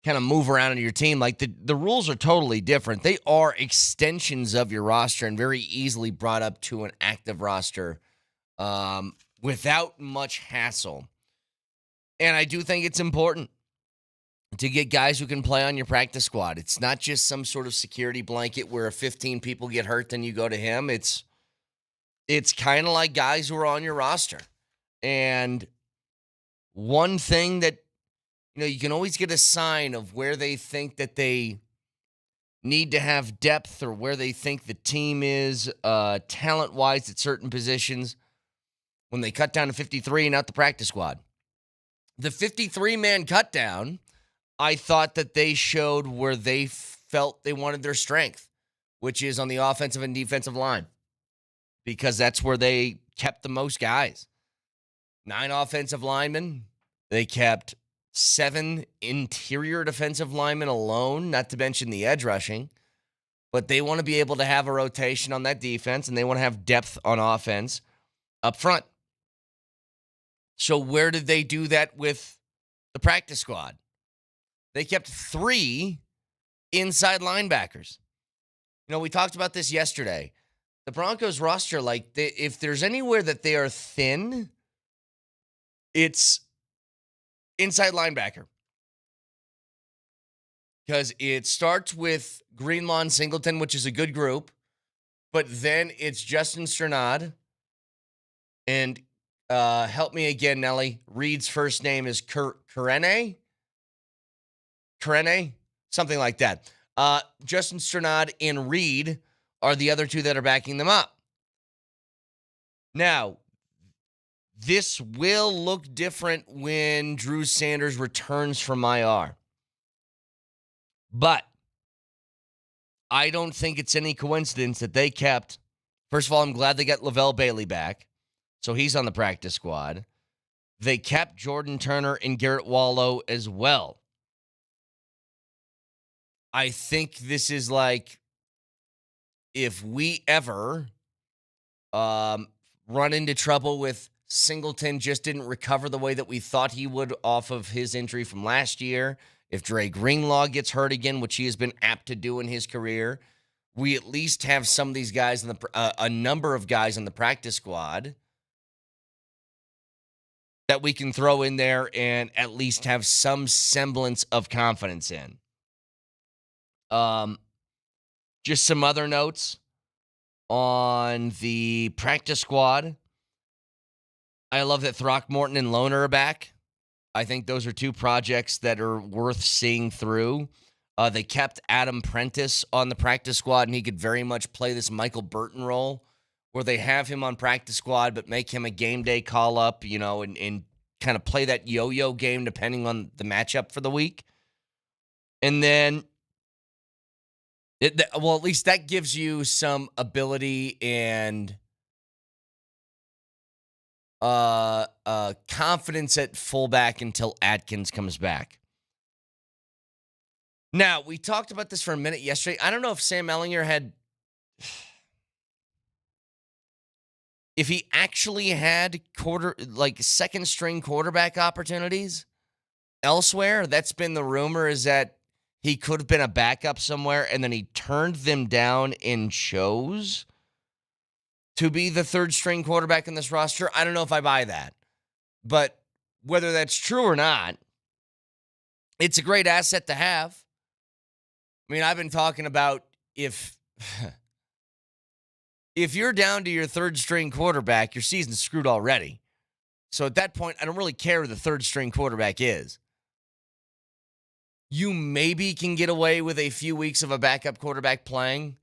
kind of move around in your team. Like the rules are totally different. They are extensions of your roster and very easily brought up to an active roster without much hassle. And I do think it's important to get guys who can play on your practice squad. It's not just some sort of security blanket where if 15 people get hurt, then you go to him. It's kind of like guys who are on your roster. And one thing that, you can always get a sign of where they think that they need to have depth or where they think the team is talent-wise at certain positions when they cut down to 53 and out the practice squad. The 53-man cut down, I thought that they showed where they felt they wanted their strength, which is on the offensive and defensive line, because that's where they kept the most guys. 9 offensive linemen. They kept 7 interior defensive linemen alone, not to mention the edge rushing. But they want to be able to have a rotation on that defense, and they want to have depth on offense up front. So where did they do that with the practice squad? They kept 3 inside linebackers. We talked about this yesterday. The Broncos roster, if there's anywhere that they are thin, it's inside linebacker. Because it starts with Greenlaw and Singleton, which is a good group. But then it's Justin Strnad. And help me again, Nelly. Reed's first name is Karene? Something like that. Justin Strnad and Reed are the other 2 that are backing them up. Now, this will look different when Drew Sanders returns from IR. But I don't think it's any coincidence that they kept, first of all, I'm glad they got Lavelle Bailey back, so he's on the practice squad. They kept Jordan Turner and Garrett Wallow as well. I think this is like, if we ever run into trouble with Singleton just didn't recover the way that we thought he would off of his injury from last year, if Dre Greenlaw gets hurt again, which he has been apt to do in his career, we at least have some of these guys, a number of guys in the practice squad that we can throw in there and at least have some semblance of confidence in. Just some other notes on the practice squad. I love that Throckmorton and Lohner are back. I think those are 2 projects that are worth seeing through. They kept Adam Prentice on the practice squad, and he could very much play this Michael Burton role where they have him on practice squad but make him a game day call-up, and kind of play that yo-yo game depending on the matchup for the week. And then, at least that gives you some ability and confidence at fullback until Atkins comes back. Now, we talked about this for a minute yesterday. I don't know if Sam Ehlinger if he actually had second string quarterback opportunities elsewhere. That's been the rumor, is that he could have been a backup somewhere, and then he turned them down and chose to be the third string quarterback in this roster. I don't know if I buy that. But whether that's true or not, it's a great asset to have. I mean, I've been talking about if you're down to your third string quarterback, your season's screwed already. So at that point, I don't really care who the third string quarterback is. You maybe can get away with a few weeks of a backup quarterback playing,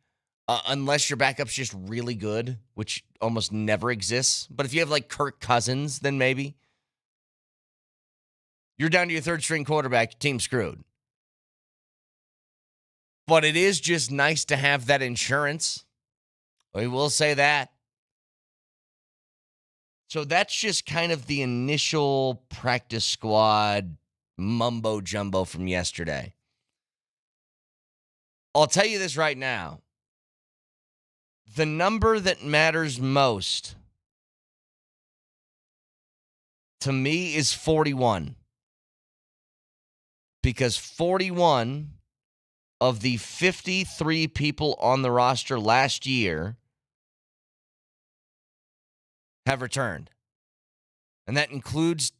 unless your backup's just really good, which almost never exists. But if you have like Kirk Cousins, then maybe. You're down to your third string quarterback, your team's screwed. But it is just nice to have that insurance. We will say that. So that's just kind of the initial practice squad mumbo jumbo from yesterday. I'll tell you this right now. The number that matters most to me is 41. because 41 of the 53 people on the roster last year have returned. And that includes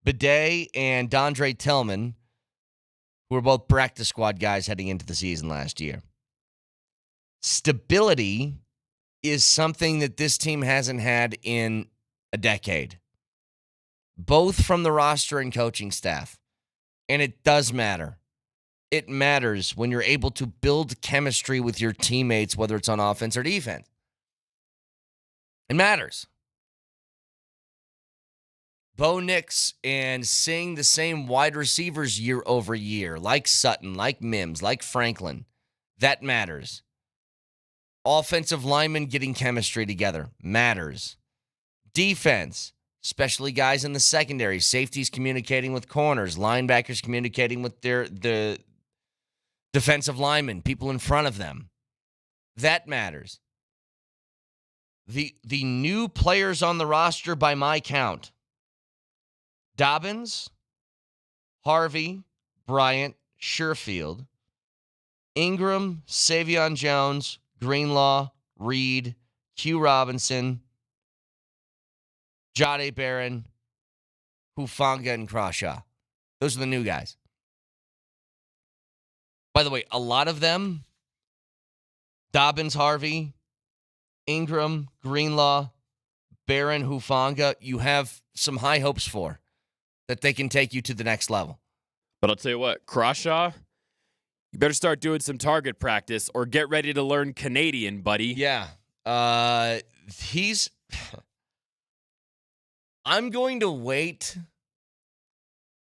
Bidet and Dondre Tillman, who were both practice squad guys heading into the season last year. Stability is something that this team hasn't had in a decade, both from the roster and coaching staff. And it does matter. It matters when you're able to build chemistry with your teammates, whether it's on offense or defense. It matters. Bo Nix and seeing the same wide receivers year over year, like Sutton, like Mims, like Franklin, that matters. Offensive linemen getting chemistry together matters. Defense, especially guys in the secondary, safeties communicating with corners, linebackers communicating with the defensive linemen, people in front of them. That matters. The new players on the roster, by my count: Dobbins, Harvey, Bryant, Sherfield, Ingram, Savion Jones, Greenlaw, Reed, Q Robinson, Jahdae Barron, Hufanga, and Crawshaw. Those are the new guys. By the way, a lot of them, Dobbins, Harvey, Ingram, Greenlaw, Barron, Hufanga, you have some high hopes for, that they can take you to the next level. But I'll tell you what, Crawshaw, you better start doing some target practice or get ready to learn Canadian, buddy. Yeah. I'm going to wait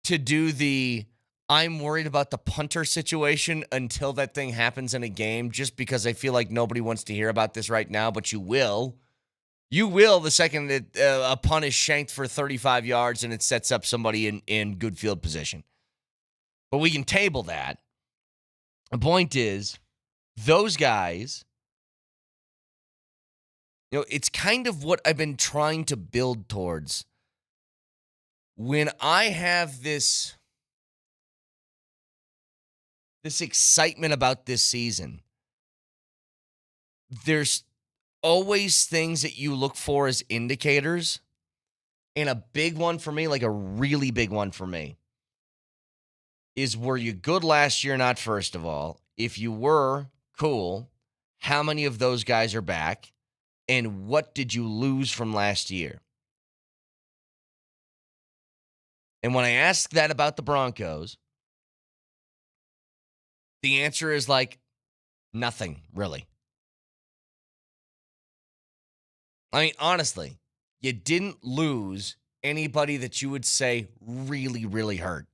to do I'm worried about the punter situation until that thing happens in a game, just because I feel like nobody wants to hear about this right now, but you will. You will the second that a punt is shanked for 35 yards and it sets up somebody in good field position. But we can table that. The point is, those guys, it's kind of what I've been trying to build towards. When I have this excitement about this season, there's always things that you look for as indicators. And a big one for me, like a really big one for me, is, were you good last year? Not first of all. If you were, cool. How many of those guys are back? And what did you lose from last year? And when I ask that about the Broncos, the answer is like nothing, really. I mean, honestly, you didn't lose anybody that you would say really, really hurt.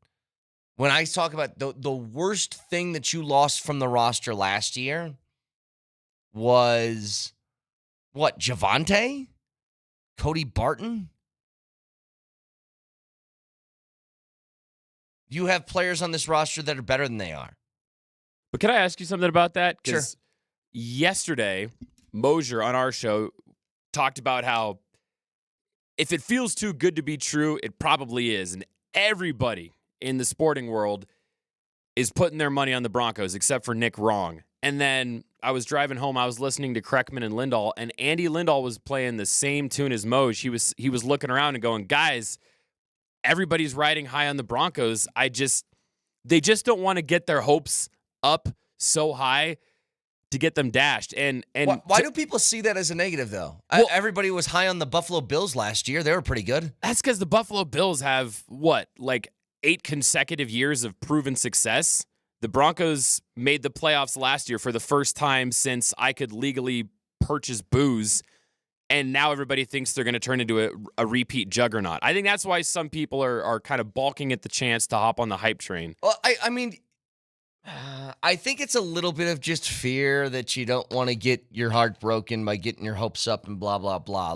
When I talk about the worst thing that you lost from the roster last year was, what, Javonte? Cody Barton? You have players on this roster that are better than they are. But can I ask you something about that? Sure. Because yesterday, Moser on our show talked about how if it feels too good to be true, it probably is. And everybody in the sporting world is putting their money on the Broncos, except for Nick Wrong. And then I was driving home, I was listening to Kreckman and Lindahl, and Andy Lindahl was playing the same tune as Moj. He was looking around and going, guys, everybody's riding high on the Broncos. They just don't want to get their hopes up so high to get them dashed. And why do people see that as a negative, though? Well, everybody was high on the Buffalo Bills last year. They were pretty good. That's because the Buffalo Bills have, 8 consecutive years of proven success. The Broncos made the playoffs last year for the first time since I could legally purchase booze, and now everybody thinks they're going to turn into a repeat juggernaut. I think that's why some people are kind of balking at the chance to hop on the hype train. Well, I think it's a little bit of just fear that you don't want to get your heart broken by getting your hopes up and blah, blah, blah.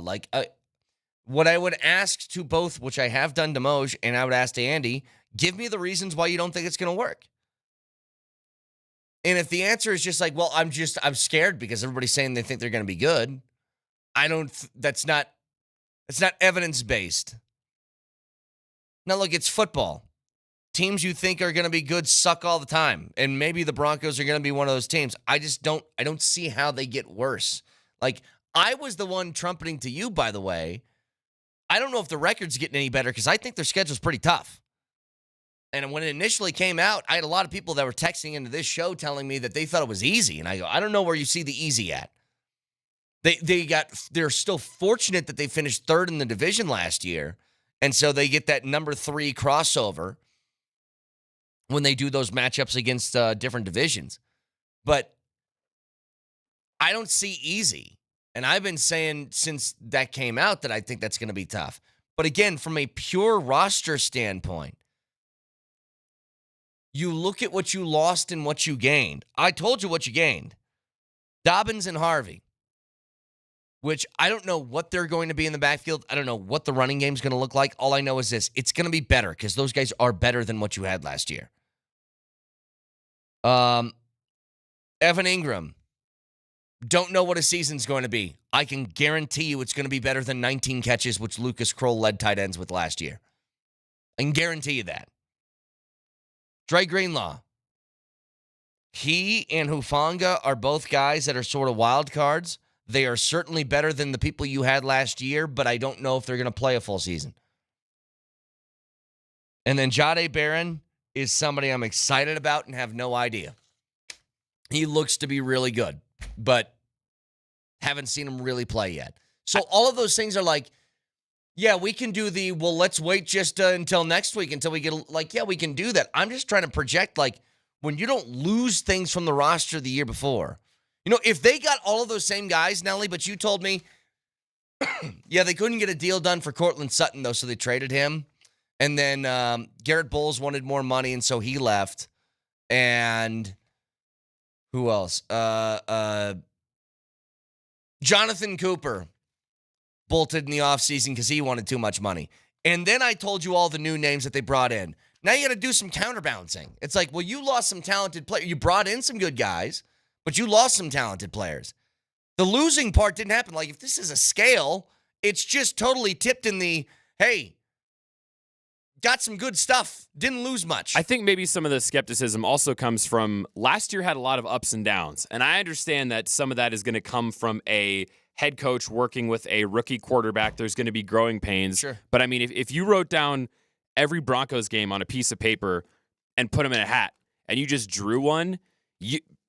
What I would ask to both, which I have done to Moj, and I would ask to Andy, give me the reasons why you don't think it's going to work. And if the answer is just like, well, I'm scared because everybody's saying they think they're going to be good, that's not evidence-based. Now, look, it's football. teams you think are going to be good suck all the time. And maybe the Broncos are going to be one of those teams. I don't see how they get worse. Like, I was the one trumpeting to you, by the way. I don't know if the record's getting any better because I think their schedule's pretty tough. And when it initially came out, I had a lot of people that were texting into this show telling me that they thought it was easy. And I go, I don't know where you see the easy at. They're still fortunate that they finished third in the division last year. And so they get that number 3 crossover when they do those matchups against different divisions. But I don't see easy. And I've been saying since that came out that I think that's going to be tough. But again, from a pure roster standpoint, you look at what you lost and what you gained. I told you what you gained. Dobbins and Harvey, which I don't know what they're going to be in the backfield. I don't know what the running game's going to look like. All I know is this. It's going to be better because those guys are better than what you had last year. Evan Ingram. Don't know what his season's going to be. I can guarantee you it's going to be better than 19 catches, which Lucas Kroll led tight ends with last year. I can guarantee you that. Dre Greenlaw. He and Hufanga are both guys that are sort of wild cards. They are certainly better than the people you had last year, but I don't know if they're going to play a full season. And then Jahdae Barron is somebody I'm excited about and have no idea. He looks to be really good, but haven't seen him really play yet. So all of those things are like, yeah, we can do let's wait just until next week until we get, yeah, we can do that. I'm just trying to project, when you don't lose things from the roster the year before. If they got all of those same guys, Nelly, but you told me, yeah, they couldn't get a deal done for Cortland Sutton, though, so they traded him. And then Garrett Bowles wanted more money, and so he left. And who else? Jonathan Cooper bolted in the offseason because he wanted too much money. And then I told you all the new names that they brought in. Now you got to do some counterbalancing. It's like, well, you lost some talented players. You brought in some good guys, but you lost some talented players. The losing part didn't happen. If this is a scale, it's just totally tipped in the, hey, got some good stuff, didn't lose much. I think maybe some of the skepticism also comes from last year had a lot of ups and downs. And I understand that some of that is going to come from a head coach working with a rookie quarterback. There's going to be growing pains. Sure. But I mean, if you wrote down every Broncos game on a piece of paper and put them in a hat and you just drew one,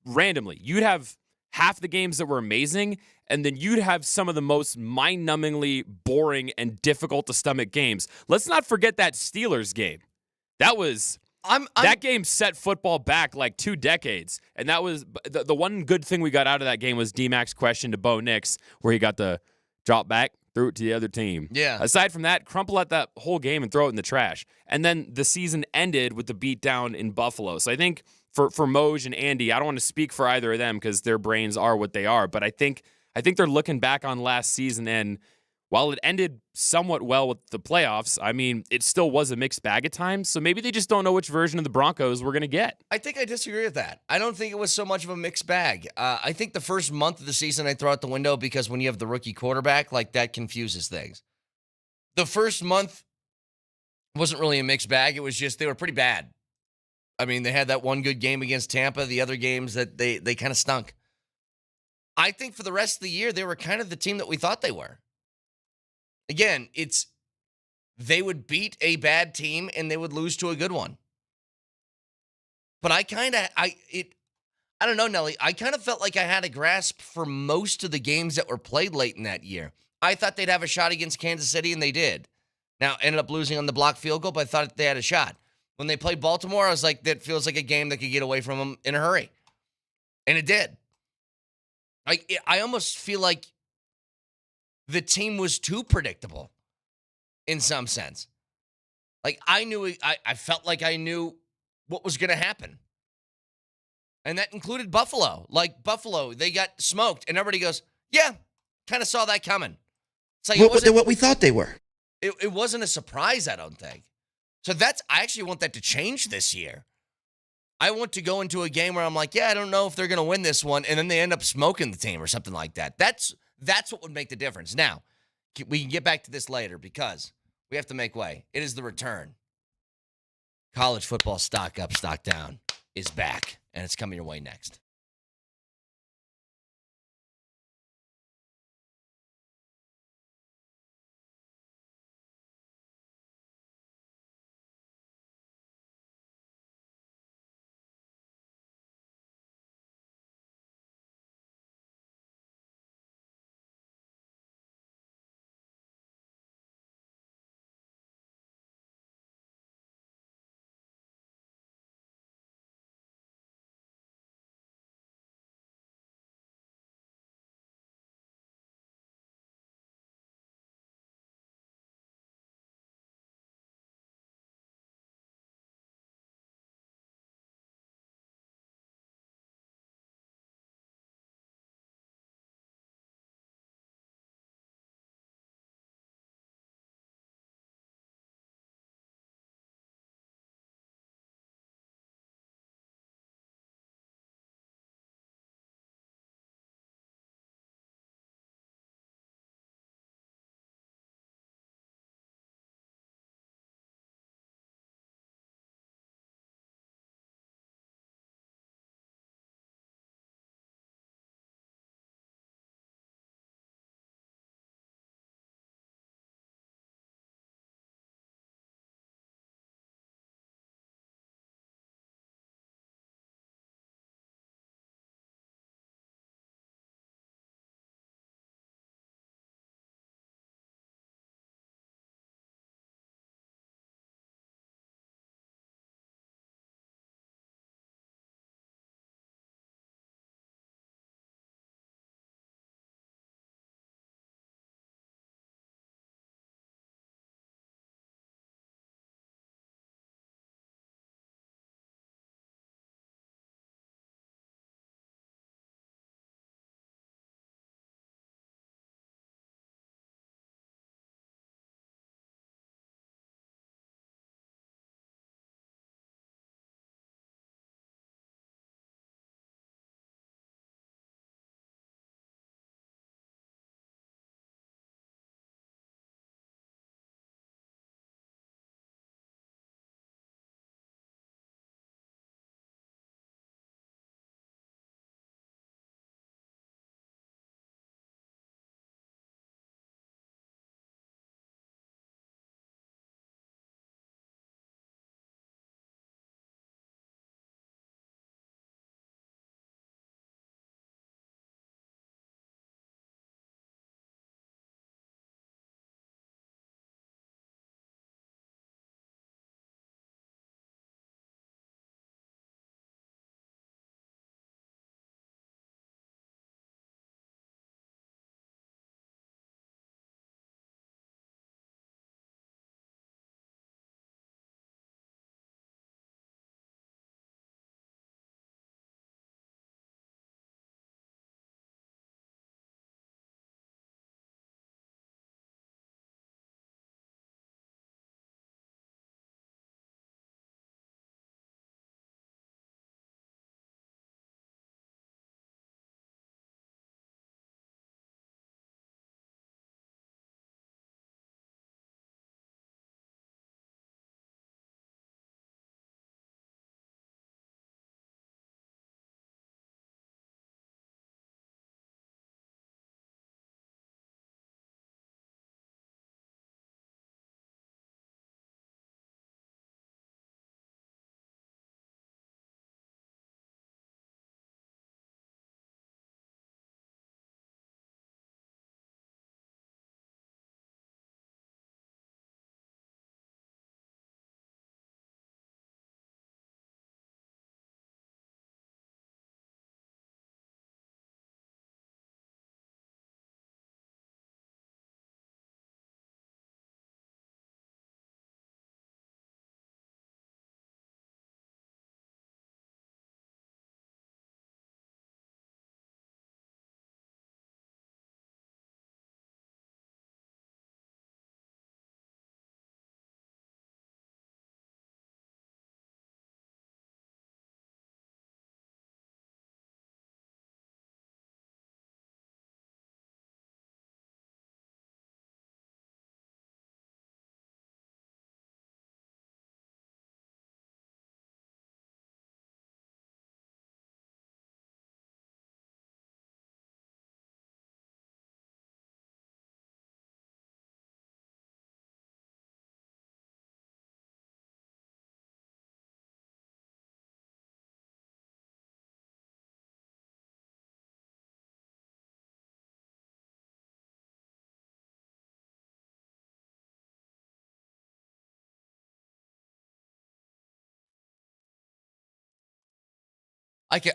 randomly, you'd have half the games that were amazing, and then you'd have some of the most mind-numbingly boring and difficult to stomach games. Let's not forget that Steelers game. That was that game set football back 2 decades, and that was the one good thing we got out of that game was DMac's question to Bo Nix, where he got the drop back, threw it to the other team. Yeah. Aside from that, crumple out that whole game and throw it in the trash. And then the season ended with the beatdown in Buffalo. So I think for Moj and Andy, I don't want to speak for either of them because their brains are what they are, but I think they're looking back on last season, and while it ended somewhat well with the playoffs, I mean, it still was a mixed bag at times, so maybe they just don't know which version of the Broncos we're going to get. I think I disagree with that. I don't think it was so much of a mixed bag. I think the first month of the season I throw out the window because when you have the rookie quarterback, that confuses things. The first month wasn't really a mixed bag. It was just they were pretty bad. I mean, they had that one good game against Tampa. The other games that they kind of stunk. I think for the rest of the year, they were kind of the team that we thought they were. Again, they would beat a bad team and they would lose to a good one. But I don't know, Nelly. I kind of felt like I had a grasp for most of the games that were played late in that year. I thought they'd have a shot against Kansas City, and they did. Now, ended up losing on the blocked field goal, but I thought they had a shot. When they played Baltimore, I was like, that feels like a game that could get away from them in a hurry. And it did. I almost feel like the team was too predictable in some sense. I felt like I knew what was going to happen. And that included Buffalo. Buffalo, they got smoked, and everybody goes, yeah, kind of saw that coming. It's like they're what we thought they were. It wasn't a surprise, I don't think. So I actually want that to change this year. I want to go into a game where I'm like, yeah, I don't know if they're going to win this one, and then they end up smoking the team or something like that. That's what would make the difference. Now, we can get back to this later because we have to make way. It is the return. College football stock up, stock down is back, and it's coming your way next.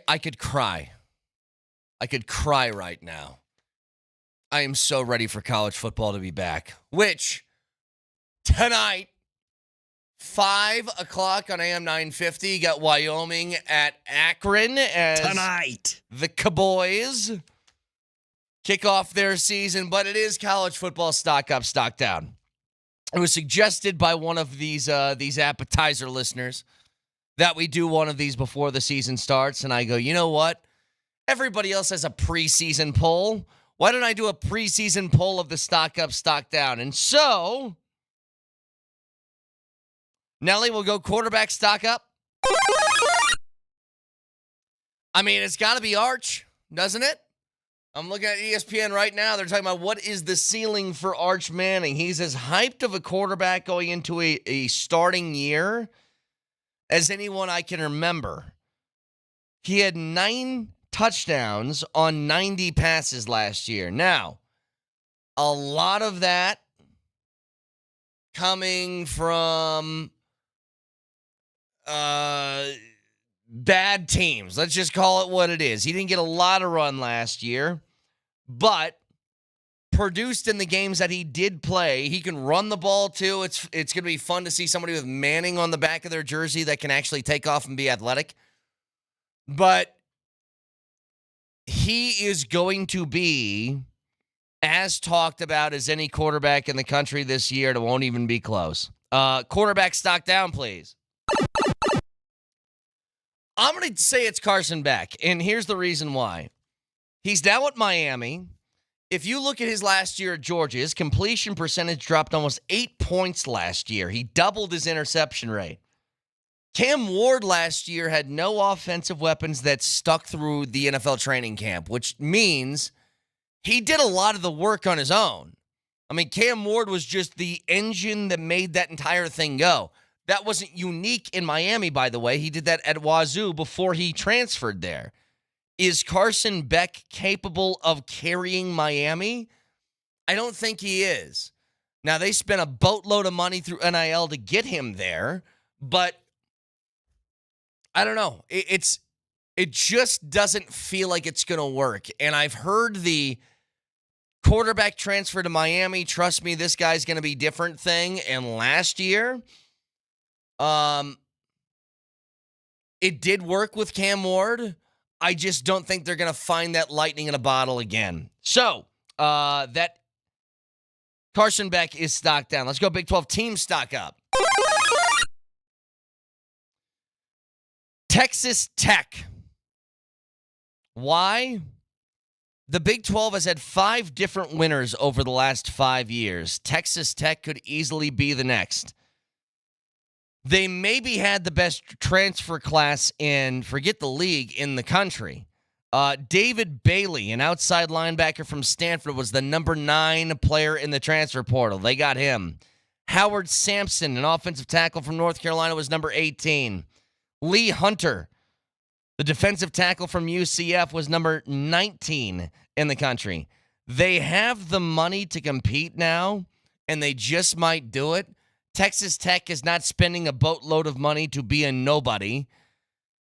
I could cry. I could cry right now. I am so ready for college football to be back. Which, tonight, 5 o'clock on AM 950, you got Wyoming at Akron as Tonight. the Cowboys kick off their season. But it is college football stock up, stock down. It was suggested by one of these appetizer listeners that we do one of these before the season starts. And I go, you know what? Everybody else has a preseason poll. Why don't I do a preseason poll of the stock up, stock down? And so, Nelly will go quarterback stock up. I mean, it's got to be Arch, doesn't it? I'm looking at ESPN right now. They're talking about what is the ceiling for Arch Manning. He's as hyped of a quarterback going into a starting year as anyone I can remember. He had 9 touchdowns on 90 passes last year. Now, a lot of that coming from bad teams. Let's just call it what it is. He didn't get a lot of run last year, but produced in the games that he did play. He can run the ball too. It's going to be fun to see somebody with Manning on the back of their jersey that can actually take off and be athletic. But he is going to be as talked about as any quarterback in the country this year. It won't even be close. Quarterback stock down, please. I'm going to say it's Carson Beck, and here's the reason why. He's now at Miami. If you look at his last year at Georgia, his completion percentage dropped almost 8 points last year. He doubled his interception rate. Cam Ward last year had no offensive weapons that stuck through the NFL training camp, which means he did a lot of the work on his own. I mean, Cam Ward was just the engine that made that entire thing go. That wasn't unique in Miami, by the way. He did that at Wazoo before he transferred there. Is Carson Beck capable of carrying Miami? I don't think he is. Now, they spent a boatload of money through NIL to get him there, but I don't know. It just doesn't feel like it's going to work. And I've heard the quarterback transfer to Miami, trust me, this guy's going to be different thing. And last year, it did work with Cam Ward. I just don't think they're going to find that lightning in a bottle again. So, that Carson Beck is stock down. Let's go Big 12 team stock up. Texas Tech. Why? The Big 12 has had 5 different winners over the last 5 years. Texas Tech could easily be the next. They maybe had the best transfer class in, forget the league, in the country. David Bailey, an outside linebacker from Sanford, was the number 9 player in the transfer portal. They got him. Howard Sampson, an offensive tackle from North Carolina, was number 18. Lee Hunter, the defensive tackle from UCF, was number 19 in the country. They have the money to compete now, and they just might do it. Texas Tech is not spending a boatload of money to be a nobody.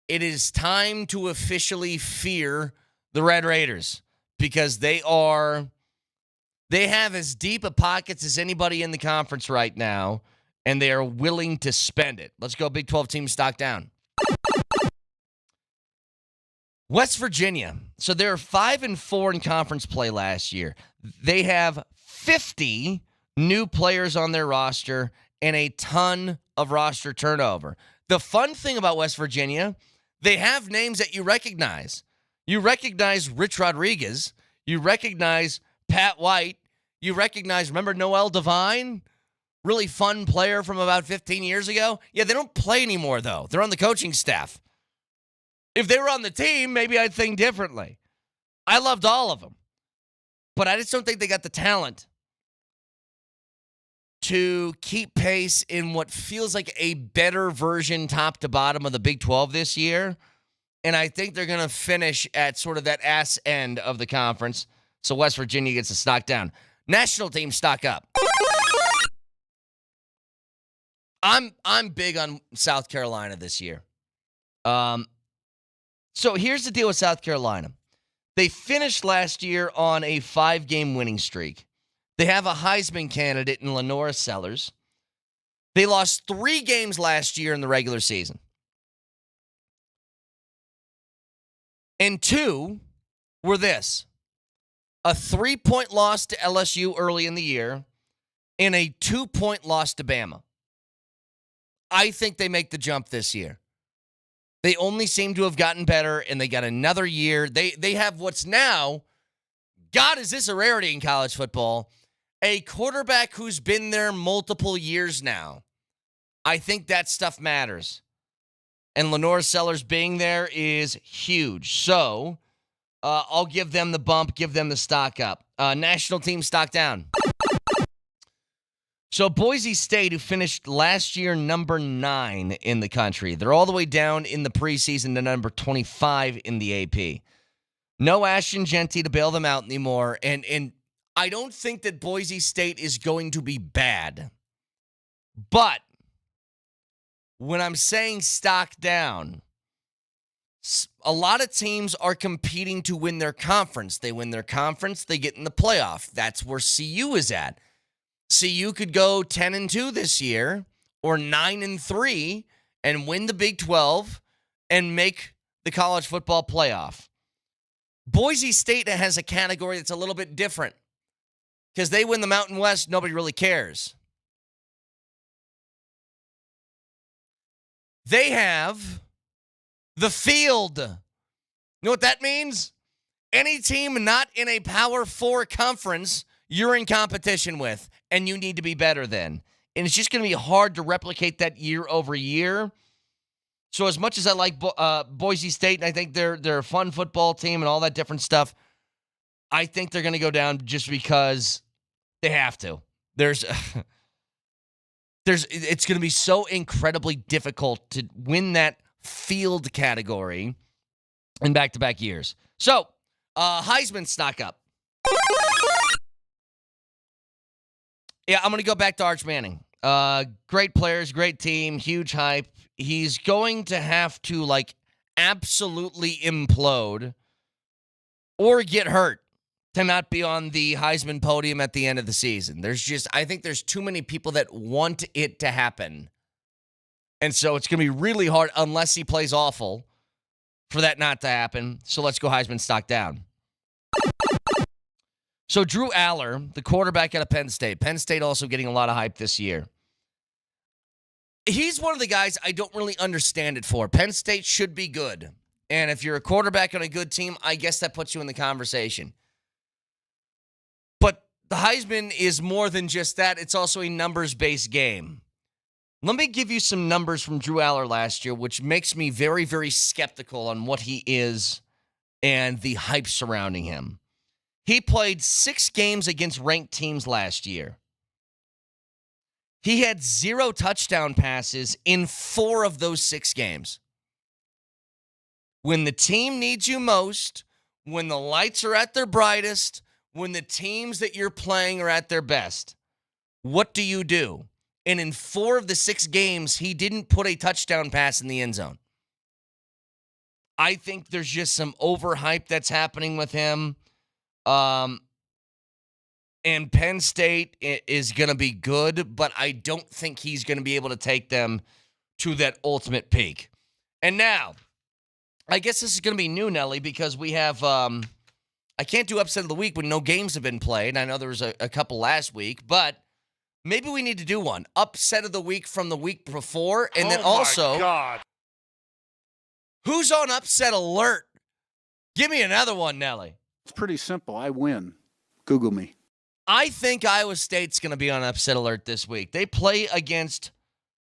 It is time to officially fear the Red Raiders because they have as deep a pockets as anybody in the conference right now, and they are willing to spend it. Let's go Big 12 team stock down. West Virginia. So they're 5-4 in conference play last year. They have 50 new players on their roster and a ton of roster turnover. The fun thing about West Virginia, they have names that you recognize. You recognize Rich Rodriguez. You recognize Pat White. You recognize, remember Noel Devine? Really fun player from about 15 years ago. Yeah, they don't play anymore, though. They're on the coaching staff. If they were on the team, maybe I'd think differently. I loved all of them. But I just don't think they got the talent to keep pace in what feels like a better version top to bottom of the Big 12 this year. And I think they're going to finish at sort of that ass end of the conference. So West Virginia gets a stock down. National team stock up. I'm big on South Carolina this year. So here's the deal with South Carolina. They finished last year on a 5-game winning streak. They have a Heisman candidate in Lenora Sellers. They lost 3 games last year in the regular season. And 2 were this: a 3-point loss to LSU early in the year and a 2-point loss to Bama. I think they make the jump this year. They only seem to have gotten better, and they got another year. They have what's now, God, is this a rarity in college football, a quarterback who's been there multiple years now. I think that stuff matters. And Lenora Sellers being there is huge. So I'll give them the bump, give them the stock up. National team stock down. So Boise State, who finished last year number 9 in the country, they're all the way down in the preseason to number 25 in the AP. No Ashton Genty to bail them out anymore. And I don't think that Boise State is going to be bad. But when I'm saying stock down, a lot of teams are competing to win their conference. They win their conference, they get in the playoff. That's where CU is at. CU could go 10-2 this year or 9-3 and win the Big 12 and make the college football playoff. Boise State has a category that's a little bit different because they win the Mountain West, nobody really cares. They have the field. You know what that means? Any team not in a Power 4 conference you're in competition with, and you need to be better than. And it's just going to be hard to replicate that year over year. So as much as I like Boise State, and I think they're a fun football team and all that different stuff, I think they're going to go down just because they have to. It's going to be so incredibly difficult to win that field category in back-to-back years. So, Heisman stock up. Yeah, I'm going to go back to Arch Manning. Great players, great team, huge hype. He's going to have to, absolutely implode or get hurt to not be on the Heisman podium at the end of the season. I think there's too many people that want it to happen. And so it's going to be really hard unless he plays awful for that not to happen. So let's go Heisman stock down. So Drew Aller, the quarterback out of Penn State also getting a lot of hype this year. He's one of the guys I don't really understand it for. Penn State should be good. And if you're a quarterback on a good team, I guess that puts you in the conversation. But the Heisman is more than just that. It's also a numbers-based game. Let me give you some numbers from Drew Aller last year, which makes me very, very skeptical on what he is and the hype surrounding him. He played 6 games against ranked teams last year. He had 0 touchdown passes in 4 of those 6 games. When the team needs you most, when the lights are at their brightest, when the teams that you're playing are at their best, what do? And in 4 of the 6 games, he didn't put a touchdown pass in the end zone. I think there's just some overhype that's happening with him. And Penn State is going to be good, but I don't think he's going to be able to take them to that ultimate peak. And now, I guess this is going to be new, Nelly, because we have, I can't do upset of the week when no games have been played. I know there was a couple last week, but maybe we need to do one. Upset of the week from the week before, and then also, God. Who's on upset alert? Give me another one, Nelly. It's pretty simple. I win. Google me. I think Iowa State's going to be on upset alert this week. They play against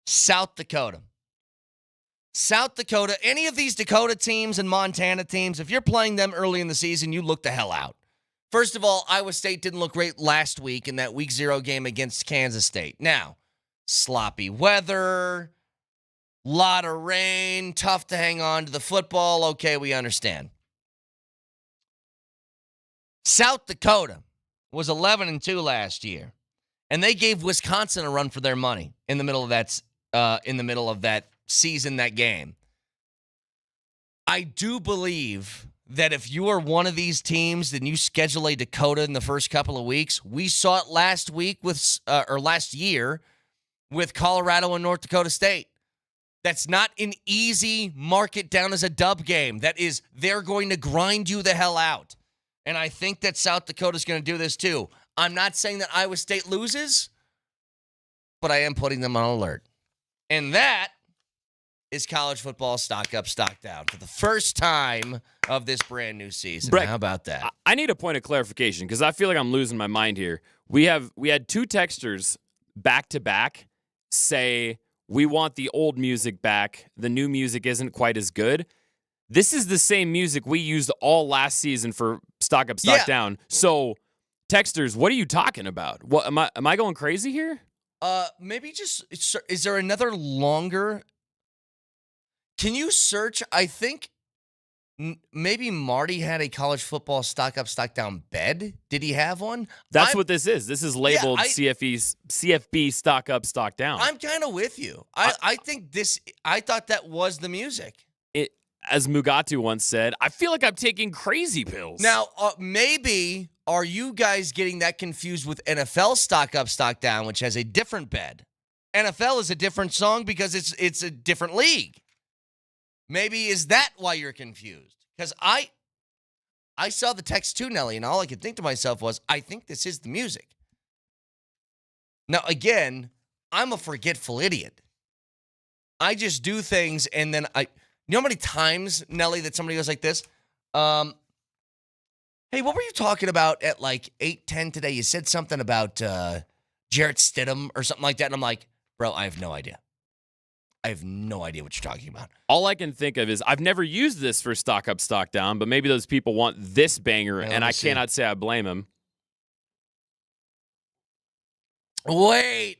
South Dakota. South Dakota, any of these Dakota teams and Montana teams, if you're playing them early in the season, you look the hell out. First of all, Iowa State didn't look great last week in that Week 0 game against Kansas State. Now, sloppy weather, lot of rain, tough to hang on to the football. Okay, we understand. South Dakota was 11-2 last year, and they gave Wisconsin a run for their money in the middle of that season, that game. I do believe that if you are one of these teams, then you schedule a Dakota in the first couple of weeks. We saw it last year with Colorado and North Dakota State. That's not an easy mark it down as a dub game. That is, they're going to grind you the hell out. And I think that South Dakota's going to do this too. I'm not saying that Iowa State loses, but I am putting them on alert. And that is college football stock up, stock down for the first time of this brand new season. Breck, how about that? I need a point of clarification because I feel like I'm losing my mind here. We had 2 texters back to back say we want the old music back. The new music isn't quite as good. This is the same music we used all last season for stock up, stock down. So, texters, what are you talking about? What am I going crazy here? Maybe just is there another longer? Can you search? I think maybe Marty had a college football stock up, stock down bed. Did he have one? That's what this is. This is labeled CFB stock up, stock down. I'm kind of with you. I think this. I thought that was the music. As Mugatu once said, I feel like I'm taking crazy pills. Now, maybe are you guys getting that confused with NFL stock up, stock down, which has a different bed? NFL is a different song because it's a different league. Maybe is that why you're confused? Because I saw the text too, Nelly, and all I could think to myself was, I think this is the music. Now, again, I'm a forgetful idiot. I just do things, and then you know how many times, Nelly, that somebody goes like this? Hey, what were you talking about at like 8:10 today? You said something about Jarrett Stidham or something like that, and I'm like, bro, I have no idea. I have no idea what you're talking about. All I can think of is I've never used this for stock up, stock down, but maybe those people want this banger, and I cannot say I blame them. Wait.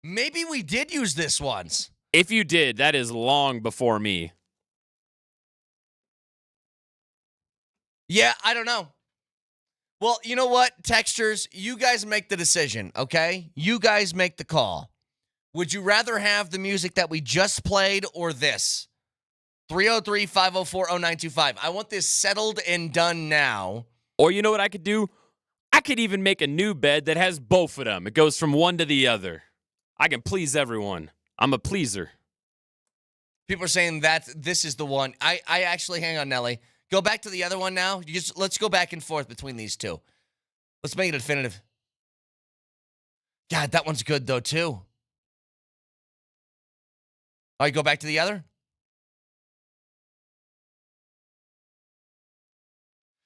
Maybe we did use this once. If you did, that is long before me. Yeah, I don't know. Well, you know what, textures? You guys make the decision, okay? You guys make the call. Would you rather have the music that we just played or this? 303-504-0925. I want this settled and done now. Or you know what I could do? I could even make a new bed that has both of them. It goes from one to the other. I can please everyone. I'm a pleaser. People are saying that this is the one. I actually, hang on, Nelly. Go back to the other one now. Let's go back and forth between these two. Let's make it a definitive. God, that one's good, though, too. All right, go back to the other.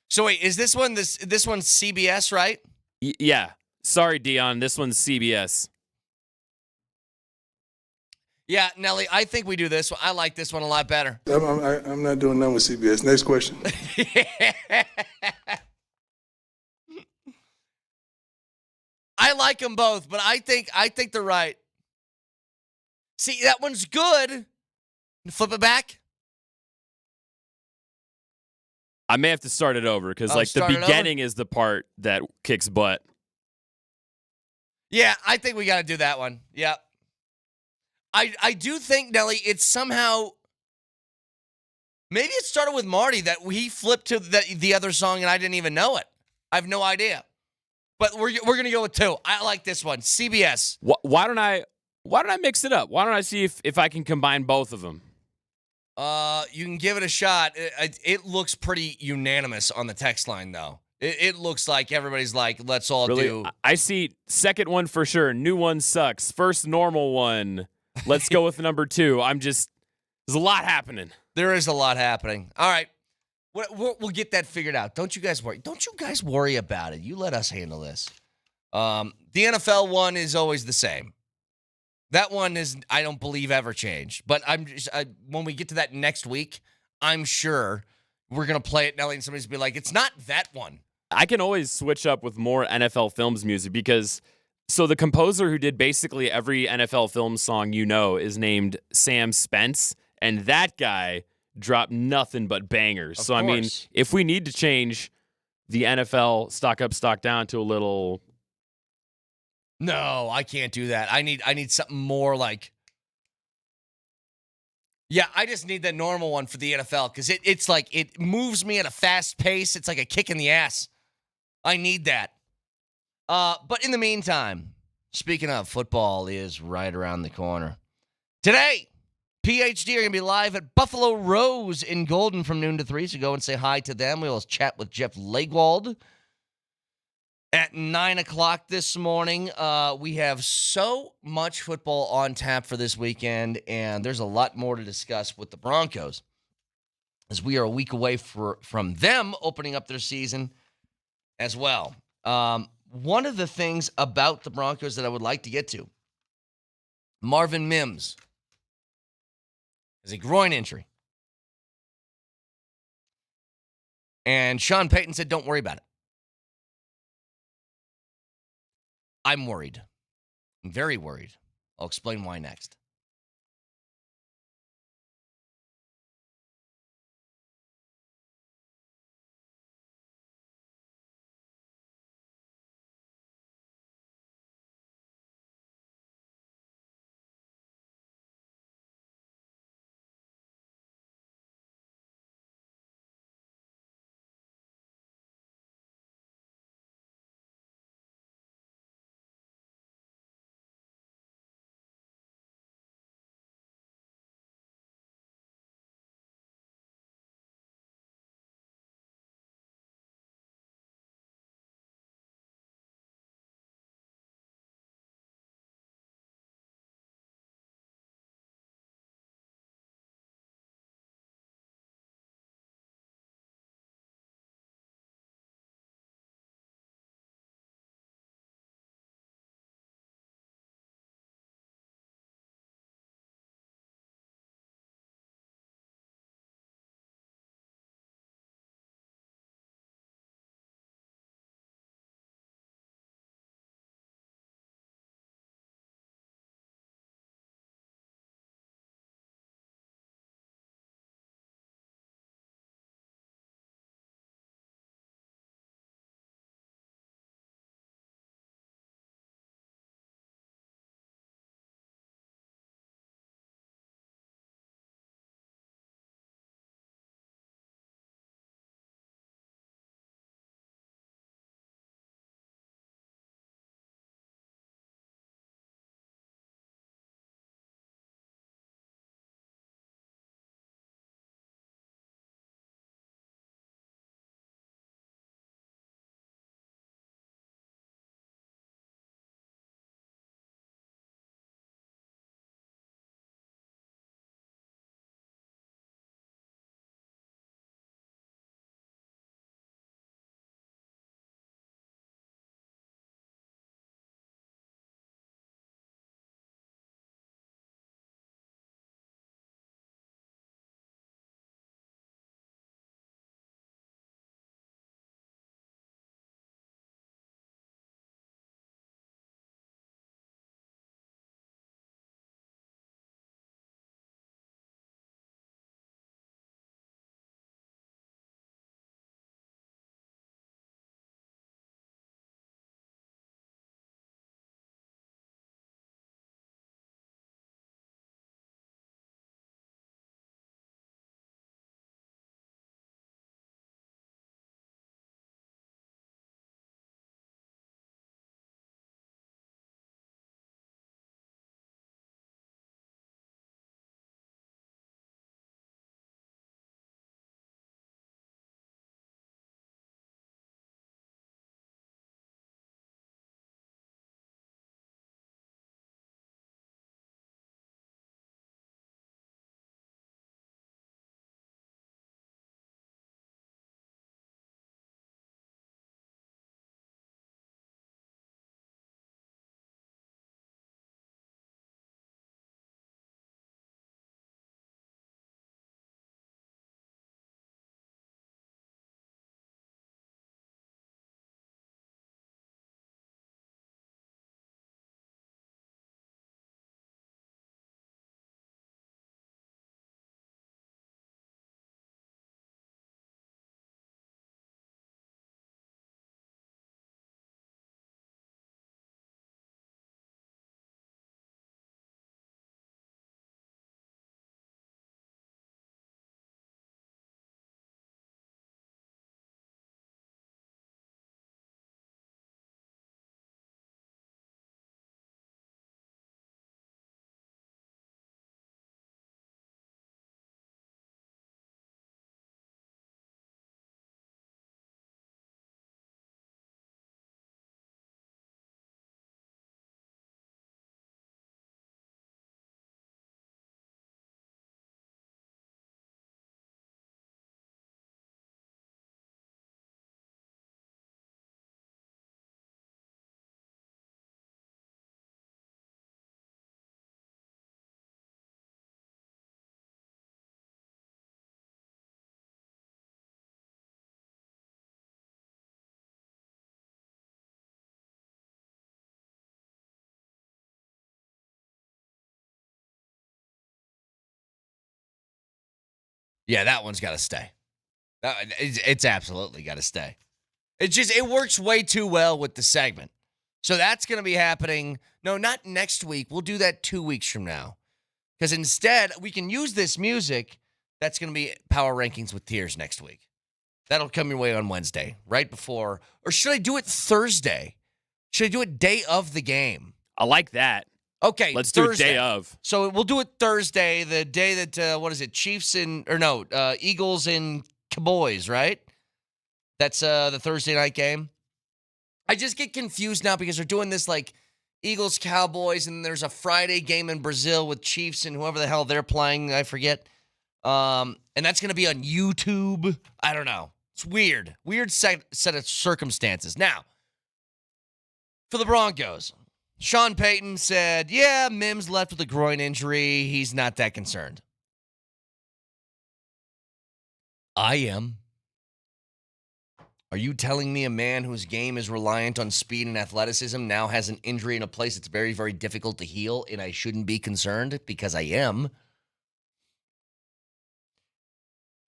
So wait, is this one this one's CBS, right? Yeah. Sorry, Dion. This one's CBS. Yeah, Nelly, I think we do this one. I like this one a lot better. I'm not doing none with CBS. Next question. I like them both, but I think they're right. See, that one's good. Flip it back. I may have to start it over because the beginning is the part that kicks butt. Yeah, I think we got to do that one. Yeah. I do think, Nelly, it's somehow, maybe it started with Marty that he flipped to the other song and I didn't even know it. I have no idea. But we're going to go with 2. I like this one. CBS. Why don't I mix it up? Why don't I see if I can combine both of them? You can give it a shot. It looks pretty unanimous on the text line, though. It looks like everybody's like, let's all do. I see second one for sure. New one sucks. First normal one. Let's go with number 2. There's a lot happening. There is a lot happening. All right. We'll get that figured out. Don't you guys worry. Don't you guys worry about it. You let us handle this. The NFL one is always the same. That one is, I don't believe, ever changed. But when we get to that next week, I'm sure we're going to play it, Nelly, and somebody's going to be like, it's not that one. I can always switch up with more NFL Films music because, so the composer who did basically every NFL film song is named Sam Spence, and that guy dropped nothing but bangers. So, I mean, if we need to change the NFL stock up, stock down to a little... No, I can't do that. I need something more like, Yeah, I just need the normal one for the NFL because it's like it moves me at a fast pace. It's like a kick in the ass. I need that. But in the meantime, speaking of, football is right around the corner. Today, PhD are going to be live at Buffalo Rose in Golden from noon to 3, so go and say hi to them. We'll chat with Jeff Legwald at 9 o'clock this morning. We have so much football on tap for this weekend, and there's a lot more to discuss with the Broncos as we are a week away from them opening up their season as well. One of the things about the Broncos that I would like to get to, Marvin Mims has a groin injury. And Sean Payton said, don't worry about it. I'm worried. I'm very worried. I'll explain why next. Yeah, that one's got to stay. It's absolutely got to stay. It works way too well with the segment. So that's going to be happening. No, not next week. We'll do that 2 weeks from now. Because instead, we can use this music. That's going to be Power Rankings with Tears next week. That'll come your way on Wednesday, right before. Or should I do it Thursday? Should I do it day of the game? I like that. Okay, Let's Thursday. do it day of. So we'll do it Thursday, the day that, Chiefs Eagles and Cowboys, right? That's the Thursday night game. I just get confused now because they're doing this like Eagles, Cowboys, and there's a Friday game in Brazil with Chiefs and whoever the hell they're playing, I forget. And that's going to be on YouTube. I don't know. It's weird. Weird set of circumstances. Now, for the Broncos, Sean Payton said, yeah, Mims left with a groin injury. He's not that concerned. I am. Are you telling me a man whose game is reliant on speed and athleticism now has an injury in a place that's very, very difficult to heal, and I shouldn't be concerned? Because I am.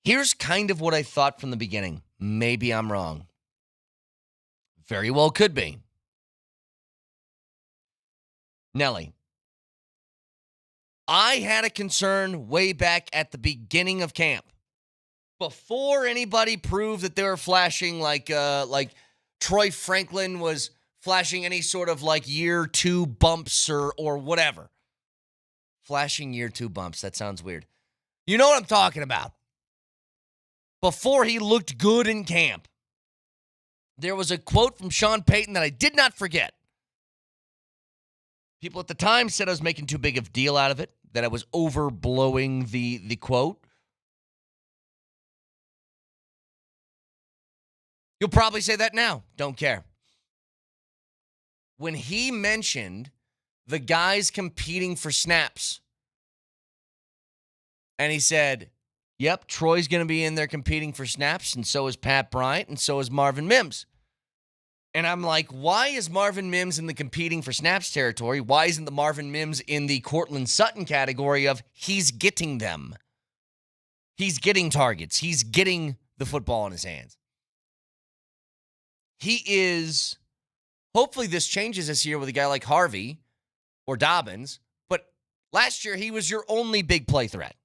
Here's kind of what I thought from the beginning. Maybe I'm wrong. Very well could be. Nelly, I had a concern way back at the beginning of camp. Before anybody proved that they were flashing like Troy Franklin was flashing any sort of like year 2 bumps or whatever. Flashing year 2 bumps, that sounds weird. You know what I'm talking about. Before he looked good in camp, there was a quote from Sean Payton that I did not forget. People at the time said I was making too big of a deal out of it, that I was overblowing the quote. You'll probably say that now. Don't care. When he mentioned the guys competing for snaps, and he said, yep, Troy's going to be in there competing for snaps, and so is Pat Bryant, and so is Marvin Mims. And I'm like, why is Marvin Mims in the competing for snaps territory? Why isn't the Marvin Mims in the Cortland Sutton category of he's getting them? He's getting targets. He's getting the football in his hands. He is, hopefully this changes this year with a guy like Harvey or Dobbins, but last year he was your only big play threat.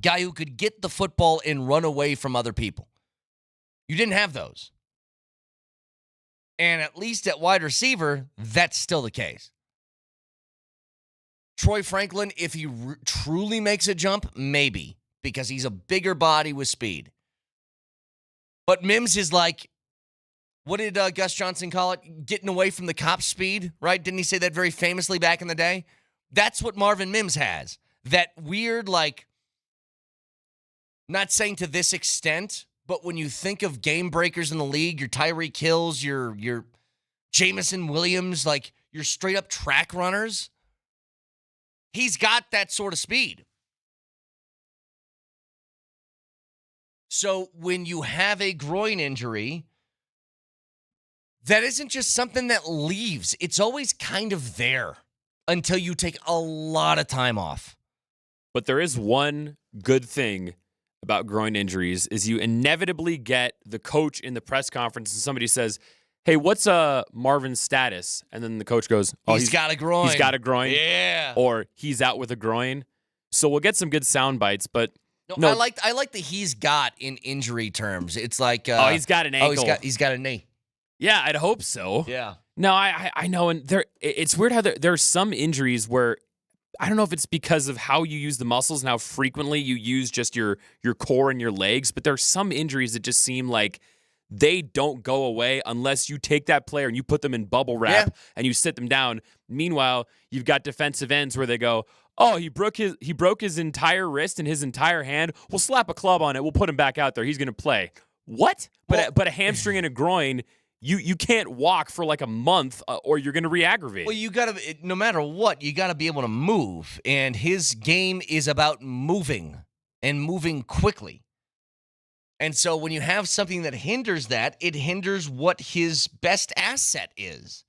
Guy who could get the football and run away from other people. You didn't have those. And at least at wide receiver, that's still the case. Troy Franklin, if he truly makes a jump, maybe, because he's a bigger body with speed. But Mims is like, what did Gus Johnson call it? Getting away from the cop speed, right? Didn't he say that very famously back in the day? That's what Marvin Mims has. That weird, like, not saying to this extent, but when you think of game breakers in the league, your Tyreek Hills, your Jameson Williams, like your straight up track runners, he's got that sort of speed. So when you have a groin injury, that isn't just something that leaves. It's always kind of there until you take a lot of time off. But there is one good thing about groin injuries is you inevitably get the coach in the press conference and somebody says, hey, what's Marvin's status? And then the coach goes, oh, he's got a groin. He's got a groin. Yeah. Or he's out with a groin. So we'll get some good sound bites, but no. I like the he's got in injury terms. It's like he's got an ankle. He's got a knee. Yeah, I'd hope so. Yeah. No, I know, and it's weird how there are some injuries where I don't know if it's because of how you use the muscles and how frequently you use just your core and your legs, but there are some injuries that just seem like they don't go away unless you take that player and you put them in bubble wrap and you sit them down. Meanwhile, you've got defensive ends where they go, oh, he broke his entire wrist and his entire hand. We'll slap a club on it. We'll put him back out there. He's going to play. What? But a hamstring and a groin, you can't walk for like a month or you're going to re-aggravate. Well, you got to, no matter what, you got to be able to move. And his game is about moving and moving quickly. And so when you have something that hinders that, it hinders what his best asset is.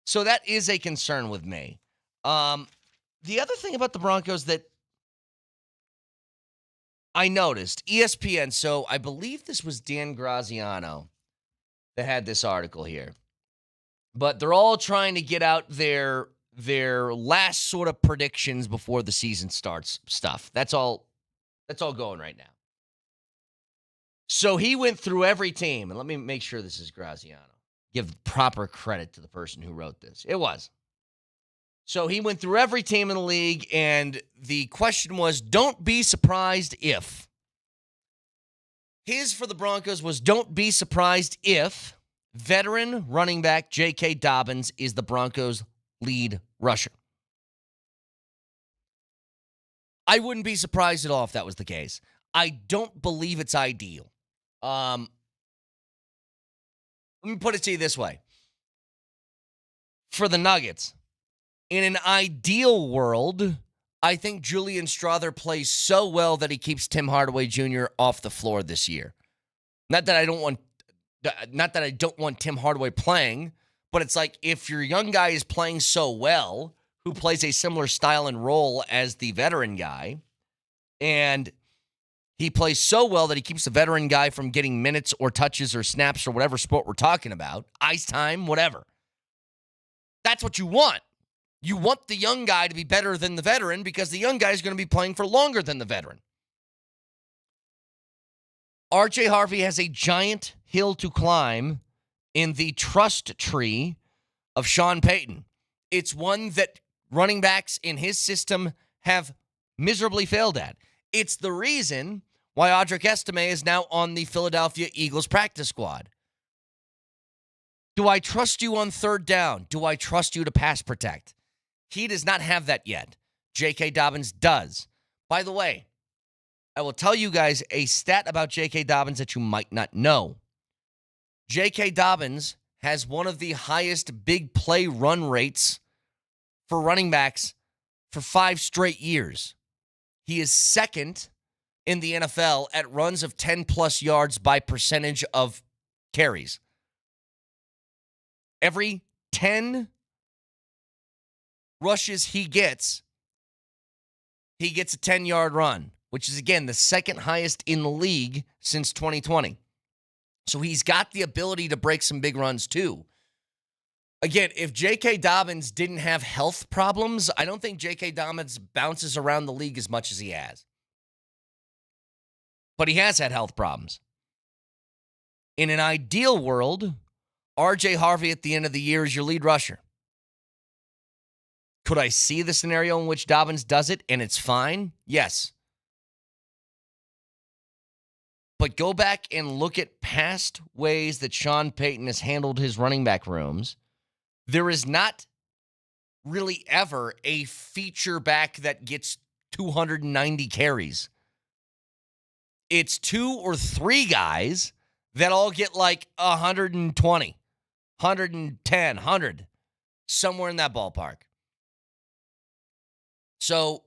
So that is a concern with me. The other thing about the Broncos that I noticed ESPN, so I believe this was Dan Graziano that had this article here. But they're all trying to get out their last sort of predictions before the season starts stuff. That's all going right now. So he went through every team, and let me make sure this is Graziano. Give proper credit to the person who wrote this. It was. So he went through every team in the league, and the question was, don't be surprised if. His for the Broncos was, don't be surprised if veteran running back J.K. Dobbins is the Broncos' lead rusher. I wouldn't be surprised at all if that was the case. I don't believe it's ideal. Let me put it to you this way. For the Nuggets, in an ideal world, I think Julian Strother plays so well that he keeps Tim Hardaway Jr. off the floor this year. Not that I don't want Tim Hardaway playing, but it's like if your young guy is playing so well, who plays a similar style and role as the veteran guy, and he plays so well that he keeps the veteran guy from getting minutes or touches or snaps or whatever sport we're talking about, ice time, whatever. That's what you want. You want the young guy to be better than the veteran because the young guy is going to be playing for longer than the veteran. R.J. Harvey has a giant hill to climb in the trust tree of Sean Payton. It's one that running backs in his system have miserably failed at. It's the reason why Audric Estime is now on the Philadelphia Eagles practice squad. Do I trust you on third down? Do I trust you to pass protect? He does not have that yet. J.K. Dobbins does. By the way, I will tell you guys a stat about J.K. Dobbins that you might not know. J.K. Dobbins has one of the highest big play run rates for running backs for 5 straight years. He is second in the NFL at runs of 10-plus yards by percentage of carries. Every 10 rushes he gets a 10-yard run, which is, again, the second highest in the league since 2020. So he's got the ability to break some big runs, too. Again, if J.K. Dobbins didn't have health problems, I don't think J.K. Dobbins bounces around the league as much as he has. But he has had health problems. In an ideal world, R.J. Harvey at the end of the year is your lead rusher. Could I see the scenario in which Dobbins does it and it's fine? Yes. But go back and look at past ways that Sean Payton has handled his running back rooms. There is not really ever a feature back that gets 290 carries. It's 2 or 3 guys that all get like 120, 110, 100, somewhere in that ballpark. So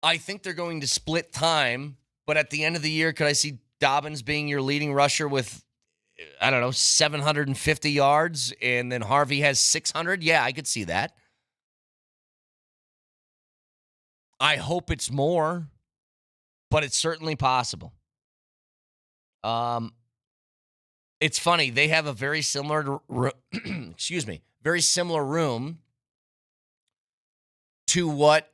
I think they're going to split time, but at the end of the year, could I see Dobbins being your leading rusher with, 750 yards, and then Harvey has 600? Yeah, I could see that. I hope it's more, but it's certainly possible. It's funny. They have a very similar, very similar room to what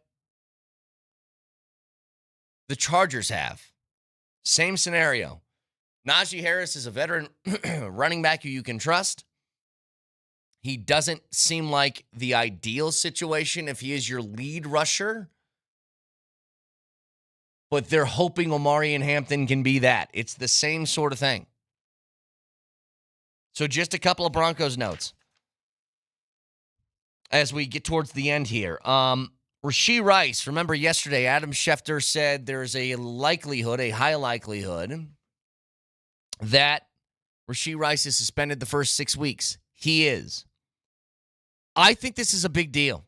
the Chargers have. Same scenario. Najee Harris is a veteran running back who you can trust. He doesn't seem like the ideal situation if he is your lead rusher. But they're hoping Omari and Hampton can be that. It's the same sort of thing. So just a couple of Broncos notes as we get towards the end here. Rashee Rice, remember yesterday, Adam Schefter said there's a high likelihood, that Rashee Rice is suspended the first 6 weeks. He is. I think this is a big deal.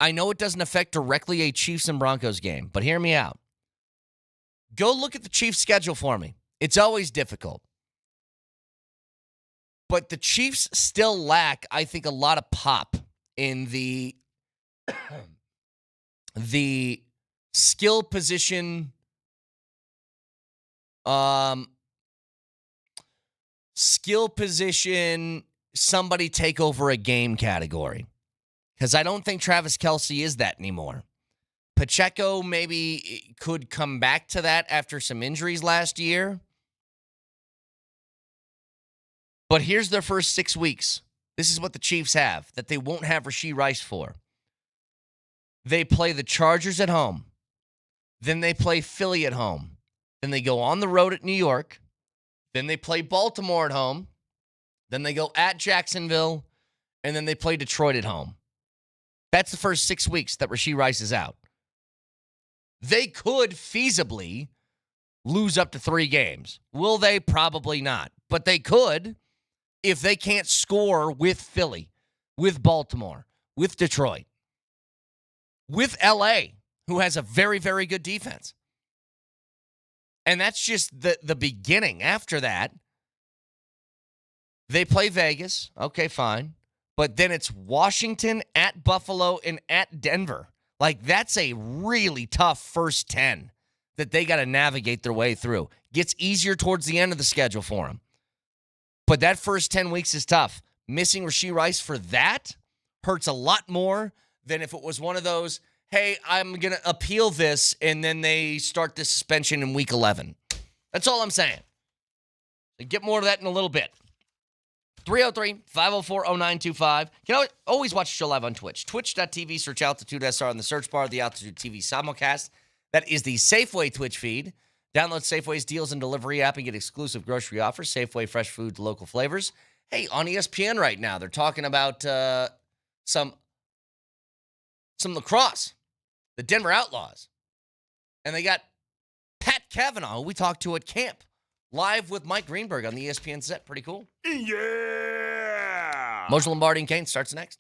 I know it doesn't affect directly a Chiefs and Broncos game, but hear me out. Go look at the Chiefs' schedule for me. It's always difficult. But the Chiefs still lack, I think, a lot of pop in the skill position Skill position, somebody take over a game category. Because I don't think Travis Kelce is that anymore. Pacheco maybe could come back to that after some injuries last year. But here's their first 6 weeks. This is what the Chiefs have that they won't have Rashee Rice for. They play the Chargers at home. Then they play Philly at home. Then they go on the road at New York. Then they play Baltimore at home. Then they go at Jacksonville. And then they play Detroit at home. That's the first 6 weeks that Rashee Rice is out. They could feasibly lose up to 3 games. Will they? Probably not. But they could if they can't score with Philly, with Baltimore, with Detroit, with LA, who has a very, very good defense. And that's just the beginning. After that, they play Vegas. Okay, fine. But then it's Washington, at Buffalo, and at Denver. Like, that's a really tough first 10 that they got to navigate their way through. Gets easier towards the end of the schedule for them. But that first 10 weeks is tough. Missing Rashee Rice for that hurts a lot more than if it was one of those, hey, I'm going to appeal this, and then they start the suspension in week 11. That's all I'm saying. Get more of that in a little bit. 303-504-0925. You know, always watch the show live on Twitch. Twitch.tv, search Altitude SR on the search bar, the Altitude TV simulcast. That is the Safeway Twitch feed. Download Safeway's Deals and Delivery app and get exclusive grocery offers. Safeway, fresh foods, local flavors. Hey, on ESPN right now, they're talking about some lacrosse, the Denver Outlaws. And they got Pat Cavanaugh, who we talked to at camp, live with Mike Greenberg on the ESPN set. Pretty cool. Yeah. Moser, Lombardi, and Kane starts next.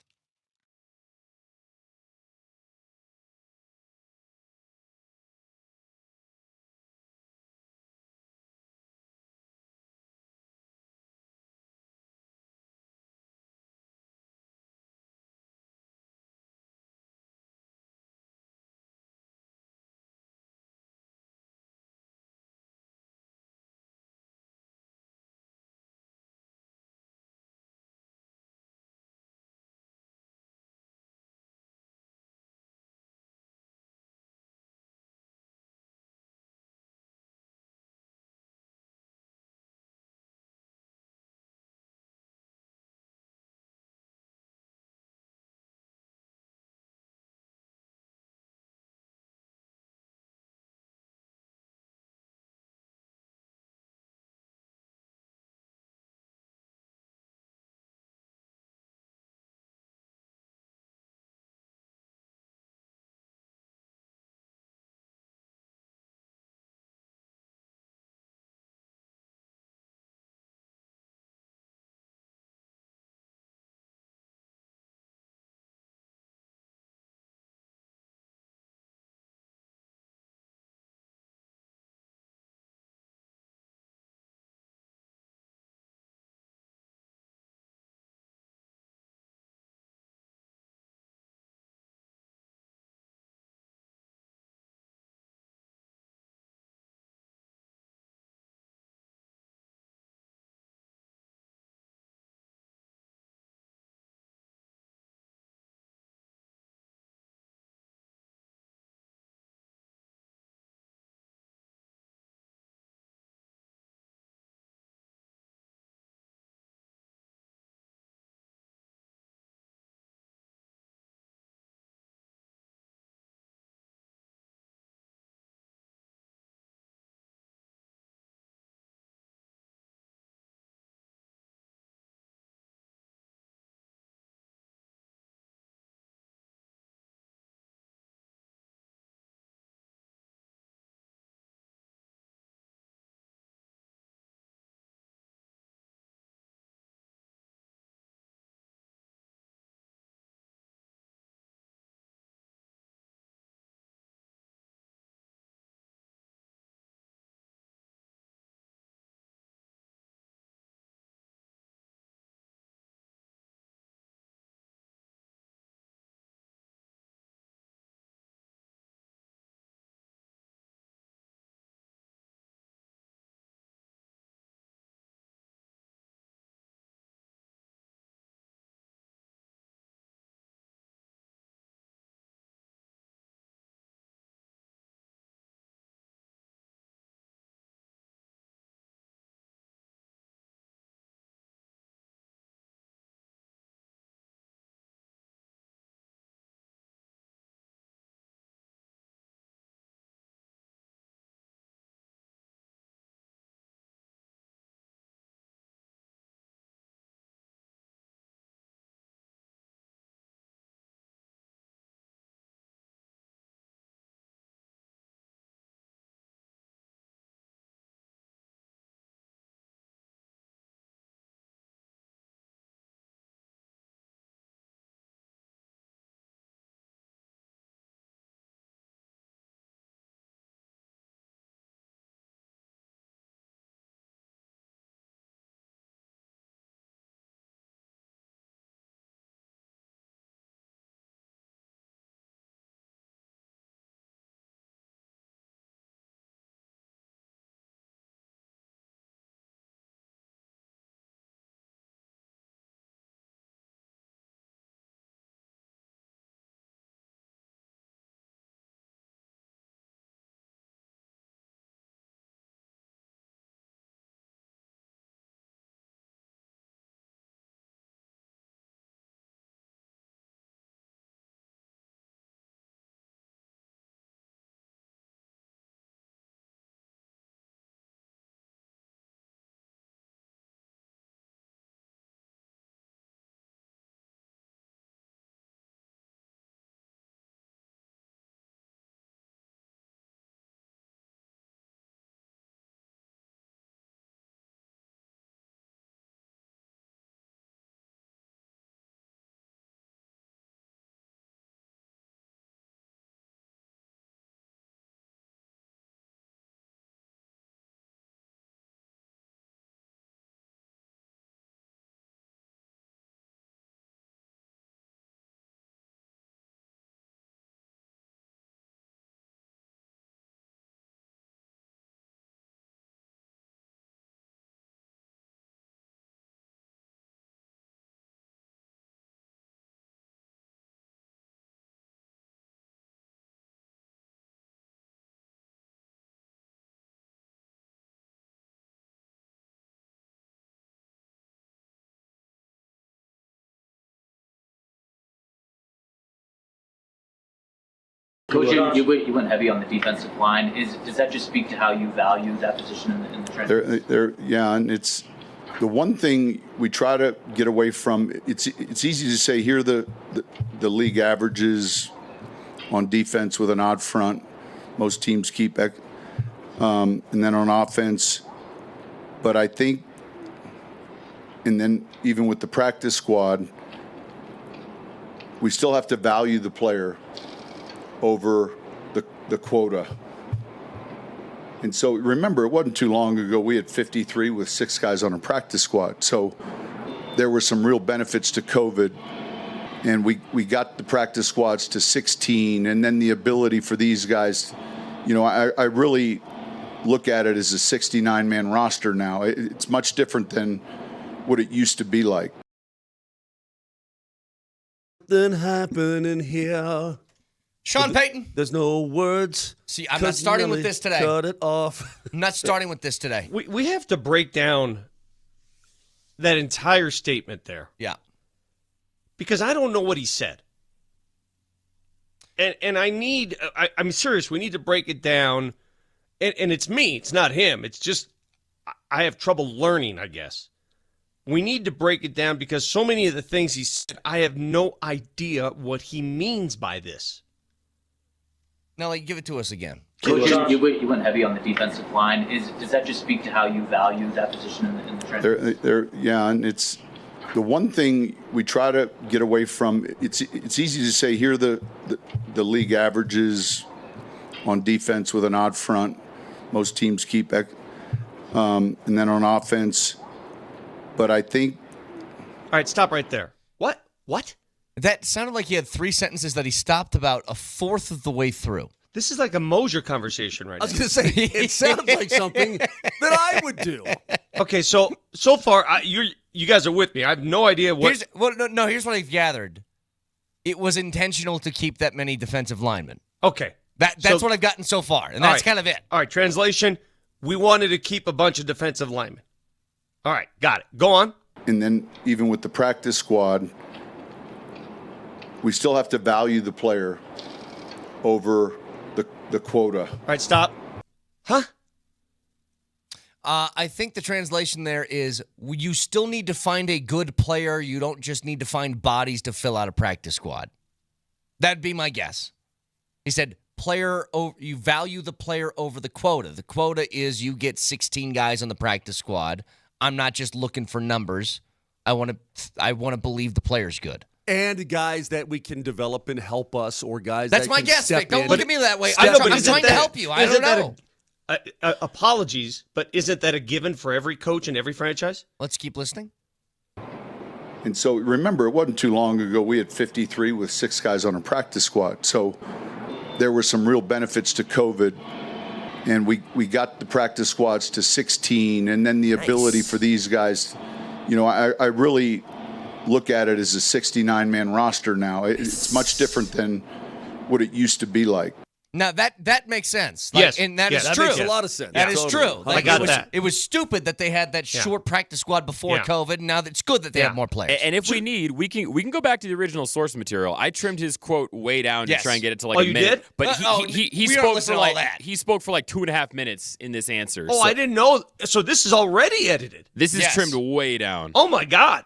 Coach, you went heavy on the defensive line. Does that just speak to how you value that position in the trenches? Yeah, and it's the one thing we try to get away from. It's easy to say here the league averages on defense with an odd front. Most teams keep, and then on offense. But I think, and then even with the practice squad, we still have to value the player over the quota. And so remember, it wasn't too long ago we had 53 with 6 guys on a practice squad. So there were some real benefits to COVID. And we got the practice squads to 16, and then the ability for these guys, I really look at it as a 69-man roster now. It's much different than what it used to be like. Something happening here. Sean Payton. There's no words. See, I'm not starting with this today. Cut it off. I'm not starting with this today. We have to break down that entire statement there. Yeah. Because I don't know what he said. And I'm serious, we need to break it down. And it's me, it's not him. It's just, I have trouble learning, I guess. We need to break it down because so many of the things he said, I have no idea what he means by this. Now, give it to us again. Coach, you went heavy on the defensive line. Does that just speak to how you value that position in the trenches? Yeah, and it's the one thing we try to get away from. It's easy to say here the league averages on defense with an odd front. Most teams keep, and then on offense. But I think. All right, stop right there. What? That sounded like he had 3 sentences that he stopped about a fourth of the way through. This is like a Moser conversation right now. I was going to say, it sounds like something that I would do. Okay, so far, you guys are with me. I have no idea what. Here's what I've gathered. It was intentional to keep that many defensive linemen. Okay. That's what I've gotten so far, and that's kind of it. All right, translation, we wanted to keep a bunch of defensive linemen. All right, got it. Go on. And then even with the practice squad, we still have to value the player over the quota. All right, stop. Huh? I think the translation there is you still need to find a good player. You don't just need to find bodies to fill out a practice squad. That'd be my guess. He said you value the player over the quota. The quota is you get 16 guys on the practice squad. I'm not just looking for numbers. I want to believe the player's good. And guys that we can develop and help us, or guys That's that my can guess, step Vic. Don't in. look at me that way. I know, but I'm trying to help you. I don't know. Apologies, but isn't that a given for every coach in every franchise? Let's keep listening. And so remember, it wasn't too long ago we had 53 with 6 guys on a practice squad. So there were some real benefits to COVID. And we got the practice squads to 16, and then the ability for these guys, I really look at it as a 69-man roster now. It's much different than what it used to be like. Now, that makes sense. Yes. And that is that true. makes a lot of sense. That is Totally. true. I got that. It was stupid that they had that short practice squad before COVID. Now it's good that they have more players. And if we need, we can go back to the original source material. I trimmed his quote way down to try and get it to like a you minute. Did? But he we don't spoke listen for to all like that. he spoke for like 2.5 minutes in this answer. Oh, so I didn't know. So this is already edited. this is trimmed way down. Oh, my God.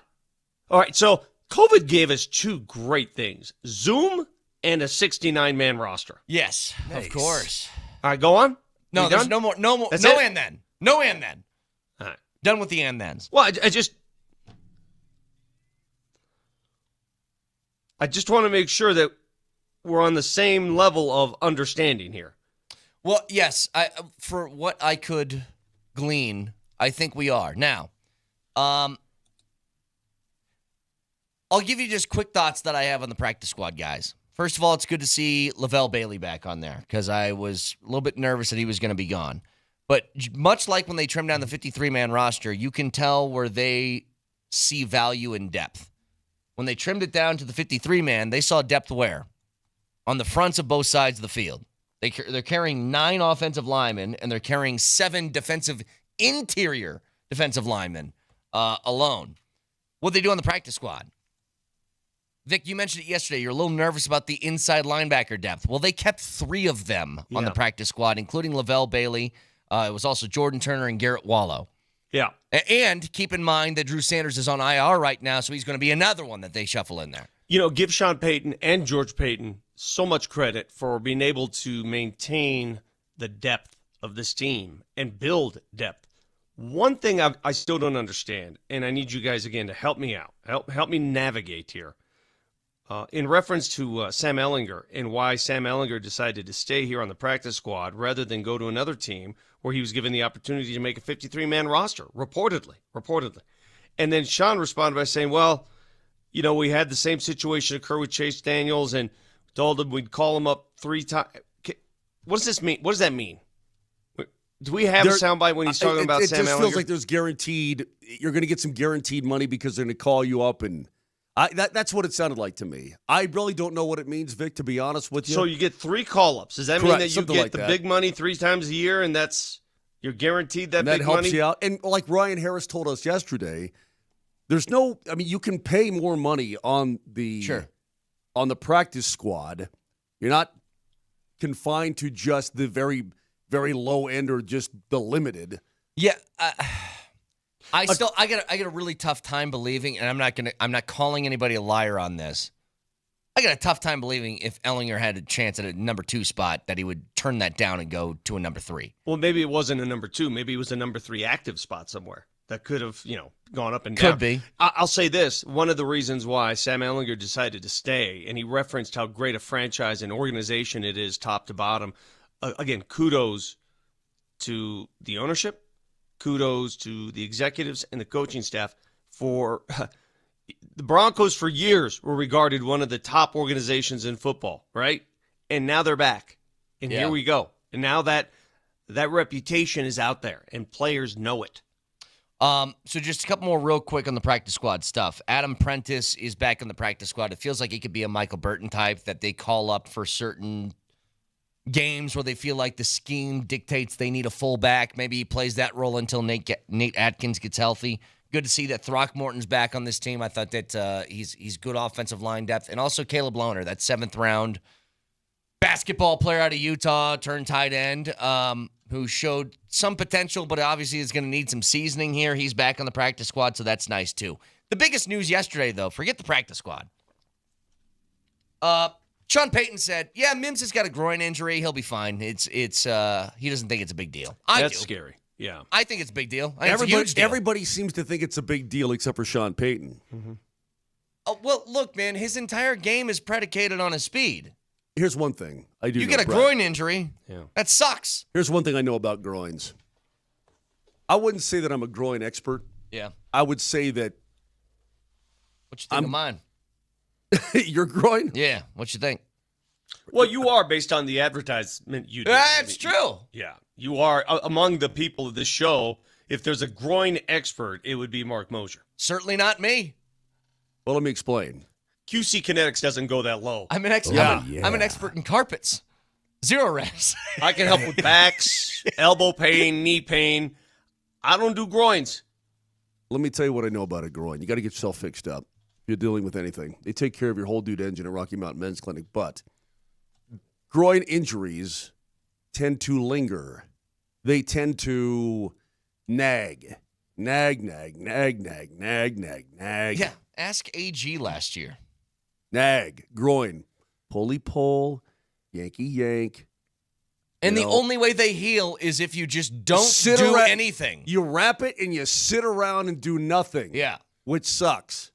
All right, so COVID gave us 2 great things, Zoom and a 69-man roster. Yes, of course. All right, go on. No, We there's done? no more. No That's no it? and then. No and then. All right. Done with the and thens. Well, I just want to make sure that we're on the same level of understanding here. Well, yes. For what I could glean, I think we are. Now, I'll give you just quick thoughts that I have on the practice squad, guys. First of all, it's good to see Lavelle Bailey back on there because I was a little bit nervous that he was going to be gone. But much like when they trimmed down the 53-man roster, you can tell where they see value in depth. When they trimmed it down to the 53-man, they saw depth where? On the fronts of both sides of the field. They're carrying 9 offensive linemen, and they're carrying 7 interior defensive linemen alone. What'd they do on the practice squad? Vic, you mentioned it yesterday. You're a little nervous about the inside linebacker depth. Well, they kept 3 of them on the practice squad, including Lavelle Bailey. It was also Jordan Turner and Garrett Wallow. Yeah. And keep in mind that Drew Sanders is on IR right now, so he's going to be another one that they shuffle in there. Give Sean Payton and George Payton so much credit for being able to maintain the depth of this team and build depth. One thing I still don't understand, and I need you guys, again, to help me out, help me navigate here. In reference to Sam Ehlinger and why Sam Ehlinger decided to stay here on the practice squad rather than go to another team where he was given the opportunity to make a 53-man roster, reportedly. And then Sean responded by saying, well, we had the same situation occur with Chase Daniels and told him we'd call him up 3 times. What does this mean? What does that mean? Do we have a soundbite when he's talking about Sam Ehlinger? It just feels like you're going to get some guaranteed money because they're going to call you up and that's what it sounded like to me. I really don't know what it means, Vic, to be honest with you. So you get 3 call-ups. Does that mean that you get the big money 3 times a year, and you're guaranteed that big money? That helps you out. And like Ryan Harris told us yesterday, you can pay more money on the practice squad. You're not confined to just the very, very low end or just the limited. Yeah. I got a really tough time believing, and I'm not calling anybody a liar on this. I got a tough time believing if Ehlinger had a chance at a number 2 spot that he would turn that down and go to a number 3. Well, maybe it wasn't a number 2. Maybe it was a number 3 active spot somewhere that could have, gone up and down. Could be. I'll say this. One of the reasons why Sam Ehlinger decided to stay, and he referenced how great a franchise and organization it is top to bottom. Again, kudos to the ownership. Kudos to the executives and the coaching staff for the Broncos for years were regarded one of the top organizations in football, right? And now they're back. And here we go. And now that reputation is out there and players know it. So just a couple more real quick on the practice squad stuff. Adam Prentice is back on the practice squad. It feels like he could be a Michael Burton type that they call up for certain games where they feel like the scheme dictates they need a fullback. Maybe he plays that role until Nate Atkins gets healthy. Good to see that Throckmorton's back on this team. I thought that he's good offensive line depth. And also Caleb Lohner, that 7th round basketball player out of Utah, turned tight end, who showed some potential, but obviously is going to need some seasoning here. He's back on the practice squad, so that's nice too. The biggest news yesterday, though, forget the practice squad. Sean Payton said, "Yeah, Mims has got a groin injury. He'll be fine. It's he doesn't think it's a big deal. That's do. Scary. Yeah, I think it's a big deal. It's a huge deal. Everybody seems to think it's a big deal except for Sean Payton. Mm-hmm. Oh, well, look, man, his entire game is predicated on his speed. Here's one thing I do. You get a groin injury. Yeah, that sucks. Here's one thing I know about groins. I wouldn't say that I'm a groin expert. Yeah, I would say that. What you think of mine? Your groin? Yeah. What you think? Well, you are based on the advertisement you do. That's true. Yeah, you are among the people of this show. If there's a groin expert, it would be Mark Moser. Certainly not me. Well, let me explain. QC Kinetics doesn't go that low. I'm an expert. I'm an expert in carpets. 0 reps. I can help with backs, elbow pain, knee pain. I don't do groins. Let me tell you what I know about a groin. You got to get yourself fixed up. If you're dealing with anything. They take care of your whole dude engine at Rocky Mountain Men's Clinic, but groin injuries tend to linger. They tend to nag. Nag. Yeah, ask AG last year. Nag, groin, pulley-pull, Yankee-yank. And the only way they heal is if you just don't do anything. You wrap it and you sit around and do nothing. Yeah. Which sucks.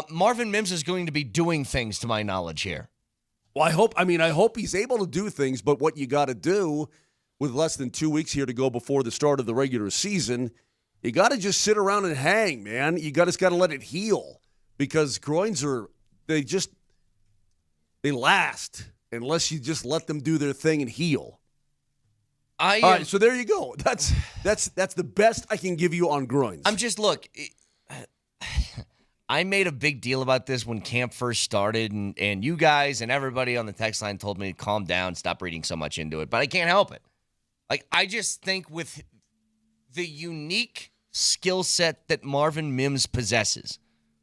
Marvin Mims is going to be doing things, to my knowledge, here. Well, I hope he's able to do things, but what you got to do with less than 2 weeks here to go before the start of the regular season, you got to just sit around and hang, man. You just got to let it heal because groins they last unless you just let them do their thing and heal. All right, so there you go. That's the best I can give you on groins. I made a big deal about this when camp first started, and you guys and everybody on the text line told me to calm down, stop reading so much into it, but I can't help it. I just think with the unique skill set that Marvin Mims possesses,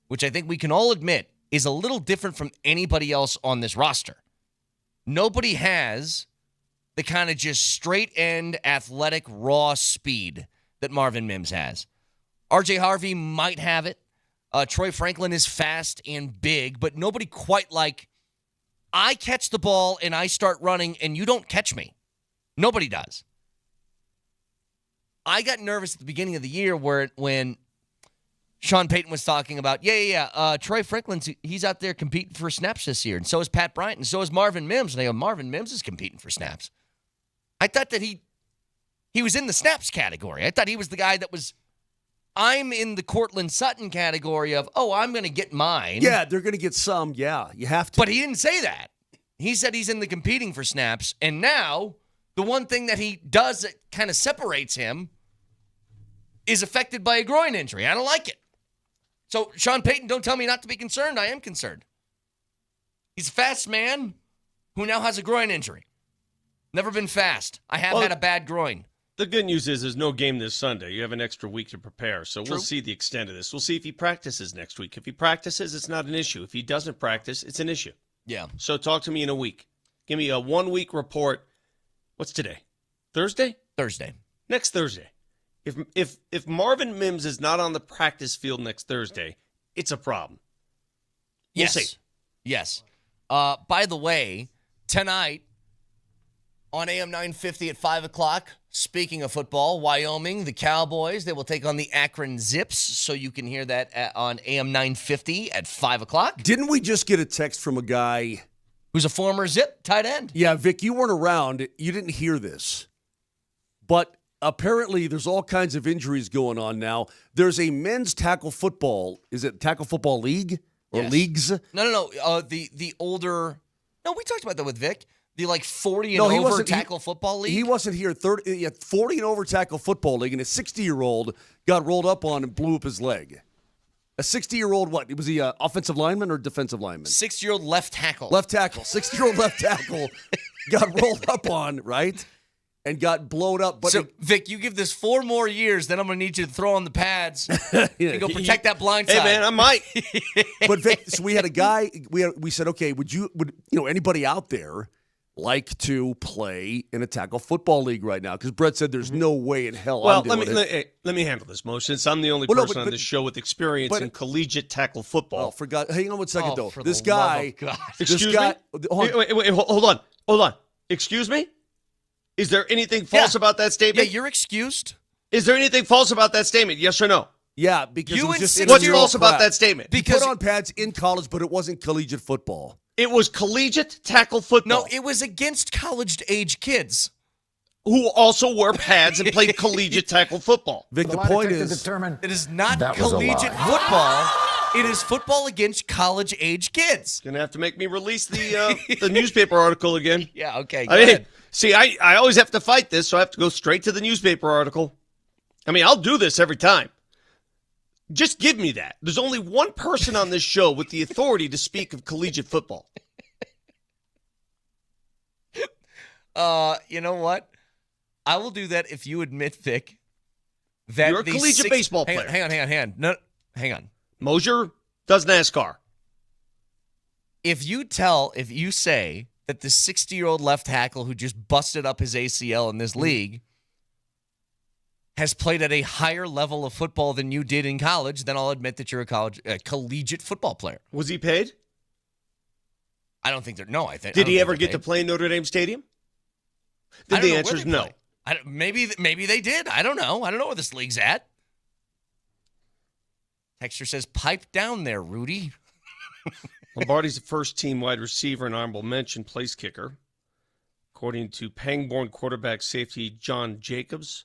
which I think we can all admit is a little different from anybody else on this roster. Nobody has the kind of just straight-end, athletic, raw speed that Marvin Mims has. R.J. Harvey might have it. Troy Franklin is fast and big, but nobody quite like, I catch the ball and I start running and you don't catch me. Nobody does. I got nervous at the beginning of the year when Sean Payton was talking about, Troy Franklin's, he's out there competing for snaps this year, and so is Pat Bryant, and so is Marvin Mims. And I go, Marvin Mims is competing for snaps. I thought that he was in the snaps category. I thought he was the guy that was, I'm in the Cortland Sutton category of, I'm going to get mine. Yeah, they're going to get some. Yeah, you have to. But he didn't say that. He said he's in the competing for snaps, and now the one thing that he does that kind of separates him is affected by a groin injury. I don't like it. So, Sean Payton, don't tell me not to be concerned. I am concerned. He's a fast man who now has a groin injury. Never been fast. I have had a bad groin. The good news is there's no game this Sunday. You have an extra week to prepare, so we'll see the extent of this. We'll see if he practices next week. If he practices, it's not an issue. If he doesn't practice, it's an issue. Yeah. So talk to me in a week. Give me a 1 week report. What's today? Thursday? Thursday. Next Thursday. If Marvin Mims is not on the practice field next Thursday, it's a problem. We'll see. Yes. By the way, tonight on AM 950 at 5 o'clock, speaking of football, Wyoming, the Cowboys, they will take on the Akron Zips, so you can hear that on AM 950 at 5 o'clock. Didn't we just get a text from a guy who's a former Zip tight end? Yeah, Vic, you weren't around. You didn't hear this. But apparently there's all kinds of injuries going on now. There's a men's tackle football. Is it tackle football league or leagues? No. The older. No, we talked about that with Vic. The 40 and over tackle football league. He wasn't here. 40 and over tackle football league, and a 60-year-old got rolled up on and blew up his leg. A 60-year-old, what? Was he an offensive lineman or defensive lineman? 60-year-old left tackle. Left tackle. 60-year-old left tackle got rolled up on, right? And got blown up. But Vic, you give this 4 more years, then I'm going to need you to throw on the pads and go protect that blind side. Hey, man, I might. But Vic, so we had a guy, we said, okay, would anybody out there like to play in a tackle football league right now? Because Brett said there's no way in hell I'm doing it. Let me handle this, Mo, since I'm the only person on this show with experience in collegiate tackle football. Hang on one second, though. This guy. Excuse me? Wait, hold on. Excuse me? Is there anything false about that statement? Yeah, you're excused. Is there anything false about that statement? Yes or no? Yeah, because it was just what's false about that statement? Because he put on pads in college, but it wasn't collegiate football. It was collegiate tackle football. No, it was against college-age kids who also wore pads and played collegiate tackle football. Vic, the point is, it is not collegiate football. It is football against college-age kids. Gonna have to make me release the newspaper article again. Yeah, okay. Go ahead. See, I always have to fight this, so I have to go straight to the newspaper article. I mean, I'll do this every time. Just give me that. There's only one person on this show with the authority to speak of collegiate football. You know what? I will do that if you admit, Vic, that you're a collegiate baseball player. Hang on. No, hang on. Moser does NASCAR. If you say that the 60-year-old left tackle who just busted up his ACL in this league has played at a higher level of football than you did in college, then I'll admit that you're a collegiate football player. Was he paid? I don't think no. I think. Did he ever get to play in Notre Dame Stadium? Then the answer is no. Maybe they did. I don't know. I don't know where this league's at. Texter says, "Pipe down there, Rudy." Lombardi's the first-team wide receiver and honorable mention place kicker. According to Pangborn quarterback safety John Jacobs,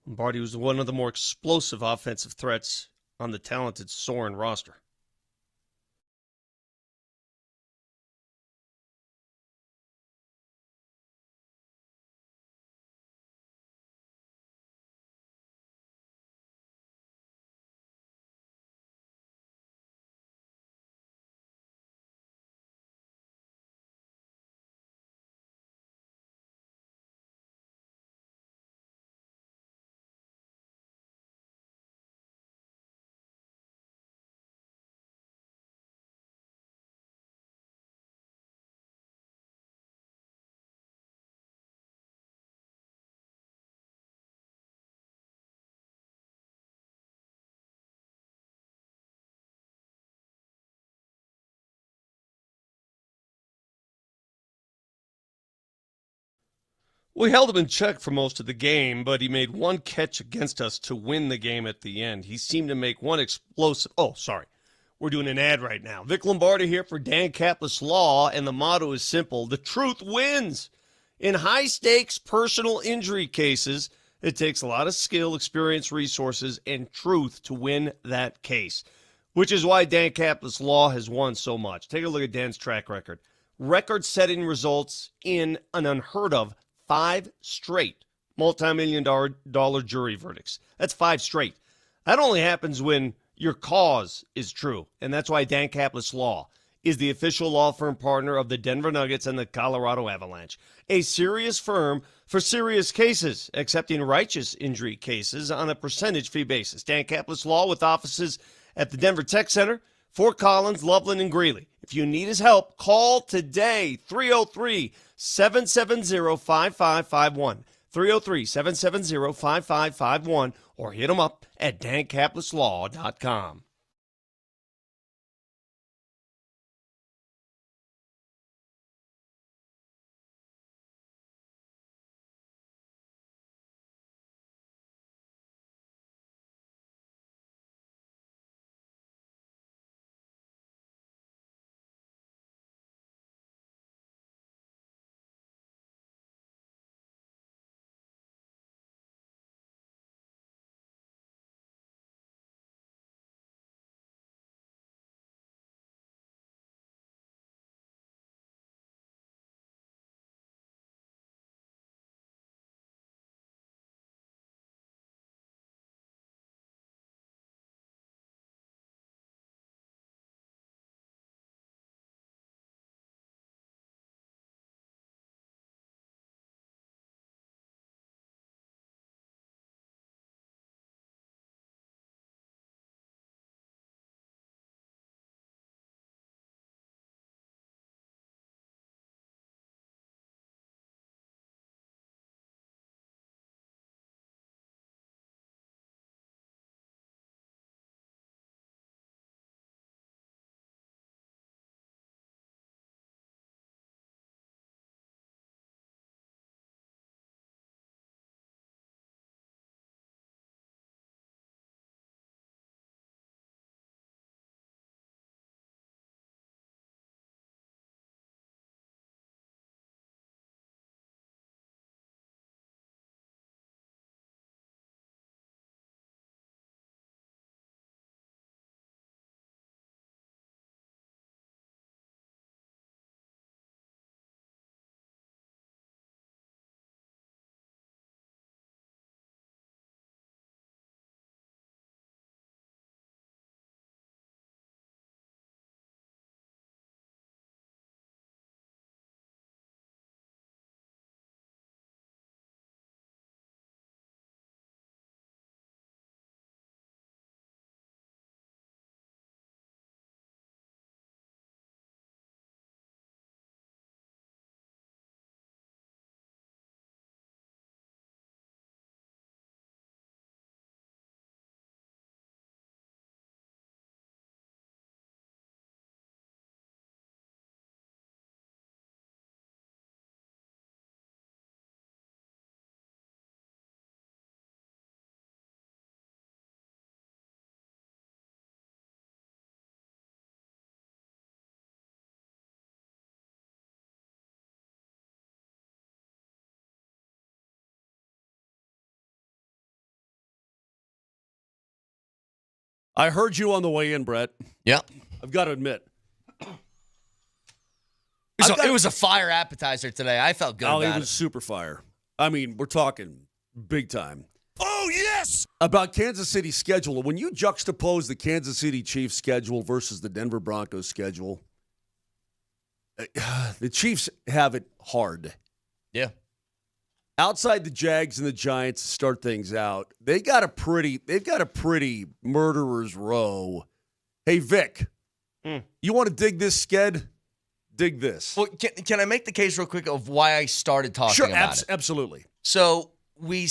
Lombardi was one of the more explosive offensive threats on the talented Soren roster. We held him in check for most of the game, but he made one catch against us to win the game at the end. He seemed to make one explosive... Oh, sorry. We're doing an ad right now. Vic Lombardi here for Dan Kaplis Law, and the motto is simple. The truth wins. In high-stakes personal injury cases, it takes a lot of skill, experience, resources, and truth to win that case, which is why Dan Kaplis Law has won so much. Take a look at Dan's track record. Record-setting results in an unheard of 5 straight multi-million-dollar jury verdicts. That's 5 straight. That only happens when your cause is true, and that's why Dan Kaplis Law is the official law firm partner of the Denver Nuggets and the Colorado Avalanche, a serious firm for serious cases, accepting righteous injury cases on a percentage fee basis. Dan Kaplis Law with offices at the Denver Tech Center, Fort Collins, Loveland, and Greeley. If you need his help, call today, 303-770-5551, 303-770-5551, or hit him up at dankapleslaw.com. I heard you on the way in, Brett. Yeah. I've got to admit. It was a fire appetizer today. I felt good about It was super fire. I mean, we're talking big time. Oh, yes! About Kansas City's schedule. When you juxtapose the Kansas City Chiefs schedule versus the Denver Broncos schedule, the Chiefs have it hard. Yeah. Outside the Jags and the Giants to start things out, they've got a pretty murderer's row. Hey, Vic, you want to dig this sked? Dig this. Well, can I make the case real quick of why I started talking about it? Absolutely. So we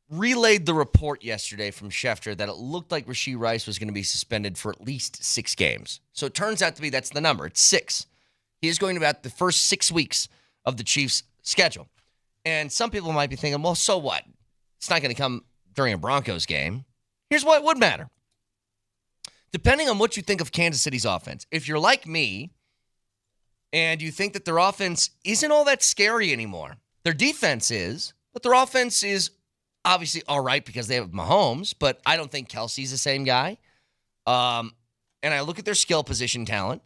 relayed the report yesterday from Schefter that it looked like Rashee Rice was going to be suspended for at least 6 games. So it turns out to be that's the number. It's 6. He is going to be out the first 6 weeks of the Chiefs' schedule. And some people might be thinking, well, so what? It's not going to come during a Broncos game. Here's why it would matter. Depending on what you think of Kansas City's offense, if you're like me and you think that their offense isn't all that scary anymore, their defense is, but their offense is obviously all right because they have Mahomes, but I don't think Kelsey's the same guy. And I look at their skill position talent.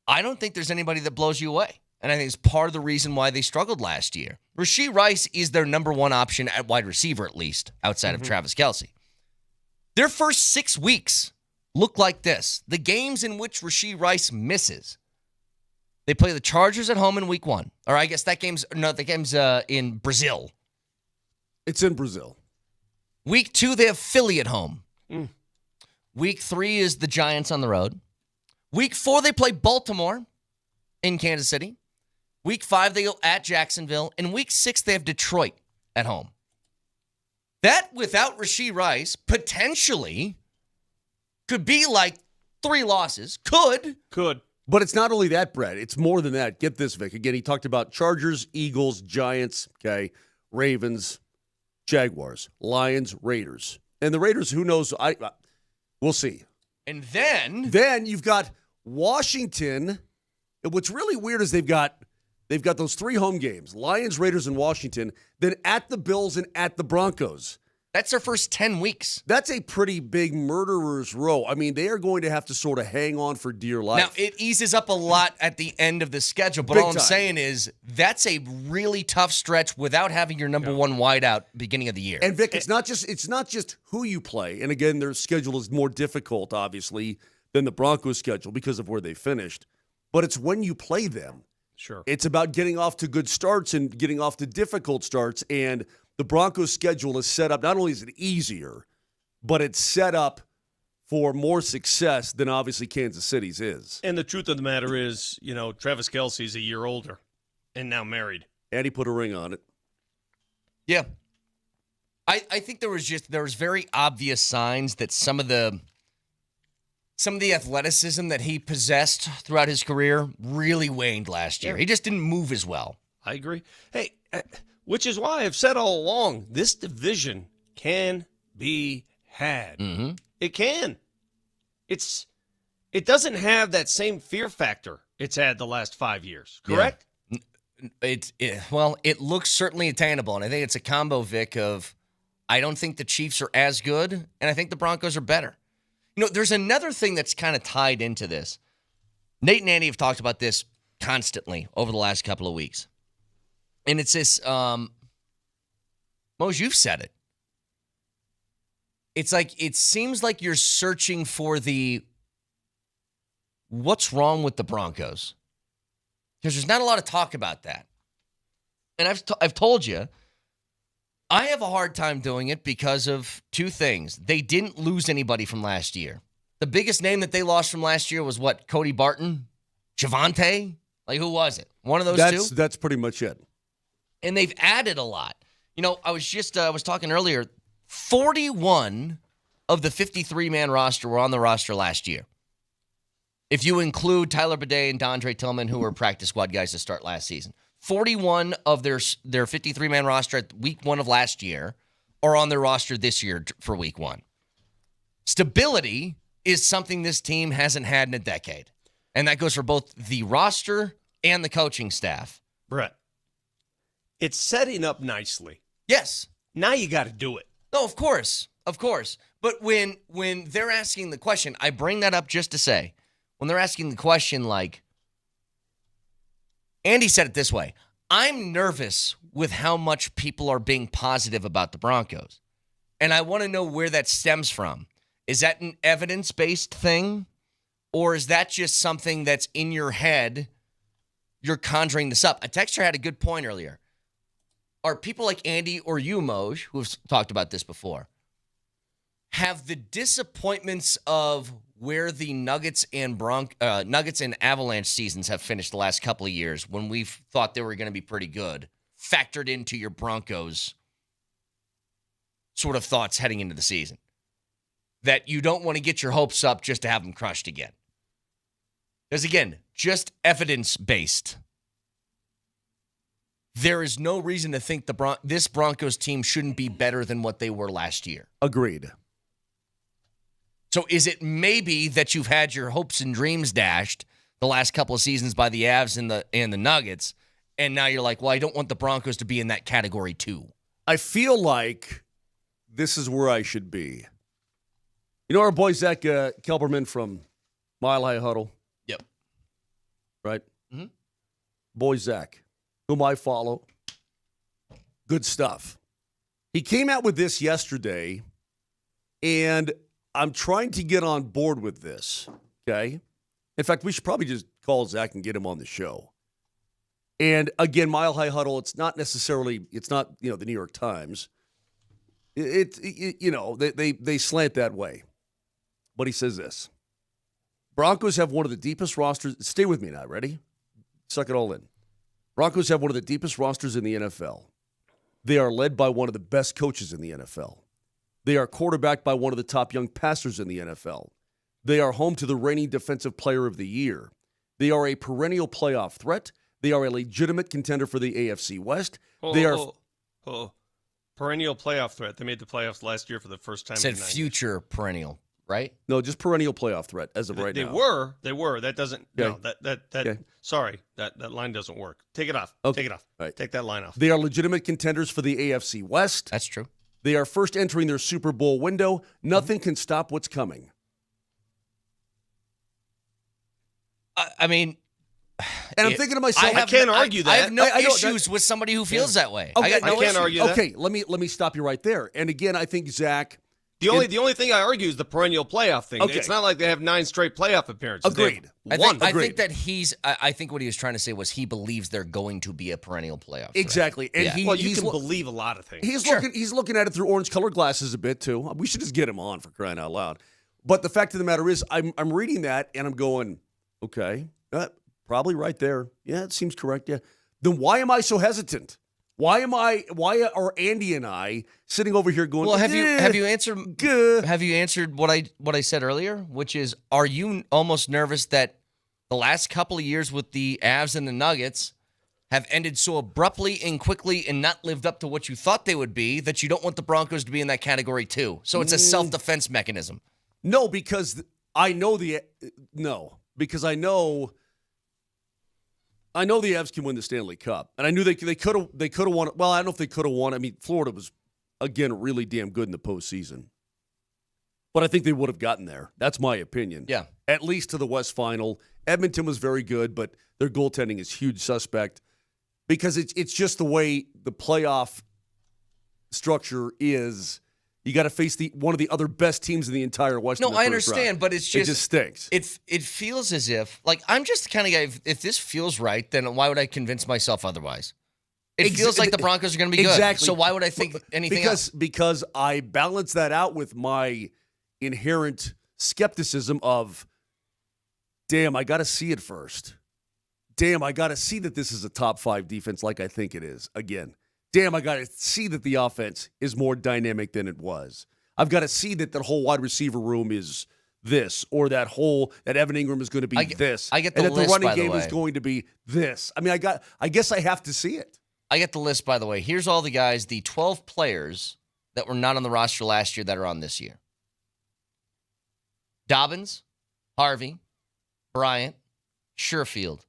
I don't think there's anybody that blows you away. And I think it's part of the reason why they struggled last year. Rashee Rice is their number one option at wide receiver, at least, outside of Travis Kelce. Their first 6 weeks look like this. The games in which Rashee Rice misses. They play the Chargers at home in week 1. Or I guess the game's in Brazil. It's in Brazil. Week 2, they have Philly at home. Week 3 is the Giants on the road. Week 4, they play Baltimore in Kansas City. Week 5, they go at Jacksonville. And week 6, they have Detroit at home. That, without Rashee Rice, potentially could be like 3 losses. Could. But it's not only that, Brett. It's more than that. Get this, Vic. Again, he talked about Chargers, Eagles, Giants, okay, Ravens, Jaguars, Lions, Raiders. And the Raiders, who knows? We'll see. And then you've got Washington. And what's really weird is they've got those 3 home games, Lions, Raiders, and Washington, then at the Bills and at the Broncos. that's their first 10 weeks. That's a pretty big murderer's row. I mean, they are going to have to sort of hang on for dear life. Now, it eases up a lot at the end of the schedule, but Big all I'm time. saying is that's a really tough stretch without having your number one wideout beginning of the year. And Vic, it's not just who you play. And again, their schedule is more difficult, obviously, than the Broncos' schedule because of where they finished. But it's when you play them. Sure. It's about getting off to good starts and getting off to difficult starts. And the Broncos' schedule is set up, not only is it easier, but it's set up for more success than obviously Kansas City's is. And the truth of the matter is, Travis Kelce's a year older and now married. And he put a ring on it. Yeah. I think there was very obvious signs that some of the athleticism that he possessed throughout his career really waned last year. Yeah. He just didn't move as well. I agree. Hey, which is why I've said all along, this division can be had. Mm-hmm. It can. It doesn't have that same fear factor it's had the last 5 years, correct? Yeah. It looks certainly attainable, and I think it's a combo, Vic, of I don't think the Chiefs are as good, and I think the Broncos are better. There's another thing that's kind of tied into this. Nate and Andy have talked about this constantly over the last couple of weeks. And it's this, Mose, you've said it. It's like, it seems like you're searching for what's wrong with the Broncos. Because there's not a lot of talk about that. And I've told you, I have a hard time doing it because of two things. They didn't lose anybody from last year. The biggest name that they lost from last year was what? Cody Barton? Javante? Like, who was it? One of those two? That's pretty much it. And they've added a lot. I was talking earlier, 41 of the 53-man roster were on the roster last year. If you include Tyler Bidet and Dondre Tillman, who were practice squad guys to start last season. 41 of their 53-man roster at week 1 of last year are on their roster this year for week 1. Stability is something this team hasn't had in a decade. And that goes for both the roster and the coaching staff. Brett, it's setting up nicely. Yes. Now you got to do it. No, of course. Of course. But when they're asking the question, I bring that up just to say, when they're asking the question like, Andy said it this way, I'm nervous with how much people are being positive about the Broncos. And I want to know where that stems from. Is that an evidence-based thing? Or is that just something that's in your head? You're conjuring this up. A texter had a good point earlier. Are people like Andy or you, Moj, who have talked about this before, have the disappointments of where the Nuggets and Avalanche seasons have finished the last couple of years when we've thought they were going to be pretty good, factored into your Broncos sort of thoughts heading into the season? That you don't want to get your hopes up just to have them crushed again. Because again, just evidence-based. there is no reason to think this Broncos team shouldn't be better than what they were last year. Agreed. So is it maybe that you've had your hopes and dreams dashed the last couple of seasons by the Avs and the Nuggets, and now you're like, well, I don't want the Broncos to be in that category too? I feel like this is where I should be. You know our boy Zach Kelberman from Mile High Huddle? Yep. Right? Mm-hmm. Boy Zach, whom I follow. Good stuff. He came out with this yesterday, and I'm trying to get on board with this, okay? In fact, we should probably just call Zach and get him on the show. And again, Mile High Huddle, it's not the New York Times. They slant that way. But he says this. Broncos have one of the deepest rosters. Stay with me now, ready? Suck it all in. Broncos have one of the deepest rosters in the NFL. They are led by one of the best coaches in the NFL. They are quarterbacked by one of the top young passers in the NFL. They are home to the reigning Defensive Player of the Year. They are a perennial playoff threat. They are a legitimate contender for the AFC West. Perennial playoff threat. They made the playoffs last year for the first time. Said future perennial, right? No, just perennial playoff threat as of right now. They were. That doesn't. Okay. No, Okay. Sorry, that line doesn't work. Take it off. Okay. Take it off. Right. Take that line off. They are legitimate contenders for the AFC West. That's true. They are first entering their Super Bowl window. Nothing can stop what's coming. I mean, and I'm thinking to myself, I can't argue that. I have no I issues with somebody who feels that way. Okay, I got no can't issues. argue that. Okay, let me stop you right there. And again, I think Zach. The only thing I argue is the perennial playoff thing. Okay. It's not like they have 9 straight playoff appearances. Agreed. I One. think that I think what he was trying to say was he believes they're going to be a perennial playoff threat. Exactly. And Yeah. You can believe a lot of things. He's looking at it through orange-colored glasses a bit too. We should just get him on, for crying out loud. But the fact of the matter is, I'm reading that and I'm going, okay, probably right there. Yeah, it seems correct. Yeah. Then why am I so hesitant? Why are Andy and I sitting over here going? Well, have you answered what I said earlier, which is, are you almost nervous that the last couple of years with the Avs and the Nuggets have ended so abruptly and quickly and not lived up to what you thought they would be that you don't want the Broncos to be in that category too? So it's a self-defense mechanism. No, because I know the Avs can win the Stanley Cup, and I knew they could have won it. Well, I don't know if they could have won. I mean, Florida was again really damn good in the postseason, but I think they would have gotten there. That's my opinion. Yeah, at least to the West Final. Edmonton was very good, but their goaltending is huge suspect because it's just the way the playoff structure is. You got to face one of the other best teams in the entire West. No, I understand, but it just stinks. It feels as if, like, I'm just the kind of guy, if this feels right, then why would I convince myself otherwise? It feels like the Broncos are going to be good. So why would I think anything else? Because I balance that out with my inherent skepticism of, damn, I got to see it first. Damn, I got to see that this is a top 5 defense like I think it is. Again. Damn, I got to see that the offense is more dynamic than it was. I've got to see that the whole wide receiver room is this, or that Evan Ingram is going to be this. I get the and that list, the running by the game way. is going to be this. I mean, I guess I have to see it. I get the list, by the way. Here's all the guys, the 12 players that were not on the roster last year that are on this year. Dobbins, Harvey, Bryant, Sherfield,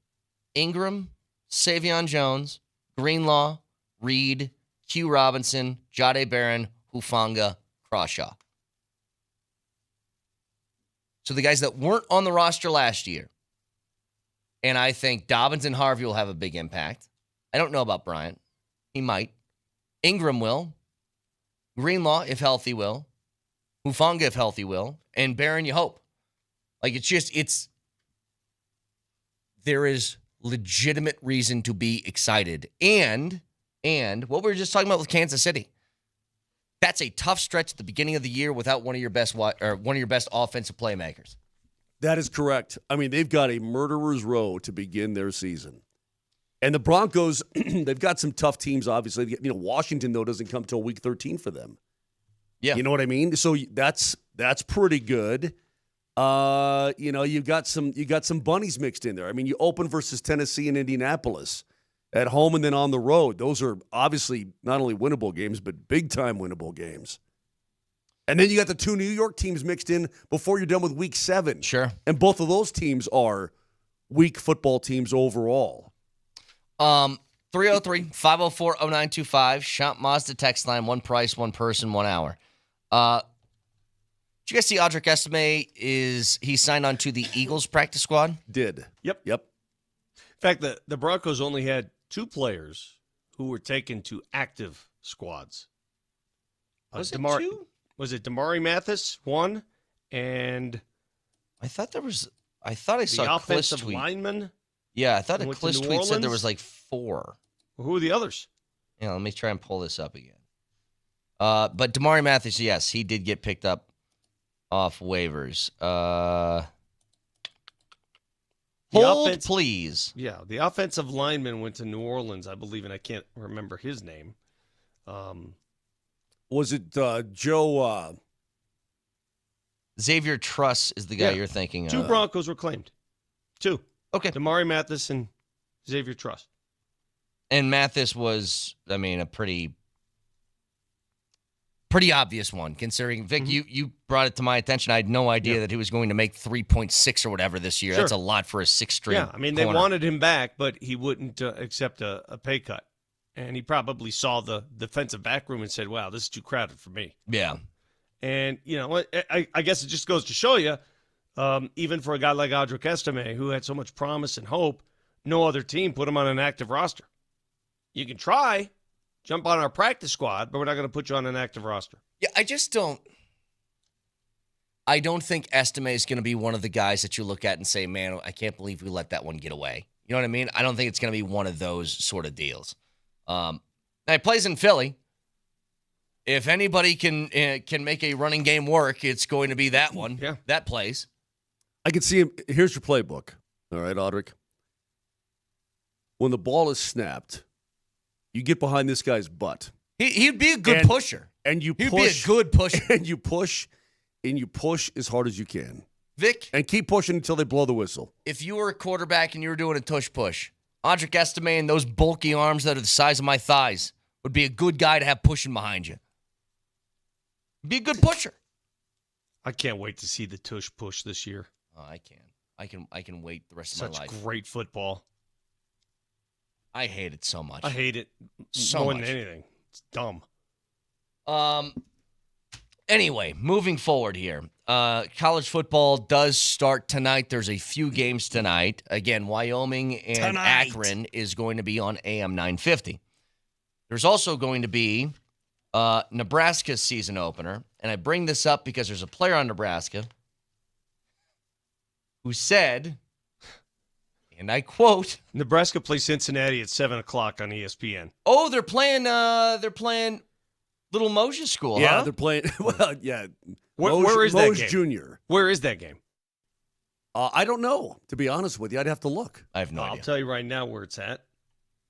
Ingram, Savion Jones, Greenlaw, Reed, Q Robinson, Jade Barron, Hufanga, Crawshaw. So the guys that weren't on the roster last year. And I think Dobbins and Harvey will have a big impact. I don't know about Bryant. He might. Ingram will. Greenlaw, if healthy, will. Hufanga, if healthy, will. And Barron, you hope. Like, there is legitimate reason to be excited. And what we were just talking about with Kansas City, that's a tough stretch at the beginning of the year without one of your best offensive playmakers. That is correct. I mean, they've got a murderer's row to begin their season. And the Broncos, they've got some tough teams, obviously. You know, Washington, though, doesn't come till week 13 for them. Yeah. You know what I mean? So that's pretty good. You got some bunnies mixed in there. I mean, you open versus Tennessee and Indianapolis. at home and then on the road. Those are obviously not only winnable games, but big-time winnable games. And then you got the 2 New York teams mixed in before you're done with Week 7. Sure. And both of those teams are weak football teams overall. 303-504-0925. Shop Mazda text line, one price, one person, 1 hour. Did you guys see Audric Estime he signed on to the Eagles practice squad? Did. Yep. Yep. In fact, the Broncos only had 2 players who were taken to active squads. Was it 2? Was it Damari Mathis, 1, and I thought I saw the a offensive Kliss tweet. lineman? Yeah, I thought a went to Kliss New tweet said there Orleans? was like 4. Well, who are the others? Yeah, let me try and pull this up again. But Damari Mathis, yes, he did get picked up off waivers. Hold, please. Yeah, the offensive lineman went to New Orleans, I believe, and I can't remember his name. Was it Joe? Xavier Truss is the guy you're thinking 2 of. Broncos were claimed. 2. Okay. Damari Mathis and Xavier Truss. And Mathis was, I mean, a pretty obvious one, considering, Vic, you brought it to my attention. I had no idea that he was going to make 3.6 or whatever this year. Sure. That's a lot for a 6th-string Yeah, I mean, they wanted him back, but he wouldn't accept a pay cut. And he probably saw the defensive back room and said, wow, this is too crowded for me. Yeah. And, you know, I guess it just goes to show you, even for a guy like Audric Estime, who had so much promise and hope, no other team put him on an active roster. You can try, jump on our practice squad, but we're not going to put you on an active roster. Yeah, I don't think Estime is going to be one of the guys that you look at and say, man, I can't believe we let that one get away. You know what I mean? I don't think it's going to be one of those sort of deals. Now, he plays in Philly. If anybody can make a running game work, it's going to be that one. Yeah. That plays. I can see him. Here's your playbook. All right, Audric. When the ball is snapped, you get behind this guy's butt. He'd be a good pusher. And you He'd push. be a good pusher. And you push as hard as you can. Vic. And keep pushing until they blow the whistle. If you were a quarterback and you were doing a tush push, Audric Estime and those bulky arms that are the size of my thighs would be a good guy to have pushing behind you. Be a good pusher. I can't wait to see the tush push this year. Oh, I can wait the rest of Such my life. great football. I hate it so much. I hate it So more much. than anything. It's dumb. Anyway, moving forward here. College football does start tonight. There's a few games tonight. Again, Wyoming and Akron is going to be on AM 950. There's also going to be Nebraska's season opener. And I bring this up because there's a player on Nebraska who said, and I quote, Nebraska plays Cincinnati at 7 o'clock on ESPN. "Oh, they're playing Little Moser School, Yeah, huh?" they're playing. Well, yeah. Where is that Mose game? Jr. Where is that game? I don't know. To be honest with you, I'd have to look. I have no I'll idea. tell you right now where it's at.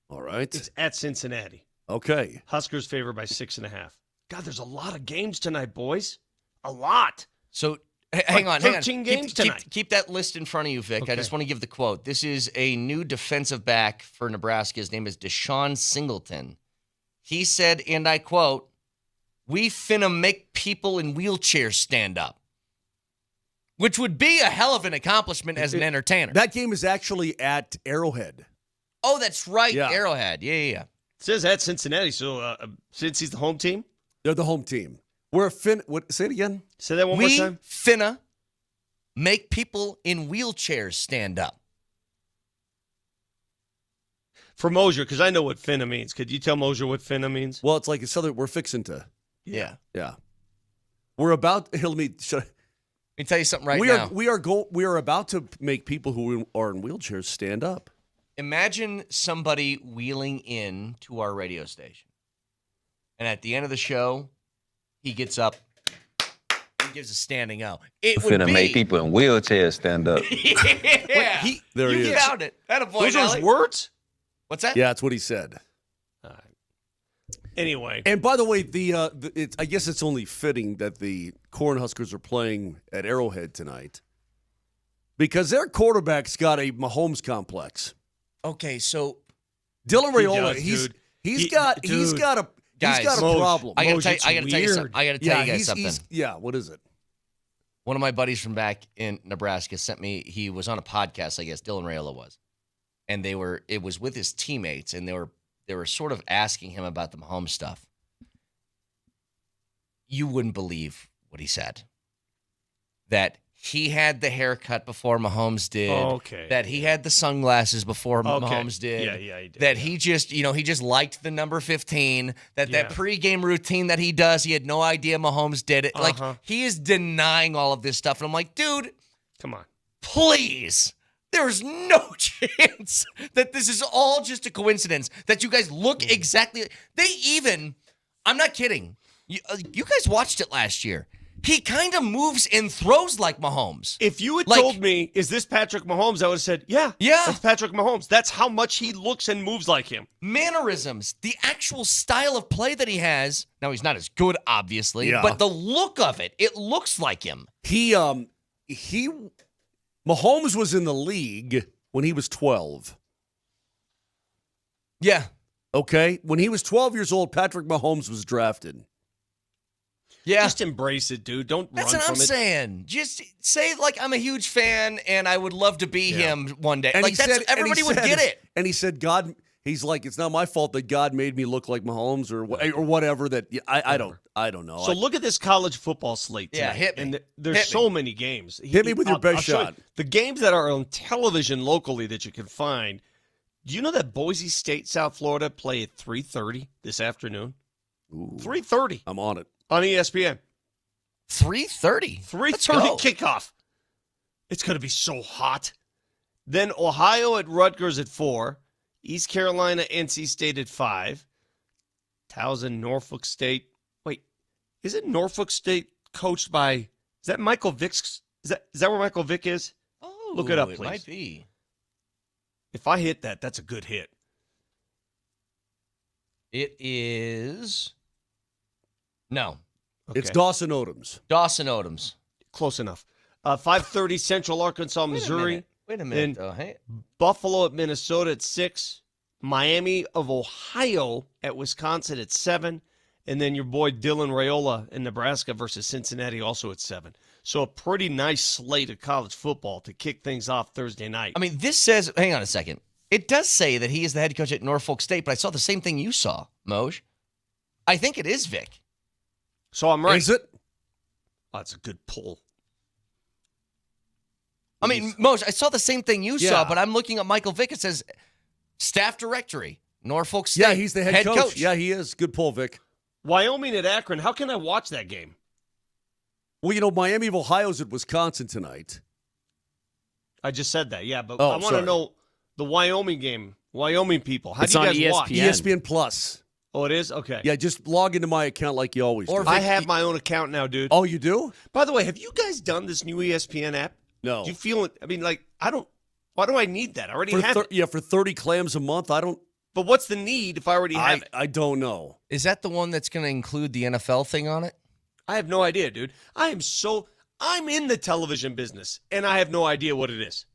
All right. It's at Cincinnati. Okay. Huskers favored by 6.5. God, there's a lot of games tonight, boys. A lot. So hang on. 13 games tonight. Keep that list in front of you, Vic. Okay. I just want to give the quote. This is a new defensive back for Nebraska. His name is Deshaun Singleton. He said, and I quote, "We finna make people in wheelchairs stand up," which would be a hell of an accomplishment as an entertainer. That game is actually at Arrowhead. Oh, that's right. Yeah. Arrowhead. Yeah. It says at Cincinnati, so Cincy's the home team? They're the home team. What? Say it again. Say that one We more time. finna make people in wheelchairs stand up. For Moser, because I know what finna means. Could you tell Moser what finna means? Well, it's like it's something we're fixing to. Yeah. Yeah. We're about. Let me tell you something right we now. We are about to make people who are in wheelchairs stand up. Imagine somebody wheeling in to our radio station. And at the end of the show, he gets up, he gives a standing O. It would Finna be... make people in wheelchairs stand up. Yeah. There he You is. found it. That avoid Those are his words? What's that? Yeah, that's what he said. All right. Anyway. And by the way, I guess it's only fitting that the Cornhuskers are playing at Arrowhead tonight because their quarterback's got a Mahomes complex. Okay, so Dylan Raiola, does, he's dude. he's got a Guys, problem. I gotta Moj, tell you something. I gotta tell you guys something. What is it? One of my buddies from back in Nebraska sent me. He was on a podcast, I guess. Dylan Raiola was, and it was with his teammates, and they were sort of asking him about the Mahomes stuff. You wouldn't believe what he said. That he had the haircut before Mahomes did. Okay. That he had the sunglasses before Mahomes did. Yeah, he did. That he just liked the number 15. That pregame routine that he does, he had no idea Mahomes did it. Like, he is denying all of this stuff. And I'm like, dude, come on. Please. There's no chance that this is all just a coincidence, that you guys look exactly. I'm not kidding. You guys watched it last year. He kind of moves and throws like Mahomes. If you had told me, is this Patrick Mahomes, I would have said, yeah, that's Patrick Mahomes. That's how much he looks and moves like him. Mannerisms, the actual style of play that he has. Now, he's not as good, obviously, but the look of it looks like him. Mahomes was in the league when he was 12. Yeah. Okay? When he was 12 years old, Patrick Mahomes was drafted. Yeah. Just embrace it, dude. Don't run from it. That's what I'm saying. Just say, like, I'm a huge fan and I would love to be him one day. And like, everybody would get it. And he said, he's like, it's not my fault that God made me look like Mahomes or whatever. That I don't know. So look at this college football slate tonight. Yeah, hit me. And there's so many games. Hit me with your best shot. The games that are on television locally that you can find. Do you know that Boise State, South Florida, play at 3:30 this afternoon? 3:30. I'm on it. On ESPN. 3:30. 3:30 kickoff. It's going to be so hot. Then Ohio at Rutgers at 4. East Carolina, NC State at 5. Towson, Norfolk State. Wait, isn't Norfolk State coached by? Is that Michael Vick's? Is that where Michael Vick is? Oh, look it up, please. It might be. If I hit that, that's a good hit. It is. No. Okay. It's Dawson Odoms. Dawson Odoms. Close enough. 5:30 Central Arkansas, Missouri. Wait a minute, though. Hey. Buffalo at Minnesota at 6. Miami of Ohio at Wisconsin at 7. And then your boy Dylan Raiola in Nebraska versus Cincinnati also at 7. So a pretty nice slate of college football to kick things off Thursday night. I mean, this says, hang on a second. It does say that he is the head coach at Norfolk State, but I saw the same thing you saw, Moj. I think it is Vic. So I'm right. Is it? Oh, that's a good pull. I mean, Moj, I saw the same thing you saw, but I'm looking at Michael Vick. It says staff directory, Norfolk State. Yeah, he's the head coach. Yeah, he is. Good pull, Vic. Wyoming at Akron. How can I watch that game? Well, Miami of Ohio's at Wisconsin tonight. I just said that, yeah, but I want to know the Wyoming game. Wyoming people. How do you guys watch? ESPN Plus. Oh, it is? Okay. Yeah, just log into my account like you always do. I have my own account now, dude. Oh, you do? By the way, have you guys done this new ESPN app? No. Do you feel it? I mean, why do I need that? I already have it. Yeah, for 30 clams a month, I don't. But what's the need if I already have it? I don't know. Is that the one that's going to include the NFL thing on it? I have no idea, dude. I'm in the television business, and I have no idea what it is.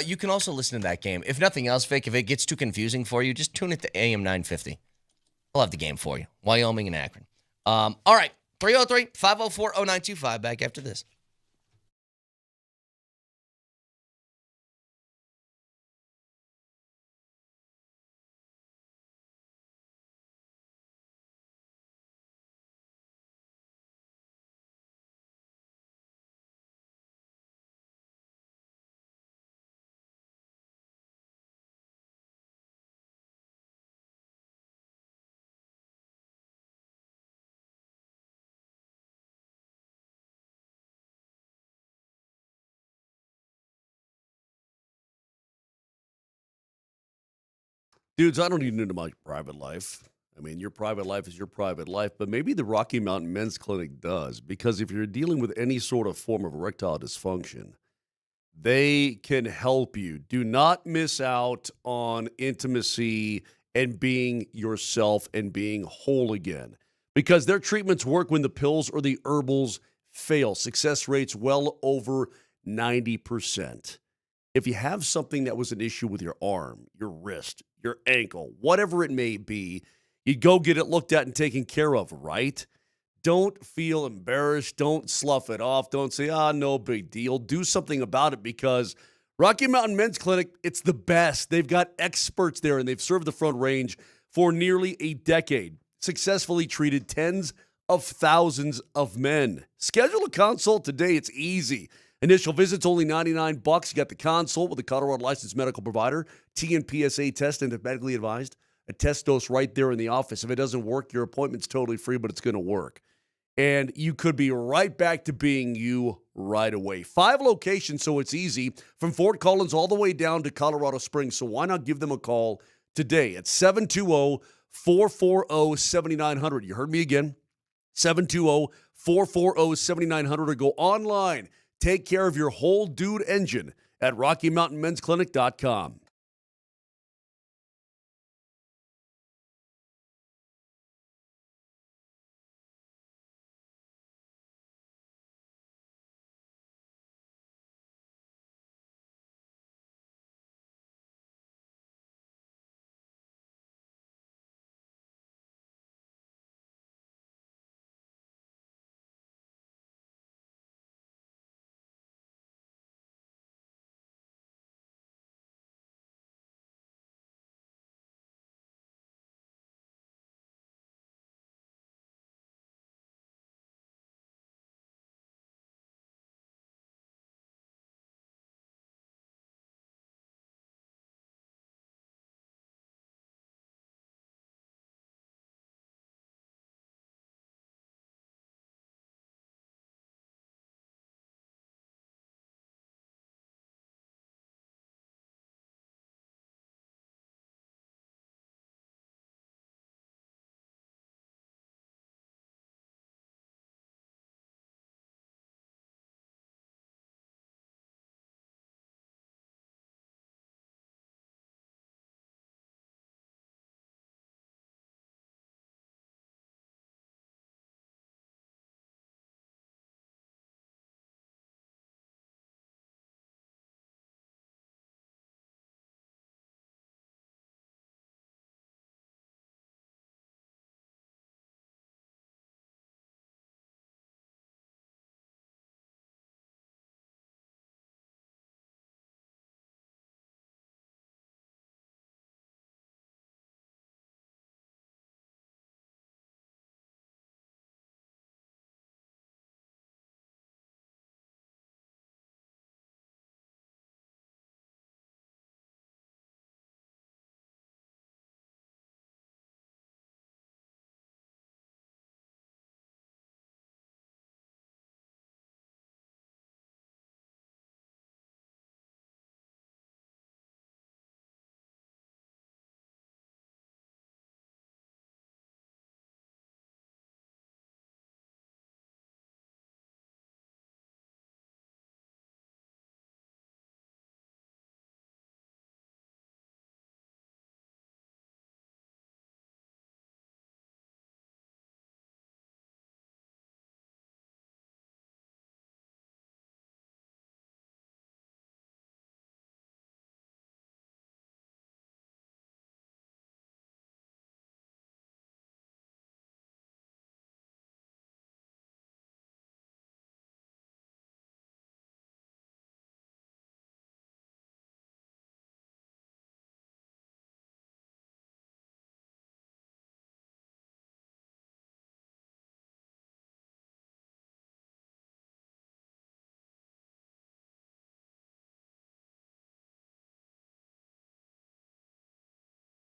You can also listen to that game. If nothing else, Vic, if it gets too confusing for you, just tune it to AM 950. We'll have the game for you. Wyoming and Akron. All right. 303-504-0925. Back after this. Dudes, I don't need into my private life. I mean, your private life is your private life, but maybe the Rocky Mountain Men's Clinic does, because if you're dealing with any sort of form of erectile dysfunction, they can help you. Do not miss out on intimacy and being yourself and being whole again, because their treatments work when the pills or the herbals fail. Success rates well over 90%. If you have something that was an issue with your arm, your wrist, your ankle, whatever it may be, you go get it looked at and taken care of, right? Don't feel embarrassed. Don't slough it off. Don't say, no big deal. Do something about it because Rocky Mountain Men's Clinic, it's the best. They've got experts there, and they've served the Front Range for nearly a decade. Successfully treated tens of thousands of men. Schedule a consult today. It's easy. Initial visit's only $99. You got the consult with a Colorado licensed medical provider, TNPSA test, and if medically advised, a test dose right there in the office. If it doesn't work, your appointment's totally free, but it's going to work. And you could be right back to being you right away. 5 locations, so it's easy, from Fort Collins all the way down to Colorado Springs. So why not give them a call today at 720-440-7900. You heard me again, 720-440-7900, or go online. Take care of your whole dude engine at RockyMountainMen'sClinic.com.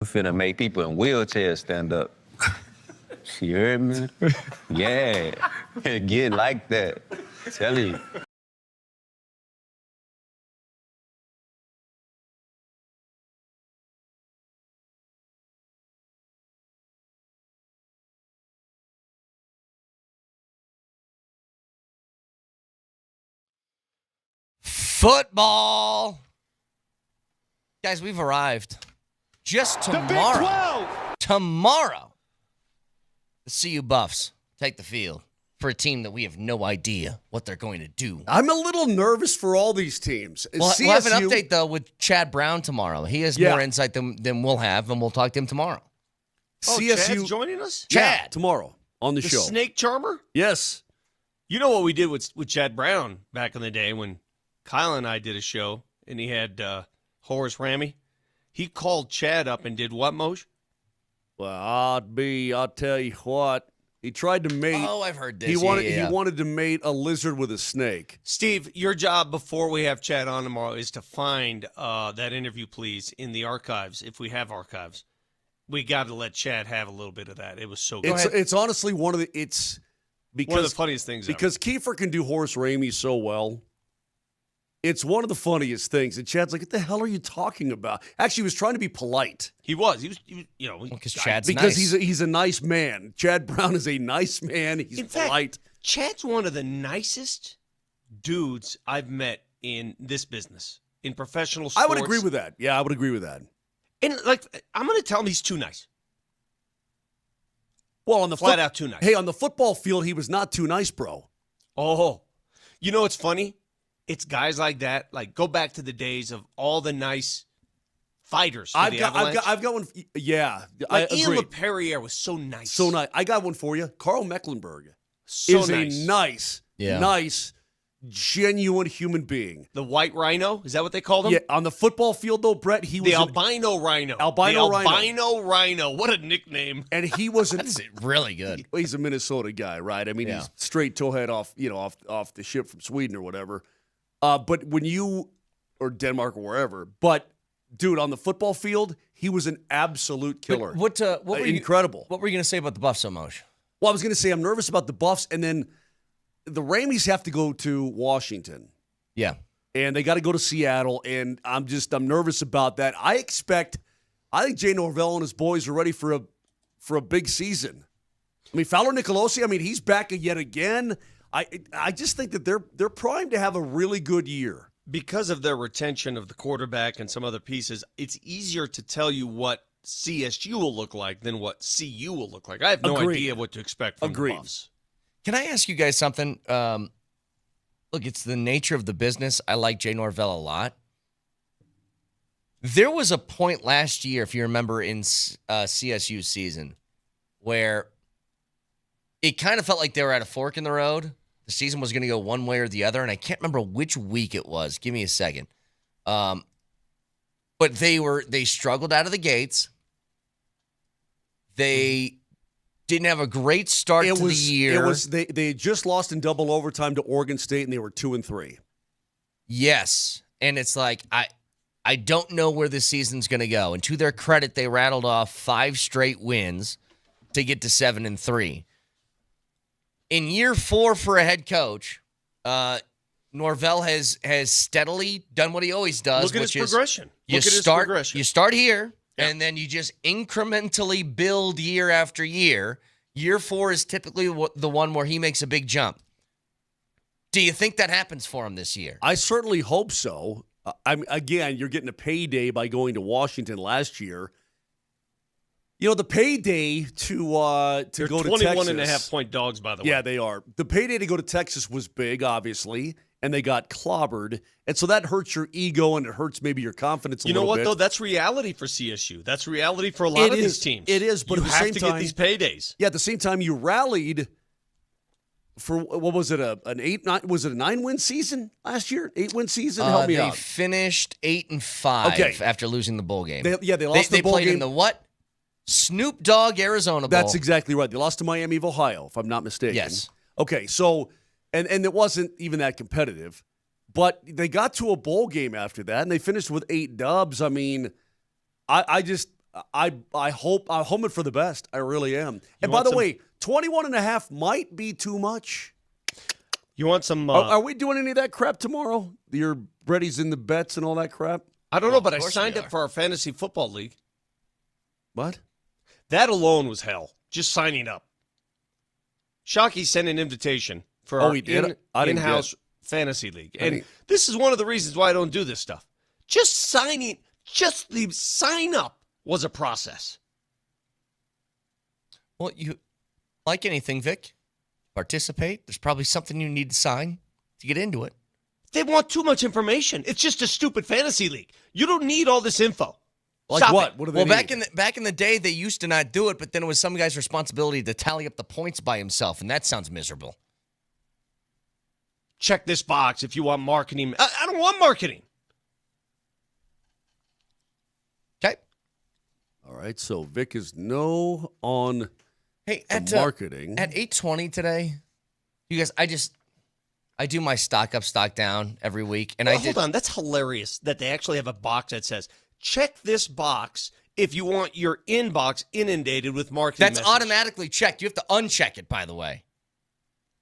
Finna make people in wheelchairs stand up. You heard me? Yeah. Get like that. Tell you. Football. Guys, we've arrived. Just tomorrow. Tomorrow. The CU Buffs take the field for a team that we have no idea what they're going to do. I'm a little nervous for all these teams. We'll have an update, though, with Chad Brown tomorrow. He has more insight than we'll have, and we'll talk to him tomorrow. CSU Chad's joining us? Chad. Tomorrow on the show. Snake charmer? Yes. You know what we did with Chad Brown back in the day when Kyle and I did a show, and he had Horace Ramey? He called Chad up and did what, Moj? Well, I'll tell you what. He tried to mate. Oh, I've heard this. He wanted to mate a lizard with a snake. Steve, your job before we have Chad on tomorrow is to find that interview, please, in the archives, if we have archives. We got to let Chad have a little bit of that. It was so good. It's honestly one of the funniest things ever. Because Kiefer can do Horace Ramey so well. It's one of the funniest things. And Chad's like, what the hell are you talking about? Actually, he was trying to be polite. He was, because Chad's because nice. he's a nice man. Chad Brown is a nice man. He's polite. Chad's one of the nicest dudes I've met in this business, in professional sports. I would agree with that. Yeah, I would agree with that. And, I'm going to tell him he's too nice. Well, on the flat out too nice. Hey, on the football field, he was not too nice, bro. Oh, you know what's funny? It's guys like that. Like, go back to the days of all the nice fighters. I've got one. Yeah, like I Ian agree. LePerriere was so nice. So nice. I got one for you. Carl Mecklenburg So is nice. a nice, genuine human being. The white rhino? Is that what they called him? Yeah, on the football field, though, Brett, he was the albino rhino. Albino rhino. What a nickname. And he was That's really good. He's a Minnesota guy, right? I mean, he's straight towhead off the ship from Sweden or whatever. But when or Denmark or wherever, but dude, on the football field, he was an absolute killer. What were incredible. What were you going to say about the Buffs so much? Well, I was going to say I'm nervous about the Buffs, and then the Ramies have to go to Washington. Yeah. And they got to go to Seattle, and I'm nervous about that. I think Jay Norvell and his boys are ready for a big season. I mean, Fowler Nicolosi, he's back yet again. I just think that they're primed to have a really good year. Because of their retention of the quarterback and some other pieces, it's easier to tell you what CSU will look like than what CU will look like. I have no idea what to expect from the Buffs. Can I ask you guys something? Look, it's the nature of the business. I like Jay Norvell a lot. There was a point last year, if you remember, in CSU's season where it kind of felt like they were at a fork in the road. The season was going to go one way or the other, and I can't remember which week it was. Give me a second. But they struggled out of the gates. They didn't have a great start to the year. They had just lost in double overtime to Oregon State, and they were 2-3. Yes, and it's like I don't know where this season's going to go. And to their credit, they rattled off 5 straight wins to get to 7-3. In year 4 for a head coach, Norvell has steadily done what he always does. Look at his progression. You start here, and then you just incrementally build year after year. Year 4 is typically the one where he makes a big jump. Do you think that happens for him this year? I certainly hope so. Again, you're getting a payday by going to Washington last year. The payday to go to Texas. 21.5-point dogs, by the way. Yeah, they are. The payday to go to Texas was big, obviously, and they got clobbered. And so that hurts your ego and it hurts maybe your confidence a little bit. You know what, though? That's reality for CSU. That's reality for a lot of these teams. It is, but you at the same time, get these paydays. Yeah, at the same time, you rallied for, what was it, was it a 9-win season last year? 8-win season? Help me out. They finished 8-5 after losing the bowl game. They lost the bowl game. They played in the what? Snoop Dogg Arizona Bowl. That's exactly right. They lost to Miami of Ohio, if I'm not mistaken. Yes. Okay, so, and it wasn't even that competitive, but they got to a bowl game after that, and they finished with 8 dubs. I mean, I'm hoping for the best. I really am. And by the way, 21.5 might be too much. You want some? Are we doing any of that crap tomorrow? Your Brady's in the bets and all that crap? I don't know, but I signed up for our fantasy football league. What? That alone was hell. Just signing up. Shockey sent an invitation for our in-house fantasy league. And this is one of the reasons why I don't do this stuff. Just the sign up was a process. Well, you like anything, Vic? participate, there's probably something you need to sign to get into it. They want too much information. It's just a stupid fantasy league. You don't need all this info. Like Stop what? it. What do they need? Back in the day, they used to not do it, but then it was some guy's responsibility to tally up the points by himself, and that sounds miserable. Check this box if you want marketing. I don't want marketing. Okay. All right, so Vic is no on marketing. At 8:20 today, you guys, I do my stock up, stock down every week, and Hold on, that's hilarious that they actually have a box that says, check this box if you want your inbox inundated with marketing That's messages. automatically checked. You have to uncheck it, by the way.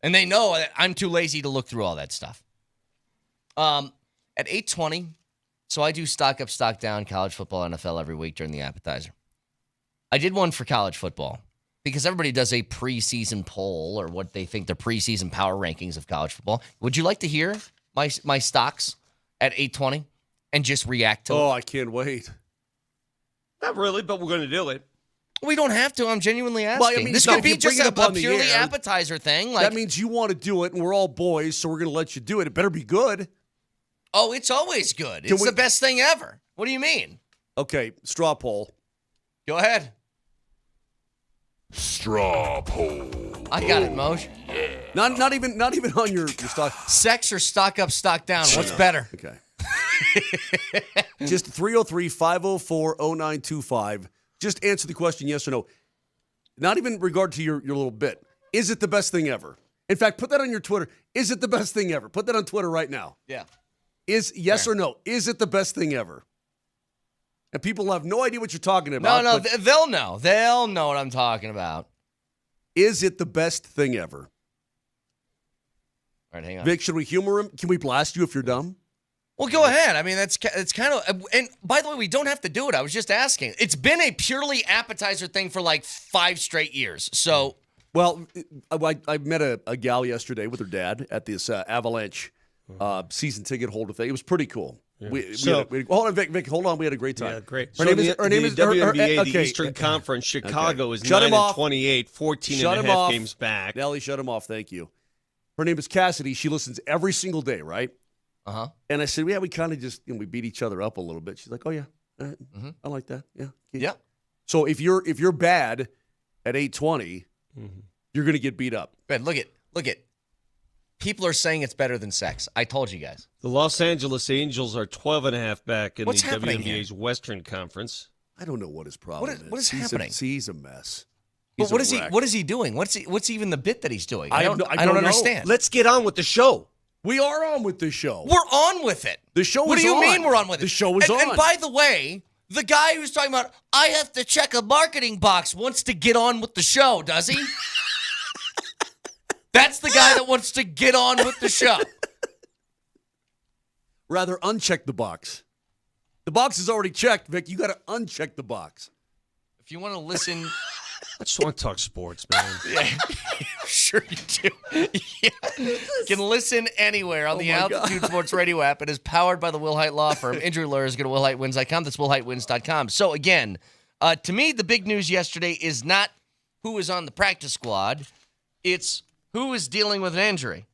And they know that I'm too lazy to look through all that stuff. At 8:20, so I do stock up, stock down, college football, NFL every week during the appetizer. I did one for college football because everybody does a preseason poll or what they think the preseason power rankings of college football. Would you like to hear my stocks at 8:20 and just react to it? Oh, I can't wait. Not really, but we're going to do it. We don't have to. I'm genuinely asking. Well, I mean, this no, could if be you bring just it a up on the purely air, appetizer thing. That means you want to do it, and we're all boys, so we're going to let you do it. It better be good. Oh, it's always good. It's the best thing ever. What do you mean? Okay, straw poll. Go ahead. Straw poll. I got it, Moj. Not even on your stock. Sex or stock up, stock down? What's better? Okay. Just 303-504-0925. Just answer the question yes or no. Not even in regard to your little bit. Is it the best thing ever? In fact, put that on your Twitter. Is it the best thing ever? Put that on Twitter right now. Yeah. Is yes or no? Is it the best thing ever? And people have no idea what you're talking about. No, they'll know. They'll know what I'm talking about. Is it the best thing ever? All right, hang on. Vic, should we humor him? Can we blast you if you're dumb? Well, go ahead. I mean, that's kind of. And by the way, we don't have to do it. I was just asking. It's been a purely appetizer thing for like 5 straight years. So, well, I met a gal yesterday with her dad at this Avalanche season ticket holder thing. It was pretty cool. Yeah. Hold on, Vic. Hold on. We had a great time. Yeah, great. Her name is WNBA, okay. the Eastern Conference. Chicago is Shut 9-28, 14 Shut and him a half off. games back. Nelly, shut him off. Thank you. Her name is Cassidy. She listens every single day, right? Uh-huh. And I said, yeah, we kind of just, we beat each other up a little bit. She's like, oh, yeah. I like that. Yeah. Yeah. So if you're bad at 8:20, you're going to get beat up. Ben, look at. People are saying it's better than sex. I told you guys. The Los Angeles Angels are 12.5 back in What's the happening WNBA's Western Conference. I don't know what his problem is. What is happening? He's a mess. But what is he doing? What's even the bit that he's doing? I don't know. understand. Let's get on with the show. We are on with the show. We're on with it. The show is on. What do you mean we're on with it? The show is on. And by the way, the guy who's talking about, I have to check a marketing box, wants to get on with the show, does he? That's the guy that wants to get on with the show. Rather uncheck the box. The box is already checked, Vic. You got to uncheck the box. If you want to listen... I just want to talk sports, man. Yeah, sure you do. Yeah. You can listen anywhere on the Altitude Sports Radio app. It is powered by the Will Height Law Firm. Injury lawyers go to willheightwins.com. That's willheightwins.com. So again, to me, the big news yesterday is not who is on the practice squad. It's who is dealing with an injury.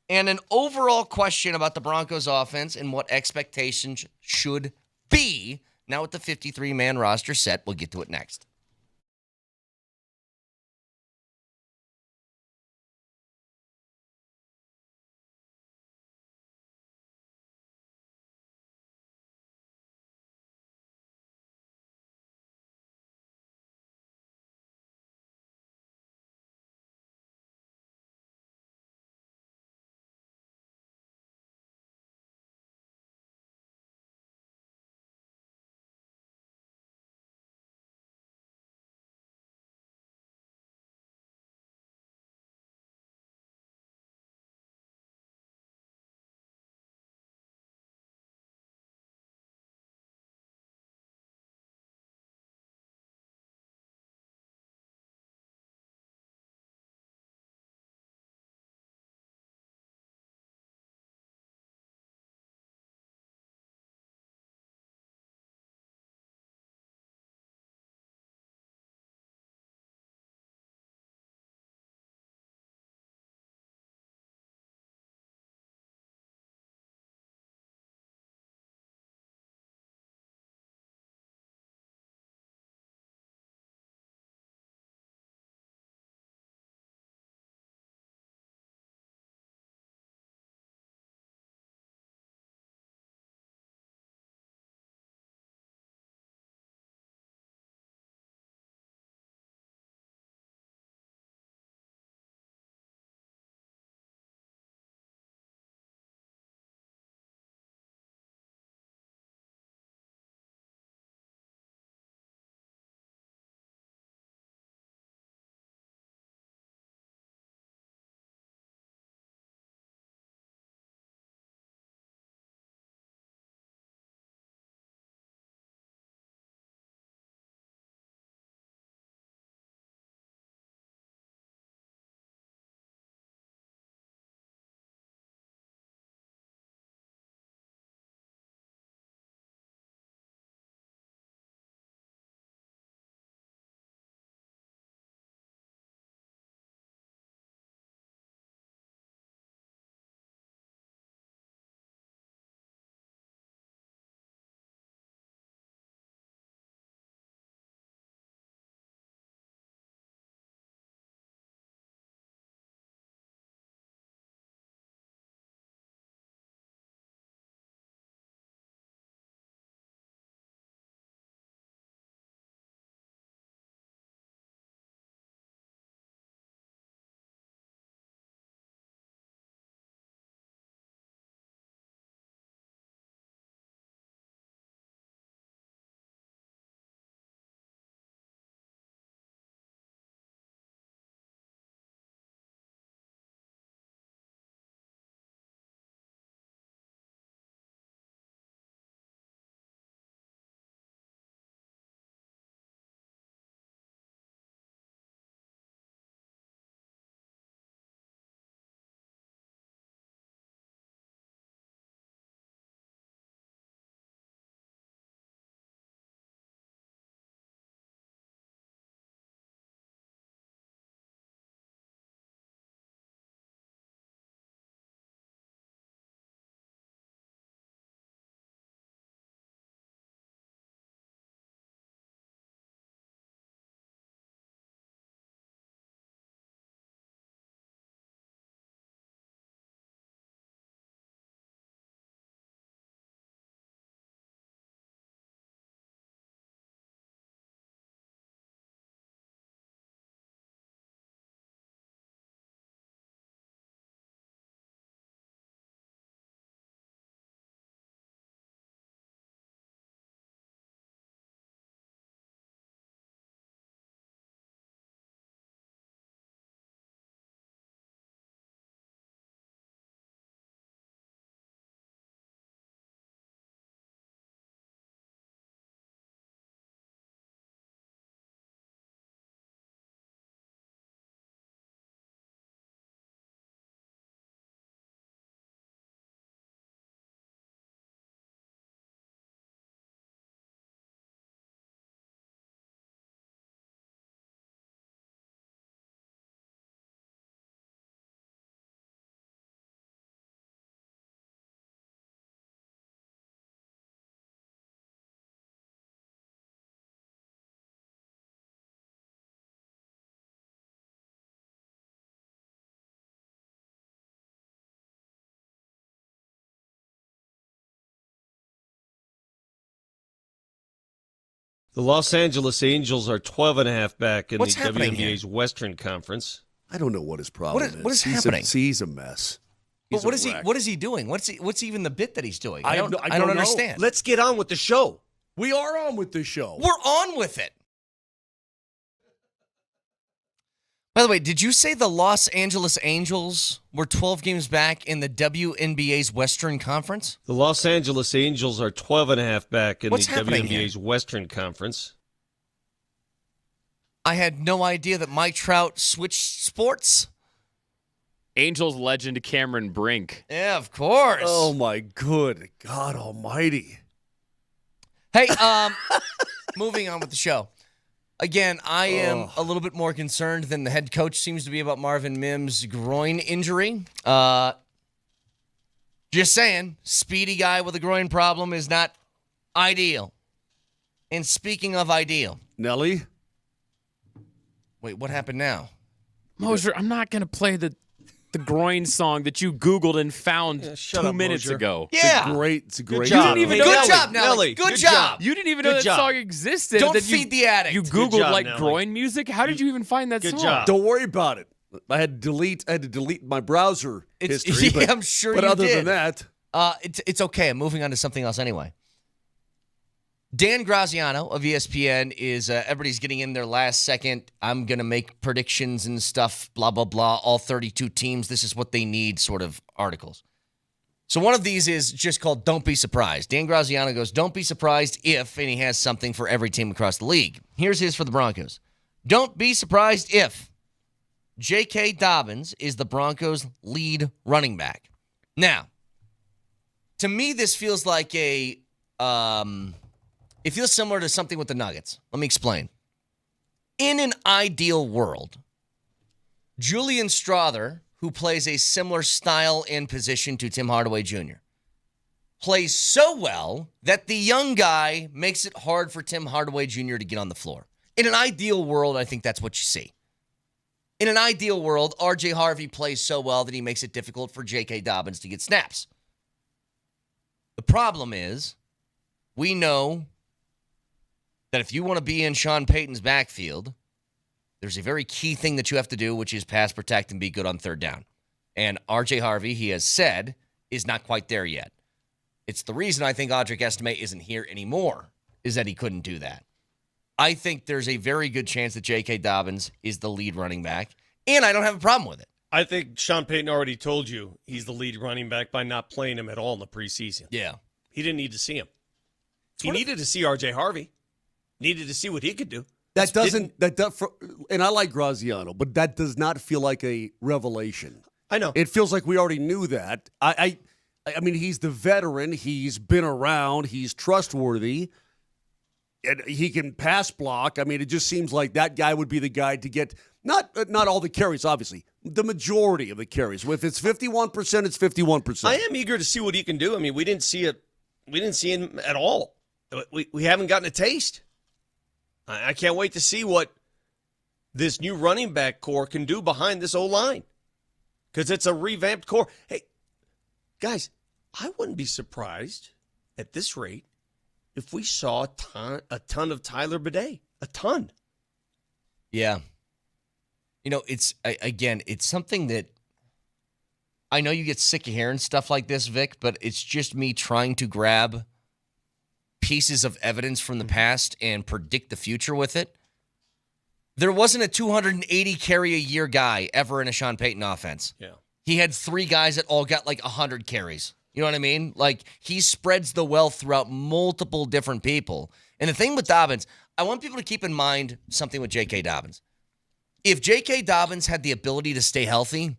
And an overall question about the Broncos offense and what expectations should be. Now with the 53-man roster set, we'll get to it next. The Los Angeles Angels are 12.5 back in What's the happening WNBA's Western Conference. I don't know what his problem is. What is happening? He's a mess. But what is he doing? What's even the bit that he's doing? I don't don't know. understand. Let's get on with the show. We are on with the show. We're on with it. By the way, did you say the Los Angeles Angels were 12 games back in the WNBA's Western Conference? The Los Angeles Angels are 12.5 back in What's the happening WNBA's Western Conference. I had no idea that Mike Trout switched sports. Angels legend Cameron Brink. Yeah, of course. Oh, my good God almighty. Hey, moving on with the show. Again, I am a little bit more concerned than the head coach seems to be about Marvin Mims' groin injury. Just saying, speedy guy with a groin problem is not ideal. And speaking of ideal. Nelly? Wait, what happened now? Moser, I'm not going to play the groin song that you Googled and found 2 minutes ago. Yeah. It's a great job. job. You didn't even Hey, know Good job, Nelly. Good job. You didn't even know Good that job. song existed. Don't that feed the addict. You Good Googled job, like Nelly. groin music? How did you even find that Good song? job. Don't worry about it. I had to delete my browser history. Yeah, but, I'm sure but you other did. than that, It's okay. I'm moving on to something else anyway. Dan Graziano of ESPN is everybody's getting in their last second. I'm going to make predictions and stuff, blah, blah, blah. All 32 teams, this is what they need sort of articles. So one of these is just called Don't Be Surprised. Dan Graziano goes, don't be surprised if, and he has something for every team across the league. Here's his for the Broncos. Don't be surprised if J.K. Dobbins is the Broncos' lead running back. Now, to me, this feels like it feels similar to something with the Nuggets. Let me explain. In an ideal world, Julian Strother, who plays a similar style and position to Tim Hardaway Jr., plays so well that the young guy makes it hard for Tim Hardaway Jr. to get on the floor. In an ideal world, I think that's what you see. In an ideal world, R.J. Harvey plays so well that he makes it difficult for J.K. Dobbins to get snaps. The problem is, we know that if you want to be in Sean Payton's backfield, there's a very key thing that you have to do, which is pass protect and be good on third down. And R.J. Harvey, he has said, is not quite there yet. It's the reason I think Audric Estime isn't here anymore, is that he couldn't do that. I think there's a very good chance that J.K. Dobbins is the lead running back, and I don't have a problem with it. I think Sean Payton already told you he's the lead running back by not playing him at all in the preseason. Yeah. He didn't need to see him. He needed to see R.J. Harvey. Needed to see what he could do. And I like Graziano, but that does not feel like a revelation. I know. It feels like we already knew that. I mean, he's the veteran. He's been around. He's trustworthy. And he can pass block. I mean, it just seems like that guy would be the guy to get not all the carries, obviously, the majority of the carries. If it's 51%, it's 51%. I am eager to see what he can do. I mean, we didn't see it. We didn't see him at all. We haven't gotten a taste. I can't wait to see what this new running back core can do behind this O-line, because it's a revamped core. Hey, guys, I wouldn't be surprised at this rate if we saw a ton of Tyler Bidet. A ton. Yeah. You know, it's something that I know you get sick of hearing stuff like this, Vic, but it's just me trying to grab pieces of evidence from the past and predict the future with it. There wasn't a 280 carry a year guy ever in a Sean Payton offense. Yeah. He had three guys that all got like 100 carries. You know what I mean? Like, he spreads the wealth throughout multiple different people. And the thing with Dobbins, I want people to keep in mind something with J.K. Dobbins. If J.K. Dobbins had the ability to stay healthy,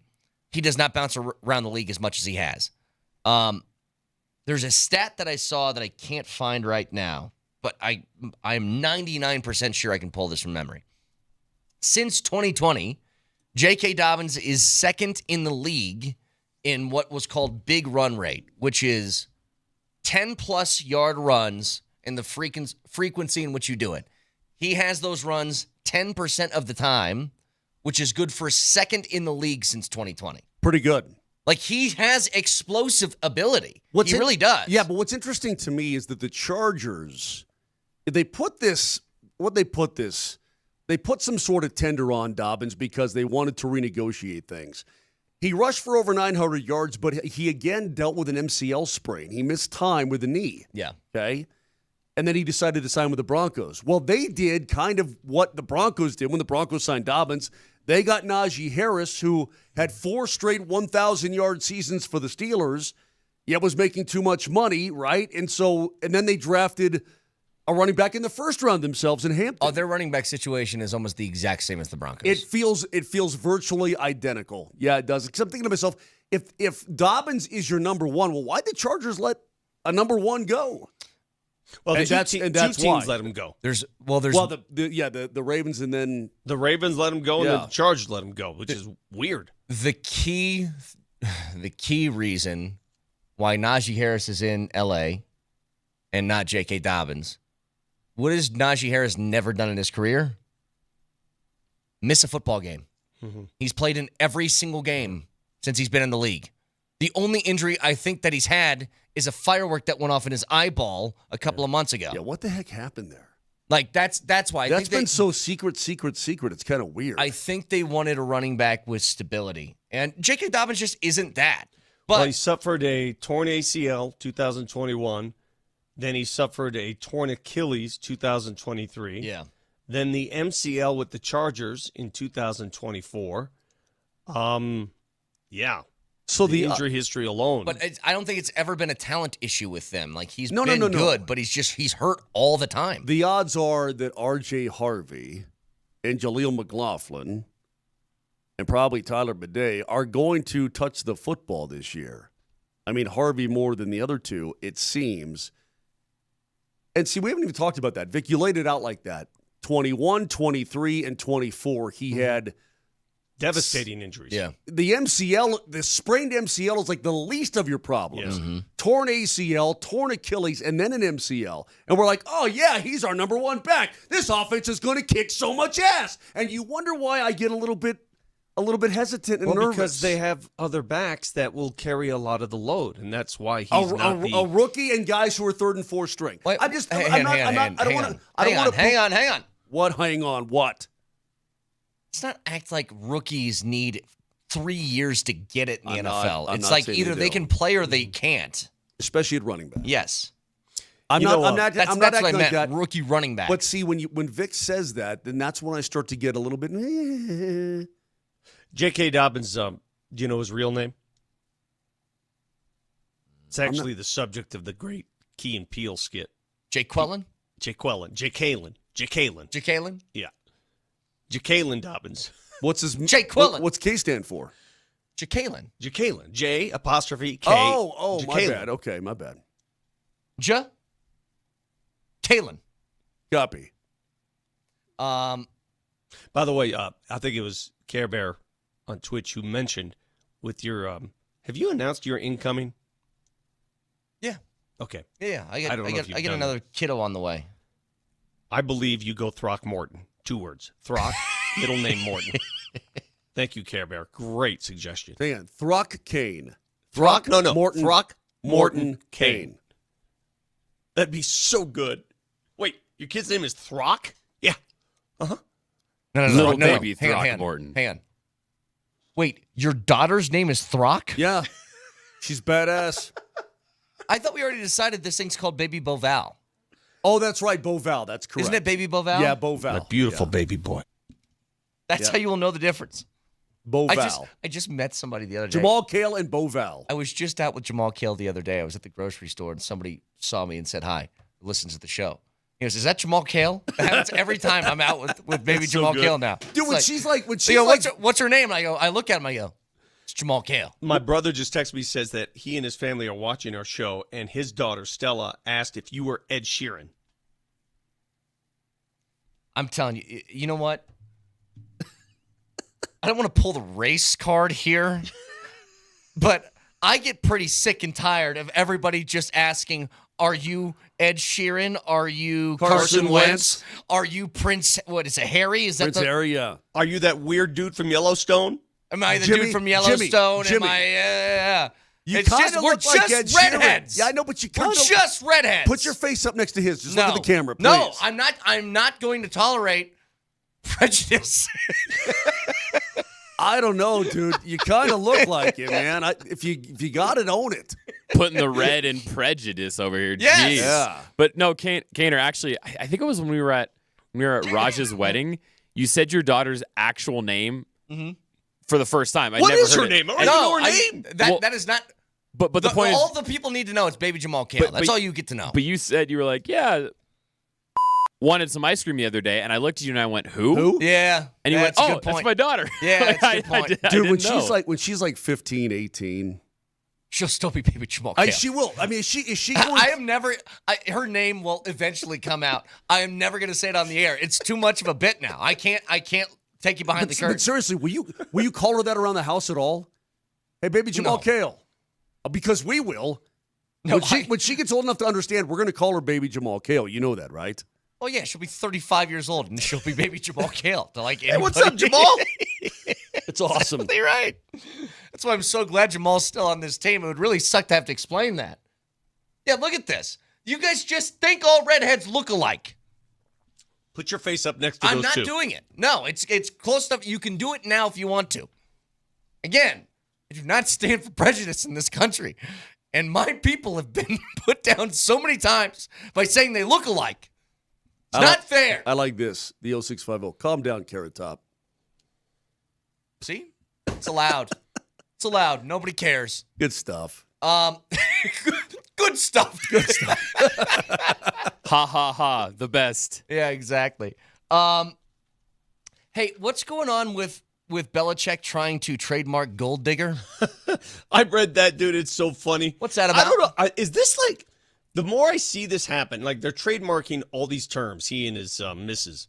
he does not bounce around the league as much as he has. There's a stat that I saw that I can't find right now, but I'm 99% sure I can pull this from memory. Since 2020, J.K. Dobbins is second in the league in what was called big run rate, which is 10-plus yard runs and the frequency in which you do it. He has those runs 10% of the time, which is good for second in the league since 2020. Pretty good. Like, he has explosive ability. He really does. Yeah, but what's interesting to me is that the Chargers They put some sort of tender on Dobbins because they wanted to renegotiate things. He rushed for over 900 yards, but he again dealt with an MCL sprain. He missed time with the knee. Yeah. Okay. And then he decided to sign with the Broncos. Well, they did kind of what the Broncos did when the Broncos signed Dobbins. They got Najee Harris, who had 4 straight 1,000-yard seasons for the Steelers, yet was making too much money, right? And then they drafted a running back in the first round themselves in Hampton. Oh, their running back situation is almost the exact same as the Broncos. It feels virtually identical. Yeah, it does. Because I'm thinking to myself, if Dobbins is your number one, well, why'd the Chargers let a number one go? Well, And two that's teams why. let him go. There's the Ravens and then The Ravens let him go, and Yeah. then the Chargers let him go, which is weird. the key reason why Najee Harris is in LA and not J.K. Dobbins. What has Najee Harris never done in his career? Miss a football game. Mm-hmm. He's played in every single game since he's been in the league. The only injury I think that he's had is a firework that went off in his eyeball a couple of months ago. yeah, what the heck happened there? Like that's why. That's been so secret. It's kind of weird. I think they wanted a running back with stability, and J.K. Dobbins just isn't that. But Well, he suffered a torn ACL 2021. Then he suffered a torn Achilles 2023. yeah, Then the MCL with the Chargers in 2024. Yeah. so The the injury history alone. but I don't think it's ever been a talent issue with them. Like he's No, been no, no, no. good, but he's hurt all the time. The odds are that R.J. Harvey and Jaleel McLaughlin and probably Tyler Bidet are going to touch the football this year. I mean, Harvey more than the other two, it seems. And see, we haven't even talked about that. Vic, you laid it out like that. 21, 23, and 24, he had devastating injuries. Yeah, the MCL, the sprained MCL is like the least of your problems. Yes. Torn ACL, torn Achilles, and then an MCL. And we're like, oh, yeah, he's our number one back. This offense is going to kick so much ass. And you wonder why I get a little bit hesitant and nervous. Because they have other backs that will carry a lot of the load, and that's why he's a rookie and guys who are third and fourth string. Wait, I'm just, hang on. What? Hang on. What? Let's not act like rookies need 3 years to get it in the I'm NFL. not It's like saying either they they don't. can play or they can't. Especially at running back. Yes, I'm You not know what? I'm not that's I'm what not I acting meant. like that. Rookie running back. But see, when Vic says that, then that's when I start to get a little bit. J.K. Dobbins, do you know his real name? It's actually the subject of the great Key and Peele skit. Jake Quellen? Ja'Kalen. Ja'Kalen? Yeah. Ja'Kalen Dobbins. What's his Jake Quellen. What's K stand for? Ja'Kalen. Ja'Kalen. J apostrophe K. Oh, my Ja'Kalen. bad. Okay, my bad. Kalen. Copy. By the way, I think it was Care Bear on Twitch who mentioned with your have you announced your incoming? Yeah. Okay. Yeah, I I don't know if you've get done another kiddo on the way. I believe you go Throckmorton. 2 words. Throck, middle name Morton. Thank you, Care Bear. Great suggestion. Hang on. Throck Kane. Throck? No. Morton. Throck, Morton Kane. That'd be so good. Wait, your kid's name is Throck? Yeah. No. Little baby Hang on. Throckmorton. Hang on. Wait, your daughter's name is Throck? Yeah. She's badass. I thought we already decided this thing's called Baby Boval. Oh, that's right. Boval. That's correct. Isn't it Baby Boval? Yeah, Boval. A beautiful Yeah. baby boy. That's how you will know the difference. Boval. I just met somebody the other day. Jamal Cale and Boval. I was just out with Jamal Cale the other day. I was at the grocery store, and somebody saw me and said hi, listens to the show. He goes, is that Jamal Cale? That happens every time I'm out with baby Jamal Cale now. Dude, when It's she's like, what's her name? And I look at him, I go, it's Jamal Cale. My brother just texted me, says that he and his family are watching our show, and his daughter, Stella, asked if you were Ed Sheeran. I'm telling you, you know what? I don't want to pull the race card here, but I get pretty sick and tired of everybody just asking, are you Ed Sheeran? Are you Carson Wentz? Are you Prince, what is it, Harry? Is that Prince Harry, yeah. Are you that weird dude from Yellowstone? Am I the Jimmy, dude from Yellowstone? Jimmy. Am I, You It's kind just, of we're look like just Ed Sheeran. redheads. Yeah, I know, but you kind We're of just redheads. put your face up next to his. Just no. look at the camera, please. No, I'm not going to tolerate prejudice. I don't know, dude. You kind of look like it, man. If you got it, own it. Putting the red in prejudice over here. Yes. Jeez. Yeah. But no, Kaner, actually, I think it was when we were at Raj's wedding. You said your daughter's actual name for the first time. What is her heard it. name? I don't know her name. That is not. But the point is, all the people need to know it's Baby Jamal Kale. That's all you get to know. But you said you were like, yeah, wanted some ice cream the other day, and I looked at you and I went, who? Yeah. And you went, that's a oh, good point. that's my daughter. Yeah, that's a good point. I Dude, didn't know. when she's like 15, 18. She'll still be Baby Jamal Kale. She will. I mean, is she going I am never. Her name will eventually come out. I am never going to say it on the air. It's too much of a bit now. I can't take you behind the curtain. But seriously, will you call her that around the house at all? Hey, Baby Jamal No. Kale. Because we will. No, when she gets old enough to understand, we're going to call her Baby Jamal Kale. You know that, right? Oh yeah, she'll be 35 years old and she'll be Baby Jamal Kale. To like, Hey, what's up, Jamal? It's awesome. Absolutely right. That's why I'm so glad Jamal's still on this team. It would really suck to have to explain that. Yeah, look at this. You guys just think all redheads look alike. Put your face up next to I'm those not two. doing it. No, it's close enough. You can do it now if you want to. Again, I do not stand for prejudice in this country. And my people have been put down so many times by saying they look alike. It's not fair. I like this. The 0650. Calm down, Carrot Top. See? It's allowed. It's allowed. Nobody cares. Good stuff. Good stuff. Good stuff. Ha ha ha, the best. Yeah, exactly. Hey, what's going on with Belichick trying to trademark Gold Digger? I read that, dude. It's so funny. What's that about? I don't know. Is this like, the more I see this happen, like they're trademarking all these terms, he and his missus.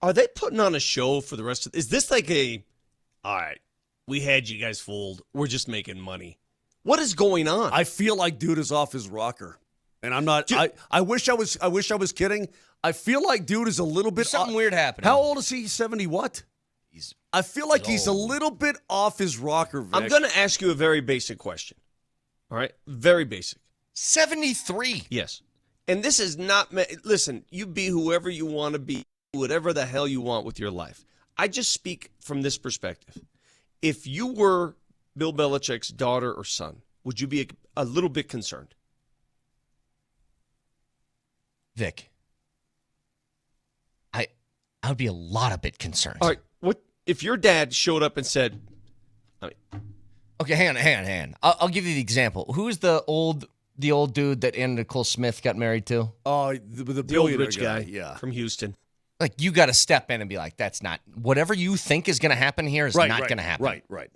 Are they putting on a show for the rest of, is this like all right, we had you guys fooled. We're just making money. What is going on? I feel like dude is off his rocker. And I'm not, Dude. I wish I was kidding. I feel like dude is a little bit. There's something weird happening. How old is he? 70 what? I feel like he's a little bit off his rocker, Vic. I'm going to ask you a very basic question. All right? Very basic. 73. Yes. And this is not, listen, you be whoever you want to be, whatever the hell you want with your life. I just speak from this perspective. If you were Bill Belichick's daughter or son, would you be a little bit concerned? Vic, I would be a lot of bit concerned. All right. What if your dad showed up and said, Okay, hang on. I'll give you the example. Who's the old dude that Anna Nicole Smith got married to? Oh, the the old billionaire rich guy yeah. from Houston? Like, you got to step in and be like, that's not, whatever you think is going to happen here is not going to happen. Right.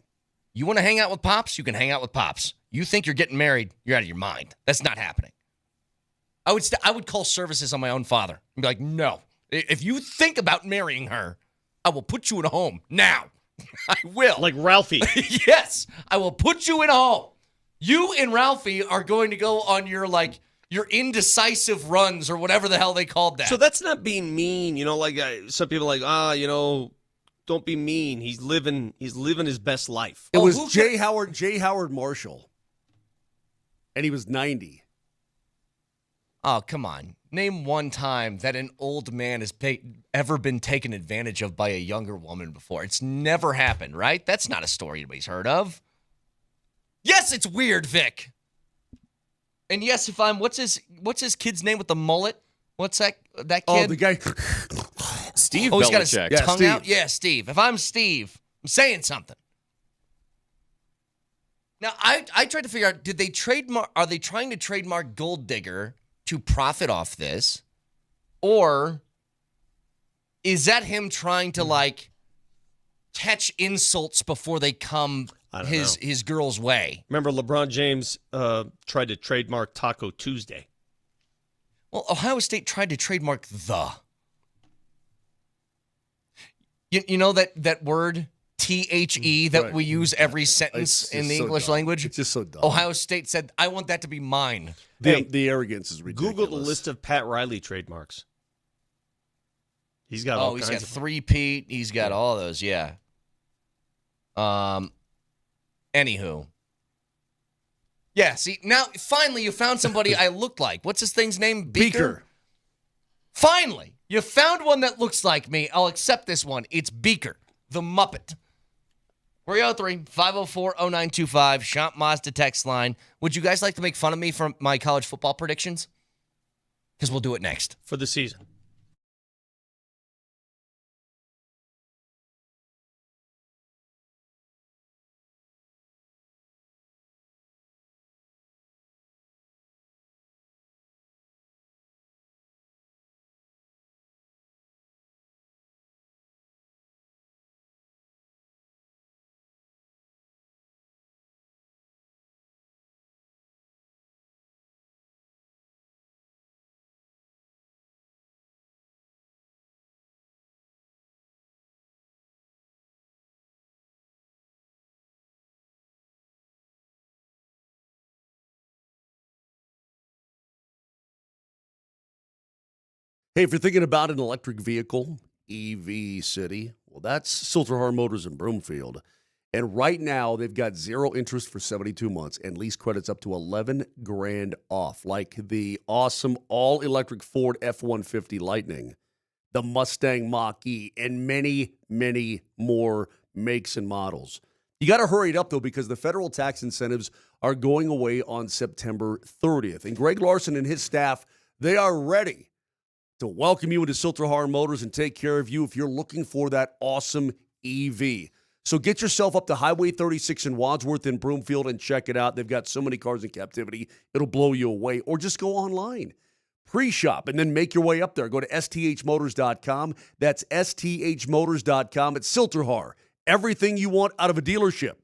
You want to hang out with Pops? You can hang out with Pops. You think you're getting married? You're out of your mind. That's not happening. I would call services on my own father and be like, no. If you think about marrying her, I will put you in a home now. I will. Like Ralphie. Yes, I will put you in a home. You and Ralphie are going to go on your indecisive runs or whatever the hell they called that. So that's not being mean, like some people are like, don't be mean. He's living his best life. It was J. Howard Marshall. And he was 90. Oh, come on. Name one time that an old man has ever been taken advantage of by a younger woman before. It's never happened, right? That's not a story anybody's heard of. Yes, it's weird, Vic. And yes, if I'm what's his kid's name with the mullet? What's that kid? Oh, the guy Steve he's got Belichick. his tongue Steve. out? Yeah, Steve. If I'm Steve, I'm saying something. Now, I tried to figure out, are they trying to trademark Gold Digger to profit off this? Or is that him trying to, catch insults before they come his girl's way? Remember, LeBron James tried to trademark Taco Tuesday. Well, Ohio State tried to trademark the. You know that word, THE, that we use every sentence in the English language? It's just so dumb. Ohio State said, I want that to be mine. The arrogance is ridiculous. Google the list of Pat Riley trademarks. He's got all he's kinds got of 3-peat. He's got all those, yeah. Anywho. Yeah, see, now finally you found somebody I looked like. What's this thing's name? Beaker. Finally, you found one that looks like me. I'll accept this one. It's Beaker, the Muppet. 303-504-0925, Shop Mazda text line. Would you guys like to make fun of me for my college football predictions? Because we'll do it next. For the season. Hey, if you're thinking about an electric vehicle, EV City, well, that's Silterhar Motors in Broomfield. And right now, they've got zero interest for 72 months and lease credits up to $11,000 off, like the awesome all-electric Ford F-150 Lightning, the Mustang Mach-E, and many, many more makes and models. You got to hurry it up, though, because the federal tax incentives are going away on September 30th. And Greg Larson and his staff, they are ready to welcome you into Silterhar Motors and take care of you if you're looking for that awesome EV. So get yourself up to Highway 36 in Wadsworth in Broomfield and check it out. They've got so many cars in captivity, it'll blow you away. Or just go online, pre-shop, and then make your way up there. Go to sthmotors.com. That's sthmotors.com. It's Silterhar. Everything you want out of a dealership.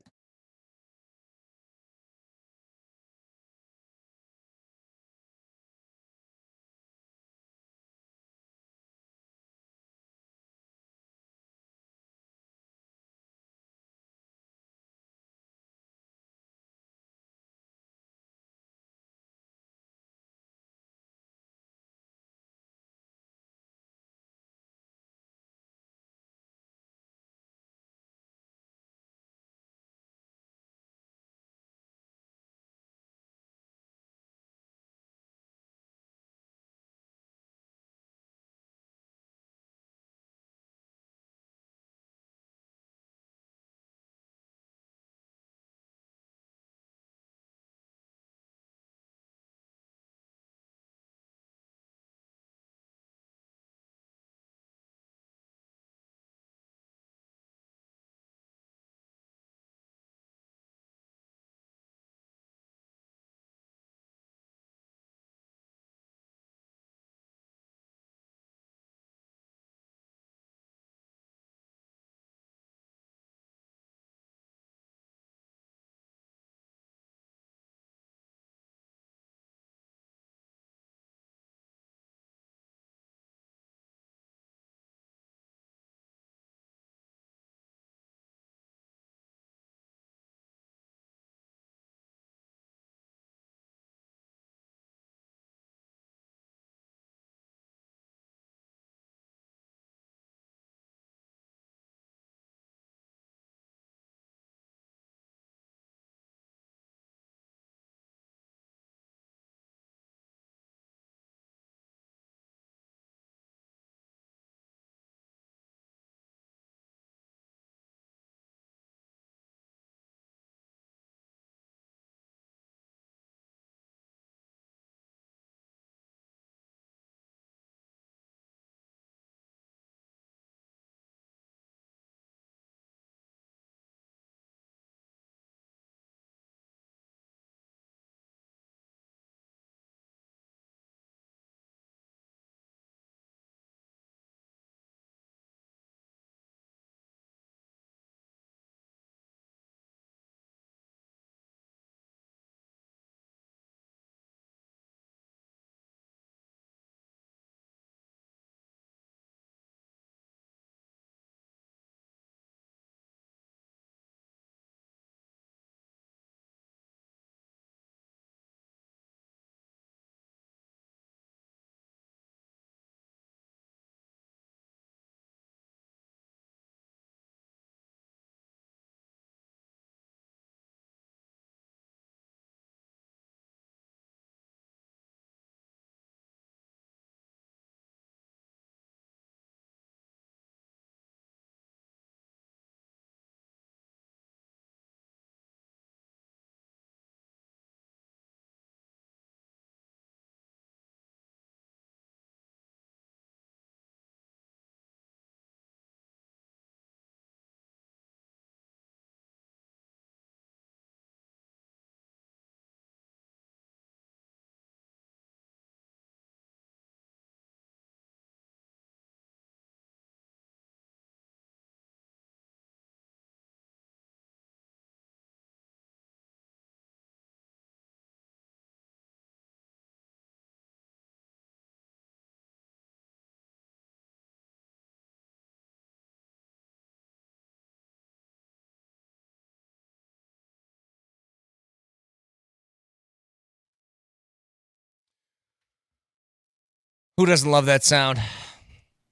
Who doesn't love that sound?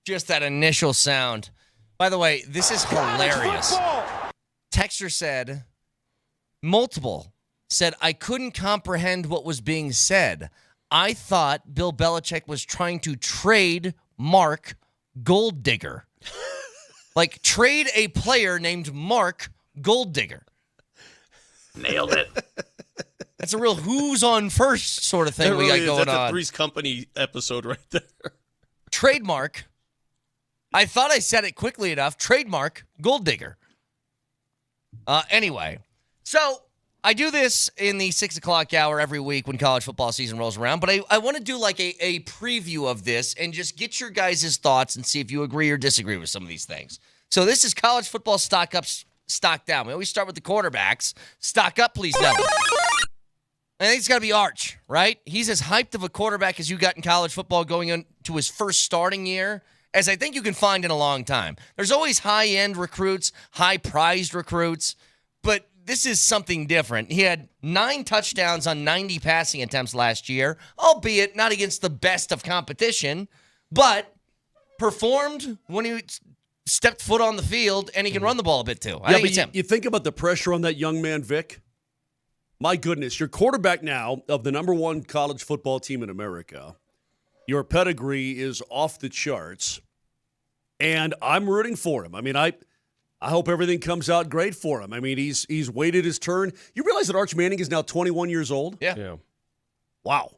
Just that initial sound. By the way, this is hilarious. Texter said, multiple said, I couldn't comprehend what was being said. I thought Bill Belichick was trying to trade Mark Gold Digger. Like, trade a player named Mark Gold Digger. Nailed it. That's a real who's on first sort of thing we got going That's on. a Three's Company episode right there. Trademark. I thought I said it quickly enough. Trademark Gold Digger. Anyway, so I do this in the 6 o'clock hour every week when college football season rolls around, but I want to do like a preview of this and just get your guys' thoughts and see if you agree or disagree with some of these things. So this is college football stock up, stock down. We always start with the quarterbacks. Stock up, please, Neville. I think it's got to be Arch, right? He's as hyped of a quarterback as you got in college football going into his first starting year as I think you can find in a long time. There's always high-end recruits, high-prized recruits, but this is something different. He had 9 touchdowns on 90 passing attempts last year, albeit not against the best of competition, but performed when he stepped foot on the field, and he can run the ball a bit too. I think it's him. You think about the pressure on that young man, Vic. My goodness, your quarterback now of the number 1 college football team in America. Your pedigree is off the charts, and I'm rooting for him. I mean, I hope everything comes out great for him. I mean, he's waited his turn. You realize that Arch Manning is now 21 years old? Yeah. Wow.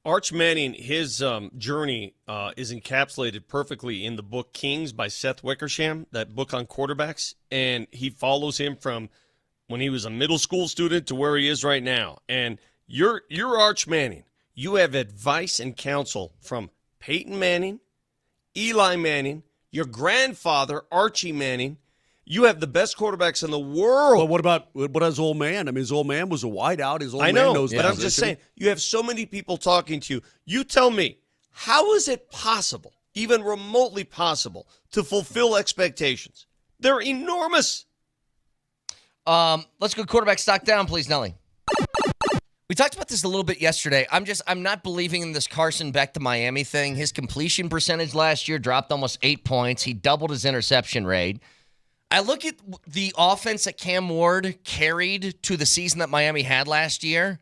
Arch Manning, his journey is encapsulated perfectly in the book Kings by Seth Wickersham, that book on quarterbacks, and he follows him from when he was a middle school student to where he is right now. And you're Arch Manning. You have advice and counsel from Payton Manning, Eli Manning, your grandfather, Archie Manning. You have the best quarterbacks in the world. Well, what about his old man? I mean, his old man was a wideout. His old I man know, knows but the I'm just position. saying, you have so many people talking to you. You tell me, how is it possible, even remotely possible, to fulfill expectations? They're enormous. Let's go quarterback stock down, please, Nelly. We talked about this a little bit yesterday. I'm not believing in this Carson Beck to Miami thing. His completion percentage last year dropped almost 8 points. He doubled his interception rate. I look at the offense that Cam Ward carried to the season that Miami had last year.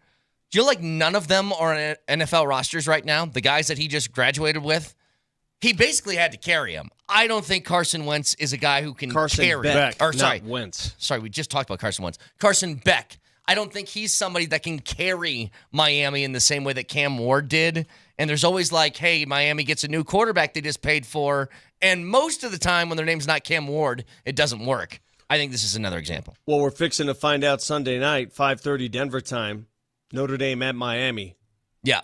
Do you know, like, none of them are on NFL rosters right now? The guys that he just graduated with? He basically had to carry him. I don't think Carson Wentz is a guy who can carry. Beck, Or, sorry, not Wentz. Sorry, we just talked about Carson Wentz. Carson Beck. I don't think he's somebody that can carry Miami in the same way that Cam Ward did. And there's always like, hey, Miami gets a new quarterback they just paid for. And most of the time when their name's not Cam Ward, it doesn't work. I think this is another example. Well, we're fixing to find out Sunday night, 5:30 Denver time, Notre Dame at Miami. Yeah.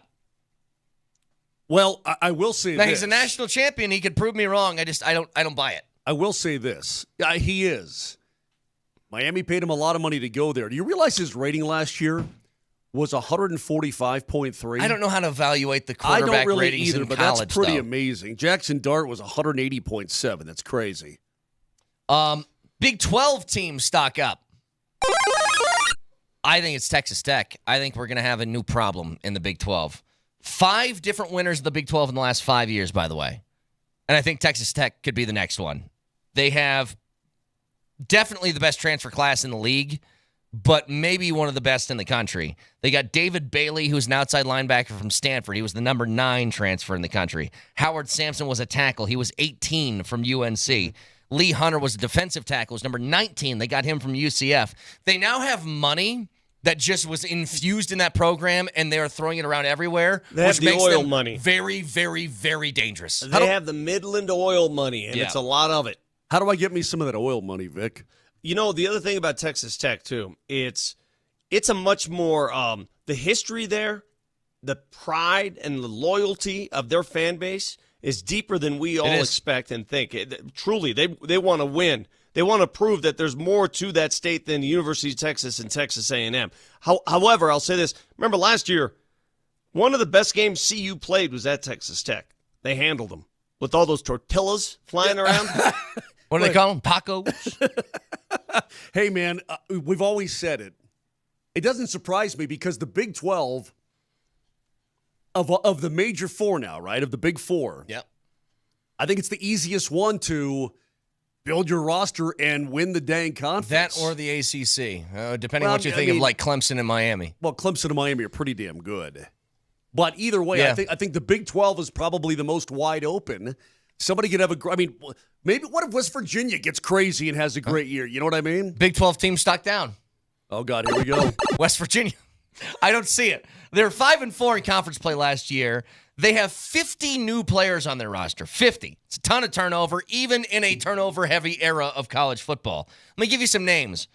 Well, I will say Now, this. he's a national champion. He could prove me wrong. I don't buy it. I will say this. He is. Miami paid him a lot of money to go there. Do you realize his rating last year was 145.3? I don't know how to evaluate the I quarterback don't really ratings either, in but college, that's pretty though. amazing. Jackson Dart was 180.7. That's crazy. Big 12 teams stock up. I think it's Texas Tech. I think we're going to have a new problem in the Big 12. 5 different winners of the Big 12 in the last 5 years, by the way. And I think Texas Tech could be the next one. They have definitely the best transfer class in the league, but maybe one of the best in the country. They got David Bailey, who's an outside linebacker from Stanford. He was the number 9 transfer in the country. Howard Sampson was a tackle. He was 18 from UNC. Lee Hunter was a defensive tackle. He was number 19. They got him from UCF. They now have money that just was infused in that program, and they are throwing it around everywhere, They have which the makes oil them money. very, very, very dangerous. They have the Midland oil money, and it's a lot of it. How do I get me some of that oil money, Vic? You know, the other thing about Texas Tech, too, it's a much more the history there, the pride and the loyalty of their fan base is deeper than we all expect and think. Truly, they want to win. They want to prove that there's more to that state than the University of Texas and Texas A&M. However, I'll say this. Remember last year, one of the best games CU played was at Texas Tech. They handled them with all those tortillas flying around. What do they call them? Tacos? Hey, man, we've always said it. It doesn't surprise me because the Big 12 of the major four now, right? Of the big four. Yep. I think it's the easiest one to build your roster and win the dang conference. That or the ACC, depending on what you think of like Clemson and Miami. Well, Clemson and Miami are pretty damn good. But either way, Yeah. I think the Big 12 is probably the most wide open. Somebody could have maybe what if West Virginia gets crazy and has a great year? You know what I mean? Big 12 team stock down. Oh, God, here we go. West Virginia. I don't see it. They were 5-4 in conference play last year. They have 50 new players on their roster. 50. It's a ton of turnover, even in a turnover-heavy era of college football. Let me give you some names.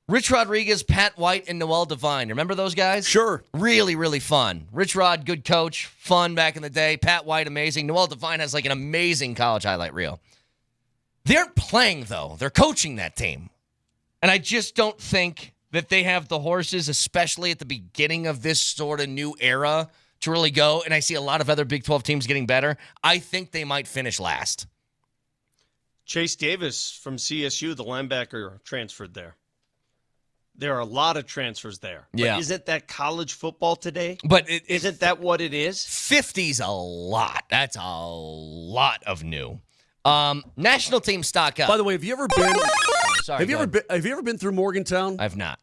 Rich Rodriguez, Pat White, and Noel Devine. Remember those guys? Sure. Really, really fun. Rich Rod, good coach, fun back in the day. Pat White, amazing. Noel Devine has like an amazing college highlight reel. They're playing, though. They're coaching that team. And I just don't think that they have the horses, especially at the beginning of this sort of new era, to really go. And I see a lot of other Big 12 teams getting better. I think they might finish last. Chase Davis from CSU, the linebacker, transferred there. There are a lot of transfers there. Yeah. But isn't that college football today? But isn't that what it is? 50's a lot. That's a lot of new. National team stock up. By the way, have you ever been? Sorry, have you ever been through Morgantown? I've not.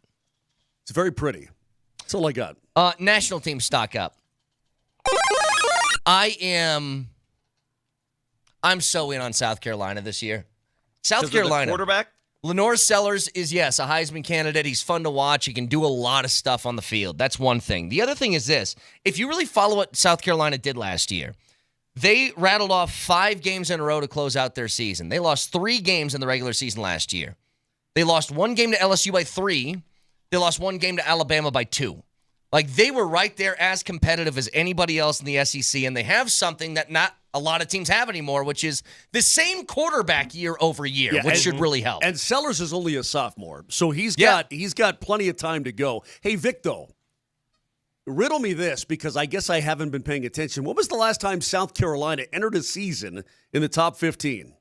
It's very pretty. That's all I got. National team stock up. I'm so in on South Carolina this year. South Carolina. Quarterback? Lenore Sellers is, yes, a Heisman candidate. He's fun to watch. He can do a lot of stuff on the field. That's one thing. The other thing is this. If you really follow what South Carolina did last year, they rattled off 5 games in a row to close out their season. They lost 3 games in the regular season last year. They lost 1 game to LSU by 3. They lost 1 game to Alabama by 2. Like, they were right there as competitive as anybody else in the SEC, and they have something that not a lot of teams have anymore, which is the same quarterback year over year, which should really help. And Sellers is only a sophomore, so he's got plenty of time to go. Hey, Vic, though, riddle me this, because I guess I haven't been paying attention. When was the last time South Carolina entered a season in the top 15?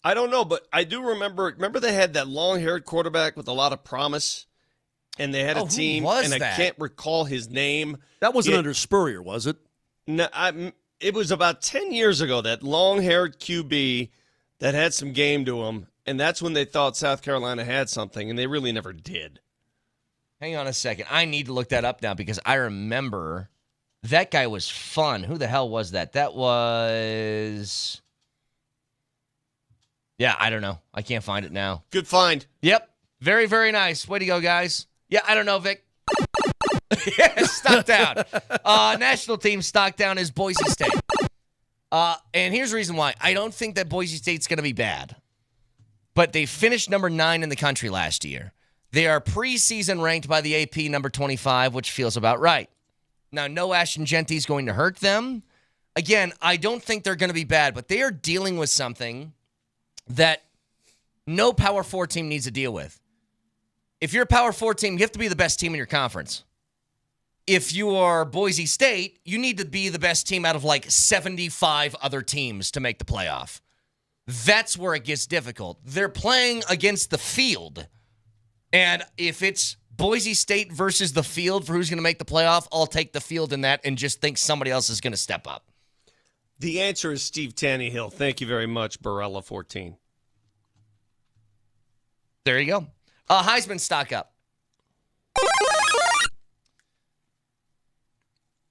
I don't know, but I do remember they had that long-haired quarterback with a lot of promise, and they had a team, and I can't recall his name. That wasn't under Spurrier, was it? No, it was about 10 years ago, that long-haired QB that had some game to him, and that's when they thought South Carolina had something, and they really never did. Hang on a second. I need to look that up now because I remember that guy was fun. Who the hell was that? That was... Yeah, I don't know. I can't find it now. Good find. Yep. Very, very nice. Way to go, guys. Yeah, I don't know, Vic. Yeah, stock down. National team stock down is Boise State. And here's the reason why. I don't think that Boise State's going to be bad. But they finished number 9 in the country last year. They are preseason ranked by the AP number 25, which feels about right. Now, no Ashton Genty's going to hurt them. Again, I don't think they're going to be bad, but they are dealing with something that no Power 4 team needs to deal with. If you're a Power 4 team, you have to be the best team in your conference. If you are Boise State, you need to be the best team out of like 75 other teams to make the playoff. That's where it gets difficult. They're playing against the field. And if it's Boise State versus the field for who's going to make the playoff, I'll take the field in that and just think somebody else is going to step up. The answer is Steve Tannehill. Thank you very much, Barella 14. There you go. Heisman stock up.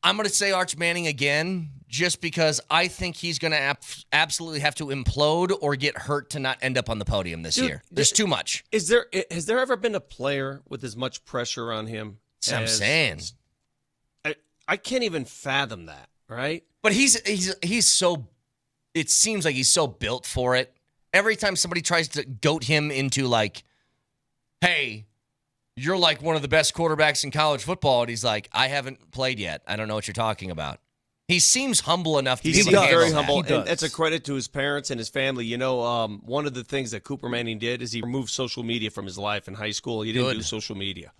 I'm going to say Arch Manning again, just because I think he's going to absolutely have to implode or get hurt to not end up on the podium this year. There's too much. Has there ever been a player with as much pressure on him? That's what I'm saying. I can't even fathom that, right? But he's so, it seems like he's so built for it. Every time somebody tries to goat him into like, hey, you're like one of the best quarterbacks in college football, and he's like, I haven't played yet. I don't know what you're talking about. He seems humble enough to be able to handle very that. humble, and that's a credit to his parents and his family. You know, one of the things that Cooper Manning did is he removed social media from his life in high school. He didn't do social media.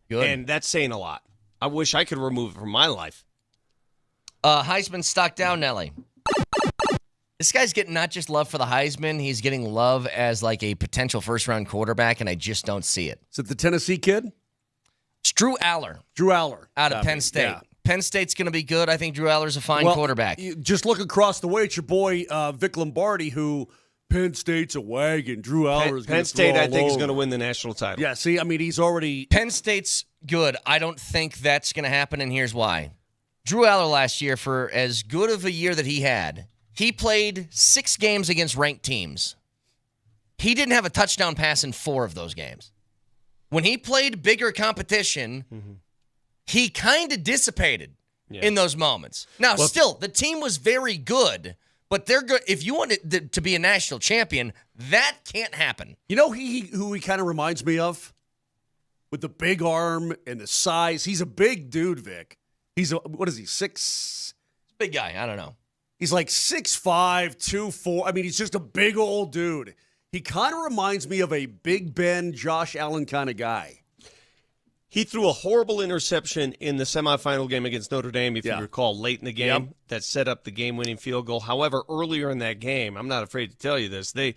Good. And that's saying a lot. I wish I could remove it from my life. Heisman stock down, Nelly. This guy's getting not just love for the Heisman, he's getting love as like a potential first-round quarterback, and I just don't see it. Is it the Tennessee kid? It's Drew Aller. Drew Aller. Out of Penn State. Yeah. Penn State's going to be good. I think Drew Aller's a fine quarterback. Just look across the way at your boy Vic Lombardi, who Penn State's a wagon. Drew Aller's Penn State, I think, is going to win the national title. Yeah, see, I mean, he's already... Penn State's good. I don't think that's going to happen, and here's why. Drew Aller last year, for as good of a year that he had, he played 6 games against ranked teams. He didn't have a touchdown pass in 4 of those games. When he played bigger competition, he kind of dissipated in those moments. Now, still, the team was very good, but they're good. If you want it to be a national champion, that can't happen. You know who he kind of reminds me of? With the big arm and the size. He's a big dude, Vic. What is he, 6? Big guy. I don't know. He's like 6'5", 2'4". I mean, he's just a big old dude. He kind of reminds me of a Big Ben, Josh Allen kind of guy. He threw a horrible interception in the semifinal game against Notre Dame, if you recall, late in the game, that set up the game-winning field goal. However, earlier in that game, I'm not afraid to tell you this, they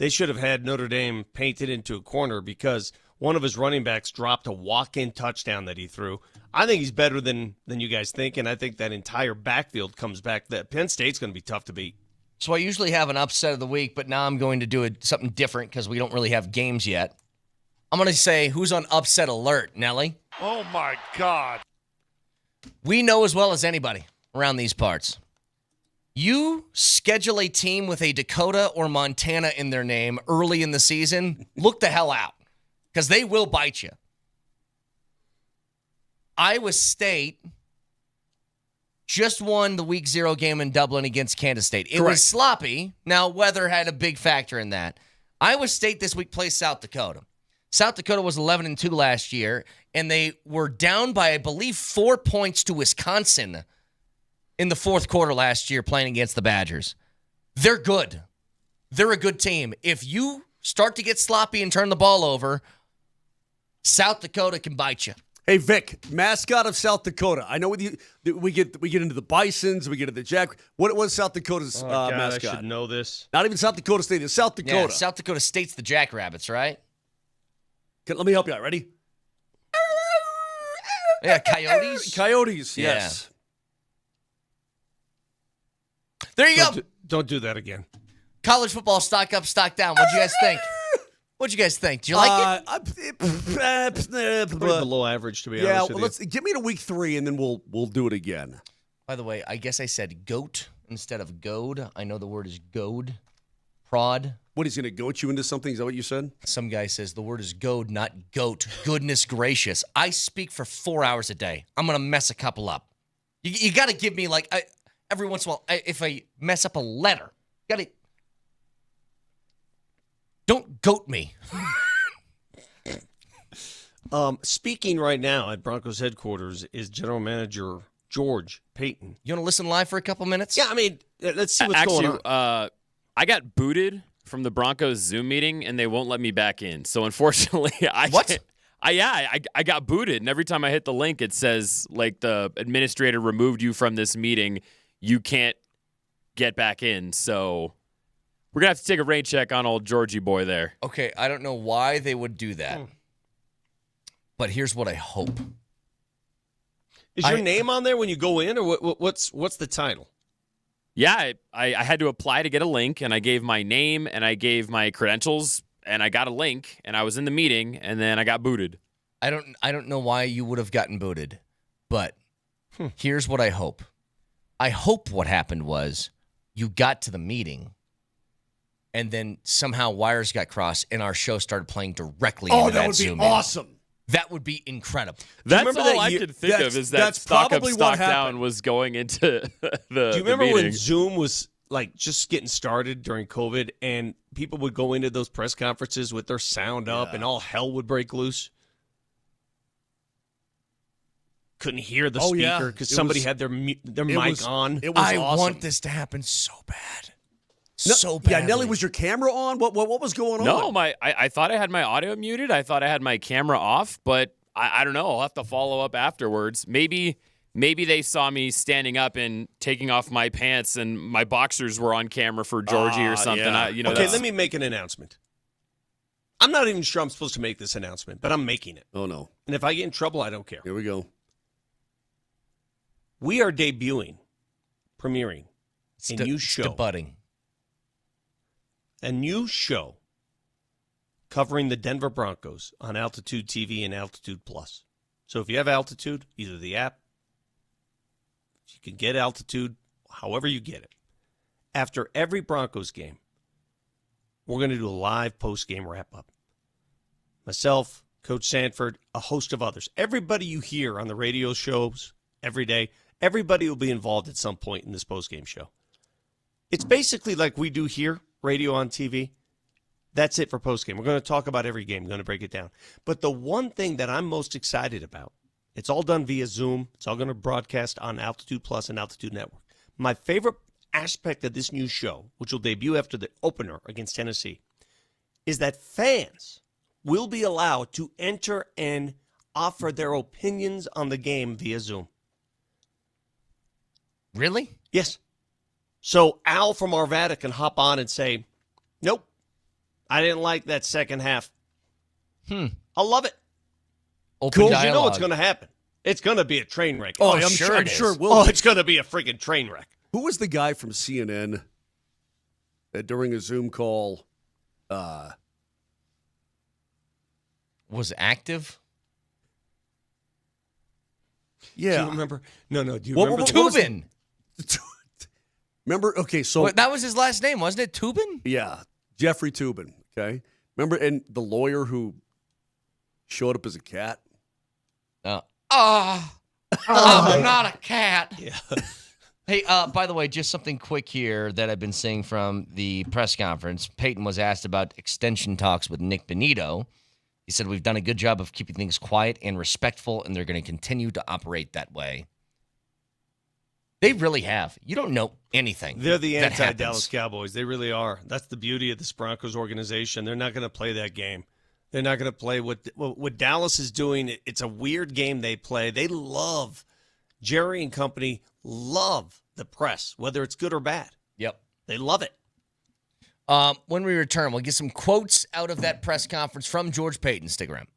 should have had Notre Dame painted into a corner because one of his running backs dropped a walk-in touchdown that he threw. I think he's better than you guys think, and I think that entire backfield comes back. That Penn State's going to be tough to beat. So I usually have an upset of the week, but now I'm going to do something different because we don't really have games yet. I'm going to say who's on upset alert, Nelly. Oh, my God. We know as well as anybody around these parts. You schedule a team with a Dakota or Montana in their name early in the season, look the hell out because they will bite you. Iowa State just won the Week 0 game in Dublin against Kansas State. It was sloppy. Now, weather had a big factor in that. Iowa State this week plays South Dakota. South Dakota was 11-2 last year, and they were down by, I believe, 4 points to Wisconsin in the fourth quarter last year playing against the Badgers. They're good. They're a good team. If you start to get sloppy and turn the ball over, South Dakota can bite you. Hey, Vic, mascot of South Dakota. I know we get into the Bisons, we get into the Jack. What was South Dakota's mascot? I should know this. Not even South Dakota State. It's South Dakota. Yeah, South Dakota State's the Jackrabbits, right? Let me help you out. Ready? Yeah, Coyotes. Coyotes, yes. There you go. Don't do that again. College football, stock up, stock down. What'd you guys think? What'd you guys think? Do you like it? Pretty below average, to be honest with you. Get me to week 3, and then we'll do it again. By the way, I guess I said goat instead of goad. I know the word is goad. Prod. What, he's going to goat you into something? Is that what you said? Some guy says the word is goad, not goat. Goodness gracious. I speak for 4 hours a day. I'm going to mess a couple up. You got to give me, like, every once in a while, if I mess up a letter, got to... Don't goat me. Speaking right now at Broncos headquarters is General Manager George Payton. You want to listen live for a couple minutes? Yeah, I mean, let's see what's going on. I got booted from the Broncos Zoom meeting, and they won't let me back in. So, unfortunately, I got booted, and every time I hit the link, it says, like, the administrator removed you from this meeting. You can't get back in. So... we're going to have to take a rain check on old Georgie boy there. Okay, I don't know why they would do that. But here's what I hope. Is your name on there when you go in, or what's the title? Yeah, I had to apply to get a link, and I gave my name, and I gave my credentials, and I got a link, and I was in the meeting, and then I got booted. I don't know why you would have gotten booted, but here's what I hope. I hope what happened was you got to the meeting, and then somehow wires got crossed, and our show started playing directly into that Zoom. That would be awesome. That would be incredible. That's all I could think of is that stock up, stock down was going into the Do you remember meeting. when Zoom was like just getting started during COVID, and people would go into those press conferences with their sound up, and all hell would break loose? Couldn't hear the speaker because somebody had their mic on. It was I awesome. want this to happen so bad. No, so badly. Yeah, Nelly, was your camera on? What was going on? No, I thought I had my audio muted. I thought I had my camera off, but I don't know. I'll have to follow up afterwards. Maybe they saw me standing up and taking off my pants, and my boxers were on camera for Georgie or something. Yeah. Okay, let me make an announcement. I'm not even sure I'm supposed to make this announcement, but I'm making it. Oh, no. And if I get in trouble, I don't care. Here we go. We are premiering a new show. Debuting. A new show covering the Denver Broncos on Altitude TV and Altitude Plus. So if you have Altitude, either the app, you can get Altitude however you get it. After every Broncos game, we're going to do a live post-game wrap-up. Myself, Coach Sanford, a host of others. Everybody you hear on the radio shows every day, everybody will be involved at some point in this post-game show. It's basically like we do here, radio on TV. That's it for post-game. We're going to talk about every game. We're going to break it down. But the one thing that I'm most excited about, it's all done via Zoom. It's all going to broadcast on Altitude Plus and Altitude Network. My favorite aspect of this new show, which will debut after the opener against Tennessee, is that fans will be allowed to enter and offer their opinions on the game via Zoom. Really? Yes. So Al from Arvada can hop on and say, nope, I didn't like that second half. I love it. Open Cool. dialogue. You know what's going to happen. It's going to be a train wreck. Oh, I'm sure sure. it I'm is. sure it will. Oh, be. it's going to be a freaking train wreck. Who was the guy from CNN that during a Zoom call Was active? Yeah. Do you remember? No. Do you What- remember? what was the- Tubin. Remember? Okay, so That was his last name, wasn't it? Tubin? yeah, Jeffrey Tubin. Okay, remember, and the lawyer who showed up as a cat. I'm not a cat. Yeah. Hey, by the way, just something quick here that I've been seeing from the press conference. Payton was asked about extension talks with Nick Benito. He said, we've done a good job of keeping things quiet and respectful, and they're going to continue to operate that way. They really have. You don't know anything. They're the that anti-Dallas happens. Cowboys. They really are. That's the beauty of this Broncos organization. They're not going to play that game. They're not going to play what Dallas is doing. It's a weird game they play. They love, Jerry and company love the press, whether it's good or bad. Yep. They love it. When we return, we'll get some quotes out of that press conference from George Payton. Stick around.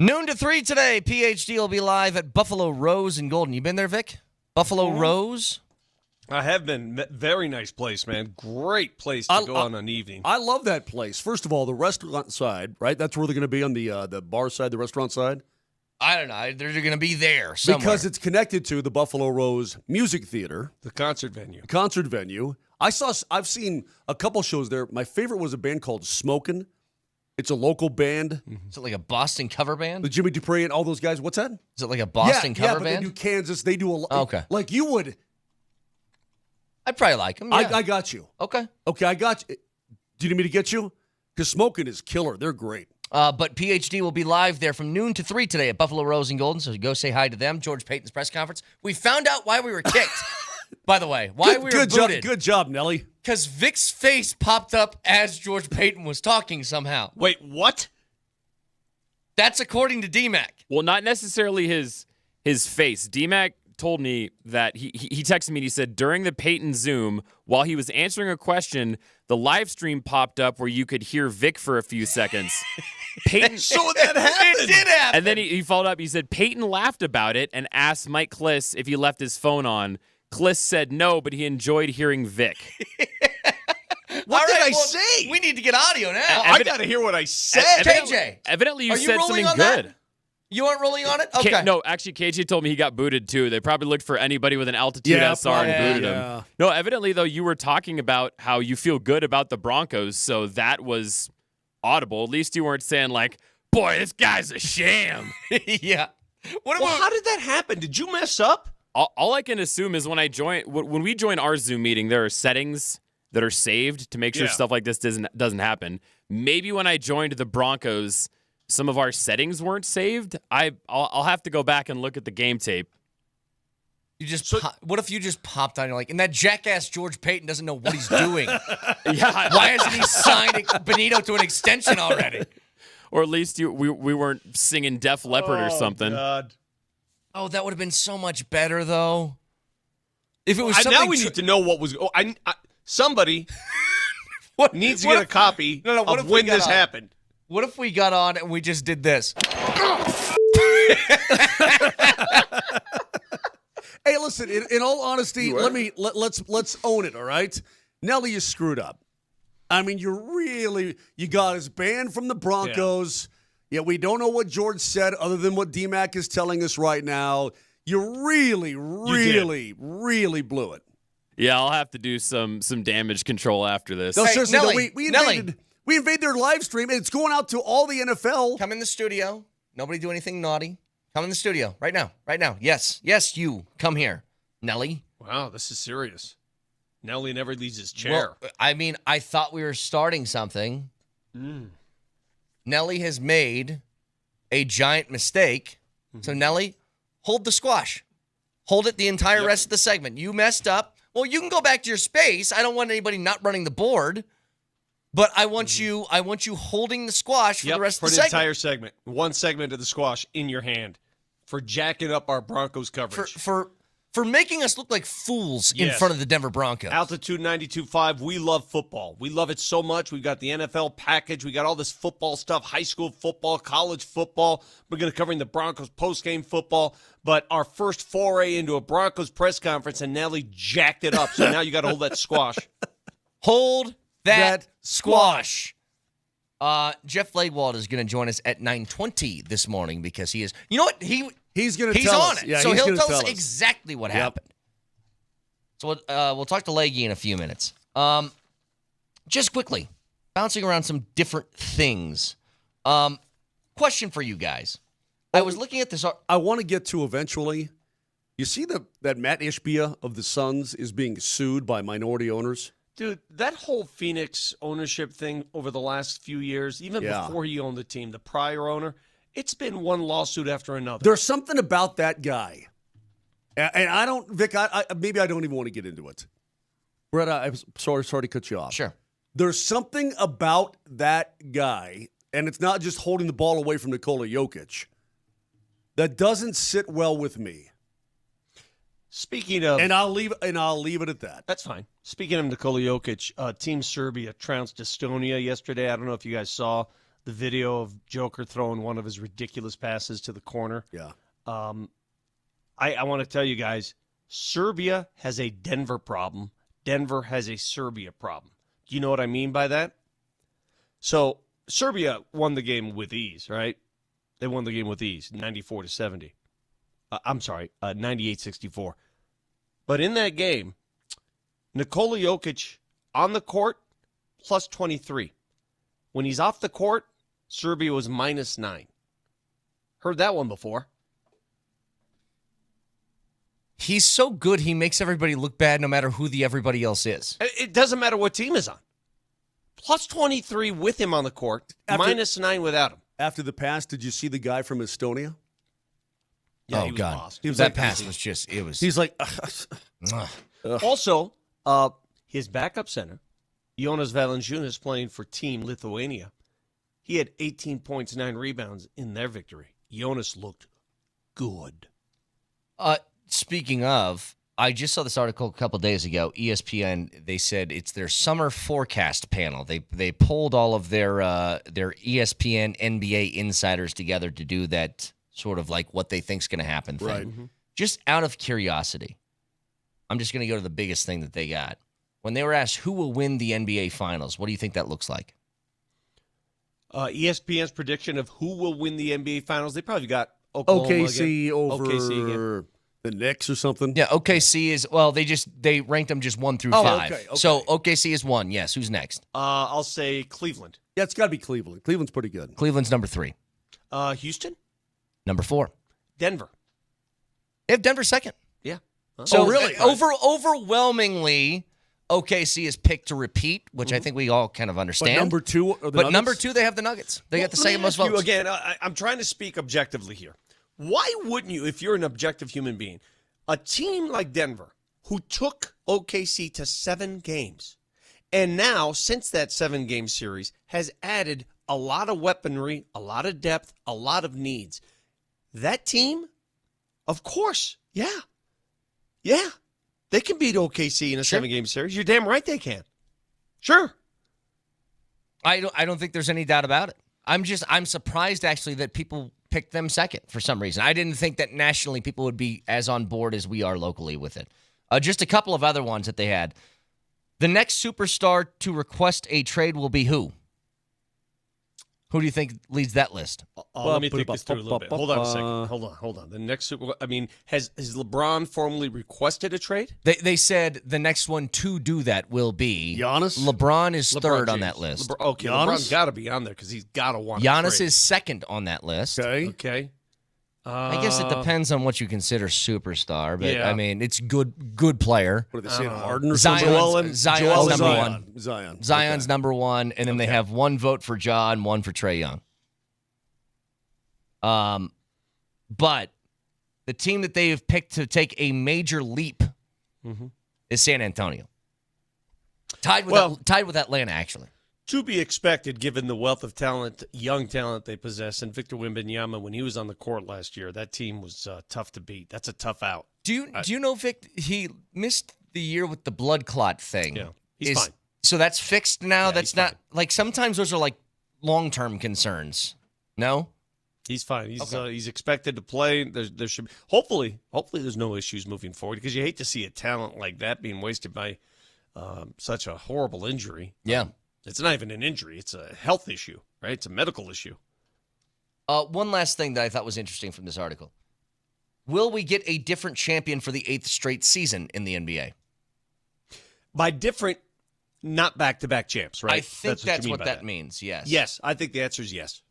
Noon to 3 today. PhD will be live at Buffalo Rose in Golden. You been there, Vic? Buffalo Rose? I have been. Very nice place, man. Great place to go on an evening. I love that place. First of all, the restaurant side, right? That's where they're going to be on the bar side, the restaurant side. I don't know. They're going to be there somewhere. Because it's connected to the Buffalo Rose Music Theater. The concert venue. I've seen a couple shows there. My favorite was a band called Smokin'. It's a local band. Is it like a Boston cover band? The Jimmy Dupre and all those guys. What's that? Is it like a Boston cover but band? they do Kansas. They do a lot. Okay. Like you would. I'd probably like them. Yeah. I got you. Okay. Okay, I got you. Do you need me to get you? Because Smokin' is killer. They're great. But PhD will be live there from noon to 3 today at Buffalo Rose and Golden, so go say hi to them. George Payton's press conference. We found out why we were kicked, by the way. Why we were booted. Good job, Nelly. Because Vic's face popped up as George Payton was talking somehow. Wait, what? That's according to DMac. Well, not necessarily his face. DMac told me that he texted me and he said during the Payton Zoom, while he was answering a question, the live stream popped up where you could hear Vic for a few seconds. Payton, So that happened. It did happen. and then he followed up. He said Payton laughed about it and asked Mike Kliss if he left his phone on. Kliss said no, but he enjoyed hearing Vic. What did I say? We need to get audio now. I got to hear what I said. KJ, Evidently, you are you said rolling something on good. that? You aren't rolling on it? Okay. No, actually, KJ told me he got booted too. They probably looked for anybody with an altitude SR and booted him. No, evidently, though, you were talking about how you feel good about the Broncos, so that was audible. At least you weren't saying, like, boy, this guy's a sham. Yeah. How did that happen? Did you mess up? All I can assume is when we join our Zoom meeting, there are settings that are saved to make sure stuff like this doesn't happen. Maybe when I joined the Broncos, some of our settings weren't saved. I'll have to go back and look at the game tape. What if you just popped on? You're like, and that jackass George Payton doesn't know what he's doing. Yeah. Why hasn't he signed Benito to an extension already? Or at least we weren't singing Def Leppard or something. God. Oh, that would have been so much better, though. If it was something now we need to know what was. Somebody needs to get a copy of when this happened. What if we got on and we just did this? Hey, listen. In all honesty, let's own it. All right, Nelly, you screwed up. I mean, you got us banned from the Broncos. Yeah, we don't know what George said other than what DMac is telling us right now. You really blew it. Yeah, I'll have to do some damage control after this. No, seriously, Nelly, we invaded their live stream, and it's going out to all the NFL. Come in the studio. Nobody do anything naughty. Come in the studio right now. Yes, you. Come here. Nelly. Wow, this is serious. Nelly never leaves his chair. Well, I mean, I thought we were starting something. Nelly has made a giant mistake. So, Nelly, hold the squash. Hold it the entire rest of the segment. You messed up. Well, you can go back to your space. I don't want anybody not running the board. But I want you holding the squash for the rest of the segment. For the entire segment. One segment of the squash in your hand for jacking up our Broncos coverage. For making us look like fools in front of the Denver Broncos. Altitude 92.5, we love football. We love it so much. We've got the NFL package. We got all this football stuff, high school football, college football. We're going to cover the Broncos post-game football. But our first foray into a Broncos press conference, and Nelly jacked it up. So now you got to hold that squash. Hold that squash. Jeff Legwald is going to join us at 9:20 this morning because he is. You know what? He's going to tell on us. it. Yeah, so he's he'll tell us us exactly what happened. So we'll talk to Leggy in a few minutes. Just quickly, bouncing around some different things. Question for you guys. I was looking at this. I want to get to eventually. You see that Matt Ishbia of the Suns is being sued by minority owners? Dude, that whole Phoenix ownership thing over the last few years, even before he owned the team, the prior owner, it's been one lawsuit after another. There's something about that guy. And I don't, Vic, maybe I don't even want to get into it. Brett, I'm sorry to cut you off. Sure. There's something about that guy, and it's not just holding the ball away from Nikola Jokic, that doesn't sit well with me. Speaking of, and I'll leave it at that. That's fine. Speaking of Nikola Jokic, Team Serbia trounced Estonia yesterday. I don't know if you guys saw the video of Joker throwing one of his ridiculous passes to the corner. Yeah. I want to tell you guys, Serbia has a Denver problem. Denver has a Serbia problem. Do you know what I mean by that? So Serbia won the game with ease, right? They won the game with ease, 94-70. I'm sorry, 98-64. But in that game, Nikola Jokic on the court, plus 23. When he's off the court, Serbia was minus 9. Heard that one before. He's so good, he makes everybody look bad no matter who the everybody else is. It doesn't matter what team is on. Plus 23 with him on the court, minus 9 without him. After the pass, did you see the guy from Estonia? Yeah, oh, he was God. lost. He was That like, pass was just, it was. He's like, Also, his backup center, Jonas Valanciunas, playing for Team Lithuania. He had 18 points, 9 rebounds in their victory. Jonas looked good. Speaking of, I just saw this article a couple days ago. ESPN, they said it's their summer forecast panel. They pulled all of their ESPN NBA insiders together to do that sort of like what they think's going to happen thing. Right. Mm-hmm. Just out of curiosity, I'm just going to go to the biggest thing that they got. When they were asked who will win the NBA Finals, what do you think that looks like? ESPN's prediction of who will win the NBA Finals, they probably got Oklahoma OKC again. over OKC again. the Knicks or something. Yeah, OKC is, well, they ranked them just 1 through 5. Okay. So OKC is 1. Yes, who's next? I'll say Cleveland. Yeah, it's got to be Cleveland. Cleveland's pretty good. Cleveland's number 3. Houston? Number 4. Denver. They have Denver second. Yeah. So really? Overwhelmingly, OKC is picked to repeat, which I think we all kind of understand. But number 2 are the But Nuggets? number 2, they have the Nuggets. They got the second most votes. Again, I'm trying to speak objectively here. Why wouldn't you, if you're an objective human being, a team like Denver, who took OKC to 7 games, and now, since that 7-game series, has added a lot of weaponry, a lot of depth, a lot of needs. That team, of course, yeah, they can beat OKC in a 7-game series. You're damn right they can. Sure. I don't think there's any doubt about it. I'm surprised actually that people picked them second for some reason. I didn't think that nationally people would be as on board as we are locally with it. Just a couple of other ones that they had. The next superstar to request a trade will be who? Who do you think leads that list? Let me think this through a little bit. Hold on a second. Hold on. The next, has LeBron formally requested a trade? They said the next one to do that will be Giannis? LeBron is third on James. that list. LeBron's got to be on there because he's got to want Giannis a trade. is second on that list. Okay. I guess it depends on what you consider superstar, but yeah. I mean, it's good player. What are they saying, Harden or something? Zion's number Zion. 1. Zion. Zion's Okay. number 1, and then they have 1 vote for Ja and 1 for Trae Young. But the team that they have picked to take a major leap is San Antonio. Tied with Atlanta, actually. To be expected, given the wealth of talent, young talent they possess, and Victor Wembanyama, when he was on the court last year, that team was tough to beat. That's a tough out. Do you know Vic? He missed the year with the blood clot thing. Yeah, he's fine. So that's fixed now. Yeah, that's he's not fine. like sometimes those are like long-term concerns. No. He's fine. He's expected to play. There should be, hopefully there's no issues moving forward because you hate to see a talent like that being wasted by such a horrible injury. Yeah. It's not even an injury. It's a health issue, right? It's a medical issue. One last thing that I thought was interesting from this article. Will we get a different champion for the 8th straight season in the NBA? By different, not back-to-back champs, right? I think that's what that means, yes. Yes, I think the answer is yes.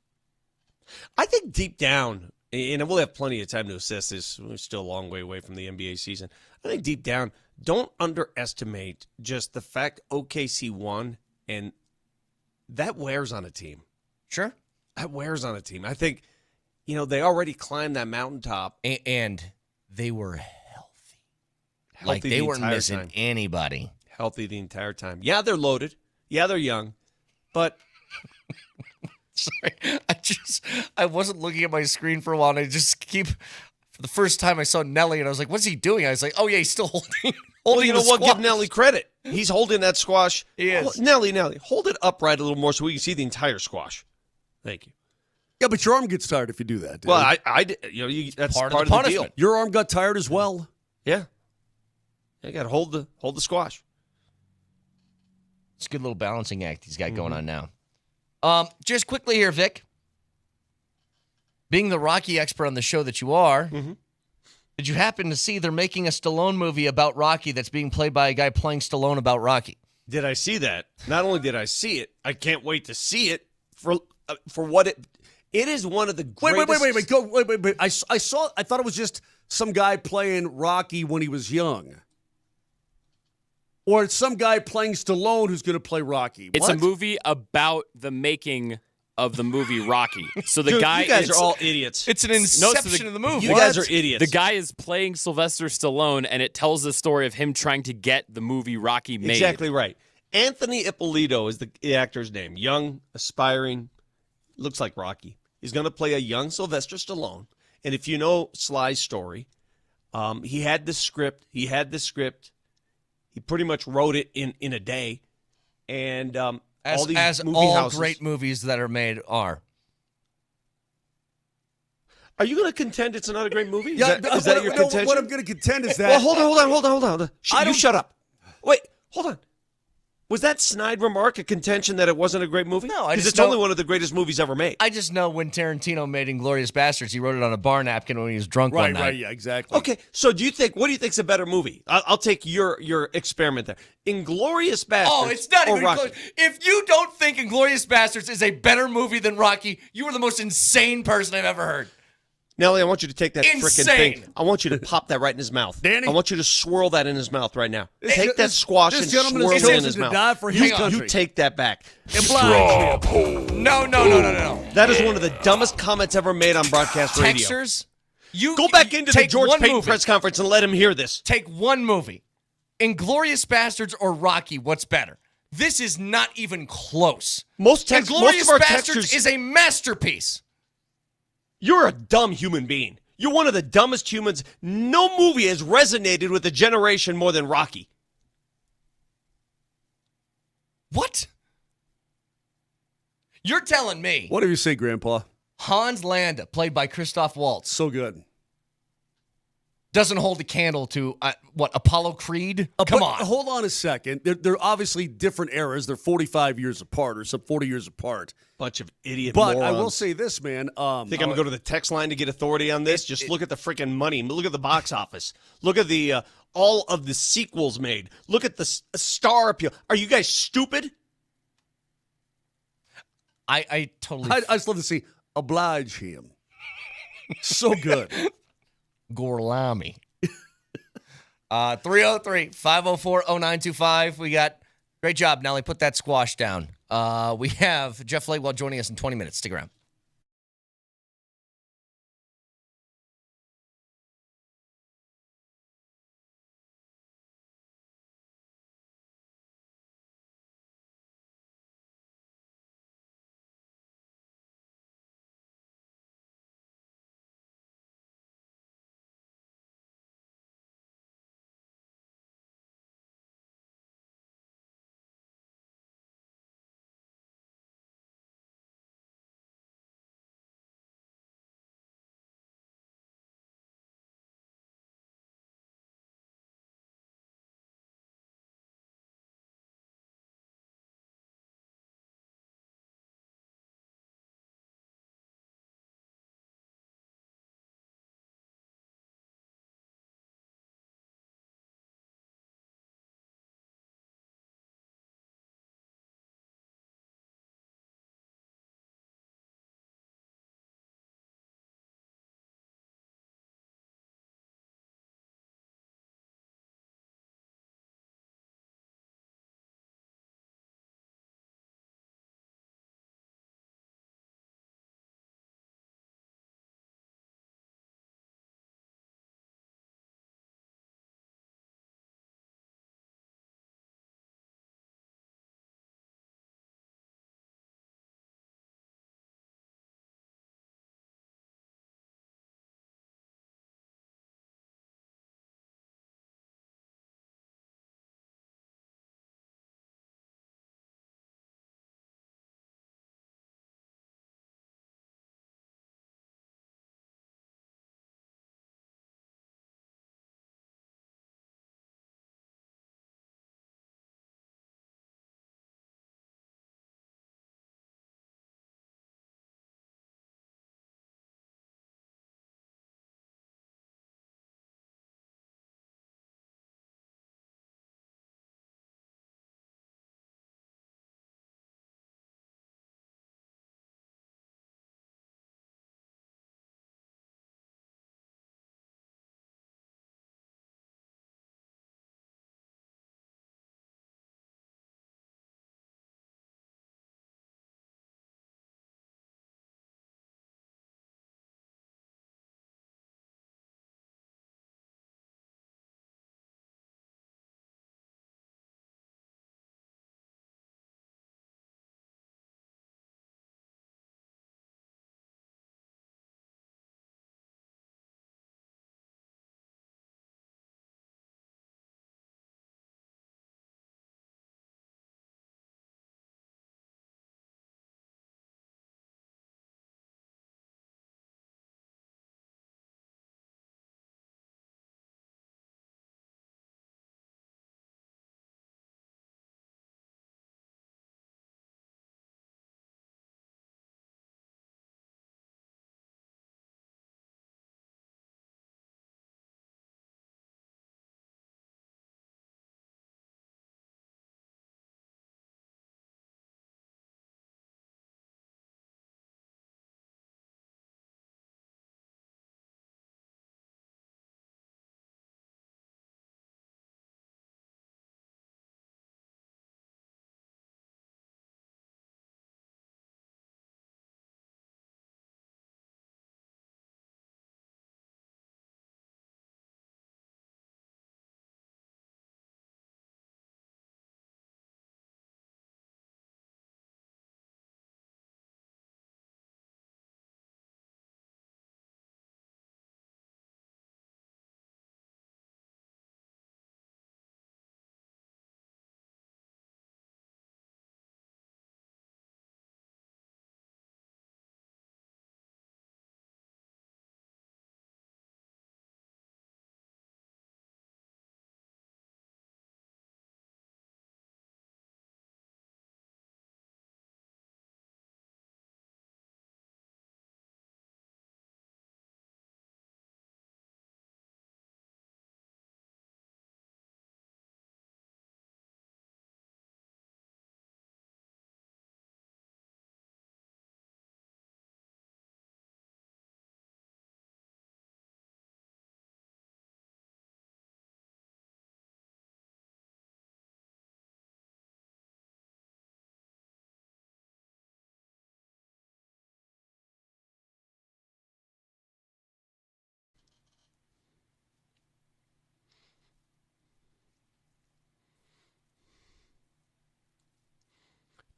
I think deep down, and we'll have plenty of time to assess this. We're still a long way away from the NBA season. I think deep down, don't underestimate just the fact OKC won, and that wears on a team. Sure. That wears on a team. I think, they already climbed that mountaintop. And they were healthy. Like the they weren't entire missing time. anybody. Healthy the entire time. Yeah, they're loaded. Yeah, they're young. But Sorry. I wasn't looking at my screen for a while, and I just for the first time I saw Nelly, and I was like, what's he doing? I was like, oh, yeah, he's still holding well, you know the what? Give squash. Nelly credit. He's holding that squash. He is. Nelly, hold it upright a little more so we can see the entire squash. Thank you. Yeah, but your arm gets tired if you do that. Dude. Well, that's part of the punishment. deal. Your arm got tired as well. Yeah. You got to hold the squash. It's a good little balancing act he's got going on now. Just quickly here, Vic. Being the Rocky expert on the show that you are, did you happen to see they're making a Stallone movie about Rocky that's being played by a guy playing Stallone about Rocky? Did I see that? Not only did I see it, I can't wait to see it for what it is. One of the greatest. Wait. I saw. I thought it was just some guy playing Rocky when he was young, or it's some guy playing Stallone who's going to play Rocky. It's What? a movie about the making of the movie Rocky. So the Dude, guy, you guys are all idiots. It's an inception of the movie. You guys are idiots. The guy is playing Sylvester Stallone, and it tells the story of him trying to get the movie Rocky made. Exactly right. Anthony Ippolito is the actor's name. Young, aspiring, looks like Rocky. He's going to play a young Sylvester Stallone. And if you know Sly's story, he had the script. He pretty much wrote it in a day. And all these movie houses. Great movies that are made are. Are you going to contend it's not a great movie? Yeah, is that your contention? What I'm going to contend is that. Well, hold on. You shut up. Wait, hold on. Was that snide remark a contention that it wasn't a great movie? No, because it's only one of the greatest movies ever made. I just know when Tarantino made Inglourious Bastards, he wrote it on a bar napkin when he was drunk one night. Right, yeah, exactly. Okay, so what do you think's a better movie? I'll take your experiment there. Inglourious Bastards. Oh, it's not or even Rocky? close. If you don't think Inglourious Bastards is a better movie than Rocky, you are the most insane person I've ever heard. Nelly, I want you to take that frickin' thing. Insane. I want you to pop that right in his mouth. Danny? I want you to swirl that in his mouth right now. Take that squash and this gentleman swirl is it in chosen his to mouth. die for his country. You take that back. No. That is one of the dumbest comments ever made on broadcast radio. Texters, you Go back into the take George one Payton movie. press conference and let him hear this. Take one movie. Inglourious Bastards or Rocky, what's better? This is not even close. Most of Inglourious our Bastards texters is a masterpiece. You're a dumb human being. You're one of the dumbest humans. No movie has resonated with a generation more than Rocky. What? You're telling me What do you say, Grandpa? Hans Landa, played by Christoph Waltz, So good. doesn't hold a candle to, Apollo Creed? Come But on. Hold on a second. They're obviously different eras. They're 45 years apart or some 40 years apart. Bunch of idiot But morons. I will say this, man. Think I'm going to go to the text line to get authority on this? Just look at the freaking money. Look at the box office. Look at the all of the sequels made. Look at the star appeal. Are you guys stupid? I totally... I just love to see oblige him. So good. Gorlami. 303-504-0925. We got... Great job, Nelly. Put that squash down. We have Jeff Lakewell joining us in 20 minutes. Stick around.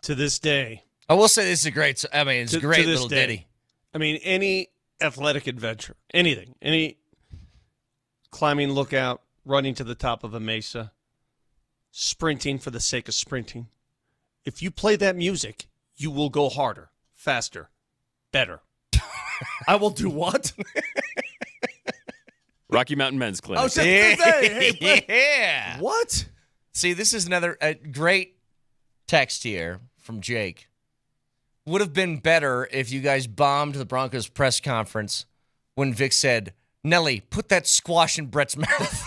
To this day. I will say this is a great. I mean, it's a great little ditty. I mean, any athletic adventure, anything, any climbing lookout, running to the top of a mesa, sprinting for the sake of sprinting. If you play that music, you will go harder, faster, better. I will do what? Rocky Mountain Men's Clinic. Oh, hey, yeah. What? See, this is another great text here from Jake. Would have been better if you guys bombed the Broncos press conference when Vic said, Nelly, put that squash in Brett's mouth.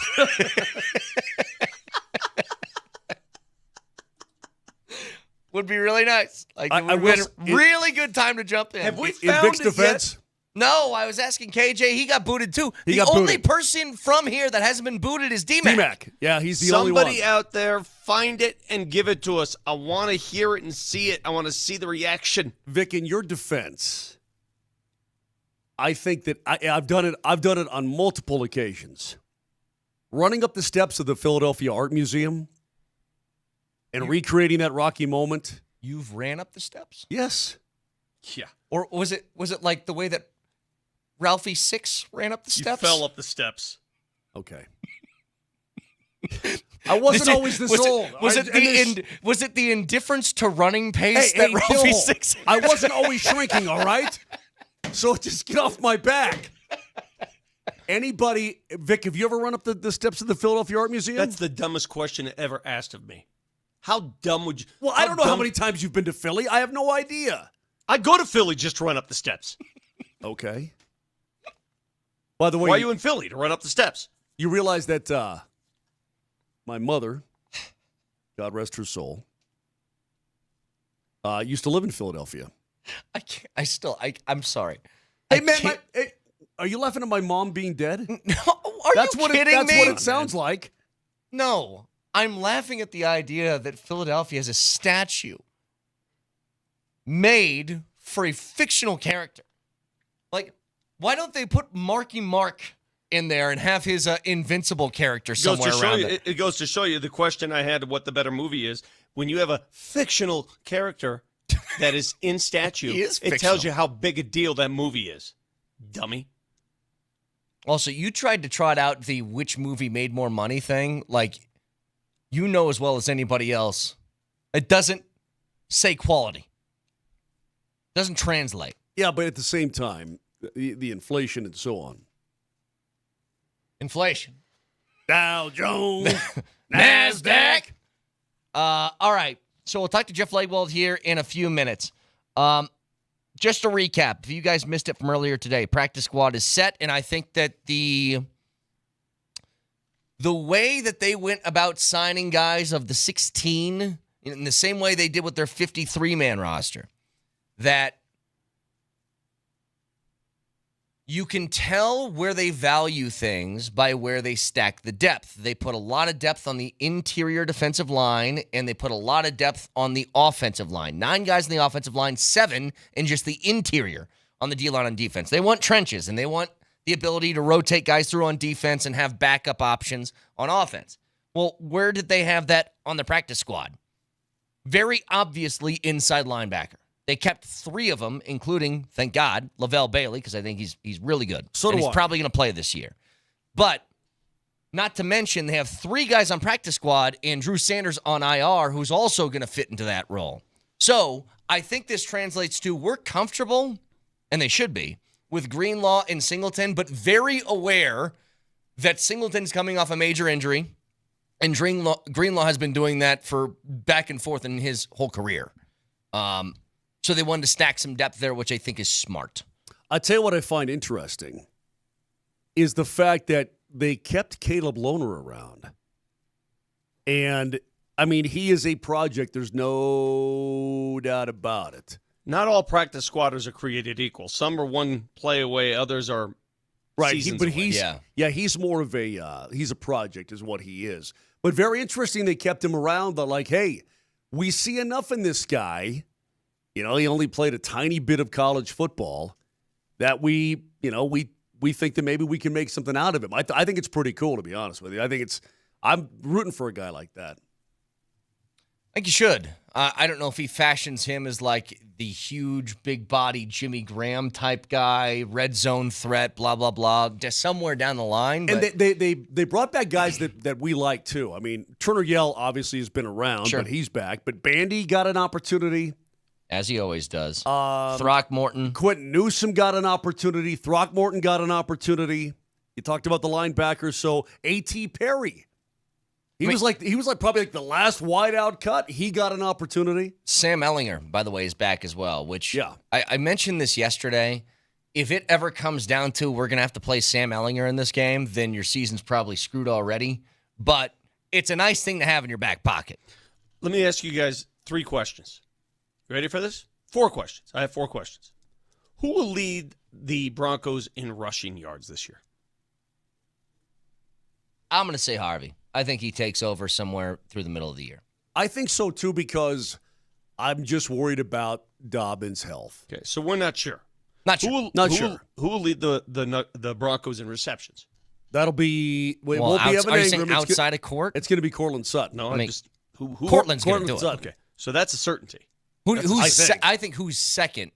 Would be really nice. Like, it would have been a really good time to jump in. Have we In found Vic's it defense? yet? No, I was asking KJ. He got booted, too. The got only booted. person from here that hasn't been booted is DMac. DMac. Yeah, he's the only one. Somebody out there, find it and give it to us. I want to hear it and see it. I want to see the reaction. Vic, in your defense, I think that I've done it. I've done it on multiple occasions. Running up the steps of the Philadelphia Art Museum and recreating that Rocky moment. You've ran up the steps? Yes. Yeah. Or was it like the way that Ralphie Six ran up the steps? You fell up the steps. Okay. I wasn't always this old. Was it the indifference to running pace that Ralphie Bill, Six? I wasn't always shrinking, all right? So just get off my back. Anybody, Vic, have you ever run up the steps of the Philadelphia Art Museum? That's the dumbest question ever asked of me. How dumb would you? Well, I don't know how many times you've been to Philly. I have no idea. I'd go to Philly just to run up the steps. Okay. By the way, Why are you in Philly to run up the steps? you realize that my mother, God rest her soul, used to live in Philadelphia. I can't. I'm sorry. Hey, man, are you laughing at my mom being dead? No, That's you what kidding That's me? what it sounds like. No, I'm laughing at the idea that Philadelphia has a statue made for a fictional character. Like, why don't they put Marky Mark in there and have his invincible character somewhere around it? It goes to show you the question I had of what the better movie is. When you have a fictional character that is in statue, He is it tells fictional. you how big a deal that movie is. Dummy. Also, you tried to trot out the which movie made more money thing. Like, you know as well as anybody else, it doesn't say quality. Doesn't translate. Yeah, but at the same time, the inflation and so on. Inflation. Dow Jones. NASDAQ. All right. So we'll talk to Jeff Legwold here in a few minutes. Just a recap. If you guys missed it from earlier today, practice squad is set, and I think that the way that they went about signing guys of the 16 in the same way they did with their 53-man roster, that you can tell where they value things by where they stack the depth. They put a lot of depth on the interior defensive line, and they put a lot of depth on the offensive line. 9 guys in the offensive line, 7 in just the interior on the D-line on defense. They want trenches, and they want the ability to rotate guys through on defense and have backup options on offense. Well, where did they have that on the practice squad? Very obviously inside linebacker. They kept 3 of them, including, thank God, Lavelle Bailey, because I think he's really good. So and do he's I. probably going to play this year. But not to mention, they have 3 guys on practice squad and Drew Sanders on IR, who's also going to fit into that role. So I think this translates to we're comfortable, and they should be, with Greenlaw and Singleton, but very aware that Singleton's coming off a major injury, and Greenlaw has been doing that for back and forth in his whole career. So they wanted to stack some depth there, which I think is smart. I tell you what I find interesting is the fact that they kept Caleb Lohner around. And, I mean, he is a project. There's no doubt about it. Not all practice squatters are created equal. Some are one play away, others are seasons but away. he's more of a he's a project is what he is. But very interesting they kept him around. But like, hey, we see enough in this guy. You know, he only played a tiny bit of college football that we think that maybe we can make something out of him. I think it's pretty cool, to be honest with you. I'm rooting for a guy like that. think you should. I don't know if he fashions him as like the huge, big body Jimmy Graham type guy, red zone threat, blah, blah, blah, just somewhere down the line. And But they brought back guys that we like, too. I mean, Turner Yell obviously has been around, Sure. but he's back. But Bandy got an opportunity. as he always does. Throckmorton. Quentin Newsom got an opportunity. Throckmorton got an opportunity. You talked about the linebackers. So A.T. Perry. He was like probably like the last wideout cut. He got an opportunity. Sam Ellinger, by the way, is back as well, which Yeah. I mentioned this yesterday. If it ever comes down to we're going to have to play Sam Ellinger in this game, then your season's probably screwed already. But it's a nice thing to have in your back pocket. Let me ask you guys 3 questions. You ready for this? 4 questions. I have 4 questions. Who will lead the Broncos in rushing yards this year? I'm going to say Harvey. I think he takes over somewhere through the middle of the year. I think so, too, because I'm just worried about Dobbins' health. Okay, so we're not sure. Not sure. Who will lead the Broncos in receptions? That'll be it Well, won't be Evan are you Ingram. saying outside of court? It's going to be Cortland Sutton. No, I mean, who Cortland's going to do it. Sutton. Okay, so that's a certainty. I think who's second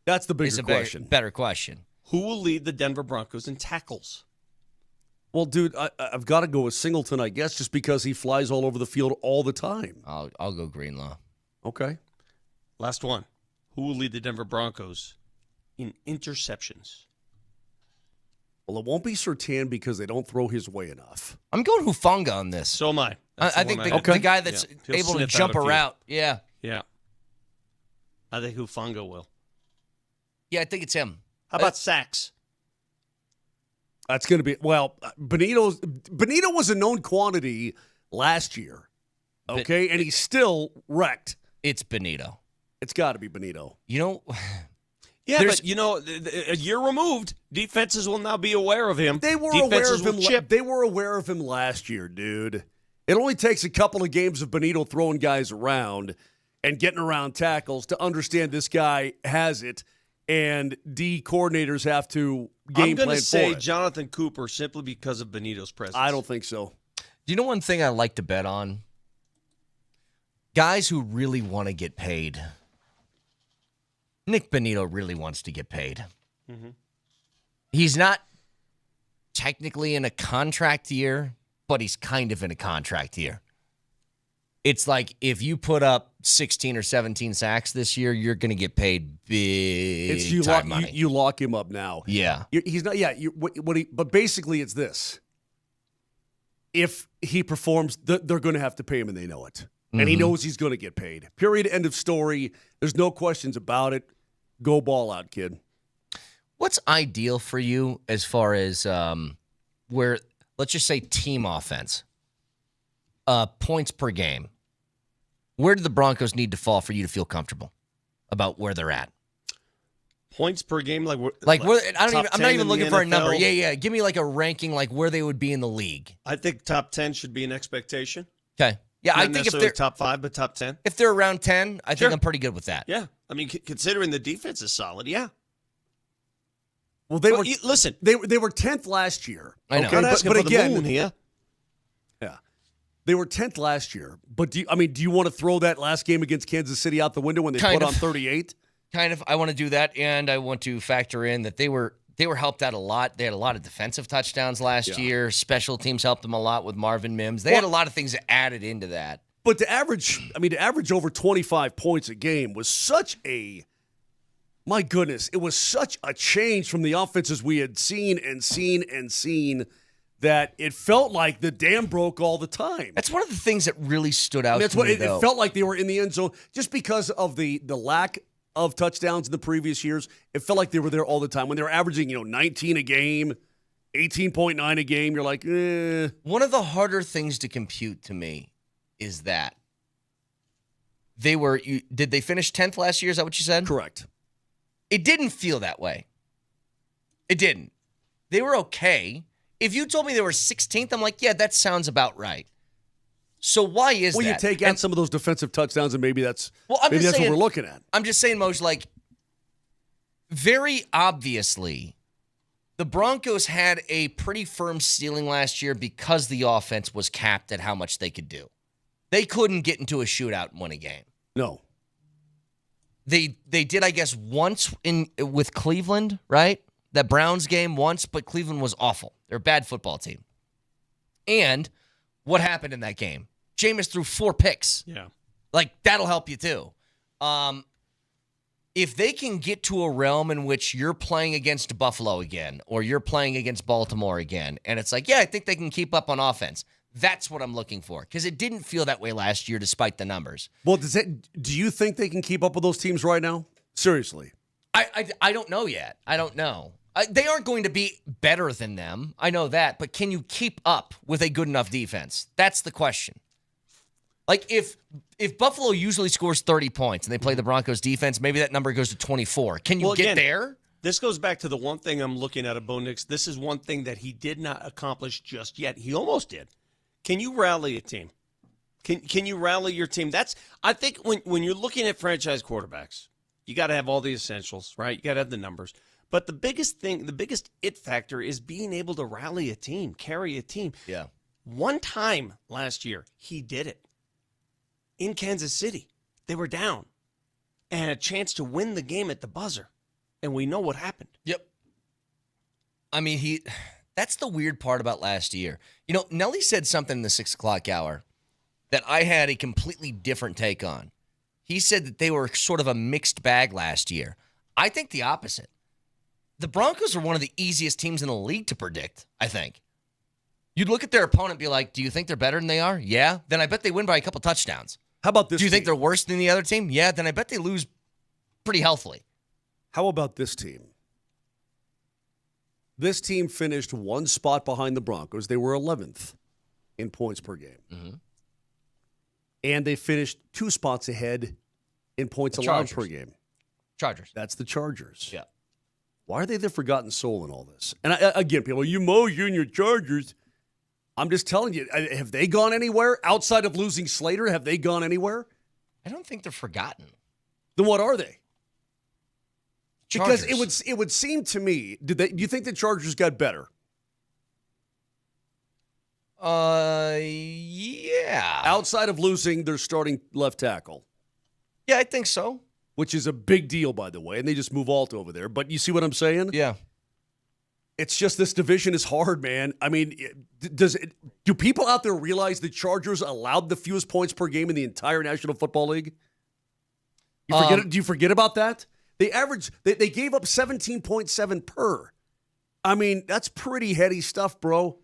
That's the is bigger a question. better question. Who will lead the Denver Broncos in tackles? Well, dude, I've got to go with Singleton, I guess, just because he flies all over the field all the time. I'll go Greenlaw. Okay. Last one. Who will lead the Denver Broncos in interceptions? Well, it won't be Surtain because they don't throw his way enough. I'm going Hufanga on this. So am I. I think the guy that's He'll able to sniff jump out a a few. route. Yeah. Yeah. I think Hufanga will. Yeah, I think it's him. How about sacks? That's going to be Benito was a known quantity last year. Okay, and he's still wrecked. It's Benito. It's got to be Benito. You know, Yeah, but a year removed, defenses will now be aware of him. They were Defenses aware of will him. chip. They were aware of him last year, dude. It only takes a couple of games of Benito throwing guys around and getting around tackles to understand this guy has it, and D coordinators have to game plan for it. I'm going to say Jonathan Cooper simply because of Benito's presence. I don't think so. do you know one thing I like to bet on? Guys who really want to get paid. Nick Benito really wants to get paid. Mm-hmm. He's not technically in a contract year, but he's kind of in a contract year. It's like if you put up 16 or 17 sacks this year, you're going to get paid big time money. You lock him up now. Yeah. He's not. Yeah. But basically, it's this: if he performs, they're going to have to pay him, and they know it, and he knows he's going to get paid. Period. End of story. There's no questions about it. Go ball out, kid. What's ideal for you as far as where, let's just say team offense, points per game? Where do the Broncos need to fall for you to feel comfortable about where they're at? Points per game, like where, I'm top not 10 even in looking the for a number. NFL? Yeah. Give me like a ranking, like where they would be in the league. I think top 10 should be an expectation. Okay. Yeah, Not I think if necessarily they're top 5, but top 10. if they're around 10, I Sure. think I'm pretty good with that. Yeah, I mean, considering the defense is solid, yeah. Well, they were listen. They were 10th last year. I know. I'm not asking but for again, the moon here. yeah, they were 10th last year. But do you want to throw that last game against Kansas City out the window when they Kind put of. on 38? Kind of. I want to do that, and I want to factor in that they were helped out a lot. They had a lot of defensive touchdowns last year. Special teams helped them a lot with Marvin Mims. They had a lot of things added into that. But to average over 25 points a game was such a, my goodness, it was such a change from the offenses we had seen that it felt like the dam broke all the time. That's one of the things that really stood out That's to what me, it though. felt like. They were in the end zone just because of the lack of touchdowns in the previous years. It felt like they were there all the time. When they were averaging, 19 a game, 18.9 a game, you're like, eh. One of the harder things to compute to me is that did they finish 10th last year? Is that what you said? Correct. It didn't feel that way. It didn't. They were okay. If you told me they were 16th, I'm like, yeah, that sounds about right. So why is that? Well, you take out some of those defensive touchdowns, and maybe that's what we're looking at. I'm just saying, Moj, like, very obviously, the Broncos had a pretty firm ceiling last year because the offense was capped at how much they could do. They couldn't get into a shootout and win a game. No. They did, I guess, once with Cleveland, right? That Browns game once, but Cleveland was awful. They're a bad football team. And what happened in that game? Jameis threw 4 picks. Yeah. Like, that'll help you too. If they can get to a realm in which you're playing against Buffalo again, or you're playing against Baltimore again, and it's like, yeah, I think they can keep up on offense. That's what I'm looking for, because it didn't feel that way last year despite the numbers. Well, do you think they can keep up with those teams right now? Seriously. I don't know yet. I don't know. They aren't going to be better than them. I know that. But can you keep up with a good enough defense? That's the question. Like, if Buffalo usually scores 30 points and they play the Broncos defense, maybe that number goes to 24. Can you get there? This goes back to the one thing I'm looking at Bo Nix. This is one thing that he did not accomplish just yet. He almost did. Can you rally a team? Can you rally your team? I think when you're looking at franchise quarterbacks, you got to have all the essentials, right? You got to have the numbers. But the biggest it factor is being able to rally a team, carry a team. Yeah. One time last year, he did it. In Kansas City, they were down and had a chance to win the game at the buzzer. And we know what happened. Yep. I mean, that's the weird part about last year. You know, Nelly said something in the 6 o'clock hour that I had a completely different take on. He said that they were sort of a mixed bag last year. I think the opposite. The Broncos are one of the easiest teams in the league to predict, I think. You'd look at their opponent and be like, do you think they're better than they are? Yeah. Then I bet they win by a couple touchdowns. How about this Do you think team? they're worse than the other team? Yeah. Then I bet they lose pretty healthily. How about this team? This team finished 1 spot behind the Broncos. They were 11th in points per game. Mm-hmm. And they finished 2 spots ahead in points allowed per game. Chargers. That's the Chargers. Yeah. Why are they the forgotten soul in all this? And again, people, you Moser and your Chargers. I'm just telling you, have they gone anywhere outside of losing Slater? Have they gone anywhere? I don't think they're forgotten. Then what are they? Chargers. Because it would seem to me, do you think the Chargers got better? Yeah. Outside of losing their starting left tackle. Yeah, I think so. Which is a big deal, by the way, and they just move Alt over there. But you see what I'm saying? Yeah. It's just this division is hard, man. I mean, do people out there realize the Chargers allowed the fewest points per game in the entire National Football League? Do you forget about that? They gave up 17.7 per. I mean, that's pretty heady stuff, bro.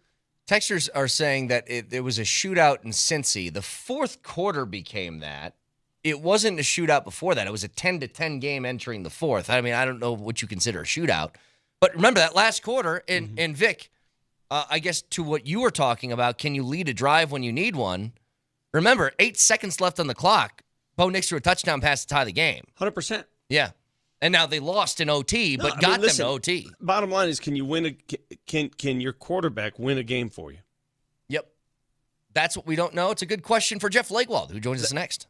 Texters are saying that it was a shootout in Cincy. The fourth quarter became that. It wasn't a shootout before that. It was a 10-10 game entering the fourth. I mean, I don't know what you consider a shootout. But remember that last quarter, and Vic, I guess to what you were talking about, can you lead a drive when you need one? Remember, 8 seconds left on the clock. Bo Nix threw a touchdown pass to tie the game. 100%. Yeah. And now they lost in OT, but got them to OT. Bottom line is, can you win can your quarterback win a game for you? Yep. That's what we don't know. It's a good question for Jeff Lakewald, who joins us next.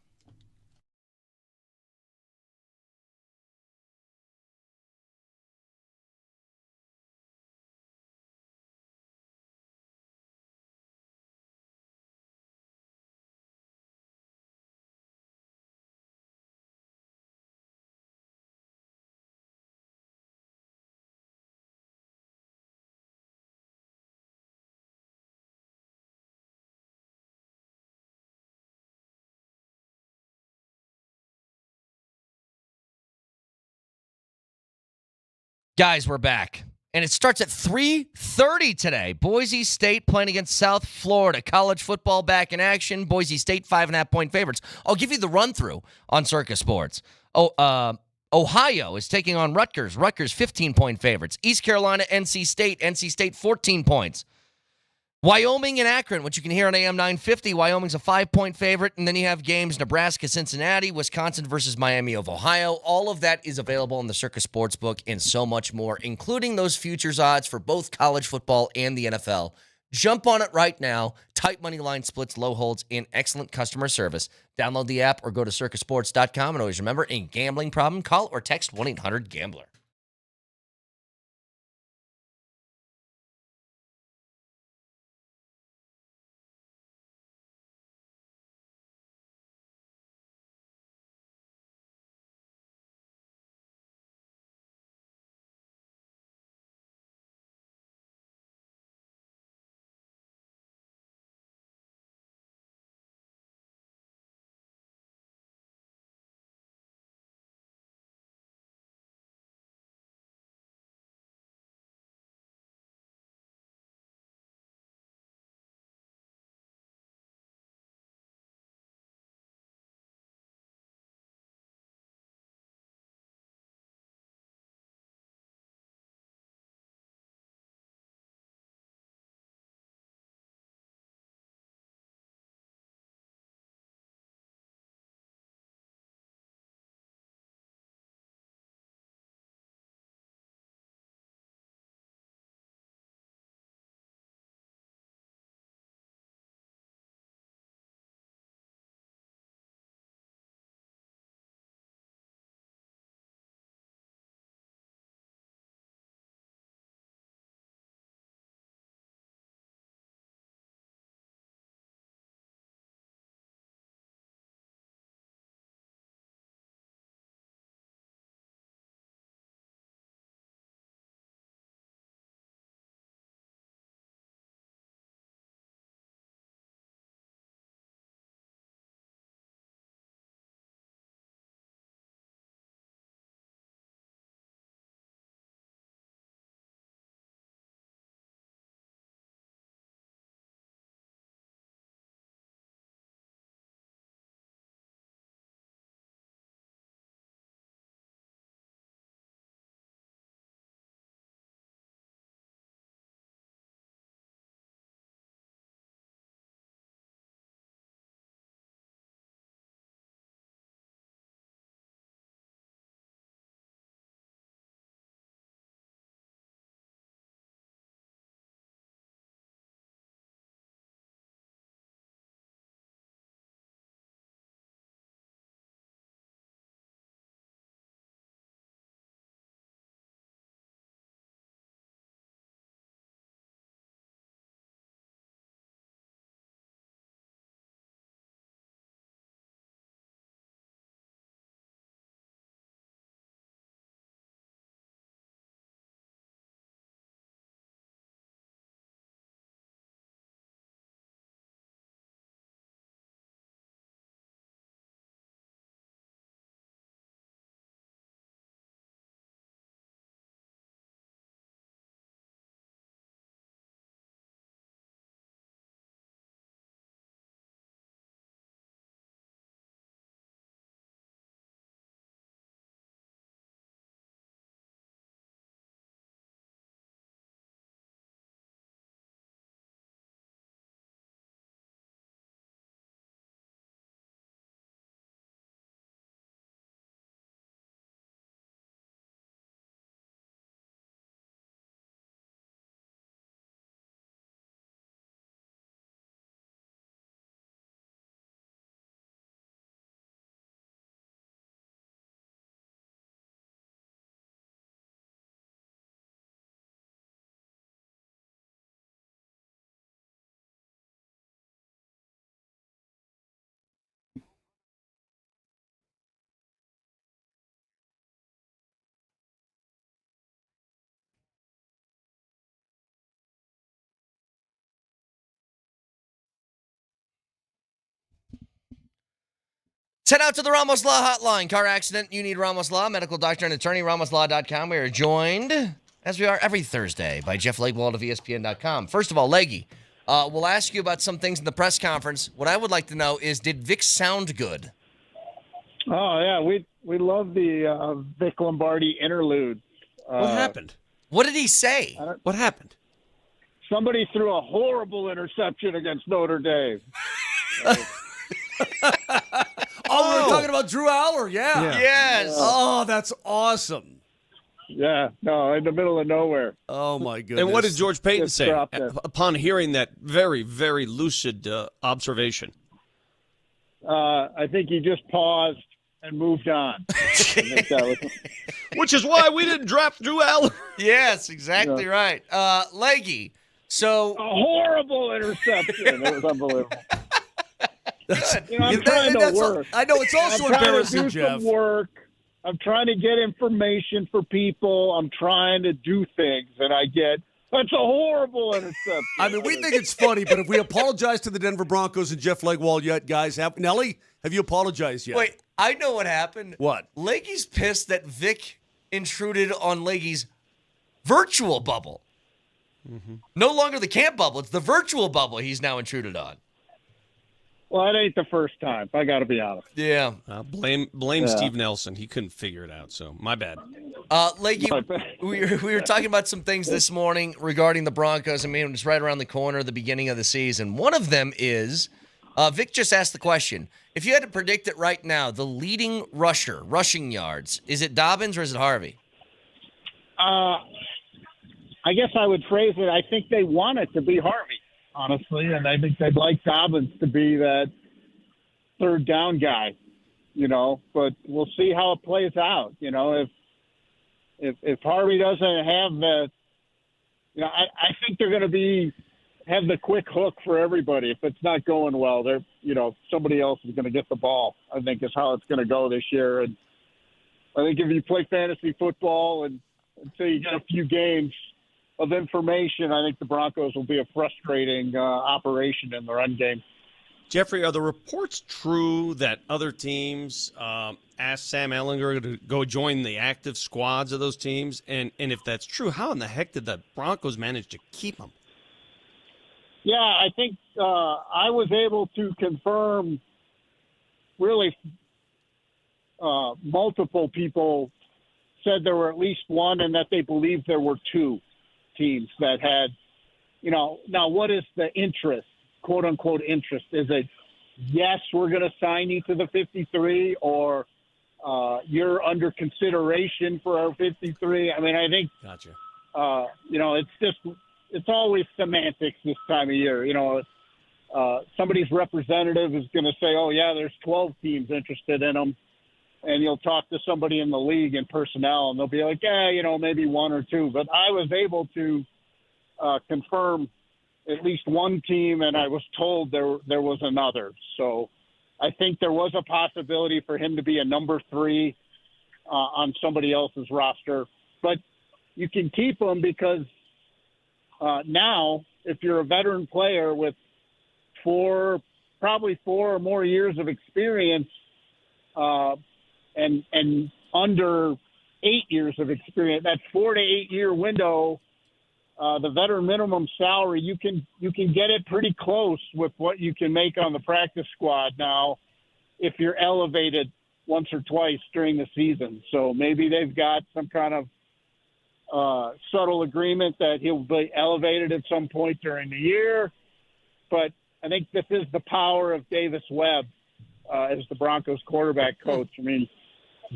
Guys, we're back. And it starts at 3:30 today. Boise State playing against South Florida. College football back in action. Boise State 5.5-point favorites. I'll give you the run-through on Circus Sports. Ohio is taking on Rutgers. Rutgers 15-point favorites. East Carolina, NC State. NC State 14 points. Wyoming and Akron, which you can hear on AM 950. Wyoming's a 5-point favorite. And then you have games Nebraska, Cincinnati, Wisconsin versus Miami of Ohio. All of that is available in the Circus Sportsbook and so much more, including those futures odds for both college football and the NFL. Jump on it right now. Tight money line splits, low holds, and excellent customer service. Download the app or go to circusports.com. And always remember, a gambling problem, call or text 1-800-GAMBLER. Head out to the Ramos Law Hotline. Car accident, you need Ramos Law. Medical doctor and attorney, ramoslaw.com. We are joined, as we are every Thursday, by Jeff Legwold of ESPN.com. First of all, Leggy, we'll ask you about some things in the press conference. What I would like to know is, did Vic sound good? Oh, yeah. We love the Vic Lombardi interlude. What happened? What did he say? What happened? Somebody threw a horrible interception against Notre Dame. Oh, we're talking about Drew Aller. Yeah. Yes. Oh, that's awesome. Yeah, no, in the middle of nowhere. Oh, my goodness. And what did George Payton Just say dropped it. upon hearing that very, very lucid observation? I think he just paused and moved on. I think that was, Which is why we didn't draft Drew Aller. Yes, exactly right. Leggy, so... a horrible interception. It was unbelievable. You know, I'm Yeah, trying to that's- work. I know it's also I'm trying embarrassing, to do Jeff. some work. I'm trying to get information for people. I'm trying to do things, and I get, that's a horrible interception. I mean, we think it's funny, but if we apologize to the Denver Broncos and Jeff Legwold yet, guys, Nelly, have you apologized yet? Wait, I know what happened. What? Leggy's pissed that Vic intruded on Leggy's virtual bubble. Mm-hmm. No longer the camp bubble. It's the virtual bubble he's now intruded on. Well, it ain't the first time. I got to be honest. Yeah. Blame Steve Nelson. He couldn't figure it out, so my bad. Leggy, we were talking about some things this morning regarding the Broncos. I mean, it's right around the corner, the beginning of the season. One of them is, Vic just asked the question, if you had to predict it right now, the leading rusher, rushing yards, is it Dobbins or is it Harvey? I guess I would phrase it, I think they want it to be Harvey, honestly, and I think they'd like Dobbins to be that third down guy, you know, but we'll see how it plays out. You know, if Harvey doesn't have the, you know, I think they're going to have the quick hook for everybody. If it's not going well, they're, you know, somebody else is going to get the ball, I think is how it's going to go this year. And I think if you play fantasy football and until you get a few games of information, I think the Broncos will be a frustrating operation in the run game. Jeffrey, are the reports true that other teams asked Sam Ehlinger to go join the active squads of those teams? And if that's true, how in the heck did the Broncos manage to keep him? Yeah, I think I was able to confirm really multiple people said there were at least one and that they believed there were two teams that had, you know, now what is the interest, quote unquote interest? Is it, yes, we're going to sign you to the 53 or you're under consideration for our 53? I mean, I think, Gotcha. You know, it's always semantics this time of year. You know, somebody's representative is going to say, oh, yeah, there's 12 teams interested in them. And you'll talk to somebody in the league in personnel, and they'll be like, yeah, you know, maybe one or two. But I was able to confirm at least one team, and I was told there was another. So I think there was a possibility for him to be a number 3 on somebody else's roster. But you can keep him because now, if you're a veteran player with probably 4 or more years of experience, and under 8 years of experience, that 4 to 8 year window, the veteran minimum salary, you can get it pretty close with what you can make on the practice squad now if you're elevated once or twice during the season. So maybe they've got some kind of subtle agreement that he'll be elevated at some point during the year. But I think this is the power of Davis Webb as the Broncos quarterback coach. I mean,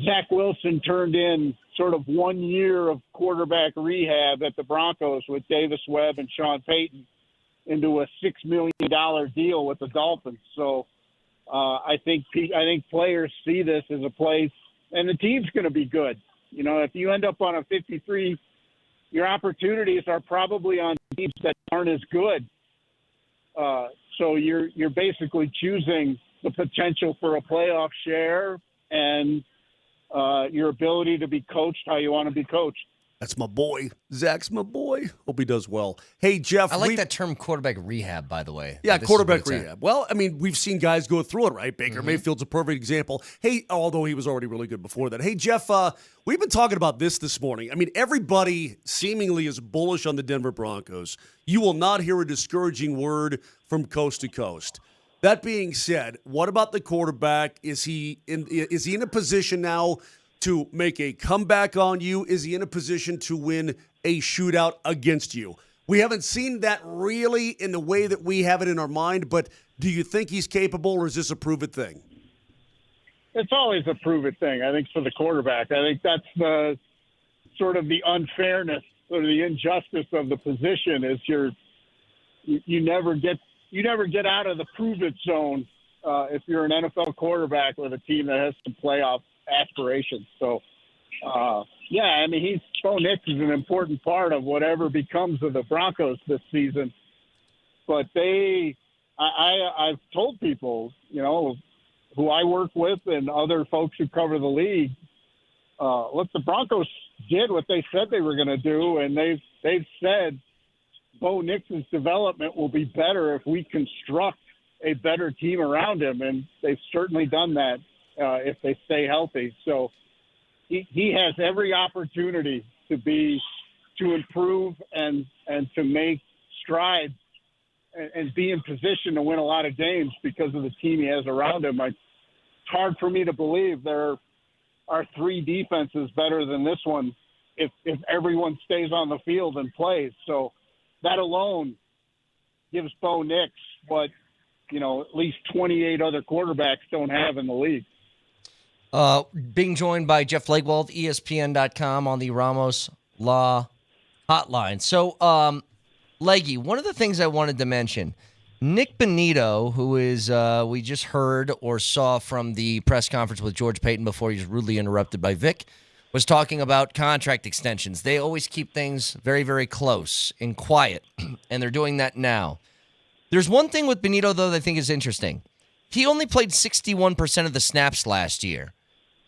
Zach Wilson turned in sort of 1 year of quarterback rehab at the Broncos with Davis Webb and Sean Payton into a $6 million deal with the Dolphins. So I think players see this as a place, and the team's going to be good. You know, if you end up on a 53, your opportunities are probably on teams that aren't as good. So you're basically choosing the potential for a playoff share and your ability to be coached how you want to be coached. That's my boy. Zach's my boy. Hope he does well. Hey, Jeff. I like that term quarterback rehab, by the way. Yeah, This is quarterback what it's at. rehab. Well, I mean, we've seen guys go through it, right? Baker Mayfield's a perfect example. Hey, although he was already really good before that. Hey, Jeff, we've been talking about this morning. I mean, everybody seemingly is bullish on the Denver Broncos. You will not hear a discouraging word from coast to coast. That being said, what about the quarterback? Is he in a position now to make a comeback on you? Is he in a position to win a shootout against you? We haven't seen that really in the way that we have it in our mind, but do you think he's capable, or is this a prove-it thing? It's always a prove-it thing, I think, for the quarterback. I think that's the sort of the unfairness or the injustice of the position is you never get out of the prove-it zone if you're an NFL quarterback with a team that has some playoff aspirations. So, yeah, I mean, Bo Nix is an important part of whatever becomes of the Broncos this season. But I've told people, who I work with and other folks who cover the league, look, the Broncos did what they said they were going to do, and they've said Bo Nix's development will be better if we construct a better team around him, and they've certainly done that if they stay healthy. So he has every opportunity to improve and to make strides and be in position to win a lot of games because of the team he has around him. It's hard for me to believe there are three defenses better than this one if everyone stays on the field and plays. So that alone gives Bo Nix what, at least 28 other quarterbacks don't have in the league. Being joined by Jeff Legwold, ESPN.com on the Ramos Law Hotline. So, Leggy, one of the things I wanted to mention, Nick Bonito, who is we just heard or saw from the press conference with George Payton before he was rudely interrupted by Vic, was talking about contract extensions. They always keep things very, very close and quiet, and they're doing that now. There's one thing with Bonito, though, that I think is interesting. He only played 61% of the snaps last year,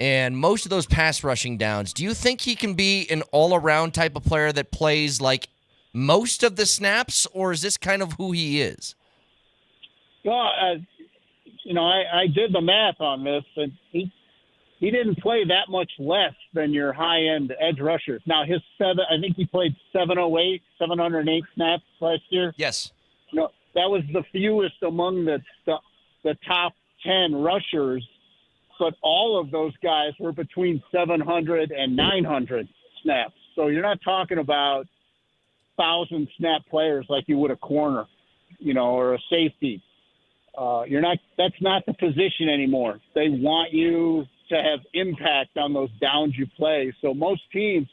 and most of those pass rushing downs. Do you think he can be an all-around type of player that plays like most of the snaps, or is this kind of who he is? Well, I did the math on this, and he didn't play that much less than your high-end edge rushers. Now, I think he played 708 snaps last year. Yes. That was the fewest among the top 10 rushers, but all of those guys were between 700 and 900 snaps. So you're not talking about 1,000 snap players like you would a corner, or a safety. That's not the position anymore. They want you to have impact on those downs you play. So most teams,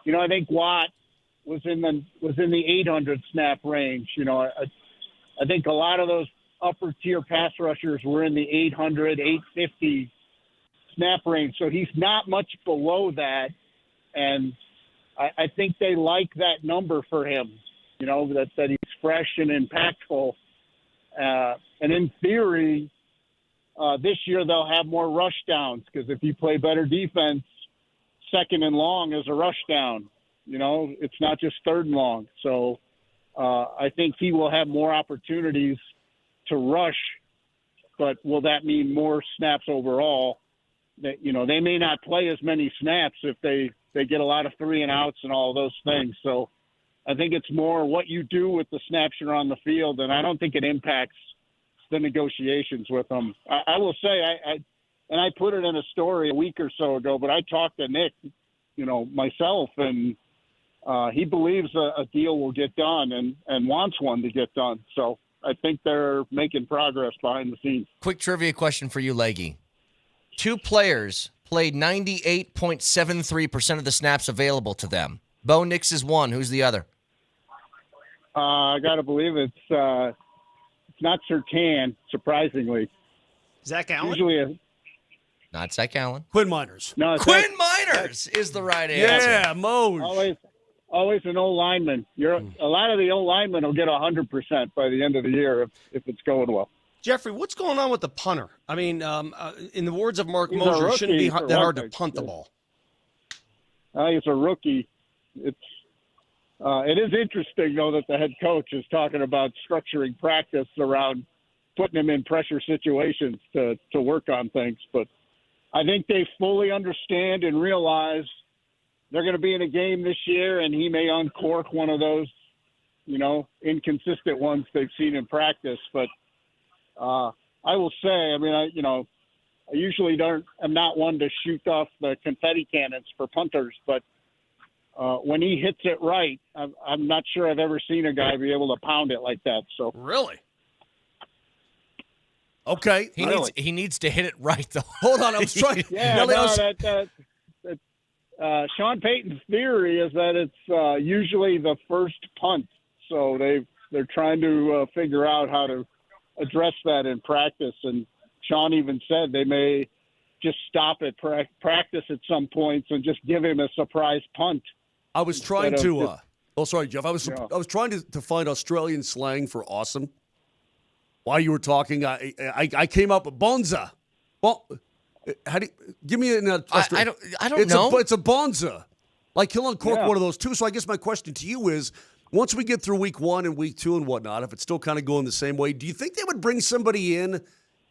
I think Watt was in the 800 snap range. I think a lot of those upper tier pass rushers were in the 800, 850 snap range. So he's not much below that. And I think they like that number for him, that he's fresh and impactful. And in theory, this year they'll have more rush downs because if you play better defense, second and long is a rush down. It's not just third and long. So I think he will have more opportunities to rush, but will that mean more snaps overall? That they may not play as many snaps if they get a lot of 3 and outs and all those things. So I think it's more what you do with the snaps you're on the field, and I don't think it impacts the negotiations with them. I will say, I put it in a story a week or so ago, but I talked to Nick, myself, and he believes a deal will get done and wants one to get done. So I think they're making progress behind the scenes. Quick trivia question for you, Leggy. 2 players played 98.73% of the snaps available to them. Bo Nix is one. Who's the other? I got to believe it's not Surtain, surprisingly. Zach Allen? Usually Not Zach Allen. Quinn Miners. No, Quinn Miners is the right answer. Yeah, Moj. Always an old lineman. A lot of the old linemen will get 100% by the end of the year if it's going well. Jeffrey, what's going on with the punter? I mean, in the words of Mark He's Moser, a it shouldn't be rookie that hard for to punt the ball. He's a rookie. it is interesting, though, that the head coach is talking about structuring practice around putting him in pressure situations to work on things. But I think they fully understand and realize they're going to be in a game this year, and he may uncork one of those, inconsistent ones they've seen in practice. But I will say, I usually I'm not one to shoot off the confetti cannons for punters, but when he hits it right, I'm not sure I've ever seen a guy be able to pound it like that. So Really? Okay. He needs to hit it right, though. Hold on, I was trying. Sean Payton's theory is that it's usually the first punt, so they're trying to figure out how to address that in practice. And Sean even said they may just stop at practice at some points and just give him a surprise punt. I was trying to. Sorry, Jeff. I was trying to find Australian slang for awesome. While you were talking, I came up with bonza. Well, give me an Australian. I don't know. It's a bonza. Like he'll uncork one of those too. So I guess my question to you is, once we get through week 1 and week 2 and whatnot, if it's still kind of going the same way, do you think they would bring somebody in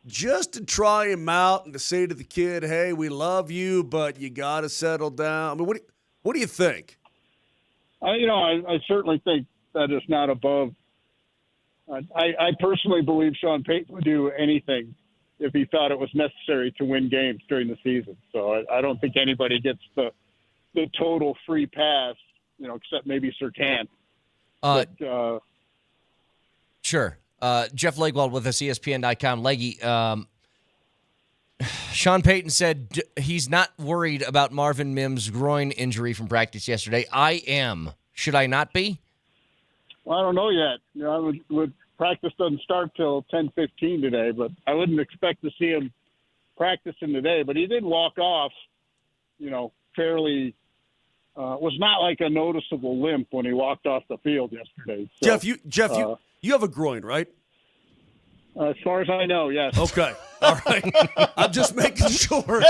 just to try him out and to say to the kid, "Hey, we love you, but you got to settle down"? I mean, what do you think? I certainly think that is not above. I personally believe Sean Payton would do anything if he thought it was necessary to win games during the season. So I don't think anybody gets the total free pass, except maybe Surtain. Sure. Jeff Legwald with us, ESPN.com. Leggy, Sean Payton said he's not worried about Marvin Mims' groin injury from practice yesterday. I am. Should I not be? Well, I don't know yet. Practice doesn't start till 10:15 today, but I wouldn't expect to see him practicing today. But he did walk off, fairly. Was not like a noticeable limp when he walked off the field yesterday. So, Jeff, you have a groin, right? As far as I know, yes. Okay. All right. I'm just making sure.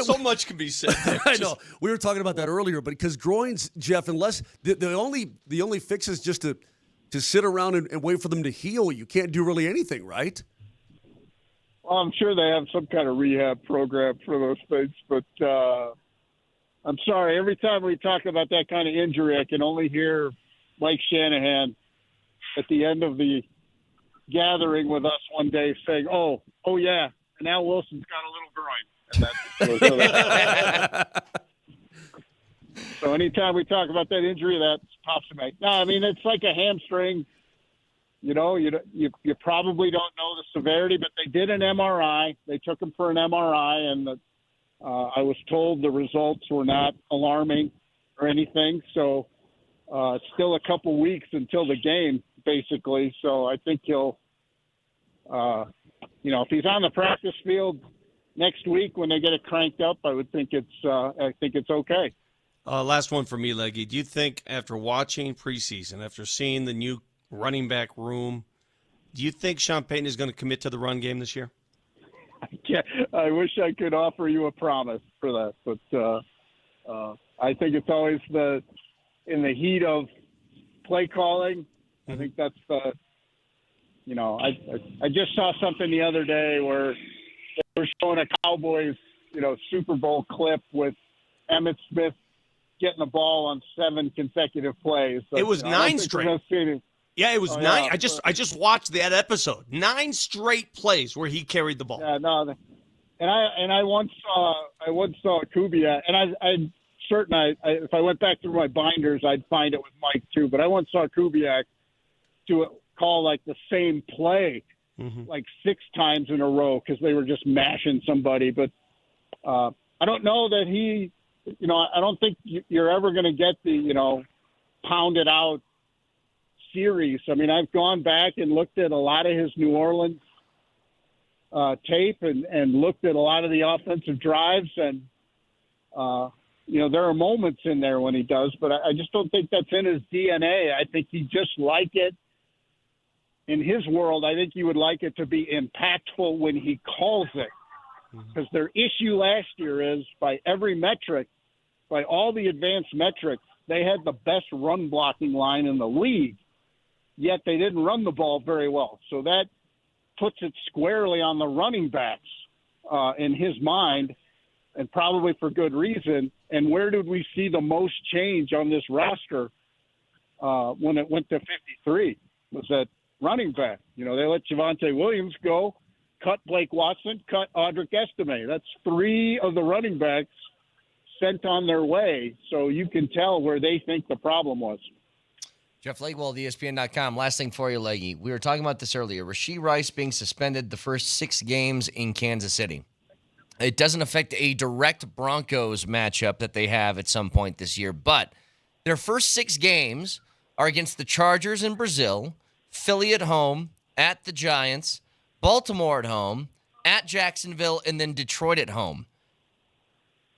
So much can be said there. I know. We were talking about that earlier, but because groins, Jeff, unless the only fix is just to sit around and wait for them to heal, you can't do really anything, right? Well, I'm sure they have some kind of rehab program for those things, but I'm sorry. Every time we talk about that kind of injury, I can only hear Mike Shanahan at the end of the gathering with us one day saying, oh yeah, and Al Wilson's got a little groin. And so anytime we talk about that injury, that pops in my. No, I mean, it's like a hamstring. You probably don't know the severity, but they did an MRI. They took him for an MRI, and I was told the results were not alarming or anything. So it's still a couple weeks until the game, basically. So I think he'll, if he's on the practice field next week when they get it cranked up, I would think it's okay. Last one for me, Leggy. Do you think after watching preseason, after seeing the new running back room, do you think Sean Payton is going to commit to the run game this year? Yeah, I wish I could offer you a promise for that, but I think it's always in the heat of play calling. I think that's I just saw something the other day where they were showing a Cowboys, Super Bowl clip with Emmitt Smith getting the ball on 7 consecutive plays. So, it was 9 straight. Yeah, it was 9. Yeah. I just watched that episode. 9 straight plays where he carried the ball. Yeah, no, and I once saw Kubiak, and I'm certain if I went back through my binders, I'd find it with Mike too. But I once saw Kubiak call like the same play like 6 times in a row because they were just mashing somebody. But I don't know that he, I don't think you're ever going to get the pounded out series. I mean, I've gone back and looked at a lot of his New Orleans tape and looked at a lot of the offensive drives, and there are moments in there when he does, but I just don't think that's in his DNA. I think he just like it in his world. I think he would like it to be impactful when he calls it, because their issue last year is, by every metric, by all the advanced metrics, they had the best run blocking line in the league, yet they didn't run the ball very well. So that puts it squarely on the running backs in his mind, and probably for good reason. And where did we see the most change on this roster when it went to 53? Was that running back? They let Javonte Williams go, cut Blake Watson, cut Audric Estime. That's 3 of the running backs sent on their way. So you can tell where they think the problem was. Jeff Legwell, ESPN.com. Last thing for you, Leggy. We were talking about this earlier. Rashee Rice being suspended the first 6 games in Kansas City. It doesn't affect a direct Broncos matchup that they have at some point this year, but their first 6 games are against the Chargers in Brazil, Philly at home, at the Giants, Baltimore at home, at Jacksonville, and then Detroit at home.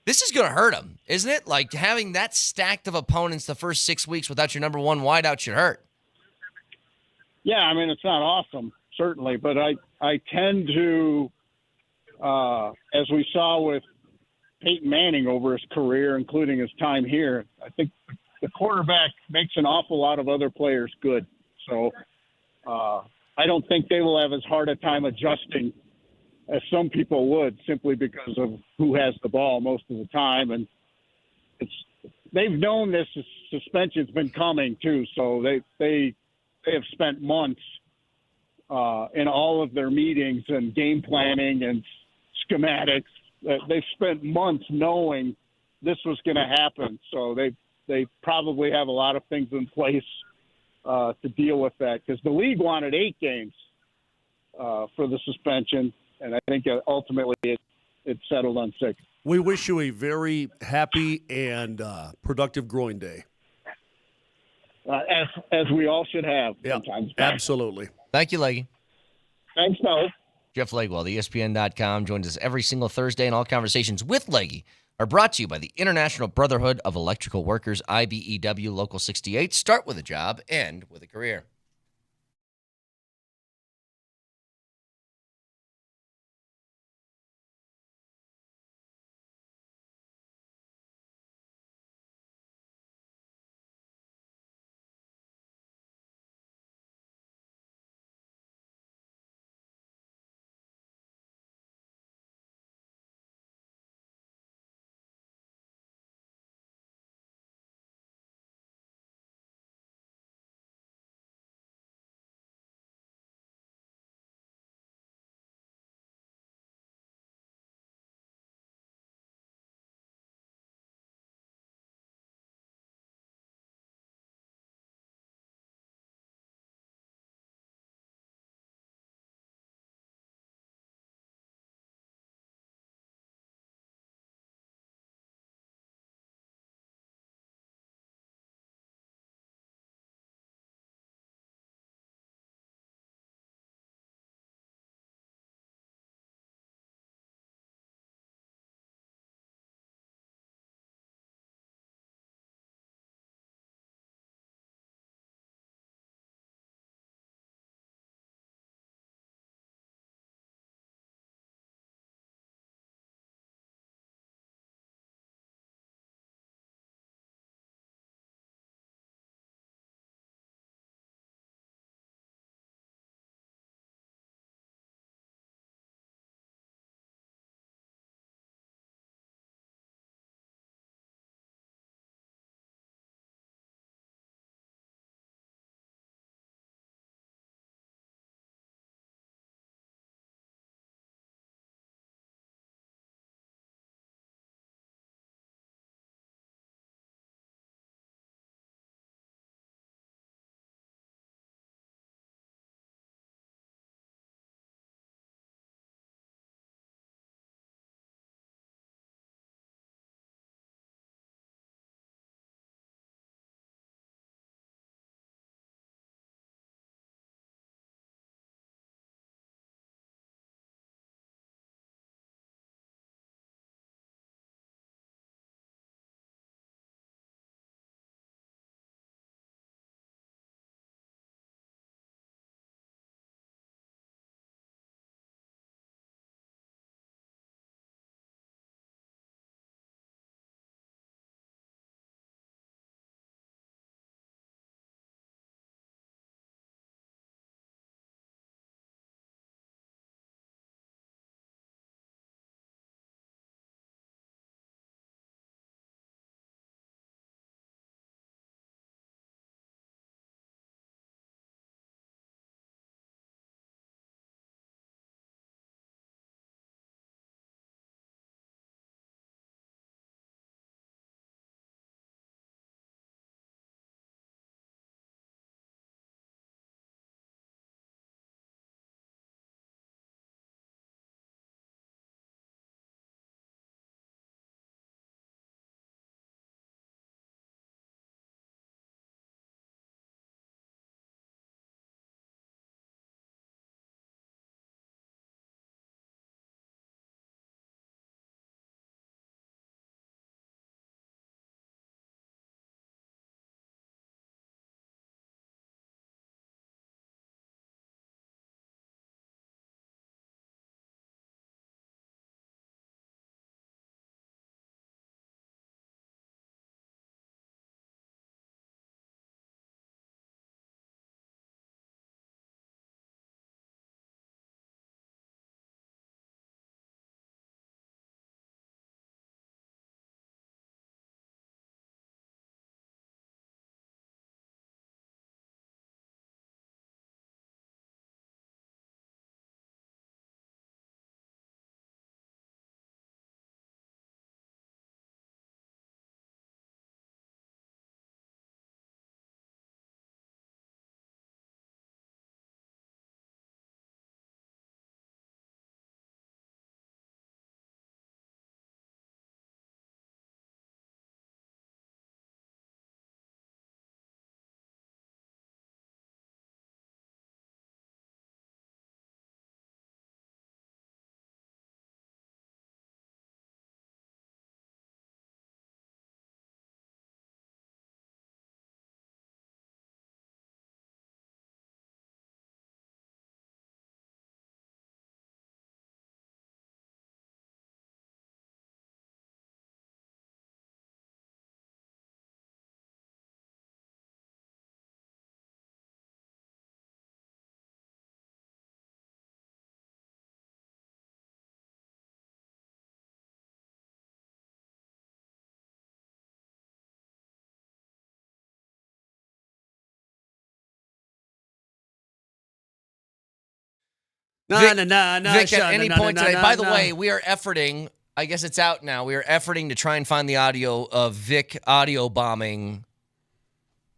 This is going to hurt them, isn't it? Like, having that stacked of opponents the first 6 weeks without your number one wideout should hurt. Yeah, I mean, it's not awesome, certainly, but I tend to, as we saw with Peyton Manning over his career, including his time here, I think the quarterback makes an awful lot of other players good. So I don't think they will have as hard a time adjusting as some people would, simply because of who has the ball most of the time. And they've known this suspension's been coming too, so they have spent months in all of their meetings and game planning and schematics. They've spent months knowing this was going to happen, so they probably have a lot of things in place to deal with that, because the league wanted 8 games for the suspension, and I think ultimately it settled on 6. We wish you a very happy and productive groin day. As we all should have. Yeah, sometimes. absolutely. Thank you, Leggy. Thanks, fellas. Jeff Legwell, ESPN.com, joins us every single Thursday, and all conversations with Leggy are brought to you by the International Brotherhood of Electrical Workers, IBEW Local 68. Start with a job, end with a career. No. Vic, at any point today. By the way, we are efforting. I guess it's out now. We are efforting to try and find the audio of Vic audio bombing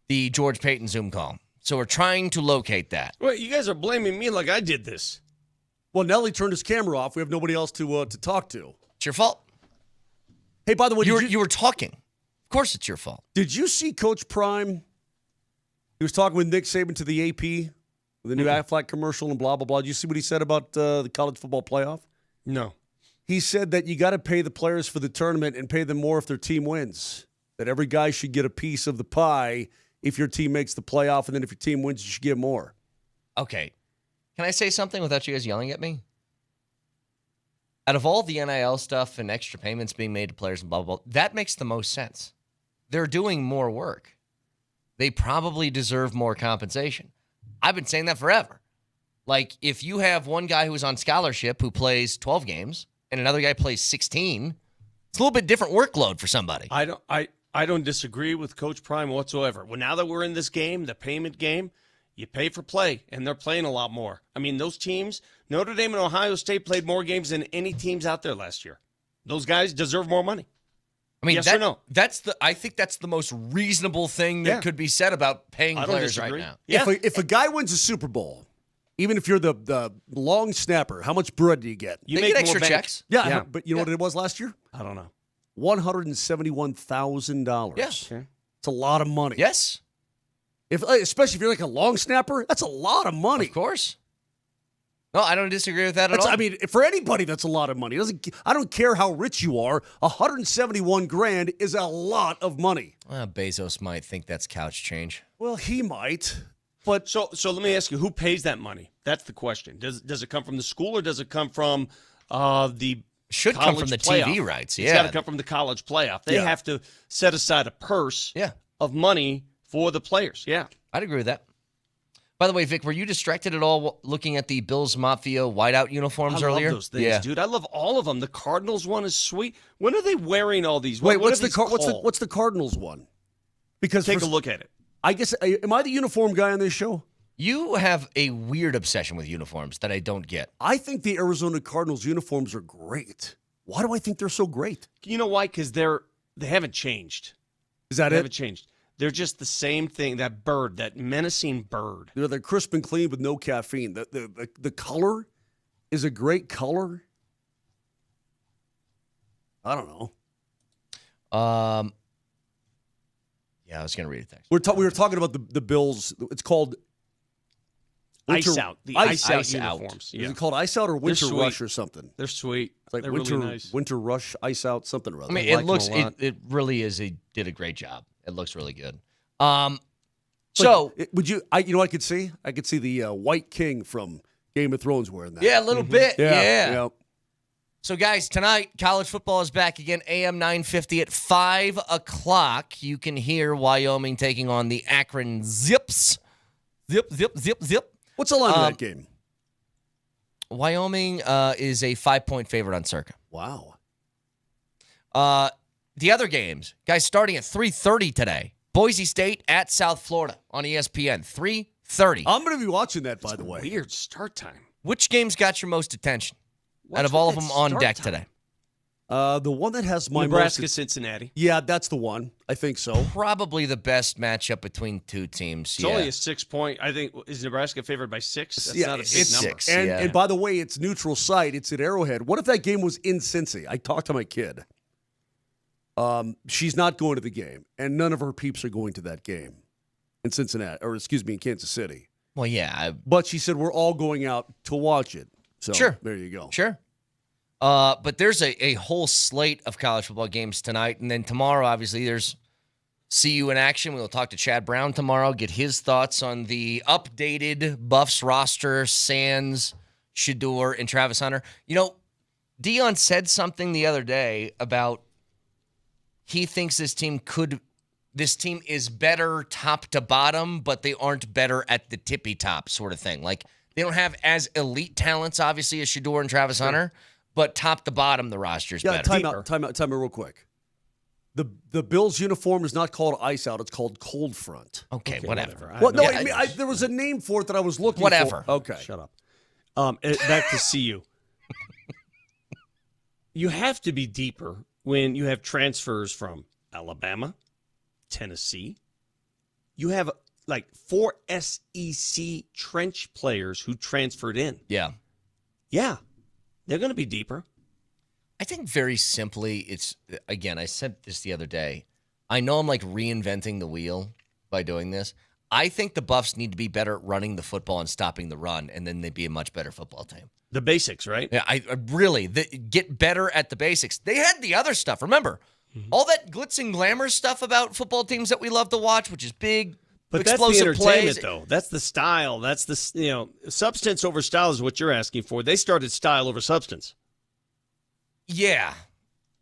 the George Payton Zoom call. So we're trying to locate that. Well, you guys are blaming me like I did this. Well, Nelly turned his camera off. We have nobody else to talk to. It's your fault. Hey, by the way, you were talking. Of course, it's your fault. Did you see Coach Prime? He was talking with Nick Saban to the AP with the new Aflac commercial and blah blah blah. Did you see what he said about the college football playoff? No. He said that you got to pay the players for the tournament and pay them more if their team wins. That every guy should get a piece of the pie if your team makes the playoff, and then if your team wins, you should get more. Okay. Can I say something without you guys yelling at me? Out of all the NIL stuff and extra payments being made to players and blah, blah, blah, that makes the most sense. They're doing more work. They probably deserve more compensation. I've been saying that forever. Like, if you have one guy who's on scholarship who plays 12 games and another guy plays 16, it's a little bit different workload for somebody. I don't disagree with Coach Prime whatsoever. Well, now that we're in this game, the payment game, you pay for play, and they're playing a lot more. I mean, those teams, Notre Dame and Ohio State played more games than any teams out there last year. Those guys deserve more money. I mean, yes or no? I think that's the most reasonable thing that could be said about paying players right now. Yeah. If a guy wins a Super Bowl, even if you're the long snapper, how much bread do you get? You make extra checks. Yeah, but you know what it was last year? I don't know. $171,000. Yeah. Okay. It's a lot of money. Yes. Especially if you're like a long snapper, that's a lot of money. Of course. No, I don't disagree with that at all. I mean, for anybody, that's a lot of money. I don't care how rich you are. $171,000 is a lot of money. Bezos might think that's couch change. Well, he might. But so let me ask you, who pays that money? That's the question. Does it come from the school or does it come from the should come from the playoff? TV rights? Yeah, it's got to come from the college playoff. They have to set aside a purse of money for the players. Yeah, I'd agree with that. By the way, Vic, were you distracted at all looking at the Bills Mafia whiteout uniforms earlier? I love those things, dude. I love all of them. The Cardinals one is sweet. When are they wearing all these? Wait, what's the Cardinals one? Because take a look at it. I guess, am I the uniform guy on this show? You have a weird obsession with uniforms that I don't get. I think the Arizona Cardinals uniforms are great. Why do I think they're so great? You know why? Because they haven't changed. Is that it? They haven't changed. They're just the same thing. That bird, that menacing bird. They're crisp and clean with no caffeine. The color is a great color. I don't know. Yeah, I was going to read a text. We were talking about the Bills. It's called Ice Out. The Ice Out uniforms. Yeah. Is it called Ice Out or Winter Rush or something? They're sweet. It's like They're Winter, really nice. Winter Rush, Ice Out, something or other. I mean, it really is. He did a great job. It looks really good. Would you? I could see. I could see the White King from Game of Thrones wearing that. Yeah, a little bit. Yeah. Yep. So, guys, tonight, college football is back again, AM 950 at 5 o'clock. You can hear Wyoming taking on the Akron Zips. Zip, zip, zip, zip. What's the line of that game? Wyoming is a 5-point favorite on Circa. Wow. The other games, guys, starting at 3:30 today. Boise State at South Florida on ESPN, 3:30. I'm going to be watching that, by the way. Weird start time. Which games got your most attention out of all of them on deck today? The one that has my Nebraska, Cincinnati. Yeah, that's the one. I think so. Probably the best matchup between two teams. It's only a 6-point. I think, is Nebraska favored by 6? That's not a big number. 6. And by the way, it's neutral site. It's at Arrowhead. What if that game was in Cincy? I talked to my kid. She's not going to the game, and none of her peeps are going to that game in in Kansas City. Well, yeah. But she said we're all going out to watch it. So sure. There you go. Sure. But there's a whole slate of college football games tonight, and then tomorrow, obviously, there's CU in action. We'll talk to Chad Brown tomorrow, get his thoughts on the updated Buffs roster, Sands, Shedeur, and Travis Hunter. You know, Dion said something the other day about he thinks this team is better top to bottom, but they aren't better at the tippy top sort of thing. Like, they don't have as elite talents, obviously, as Shedeur and Travis Hunter, but top to bottom, the roster's better. Time out real quick. The Bills uniform is not called Ice Out. It's called Cold Front. Okay, whatever. Well, there was a name for it that I was looking for. Whatever. Okay. Shut up. Back to CU. You have to be deeper when you have transfers from Alabama, Tennessee. You have like 4 SEC trench players who transferred in. Yeah. Yeah. They're going to be deeper. I think very simply, it's, again, I said this the other day. I know I'm like reinventing the wheel by doing this. I think the Buffs need to be better at running the football and stopping the run, and then they'd be a much better football team. The basics, right? Yeah, I really get better at the basics. They had the other stuff. Remember, all that glitz and glamour stuff about football teams that we love to watch, which is big, but explosive that's the entertainment, plays. though. That's the style. That's the substance over style is what you're asking for. They started style over substance. Yeah.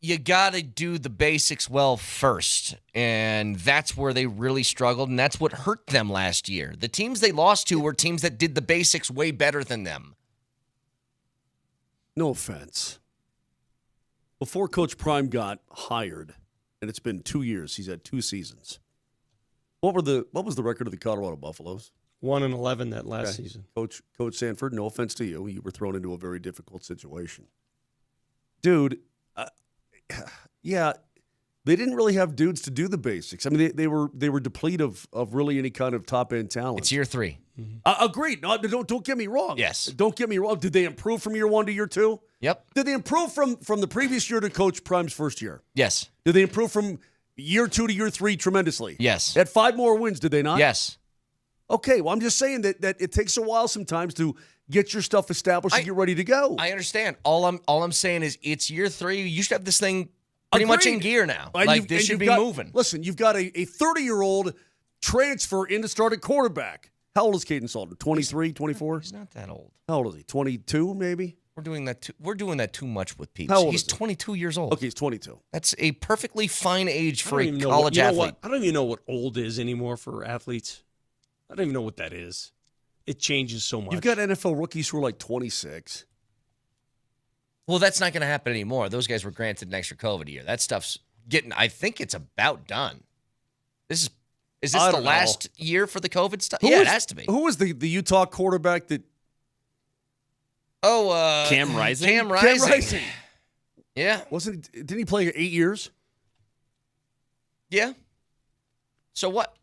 You got to do the basics well first, and that's where they really struggled, and that's what hurt them last year. The teams they lost to were teams that did the basics way better than them. No offense. Before Coach Prime got hired, and it's been 2 years, he's had 2 seasons. What was the record of the Colorado Buffaloes? 1-11 that last season. Coach Sanford, no offense to you, you were thrown into a very difficult situation. Dude, yeah, they didn't really have dudes to do the basics. I mean, they were depleted of really any kind of top end talent. It's year 3. Agreed. No, don't get me wrong. Yes. Don't get me wrong. Did they improve from year 1 to year 2? Yep. Did they improve from the previous year to Coach Prime's first year? Yes. Did they improve from year 2 to year 3 tremendously? Yes. They had 5 more wins, did they not? Yes. Okay, well, I'm just saying that it takes a while sometimes to get your stuff established and get ready to go. I understand. All I'm saying is it's year 3. You should have this thing pretty much in gear now. And this should be moving. Listen, you've got a 30-year-old transfer into starting quarterback. How old is Caden Sullivan? 23, 24? He's not that old. How old is he? 22, maybe? We're doing that too much with people. How old He's is he? 22 years old. Okay, he's 22. That's a perfectly fine age for I a don't even college know athlete. I don't even know what old is anymore for athletes. I don't even know what that is. It changes so much. You've got NFL rookies who are like 26. Well, that's not going to happen anymore. Those guys were granted an extra COVID year. That stuff's getting. I think it's about done. Is this the last year for the COVID stuff? It has to be. Who was the Utah quarterback that? Oh, Cam Rising? Cam Rising. Yeah. Didn't he play 8 years? Yeah. So what?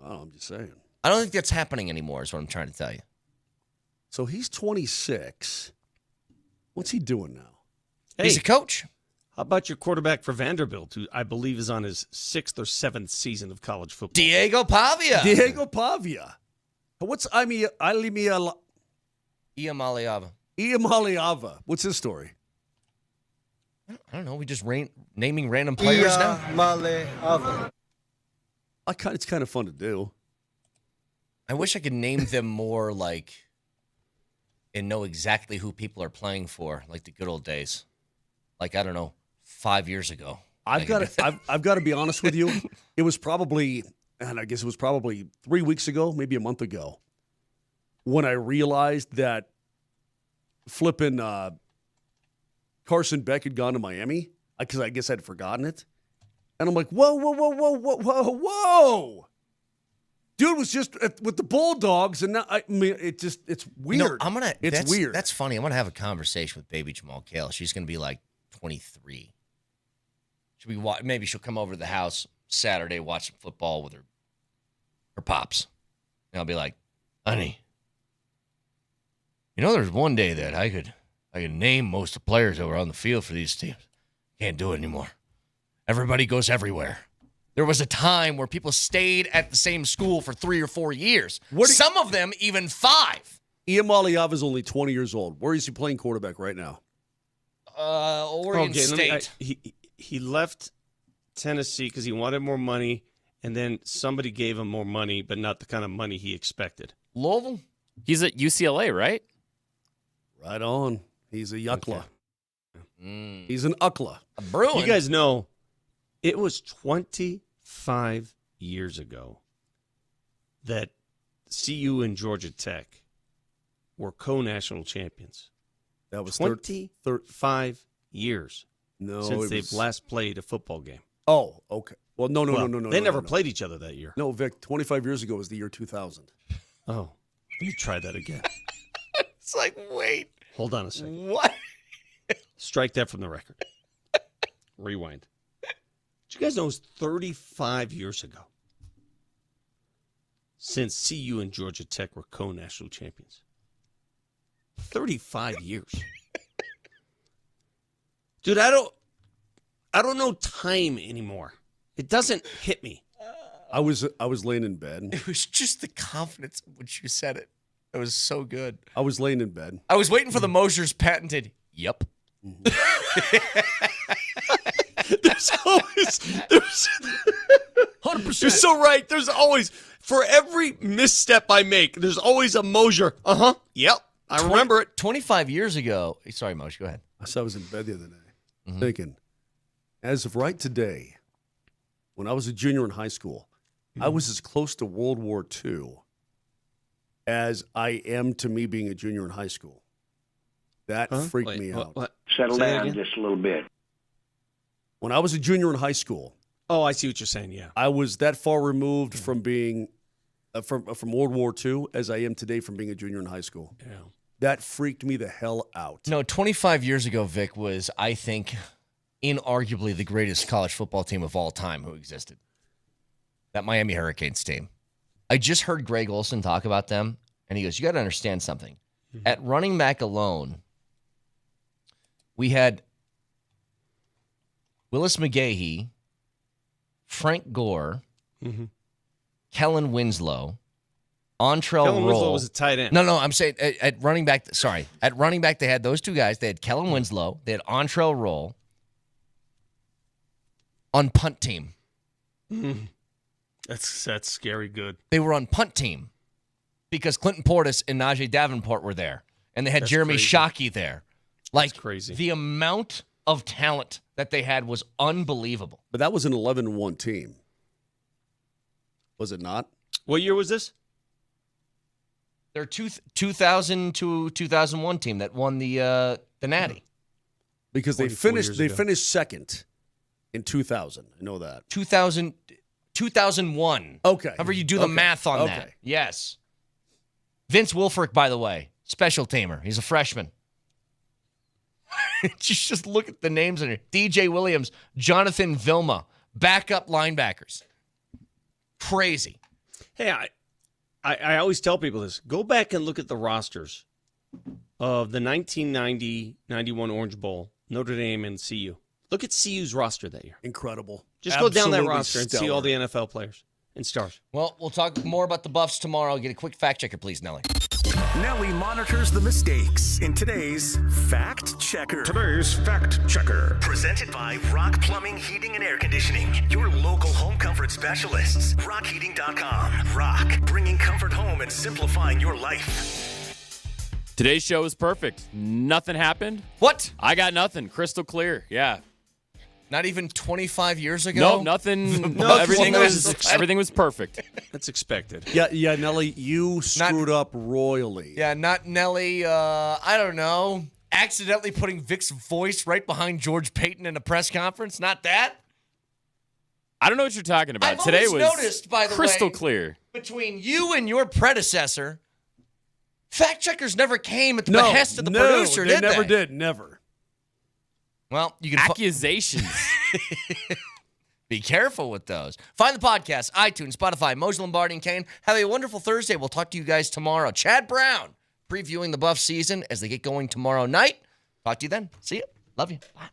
Oh, I'm just saying. I don't think that's happening anymore is what I'm trying to tell you. So he's 26. What's he doing now? Hey, he's a coach. How about your quarterback for Vanderbilt, who I believe is on his 6th or 7th season of college football? Diego Pavia. What's Iamaleava. What's his story? I don't know. We just naming random players now. It's kind of fun to do. I wish I could name them more like and know exactly who people are playing for, like the good old days. Like, I don't know, 5 years ago. I've got to be honest with you. It was probably 3 weeks ago, maybe a month ago, when I realized that flipping Carson Beck had gone to Miami, because I guess I'd forgotten it. And I'm like, whoa. Dude was just with the Bulldogs, and now, it's weird. It's weird. That's funny. I'm gonna have a conversation with baby Jamal Kale. She's gonna be like 23. Maybe she'll come over to the house Saturday, watch some football with her pops, and I'll be like, honey, there's one day that I could name most of the players that were on the field for these teams. Can't do it anymore. Everybody goes everywhere. There was a time where people stayed at the same school for 3 or 4 years. Some of them even 5. Iamaleava is only 20 years old. Where is he playing quarterback right now? Oregon State. He left Tennessee because he wanted more money, and then somebody gave him more money, but not the kind of money he expected. Louisville? He's at UCLA, right? Right on. He's a yuckla. Okay. He's an ukla. A Bruin. You guys know, it was 25 years ago that CU and Georgia Tech were co-national champions. That was 25 years since they've last played a football game. Oh, okay. Well, no. They never played each other that year. No, Vic, 25 years ago was the year 2000. Oh, let me try that again. It's like, wait. Hold on a second. What? Strike that from the record. Rewind. Did you guys know it was 35 years ago since CU and Georgia Tech were co-national champions? 35 years. Dude, I don't know time anymore. It doesn't hit me. I was laying in bed. It was just the confidence in which you said it. It was so good. I was laying in bed. I was waiting for the Moser's patented, yep. There's 100%. You're so right. There's always, for every misstep I make, there's always a Moser. Yep. I remember it. 25 years ago. Sorry, Moshe, go ahead. I was in bed the other day thinking, as of right today, when I was a junior in high school, I was as close to World War II as I am to me being a junior in high school. That freaked me out. What? Settle down just a little bit. When I was a junior in high school, Oh, I see what you're saying, yeah. I was that far removed from being from World War II as I am today from being a junior in high school. Yeah. That freaked me the hell out. No, 25 years ago, Vic was, I think, inarguably the greatest college football team of all time who existed. That Miami Hurricanes team. I just heard Greg Olson talk about them, and he goes, you got to understand something. At running back alone, we had Willis McGahee, Frank Gore, Kellen Winslow, Ontrell Kellen Roll. Winslow was a tight end. No, I'm saying at running back, sorry. At running back, they had those two guys. They had Kellen Winslow. They had Ontrell Roll on punt team. That's scary good. They were on punt team because Clinton Portis and Najee Davenport were there. And they had Jeremy Shockey there. Like, That's crazy. The amount of talent that they had was unbelievable. But that was an 11-1 team. Was it not? What year was this? Their 2000 to 2001 team that won the Natty. Because they finished second in 2000. I know that. 2001. Okay. However you do the math on that. Yes. Vince Wilfork, by the way, special teamer. He's a freshman. Just look at the names in it. DJ Williams, Jonathan Vilma, backup linebackers. Crazy. Hey, I always tell people this. Go back and look at the rosters of the 1990-91 Orange Bowl, Notre Dame and CU. Look at CU's roster that year. Incredible. Just go down that Absolutely roster and see all the NFL players and stars. Well, we'll talk more about the Buffs tomorrow. Get a quick fact checker, please, Nelly. Nelly monitors the mistakes in today's Fact Checker. Presented by Rock Plumbing, Heating, and Air Conditioning. Your local home comfort specialists. RockHeating.com. Rock, bringing comfort home and simplifying your life. Today's show is perfect. Nothing happened. What? I got nothing. Crystal clear. Yeah. Not even 25 years ago? Nope, nothing. Everything was perfect. That's expected. Yeah, Nelly, you screwed up royally. Yeah, not Nelly. I don't know. Accidentally putting Vic's voice right behind George Payton in a press conference. Not that. I don't know what you're talking about. I've Today always was noticed, by the crystal way, clear. Between you and your predecessor, fact checkers never came at the behest of the producer, did they? Never did. Never. Well, you can accusations. Be careful with those. Find the podcast, iTunes, Spotify, Moser, Lombardi, and Kane. Have a wonderful Thursday. We'll talk to you guys tomorrow. Chad Brown previewing the Buff season as they get going tomorrow night. Talk to you then. See you. Love you. Bye.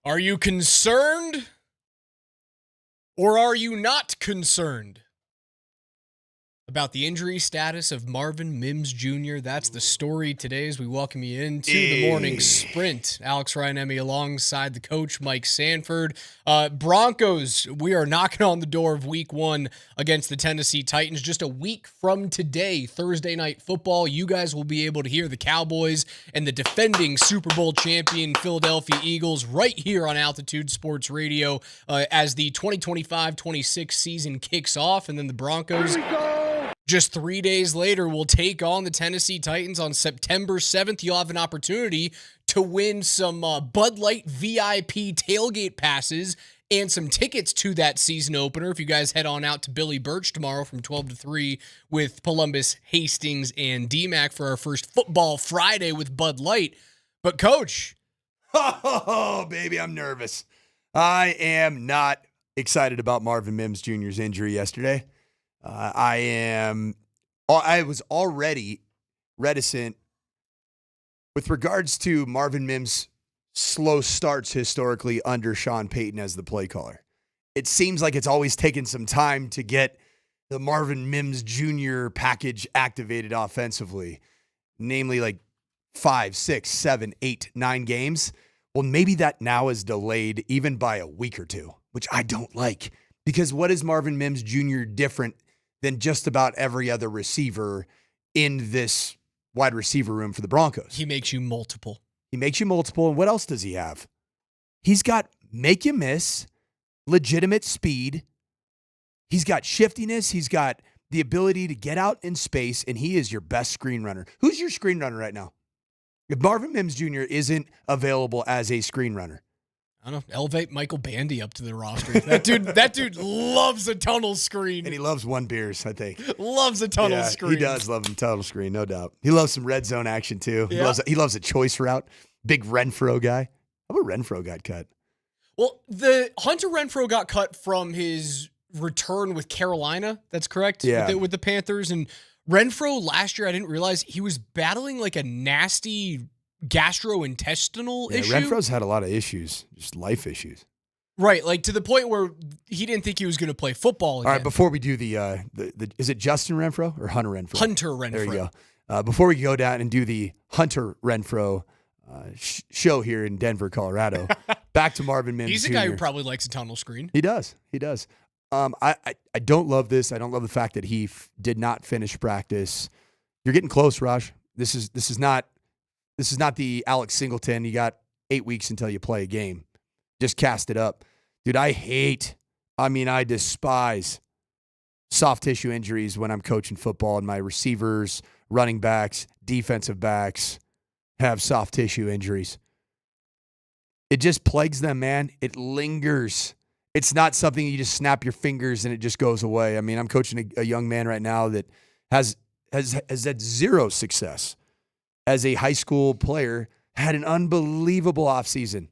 Are you concerned or are you not concerned about the injury status of Marvin Mims Jr.? That's the story today as we welcome you into the morning sprint. Alex Ryanemi alongside the coach, Mike Sanford. Broncos, we are knocking on the door of week 1 against the Tennessee Titans. Just a week from today, Thursday Night Football, you guys will be able to hear the Cowboys and the defending Super Bowl champion Philadelphia Eagles right here on Altitude Sports Radio as the 2025-26 season kicks off. And then the Broncos, just 3 days later, will take on the Tennessee Titans on September 7th. You'll have an opportunity to win some Bud Light VIP tailgate passes and some tickets to that season opener if you guys head on out to Billy Birch tomorrow from 12 to 3 with Polumbus, Hastings, and DMac for our first Football Friday with Bud Light. But, Coach. Oh, baby, I'm nervous. I am not excited about Marvin Mims Jr.'s injury yesterday. I was already reticent with regards to Marvin Mims' slow starts historically under Sean Payton as the play caller. It seems like it's always taken some time to get the Marvin Mims Jr. package activated offensively, namely like 5, 6, 7, 8, 9 games. Well, maybe that now is delayed even by a week or two, which I don't like, because what is Marvin Mims Jr. different than just about every other receiver in this wide receiver room for the Broncos? He makes you multiple. And what else does he have? He's got make you miss, legitimate speed. He's got shiftiness. He's got the ability to get out in space, and he is your best screen runner. Who's your screen runner right now? If Marvin Mims Jr. isn't available as a screen runner, I don't know, elevate Michael Bandy up to the roster. That dude loves a tunnel screen. And he loves one beers, I think. Loves a tunnel screen. He does love a tunnel screen, no doubt. He loves some red zone action, too. Yeah. He loves a choice route. Big Renfro guy. How about Renfro got cut? Well, the Hunter Renfro got cut from his return with Carolina. That's correct? Yeah. With the Panthers. And Renfro last year, I didn't realize he was battling like a nasty gastrointestinal issue. Renfro's had a lot of issues, just life issues. Right, like to the point where he didn't think he was going to play football again. All right, before we do the is it Justin Renfro or Hunter Renfro? Hunter Renfro. There you go. Before we go down and do the Hunter Renfro show here in Denver, Colorado, back to Marvin Mims He's the Jr. guy who probably likes a tunnel screen. He does. I don't love this. I don't love the fact that he did not finish practice. You're getting close, Raj. This is not the Alex Singleton. You got 8 weeks until you play a game. Just cast it up. Dude, I despise soft tissue injuries when I'm coaching football and my receivers, running backs, defensive backs have soft tissue injuries. It just plagues them, man. It lingers. It's not something you just snap your fingers and it just goes away. I mean, I'm coaching a young man right now that has had zero success as a high school player, had an unbelievable offseason.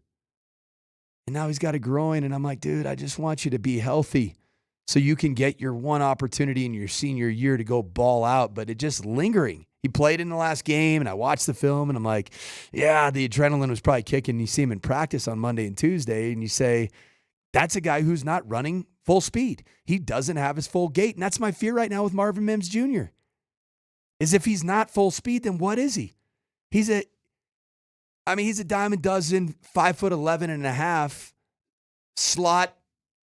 And now he's got a groin, and I'm like, dude, I just want you to be healthy so you can get your one opportunity in your senior year to go ball out, but it just lingering. He played in the last game, and I watched the film, and I'm like, yeah, the adrenaline was probably kicking. You see him in practice on Monday and Tuesday, and you say, that's a guy who's not running full speed. He doesn't have his full gait, and that's my fear right now with Marvin Mims Jr. is if he's not full speed, then what is he? He's a dime a dozen, 5'11" and a half slot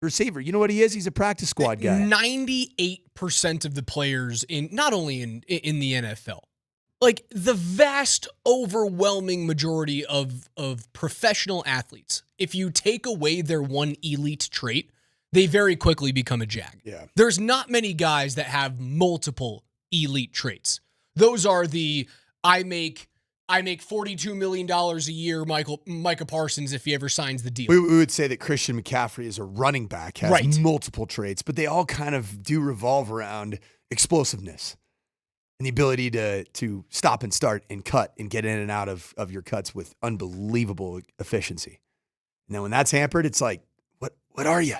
receiver. You know what he is? He's a practice squad guy. 98% of the players not only in the NFL, like the vast overwhelming majority of professional athletes, if you take away their one elite trait, they very quickly become a jag. Yeah. There's not many guys that have multiple elite traits. Those are the I make $42 million a year, Micah Parsons, if he ever signs the deal. We would say that Christian McCaffrey as a running back has multiple traits, but they all kind of do revolve around explosiveness and the ability to stop and start and cut and get in and out of your cuts with unbelievable efficiency. And then when that's hampered, it's like, what are you?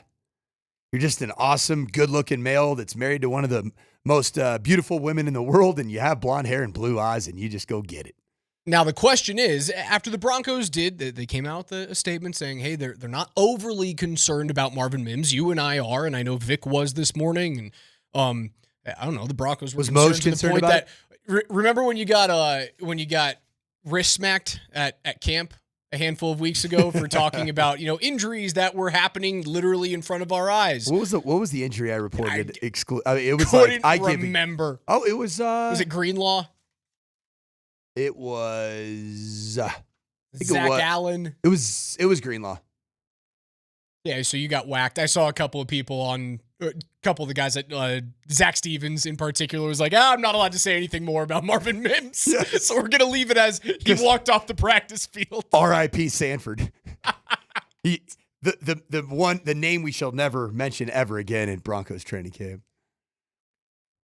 You're just an awesome, good-looking male that's married to one of the most beautiful women in the world, and you have blonde hair and blue eyes, and you just go get it. Now, the question is, after the Broncos they came out with a statement saying, hey, they're not overly concerned about Marvin Mims. You and I are, and I know Vic was this morning. And I don't know, the Broncos were concerned to the point that remember when you got wrist smacked at camp a handful of weeks ago for talking about injuries that were happening literally in front of our eyes. What was the injury I reported? It was couldn't remember. It was. Was it Greenlaw? It was Zach Allen. It was Greenlaw. Yeah, so you got whacked. I saw a couple of the guys that Zach Stevens in particular was like, I'm not allowed to say anything more about Marvin Mims. Yes. So we're going to leave it as he walked off the practice field. R.I.P. Sanford. The name we shall never mention ever again in Broncos training camp.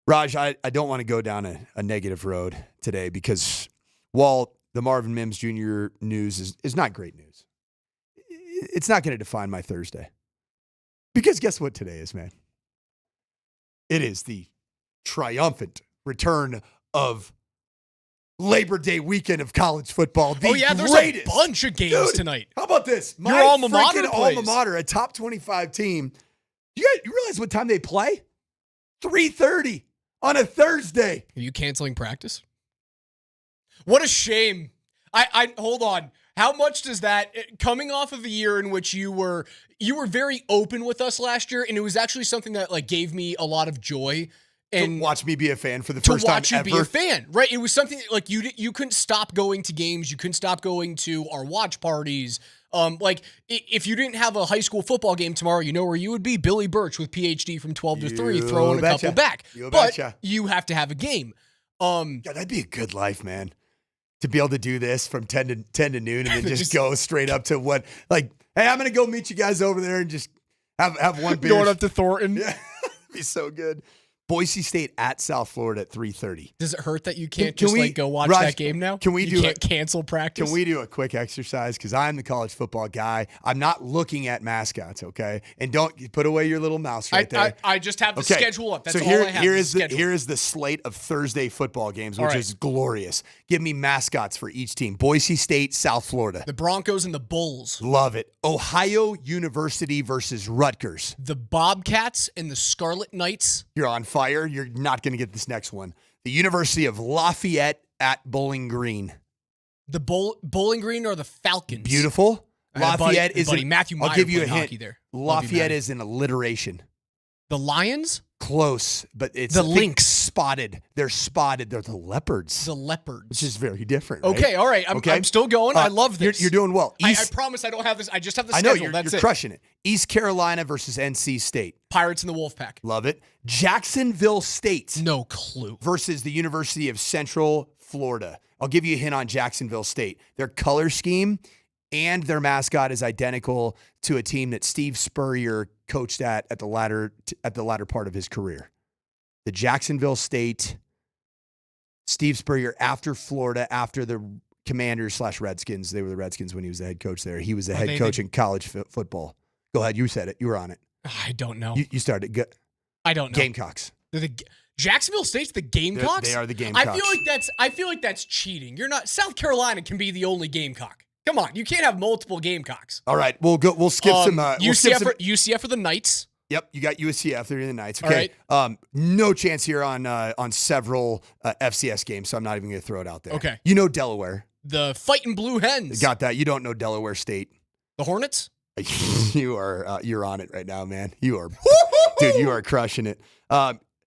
Raj, I don't want to go down a negative road today because while the Marvin Mims Jr. news is not great news, it's not going to define my Thursday. Because guess what today is, man? It is the triumphant return of Labor Day weekend of college football. There's a bunch of games tonight. How about this? Your alma mater alma mater, a top 25 team. You realize what time they play? 3:30 on a Thursday. Are you canceling practice? What a shame. I hold on. How much does that, coming off of a year in which you were very open with us last year, and it was actually something that gave me a lot of joy. And to watch me be a fan for the first time ever. To watch you be a fan, right? It was something you couldn't stop going to games. You couldn't stop going to our watch parties. If you didn't have a high school football game tomorrow, you know where you would be? Billy Birch with PhD from 12 to 3, throwing a couple back. But you have to have a game. God, that'd be a good life, man. To be able to do this from 10 to noon and then just go straight up to what, hey, I'm going to go meet you guys over there and just have one beer. Going up to Thornton. Yeah, it'd be so good. Boise State at South Florida at 3:30. Does it hurt that you can't go watch that game now? You can't cancel practice? Can we do a quick exercise? Because I'm the college football guy. I'm not looking at mascots, okay? And don't put away your little mouse right there. I just have the schedule up. That's so all I have. Here is the slate of Thursday football games, which is glorious. Give me mascots for each team. Boise State, South Florida. The Broncos and the Bulls. Love it. Ohio University versus Rutgers. The Bobcats and the Scarlet Knights. You're on fire. You're not going to get this next one. The University of Lafayette at Bowling Green. The Bowling Green or the Falcons? Beautiful. Lafayette is Matthew Meyer. I'll give you a hint. There. Lafayette is an alliteration. The Lions? Close, but it's the Lynx. Spotted. They're spotted. They're the Leopards. The Leopards. Which is very different, right? Okay, all right. I'm still going. I love this. You're doing well. I promise I don't have this. I just have the schedule. I know, you're crushing it. East Carolina versus NC State. Pirates and the Wolfpack. Love it. Jacksonville State. No clue. Versus the University of Central Florida. I'll give you a hint on Jacksonville State. Their color scheme and their mascot is identical to a team that Steve Spurrier coached at the latter part of his career. The Jacksonville State, Steve Spurrier after Florida, after the Commanders/Redskins. They were the Redskins when he was the head coach there. He was the head coach in college football. Go ahead. You said it. You were on it. I don't know. You started. I don't know. Gamecocks. Jacksonville State's the Gamecocks? They are the Gamecocks. I feel like that's cheating. You're not. South Carolina can be the only Gamecock. Come on, you can't have multiple Gamecocks. All right, we'll skip some. UCF for the Knights. Yep, you got UCF. They're in the Knights. Okay. All right. No chance here on several FCS games, so I'm not even going to throw it out there. Okay. You know Delaware. The Fighting Blue Hens. Got that. You don't know Delaware State. The Hornets. You're on it right now, man. You are crushing it.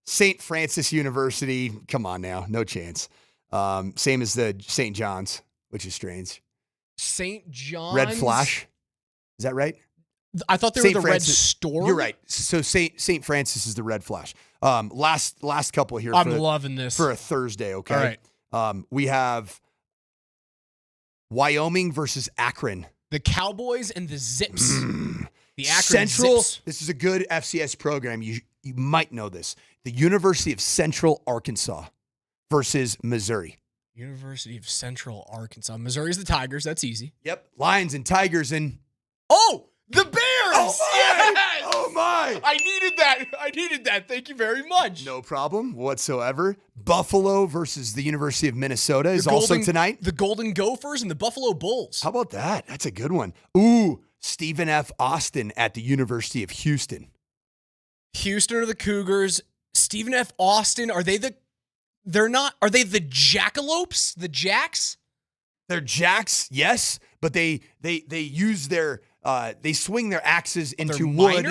St. Francis University. Come on now, no chance. Same as the St. John's, which is strange. St. John's. Red Flash. Is that right? I thought they were the Red Storm. You're right. So St. Francis is the Red Flash. Last couple here. I'm loving this for a Thursday. Okay. All right. We have Wyoming versus Akron. The Cowboys and the Zips. The Akron Central. Zips. This is a good FCS program. You might know this. The University of Central Arkansas versus Missouri. University of Central Arkansas. Missouri's the Tigers. That's easy. Yep. Lions and Tigers and The Bears! Oh my! Yes! Oh my! I needed that. Thank you very much. No problem whatsoever. Buffalo versus the University of Minnesota is also tonight. The Golden Gophers and the Buffalo Bulls. How about that? That's a good one. Ooh, Stephen F. Austin at the University of Houston. Houston are the Cougars. Stephen F. Austin, are they the Jackalopes? The Jacks? They're Jacks, yes, but they use their they swing their axes into wood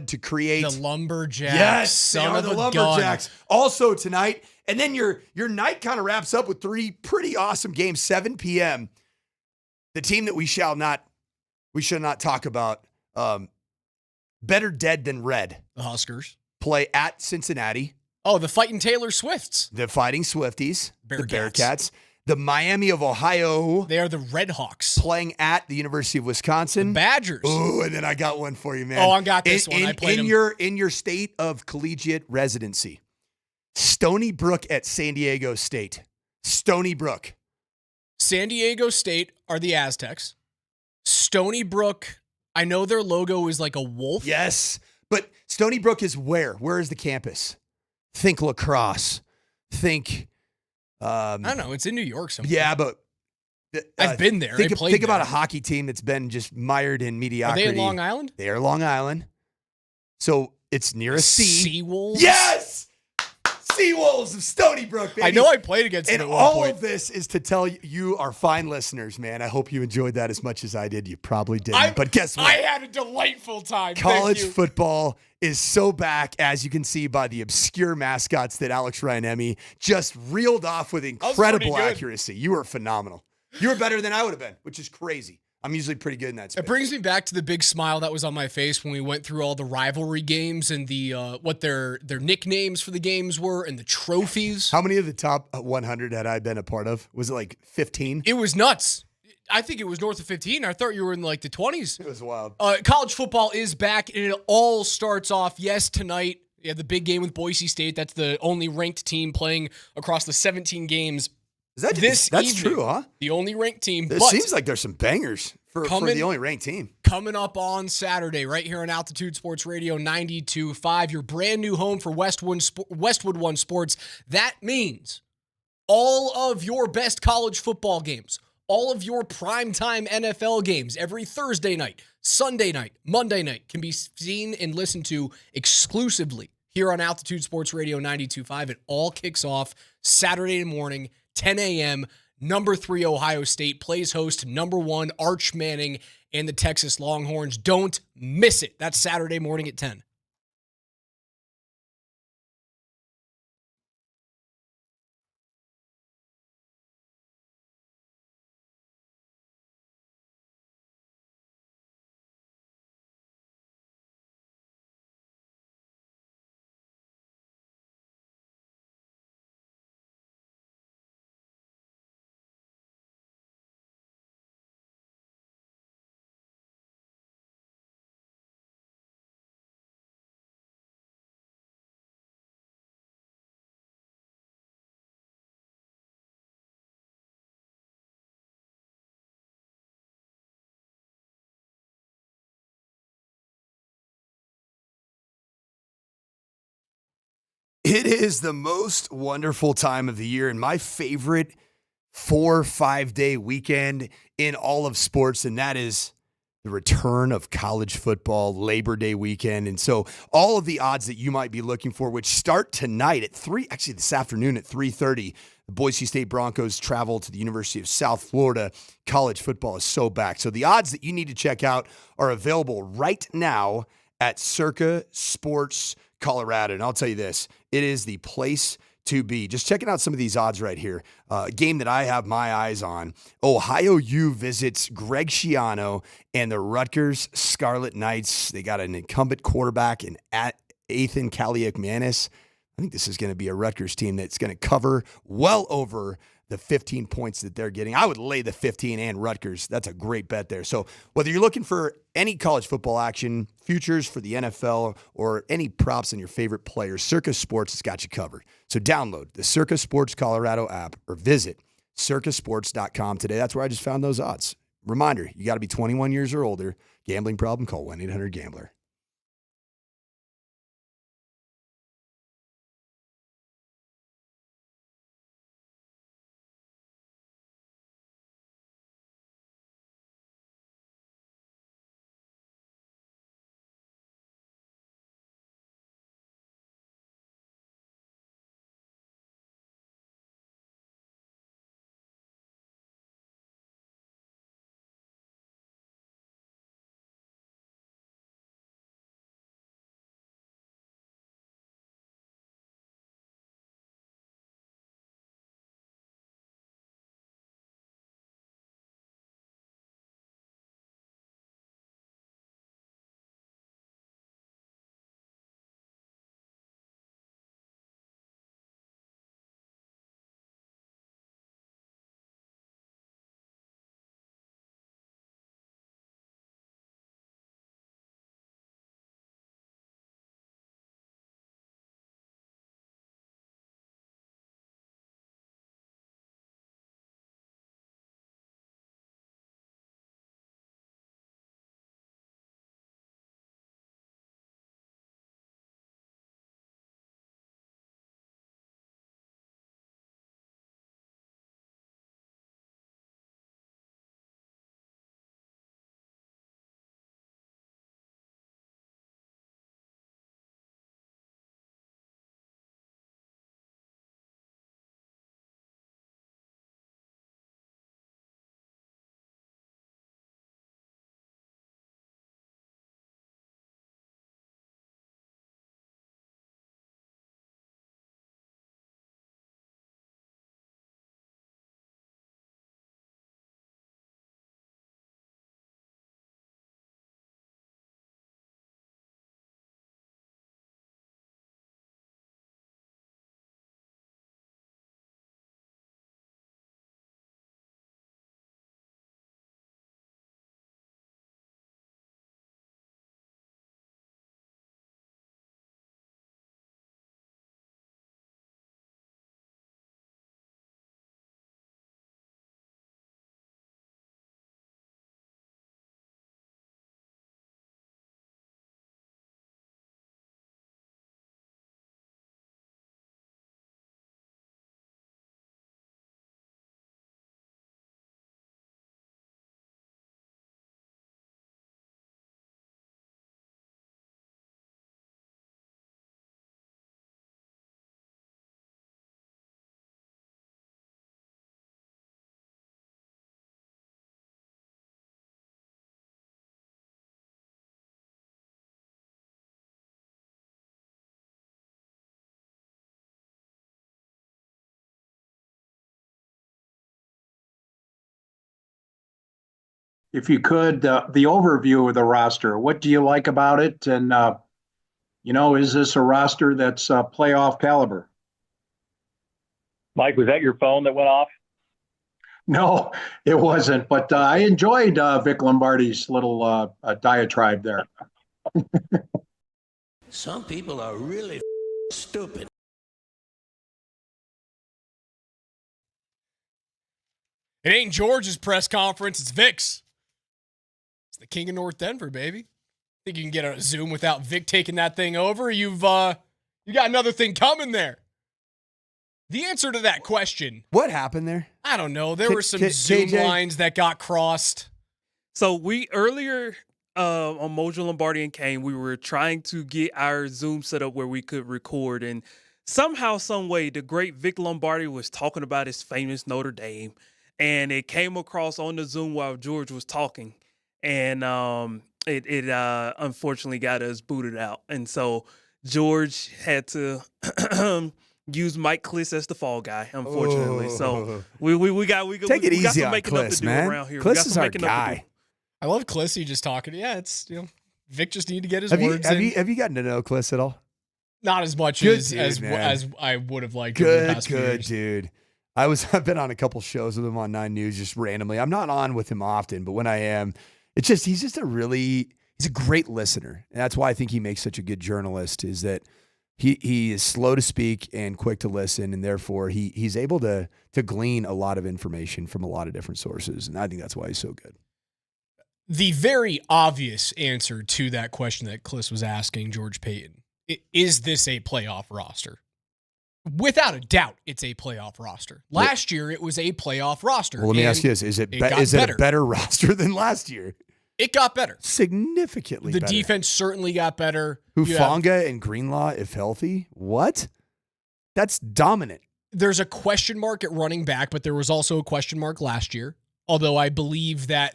to create the lumberjacks. Yes, they are of the a lumberjacks. Also tonight, and then your night kind of wraps up with 3 pretty awesome games. 7 p.m. The team that we should not talk about. Better dead than red. The Huskers play at Cincinnati. Oh, the Fighting Taylor Swifts. The Fighting Swifties. Bearcats. The Bearcats. The Miami of Ohio. They are the Red Hawks. Playing at the University of Wisconsin. The Badgers. Oh, and then I got one for you, man. Oh, I got this one. I played in your state of collegiate residency. Stony Brook at San Diego State. Stony Brook. San Diego State are the Aztecs. Stony Brook, I know their logo is like a wolf. Yes, but Stony Brook is where? Where is the campus? Think lacrosse. Think... I don't know. It's in New York somewhere. Yeah, but I've been there. Think about a hockey team that's been just mired in mediocrity. Are they in Long Island? They are Long Island. So it's near a sea. Seawolves? Yes! Seawolves of Stony Brook, baby. I know I played against them and at one all point. of this is to tell you, our fine listeners, man. I hope you enjoyed that as much as I did. You probably didn't. But guess what? I had a delightful time. College football is so back, as you can see by the obscure mascots that Alex Ryanemi just reeled off with incredible accuracy. You were phenomenal. You were better than I would have been, which is crazy. I'm usually pretty good in that space. It brings me back to the big smile that was on my face when we went through all the rivalry games and the what their nicknames for the games were and the trophies. How many of the top 100 had I been a part of? Was it like 15? It was nuts. I think it was north of 15. I thought you were in like the 20s. It was wild. College football is back, and it all starts off, tonight. You have the big game with Boise State. That's the only ranked team playing across the 17 games. That's evening. true, huh? The only ranked team. It seems like there's some bangers for the only ranked team. Coming up on Saturday, right here on Altitude Sports Radio 92.5, your brand new home for Westwood One Sports. That means all of your best college football games, all of your primetime NFL games every Thursday night, Sunday night, Monday night can be seen and listened to exclusively here on Altitude Sports Radio 92.5. It all kicks off Saturday morning, 10 a.m. Number 3 Ohio State plays host to number 1 Arch Manning and the Texas Longhorns. Don't miss it. That's Saturday morning at 10. It is the most wonderful time of the year and my favorite 4-5 day weekend in all of sports, and that is the return of college football, Labor Day weekend. And so all of the odds that you might be looking for, which start tonight at this afternoon at 3:30, the Boise State Broncos travel to the University of South Florida. College football is so back. So the odds that you need to check out are available right now at Circa Sports Colorado. And I'll tell you this, it is the place to be. Just checking out some of these odds right here. A game that I have my eyes on. Ohio U visits Greg Schiano and the Rutgers Scarlet Knights. They got an incumbent quarterback in Ethan Kaliak-Manis. I think this is going to be a Rutgers team that's going to cover well over the 15 points that they're getting. I would lay the 15 and Rutgers. That's a great bet there. So whether you're looking for any college football action, futures for the NFL, or any props on your favorite players, Circa Sports has got you covered. So download the Circa Sports Colorado app or visit circasports.com today. That's where I just found those odds. reminder, you got to be 21 years or older. Gambling problem, call 1-800-GAMBLER. If you could, the overview of the roster, what do you like about it? And, is this a roster that's playoff caliber? Mike, was that your phone that went off? No, it wasn't. But I enjoyed Vic Lombardi's little diatribe there. Some people are really stupid. It ain't George's press conference, it's Vic's. It's the king of North Denver, baby. Think you can get a Zoom without Vic taking that thing over? You got another thing coming there. The answer to that question. What happened there? I don't know. There were some Zoom lines that got crossed. So we earlier on Moser, Lombardi, and Kane, we were trying to get our Zoom set up where we could record. And somehow, some way, the great Vic Lombardi was talking about his famous Notre Dame. And it came across on the Zoom while George was talking. And it unfortunately got us booted out. And so George had to use Mike Kliss as the fall guy, unfortunately. So we got take it easy some on making Kliss, up to do man. around here. Kliss is our guy. I love Kliss. He just talking. Yeah, it's Vic just need to get his words in. Have you gotten to know Kliss at all? Not as much as I would have liked. Good dude. I've been on a couple shows with him on 9 News just randomly. I'm not on with him often, but when I am, he's a great listener. And that's why I think he makes such a good journalist, is that he is slow to speak and quick to listen, and therefore he's able to glean a lot of information from a lot of different sources. And I think that's why he's so good. The very obvious answer to that question that Kliss was asking George Payton, is this a playoff roster? Without a doubt, it's a playoff roster. Last year, it was a playoff roster. Well, let me ask you this. Is it a better roster than last year? It got better. Significantly better. The defense certainly got better. Hufanga and Greenlaw, if healthy? What? That's dominant. There's a question mark at running back, but there was also a question mark last year. Although I believe that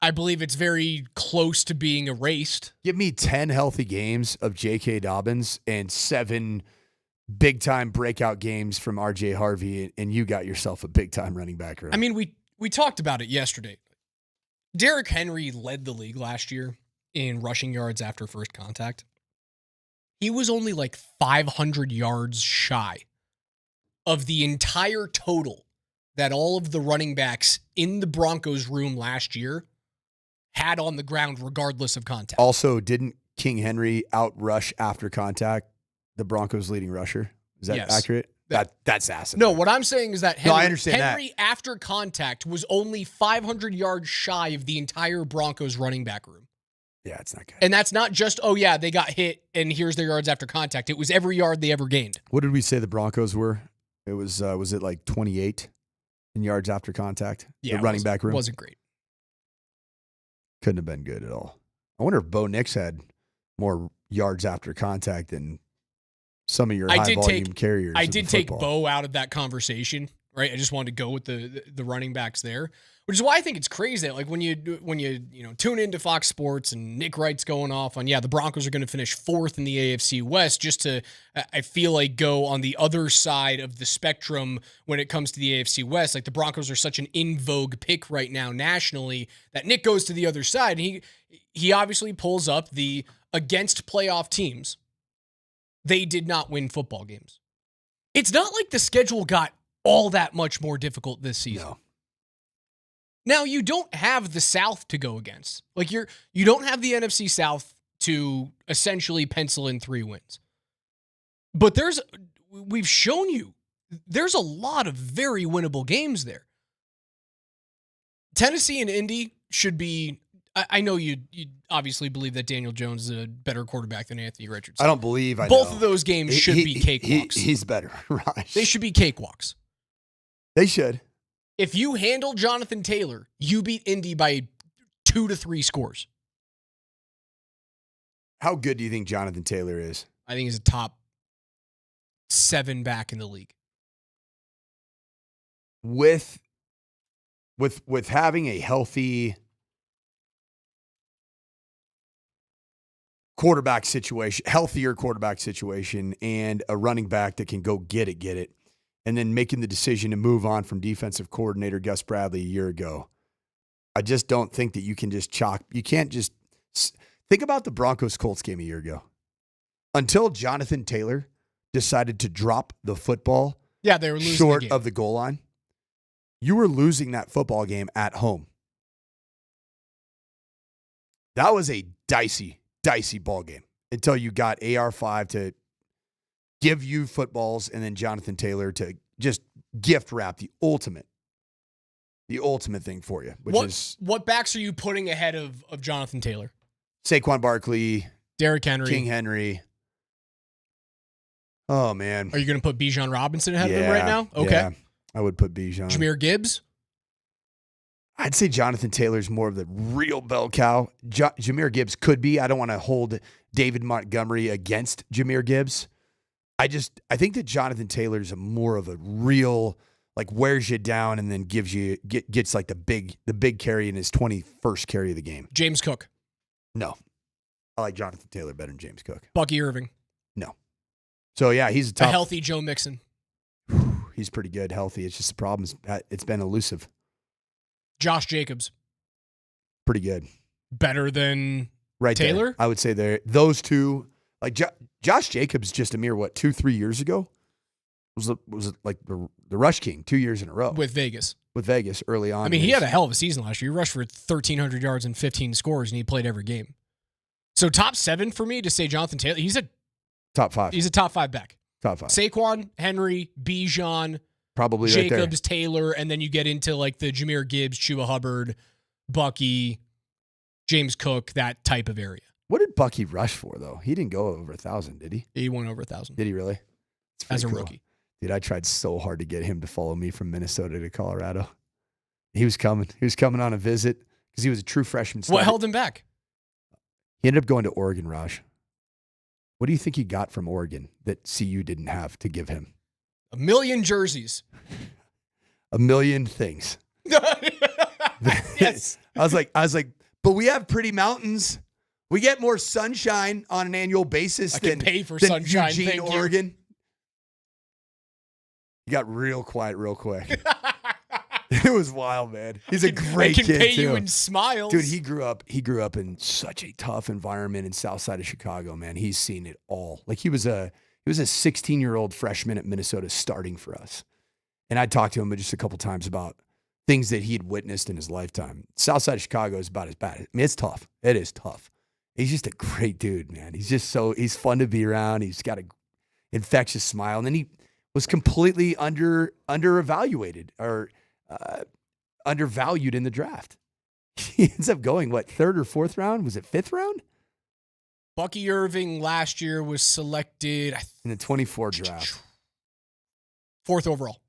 it's very close to being erased. Give me 10 healthy games of J.K. Dobbins and 7 big-time breakout games from R.J. Harvey, and you got yourself a big-time running back room. I mean, we talked about it yesterday. Derrick Henry led the league last year in rushing yards after first contact. He was only like 500 yards shy of the entire total that all of the running backs in the Broncos room last year had on the ground regardless of contact. Also, didn't King Henry outrush after contact the Broncos' leading rusher? Is that accurate? That's asinine. No, what I'm saying is that I understand Henry after contact was only 500 yards shy of the entire Broncos running back room. Yeah, it's not good. And that's not just, they got hit and here's their yards after contact. It was every yard they ever gained. What did we say the Broncos were? It was it like 28 in yards after contact? Yeah, the running back room? Wasn't great. Couldn't have been good at all. I wonder if Bo Nix had more yards after contact than some of your high-volume carriers. I did take Bo out of that conversation, right? I just wanted to go with the running backs there, which is why I think it's crazy that like when you tune into Fox Sports and Nick Wright's going off on, the Broncos are going to finish 4th in the AFC West, just to, I feel like, go on the other side of the spectrum when it comes to the AFC West. Like the Broncos are such an in vogue pick right now nationally that Nick goes to the other side. And he obviously pulls up the against playoff teams. They did not win football games. It's not like the schedule got all that much more difficult this season. No. Now, you don't have the South to go against. Like you don't have the NFC South to essentially pencil in 3 wins. But we've shown you, there's a lot of very winnable games there. Tennessee and Indy should be, I know you obviously believe that Daniel Jones is a better quarterback than Anthony Richardson. I don't believe I Both know. of those games should be cakewalks. He's better, Raj. They should be cakewalks. They should. If you handle Jonathan Taylor, you beat Indy by 2 to 3 scores. How good do you think Jonathan Taylor is? I think he's a top 7 back in the league. With having a healthy quarterback situation, healthier quarterback situation, and a running back that can go get it, and then making the decision to move on from defensive coordinator Gus Bradley a year ago. I just don't think that you can just you can't just think about the Broncos-Colts game a year ago. Until Jonathan Taylor decided to drop the football they were losing short the game. of the goal line, you were losing that football game at home. That was a dicey ball game until you got AR5 to give you footballs and then Jonathan Taylor to just gift wrap the ultimate thing for you, which is what backs are you putting ahead of Jonathan Taylor? Saquon Barkley, Derrick Henry, King Henry. Oh man, are you going to put Bijan Robinson ahead of him right now? Okay, yeah, I would put Bijan. Jahmyr Gibbs. I'd say Jonathan Taylor's more of the real bell cow. Jahmyr Gibbs could be. I don't want to hold David Montgomery against Jahmyr Gibbs. I think that Jonathan Taylor's more of a real, like, wears you down and then gets like the big carry in his 21st carry of the game. James Cook. No. I like Jonathan Taylor better than James Cook. Bucky Irving. No. So yeah, he's a healthy Joe Mixon. He's pretty good, healthy. It's just the problem is it's been elusive. Josh Jacobs. Pretty good. Better than Taylor? There. I would say those two, like Josh Jacobs just a mere, 2-3 years ago? Was it like the Rush King 2 years in a row? With Vegas early on. I mean, he had a hell of a season last year. He rushed for 1,300 yards and 15 scores, and he played every game. So top 7 for me to say Jonathan Taylor. He's a top 5. He's a top 5 back. Top 5. Saquon, Henry, Bijan, probably Jacobs, right there. Taylor, and then you get into like the Jahmyr Gibbs, Chuba Hubbard, Bucky, James Cook, that type of area. What did Bucky rush for, though? He didn't go over 1,000, did he? He went over 1,000. Did he really? As a rookie. Dude, I tried so hard to get him to follow me from Minnesota to Colorado. He was coming. He was coming on a visit because he was a true freshman. What held him back? He ended up going to Oregon, Raj. What do you think he got from Oregon that CU didn't have to give him? 1 million jerseys. 1 million things. Yes. I was like, but we have pretty mountains. We get more sunshine on an annual basis than pay for than sunshine. Eugene, Thank you. Oregon. You got real quiet real quick. It was wild, man. He's a great kid, can pay too. you in smiles. Dude, he grew up in such a tough environment in South Side of Chicago, man. He's seen it all. Like he was a 16-year-old freshman at Minnesota starting for us. And I talked to him just a couple times about things that he had witnessed in his lifetime. South Side of Chicago is about as bad. I mean, it's tough. It is tough. He's just a great dude, man. He's fun to be around. He's got an infectious smile. And then he was completely underevaluated or undervalued in the draft. He ends up going, third or fourth round? Was it fifth round? Bucky Irving last year was selected In the 24 draft. fourth overall.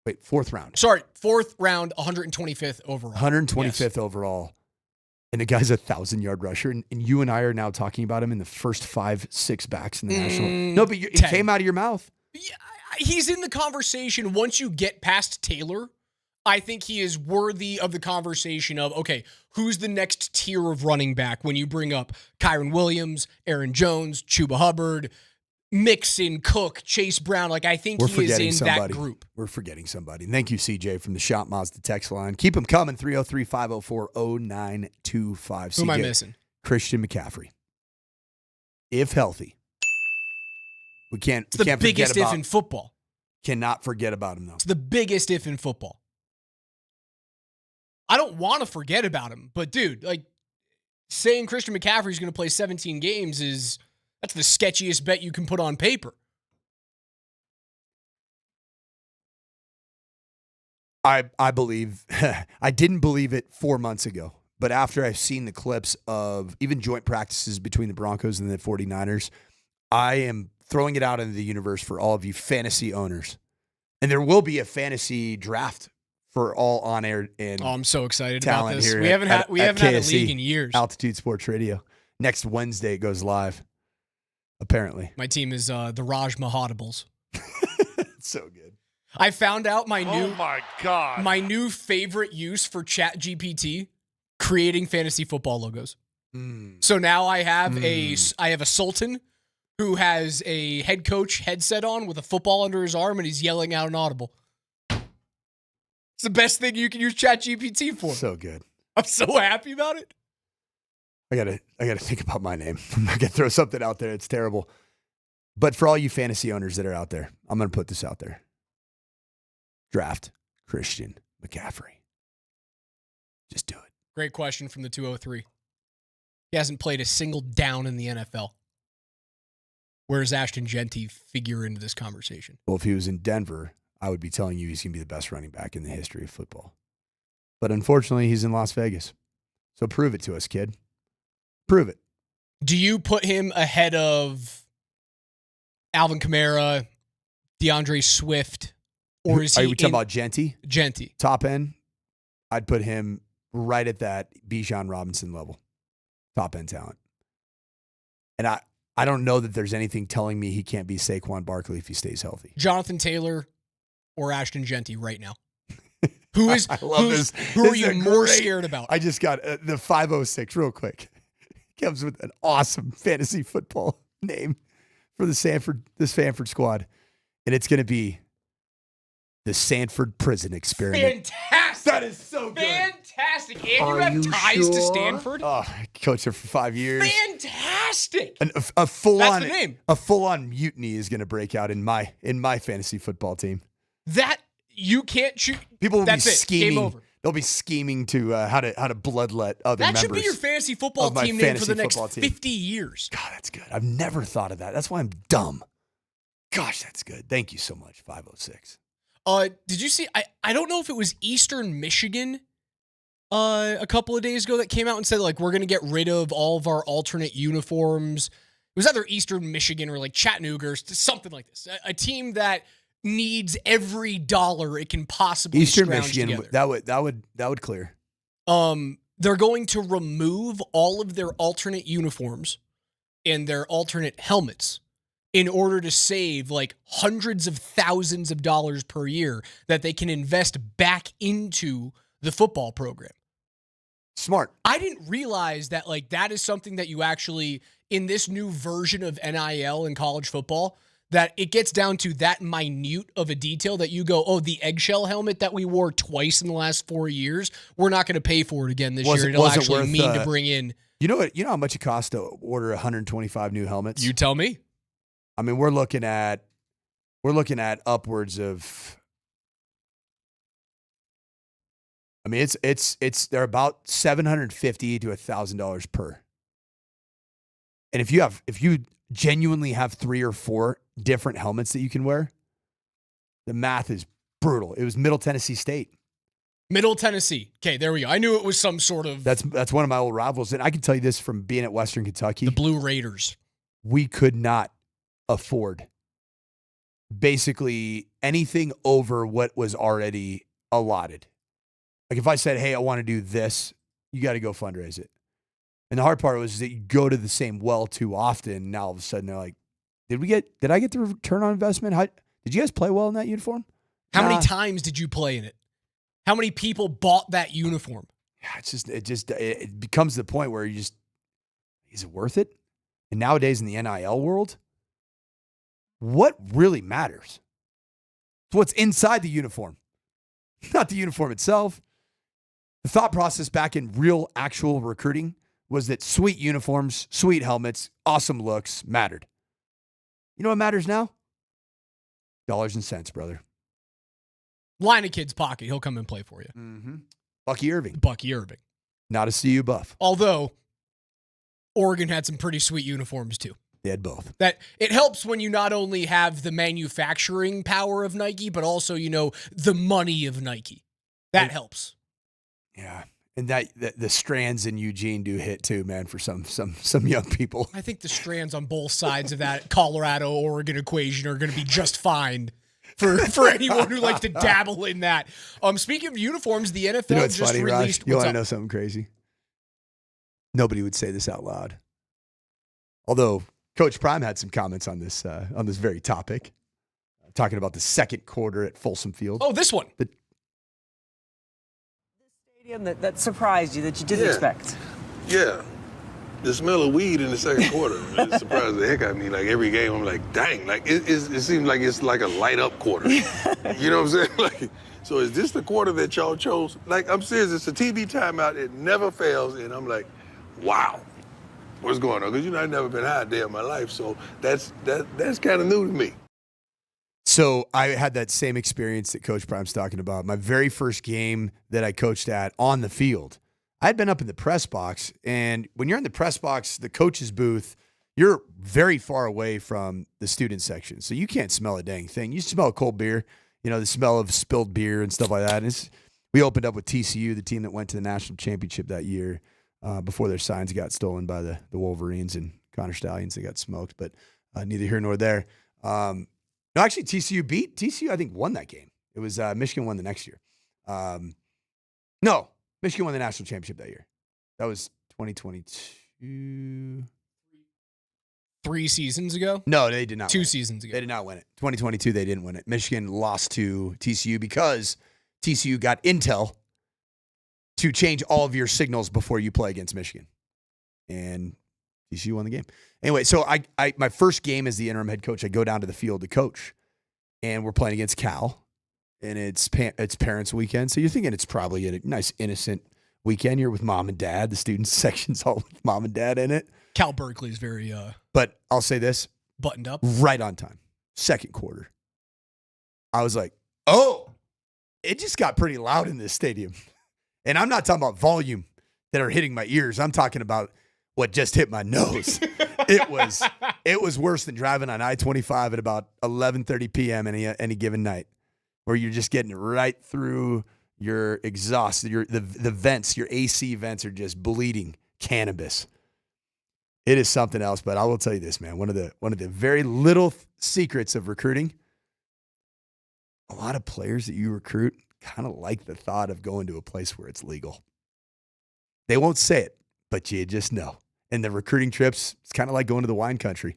Wait, fourth round. Sorry, fourth round, 125th overall. 125th Yes. overall. And the guy's a 1,000-yard rusher. And you and I are now talking about him in the first 5-6 backs in the national. No, but it 10. came out of your mouth. He's in the conversation. Once you get past Taylor, I think he is worthy of the conversation of, okay, who's the next tier of running back when you bring up Kyron Williams, Aaron Jones, Chuba Hubbard, Mixon, Cook, Chase Brown. Like, I think he is in that group. We're forgetting somebody. Thank you, CJ, from the Shop Mazda text line. Keep them coming, 303-504-0925. Who am I missing? Christian McCaffrey. If healthy. We can't It's the forget biggest about, if in football. Cannot forget about him, though. It's the biggest if in football. I don't want to forget about him, but dude, like saying Christian McCaffrey is going to play 17 games that's the sketchiest bet you can put on paper. I believe, I didn't believe it 4 months ago, but after I've seen the clips of even joint practices between the Broncos and the 49ers, I am throwing it out into the universe for all of you fantasy owners. And there will be a fantasy draft for all on air and I'm so excited about this. Here We haven't had a KSC, league in years. Altitude Sports Radio. Next Wednesday it goes live. Apparently. My team is the Raj Mahaudables. It's so good. I found out my God. my new favorite use for ChatGPT, creating fantasy football logos. So now I have a Sultan who has a head coach headset on with a football under his arm and he's yelling out an audible. It's the best thing you can use ChatGPT for. So good. I'm so happy about it. I gotta think about my name. I'm not gonna throw something out there. It's terrible. But for all you fantasy owners that are out there, I'm gonna put this out there. Draft Christian McCaffrey. Just do it. Great question from the 203. He hasn't played a single down in the NFL. Where does Ashton Genty figure into this conversation? Well, if he was in Denver, I would be telling you he's gonna be the best running back in the history of football. But unfortunately, he's in Las Vegas. So prove it to us, kid. Prove it. Do you put him ahead of Alvin Kamara, DeAndre Swift, or is he? Are we talking about Genty? Genty. Top end? I'd put him right at that Bijan Robinson level. Top end talent. And I don't know that there's anything telling me he can't be Saquon Barkley if he stays healthy. Jonathan Taylor or Ashton Genty right now? Who is? I love this. Who are This you is more great. scared about? I just got the 506 real quick. Comes with an awesome fantasy football name for the Sanford squad. And it's going to be the Sanford Prison Experiment. Fantastic. That is so good. Fantastic. And you have ties to Stanford? Oh, I coached there for 5 years. Fantastic. A full-on That's the name. A full-on mutiny is going to break out in my fantasy football team. That you can't shoot. People will That's be it. scheming. Game over. They'll be scheming to how to bloodlet other That members. should be your fantasy football of my team name for fantasy the next football team. 50 years. God, that's good. I've never thought of that. That's why I'm dumb. Gosh, that's good. Thank you so much, 506. Did you see? I don't know if it was Eastern Michigan a couple of days ago that came out and said, like, we're going to get rid of all of our alternate uniforms. It was either Eastern Michigan or like Chattanooga or something like this. A team that needs every dollar it can possibly Eastern scrounge Michigan, together. that would clear. They're going to remove all of their alternate uniforms and their alternate helmets in order to save like hundreds of thousands of dollars per year that they can invest back into the football program. Smart. I didn't realize that like that is something that you actually, in this new version of NIL in college football, that it gets down to that minute of a detail that you go, oh, the eggshell helmet that we wore twice in the last 4 years, we're not going to pay for it again this year. It'll actually mean to bring in. You know what? You know how much it costs to order 125 new helmets? You tell me. I mean, we're looking at upwards of. I mean, it's they're about $750 to $1,000 per. And if you genuinely have 3 or 4 different helmets that you can wear, the math is brutal. It was Middle Tennessee State. Middle Tennessee. Okay, there we go. I knew it was some sort of. That's one of my old rivals, and I can tell you this from being at Western Kentucky. The Blue Raiders. We could not afford basically anything over what was already allotted. Like if I said, hey, I want to do this, you got to go fundraise it. And the hard part was that you go to the same well too often. Now all of a sudden they're like, did I get the return on investment? Did you guys play well in that uniform? How many times did you play in it? How many people bought that uniform? Yeah, it becomes the point where is it worth it? And nowadays in the NIL world, what really matters? It's what's inside the uniform, not the uniform itself. The thought process back in real, actual recruiting was that sweet uniforms, sweet helmets, awesome looks mattered. You know what matters now? Dollars and cents, brother. Line a kid's pocket. He'll come and play for you. Mm-hmm. Bucky Irving. Not a CU buff. Although, Oregon had some pretty sweet uniforms too. They had both. That it helps when you not only have the manufacturing power of Nike, but also, the money of Nike. That helps. Yeah. And that the strands in Eugene do hit too, man, for some young people. I think the strands on both sides of that Colorado-Oregon equation are going to be just fine for anyone who likes to dabble in that. Speaking of uniforms, the NFL just funny, released. Raj? You want to know something crazy? Nobody would say this out loud. Although Coach Prime had some comments on this very topic, talking about the second quarter at Folsom Field. Oh, this one. That surprised you, that you didn't expect? Yeah. The smell of weed in the second quarter, it surprised the heck out of me. Like every game, I'm like, dang, like it seems like it's like a light up quarter. You know what I'm saying? Like, so is this the quarter that y'all chose? Like, I'm serious, it's a TV timeout, it never fails, and I'm like, wow, what's going on? Because I've never been high a day in my life, so that's kind of new to me. So I had that same experience that Coach Prime's talking about. My very first game that I coached at on the field, I had been up in the press box, and when you're in the press box, the coach's booth, you're very far away from the student section, so you can't smell a dang thing. You smell cold beer, the smell of spilled beer and stuff like that. And we opened up with TCU, the team that went to the national championship that year, before their signs got stolen by the Wolverines and Connor Stallions. They got smoked, but neither here nor there. No, actually, TCU, I think, won that game. It was Michigan won the next year. No, Michigan won the national championship that year. That was 2022. 3 seasons ago? No, they did not. 2 seasons ago. They did not win it. 2022, they didn't win it. Michigan lost to TCU because TCU got intel to change all of your signals before you play against Michigan. And TCU won the game. Anyway, so I my first game as the interim head coach, I go down to the field to coach, and we're playing against Cal, and it's parents' weekend. So you're thinking it's probably a nice innocent weekend. You're with mom and dad. The student section's all with mom and dad in it. Cal Berkeley's very but I'll say this, buttoned up, right on time. Second quarter, I was like, oh, it just got pretty loud in this stadium, and I'm not talking about volume that are hitting my ears. I'm talking about what just hit my nose. It was worse than driving on I-25 at about 11:30 p.m. any given night, where you're just getting right through You're exhausted. The vents, your AC vents are just bleeding cannabis. It is something else, but I will tell you this, man. One of the very little secrets of recruiting, a lot of players that you recruit kind of like the thought of going to a place where it's legal. They won't say it, but you just know. And the recruiting trips, it's kind of like going to the wine country.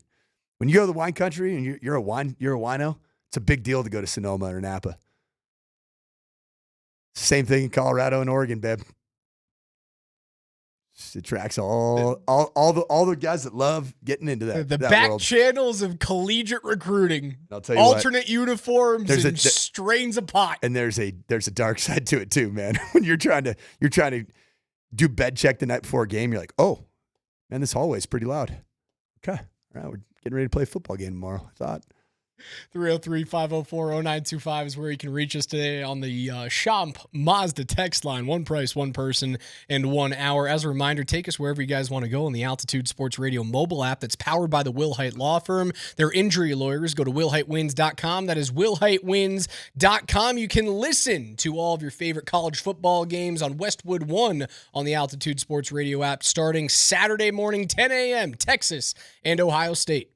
When you go to the wine country and you're a wino, it's a big deal to go to Sonoma or Napa. Same thing in Colorado and Oregon, babe. It attracts all the guys that love getting into that. The that back world. channels of collegiate recruiting. I'll tell you alternate uniforms There's and strains of pot. And there's a dark side to it too, man. When you're trying to do bed check the night before a game, you're like, oh, man, this hallway is pretty loud. Okay, all right, we're getting ready to play a football game tomorrow. I thought. 303-504-0925 is where you can reach us today on the Champ Mazda text line. One price, one person, and 1 hour. As a reminder, take us wherever you guys want to go on the Altitude Sports Radio mobile app that's powered by the Wilhite Law Firm. Their injury lawyers, go to wilhitewins.com. That is wilhitewins.com. You can listen to all of your favorite college football games on Westwood One on the Altitude Sports Radio app starting Saturday morning, 10 a.m., Texas and Ohio State.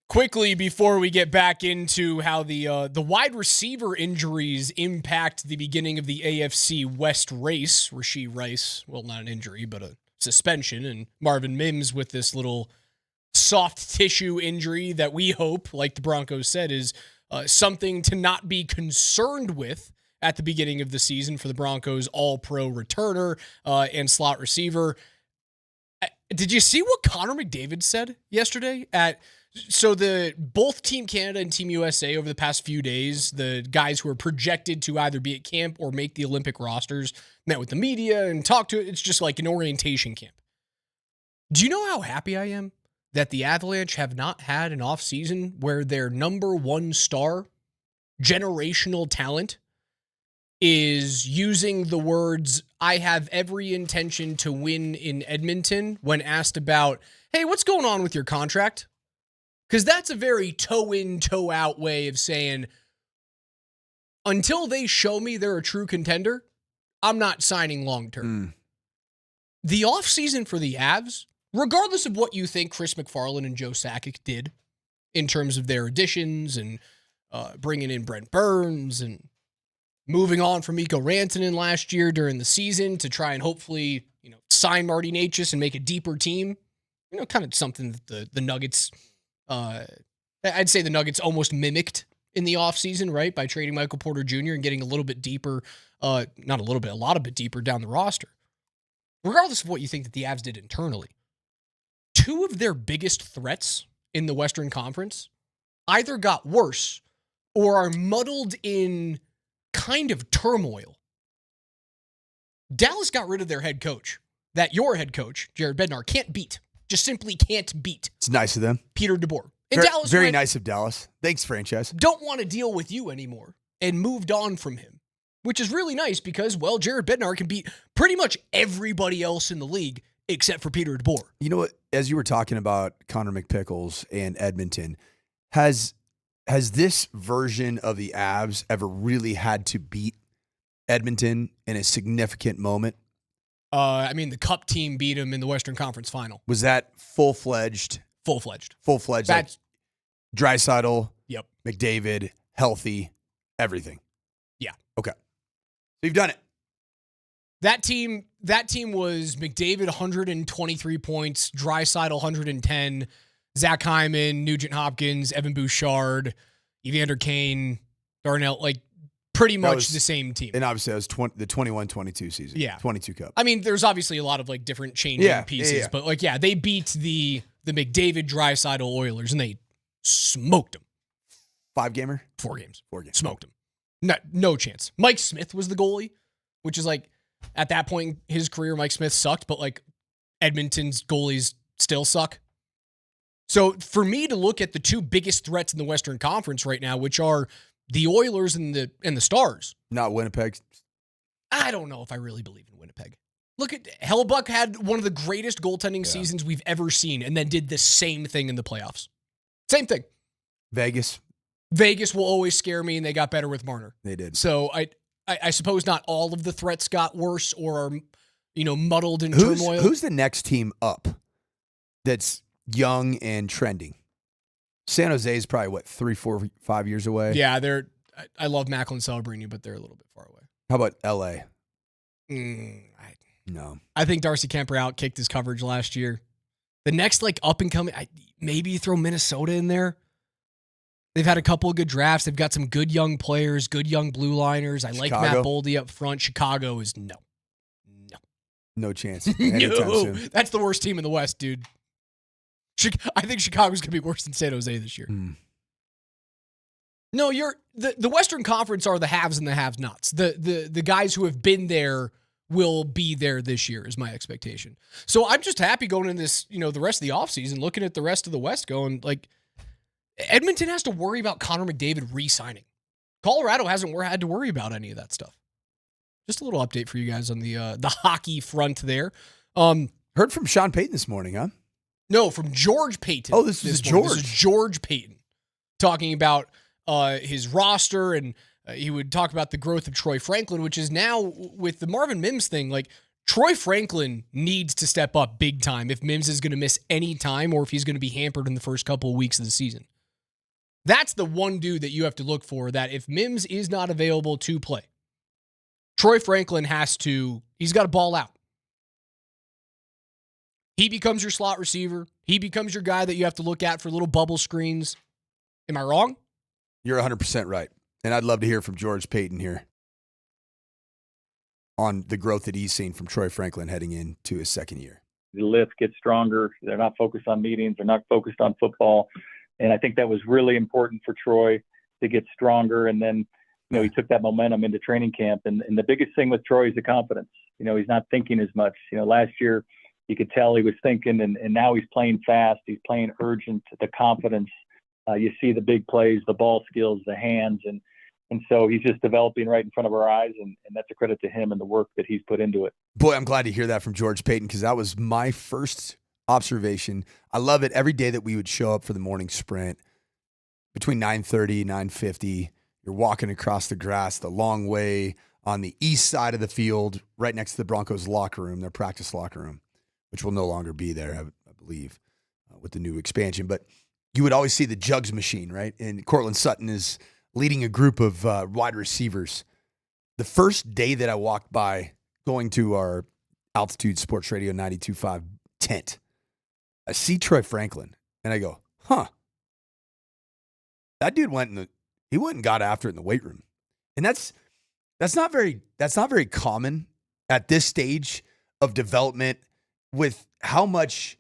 Quickly, before we get back into how the wide receiver injuries impact the beginning of the AFC West race, Rashee Rice, well, not an injury, but a suspension, and Marvin Mims with this little soft tissue injury that we hope, like the Broncos said, is something to not be concerned with at the beginning of the season for the Broncos all-pro returner and slot receiver. Did you see what Connor McDavid said yesterday? So both Team Canada and Team USA over the past few days, the guys who are projected to either be at camp or make the Olympic rosters, met with the media and talked to it. It's just like an orientation camp. Do you know how happy I am that the Avalanche have not had an offseason where their number one star, generational talent, is using the words, "I have every intention to win in Edmonton," when asked about, hey, what's going on with your contract? Because that's a very toe-in, toe-out way of saying, until they show me they're a true contender, I'm not signing long-term. The offseason for the Avs, regardless of what you think Chris McFarland and Joe Sakic did in terms of their additions and bringing in Brent Burns and moving on from Mikko Rantanen last year during the season to try and hopefully, sign Marty Necas and make a deeper team, kind of something that the Nuggets... I'd say the Nuggets almost mimicked in the offseason, right? By trading Michael Porter Jr. and getting a little bit deeper, not a little bit, a lot of bit deeper down the roster. Regardless of what you think that the Avs did internally, two of their biggest threats in the Western Conference either got worse or are muddled in kind of turmoil. Dallas got rid of their head coach, that your head coach, Jared Bednar, can't beat. Just simply can't beat. It's nice of them. Peter DeBoer. And Very, Dallas very nice of Dallas. Thanks, franchise. Don't want to deal with you anymore and moved on from him, which is really nice because, well, Jared Bednar can beat pretty much everybody else in the league except for Peter DeBoer. You know what? As you were talking about Connor McPickles and Edmonton, has this version of the Avs ever really had to beat Edmonton in a significant moment? The Cup team beat him in the Western Conference Final. Was that full-fledged? Full-fledged. Full-fledged. Like Draisaitl, yep. McDavid, healthy, everything. Yeah. Okay. So you've done it. That team was McDavid 123 points, Draisaitl 110, Zach Hyman, Nugent Hopkins, Evan Bouchard, Evander Kane, Darnell, pretty much the same team. And obviously that was the 21-22 season. Yeah. 22 Cup. There's obviously a lot of different changing pieces, but they beat the McDavid Draisaitl Oilers and they smoked them. 5-gamer? 4 games. 4 games. Smoked them. No chance. Mike Smith was the goalie, which is at that point in his career, Mike Smith sucked, but Edmonton's goalies still suck. So for me to look at the two biggest threats in the Western Conference right now, which are the Oilers and the Stars. Not Winnipeg. I don't know if I really believe in Winnipeg. Look at Hellbuck had one of the greatest goaltending seasons we've ever seen and then did the same thing in the playoffs. Same thing. Vegas will always scare me, and they got better with Marner. They did. So I suppose not all of the threats got worse or are, muddled in turmoil. Who's the next team up that's young and trending? San Jose is probably, 3, 4, 5 years away? Yeah, I love Macklin Celebrini, but they're a little bit far away. How about L.A.? No. I think Darcy Kemper outkicked his coverage last year. The next, up-and-coming, maybe throw Minnesota in there. They've had a couple of good drafts. They've got some good young players, good young blue liners. I like Matt Boldy up front. Chicago is no. No chance. No. That's the worst team in the West, dude. I think Chicago's going to be worse than San Jose this year. No, the Western Conference are the haves and the have-nots. The guys who have been there will be there this year is my expectation. So I'm just happy going in this, the rest of the offseason, looking at the rest of the West going, Edmonton has to worry about Connor McDavid re-signing. Colorado hasn't had to worry about any of that stuff. Just a little update for you guys on the hockey front there. Heard from Sean Payton this morning, huh? No, from George Payton. Oh, this is George. This is George Payton talking about his roster, and he would talk about the growth of Troy Franklin, which is now with the Marvin Mims thing, Troy Franklin needs to step up big time if Mims is going to miss any time or if he's going to be hampered in the first couple of weeks of the season. That's the one dude that you have to look for, that if Mims is not available to play, Troy Franklin he's got to ball out. He becomes your slot receiver. He becomes your guy that you have to look at for little bubble screens. Am I wrong? You're 100% right. And I'd love to hear from George Payton here on the growth that he's seen from Troy Franklin heading into his second year. The lift gets stronger. They're not focused on meetings. They're not focused on football. And I think that was really important for Troy to get stronger. And then, he took that momentum into training camp. And the biggest thing with Troy is the confidence. He's not thinking as much. Last year you could tell he was thinking, and now he's playing fast. He's playing urgent, the confidence. You see the big plays, the ball skills, the hands. And so he's just developing right in front of our eyes, and that's a credit to him and the work that he's put into it. Boy, I'm glad to hear that from George Payton, because that was my first observation. I love it every day that we would show up for the morning sprint between 9:30 and 9:50. You're walking across the grass the long way on the east side of the field, right next to the Broncos locker room, their practice locker room, which will no longer be there, I believe, with the new expansion. But you would always see the jugs machine, right? And Cortland Sutton is leading a group of wide receivers. The first day that I walked by going to our Altitude Sports Radio 92.5 tent, I see Troy Franklin, and I go, that dude went and got after it in the weight room. And that's not very common at this stage of development, with how much,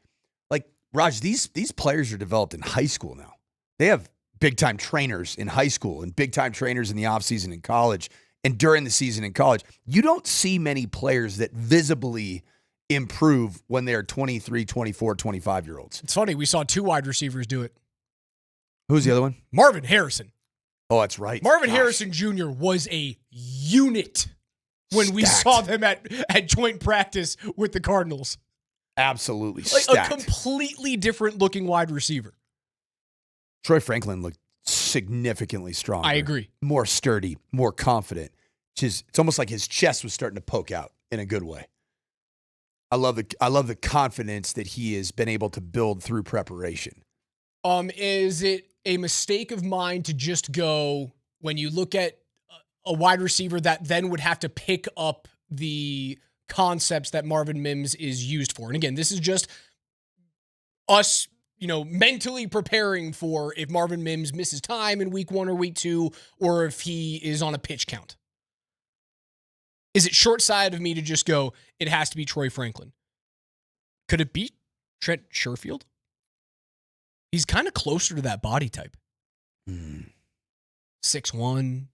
like, Raj, these players are developed in high school now. They have big-time trainers in high school and big-time trainers in the offseason in college and during the season in college. You don't see many players that visibly improve when they're 23, 24, 25-year-olds. It's funny. We saw 2 wide receivers do it. Who's the other one? Marvin Harrison. Oh, that's right. Marvin Harrison Jr. was a unit when we saw them at joint practice with the Cardinals. Absolutely like stacked. A completely different looking wide receiver. Troy Franklin looked significantly stronger. I agree. More sturdy, more confident. It's almost like his chest was starting to poke out in a good way. I love the confidence that he has been able to build through preparation. Is it a mistake of mine to just go, when you look at a wide receiver that then would have to pick up the concepts that Marvin Mims is used for? And again, this is just us, mentally preparing for if Marvin Mims misses time in week 1 or week 2, or if he is on a pitch count. Is it short-sighted of me to just go, it has to be Troy Franklin? Could it be Trent Sherfield? He's kind of closer to that body type. 6'1",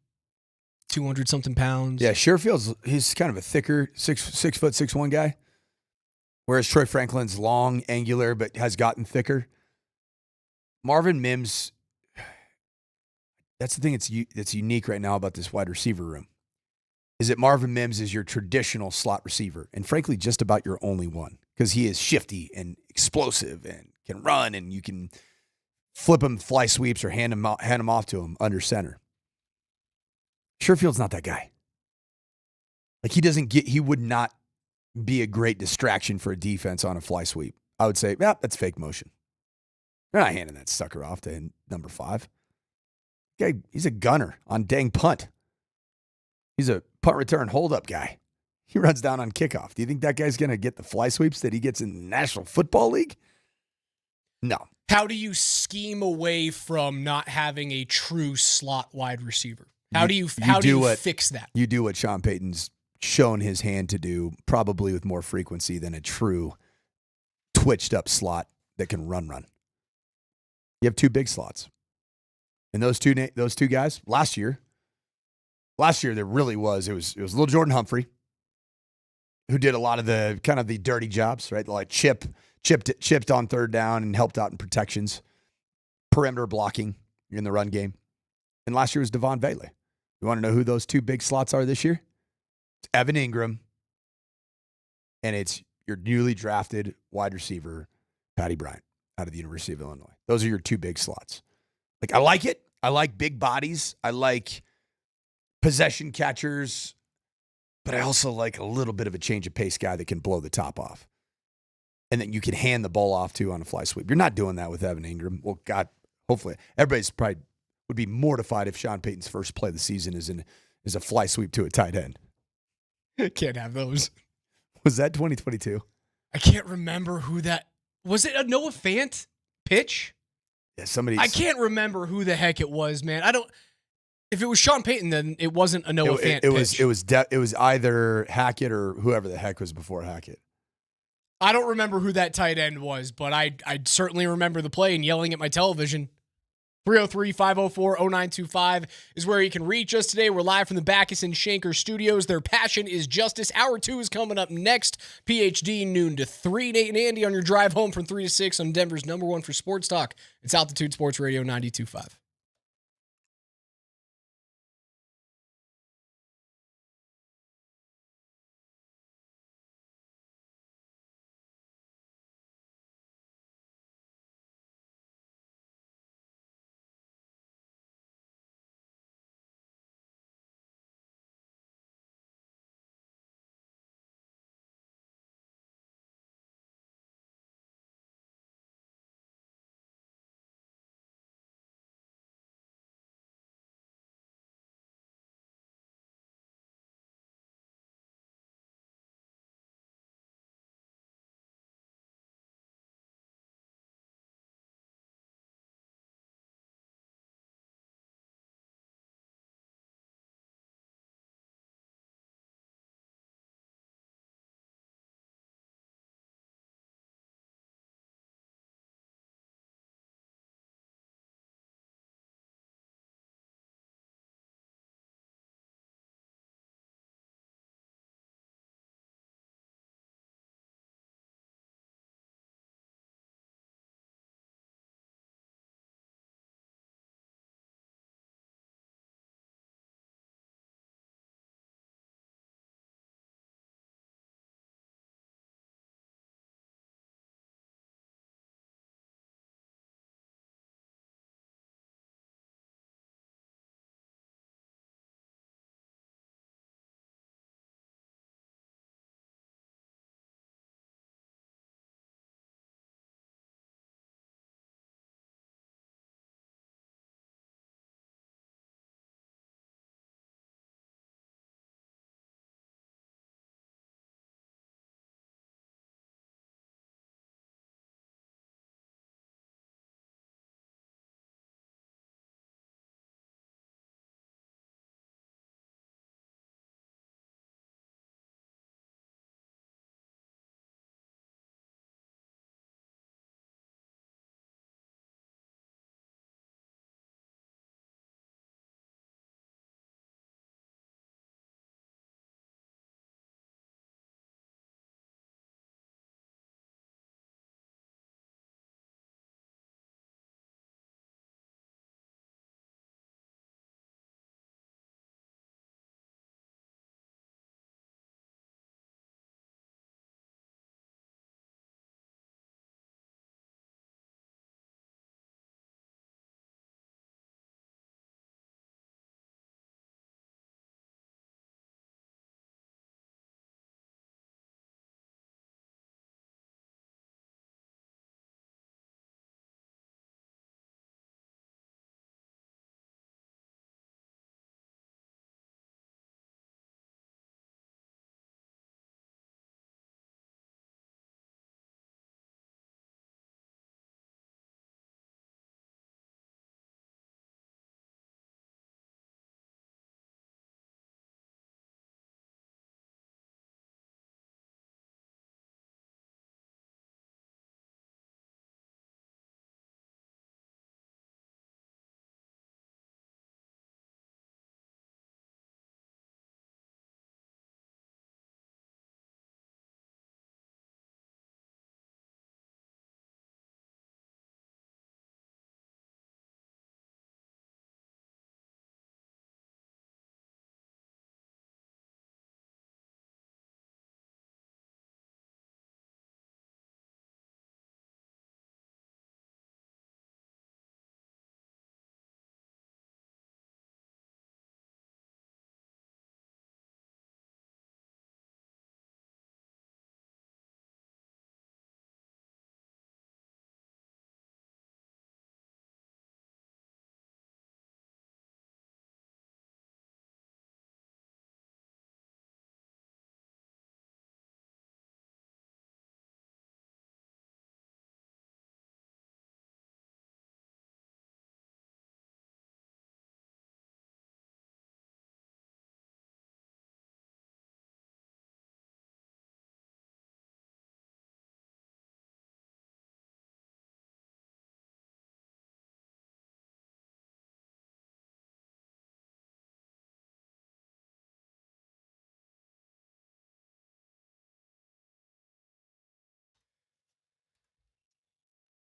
200-something pounds. Yeah, he's kind of a thicker 6'6" guy. Whereas Troy Franklin's long, angular, but has gotten thicker. Marvin Mims, that's the thing that's unique right now about this wide receiver room, is that Marvin Mims is your traditional slot receiver, and frankly, just about your only one, because he is shifty and explosive and can run, and you can flip him fly sweeps or hand him off to him under center. Sherfield's not that guy. Like, he would not be a great distraction for a defense on a fly sweep. I would say, that's fake motion. They're not handing that sucker off to number 5. Okay, he's a gunner on dang punt. He's a punt return hold-up guy. He runs down on kickoff. Do you think that guy's going to get the fly sweeps that he gets in the National Football League? No. How do you scheme away from not having a true slot wide receiver? How do you fix that? You do what Sean Payton's shown his hand to do, probably with more frequency than a true twitched up slot that can run. You have 2 big slots. And those two guys, last year there really was, it was little Jordan Humphrey, who did a lot of the kind of the dirty jobs, right? Like chipped on third down and helped out in protections, perimeter blocking in the run game. And last year was Devon Bailey. You want to know who those 2 big slots are this year? It's Evan Ingram, and it's your newly drafted wide receiver, Patty Bryant, out of the University of Illinois. Those are your 2 big slots. Like, I like it. I like big bodies. I like possession catchers, but I also like a little bit of a change of pace guy that can blow the top off and that you can hand the ball off to on a fly sweep. You're not doing that with Evan Ingram. Well, God, hopefully. Everybody's probably would be mortified if Sean Payton's first play of the season is a fly sweep to a tight end. Can't have those. Was that 2022? I can't remember who that was. It a Noah Fant pitch? Yeah, somebody. I can't remember who the heck it was, man. I don't. If it was Sean Payton, then it wasn't a Noah Fant pitch. It was either Hackett or whoever the heck was before Hackett. I don't remember who that tight end was, but I certainly remember the play and yelling at my television. 303-504-0925 is where you can reach us today. We're live from the Backus and Shanker studios. Their passion is justice. Hour 2 is coming up next. PhD noon to 3. Nate and Andy on your drive home from 3 to 6 on Denver's number 1 for sports talk. It's Altitude Sports Radio 92.5.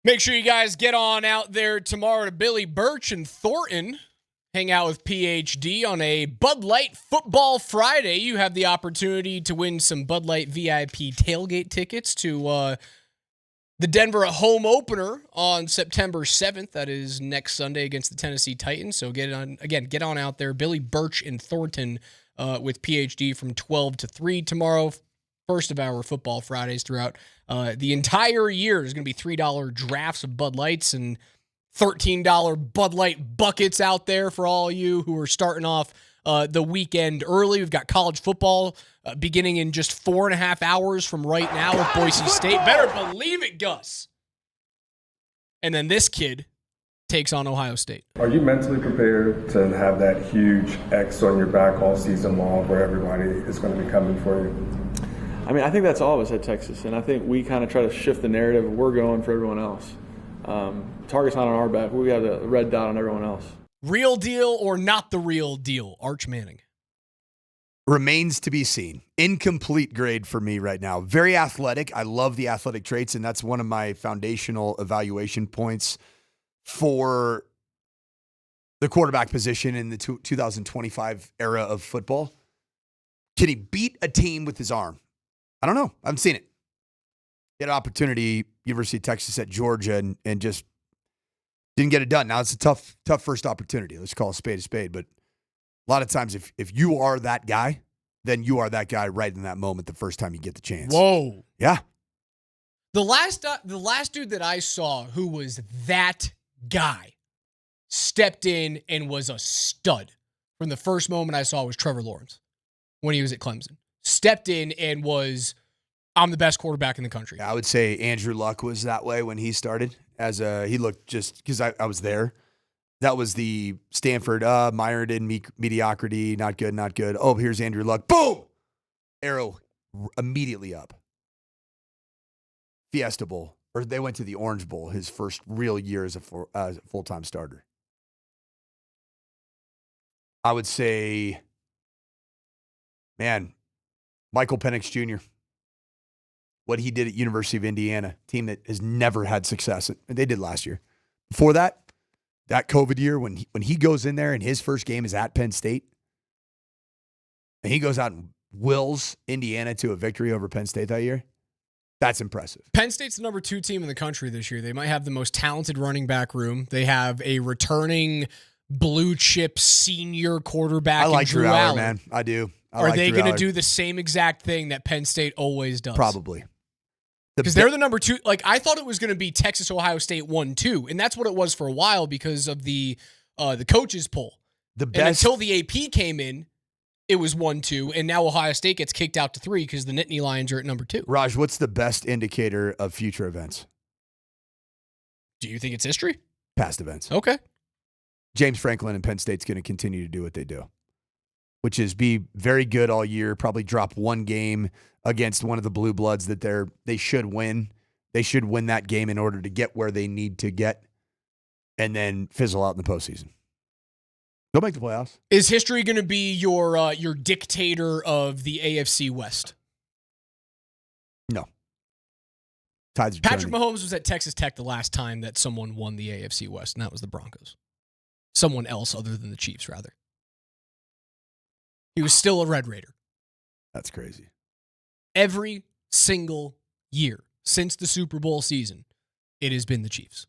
Make sure you guys get on out there tomorrow to Billy Birch and Thornton. Hang out with PhD on a Bud Light Football Friday. You have the opportunity to win some Bud Light VIP tailgate tickets to the Denver home opener on September 7th. That is next Sunday against the Tennessee Titans. So get on out there. Billy Birch and Thornton with PhD from 12 to 3 tomorrow. First of our Football Fridays throughout the entire year. There's going to be $3 drafts of Bud Lights and $13 Bud Light buckets out there for all you who are starting off the weekend early. We've got college football beginning in just 4.5 hours from right now with Boise State. Better believe it, Gus. And then this kid takes on Ohio State. Are you mentally prepared to have that huge X on your back all season long where everybody is going to be coming for you? I mean, I think that's all of us at Texas, and I think we kind of try to shift the narrative. We're going for everyone else. Target's not on our back. We got a red dot on everyone else. Real deal or not the real deal? Arch Manning. Remains to be seen. Incomplete grade for me right now. Very athletic. I love the athletic traits, and that's one of my foundational evaluation points for the quarterback position in the 2025 era of football. Can he beat a team with his arm? I don't know. I haven't seen it. He had an opportunity, University of Texas at Georgia, and just didn't get it done. Now, it's a tough first opportunity. Let's call a spade. But a lot of times, if you are that guy, then you are that guy right in that moment the first time you get the chance. Whoa. Yeah. The last dude that I saw who was that guy stepped in and was a stud from the first moment I saw was Trevor Lawrence when he was at Clemson. Stepped in and was, I'm the best quarterback in the country. I would say Andrew Luck was that way when he started. He looked just, because I was there. That was the Stanford, mired in mediocrity, not good. Oh, here's Andrew Luck. Boom! Arrow immediately up. Fiesta Bowl, or they went to the Orange Bowl, his first real year as a full-time starter. I would say, man, Michael Penix Jr., what he did at University of Indiana, team that has never had success. And they did last year. Before that COVID year, when he goes in there and his first game is at Penn State, and he goes out and wills Indiana to a victory over Penn State that year, that's impressive. Penn State's the number 2 team in the country this year. They might have the most talented running back room. They have a returning blue chip senior quarterback. I like Drew Allen, Allen. man. I do. Are they going to do the same exact thing that Penn State always does? Probably. Because they're the number 2. Like, I thought it was going to be Texas, Ohio State 1-2, and that's what it was for a while because of the coaches poll. And until the AP came in, it was 1-2, and now Ohio State gets kicked out to 3 because the Nittany Lions are at number 2. Raj, what's the best indicator of future events? Do you think it's history? Past events. Okay. James Franklin and Penn State's going to continue to do what they do, which is be very good all year, probably drop one game against one of the blue bloods that they should win. They should win that game in order to get where they need to get, and then fizzle out in the postseason. They'll make the playoffs. Is history going to be your dictator of the AFC West? No. Tides are Patrick turning. Mahomes was at Texas Tech the last time that someone won the AFC West, and that was the Broncos. Someone else other than the Chiefs, rather. He was still a Red Raider. That's crazy. Every single year since the Super Bowl season, it has been the Chiefs.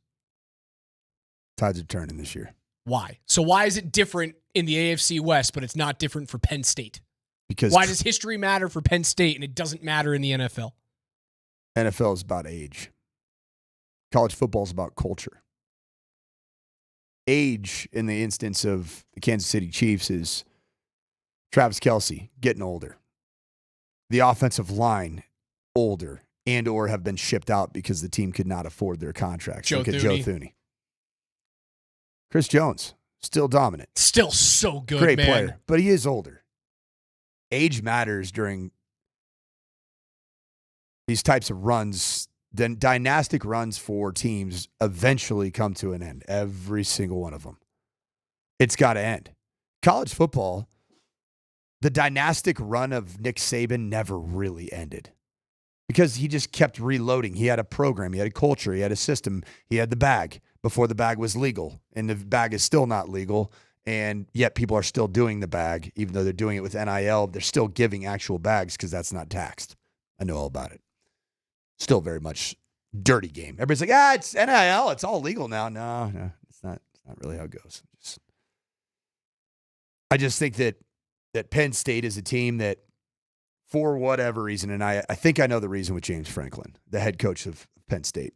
Tides are turning this year. Why? So why is it different in the AFC West, but it's not different for Penn State? Because why does history matter for Penn State and it doesn't matter in the NFL? NFL is about age. College football is about culture. Age, in the instance of the Kansas City Chiefs, is Travis Kelce getting older. The offensive line, older, and or have been shipped out because the team could not afford their contracts. Look at Joe Thuney. Chris Jones, still dominant. Still so good, Great man. player, but he is older. Age matters during these types of runs. Then dynastic runs for teams eventually come to an end. Every single one of them. It's got to end. College football, the dynastic run of Nick Saban never really ended. because he just kept reloading. He had a program, he had a culture, he had a system, he had the bag before the bag was legal, and the bag is still not legal, and yet people are still doing the bag, even though they're doing it with NIL. They're still giving actual bags because that's not taxed. I know all about it. Still very much dirty game. Everybody's like, it's NIL, it's all legal now. No, it's not really how it goes. I just think that Penn State is a team that, for whatever reason, and I think I know the reason with James Franklin, the head coach of Penn State.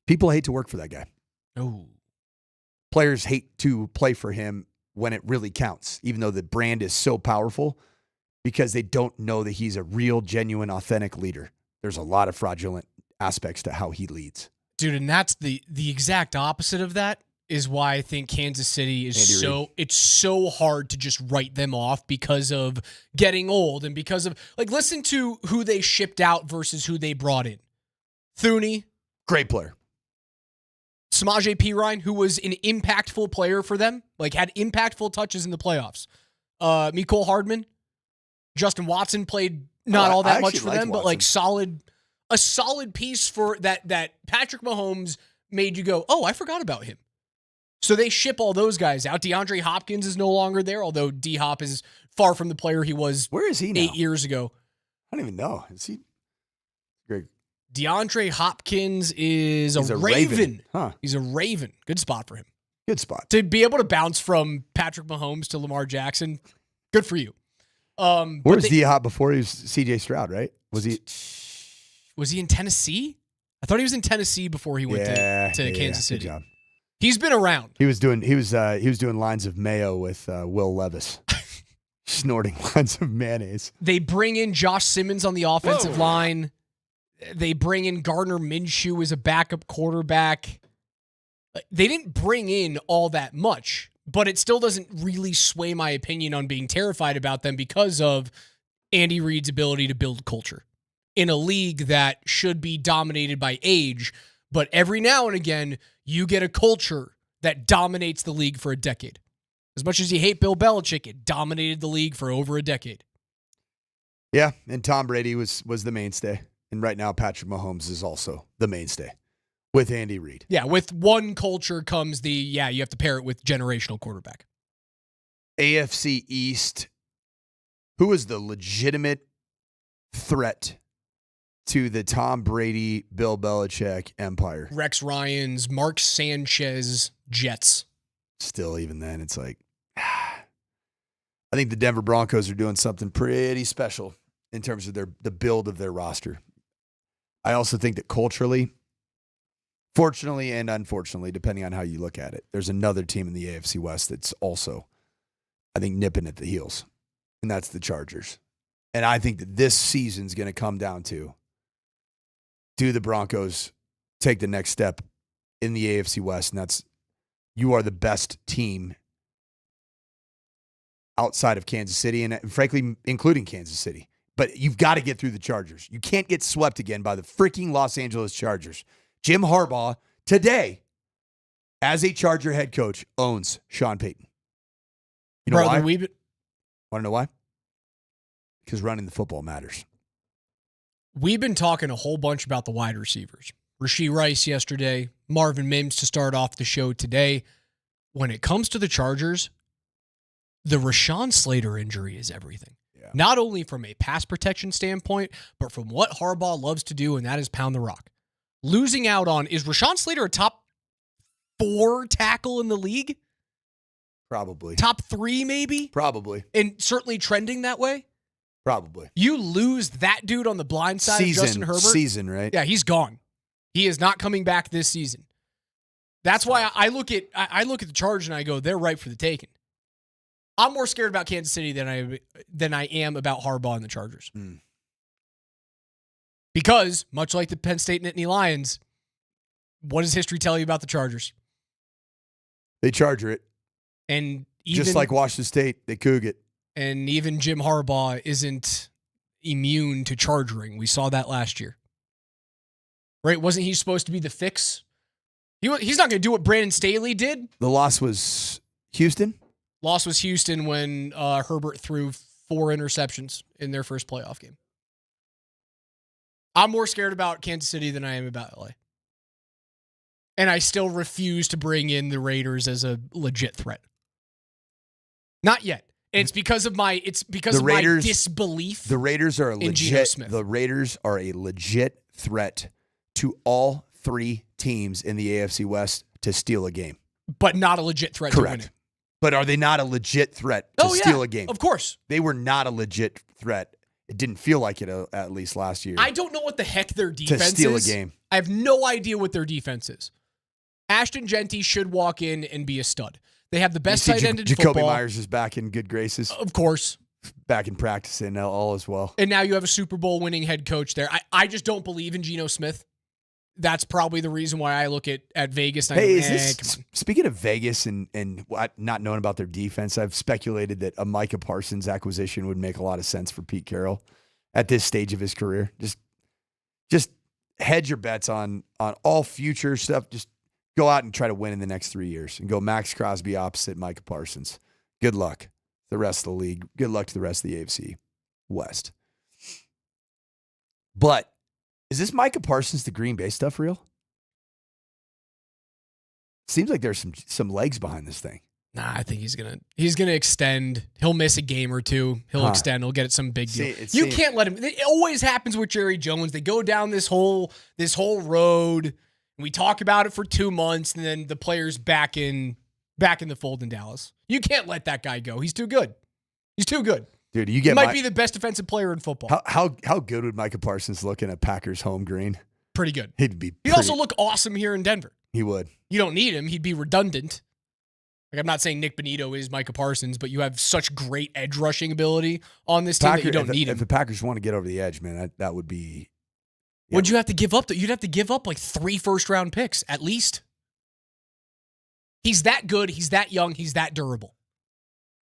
People hate to work for that guy. Oh. Players hate to play for him when it really counts, even though the brand is so powerful, because they don't know that he's a real, genuine, authentic leader. There's a lot of fraudulent aspects to how he leads. Dude, and that's the exact opposite of that is why I think Kansas City is it's so hard to just write them off because of getting old and because of, like, listen to who they shipped out versus who they brought in. Thuney. Great player. Samaje Perine, who was an impactful player for them, like had impactful touches in the playoffs. Mecole Hardman. Justin Watson played not all that much for them, but like a solid piece for that Patrick Mahomes made you go, oh, I forgot about him. So they ship all those guys out. DeAndre Hopkins is no longer there, although D-Hop is far from the player he was. Where is he now? 8 years ago. I don't even know. Is he? Great. DeAndre Hopkins is a Raven. Huh. He's a Raven. Good spot for him. Good spot. To be able to bounce from Patrick Mahomes to Lamar Jackson, good for you. Where was D-Hop before he was C.J. Stroud, right? Was he in Tennessee? I thought he was in Tennessee before he went to Kansas City. Good job. He's been around. He was doing lines of mayo with Will Levis, snorting lines of mayonnaise. They bring in Josh Simmons on the offensive line. They bring in Gardner Minshew as a backup quarterback. They didn't bring in all that much, but it still doesn't really sway my opinion on being terrified about them because of Andy Reid's ability to build culture in a league that should be dominated by age. But every now and again, you get a culture that dominates the league for a decade. As much as you hate Bill Belichick, it dominated the league for over a decade. Yeah, and Tom Brady was the mainstay. And right now, Patrick Mahomes is also the mainstay with Andy Reid. Yeah, with one culture comes you have to pair it with generational quarterback. AFC East, who is the legitimate threat to the Tom Brady, Bill Belichick empire? Rex Ryan's, Mark Sanchez, Jets. Still, even then, it's like, I think the Denver Broncos are doing something pretty special in terms of the build of their roster. I also think that culturally, fortunately and unfortunately, depending on how you look at it, there's another team in the AFC West that's also, I think, nipping at the heels, and that's the Chargers. And I think that this season's going to come down to, do the Broncos take the next step in the AFC West? And that's, you are the best team outside of Kansas City and frankly, including Kansas City. But you've got to get through the Chargers. You can't get swept again by the freaking Los Angeles Chargers. Jim Harbaugh, today, as a Charger head coach, owns Sean Payton. You know why? Want to know why? Because running the football matters. We've been talking a whole bunch about the wide receivers. Rashee Rice yesterday, Marvin Mims to start off the show today. When it comes to the Chargers, the Rashawn Slater injury is everything. Yeah. Not only from a pass protection standpoint, but from what Harbaugh loves to do, and that is pound the rock. Losing out on, is Rashawn Slater a top 4 tackle in the league? Probably. Top 3 maybe? Probably. And certainly trending that way? Probably. You lose that dude on the blind side of Justin Herbert. Season, right? Yeah, he's gone. He is not coming back this season. That's why I look at the Chargers and I go, they're ripe for the taking. I'm more scared about Kansas City than I am about Harbaugh and the Chargers. Because, much like the Penn State Nittany Lions, what does history tell you about the Chargers? They Charger it. And even, just like Washington State, they Coug it. And even Jim Harbaugh isn't immune to chargering. We saw that last year. Right? Wasn't he supposed to be the fix? He's not going to do what Brandon Staley did. The loss was Houston? Loss was Houston when Herbert threw 4 interceptions in their first playoff game. I'm more scared about Kansas City than I am about LA. And I still refuse to bring in the Raiders as a legit threat. Not yet. And it's because of my disbelief. The Raiders are in Geno Smith. The Raiders are a legit threat to all three teams in the AFC West to steal a game. But not a legit threat to win it. But are they not a legit threat to steal a game? Of course. They were not a legit threat. It didn't feel like it at least last year. I don't know what the heck their defense is. To steal a game. I have no idea what their defense is. Ashton Genty should walk in and be a stud. They have the best tight end in football. Jacoby Myers is back in good graces. Of course. Back in practice and all as well. And now you have a Super Bowl winning head coach there. I just don't believe in Geno Smith. That's probably the reason why I look at Vegas. And Speaking of Vegas and not knowing about their defense, I've speculated that a Micah Parsons acquisition would make a lot of sense for Pete Carroll at this stage of his career. Just hedge your bets on all future stuff. Just go out and try to win in the next 3 years and go Max Crosby opposite Micah Parsons. Good luck. The rest of the league. Good luck to the rest of the AFC West. But is this Micah Parsons to Green Bay stuff real? Seems like there's some legs behind this thing. Nah, I think he's gonna extend. He'll miss a game or two. He'll extend. He'll get some big deal. You can't let him. It always happens with Jerry Jones. They go down this whole road. We talk about it for 2 months, and then the player's back in the fold in Dallas. You can't let that guy go. He's too good. He's too good. Dude, he might be the best defensive player in football. How good would Micah Parsons look in a Packers home green? Pretty good. He'd also look awesome here in Denver. He would. You don't need him. He'd be redundant. Like, I'm not saying Nick Bonito is Micah Parsons, but you have such great edge rushing ability on this team that you don't need him. If the Packers want to get over the edge, man, that would be. Yeah. What'd you have to give up? You'd have to give up like 3 first-round picks at least. He's that good. He's that young. He's that durable.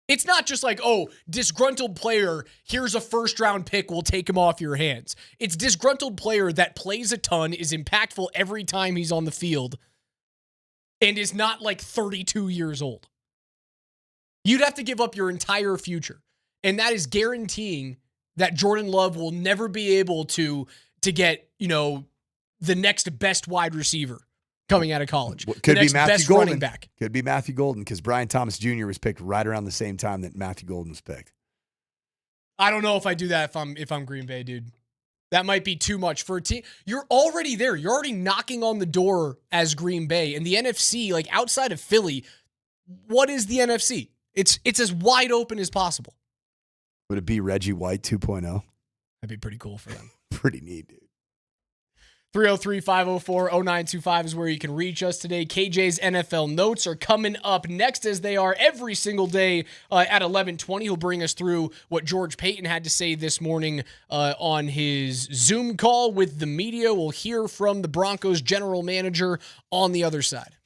It's not just like, oh, disgruntled player, here's a first-round pick, we'll take him off your hands. It's disgruntled player that plays a ton, is impactful every time he's on the field, and is not like 32 years old. You'd have to give up your entire future, and that is guaranteeing that Jordan Love will never be able to get, the next best wide receiver coming out of college. Could be Matthew best Golden. Running back. Could be Matthew Golden because Brian Thomas Jr. was picked right around the same time that Matthew Golden was picked. I don't know if I do that if I'm Green Bay, dude. That might be too much for a team. You're already there. You're already knocking on the door as Green Bay. And the NFC, like outside of Philly, what is the NFC? It's as wide open as possible. Would it be Reggie White 2.0? That'd be pretty cool for them. Pretty neat, dude. 303-504-0925 is where you can reach us today. KJ's NFL notes are coming up next, as they are every single day at 11:20. He'll bring us through what George Payton had to say this morning on his Zoom call with the media. We'll hear from the Broncos general manager on the other side.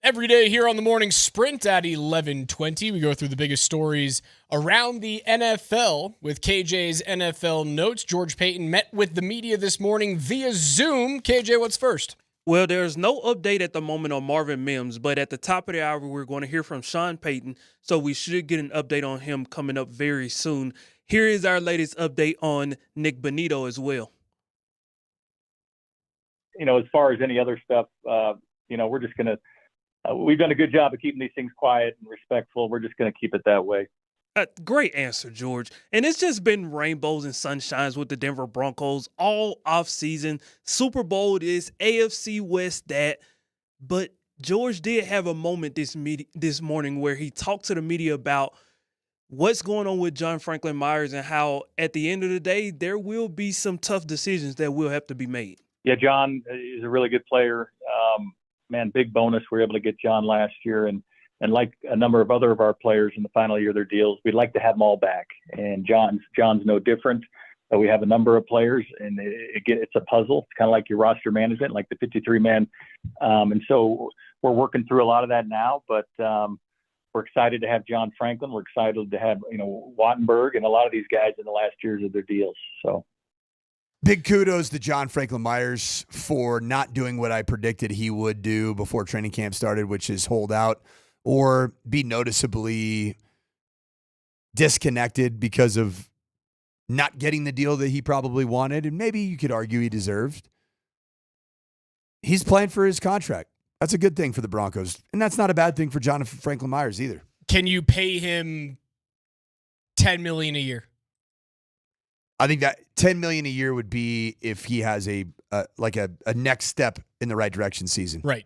Every day here on the Morning Sprint at 11:20, we go through the biggest stories around the NFL with KJ's NFL Notes. George Payton met with the media this morning via Zoom. KJ, what's first? Well, there's no update at the moment on Marvin Mims, but at the top of the hour, we're going to hear from Sean Payton, so we should get an update on him coming up very soon. Here is our latest update on Nick Bonito as well. As far as any other stuff, we're just going to we've done a good job of keeping these things quiet and respectful. We're just going to keep it that way. Great answer, George. And it's just been rainbows and sunshines with the Denver Broncos all offseason. Super Bowl this, AFC West that. But George did have a moment this morning where he talked to the media about what's going on with John Franklin Myers and how at the end of the day, there will be some tough decisions that will have to be made. Yeah, John is a really good player. Big bonus. We were able to get John last year. And like a number of other of our players in the final year of their deals, we'd like to have them all back. And John's no different. We have a number of players, and it's a puzzle. It's kind of like your roster management, like the 53-man. And so we're working through a lot of that now. But we're excited to have John Franklin. We're excited to have Wattenberg and a lot of these guys in the last years of their deals. So. Big kudos to John Franklin Myers for not doing what I predicted he would do before training camp started, which is hold out or be noticeably disconnected because of not getting the deal that he probably wanted, and maybe you could argue he deserved. He's playing for his contract. That's a good thing for the Broncos, and that's not a bad thing for John Franklin Myers either. Can you pay him $10 million a year? I think that $10 million a year would be if he has a next step in the right direction season. Right.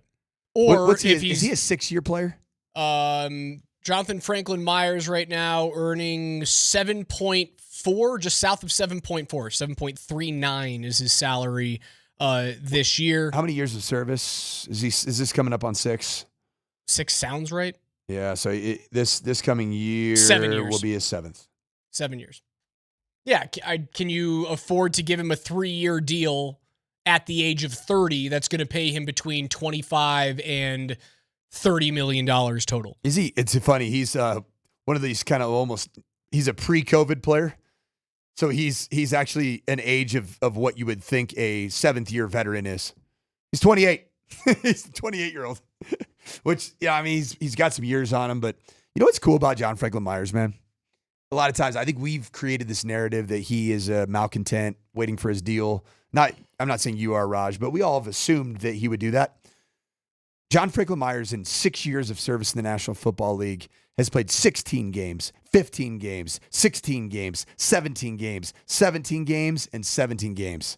Or is he a 6-year player? Jonathan Franklin Myers right now earning 7.4, just south of 7.4. 7.39 is his salary this year. How many years of service is this coming up on 6? 6 sounds right. Yeah, so this coming year 7 years will be his 7th. 7 years. Yeah, can you afford to give him a 3-year deal at the age of 30 that's going to pay him between $25 and $30 million total? Is he? It's funny. He's one of these kind of he's a pre-COVID player. So he's actually an age of what you would think a 7th-year veteran is. He's 28. He's a 28-year-old. Which, yeah, I mean, he's got some years on him. But you know what's cool about John Franklin Myers, man? A lot of times, I think we've created this narrative that he is a malcontent waiting for his deal. I'm not saying you are, Raj, but we all have assumed that he would do that. John Franklin Myers, in 6 years of service in the National Football League, has played 16 games, 15 games, 16 games, 17 games, 17 games, and 17 games.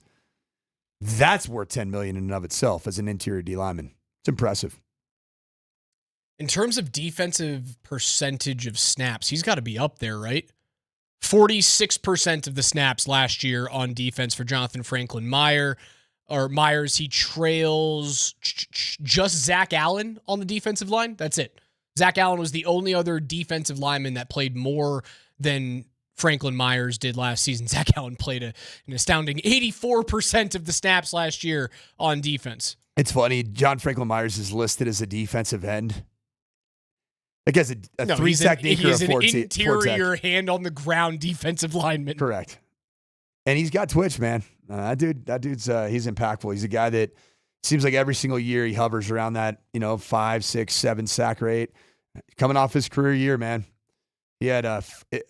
That's worth $10 million in and of itself as an interior D lineman. It's impressive. In terms of defensive percentage of snaps, he's got to be up there, right? 46% of the snaps last year on defense for Jonathan Franklin Myers. He trails just Zach Allen on the defensive line. That's it. Zach Allen was the only other defensive lineman that played more than Franklin Myers did last season. Zach Allen played an astounding 84% of the snaps last year on defense. It's funny. John Franklin Myers is listed as a defensive end. Like as a 3 technique or a 4 He's an interior hand on the ground defensive lineman. Correct. And he's got twitch, man. That dude's he's impactful. He's a guy that seems like every single year he hovers around that 5, 6, 7 sack rate. Coming off his career year, man, he had a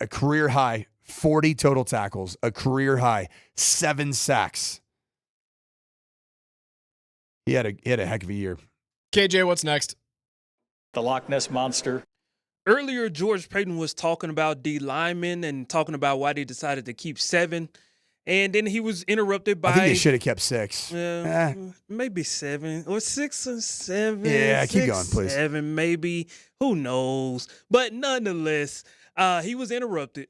career high 40 total tackles, a career high 7 sacks. He had a heck of a year. KJ, what's next? The Loch Ness Monster. Earlier, George Payton was talking about D linemen and talking about why they decided to keep 7. And then he was interrupted by... I think they should have kept 6. Maybe 7 or 6 or 7. Yeah, keep going, please. 7, maybe. Who knows? But nonetheless, he was interrupted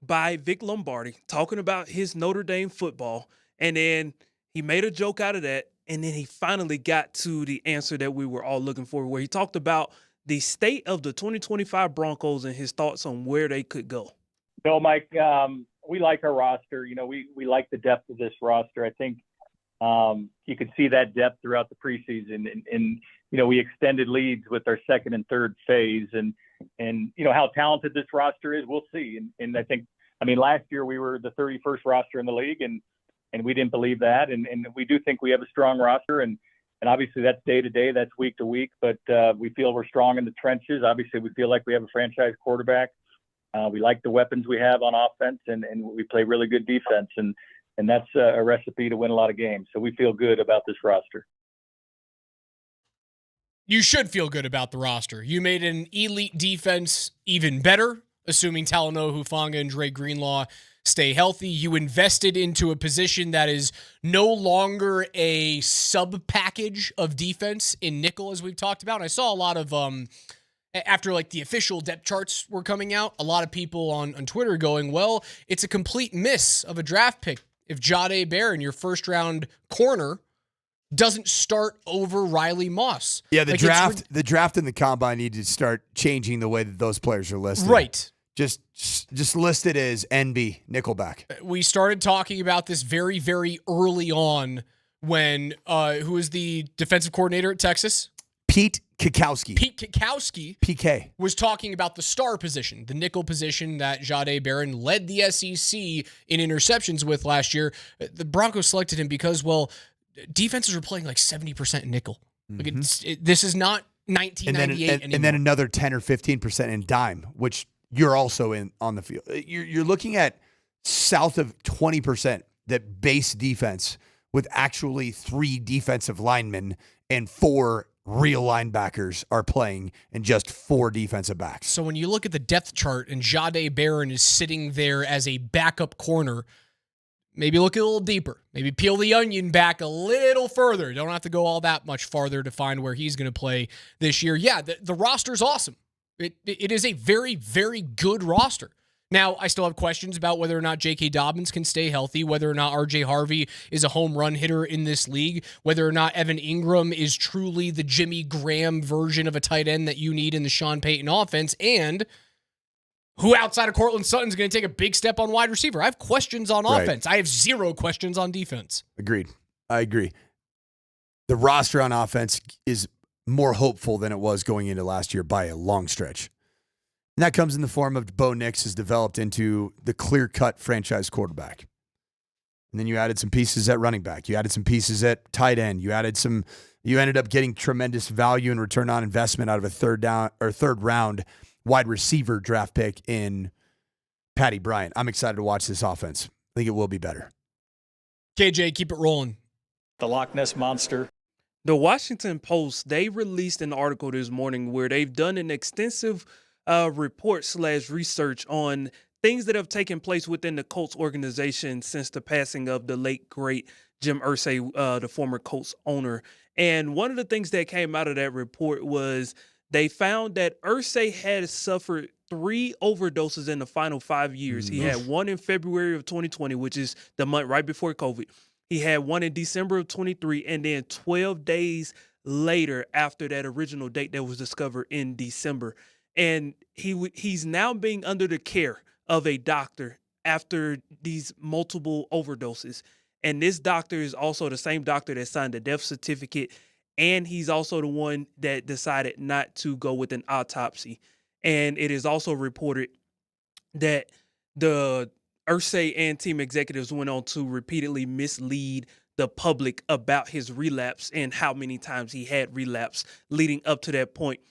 by Vic Lombardi talking about his Notre Dame football. And then he made a joke out of that. And then he finally got to the answer that we were all looking for, where he talked about the state of the 2025 Broncos and his thoughts on where they could go. No, Mike, we like our roster. We like the depth of this roster. I think You could see that depth throughout the preseason, and we extended leads with our second and third phase, and how talented this roster is, we'll see. And I mean, last year we were the 31st roster in the league, and we didn't believe that, and we do think we have a strong roster, and obviously that's day to day, that's week to week, but we feel we're strong in the trenches. Obviously, we feel like we have a franchise quarterback. We like the weapons we have on offense, and we play really good defense, and that's a recipe to win a lot of games. So we feel good about this roster. You should feel good about the roster. You made an elite defense even better, assuming Talanoa Hufanga and Dre Greenlaw stay healthy. You invested into a position that is no longer a sub-package of defense in nickel, as we've talked about. And I saw a lot of, after like the official depth charts were coming out, a lot of people on Twitter going, well, it's a complete miss of a draft pick if Jahdae Barron, your first-round corner, doesn't start over Riley Moss. Yeah, the draft and the combine need to start changing the way that those players are listed. Right. Just listed as NB, Nickelback. We started talking about this very, very early on when, who was the defensive coordinator at Texas? Pete Kwiatkowski. Pete Kwiatkowski PK. was talking about the star position, the nickel position that Jahdae Barron led the SEC in interceptions with last year. The Broncos selected him because, well, defenses are playing like 70% nickel. Mm-hmm. Like this is not 1998 anymore. And then another 10 or 15% in dime, which you're also in on the field. You're looking at south of 20% that base defense with actually 3 defensive linemen and 4 real linebackers are playing and just 4 defensive backs. So when you look at the depth chart and Jahdae Barron is sitting there as a backup corner, maybe look a little deeper. Maybe peel the onion back a little further. Don't have to go all that much farther to find where he's going to play this year. Yeah, the roster's awesome. It is a very, very good roster. Now, I still have questions about whether or not J.K. Dobbins can stay healthy, whether or not R.J. Harvey is a home run hitter in this league, whether or not Evan Ingram is truly the Jimmy Graham version of a tight end that you need in the Sean Payton offense, and who outside of Cortland Sutton is going to take a big step on wide receiver. I have questions on offense. I have 0 questions on defense. Agreed. I agree. The roster on offense is more hopeful than it was going into last year by a long stretch. And that comes in the form of Bo Nix has developed into the clear-cut franchise quarterback. And then you added some pieces at running back. You added some pieces at tight end. You ended up getting tremendous value and return on investment out of a third round wide receiver draft pick in Patty Bryant. I'm excited to watch this offense. I think it will be better. KJ, keep it rolling. The Loch Ness Monster. The Washington Post, they released an article this morning where they've done an extensive report/research on things that have taken place within the Colts organization since the passing of the late, great Jim Irsay, the former Colts owner. And one of the things that came out of that report was they found that Irsay had suffered 3 overdoses in the final 5 years. He had one in February of 2020, which is the month right before COVID. He had one in December of 23, and then 12 days later after that original date that was discovered in December. And he's now being under the care of a doctor after these multiple overdoses. And this doctor is also the same doctor that signed the death certificate, and he's also the one that decided not to go with an autopsy. And it is also reported that the Irsay and team executives went on to repeatedly mislead the public about his relapse and how many times he had relapsed leading up to that point.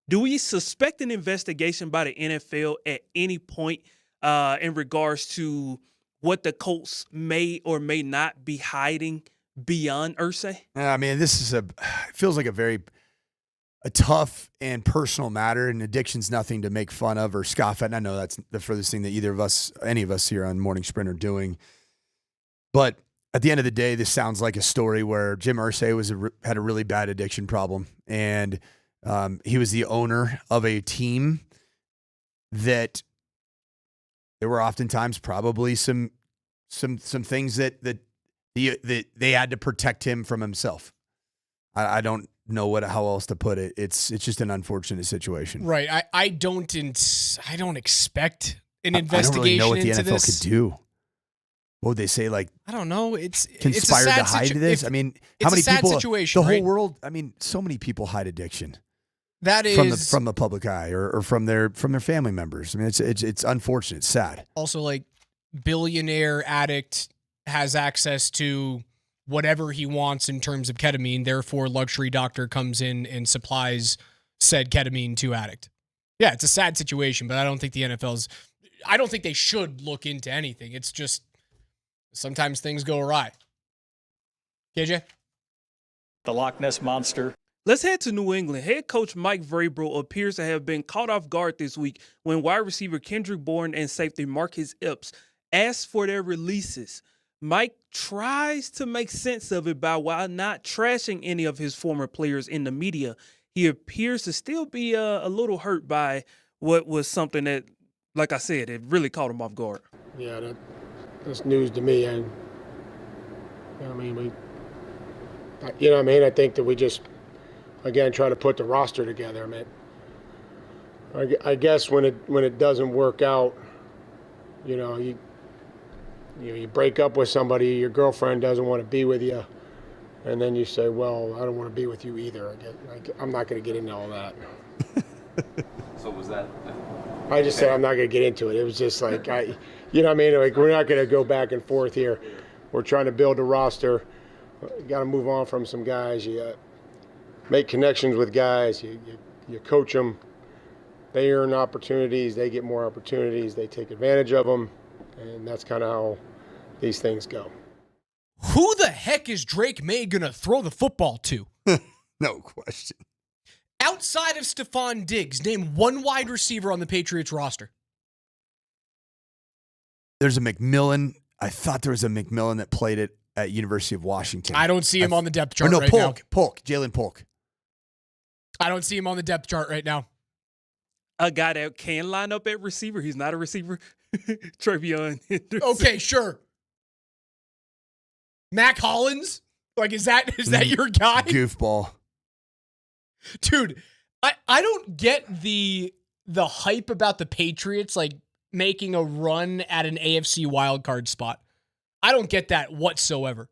Do we suspect an investigation by the NFL at any point in regards to what the Colts may or may not be hiding beyond Irsay? I mean, this is feels like a tough and personal matter, and addiction's nothing to make fun of or scoff at. And I know that's the furthest thing that any of us here on Morning Sprint are doing. But at the end of the day, this sounds like a story where Jim Irsay had a really bad addiction problem, and he was the owner of a team that there were oftentimes probably some things that they had to protect him from himself. I don't know how else to put it. It's just an unfortunate situation. Right. I don't expect an investigation I don't really know what the into NFL this. could do. what would they say? Like, I don't know. It's conspired a sad to hide this. I mean, how it's many a sad people? situation, The right? whole world. I mean, so many people hide addiction. That is from the public eye or from their family members. I mean, it's unfortunate. It's sad. Also, like, billionaire addict has access to whatever he wants in terms of ketamine. Therefore, luxury doctor comes in and supplies said ketamine to addict. Yeah, it's a sad situation, but I don't think the NFL's. I don't think they should look into anything. It's just sometimes things go awry. KJ? The Loch Ness Monster. Let's head to New England. Head coach Mike Vrabel appears to have been caught off guard this week when wide receiver Kendrick Bourne and safety Marcus Epps asked for their releases. Mike tries to make sense of it by, while not trashing any of his former players in the media, he appears to still be a little hurt by what was something that, like I said, it really caught him off guard. Yeah, that's news to me. I think that we just, again, try to put the roster together. I guess when it doesn't work out, you break up with somebody, your girlfriend doesn't want to be with you, and then you say, well, I don't want to be with you either. I'm not going to get into all that. So was that? I just said I'm not going to get into it. It was just like, Like, we're not going to go back and forth here. We're trying to build a roster. You got to move on from some guys. You make connections with guys. You coach them. They earn opportunities. They get more opportunities. They take advantage of them. And that's kind of how these things go. Who the heck is Drake May going to throw the football to? No question. Outside of Stephon Diggs, name one wide receiver on the Patriots roster. There's a McMillan. I thought there was a McMillan that played it at University of Washington. I don't see him on the depth chart right Polk, now. Jalen Polk. I don't see him on the depth chart right now. A guy that can line up at receiver. He's not a receiver. Trevion Henderson. Okay, sure. Mac Hollins? Like, is that your guy? Goofball. Dude, I don't get the hype about the Patriots, like, making a run at an AFC wildcard spot. I don't get that whatsoever.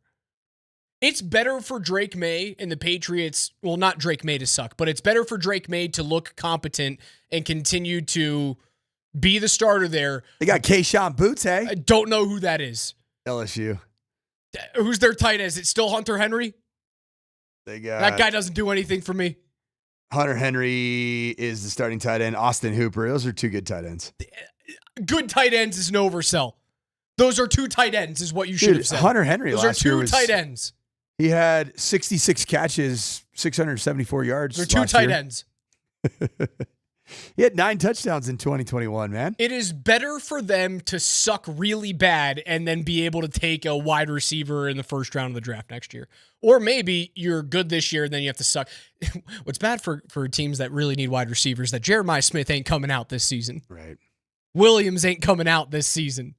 It's better for Drake May and the Patriots, well, not Drake May to suck, but it's better for Drake May to look competent and continue to be the starter there. They got Keyshawn Boots, hey? I don't know who that is. LSU. Who's their tight end? Is it still Hunter Henry? They got that guy doesn't do anything for me. Hunter Henry is the starting tight end. Austin Hooper. Those are two good tight ends. Good tight ends is an oversell. Those are two tight ends is what you should have said. Hunter Henry Those last are year two was, tight ends. He had 66 catches, 674 yards. They're two tight ends. He had 9 touchdowns in 2021, man. It is better for them to suck really bad and then be able to take a wide receiver in the first round of the draft next year. Or maybe you're good this year and then you have to suck. What's bad for teams that really need wide receivers that Jeremiah Smith ain't coming out this season. Right. Williams ain't coming out this season.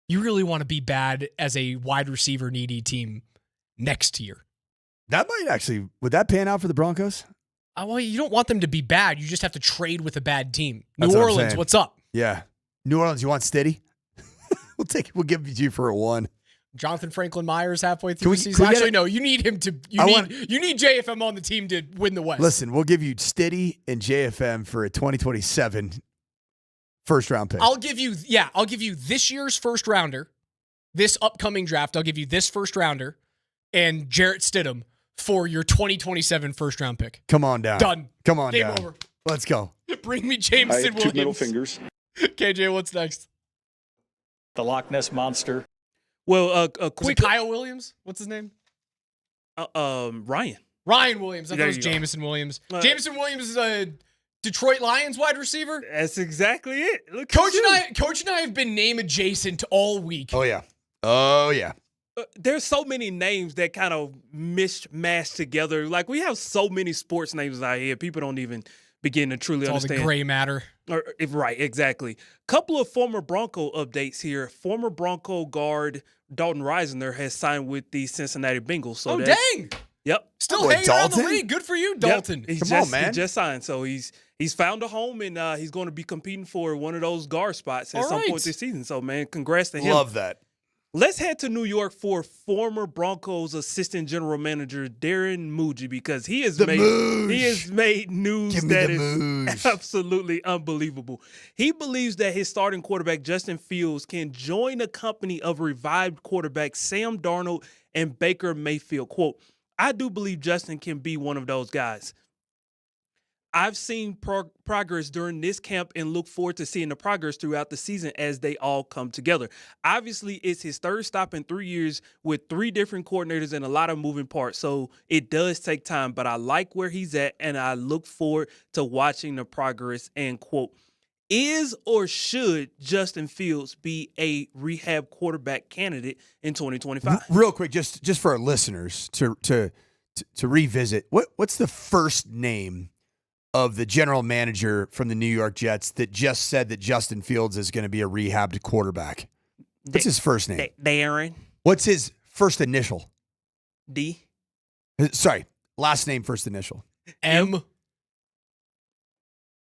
You really want to be bad as a wide receiver needy team next year. That might actually, would that pan out for the Broncos? Well, you don't want them to be bad. You just have to trade with a bad team. That's New what I'm Orleans, saying. what's up? Yeah. New Orleans, you want steady? We'll give it to you for a 1. Jonathan Franklin Myers halfway through the Can season. we get Actually, it? no, you need him to. You need JFM on the team to win the West. Listen, we'll give you steady and JFM for a 2027 first round pick. I'll give you this year's first rounder, this upcoming draft. I'll give you this first rounder and Jarrett Stidham for your 2027 first round pick. Come on down. Done. Come on Game down. over. Let's go. Bring me Jameson Williams. 2 middle fingers. KJ, what's next? The Loch Ness Monster. Well, a quick Kyle Williams. What's his name? Ryan. Ryan Williams. I thought There it was you go. Jameson Williams. Jameson Williams is a Detroit Lions wide receiver. That's exactly it. Look, Coach and I have been name adjacent all week. Oh yeah. Oh yeah. There's so many names that kind of mishmash together. Like, we have so many sports names out here. People don't even begin to truly It's understand. all the gray matter. Right, exactly. Couple of former Bronco updates here. Former Bronco guard Dalton Reisner has signed with the Cincinnati Bengals. So dang. Yep. Still hanging around the league. Good for you, Dalton. Yep. Come on, man. He just signed, so he's he's found a home, and he's going to be competing for one of those guard spots at some point this season. So, man, congrats to him. Love that. Let's head to New York for former Broncos assistant general manager Darren Moogey, because he has made news that is absolutely unbelievable. He believes that his starting quarterback Justin Fields can join a company of revived quarterbacks Sam Darnold and Baker Mayfield. Quote, "I do believe Justin can be one of those guys. I've seen progress during this camp and look forward to seeing the progress throughout the season as they all come together. Obviously, it's his third stop in 3 years with 3 different coordinators and a lot of moving parts, so it does take time, but I like where he's at, and I look forward to watching the progress," end quote. Is or should Justin Fields be a rehab quarterback candidate in 2025? Real quick, just for our listeners to revisit, what's the first name of the general manager from the New York Jets that just said that Justin Fields is going to be a rehabbed quarterback? What's his first name? Darren. What's his first initial? D. Sorry, last name, first initial. M.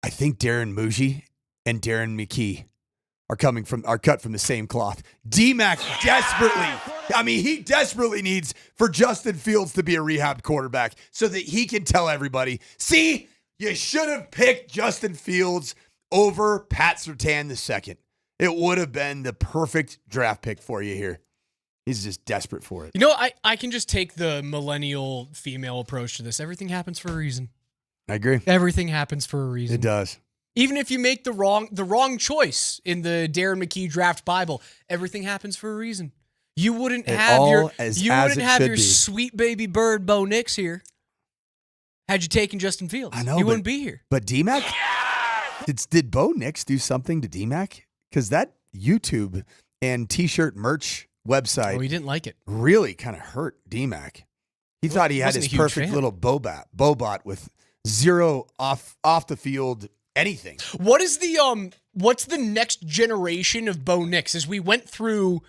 I think Darren Moogey and Darren McKee are cut from the same cloth. DMac he desperately needs for Justin Fields to be a rehab quarterback so that he can tell everybody, see, you should have picked Justin Fields over Pat Surtain II. It would have been the perfect draft pick for you here. He's just desperate for it. You know, I can just take the millennial female approach to this. Everything happens for a reason. I agree. Everything happens for a reason. It does. Even if you make the wrong choice in the Darren McKee draft Bible, everything happens for a reason. You wouldn't have your sweet baby bird Bo Nix here had you taken Justin Fields. I know, he wouldn't be here. But DMac, did Bo Nix do something to DMac? Because that YouTube and T-shirt merch website, he didn't like it. Really kind of hurt DMac. He thought he had his perfect little Bobot with zero off the field anything. What's the next generation of Bo Nix? As we went through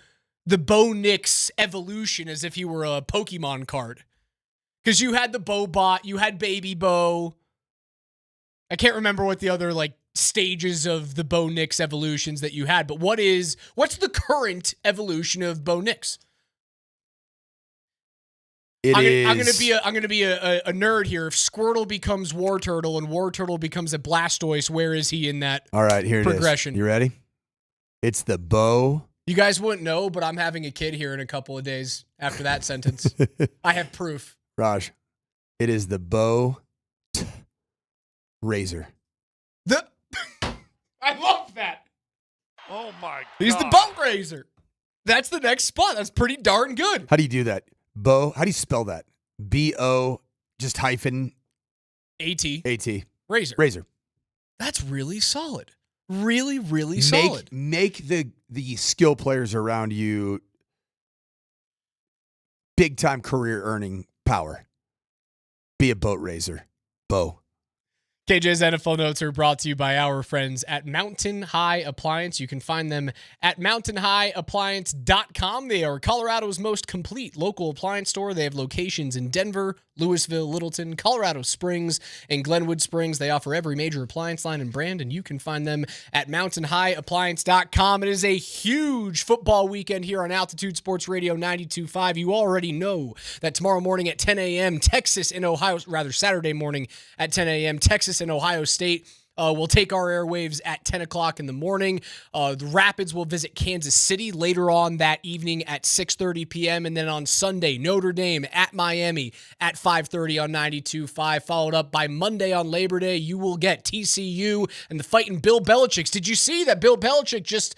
the Bo Nix evolution as if he were a Pokemon card. Because you had the Bobot, you had Baby Bo. I can't remember what the other stages of the Bo Nix evolutions that you had, but what's the current evolution of Bo Nix? I'm gonna be a nerd here. If Squirtle becomes War Turtle and War Turtle becomes a Blastoise, where is he in that? All right, here progression? It is. You ready? It's the Bo. You guys wouldn't know, but I'm having a kid here in a couple of days after that sentence. I have proof. Raj, it is the Bo Razor. I love that. Oh my God. He's the boat raiser. That's the next spot. That's pretty darn good. How do you do that? Bo, how do you spell that? B-O, just hyphen. A-T. A-T. Razor. Razor. That's really solid. Really, really solid. Make the skill players around you big-time career earning power. Be a boat raiser. Bo. KJ's NFL Notes are brought to you by our friends at Mountain High Appliance. You can find them at mountainhighappliance.com. They are Colorado's most complete local appliance store. They have locations in Denver, Louisville, Littleton, Colorado Springs, and Glenwood Springs. They offer every major appliance line and brand, and you can find them at mountainhighappliance.com. It is a huge football weekend here on Altitude Sports Radio 92.5. You already know that tomorrow morning at 10 a.m., Saturday morning at 10 a.m., Texas and Ohio State will take our airwaves at 10 o'clock in the morning. The Rapids will visit Kansas City later on that evening at 6:30 p.m. And then on Sunday, Notre Dame at Miami at 5:30 on 92.5. Followed up by Monday on Labor Day, you will get TCU and the fighting Bill Belichick. Did you see that Bill Belichick just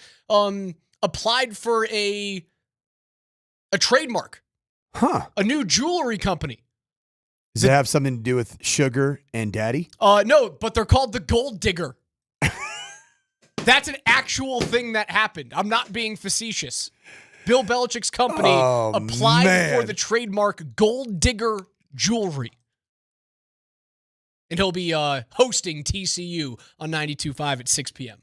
applied for a trademark? Huh. A new jewelry company. Does it have something to do with sugar and daddy? No, but they're called the Gold Digger. That's an actual thing that happened. I'm not being facetious. Bill Belichick's company applied for the trademark Gold Digger Jewelry. And he'll be hosting TCU on 92.5 at 6 p.m.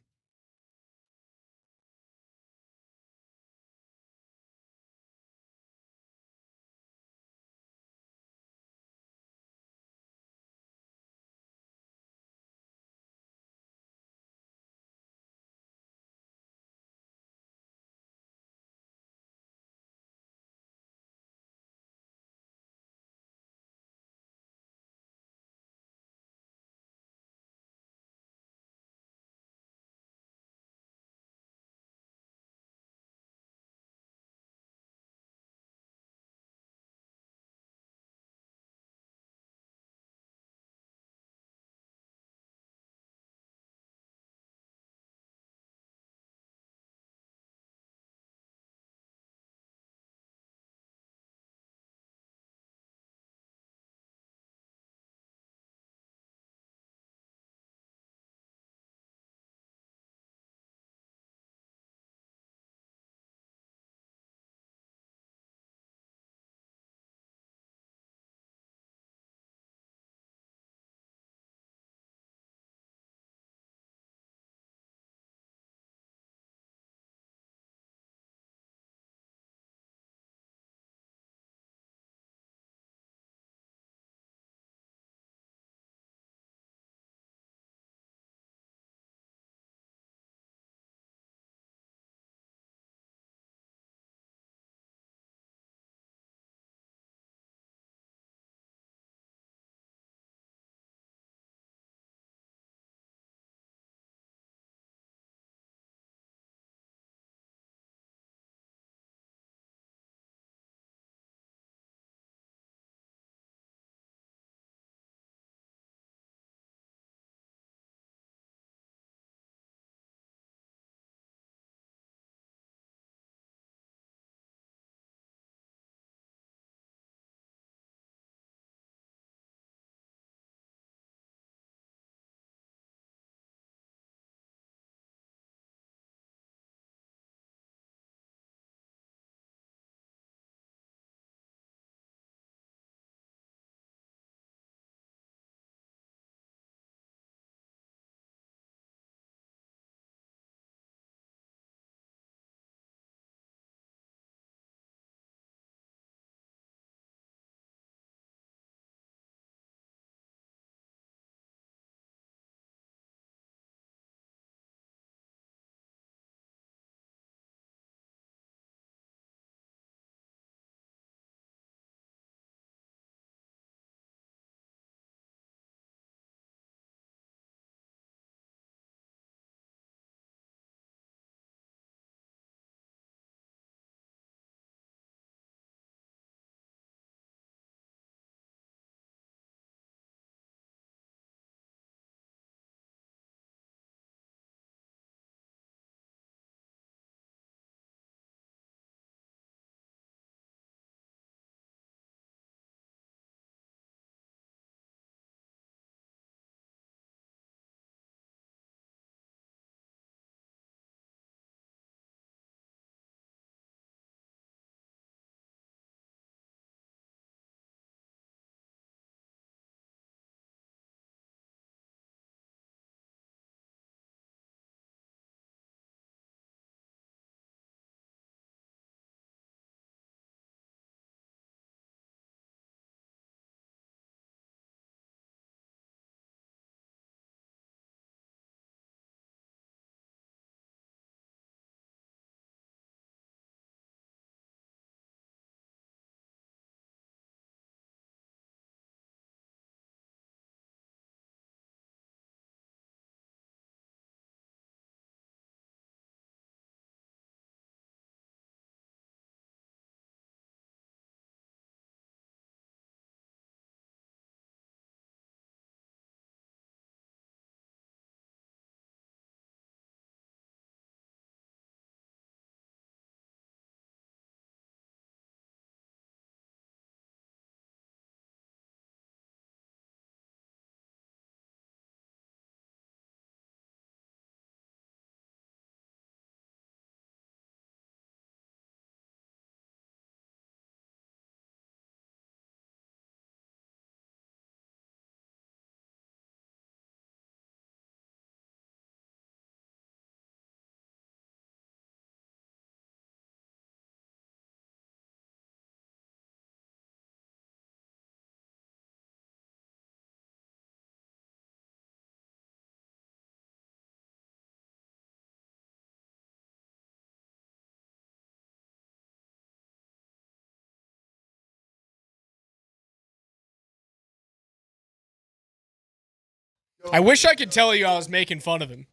I wish I could tell you I was making fun of him.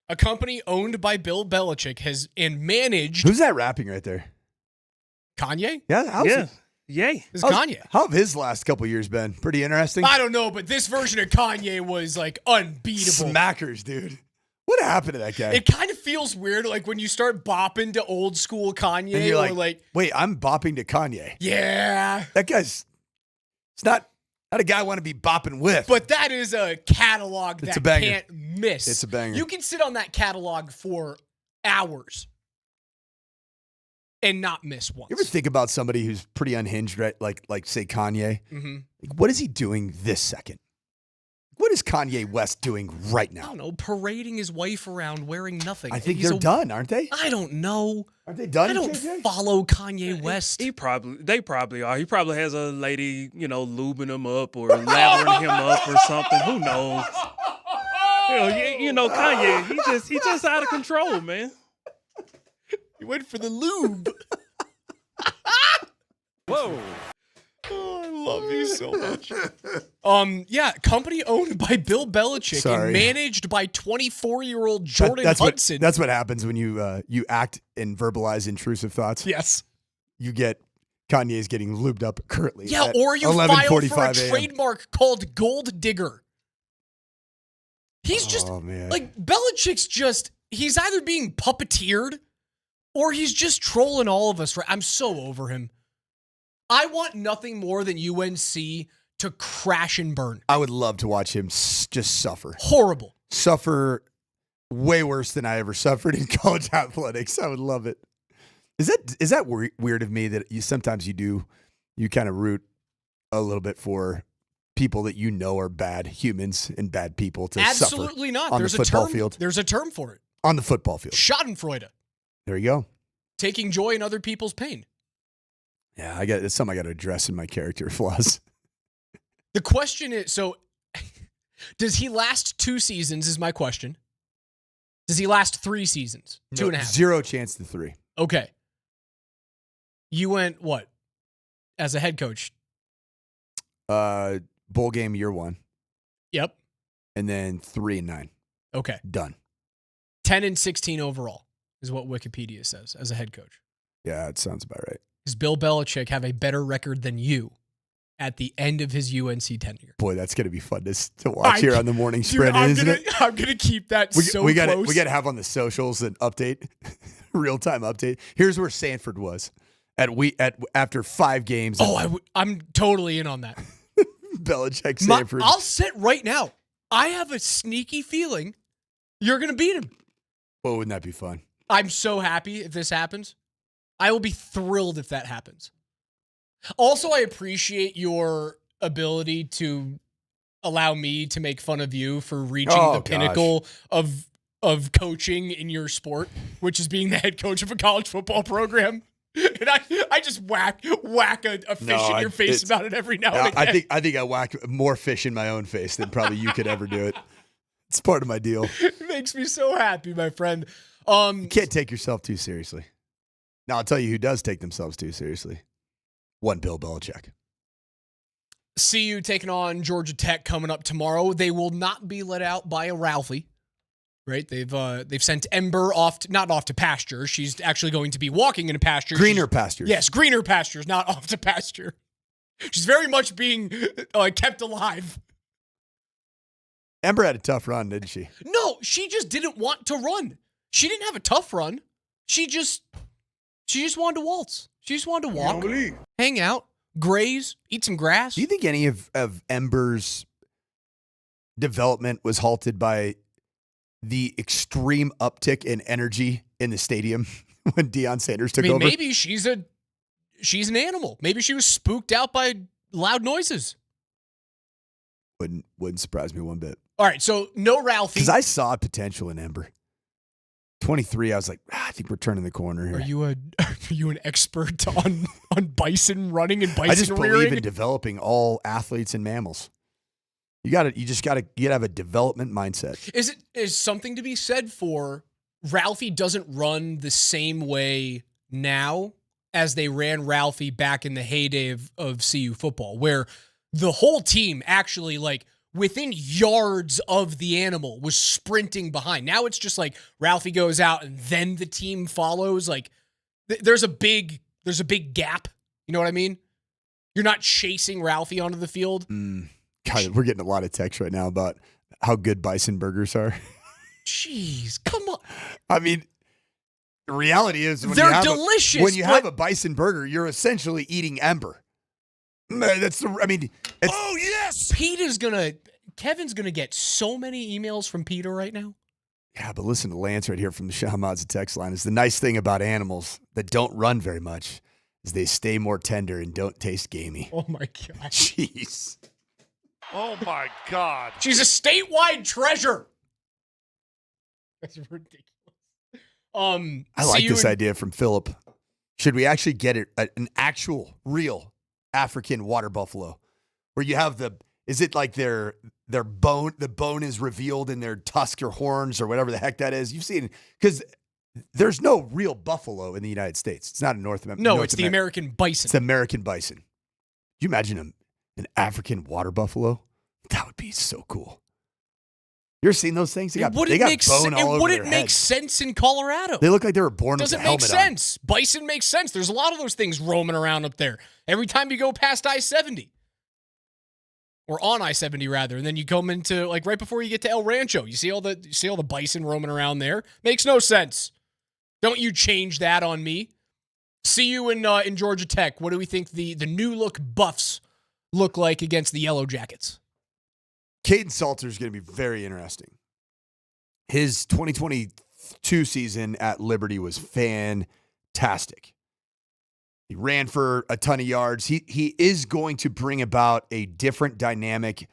A company owned by Bill Belichick has and managed. Who's that rapping right there? Kanye? Yeah. Yay. It's Kanye. How have his last couple years been? Pretty interesting. I don't know, but this version of Kanye was like unbeatable. Smackers, dude. What happened to that guy? It kind of feels weird, like when you start bopping to old school Kanye, and you're or like, wait, I'm bopping to Kanye. Yeah. That guy's, it's not a guy I want to be bopping with. But that is a catalog It's that a banger. can't miss. It's a banger. You can sit on that catalog for hours and not miss once. You ever think about somebody who's pretty unhinged, right? Like say Kanye. Mm-hmm. Like, what is he doing this second? What is Kanye West doing right I now? don't know, parading his wife around wearing nothing. I think He's they're done, aren't they? I don't know. Aren't they done? I don't JJ? follow Kanye West. They probably are. He probably has a lady, lubing him up or lathering him up or something. Who knows? You know, Kanye, he just out of control, man. He went for the lube. Whoa. Oh, I love you so much. Yeah, company owned by Bill Belichick Sorry. and managed by 24-year-old Jordan Hudson. That's what happens when you act and verbalize intrusive thoughts. Yes. You get Kanye's getting lubed up currently. Yeah, at or you file for a 11:45 a.m. trademark called Gold Digger. He's just, man. like, Belichick's just, he's either being puppeteered or he's just trolling all of us. I'm so over him. I want nothing more than UNC to crash and burn. I would love to watch him just suffer. Horrible. Suffer way worse than I ever suffered in college athletics. I would love it. Is that weird of me that sometimes you kind of root a little bit for people that you know are bad humans and bad people to Absolutely suffer not. on There's the football a term, field? There's a term for it. On the football field. Schadenfreude. There you go. Taking joy in other people's pain. Yeah, it's something I got to address in my character flaws. The question is, so does he last 2 seasons is my question. Does he last 3 seasons? 2.5? Zero chance to 3. Okay. You went what? As a head coach? Bowl game year 1. Yep. And then 3-9. Okay. Done. 10-16 overall is what Wikipedia says as a head coach. Yeah, it sounds about right. Does Bill Belichick have a better record than you at the end of his UNC tenure? Boy, that's going to be fun to watch here on the morning spread, isn't it? I'm going to keep that we close. We got to have on the socials an update, real-time update. Here's where Sanford was after 5 games. I'm totally in on that. Belichick, Sanford. I'll sit right now. I have a sneaky feeling you're going to beat him. Oh, wouldn't that be fun? I'm so happy if this happens. I will be thrilled if that happens. Also, I appreciate your ability to allow me to make fun of you for reaching the pinnacle of coaching in your sport, which is being the head coach of a college football program. And I just whack a fish in your face about it every now and again. I think I whack more fish in my own face than probably you could ever do it. It's part of my deal. It makes me so happy, my friend. You can't take yourself too seriously. Now, I'll tell you who does take themselves too seriously. One Bill Belichick. CU taking on Georgia Tech coming up tomorrow. They will not be let out by a Ralphie, right? They've sent Ember not off to pasture. She's actually going to be walking in a pasture. Greener pastures. Yes, greener pastures, not off to pasture. She's very much being kept alive. Ember had a tough run, didn't she? No, she just didn't want to run. She didn't have a tough run. She just wanted to waltz. She just wanted to walk, hang out, graze, eat some grass. Do you think any of Ember's development was halted by the extreme uptick in energy in the stadium when Deion Sanders took over? Maybe she's an animal. Maybe she was spooked out by loud noises. Wouldn't surprise me one bit. All right, so no Ralphie. Because I saw potential in Ember. 23, I was like, I think we're turning the corner here. Are you an expert on bison running and bison I just rearing? believe in developing all athletes and mammals. You gotta have a development mindset. Is something to be said for Ralphie doesn't run the same way now as they ran Ralphie back in the heyday of CU football, where the whole team actually within yards of the animal, was sprinting behind. Now it's just like Ralphie goes out and then the team follows. Like there's a big gap. You know what I mean? You're not chasing Ralphie onto the field. God, we're getting a lot of text right now about how good bison burgers are. Jeez, come on. I mean, the reality is they're delicious. When you have a bison burger, you're essentially eating ember. Oh, yes. Kevin's going to get so many emails from Peter right now. Yeah, but listen to Lance right here from the Shahmad's text line. Is the nice thing about animals that don't run very much is they stay more tender and don't taste gamey. Oh, my God. Jeez. Oh, my God. She's a statewide treasure. That's ridiculous. I like this idea from Philip. Should we actually get an actual, real African water buffalo where you have is it like their bone, the bone is revealed in their tusk or horns or whatever the heck that is? You've seen, because there's no real buffalo in the United States. It's not a North American. No, it's the American bison. It's the American bison. Can you imagine an African water buffalo? That would be so cool. You ever seen those things? They got bone all over It wouldn't their make head. sense in Colorado. They look like they were born with a helmet on. Doesn't make sense. Bison makes sense. There's a lot of those things roaming around up there. Every time you go past I-70. Or on I-70 rather, and then you come into like right before you get to El Rancho. You see all the bison roaming around there. Makes no sense. Don't you change that on me. See you in Georgia Tech. What do we think the new look Buffs look like against the Yellow Jackets? Caden Salter is going to be very interesting. His 2022 season at Liberty was fantastic. He ran for a ton of yards. He is going to bring about a different dynamic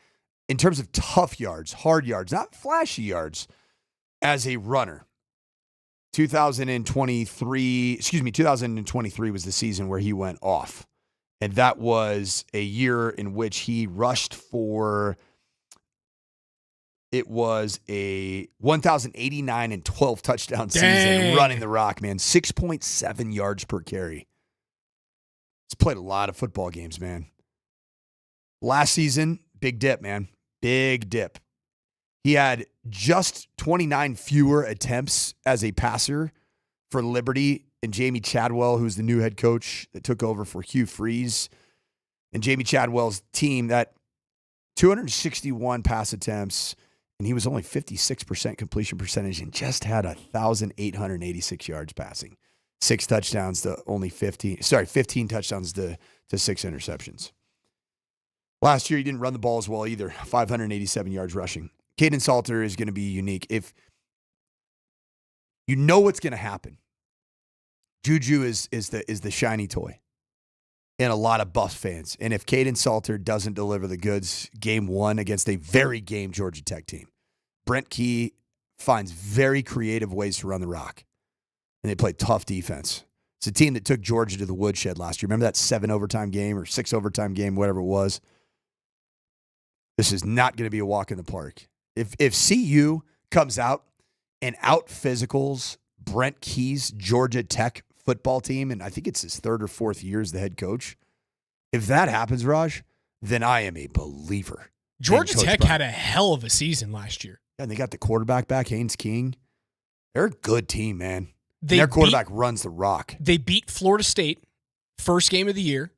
in terms of tough yards, hard yards, not flashy yards, as a runner. 2023 was the season where he went off. And that was a year in which he rushed for, it was a 1,089 and 12 touchdown season running the rock, man. 6.7 yards per carry. He's played a lot of football games, man. Last season, big dip, man. Big dip. He had just 29 fewer attempts as a passer for Liberty and Jamie Chadwell, who's the new head coach that took over for Hugh Freeze. And Jamie Chadwell's team, that 261 pass attempts, and he was only 56% completion percentage and just had 1,886 yards passing. 6 touchdowns to only 15 touchdowns to 6 interceptions. Last year, he didn't run the ball as well either. 587 yards rushing. Caden Salter is going to be unique. If you know what's going to happen, Juju is the shiny toy and a lot of Buffs fans. And if Caden Salter doesn't deliver the goods game one against a very game Georgia Tech team, Brent Key finds very creative ways to run the rock. And they play tough defense. It's a team that took Georgia to the woodshed last year. Remember that 7 overtime game or 6 overtime game, whatever it was? This is not going to be a walk in the park. If CU comes out and out-physicals Brent Key's Georgia Tech football team, and I think it's his 3rd or 4th year as the head coach, if that happens, Raj, then I am a believer. Georgia Tech had a hell of a season last year. Yeah, and they got the quarterback back, Haynes King. They're a good team, man. Their quarterback runs the rock. They beat Florida State, first game of the year.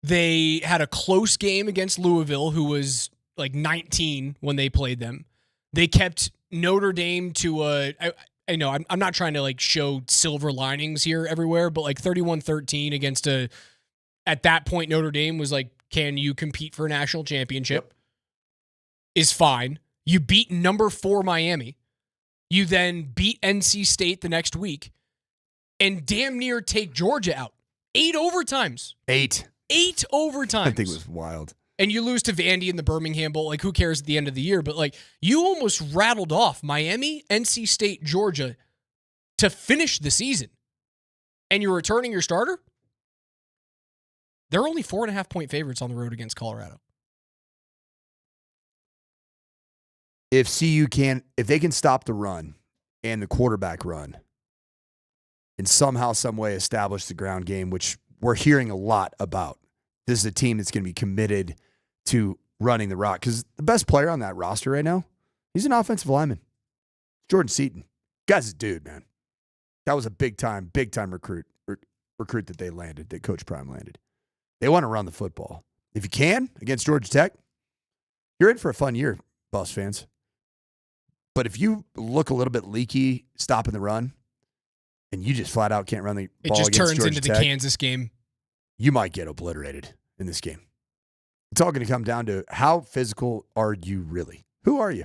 They had a close game against Louisville, who was like 19 when they played them. They kept Notre Dame to I know I'm not trying to like show silver linings here everywhere, but like 31-13 against at that point Notre Dame was like, can you compete for a national championship? Is fine. You beat number 4 Miami. You then beat NC State the next week and damn near take Georgia out. 8 overtimes. 8 overtimes. I think it was wild. And you lose to Vandy in the Birmingham Bowl. Like, who cares at the end of the year? But, like, you almost rattled off Miami, NC State, Georgia to finish the season. And you're returning your starter? They're only 4.5-point favorites on the road against Colorado. If they can stop the run and the quarterback run and somehow, some way establish the ground game, which we're hearing a lot about. This is a team that's going to be committed to running the rock. Because the best player on that roster right now, he's an offensive lineman. Jordan Seaton. Guy's a dude, man. That was a big-time recruit that they landed, that Coach Prime landed. They want to run the football. If you can, against Georgia Tech, you're in for a fun year, Buffs fans. But if you look a little bit leaky stopping the run, and you just flat out can't run the ball It just against turns Georgia into Tech, the Kansas game. you might get obliterated in this game. It's all going to come down to how physical are you really? Who are you?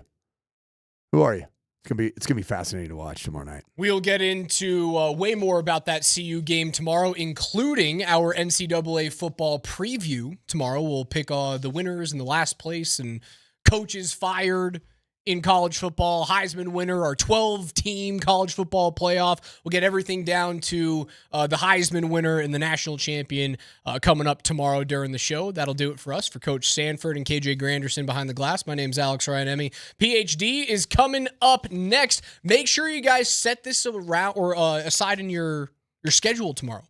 Who are you? It's gonna be fascinating to watch tomorrow night. We'll get into way more about that CU game tomorrow, including our NCAA football preview tomorrow. We'll pick the winners and the last place and coaches fired in college football, Heisman winner, our 12-team college football playoff. We'll get everything down to the Heisman winner and the national champion coming up tomorrow during the show. That'll do it for us. For Coach Sanford and KJ Granderson behind the glass, my name's Alex Ryan-Emmy. PhD is coming up next. Make sure you guys set this around or aside in your schedule tomorrow.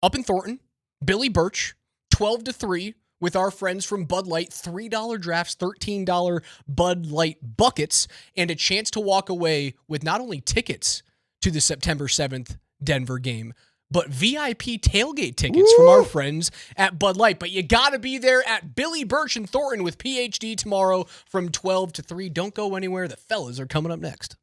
Up in Thornton, Billy Birch, 12 to 3. With our friends from Bud Light, $3 drafts, $13 Bud Light buckets, and a chance to walk away with not only tickets to the September 7th Denver game, but VIP tailgate tickets from our friends at Bud Light. But you got to be there at Billy Birch and Thornton with PhD tomorrow from 12 to 3. Don't go anywhere. The fellas are coming up next.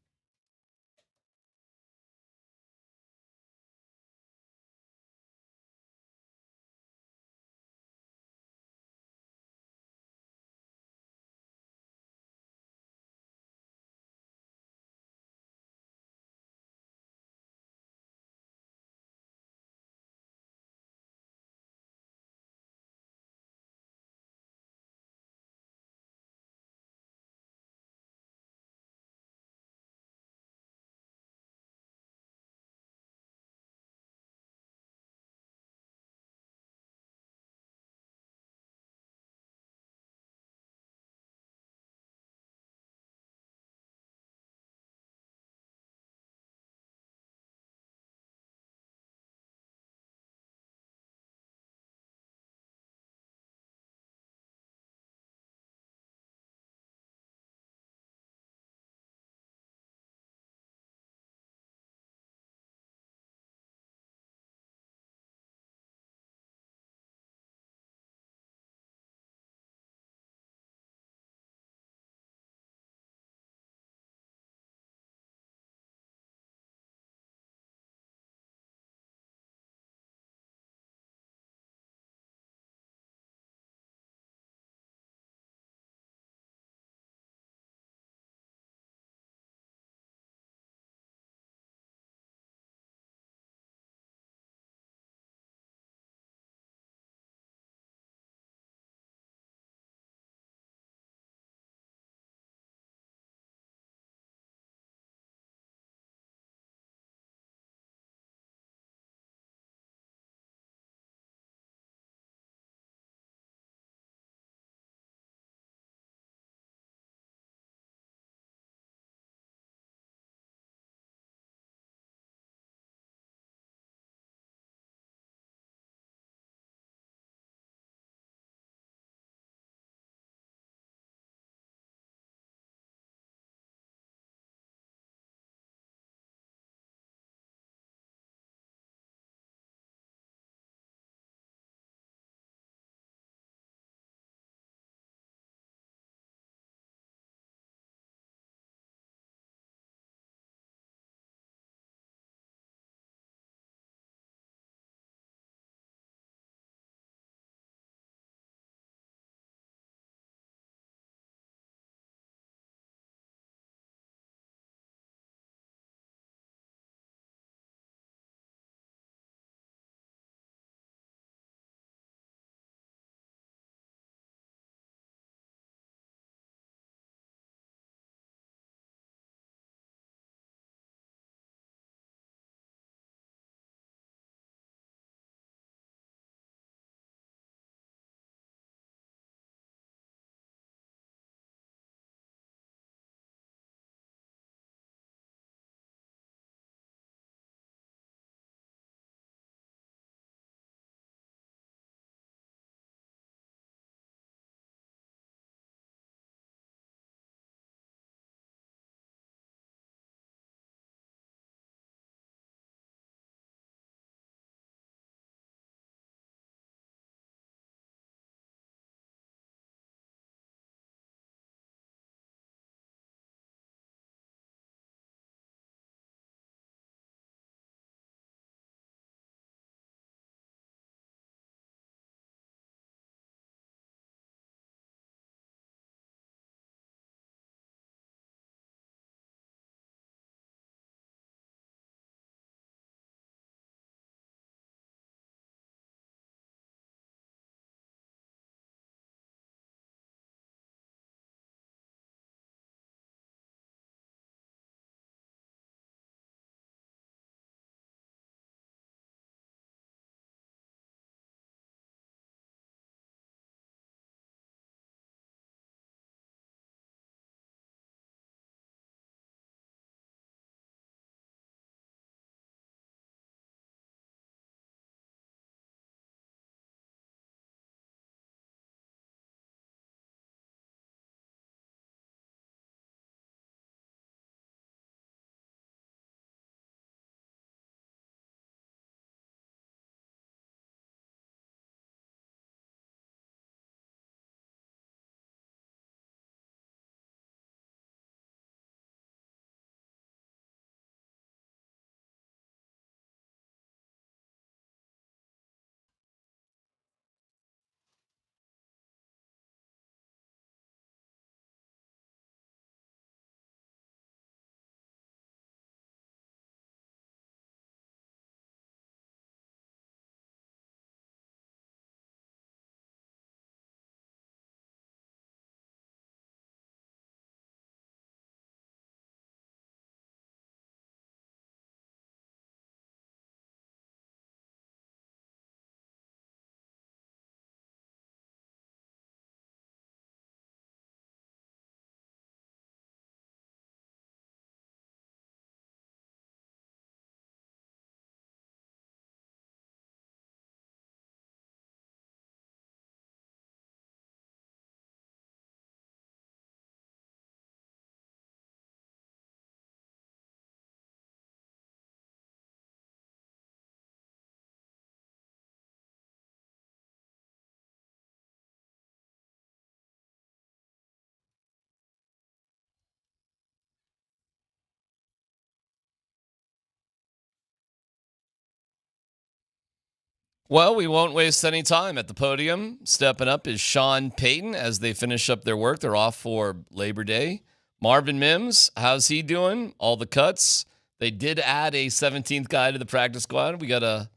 Well, we won't waste any time at the podium. Stepping up is Sean Payton as they finish up their work. They're off for Labor Day. Marvin Mims, how's he doing? All the cuts. They did add a 17th guy to the practice squad. We got a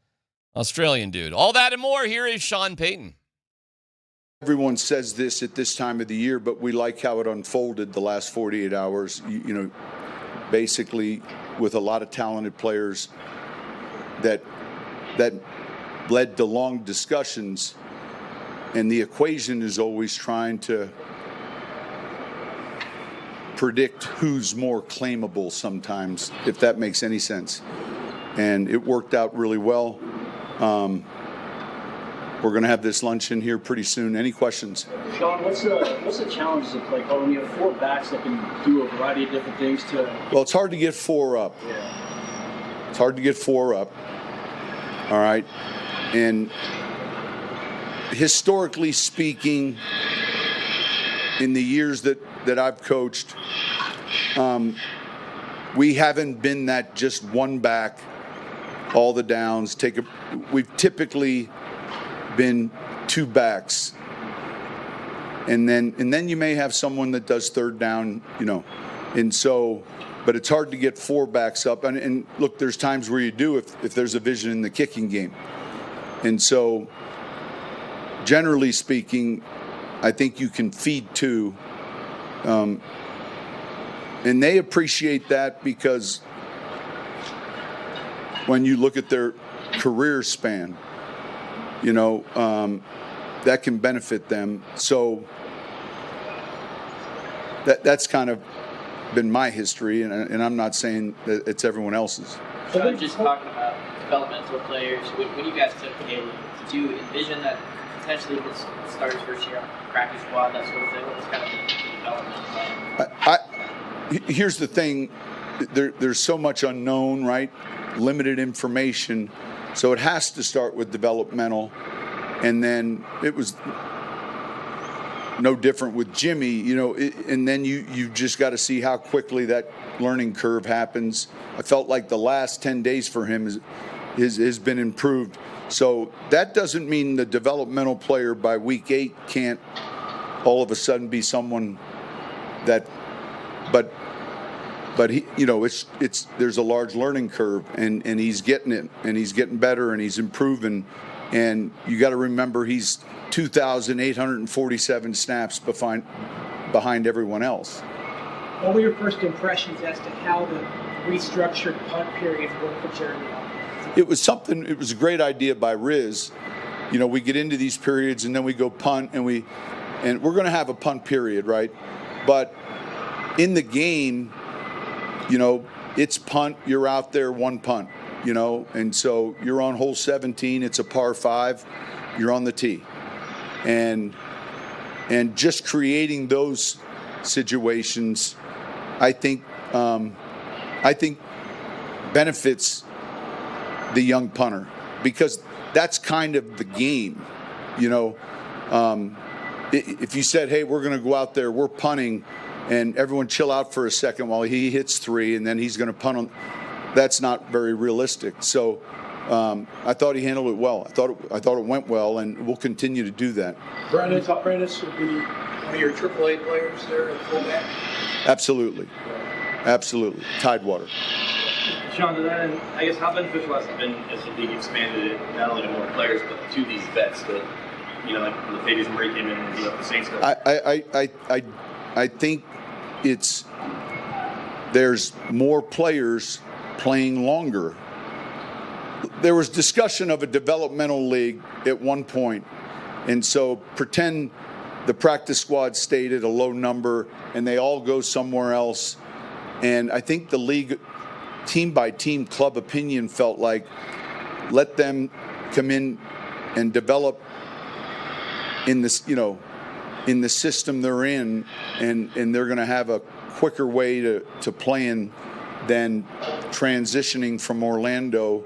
Australian dude. All that and more. Here is Sean Payton. Everyone says this at this time of the year, but we like how it unfolded the last 48 hours. You know, basically with a lot of talented players that led to long discussions, and the equation is always trying to predict who's more claimable sometimes, if that makes any sense. And it worked out really well. We're going to have this luncheon here pretty soon. Any questions? Sean, what's the challenges of play calling? You have 4 backs that can do a variety of different things to. Well, it's hard to get 4 up. Yeah. It's hard to get 4 up. All right. And historically speaking, in the years that I've coached, we haven't been that just one back, all the downs. We've typically been 2 backs, and then you may have someone that does third down, you know, and so, but it's hard to get 4 backs up. And look, there's times where you do if there's a vision in the kicking game, and so generally speaking, I think you can feed 2, and they appreciate that because when you look at their career span, you know, that can benefit them. So that's kind of been my history, and I'm not saying that it's everyone else's. So just talking about developmental players, when you guys took Kane, did you envision that potentially he could start his first year on practice squad, that sort of thing? What was kind of the development plan? Here's the thing, there's so much unknown, right? Limited information. So it has to start with developmental, and then it was no different with Jimmy, you know, and then you just got to see how quickly that learning curve happens. I felt like the last 10 days for him has been improved. So that doesn't mean the developmental player by week 8 can't all of a sudden be someone that, but he, you know, there's a large learning curve, and he's getting it, and he's getting better, and he's improving. And you got to remember he's 2,847 snaps behind everyone else. What were your first impressions as to how the restructured punt periods work for Jeremy? It was a great idea by Riz. You know, we get into these periods and then we go punt, and we're going to have a punt period, right? But in the game, you know, it's punt, you're out there, 1 punt, you know, and so you're on hole 17, it's a par 5, you're on the tee. And just creating those situations, I think benefits the young punter, because that's kind of the game, you know. If you said, hey, we're going to go out there, we're punting, and everyone chill out for a second while he hits 3, and then he's going to punt on. That's not very realistic. So I thought he handled it well. I thought it went well, and we'll continue to do that. Brandon Prentice would be one of your AAA players there at fullback? Absolutely. Tidewater. Sean, to that end, I guess how beneficial has it been as the league expanded it not only to more players but to these vets that, you know, like when the Fabius Murray came in and beat up the Saints? I think there's more players playing longer. There was discussion of a developmental league at one point, and so pretend the practice squad stayed at a low number and they all go somewhere else. And I think the league, team by team, club opinion felt like let them come in and develop in this, you know, in the system they're in, and they're going to have a quicker way to playing than transitioning from Orlando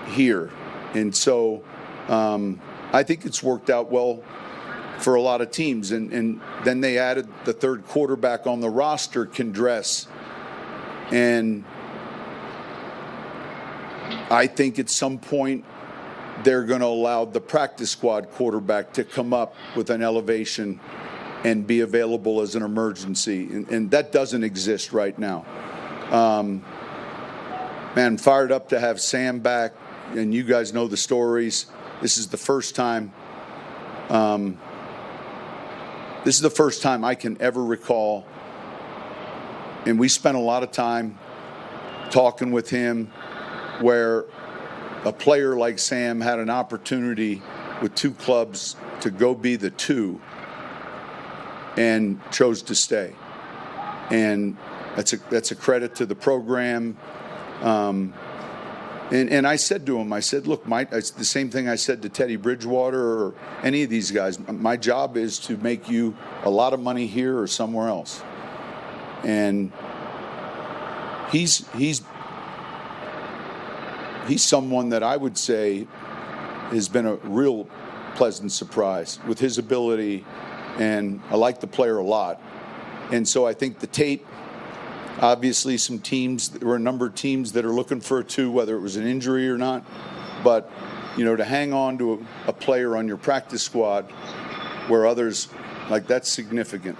here. And so I think it's worked out well for a lot of teams. And then they added the third quarterback on the roster can dress. And I think at some point they're going to allow the practice squad quarterback to come up with an elevation and be available as an emergency. And that doesn't exist right now. Man, fired up to have Sam back, and you guys know the stories. This is the first time I can ever recall, and we spent a lot of time talking with him, where a player like Sam had an opportunity with two clubs to go be the two and chose to stay. And that's a credit to the program. And I said to him, I said, look, it's the same thing I said to Teddy Bridgewater or any of these guys. My job is to make you a lot of money here or somewhere else. And he's someone that I would say has been a real pleasant surprise with his ability, and I like the player a lot. And so I think the tape, obviously there were a number of teams that are looking for a two, whether it was an injury or not. But, to hang on to a player on your practice squad where others, that's significant.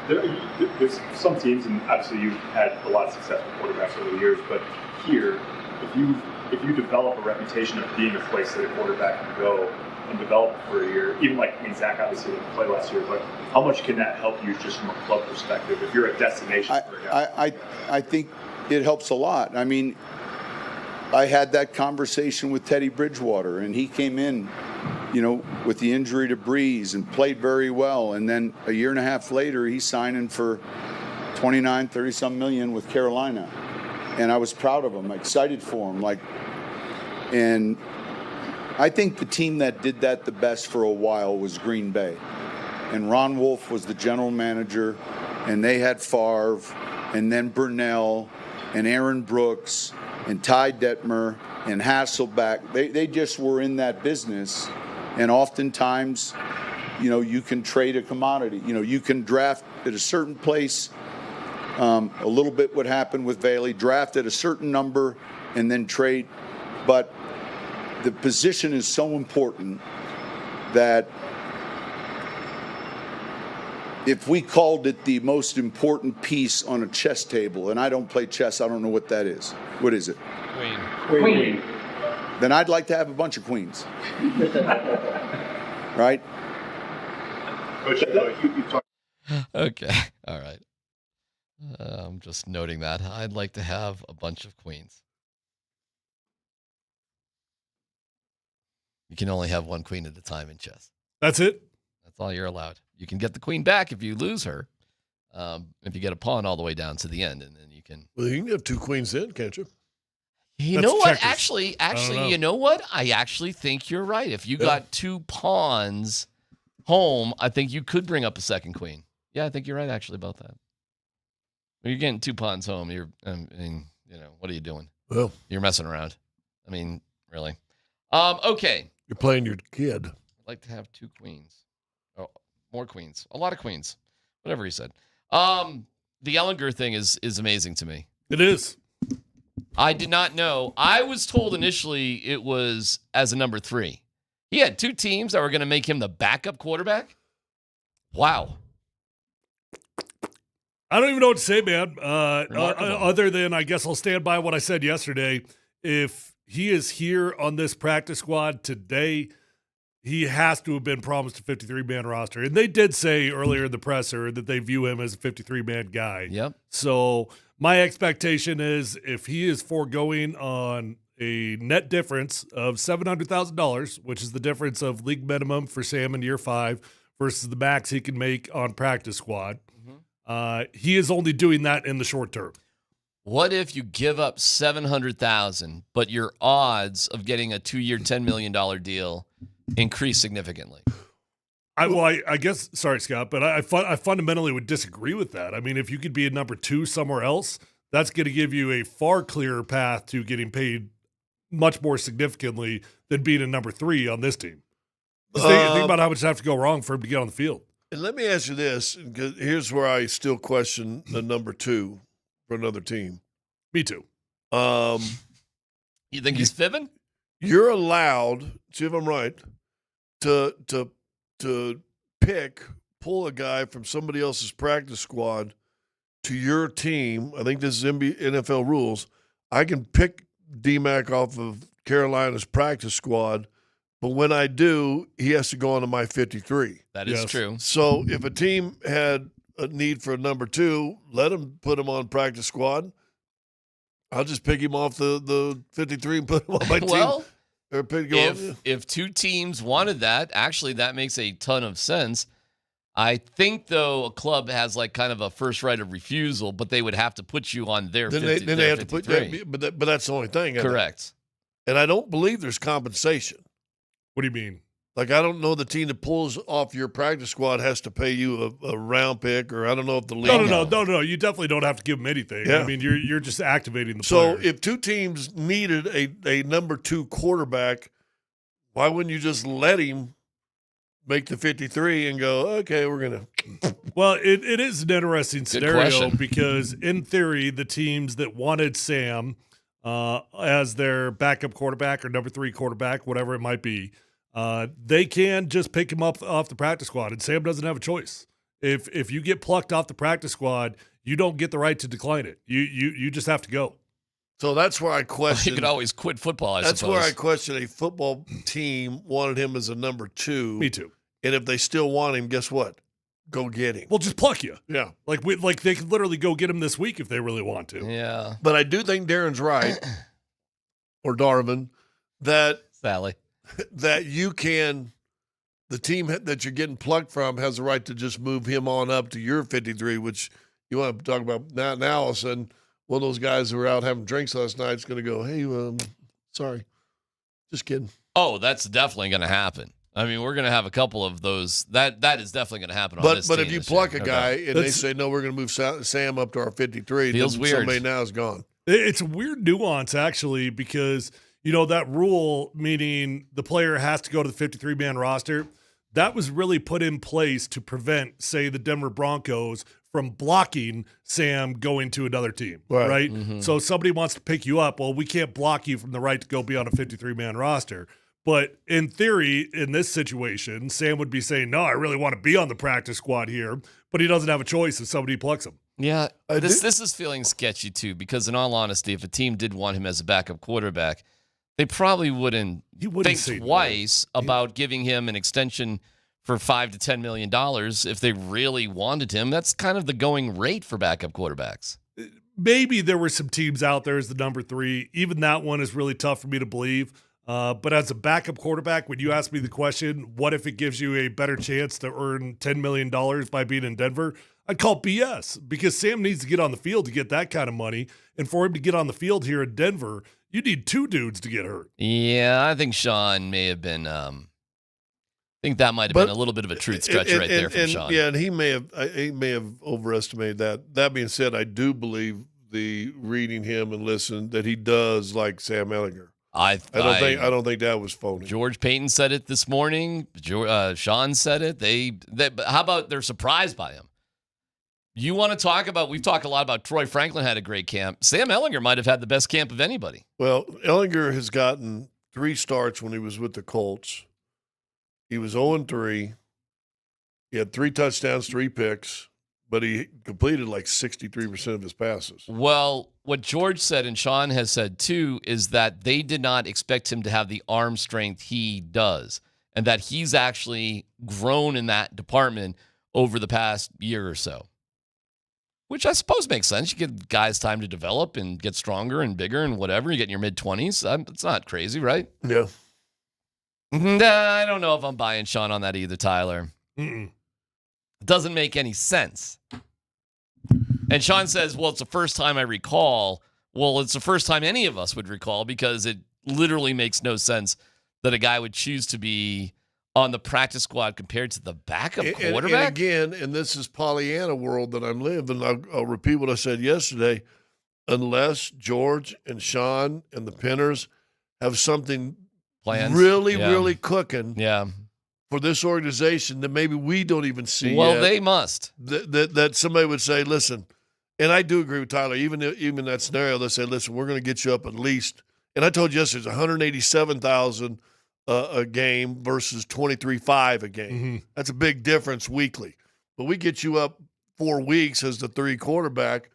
There's some teams, and obviously you've had a lot of success with quarterbacks over the years, but here, if you develop a reputation of being a place that a quarterback can go and develop for a year, even Zach obviously didn't play last year, but how much can that help you just from a club perspective if you're a destination for a guy? I think it helps a lot. I mean, I had that conversation with Teddy Bridgewater, and he came in, with the injury to Breeze and played very well. And then a year and a half later, he's signing for 30-some million with Carolina. And I was proud of him, excited for him. And I think the team that did that the best for a while was Green Bay. And Ron Wolf was the general manager, and they had Favre, and then Burnell, and Aaron Brooks, and Ty Detmer, and Hasselbeck. They just were in that business. And oftentimes, you can trade a commodity. You can draft at a certain place. A little bit what happened with Bailey, draft at a certain number and then trade. But the position is so important that if we called it the most important piece on a chess table, and I don't play chess, I don't know what that is. What is it? Queen. Then I'd like to have a bunch of queens. Right? Okay. All right. I'm just noting that. I'd like to have a bunch of queens. You can only have one queen at a time in chess. That's it? That's all you're allowed. You can get the queen back if you lose her. If you get a pawn all the way down to the end, and then you can. Well, you can have two queens then, can't you? You know what? Actually, you know what? I actually think you're right. If you got two pawns home, I think you could bring up a second queen. Yeah, I think you're right actually about that. When you're getting two pawns home, what are you doing? Well, you're messing around. I mean, really. Okay. You're playing your kid. I'd like to have two queens. Oh, more queens. A lot of queens. Whatever he said. The Ellinger thing is amazing to me. It is. I did not know. I was told initially it was as a number 3. He had two teams that were going to make him the backup quarterback. Wow. I don't even know what to say, man. Other than I guess I'll stand by what I said yesterday. If he is here on this practice squad today, he has to have been promised a 53-man roster. And they did say earlier in the presser that they view him as a 53-man guy. Yep. So my expectation is if he is foregoing on a net difference of $700,000, which is the difference of league minimum for Sam in year 5 versus the max he can make on practice squad, he is only doing that in the short term. What if you give up $700,000, but your odds of getting a 2-year, $10 million deal increase significantly? I guess, sorry, Scott, but I fundamentally would disagree with that. I mean, if you could be a number 2 somewhere else, that's going to give you a far clearer path to getting paid much more significantly than being a number 3 on this team. Think about how much have to go wrong for him to get on the field. And let me ask you this, because here's where I still question the number 2 for another team. Me too. You think he's fibbing? you're allowed, see if I'm right, to pull a guy from somebody else's practice squad to your team. I think this is NFL rules. I can pick DMac off of Carolina's practice squad, but when I do, he has to go onto my 53. That is true. So if a team had a need for a number 2, let him put him on practice squad. I'll just pick him off the 53 and put him on my team. Or pick him off. If 2 teams wanted that, actually that makes a ton of sense. I think, though, a club has like kind of a first right of refusal, but they would have to put you on their 53. Then they have to put – but that's the only thing. Correct. And I don't believe there's compensation. What do you mean? Like, I don't know the team that pulls off your practice squad has to pay you a round pick, or I don't know if the league. No. You definitely don't have to give them anything. Yeah. I mean, you're just activating the player. So if 2 teams needed a number 2 quarterback, why wouldn't you just let him make the 53 and go, okay, we're going to. Well, it is an interesting scenario question. because in theory, the teams that wanted Sam as their backup quarterback or number 3 quarterback, whatever it might be, they can just pick him up off the practice squad, and Sam doesn't have a choice. If you get plucked off the practice squad, you don't get the right to decline it. You just have to go. So that's where I question. You could always quit football, I suppose. That's where I question a football team wanted him as a number 2. Me too. And if they still want him, guess what? Go get him. We'll just pluck you. Yeah. Like they could literally go get him this week if they really want to. Yeah. But I do think Darren's right, or Darvin, that Sally, that you can, the team that you're getting plucked from has the right to just move him on up to your 53, which you want to talk about now. Now all of a sudden, one of those guys who were out having drinks last night is going to go, hey, sorry, just kidding. Oh, that's definitely going to happen. I mean, we're going to have a couple of those. That is definitely going to happen on this But team if you this pluck year, a no guy doubt. and they say, no, we're going to move Sam up to our 53, Feels then weird. somebody now is gone. It's a weird nuance, actually, because, that rule, meaning the player has to go to the 53-man roster, that was really put in place to prevent, say, the Denver Broncos from blocking Sam going to another team, right? Mm-hmm. So somebody wants to pick you up. Well, we can't block you from the right to go be on a 53-man roster. But in theory, in this situation, Sam would be saying, no, I really want to be on the practice squad here, but he doesn't have a choice if somebody plucks him. Yeah, this is feeling sketchy, too, because in all honesty, if a team did want him as a backup quarterback, they probably wouldn't think twice about giving him an extension for $5 to $10 million if they really wanted him. That's kind of the going rate for backup quarterbacks. Maybe there were some teams out there as the number 3. Even that one is really tough for me to believe. But as a backup quarterback, when you ask me the question, what if it gives you a better chance to earn $10 million by being in Denver? I'd call BS, because Sam needs to get on the field to get that kind of money. And for him to get on the field here in Denver, you need 2 dudes to get hurt. Yeah, I think Sean may have been I think that might have been a little bit of a truth stretcher right there from Sean. Yeah, and he may have overestimated that. That being said, I do believe the reading him and listen that he does like Sam Ehlinger. I don't think that was phony. George Payton said it this morning. Sean said it. How about they're surprised by him? You want to talk about? We've talked a lot about Troy Franklin had a great camp. Sam Ehlinger might have had the best camp of anybody. Well, Ehlinger has gotten 3 starts when he was with the Colts. He was 0-3. He had 3 touchdowns, 3 picks, but he completed like 63% of his passes. Well, what George said and Sean has said too is that they did not expect him to have the arm strength he does, and that he's actually grown in that department over the past year or so, which I suppose makes sense. You give guys time to develop and get stronger and bigger and whatever. You get in your mid-20s. It's not crazy, right? Yeah. I don't know if I'm buying Sean on that either, Tyler. Mm-mm. It doesn't make any sense. And Sean says, well, it's the first time I recall. Well, it's the first time any of us would recall, because it literally makes no sense that a guy would choose to be on the practice squad compared to the backup quarterback. And again, and this is Pollyanna world that I'm living, I'll repeat what I said yesterday. Unless George and Sean and the Pinners have something really cooking for this organization that maybe we don't even see well, yet, they must. That somebody would say, listen, and I do agree with Tyler, even in that scenario, they say, listen, we're going to get you up at least And I told you yesterday, it's 187,000 a game versus 23.5 a game. Mm-hmm. That's a big difference weekly. But we get you up 4 weeks as the 3 quarterback,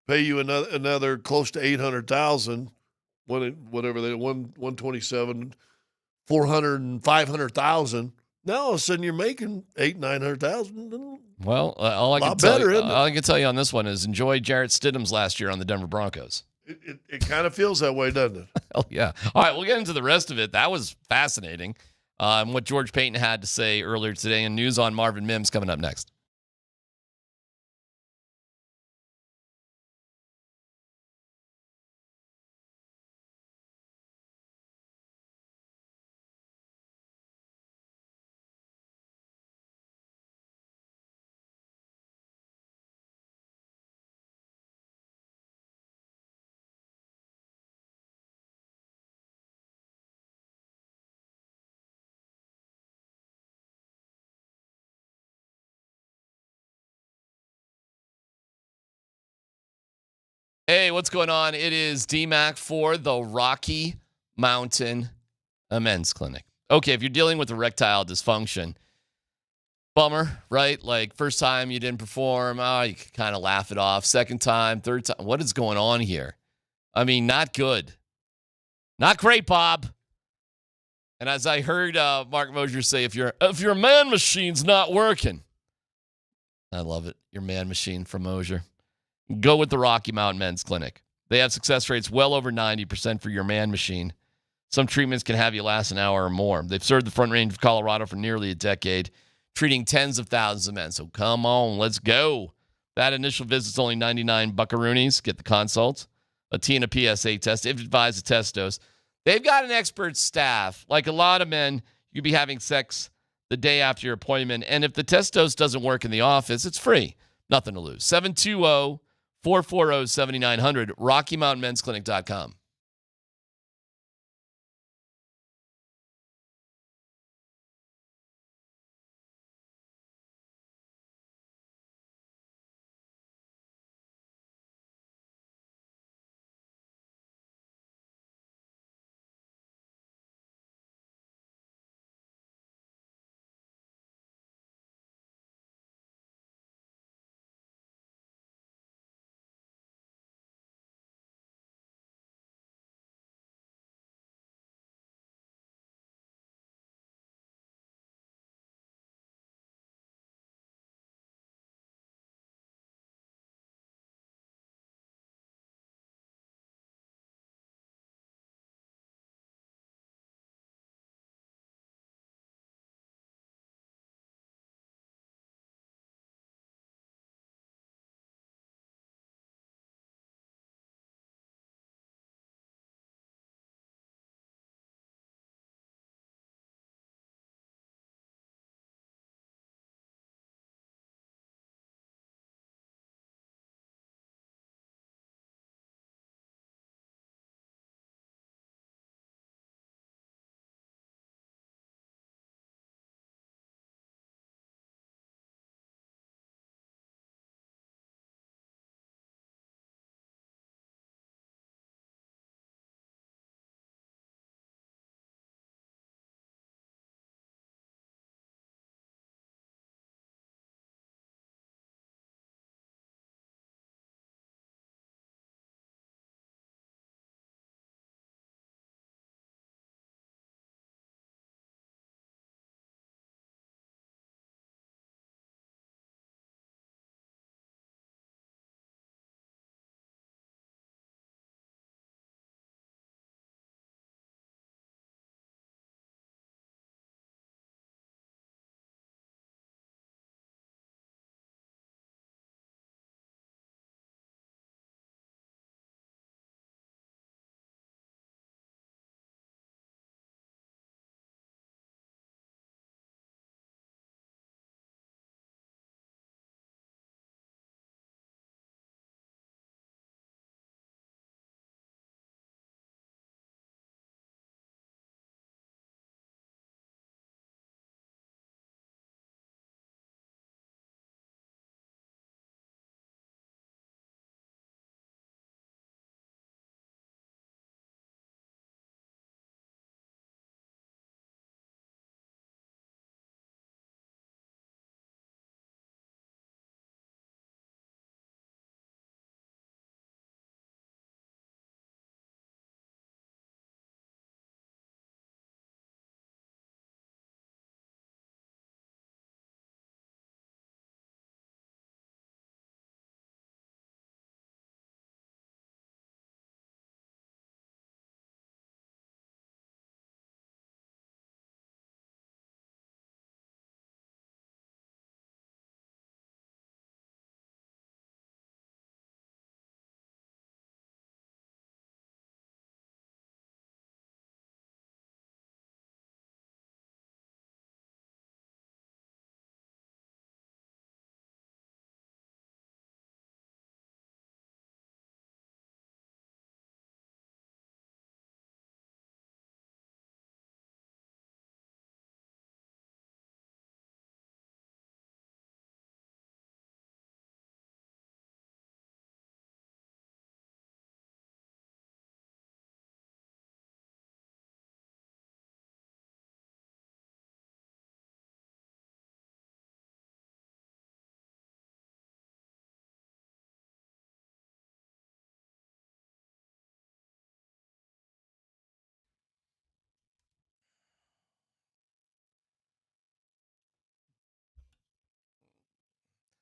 pay you another close to 800,000, whatever they 127, 400 and 500,000. Now all of a sudden you're making 900,000. Well, all I can tell you on this one is enjoy Jarrett Stidham's last year on the Denver Broncos. It kind of feels that way, doesn't it? Hell yeah. All right, we'll get into the rest of it. That was fascinating. And what George Payton had to say earlier today, and news on Marvin Mims coming up next. Hey, what's going on? It is DMac for the Rocky Mountain Men's Clinic. Okay, if you're dealing with erectile dysfunction, bummer, right? Like first time you didn't perform, you can kind of laugh it off. Second time, third time, what is going on here? I mean, not good. Not great, Bob. And as I heard Mark Moser say, if your man machine's not working, I love it. Your man machine from Moser. Go with the Rocky Mountain Men's Clinic. They have success rates well over 90% for your man machine. Some treatments can have you last an hour or more. They've served the Front Range of Colorado for nearly a decade, treating tens of thousands of men. So come on, let's go. That initial visit's only 99 buckaroonies. Get the consult, a T and a PSA test, if advised a test dose. They've got an expert staff. Like a lot of men, you'd be having sex the day after your appointment. And if the test dose doesn't work in the office, it's free. Nothing to lose. 720-440-7900, RockyMountainMen'sClinic.com.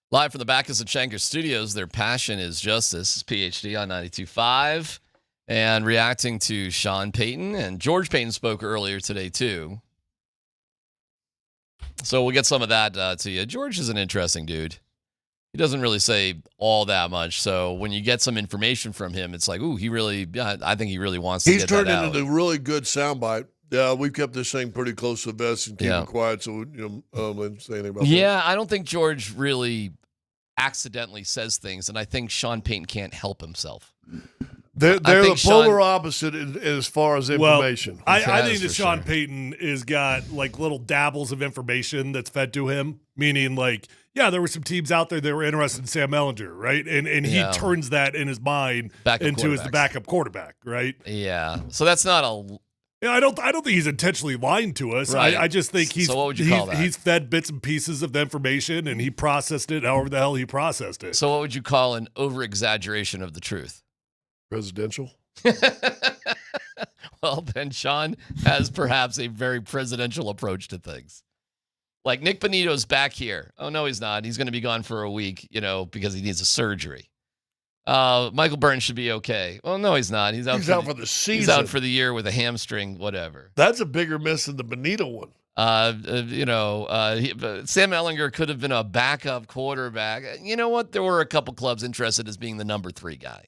Live from the Backus and Schenker studios, their passion is justice. PhD on 92.5. And reacting to Sean Payton. And George Payton spoke earlier today, too. So we'll get some of that to you. George is an interesting dude. He doesn't really say all that much. So when you get some information from him, it's like, ooh, I think he really wants to get that out. He's turned into a really good soundbite. Yeah, we've kept this thing pretty close to the vest and keep it quiet, so let's say anything about that. Yeah, I don't think George really accidentally says things, and I think Sean Payton can't help himself. They're the polar opposite as far as information. Well, I think that Sean Payton has got like little dabbles of information that's fed to him, meaning like, yeah, there were some teams out there that were interested in Sam Ehlinger, right? And he turns that in his mind into his backup quarterback, right? Yeah. So that's not a... Yeah, I don't think he's intentionally lying to us. Right. I just think So what would you call that? He's fed bits and pieces of the information, and he processed it however the hell he processed it. So what would you call an over-exaggeration of the truth? Presidential? Well, then Sean has perhaps a very presidential approach to things. Like Nick Bonito's back here. Oh, no, he's not. He's going to be gone for a week, because he needs a surgery. Michael Burns should be okay. Well, no, he's not. He's out for the season. He's out for the year with a hamstring, whatever. That's a bigger miss than the Bonito one. Sam Ehlinger could have been a backup quarterback. You know what? There were a couple clubs interested as being the number 3 guy.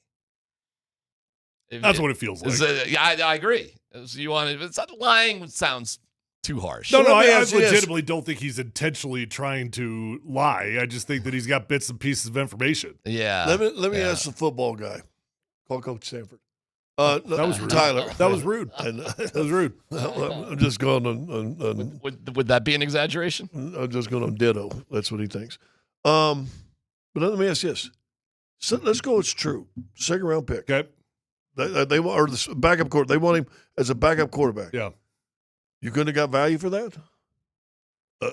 That's what it feels like. I agree. It's not lying sounds too harsh. No, I legitimately don't think he's intentionally trying to lie. I just think that he's got bits and pieces of information. Yeah. Let me ask the football guy. Call Coach Sanford. That was rude. Tyler. That was rude. That was rude. I'm just going on. Would that be an exaggeration? I'm just going on ditto. That's what he thinks. But let me ask this. So let's go. It's true. Second round pick. Okay. They want the backup quarterback. They want him as a backup quarterback. Yeah. You couldn't have got value for that?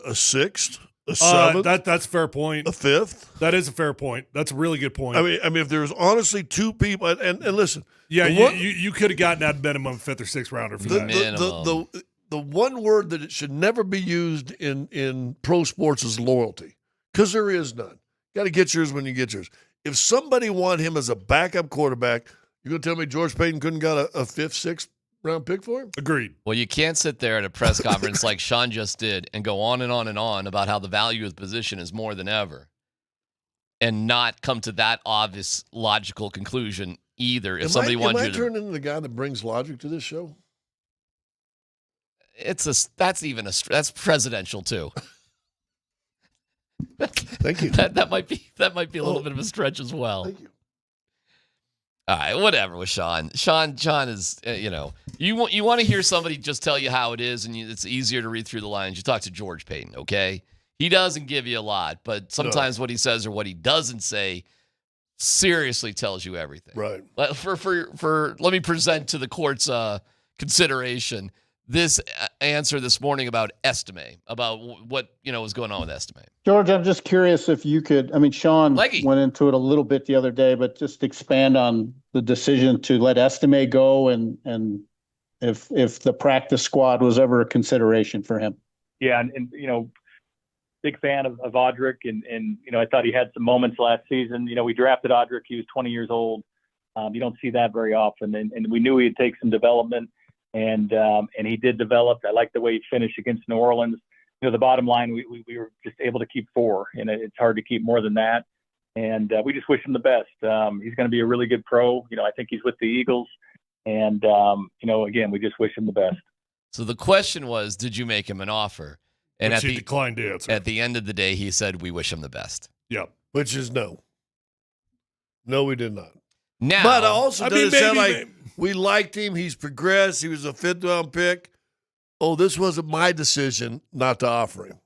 A sixth? A seventh? That's a fair point. A fifth? That is a fair point. That's a really good point. I mean, if there's honestly 2 people, and listen. Yeah, you could have gotten that minimum 5th or 6th rounder for that. The one word that it should never be used in pro sports is loyalty, because there is none. Got to get yours when you get yours. If somebody want him as a backup quarterback, you're going to tell me George Payton couldn't got a 5th, 6th round pick for him? Agreed. Well, you can't sit there at a press conference like Sean just did and go on and on and on about how the value of the position is more than ever and not come to that obvious logical conclusion either. If somebody wants you to turn into the guy that brings logic to this show? That's presidential too. Thank you. That might be a little bit of a stretch as well. Thank you. All right, whatever with Sean. Sean is, you want to hear somebody just tell you how it is, and it's easier to read through the lines. You talk to George Payton, okay? He doesn't give you a lot, but sometimes what he says or what he doesn't say seriously tells you everything. Right. Let me present to the court's consideration this answer this morning about Estime, about what was going on with Estime. George, I'm just curious if you could, Sean went into it a little bit the other day, but just expand on the decision to let Estime go and if the practice squad was ever a consideration for him. Yeah, and big fan of Audric, and I thought he had some moments last season. We drafted Audric, he was 20 years old. You don't see that very often, and we knew he'd take some development. And he did develop. I like the way he finished against New Orleans. The bottom line, we were just able to keep 4, and it's hard to keep more than that. And we just wish him the best. He's going to be a really good pro. I think he's with the Eagles. And, again, we just wish him the best. So the question was, did you make him an offer? And he declined to answer. At the end of the day, he said, we wish him the best. Yep. Which is no. No, we did not. Now, but also doesn't sound like we liked him. He's progressed. He was a 5th round pick. Oh, this wasn't my decision not to offer him.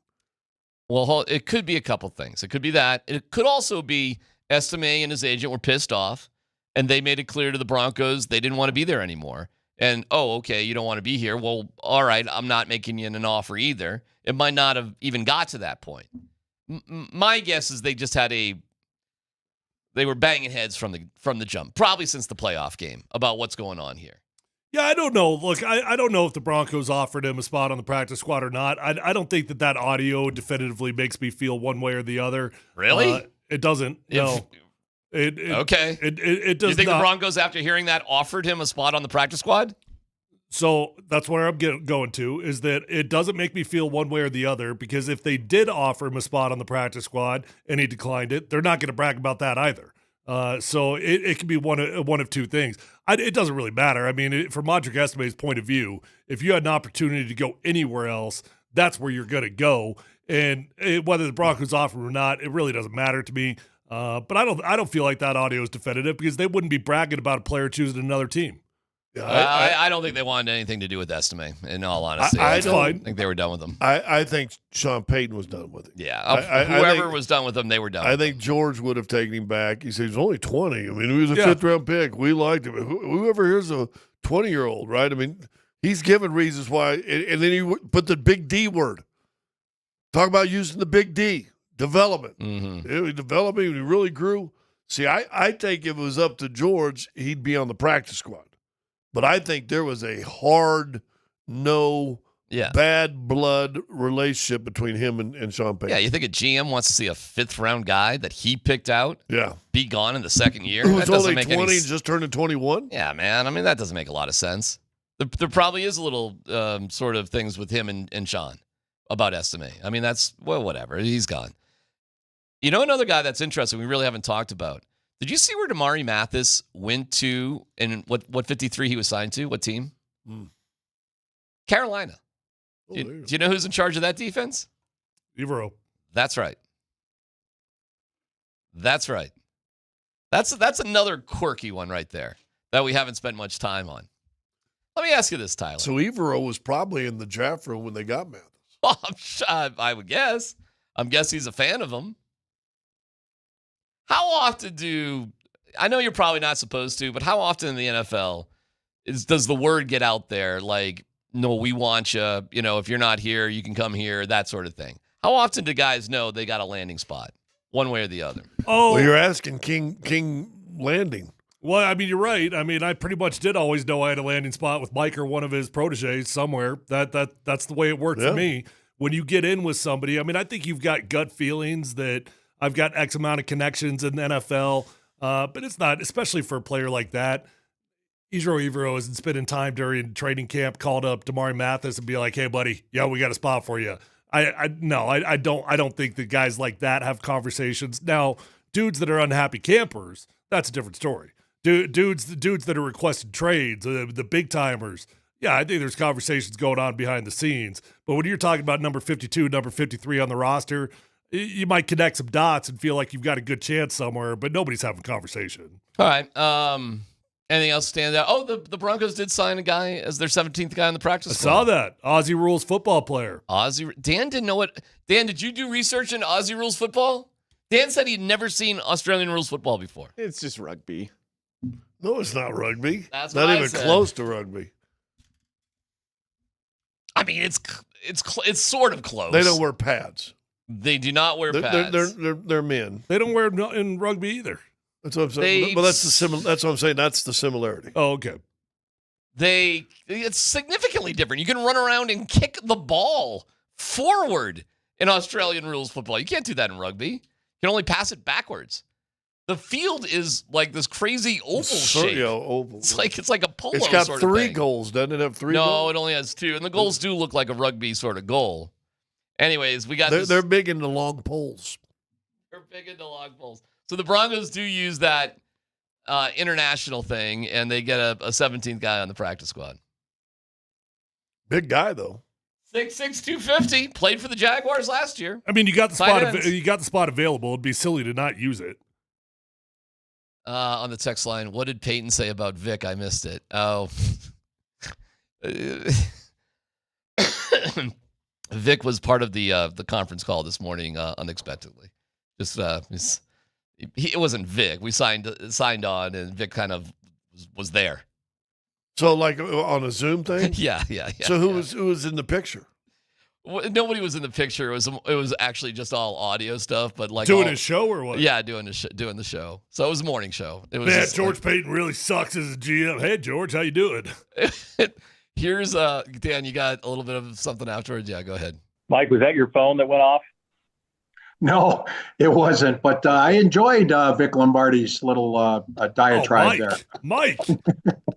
Well, it could be a couple things. It could be that. It could also be Estime and his agent were pissed off, and they made it clear to the Broncos they didn't want to be there anymore. And, okay, you don't want to be here. Well, all right, I'm not making you an offer either. It might not have even got to that point. My guess is they just had they were banging heads from the jump, probably since the playoff game, about what's going on here. Yeah, I don't know. Look, I don't know if the Broncos offered him a spot on the practice squad or not. I don't think that audio definitively makes me feel one way or the other. Really? It doesn't. No. Okay. It does You think not. the Broncos, after hearing that, offered him a spot on the practice squad? So that's where I'm going to, is that it doesn't make me feel one way or the other, because if they did offer him a spot on the practice squad and he declined it, they're not going to brag about that either. So it could be one of two things. It doesn't really matter. I mean, from Modric Estime's point of view, if you had an opportunity to go anywhere else, that's where you're going to go. And whether the Broncos offer him or not, it really doesn't matter to me. But I don't feel like that audio is definitive, because they wouldn't be bragging about a player choosing another team. Yeah, I don't think they wanted anything to do with Estime, in all honesty. I think they were done with him. I think Sean Payton was done with it. Yeah, whoever was done with him, they were done. I think George would have taken him back. He said he was only 20. I mean, he was a fifth-round pick. We liked him. Whoever here's a 20-year-old, right? I mean, he's given reasons why. And then he put the big D word. Talk about using the big D, development. Mm-hmm. He developed him. He really grew. See, I think if it was up to George, he'd be on the practice squad. But I think there was a hard, bad blood relationship between him and Sean Payton. Yeah, you think a GM wants to see a fifth-round guy that he picked out be gone in the second year? Who's That doesn't only make 20 any and just turned 21? Yeah, man. I mean, that doesn't make a lot of sense. There probably is a little sort of things with him and Sean about Estime. I mean, that's, well, whatever. He's gone. You know, another guy that's interesting we really haven't talked about. Did you see where Damari Mathis went to and what 53 he was signed to? What team? Carolina. Do you know who's in charge of that defense? Evero. That's right. That's right. That's another quirky one right there that we haven't spent much time on. Let me ask you this, Tyler. So Evero was probably in the draft room when they got Mathis. Oh, I would guess. I'm guessing he's a fan of him. How often I know you're probably not supposed to, but how often in the NFL does the word get out there like, no, we want you, if you're not here, you can come here, that sort of thing? How often do guys know they got a landing spot, one way or the other? Oh, well, you're asking King Landing. Well, I mean, you're right. I mean, I pretty much did always know I had a landing spot with Mike or one of his proteges somewhere. That's the way it worked for me. When you get in with somebody, I mean, I think you've got gut feelings that I've got X amount of connections in the NFL, but it's not, especially for a player like that. Evero isn't spending time during training camp, called up Damari Mathis and be like, "Hey, buddy, we got a spot for you." I don't think that guys like that have conversations. Now, dudes that are unhappy campers, that's a different story. Dudes that are requesting trades, the big timers. Yeah, I think there's conversations going on behind the scenes. But when you're talking about number 52, number 53 on the roster, you might connect some dots and feel like you've got a good chance somewhere, but nobody's having a conversation. All right. Anything else stand out? Oh, the Broncos did sign a guy as their 17th guy on the practice squad. I saw that. Aussie Rules football player. Dan didn't know what. Dan, did you do research in Aussie Rules football? Dan said he'd never seen Australian Rules football before. It's just rugby. No, it's not rugby. That's not what even close to rugby. I mean, it's sort of close. They don't wear pads. They do not wear pads. They're men. They don't wear them in rugby either. That's what I'm saying. But that's what I'm saying. That's the similarity. Oh, okay. It's significantly different. You can run around and kick the ball forward in Australian rules football. You can't do that in rugby. You can only pass it backwards. The field is like this crazy oval shape. Yeah, oval. It's like a polo. It's got sort of three thing. goals. Doesn't it have three? No, goals? it only has two, and the goals do look like a rugby sort of goal. Anyways, we got. They're big into long poles. They're big into long poles. So the Broncos do use that international thing, and they get a 17th guy on the practice squad. Big guy though. 6'6", 250. Played for the Jaguars last year. I mean, you got the spot. You got the spot available. It'd be silly to not use it. On the text line, what did Payton say about Vic? I missed it. Oh, Vic was part of the conference call this morning unexpectedly. It wasn't Vic. We signed on, and Vic kind of was there. So, like on a Zoom thing. Yeah. So who was in the picture? Nobody was in the picture. It was actually just all audio stuff, but like doing his show or what? Yeah, doing the show. So it was a morning show. It was Man, George Payton really sucks as a GM. Hey, George, how you doing? Here's Dan. You got a little bit of something afterwards. Yeah, go ahead. Mike, was that your phone that went off? No, it wasn't. But I enjoyed Vic Lombardi's little diatribe there. Mike,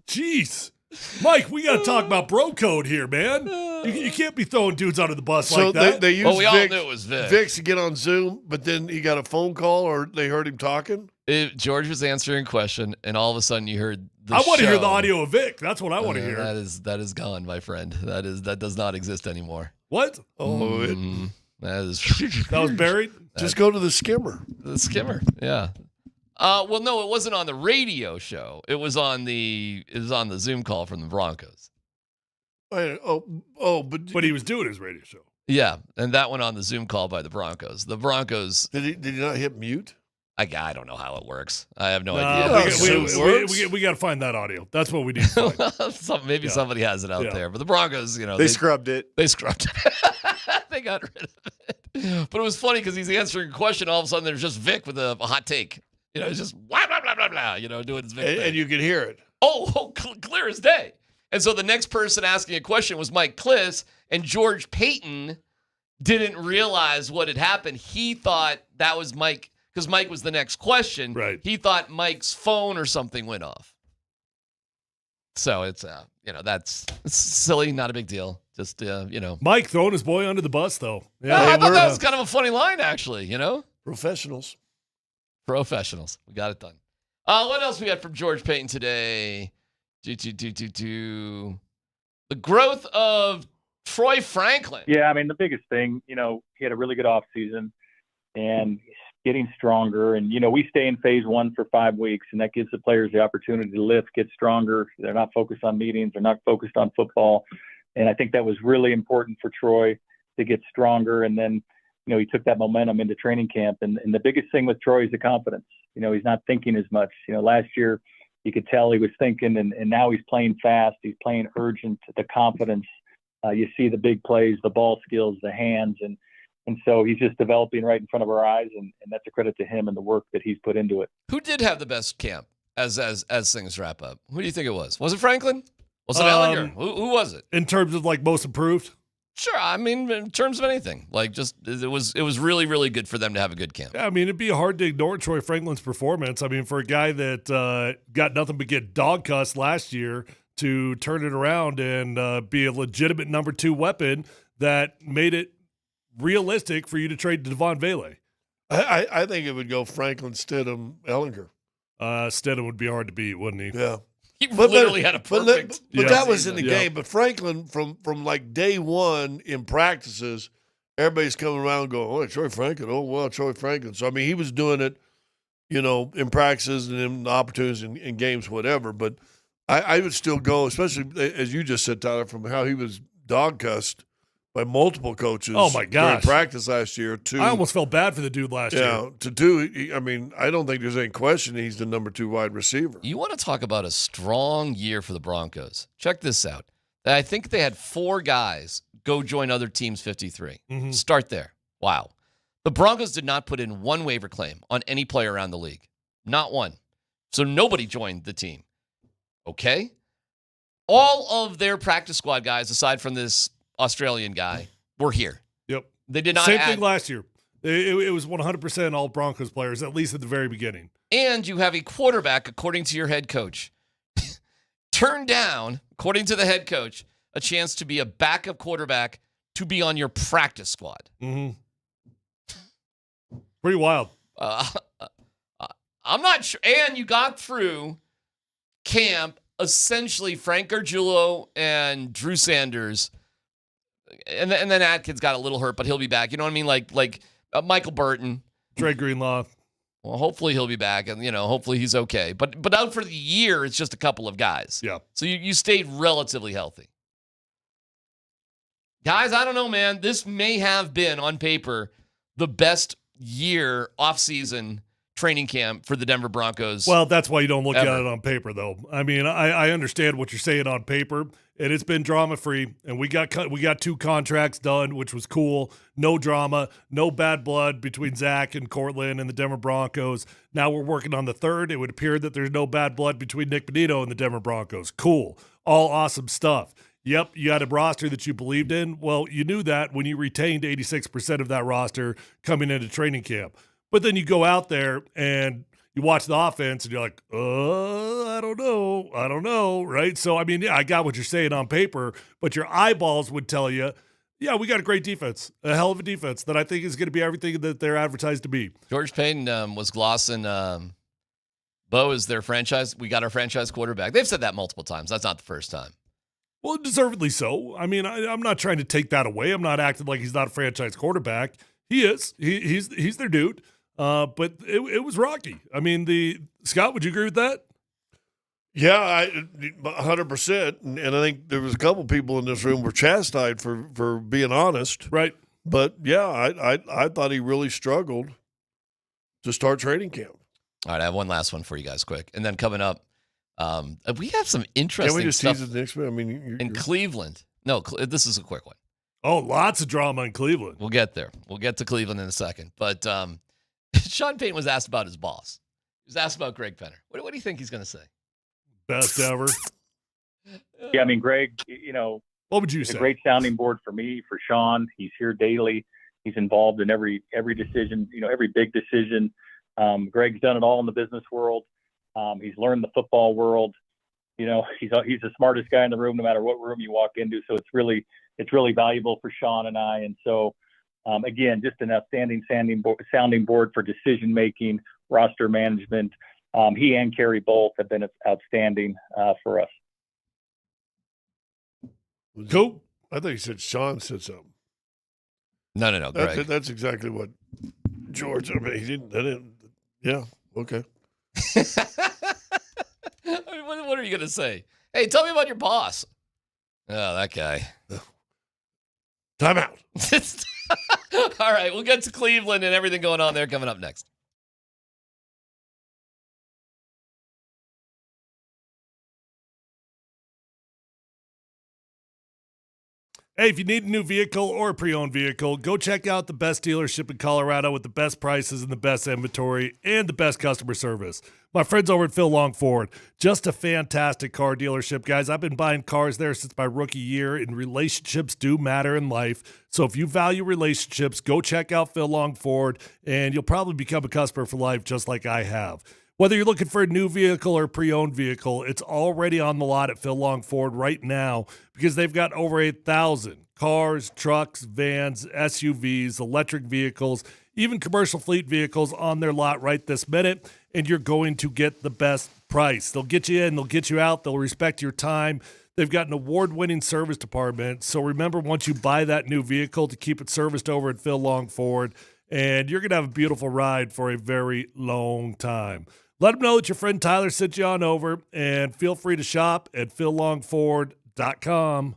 jeez. Mike, we got to talk about bro code here, man. You can't be throwing dudes under the bus like that. They used we all knew it was Vic. Vic's to get on Zoom, but then he got a phone call or they heard him talking? George was answering a question, and all of a sudden you heard the I want to show. hear the audio of Vic. That's what I want to hear. That is gone, my friend. That does not exist anymore. What? Oh, that was buried? Just go to the skimmer. The skimmer, yeah. Well, no, it wasn't on the radio show. It was on the Zoom call from the Broncos. But he was doing his radio show. Yeah, and that went on the Zoom call by the Broncos. The Broncos. Did he not hit mute? I don't know how it works. I have no idea. We got to find that audio. That's what we need to find. Maybe somebody has it out there. But the Broncos, they scrubbed it. They scrubbed it. They got rid of it. But it was funny because he's answering a question. All of a sudden, there's just Vic with a hot take. It's just blah, blah, blah, blah, blah, doing his Vic thing. And you can hear it. Clear as day. And so the next person asking a question was Mike Kliss, and George Payton didn't realize what had happened. He thought that was Mike, because Mike was the next question. Right. He thought Mike's phone or something went off. So it's, it's silly, not a big deal. Just, Mike throwing his boy under the bus, though. Yeah, I thought that was kind of a funny line, actually, Professionals. We got it done. What else we got from George Payton today? The growth of Troy Franklin. Yeah, I mean, the biggest thing, he had a really good offseason and he's getting stronger. And, we stay in phase one for 5 weeks, and that gives the players the opportunity to lift, get stronger. They're not focused on meetings. They're not focused on football. And I think that was really important for Troy to get stronger. And then, he took that momentum into training camp. And the biggest thing with Troy is the confidence. He's not thinking as much. Last year you could tell he was thinking, and now he's playing fast. He's playing urgent, the confidence. You see the big plays, the ball skills, the hands. And so he's just developing right in front of our eyes. And that's a credit to him and the work that he's put into it. Who did have the best camp as things wrap up? Who do you think it was? Was it Franklin? Was it Ellinger? Who was it? In terms of most improved? Sure. I mean, in terms of anything, it was really, really good for them to have a good camp. Yeah, I mean, it'd be hard to ignore Troy Franklin's performance. I mean, for a guy that got nothing but get dog cussed last year to turn it around and be a legitimate number 2 weapon that made it realistic for you to trade Devon Vele. I think it would go Franklin, Stidham, Ellinger. Stidham would be hard to beat, wouldn't he? Yeah. He literally had a perfect. But that was in the game. But Franklin, from day one in practices, everybody's coming around going, "Oh, Troy Franklin! Oh, well, Troy Franklin." So I mean, he was doing it, in practices and in the opportunities in games, whatever. But I would still go, especially as you just said, Tyler, from how he was dog cussed by multiple coaches. Oh my gosh! During practice last year, too. I almost felt bad for the dude last year. I mean, I don't think there's any question he's the number 2 wide receiver. You want to talk about a strong year for the Broncos? Check this out. I think they had 4 guys go join other teams 53. Mm-hmm. Start there. Wow. The Broncos did not put in one waiver claim on any player around the league. Not one. So nobody joined the team. Okay? All of their practice squad guys, aside from this Australian guy, were here. Yep. They did not Same thing last year. It was 100% all Broncos players, at least at the very beginning. And you have a quarterback, according to your head coach, turned down, according to the head coach, a chance to be a backup quarterback to be on your practice squad. Mm-hmm. Pretty wild. I'm not sure. And you got through camp, essentially Frank Gargiulo and Drew Sanders, and then Atkins got a little hurt, but he'll be back. You know what I mean? Like Michael Burton. Dre Greenlaw. Well, hopefully he'll be back, and hopefully he's okay. But out for the year, it's just a couple of guys. Yeah. So you stayed relatively healthy. Guys, I don't know, man. This may have been, on paper, the best year, offseason, training camp for the Denver Broncos. Well, that's why you don't look ever. at it on paper, though. I mean, I understand what you're saying on paper, and it's been drama-free, and we got 2 contracts done, which was cool. No drama, no bad blood between Zach and Cortland and the Denver Broncos. Now we're working on the 3rd. It would appear that there's no bad blood between Nick Benito and the Denver Broncos. Cool. All awesome stuff. Yep, you had a roster that you believed in. Well, you knew that when you retained 86% of that roster coming into training camp. But then you go out there and you watch the offense and you're like, I don't know, right? So, I mean, yeah, I got what you're saying on paper, but your eyeballs would tell you, yeah, we got a great defense, a hell of a defense that I think is going to be everything that they're advertised to be. George Payton was glossing Bo is their franchise. We got our franchise quarterback. They've said that multiple times. That's not the first time. Well, deservedly so. I mean, I'm not trying to take that away. I'm not acting like he's not a franchise quarterback. He is. He's their dude. But it was rocky. I mean, Scott, would you agree with that? Yeah, 100%. And I think there was a couple people in this room were chastised for being honest. Right. But, yeah, I thought he really struggled to start training camp. All right, I have one last one for you guys quick. And then coming up, we have some interesting Can we just stuff tease the next one? I mean, in Cleveland. No, this is a quick one. Oh, lots of drama in Cleveland. We'll get there. We'll get to Cleveland in a second. But Sean Payton was asked about his boss. He was asked about Greg Penner. What do you think he's going to say? Best ever. Yeah, I mean, Greg, what would you he's say? A great sounding board for me, for Sean. He's here daily. He's involved in every decision, every big decision. Greg's done it all in the business world. He's learned the football world. He's the smartest guy in the room, no matter what room you walk into. So it's really valuable for Sean and I. And so, again, just an outstanding sounding board for decision making, roster management. He and Kerry both have been outstanding for us. Cool. I think he said Sean said something. No, Greg. That's exactly what George. I mean, he didn't. Yeah. Okay. What are you going to say? Hey, tell me about your boss. Oh, that guy. Time out. All right, we'll get to Cleveland and everything going on there coming up next. Hey, if you need a new vehicle or a pre-owned vehicle, go check out the best dealership in Colorado with the best prices and the best inventory and the best customer service. My friends over at Phil Long Ford, just a fantastic car dealership, guys. I've been buying cars there since my rookie year, and relationships do matter in life. So if you value relationships, go check out Phil Long Ford, and you'll probably become a customer for life just like I have. Whether you're looking for a new vehicle or a pre-owned vehicle, it's already on the lot at Phil Long Ford right now because they've got over 8,000 cars, trucks, vans, SUVs, electric vehicles, even commercial fleet vehicles on their lot right this minute, and you're going to get the best price. They'll get you in, they'll get you out, they'll respect your time. They've got an award-winning service department, so remember once you buy that new vehicle to keep it serviced over at Phil Long Ford, and you're going to have a beautiful ride for a very long time. Let them know that your friend Tyler sent you on over, and feel free to shop at phillongford.com.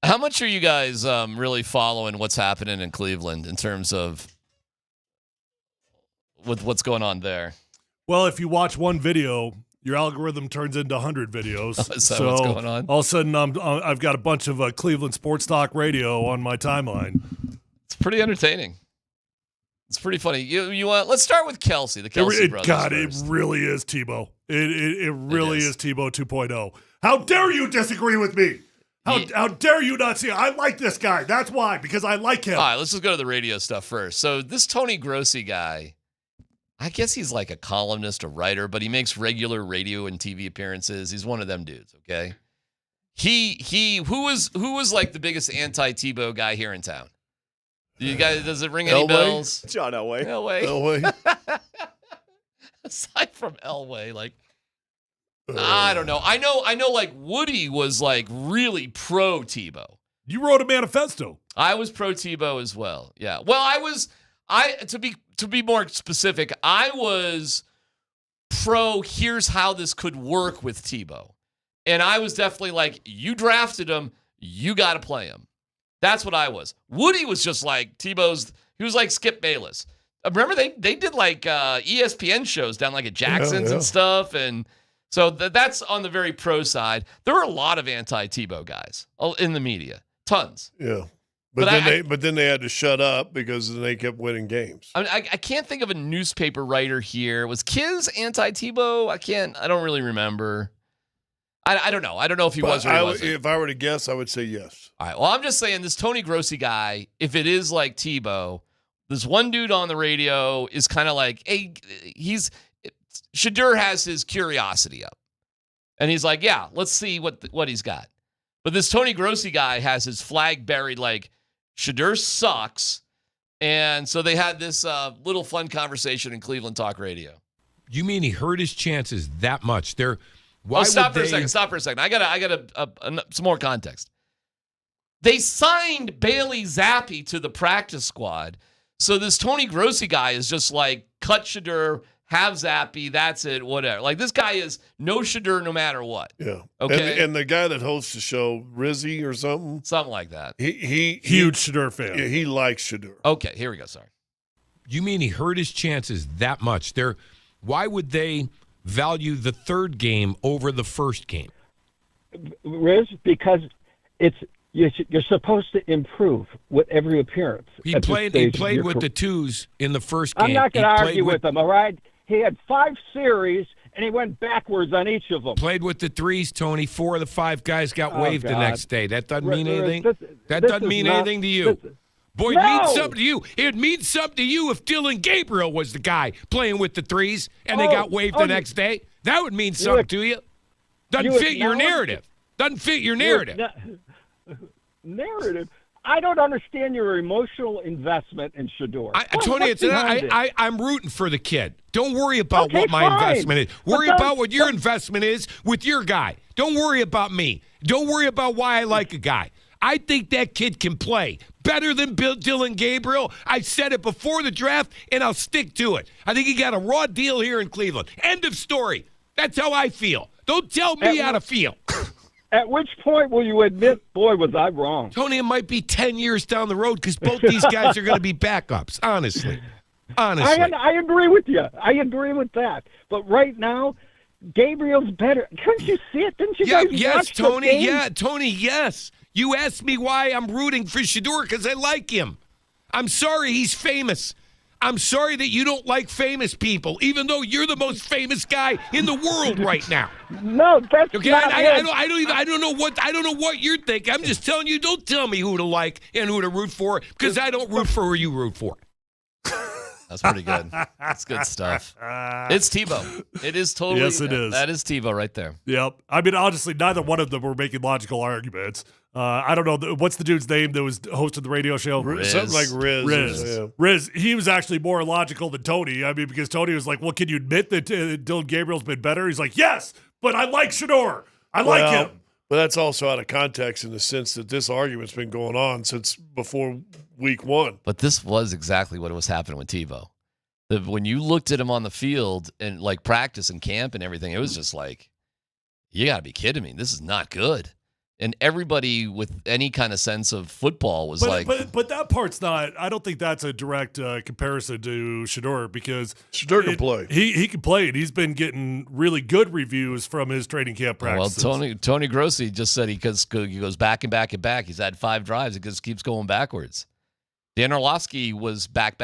How much are you guys really following what's happening in Cleveland in terms of with what's going on there? Well, if you watch one video, your algorithm turns into 100 videos. Is that what's going on? All of a sudden, I've got a bunch of Cleveland sports talk radio on my timeline. It's pretty entertaining. It's pretty funny. You want? Let's start with Kelsey, the Kelsey brothers. God, first. it really is Tebow. It really is Tebow 2.0. How dare you disagree with me? How dare you not see it? I like this guy. That's why, because I like him. All right, let's just go to the radio stuff first. So this Tony Grossi guy, I guess he's like a columnist, a writer, but he makes regular radio and TV appearances. He's one of them dudes, okay? Who was like the biggest anti-Tebow guy here in town? You guys, does it ring any bells? John Elway. Elway. Aside from Elway, like I don't know. I know like Woody was like really pro Tebow. You wrote a manifesto. I was pro Tebow as well. Yeah. Well, to be more specific, I was pro here's how this could work with Tebow. And I was definitely like, you drafted him, you got to play him. That's what I was. Woody was just like he was like Skip Bayless. Remember they did like ESPN shows down like at Jackson's and stuff. And so that's on the very pro side. There were a lot of anti-Tebow guys in the media. Tons. Yeah. But then they had to shut up because they kept winning games. I can't think of a newspaper writer here. Was Kiz anti-Tebow? I don't really remember. I don't know. I don't know if he was or he wasn't. If I were to guess, I would say yes. All right. Well, I'm just saying this Tony Grossi guy, if it is like Tebow, this one dude on the radio is kind of like, hey, Shedeur has his curiosity up. And he's like, yeah, let's see what he's got. But this Tony Grossi guy has his flag buried like, Shedeur sucks. And so they had this little fun conversation in Cleveland Talk Radio. You mean he hurt his chances that much? Stop for a second. I got some more context. They signed Bailey Zappi to the practice squad. So this Tony Grossi guy is just like, cut Shedeur, have Zappi, that's it, whatever. Like, this guy is no Shedeur no matter what. Yeah. Okay. And the guy that hosts the show, Rizzy or something. Something like that. He huge Shedeur fan. Yeah, he likes Shedeur. Okay, here we go. Sorry. You mean he hurt his chances that much? Why would they value the third game over the first game? Riz, because you're supposed to improve with every appearance. He played with the twos in the first game. I'm not going to argue with him, all right? He had 5 series, and he went backwards on each of them. Played with the threes, Tony. 4 of the 5 guys got waived the next day. That doesn't mean anything? That doesn't mean anything to you? Boy, it means something to you. It means something to you if Dylan Gabriel was the guy playing with the threes and they got waived the next day. That would mean something to you. Doesn't fit your narrative. Doesn't fit your narrative. Narrative? I don't understand your emotional investment in Shedeur. Tony, I'm rooting for the kid. Don't worry about what my investment is. Worry about what your investment is with your guy. Don't worry about me. Don't worry about why I like a guy. I think that kid can play better than Dylan Gabriel. I said it before the draft, and I'll stick to it. I think he got a raw deal here in Cleveland. End of story. That's how I feel. Don't tell me how to feel. At which point will you admit, boy, was I wrong? Tony, it might be 10 years down the road because both these guys are going to be backups, honestly. I agree with you. I agree with that. But right now, Gabriel's better. Couldn't you see it? Didn't you guys watch Tony. the game? Yeah, Tony, yes. You asked me why I'm rooting for Shedeur because I like him. I'm sorry he's famous. I'm sorry that you don't like famous people, even though you're the most famous guy in the world right now. No, that's okay. Not I don't know what you're thinking. I'm just telling you. Don't tell me who to like and who to root for because I don't root for who you root for. That's pretty good. That's good stuff. It's Tebow. It is totally. Yes, it is. That is Tebow right there. Yep. I mean, honestly, neither one of them were making logical arguments. I don't know. What's the dude's name that was hosting the radio show? Riz. Something like Riz. Riz. Riz. He was actually more logical than Tony. I mean, because Tony was like, well, can you admit that Dylan Gabriel's been better? He's like, yes, but I like Shedeur. I like him. But that's also out of context in the sense that this argument's been going on since before week 1. But this was exactly what was happening with Tebow. When you looked at him on the field and like practice and camp and everything, it was just like, you got to be kidding me. This is not good. And everybody with any kind of sense of football was but that part's not. I don't think that's a direct comparison to Shedeur because Shedeur can play. He can play, and he's been getting really good reviews from his training camp practices. Well, Tony Grossi just said he goes back and back and back. He's had 5 drives. It just keeps going backwards. Dan Orlovsky was back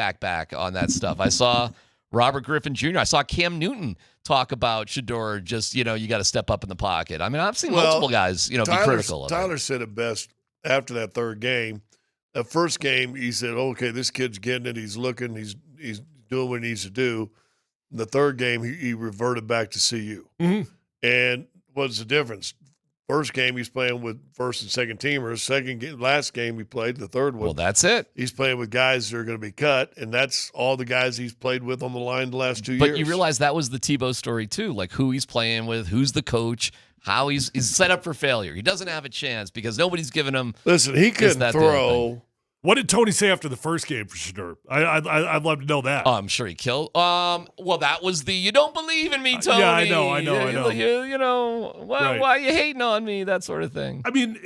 on that stuff. I saw Robert Griffin Jr. I saw Cam Newton talk about Shedeur. Just you got to step up in the pocket. I mean, I've seen multiple guys be critical of it. Tyler said it best after that third game. That first game, he said, "Okay, this kid's getting it. He's looking. He's doing what he needs to do." In the third game, he reverted back to CU. Mm-hmm. And what's the difference? First game, he's playing with first and second teamers. Last game he played, the third one. Well, that's it. He's playing with guys that are going to be cut, and that's all the guys he's played with on the line the last 2 years. But you realize that was the Tebow story too, like who he's playing with, who's the coach, how he's set up for failure. He doesn't have a chance because nobody's giving him. Listen, he couldn't throw. What did Tony say after the first game for Shedeur? I'd love to know that. Oh, I'm sure he killed. Well, that was the "you don't believe in me, Tony." Yeah, I know. Why are you hating on me? That sort of thing. I mean,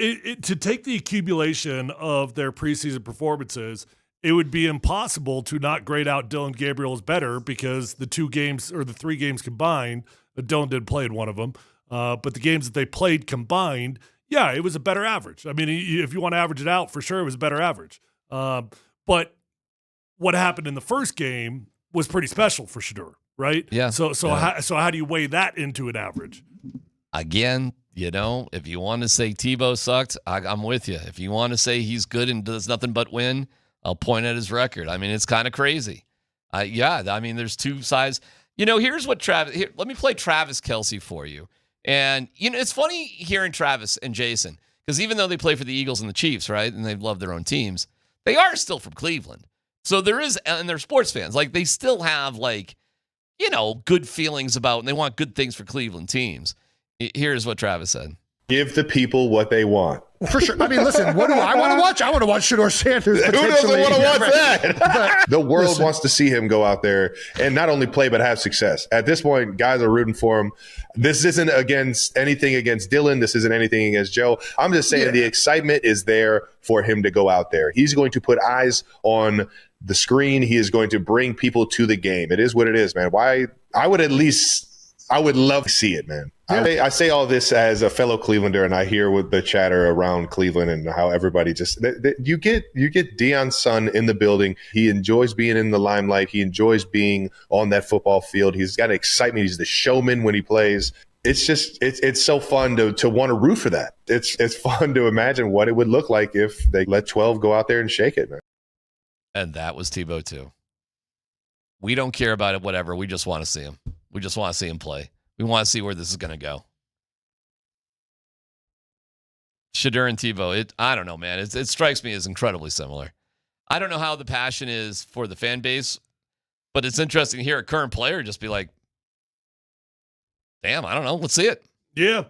to take the accumulation of their preseason performances, it would be impossible to not grade out Dylan Gabriel as better because the 2 games or the 3 games combined, Dylan did play in one of them, but the games that they played combined, yeah, it was a better average. I mean, if you want to average it out, for sure, it was a better average. But what happened in the first game was pretty special for Shedeur, right? Yeah. So how do you weigh that into an average? Again, if you want to say Tebow sucked, I'm with you. If you want to say he's good and does nothing but win, I'll point at his record. I mean, it's kind of crazy. I mean, there's 2 sides. Here's what let me play Travis Kelce for you. And, it's funny hearing Travis and Jason, because even though they play for the Eagles and the Chiefs, right, and they love their own teams, they are still from Cleveland. So there is, and they're sports fans. Like, they still have, good feelings about, and they want good things for Cleveland teams. Here's what Travis said. Give the people what they want. For sure. I mean, listen, what do I want to watch? I want to watch Shedeur Sanders. Who doesn't want to watch that? The world wants to see him go out there and not only play, but have success. At this point, guys are rooting for him. This isn't anything against Dylan. This isn't anything against Joe. I'm just saying the excitement is there for him to go out there. He's going to put eyes on the screen. He is going to bring people to the game. It is what it is, man. I would love to see it, man. Yeah. I say all this as a fellow Clevelander, and I hear with the chatter around Cleveland and how everybody you get Deion's son in the building. He enjoys being in the limelight. He enjoys being on that football field. He's got excitement. He's the showman when he plays. It's just it's so fun to want to root for that. It's fun to imagine what it would look like if they let 12 go out there and shake it, man. And that was Tebow too. We don't care about it, whatever. We just want to see him. We just want to see him play. We want to see where this is going to go. Shedeur and Tebow, I don't know, man. It strikes me as incredibly similar. I don't know how the passion is for the fan base, but it's interesting to hear a current player just be like, damn, I don't know. Let's see it. Yeah.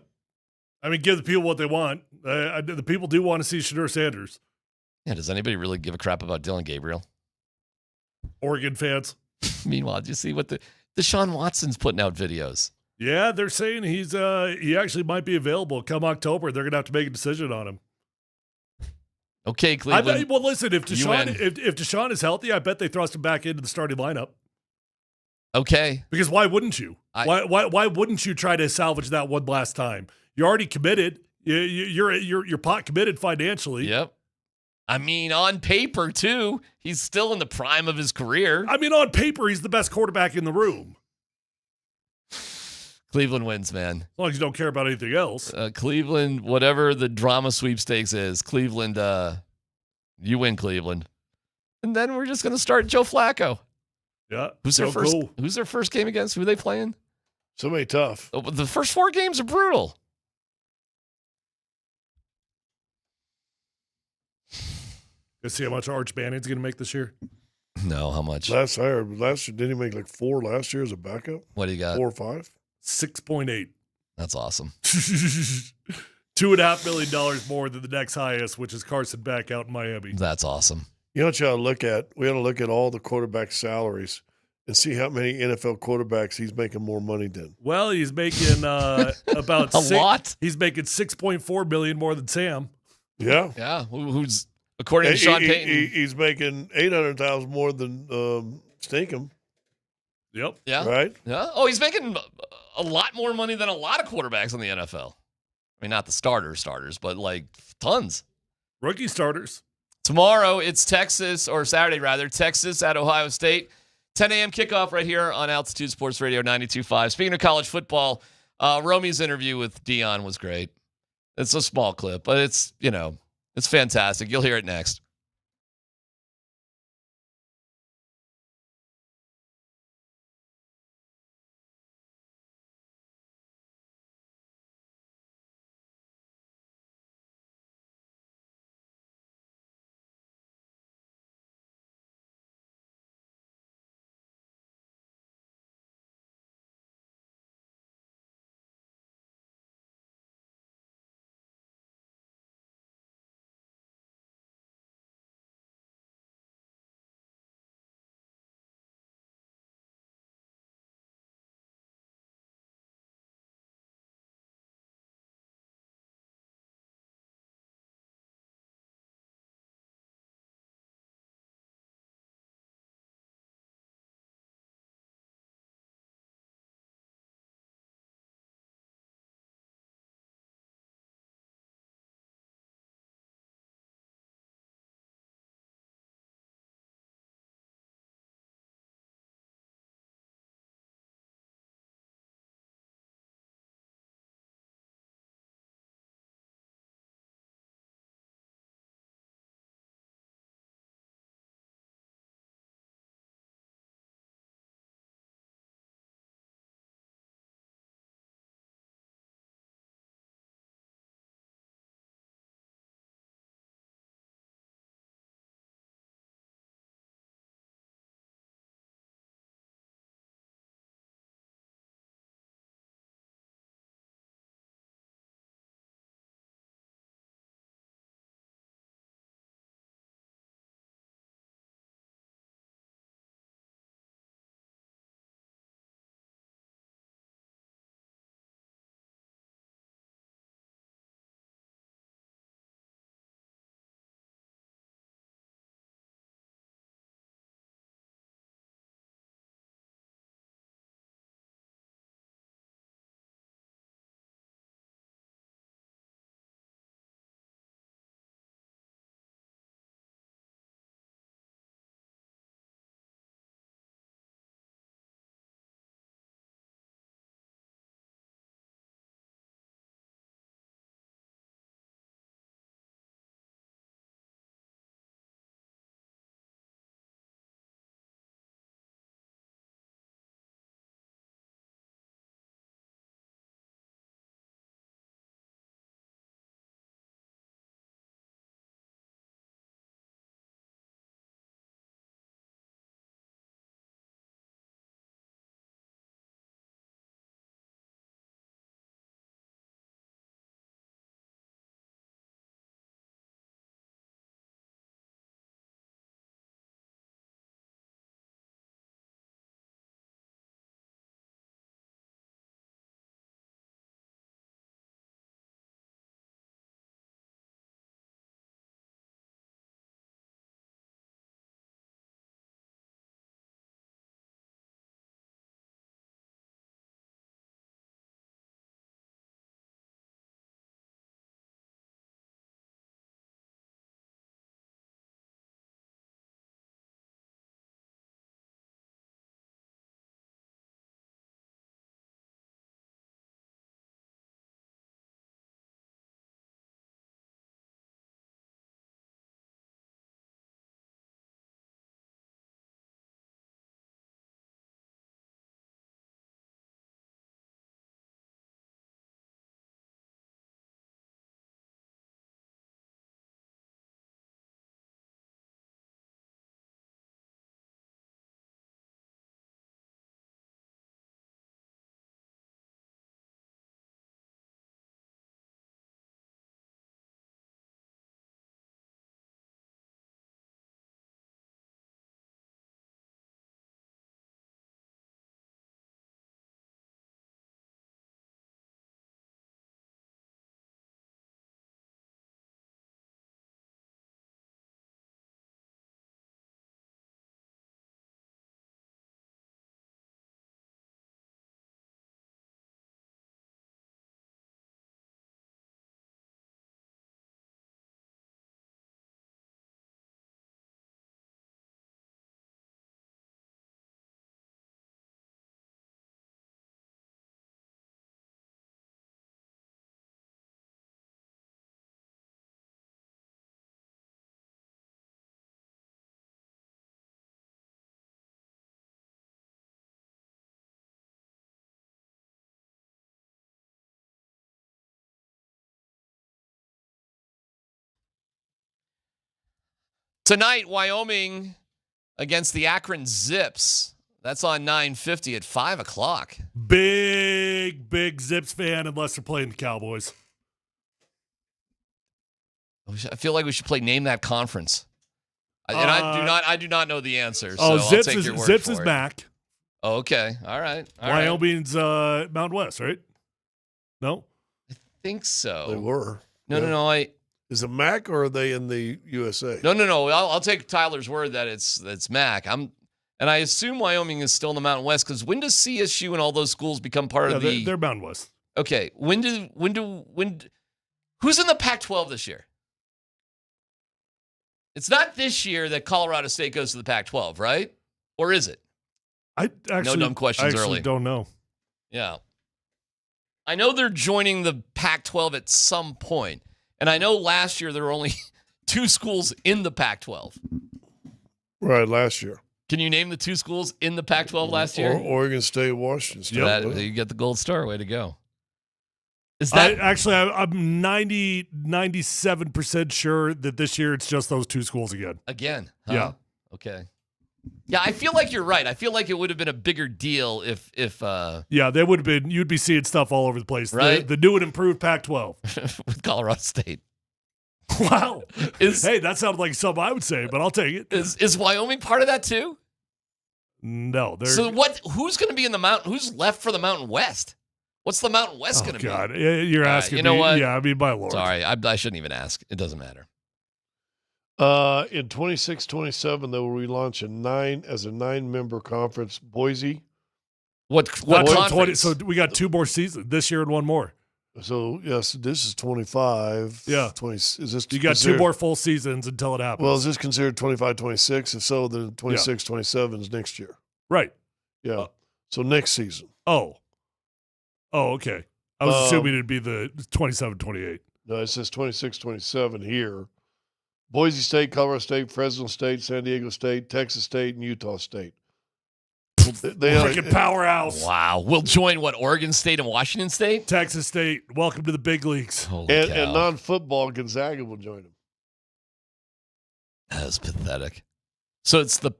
I mean, give the people what they want. The people do want to see Shedeur Sanders. Yeah, does anybody really give a crap about Dylan Gabriel? Oregon fans. Meanwhile, do you see what Deshaun Watson's putting out videos? Yeah, they're saying he actually might be available come October. They're going to have to make a decision on him. Okay, Cleveland. Well, listen, if Deshaun is healthy, I bet they thrust him back into the starting lineup. Okay. Because why wouldn't you? Why wouldn't you try to salvage that one last time? You're already committed. You're pot committed financially. Yep. I mean, on paper too, he's still in the prime of his career. I mean, on paper, he's the best quarterback in the room. Cleveland wins, man. As long as you don't care about anything else. Cleveland, whatever the drama sweepstakes is, Cleveland, you win, Cleveland. And then we're just going to start Joe Flacco. Yeah. Who's their first game against? Who are they playing? Somebody tough. Oh, the first 4 games are brutal. You see how much Arch Manning's going to make this year? No, how much? Last year, didn't he make like 4 last year as a backup? What do you got? 4 or 5? 6.8. That's awesome. $2.5 million more than the next highest, which is Carson Beck out in Miami. That's awesome. You know what you ought to look at? We ought to look at all the quarterback salaries and see how many NFL quarterbacks he's making more money than. Well, he's making about a lot. He's making $6.4 million more than Sam. Yeah, yeah. Who's according to Sean Payton? He's making $800,000 more than Stinkum. Yep. Yeah. Right. Yeah. Oh, he's making a lot more money than a lot of quarterbacks in the NFL. I mean, not the starters, but like tons. Rookie starters. Tomorrow it's Texas, or Saturday rather, Texas at Ohio State. 10 a.m. kickoff right here on Altitude Sports Radio 92.5. Speaking of college football, Romy's interview with Dion was great. It's a small clip, but it's fantastic. You'll hear it next. Tonight, Wyoming against the Akron Zips. That's on 9:50 at 5 o'clock. Big Zips fan unless they're playing the Cowboys. I feel like we should play Name That Conference. I do not know the answer. So Zips I'll take your word Zips for is it. MAC. Oh, okay. All right. Wyoming's Mountain West, right? No? I think so. They were. No. Is it MAC or are they in the USA? No. I'll take Tyler's word that it's MAC. And I assume Wyoming is still in the Mountain West because when does CSU and all those schools become part of the? They're Mountain West. Okay. Who's in the Pac-12 this year? It's not this year that Colorado State goes to the Pac-12, right? Or is it? I actually, no dumb questions early. Don't know. Yeah. I know they're joining the Pac-12 at some point. And I know last year there were only 2 schools in the Pac-12. Right, last year. Can you name the 2 schools in the Pac-12 last year? Oregon State, Washington State. You get the gold star. Way to go. Is that I'm 97% sure that this year it's just those 2 schools again. Again? Huh? Yeah. Okay. Yeah, I feel like you're right. I feel like it would have been a bigger deal if yeah, they would have been. You'd be seeing stuff all over the place. Right? The new and improved Pac-12 with Colorado State. Wow. Hey, that sounded like something I would say, but I'll take it. Is Wyoming part of that too? No. So what? Who's going to be in the mountain? Who's left for the Mountain West? What's the Mountain West going to be? God, you're asking you know me. What? Yeah, I mean, my lord. Sorry, I shouldn't even ask. It doesn't matter. In 26-27, they will relaunch as a 9-member conference. Boise. What conference? So we got 2 more seasons this year and 1 more. So yes, this is 25. Yeah. 20. Is this? You got 2 more full seasons until it happens. Well, is this considered 25-26? If so, then 26-27 is next year. Right. Yeah. So next season. Oh, okay. I was assuming it'd be the 27-28. No, it says 26-27 here. Boise State, Colorado State, Fresno State, San Diego State, Texas State, and Utah State. Freaking powerhouse. Wow. We'll join Oregon State and Washington State? Texas State, welcome to the big leagues. And non-football, Gonzaga will join them. That is pathetic. So it's the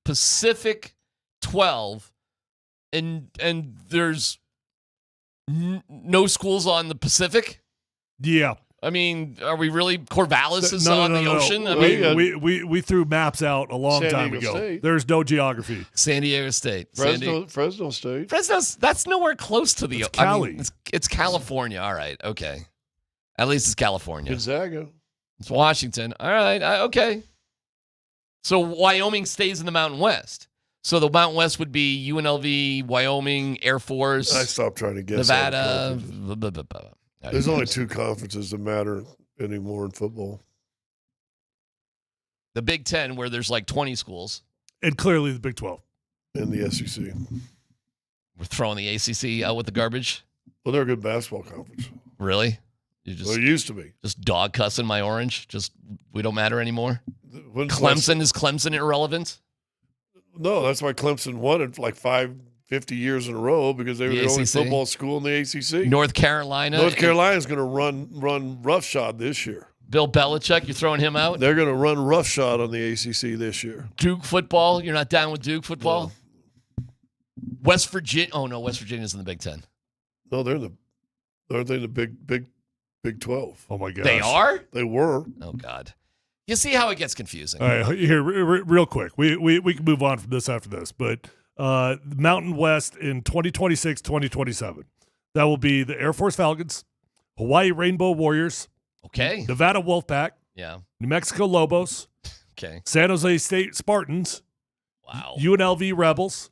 Pacific 12, and there's no schools on the Pacific? Yeah. I mean, are we really? Corvallis is on the ocean? No. I mean, we threw maps out a long time ago. State. There's no geography. San Diego State. Fresno State. That's nowhere close to the ocean. Cali. I mean, it's California. All right. Okay. At least it's California. Gonzaga. It's Washington. All right. Okay. So Wyoming stays in the Mountain West. So the Mountain West would be UNLV, Wyoming, Air Force. I stopped trying to guess. Nevada. There's only 2 conferences that matter anymore in football. The Big Ten, where there's like 20 schools. And clearly the Big 12. And the SEC. We're throwing the ACC out with the garbage? Well, they're a good basketball conference. Really? It used to be. Just dog cussing my orange? Just, we don't matter anymore? Is Clemson irrelevant? No, that's why Clemson won it like 50 years in a row because they were the only football school in the ACC. North Carolina is going to run roughshod this year. Bill Belichick, you're throwing him out? They're going to run roughshod on the ACC this year. Duke football, you're not down with Duke football? No. West Virginia. Oh no, West Virginia's in the Big Ten. No, aren't they in the Big 12? Oh my gosh. They are? They were. Oh God. You see how it gets confusing. All right, here, real quick. We can move on from this after this, but Mountain West in 2026, 2027. That will be the Air Force Falcons, Hawaii Rainbow Warriors, okay, Nevada Wolfpack, yeah, New Mexico Lobos, okay, San Jose State Spartans, wow, UNLV Rebels,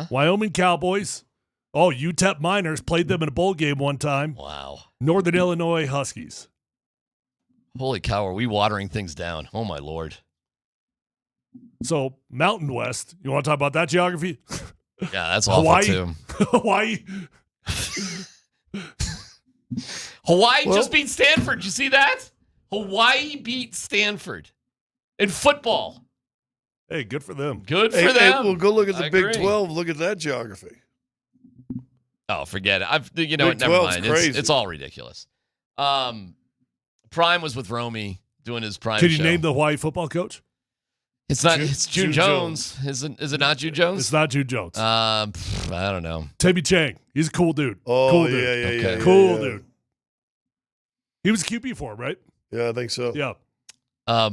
Wyoming Cowboys. Oh, UTEP Miners played them in a bowl game one time. Wow. Northern Illinois Huskies. Holy cow, are we watering things down? Oh my Lord. So Mountain West, you want to talk about that geography? Yeah, that's awful too. Hawaii. Hawaii just beat Stanford. You see that? Hawaii beat Stanford in football. Hey, good for them. Good for them. Hey, well, go look at the Big 12. Look at that geography. Oh, forget it. Never mind. It's all ridiculous. Prime was with Romy doing his Prime Can show. you name the Hawaii football coach? It's not. It's June Jones. Is it not June Jones? It's not June Jones. I don't know. Timmy Chang. He's a cool dude. Oh, cool dude. yeah. Cool dude. He was QB for him, right? Yeah, I think so. Yeah.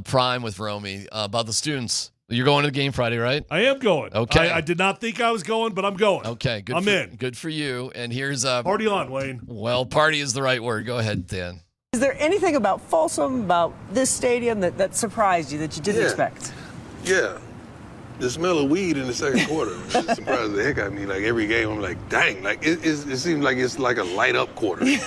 Prime with Romy about the students. You're going to the game Friday, right? I am going. Okay. I did not think I was going, but I'm going. Okay. Good. I'm in. Good for you. And here's party on, Wayne. Well, party is the right word. Go ahead, Dan. Is there anything about Folsom, about this stadium that surprised you that you didn't expect? Yeah. The smell of weed in the second quarter surprised the heck out of me. Like every game, I'm like, dang, like it seems like it's like a light up quarter. You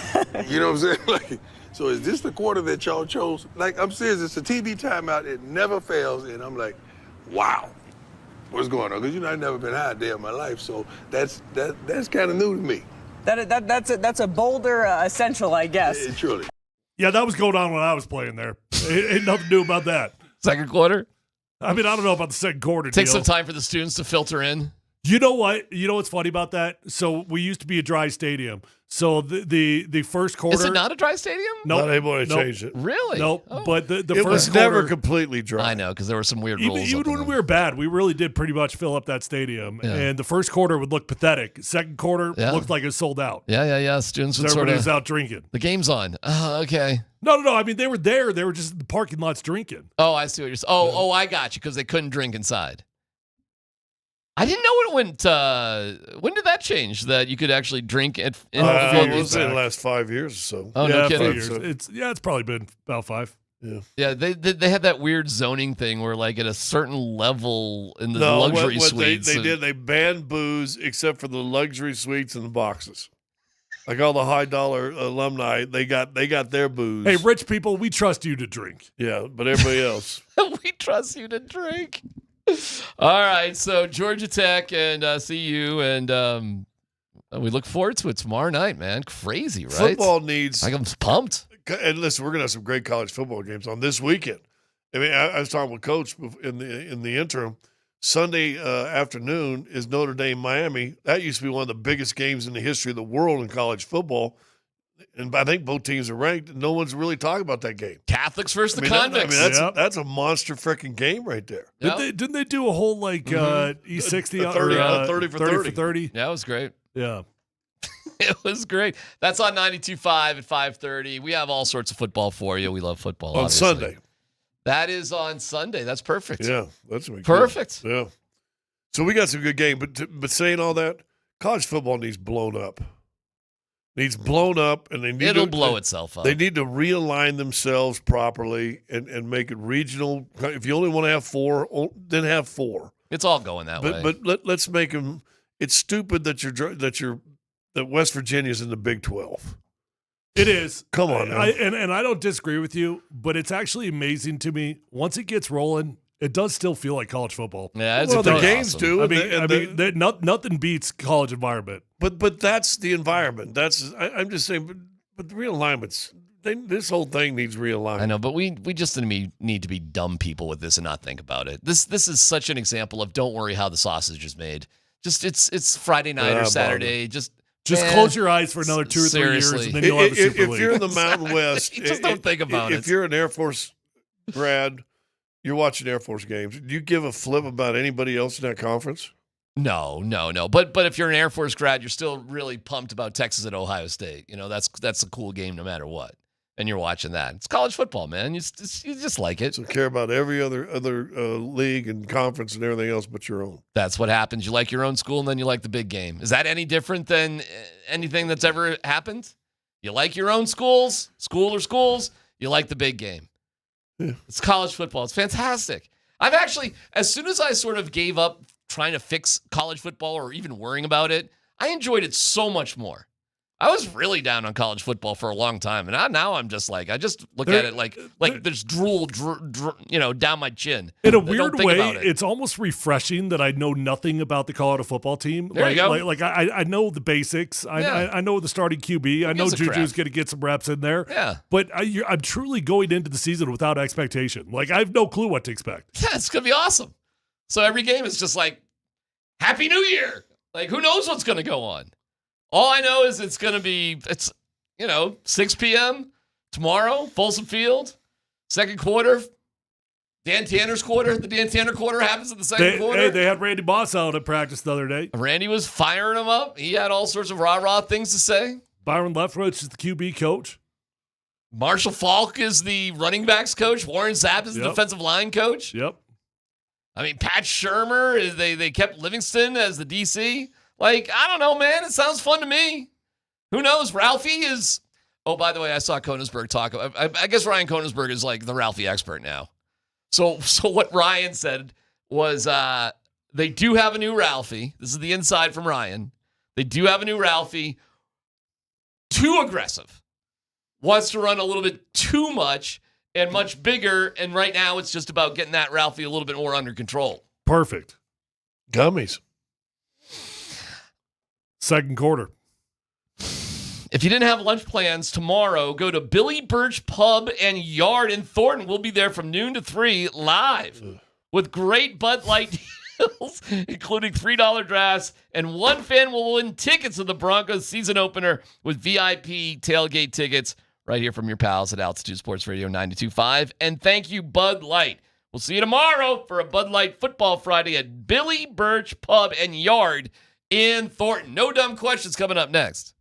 know what I'm saying? Like, so is this the quarter that y'all chose? Like, I'm serious, it's a TV timeout, it never fails, and I'm like, wow, what's going on? Because I've never been high a day in my life, so that's kind of new to me. That's a Boulder essential, I guess. Truly. Yeah, that was going on when I was playing there. Ain't nothing new about that. Second quarter? I mean, I don't know about the second quarter. Take some time for the students to filter in. You know what? You know what's funny about that? So we used to be a dry stadium. So the first quarter. Is it not a dry stadium? No, not able to change it. Really? No, but the it first was quarter, never completely dry. I know, because there were some weird rules. Even when we were bad, we really did pretty much fill up that stadium. Yeah. And the first quarter would look pathetic. Second quarter looked like it was sold out. Yeah. Students would everybody was out drinking. The game's on. Okay. No. I mean, they were there. They were just in the parking lots drinking. Oh, I see what you're saying. Oh, I got you, because they couldn't drink inside. I didn't know it went. When did that change? That you could actually drink in it was in the last 5 years or so. Oh, no kidding. 5 years. It's probably been about 5. Yeah. They had that weird zoning thing where, like, at a certain level in the luxury suites, they banned booze except for the luxury suites and the boxes. Like all the high dollar alumni, they got their booze. Hey, rich people, we trust you to drink. Yeah, but everybody else, we trust you to drink. All right, so Georgia Tech and CU, and we look forward to it tomorrow night, man. Crazy, right? Football needs. I'm pumped. And listen, we're gonna have some great college football games on this weekend. I mean, I was talking with Coach in the interim. Sunday afternoon is Notre Dame Miami. That used to be one of the biggest games in the history of the world in college football. And I think both teams are ranked. No one's really talking about that game. Catholics versus the convicts. That's a monster freaking game right there. Yep. Didn't they do a whole E60 or 30 for 30? Yeah, it was great. Yeah. It was great. That's on 92.5 at 5:30. We have all sorts of football for you. We love football. On obviously. Sunday. That is on Sunday. That's perfect. Yeah, that's perfect. Cool. Yeah. So we got some good game, but saying all that, college football needs blown up. And they need it'll blow itself up. They need to realign themselves properly and make it regional. If you only want to have 4, then have 4. It's all going that way. But let's make them. It's stupid that West Virginia's in the Big 12. It is. Come on now. And I don't disagree with you, but it's actually amazing to me. Once it gets rolling, it does still feel like college football. Yeah, the games awesome. do. I mean, nothing beats college environment. But that's the environment. I'm just saying. But the realignments. This whole thing needs realignment. I know, but we just need to be dumb people with this and not think about it. This is such an example of don't worry how the sausage is made. Just it's Friday night or Saturday. Just close your eyes for another 2 or 3 years, and then you'll have a Super League. If you're in the Mountain West, just don't think about it. If you're an Air Force grad, you're watching Air Force games. Do you give a flip about anybody else in that conference? No. But if you're an Air Force grad, you're still really pumped about Texas and Ohio State. You know, that's a cool game no matter what. And you're watching that. It's college football, man. You just like it. So care about every other league and conference and everything else but your own. That's what happens. You like your own school, and then you like the big game. Is that any different than anything that's ever happened? You like your own schools, you like the big game. Yeah. It's college football. It's fantastic. I've actually, as soon as I sort of gave up trying to fix college football or even worrying about it, I enjoyed it so much more. I was really down on college football for a long time, and now I'm just like, I just look at it like there's drool, down my chin. In a weird way, it's almost refreshing that I know nothing about the Colorado football team. There you go. Like I know the basics. I know the starting QB. I know Juju's going to get some reps in there. Yeah. But I'm truly going into the season without expectation. Like, I have no clue what to expect. Yeah, it's going to be awesome. So every game is just like, Happy New Year. Like, who knows what's going to go on? All I know is it's 6 p.m. tomorrow, Folsom Field, second quarter, Dan Tanner's quarter. The Dan Tanner quarter happens in the second quarter. Hey, they had Randy Moss out at practice the other day. Randy was firing him up. He had all sorts of rah-rah things to say. Byron Leftwich is the QB coach. Marshall Falk is the running backs coach. Warren Zapp is the defensive line coach. Yep. I mean, Pat Shurmur, they kept Livingston as the DC. Like, I don't know, man. It sounds fun to me. Who knows? Ralphie is... Oh, by the way, I saw Koenigsberg talk. I guess Ryan Koenigsberg is like the Ralphie expert now. So what Ryan said was they do have a new Ralphie. This is the inside from Ryan. They do have a new Ralphie. Too aggressive. Wants to run a little bit too much and much bigger. And right now it's just about getting that Ralphie a little bit more under control. Perfect. Gummies. Second quarter. If you didn't have lunch plans tomorrow, go to Billy Birch Pub and Yard in Thornton. We'll be there from noon to 3 live with great Bud Light deals, including $3 drafts, and one fan will win tickets to the Broncos season opener with VIP tailgate tickets right here from your pals at Altitude Sports Radio 92.5. And thank you, Bud Light. We'll see you tomorrow for a Bud Light Football Friday at Billy Birch Pub and Yard in Thornton. No dumb questions coming up next.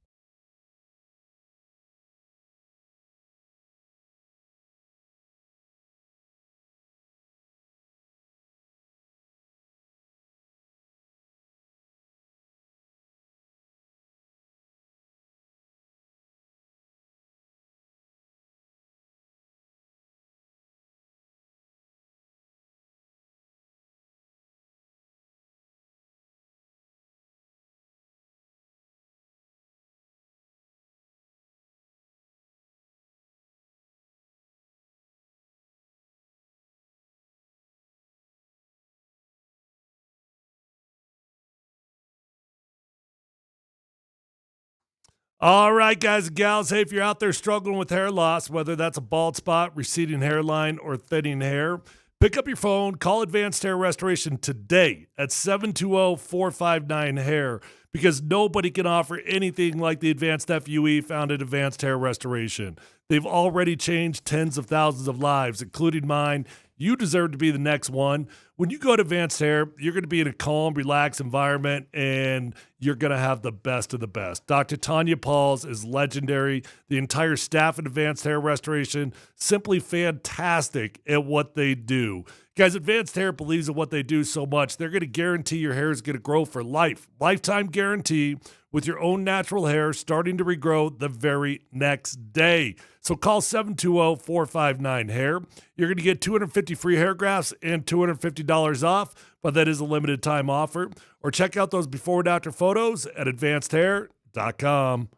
All right, guys and gals. Hey, if you're out there struggling with hair loss, whether that's a bald spot, receding hairline, or thinning hair, pick up your phone, call Advanced Hair Restoration today at 720-459-HAIR because nobody can offer anything like the advanced FUE found at Advanced Hair Restoration. They've already changed tens of thousands of lives, including mine. You deserve to be the next one. When you go to Advanced Hair, you're going to be in a calm, relaxed environment, and you're going to have the best of the best. Dr. Tanya Pauls is legendary. The entire staff at Advanced Hair Restoration, simply fantastic at what they do. Guys, Advanced Hair believes in what they do so much, they're going to guarantee your hair is going to grow for life. Lifetime guarantee with your own natural hair starting to regrow the very next day. So call 720-459-HAIR. You're going to get 250 free hair grafts and $250 off, but that is a limited time offer. Or check out those before and after photos at advancedhair.com.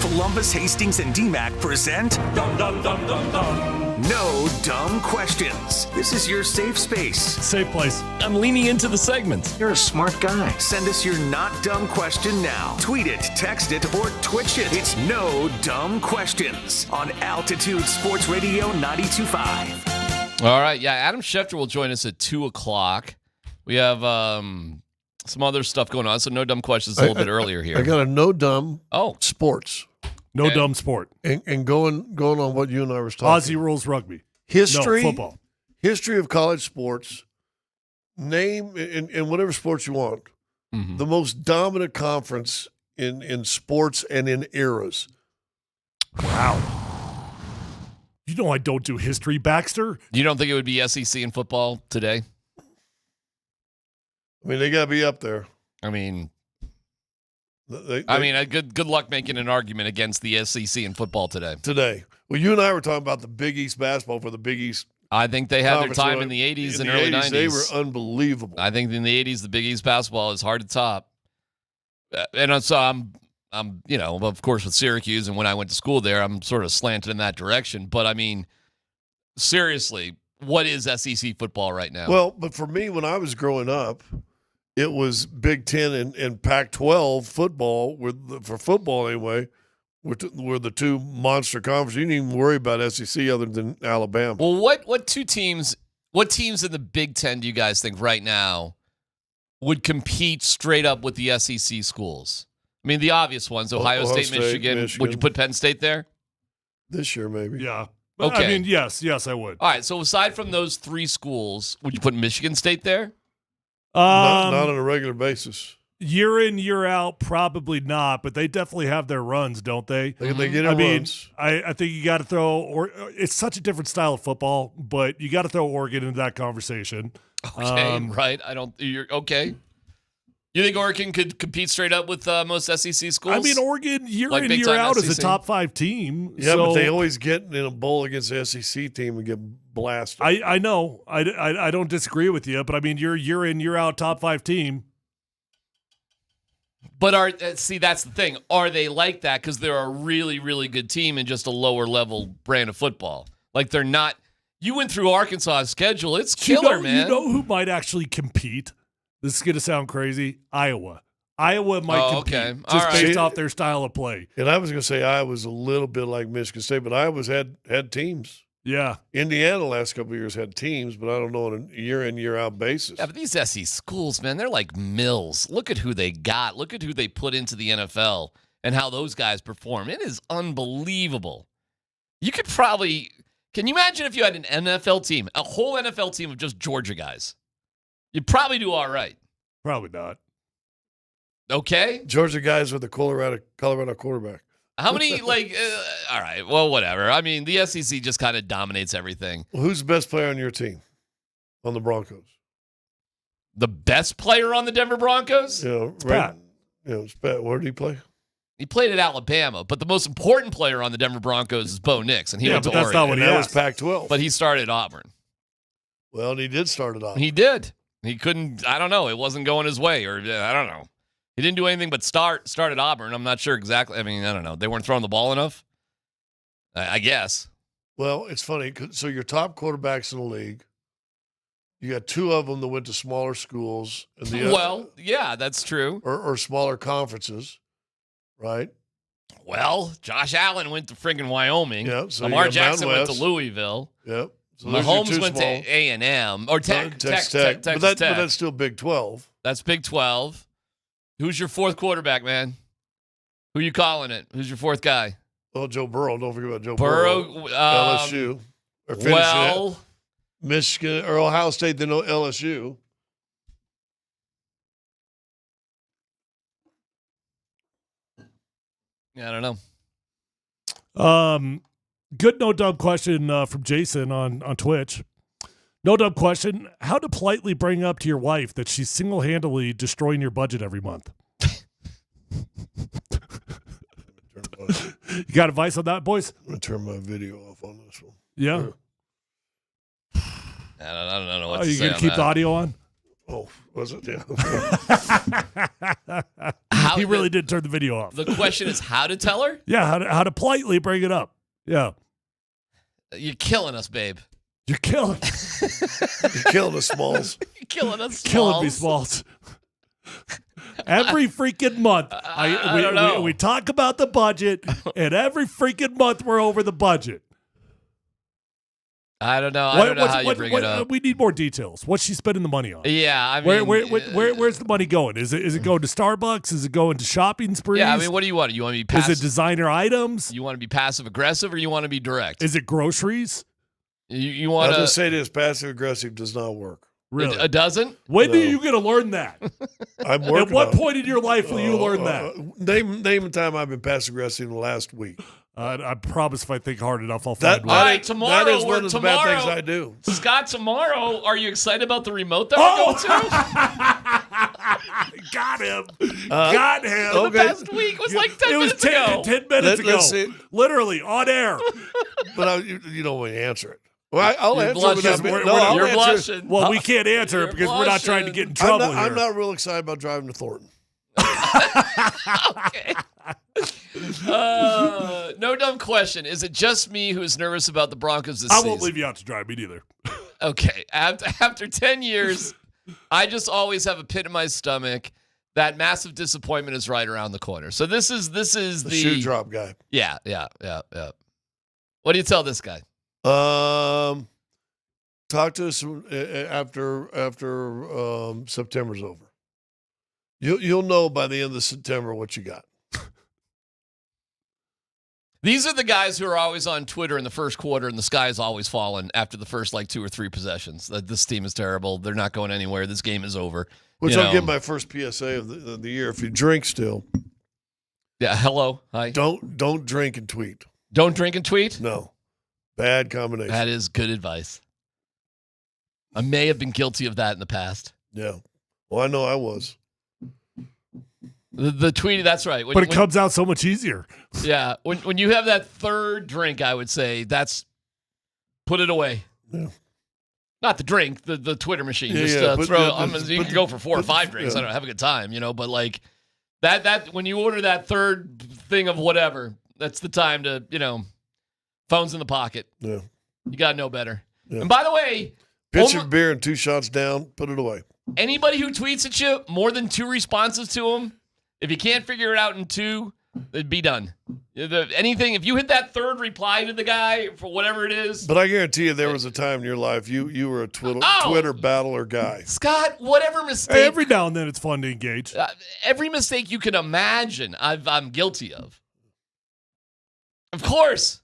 Polumbus, Hastings, and DMac present No Dumb Questions. This is your safe space. Safe place. I'm leaning into the segment. You're a smart guy. Send us your not dumb question now. Tweet it, text it, or Twitch it. It's No Dumb Questions on Altitude Sports Radio 92.5. All right. Yeah, Adam Schefter will join us at 2 o'clock. We have some other stuff going on, so No Dumb Questions a little bit earlier here. I got a no dumb sports. No dumb sport. And going on what you and I were talking. Aussie rules rugby. History. No, football. History of college sports. Name, in whatever sports you want, the most dominant conference in sports and in eras. Wow. You know I don't do history, Baxter. You don't think it would be SEC in football today? I mean, they got to be up there. I mean, good luck making an argument against the SEC in football today. Well, you and I were talking about the Big East basketball for the Big East. I think they had their time in the 80s and early 90s. They were unbelievable. I think in the 80s, the Big East basketball is hard to top. And so I'm, of course, with Syracuse, and when I went to school there, I'm sort of slanted in that direction. But, I mean, seriously, what is SEC football right now? Well, but for me, when I was growing up, it was Big Ten and Pac-12 football, for football anyway, were the two monster conferences. You didn't even worry about SEC other than Alabama. Well, what teams in the Big Ten do you guys think right now would compete straight up with the SEC schools? I mean, the obvious ones, Ohio State, Michigan. Would you put Penn State there? This year, maybe. Yeah. Okay. I mean, yes, I would. All right, so aside from those three schools, would you put Michigan State there? Not on a regular basis. Year in, year out, probably not, but they definitely have their runs, don't they? They get runs. I think you got to throw, it's such a different style of football, but you got to throw Oregon into that conversation. Okay, right. You're okay. You think Oregon could compete straight up with most SEC schools? I mean, Oregon year in, year out is a top 5 team. Yeah, but they always get in a bowl against the SEC team and get blasted. I know. I don't disagree with you, but I mean, you're year in, year out top 5 team. But that's the thing. Are they like that because they're a really, really good team and just a lower level brand of football? Like they're not. You went through Arkansas' schedule. It's killer, man. You know who might actually compete? This is going to sound crazy. Iowa. Iowa might compete just based off their style of play. And I was going to say Iowa's a little bit like Michigan State, but Iowa's had teams. Yeah. Indiana the last couple of years had teams, but I don't know on a year in, year out basis. Yeah, but these SEC schools, man, they're like mills. Look at who they got. Look at who they put into the NFL and how those guys perform. It is unbelievable. You could probably – can you imagine if you had an NFL team, a whole NFL team of just Georgia guys? You'd probably do all right. Probably not. Okay. Georgia guys with the Colorado quarterback. How many, all right, well, whatever. I mean, the SEC just kind of dominates everything. Well, who's the best player on your team, on the Broncos? The best player on the Denver Broncos? Yeah, right. Pat. Where did he play? He played at Alabama, but the most important player on the Denver Broncos is Bo Nix, and he went to Oregon. Not what that was Pac-12. But he started at Auburn. Well, and he did start at Auburn. He did. He couldn't, I don't know. It wasn't going his way, or I don't know. He didn't do anything but start at Auburn. I'm not sure exactly. I mean, I don't know. They weren't throwing the ball enough, I guess. Well, it's funny. So your top quarterbacks in the league, you got 2 of them that went to smaller schools. And yeah, that's true. Or smaller conferences, right? Well, Josh Allen went to friggin' Wyoming. Yeah, so Lamar Jackson went to Louisville. Yep. So Mahomes went to A&M or Texas Tech. But that's still Big 12. That's Big 12. Who's your 4th quarterback, man? Who you calling it? Who's your 4th guy? Oh, Joe Burrow. Don't forget about Joe Burrow. LSU. Or Michigan or Ohio State, then LSU. Yeah, I don't know. Good no dumb question from Jason on Twitch. No dumb question. How to politely bring up to your wife that she's single-handedly destroying your budget every month? You got advice on that, boys? I'm going to turn my video off on this one. Yeah. I don't know what to say. Are you going to keep the audio on? Oh, was it? Yeah. How He really did turn the video off. The question is how to tell her? Yeah, how to politely bring it up. Yeah. You're killing us, babe. You're killing. You're killing us, Smalls. You're killing us, Smalls. Killing me, Smalls. Every freaking month, I don't know. we talk about the budget, and every freaking month we're over the budget. I don't know. I don't know how you bring it up. We need more details. What's she spending the money on? Yeah, I mean, where's the money going? Is it going to Starbucks? Is it going to shopping sprees? Yeah, I mean, what do you want? You want to be passive? Is it designer items? You want to be passive aggressive, or you want to be direct? Is it groceries? You want to just say this: passive aggressive does not work. Really? It doesn't? When are you going to learn that? I'm working. At what point in your life will you learn that? Name a time I've been passive aggressive in the last week. I promise if I think hard enough, I'll find one. All right, tomorrow. That is one of the bad things I do. Scott, tomorrow, are you excited about the remote that we're going to? Got him. Got him. The past week was like 10 minutes ago. 10 minutes ago. Literally, on air. But you don't want to answer it. Well, I'll answer it. You're blushing. Well, we can't answer it because we're not trying to get in trouble here. I'm not real excited about driving to Thornton. Okay. No dumb question. Is it just me who's nervous about the Broncos this season? I won't leave you out to dry, me neither. Okay. After 10 years, I just always have a pit in my stomach. That massive disappointment is right around the corner. So this is the shoe drop guy. Yeah. What do you tell this guy? Talk to us after September's over. You'll know by the end of September what you got. These are the guys who are always on Twitter in the first quarter, and the sky is always falling after the first 2 or 3 possessions. This team is terrible. They're not going anywhere. This game is over. Which I'll give my first PSA of the year. If you drink still, yeah. Hello, hi. Don't drink and tweet. Don't drink and tweet. No, bad combination. That is good advice. I may have been guilty of that in the past. Yeah. Well, I know I was. The tweet, that's right. But it comes out so much easier. Yeah. When you have that third drink, I would say put it away. Yeah. Not the drink, the Twitter machine. You can go for 4 or 5 drinks. I don't know, have a good time, but like that when you order that third thing of whatever, that's the time to, phones in the pocket. Yeah. You got to know better. Yeah. And by the way, pitch of beer and 2 shots down, put it away. Anybody who tweets at you, more than 2 responses to them, if you can't figure it out in 2, it'd be done. Anything, if you hit that third reply to the guy for whatever it is. But I guarantee you there was a time in your life you were a Twitter battler guy. Scott, whatever mistake. Every now and then it's fun to engage. Every mistake you can imagine, I'm guilty of. Of course.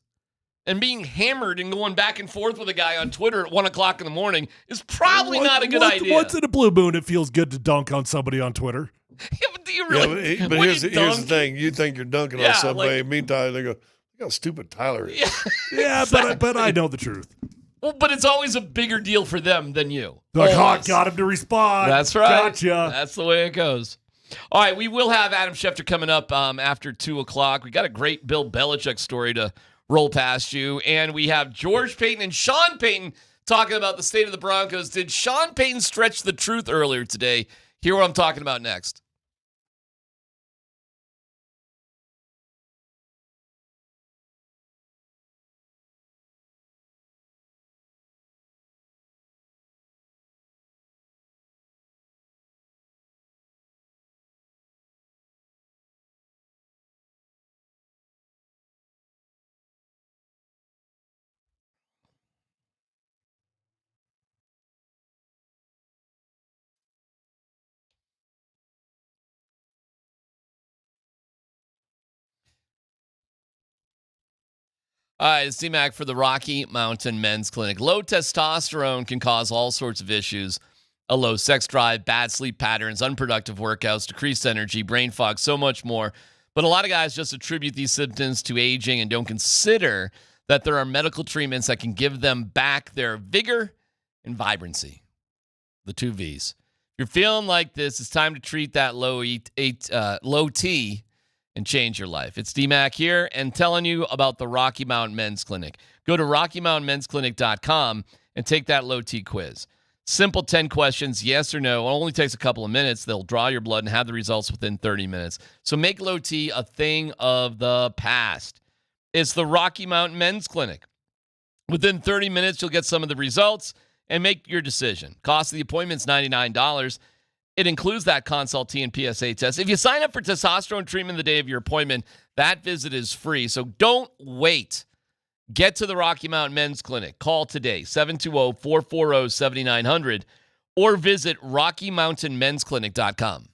And being hammered and going back and forth with a guy on Twitter at 1 o'clock in the morning is probably not a good idea. Once in a blue moon, it feels good to dunk on somebody on Twitter. Yeah, but do you really? Yeah, but here's the thing: you think you're dunking on somebody. Meantime, they go, "Look how stupid Tyler is." Yeah, but I know the truth. Well, but it's always a bigger deal for them than you. Got him to respond. That's right. Gotcha. That's the way it goes. All right, we will have Adam Schefter coming up after 2 o'clock. We got a great Bill Belichick story to roll past you, and we have George Payton and Sean Payton talking about the state of the Broncos. Did Sean Payton stretch the truth earlier today? Hear what I'm talking about next. All right, it's DMac for the Rocky Mountain Men's Clinic. Low testosterone can cause all sorts of issues. A low sex drive, bad sleep patterns, unproductive workouts, decreased energy, brain fog, so much more. But a lot of guys just attribute these symptoms to aging and don't consider that there are medical treatments that can give them back their vigor and vibrancy. The 2 V's. If you're feeling like this, it's time to treat that low T and change your life. It's DMac here and telling you about the Rocky Mountain Men's Clinic. Go to RockyMountainMen'sClinic.com and take that low T quiz. Simple 10 questions, yes or no. It only takes a couple of minutes. They'll draw your blood and have the results within 30 minutes. So make low T a thing of the past. It's the Rocky Mountain Men's Clinic. Within 30 minutes, you'll get some of the results and make your decision. Cost of the appointment is $99. It includes that consult T and PSA test. If you sign up for testosterone treatment the day of your appointment, that visit is free. So don't wait. Get to the Rocky Mountain Men's Clinic. Call today, 720-440-7900, or visit RockyMountainMen'sClinic.com.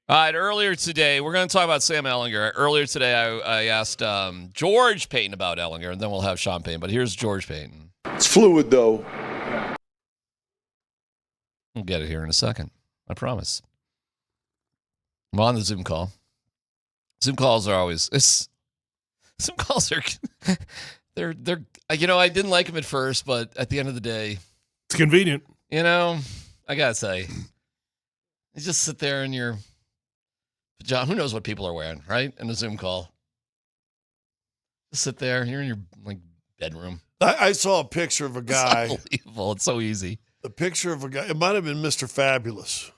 All right, earlier today, we're going to talk about Sam Ehlinger. Earlier today, I asked George Payton about Ehlinger, and then we'll have Sean Payton. But here's George Payton. It's fluid, though. We'll get it here in a second. I promise. I'm on the Zoom call. Zoom calls are always... Zoom calls are... They're I didn't like them at first, but at the end of the day... It's convenient. I got to say, you just sit there in your... John, who knows what people are wearing, right? In a Zoom call. Just sit there. You're in your bedroom. I saw a picture of a guy. It's unbelievable. It's so easy. A picture of a guy. It might have been Mr. Fabulous.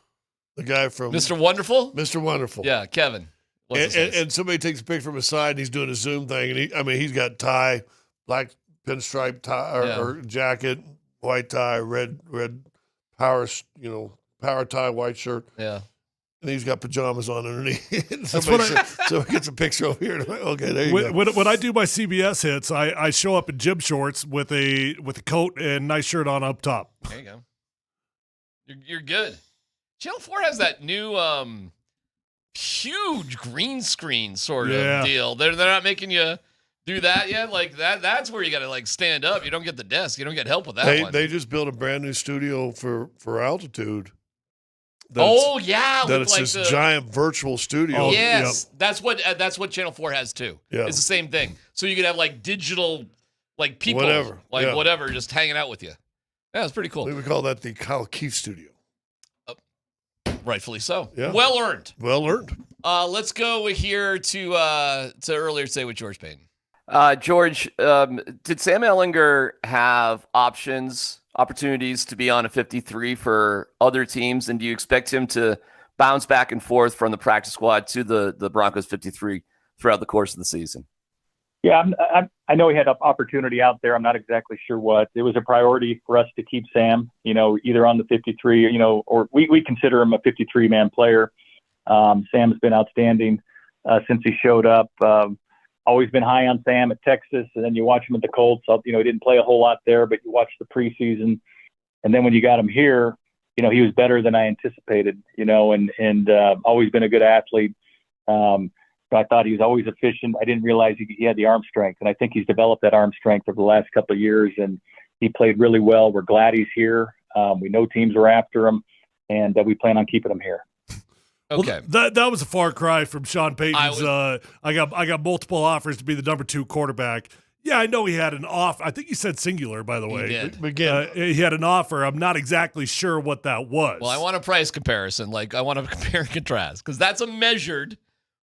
The guy from Mr. Wonderful? Mr. Wonderful. Yeah, Kevin. And somebody takes a picture from his side and he's doing a Zoom thing. And he's got tie, black pinstripe tie or jacket, white tie, red power tie, white shirt. Yeah. And he's got pajamas on underneath. So he gets a picture over here. Okay, there you go. When I do my CBS hits, I show up in gym shorts with a coat and nice shirt on up top. There you go. You're good. Channel 4 has that new huge green screen sort of deal. They're not making you do that yet. Like that's where you got to stand up. You don't get the desk. You don't get help with that one. They just built a brand new studio for Altitude. That it's this giant virtual studio. Yes, that's what Channel 4 has too. Yeah. It's the same thing. So you could have digital people, whatever, just hanging out with you. Yeah, it's pretty cool. We would call that the Kyle Keefe studio. Rightfully so. Yeah. Well earned. Well earned. Let's go here to earlier today with George Payton. George, did Sam Ehlinger have opportunities to be on a 53 for other teams, and do you expect him to bounce back and forth from the practice squad to the Broncos 53 throughout the course of the season? Yeah, I know he had an opportunity out there. I'm not exactly sure what. It was a priority for us to keep Sam, either on the 53, or we consider him a 53-man player. Sam's been outstanding since he showed up. Always been high on Sam at Texas, and then you watch him at the Colts. He didn't play a whole lot there, but you watch the preseason. And then when you got him here, he was better than I anticipated, and always been a good athlete. I thought he was always efficient. I didn't realize he had the arm strength, and I think he's developed that arm strength over the last couple of years, and he played really well. We're glad he's here. We know teams are after him, and we plan on keeping him here. Okay, well, that was a far cry from Sean Payton's. I got multiple offers to be the number 2 quarterback. Yeah, I know he had an offer. I think he said singular, by the way. He did. Again, he had an offer. I'm not exactly sure what that was. Well, I want a price comparison. I want to compare and contrast because that's a measured.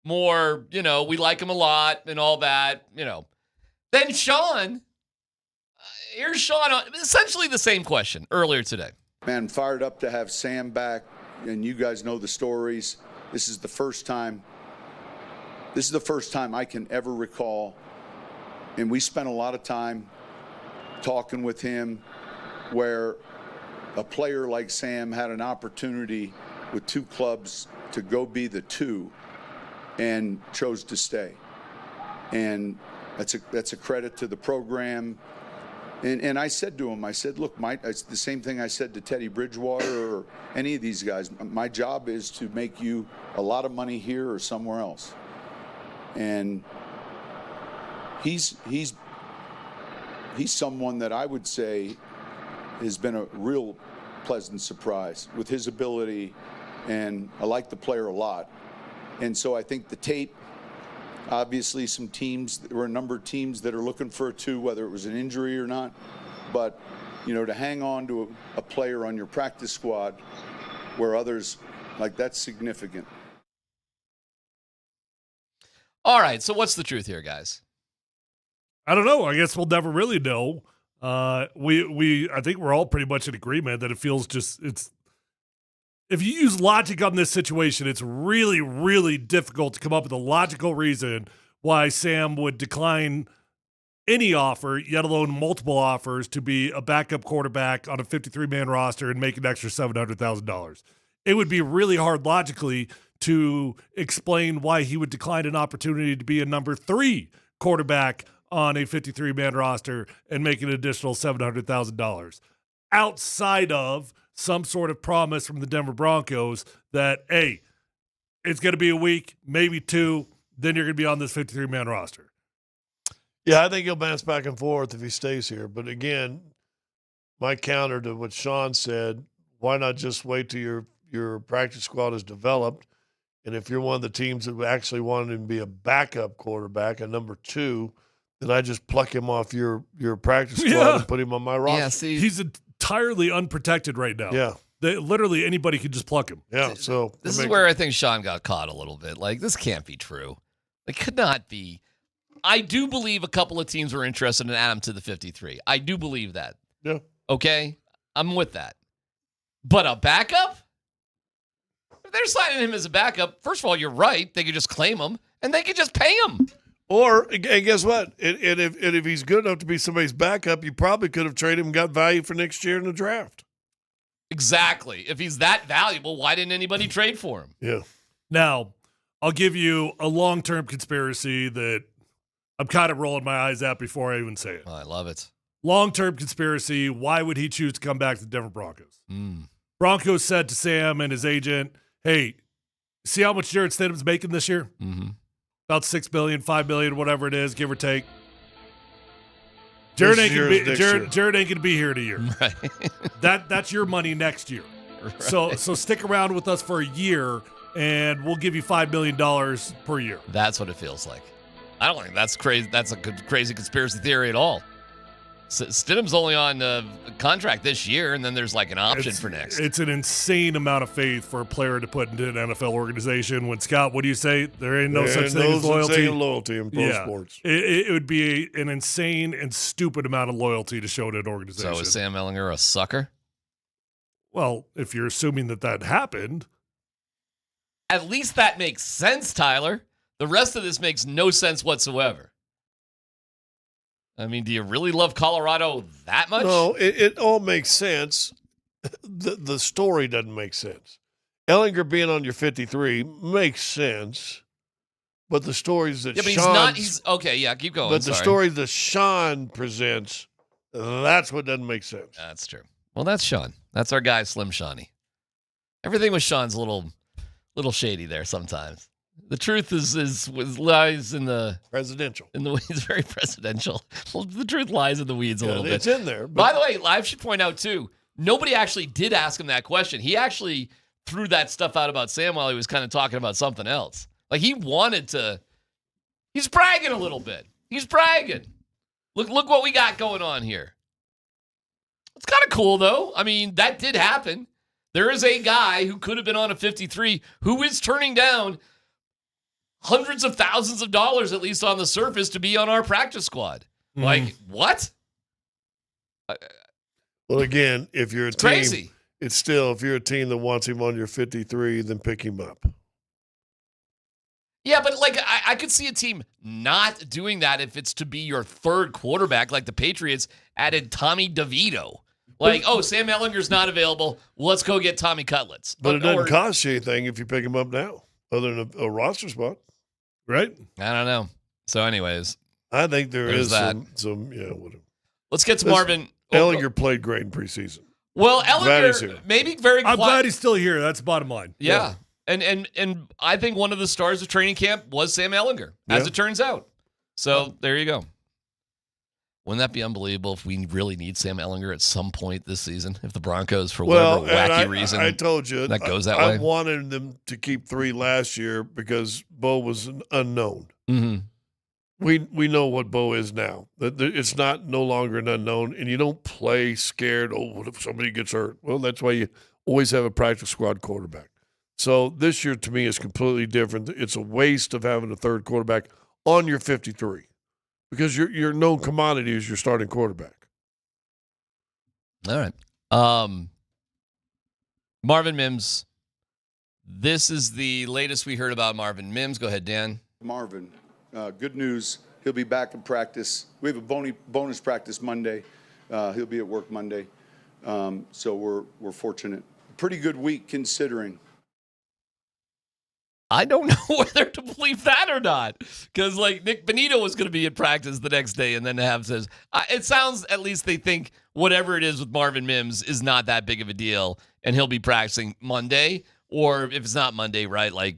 More, we like him a lot and all that, Then Sean, here's Sean on essentially the same question earlier today. Man, fired up to have Sam back, and you guys know the stories. This is the first time I can ever recall, and we spent a lot of time talking with him, where a player like Sam had an opportunity with 2 clubs to go be the 2. And chose to stay, and that's a credit to the program. And I said to him, look, it's the same thing I said to Teddy Bridgewater or any of these guys. My job is to make you a lot of money here or somewhere else. And he's someone that I would say has been a real pleasant surprise with his ability, and I like the player a lot. And so I think the tape, obviously there were a number of teams that are looking for a 2, whether it was an injury or not. But, to hang on to a player on your practice squad where others, that's significant. All right, so what's the truth here, guys? I don't know. I guess we'll never really know. I think we're all pretty much in agreement that it feels if you use logic on this situation, it's really, really difficult to come up with a logical reason why Sam would decline any offer, yet alone multiple offers, to be a backup quarterback on a 53-man roster and make an extra $700,000. It would be really hard logically to explain why he would decline an opportunity to be a number 3 quarterback on a 53-man roster and make an additional $700,000. Outside of some sort of promise from the Denver Broncos that, hey, it's going to be a week, maybe 2. Then you're going to be on this 53-man roster. Yeah, I think he'll bounce back and forth if he stays here. But again, my counter to what Sean said, why not just wait till your practice squad is developed? And if you're one of the teams that actually wanted him to be a backup quarterback, a number 2, then I just pluck him off your practice squad and put him on my roster. Yeah, see, he's entirely unprotected right now. Yeah. Literally anybody could just pluck him. Yeah, so this is where I think Sean got caught a little bit. Like, this can't be true. It could not be. I do believe a couple of teams were interested in adding him to the 53. I do believe that. Yeah. Okay? I'm with that. But a backup? If they're signing him as a backup, first of all, you're right. They could just claim him, and they could just pay him. And guess what? And if he's good enough to be somebody's backup, you probably could have traded him and got value for next year in the draft. Exactly. If he's that valuable, why didn't anybody trade for him? Yeah. Now, I'll give you a long-term conspiracy that I'm kind of rolling my eyes at before I even say it. Oh, I love it. Long-term conspiracy, why would he choose to come back to the Denver Broncos? Broncos said to Sam and his agent, hey, see how much Jarrett Stidham's making this year? Mm-hmm. About $6 billion, $5 billion, whatever it is, give or take. Jarrett ain't going to be here in a year. Right. That's your money next year. Right. So stick around with us for a year, and we'll give you $5 million per year. That's what it feels like. I don't think that's crazy. That's a crazy conspiracy theory at all. Stidham's only on a contract this year, and then there's like an option for next. It's an insane amount of faith for a player to put into an NFL organization. When Scott, what do you say? There ain't no such thing as loyalty. Loyalty in pro sports. It would be an insane and stupid amount of loyalty to show to an organization. So is Sam Ehlinger a sucker? Well, if you're assuming that happened. At least that makes sense, Tyler. The rest of this makes no sense whatsoever. I mean, do you really love Colorado that much? No, it all makes sense. The story doesn't make sense. Ehlinger being on your 53 makes sense, but the stories that he's okay, yeah, keep going. But the stories that Sean presents, that's what doesn't make sense. That's true. Well, that's Sean. That's our guy, Slim Shawnee. Everything with Sean's a little shady there sometimes. The truth lies in the presidential. He's very presidential. The truth lies in the weeds a little bit. It's in there. By the way, I should point out too, nobody actually did ask him that question. He actually threw that stuff out about Sam while he was kind of talking about something else. Like he wanted to. He's bragging a little bit. He's bragging. Look what we got going on here. It's kind of cool though. I mean, that did happen. There is a guy who could have been on a 53 who is turning down hundreds of thousands of dollars, at least on the surface, to be on our practice squad. Like, what? Well, again, if you're a team, crazy. It's still, if you're a team that wants him on your 53, then pick him up. Yeah, but like, I could see a team not doing that if it's to be your third quarterback, like the Patriots added Tommy DeVito. Like, Sam Ehlinger's not available. Well, let's go get Tommy Cutlets. But it doesn't cost you anything if you pick him up now, other than a roster spot. Right? I don't know. So, anyways, I think there's that. some whatever. Let's get to Marvin. Ehlinger played great in preseason. Well, Ehlinger maybe very. I'm glad he's still here. That's the bottom line. Yeah. And I think one of the stars of training camp was Sam Ehlinger, as it turns out. So there you go. Wouldn't that be unbelievable if we really need Sam Ehlinger at some point this season? If the Broncos, for whatever wacky reason, I told you that goes that way. I wanted them to keep 3 last year because Bo was an unknown. Mm-hmm. We know what Bo is now. It's no longer an unknown, and you don't play scared. Oh, what if somebody gets hurt? Well, that's why you always have a practice squad quarterback. So this year, to me, is completely different. It's a waste of having a third quarterback on your 53 because your known commodity is your starting quarterback. All right. Marvin Mims. This is the latest we heard about Marvin Mims. Go ahead, Dan. Marvin, good news. He'll be back in practice. We have a bonus practice Monday. He'll be at work Monday. So we're fortunate. Pretty good week considering. I don't know whether to believe that or not. Because, like, Nick Benito was going to be in practice the next day and then says, it sounds, at least they think whatever it is with Marvin Mims is not that big of a deal and he'll be practicing Monday. Or if it's not Monday, right, like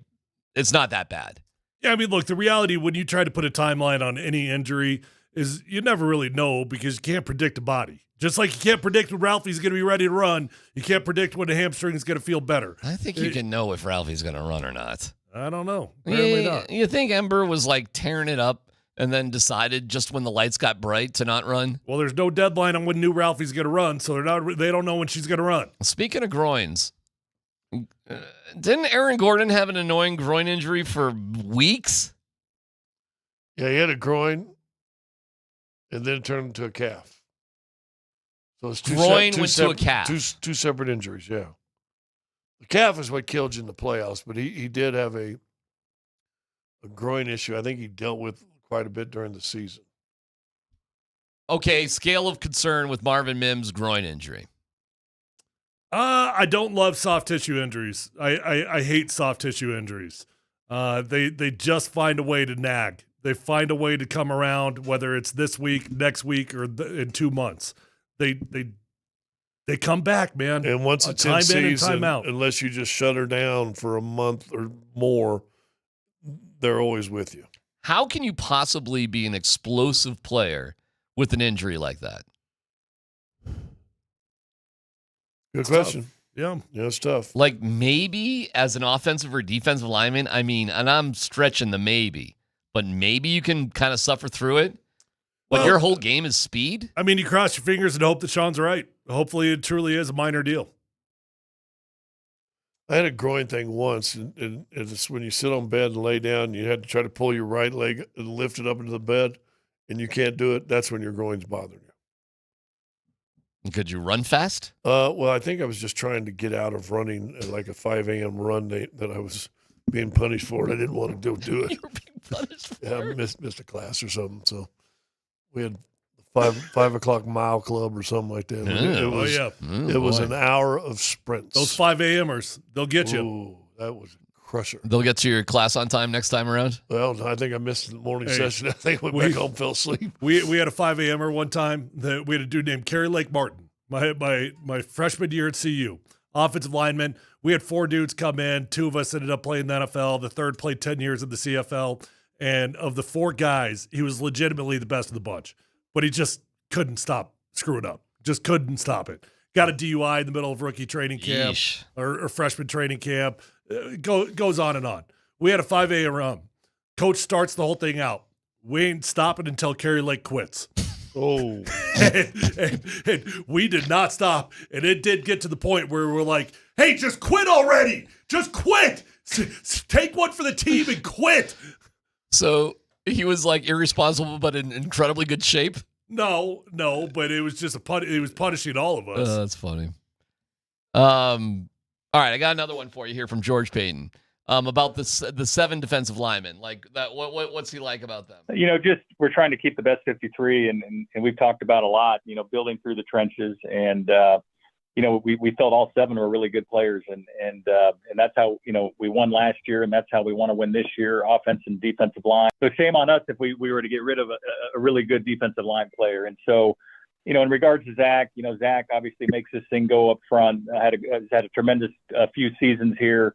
it's not that bad. Yeah, I mean, look, the reality when you try to put a timeline on any injury is you never really know because you can't predict a body. Just like you can't predict when Ralphie's going to be ready to run, you can't predict when the hamstring is going to feel better. I think you can know if Ralphie's going to run or not. I don't know. Apparently not. You think Ember was like tearing it up and then decided just when the lights got bright to not run? Well, there's no deadline on when new Ralphie's going to run, so they don't know when she's going to run. Speaking of groins, didn't Aaron Gordon have an annoying groin injury for weeks? Yeah, he had a groin, and then it turned into a calf. So it's went to a calf. Two separate injuries, yeah. The calf is what killed you in the playoffs, but he did have a groin issue. I think he dealt with quite a bit during the season. Okay, scale of concern with Marvin Mims' groin injury. I don't love soft tissue injuries. I hate soft tissue injuries. They just find a way to nag. They find a way to come around, whether it's this week, next week, or in 2 months. They come back, man. And once it's in season, unless you just shut her down for a month or more, they're always with you. How can you possibly be an explosive player with an injury like that? Good question. Yeah, it's tough. Like maybe as an offensive or defensive lineman, I mean, and I'm stretching the maybe, but maybe you can kind of suffer through it. But your whole game is speed? I mean, you cross your fingers and hope that Sean's right. Hopefully it truly is a minor deal. I had a groin thing once, and it's when you sit on bed and lay down, you had to try to pull your right leg and lift it up into the bed, and you can't do it. That's when your groin's bothering you. Could you run fast? Well, I think I was just trying to get out of running like a 5 a.m. run that I was being punished for. I didn't want to do it. You were being punished for it? Yeah, I missed a class or something, so we had 5 o'clock mile club or something like that. It was an hour of sprints. Those 5 a.m.ers, they'll get you. Ooh, that was a crusher. They'll get to your class on time next time around? Well, I think I missed the morning session. I think I went back home, fell asleep. We had a 5 a.m.er one time. We had a dude named Kerry Lake Martin, my freshman year at CU, offensive lineman. We had 4 dudes come in. 2 of us ended up playing the NFL. The third played 10 years in the CFL. And of the 4 guys, he was legitimately the best of the bunch. But he just couldn't stop screwing up. Just couldn't stop it. Got a DUI in the middle of rookie training camp or freshman training camp. Goes on and on. We had a 5 a.m. run. Coach starts the whole thing out. We ain't stopping until Kerry Lake quits. Oh. and we did not stop. And it did get to the point where we're like, hey, just quit already. Just quit. Take one for the team and quit. So he was like irresponsible, but in incredibly good shape. No, but it was just it was punishing all of us. That's funny. All right, I got another one for you here from George Payton about the 7 defensive linemen. Like that, what's he like about them? Just we're trying to keep the best 53, and we've talked about a lot. Building through the trenches, and we felt all 7 were really good players, and that's how we won last year, and that's how we want to win this year, offense and defensive line. So shame on us if we were to get rid of a really good defensive line player. And so, in regards to Zach, Zach obviously makes this thing go up front. Has had a tremendous few seasons here.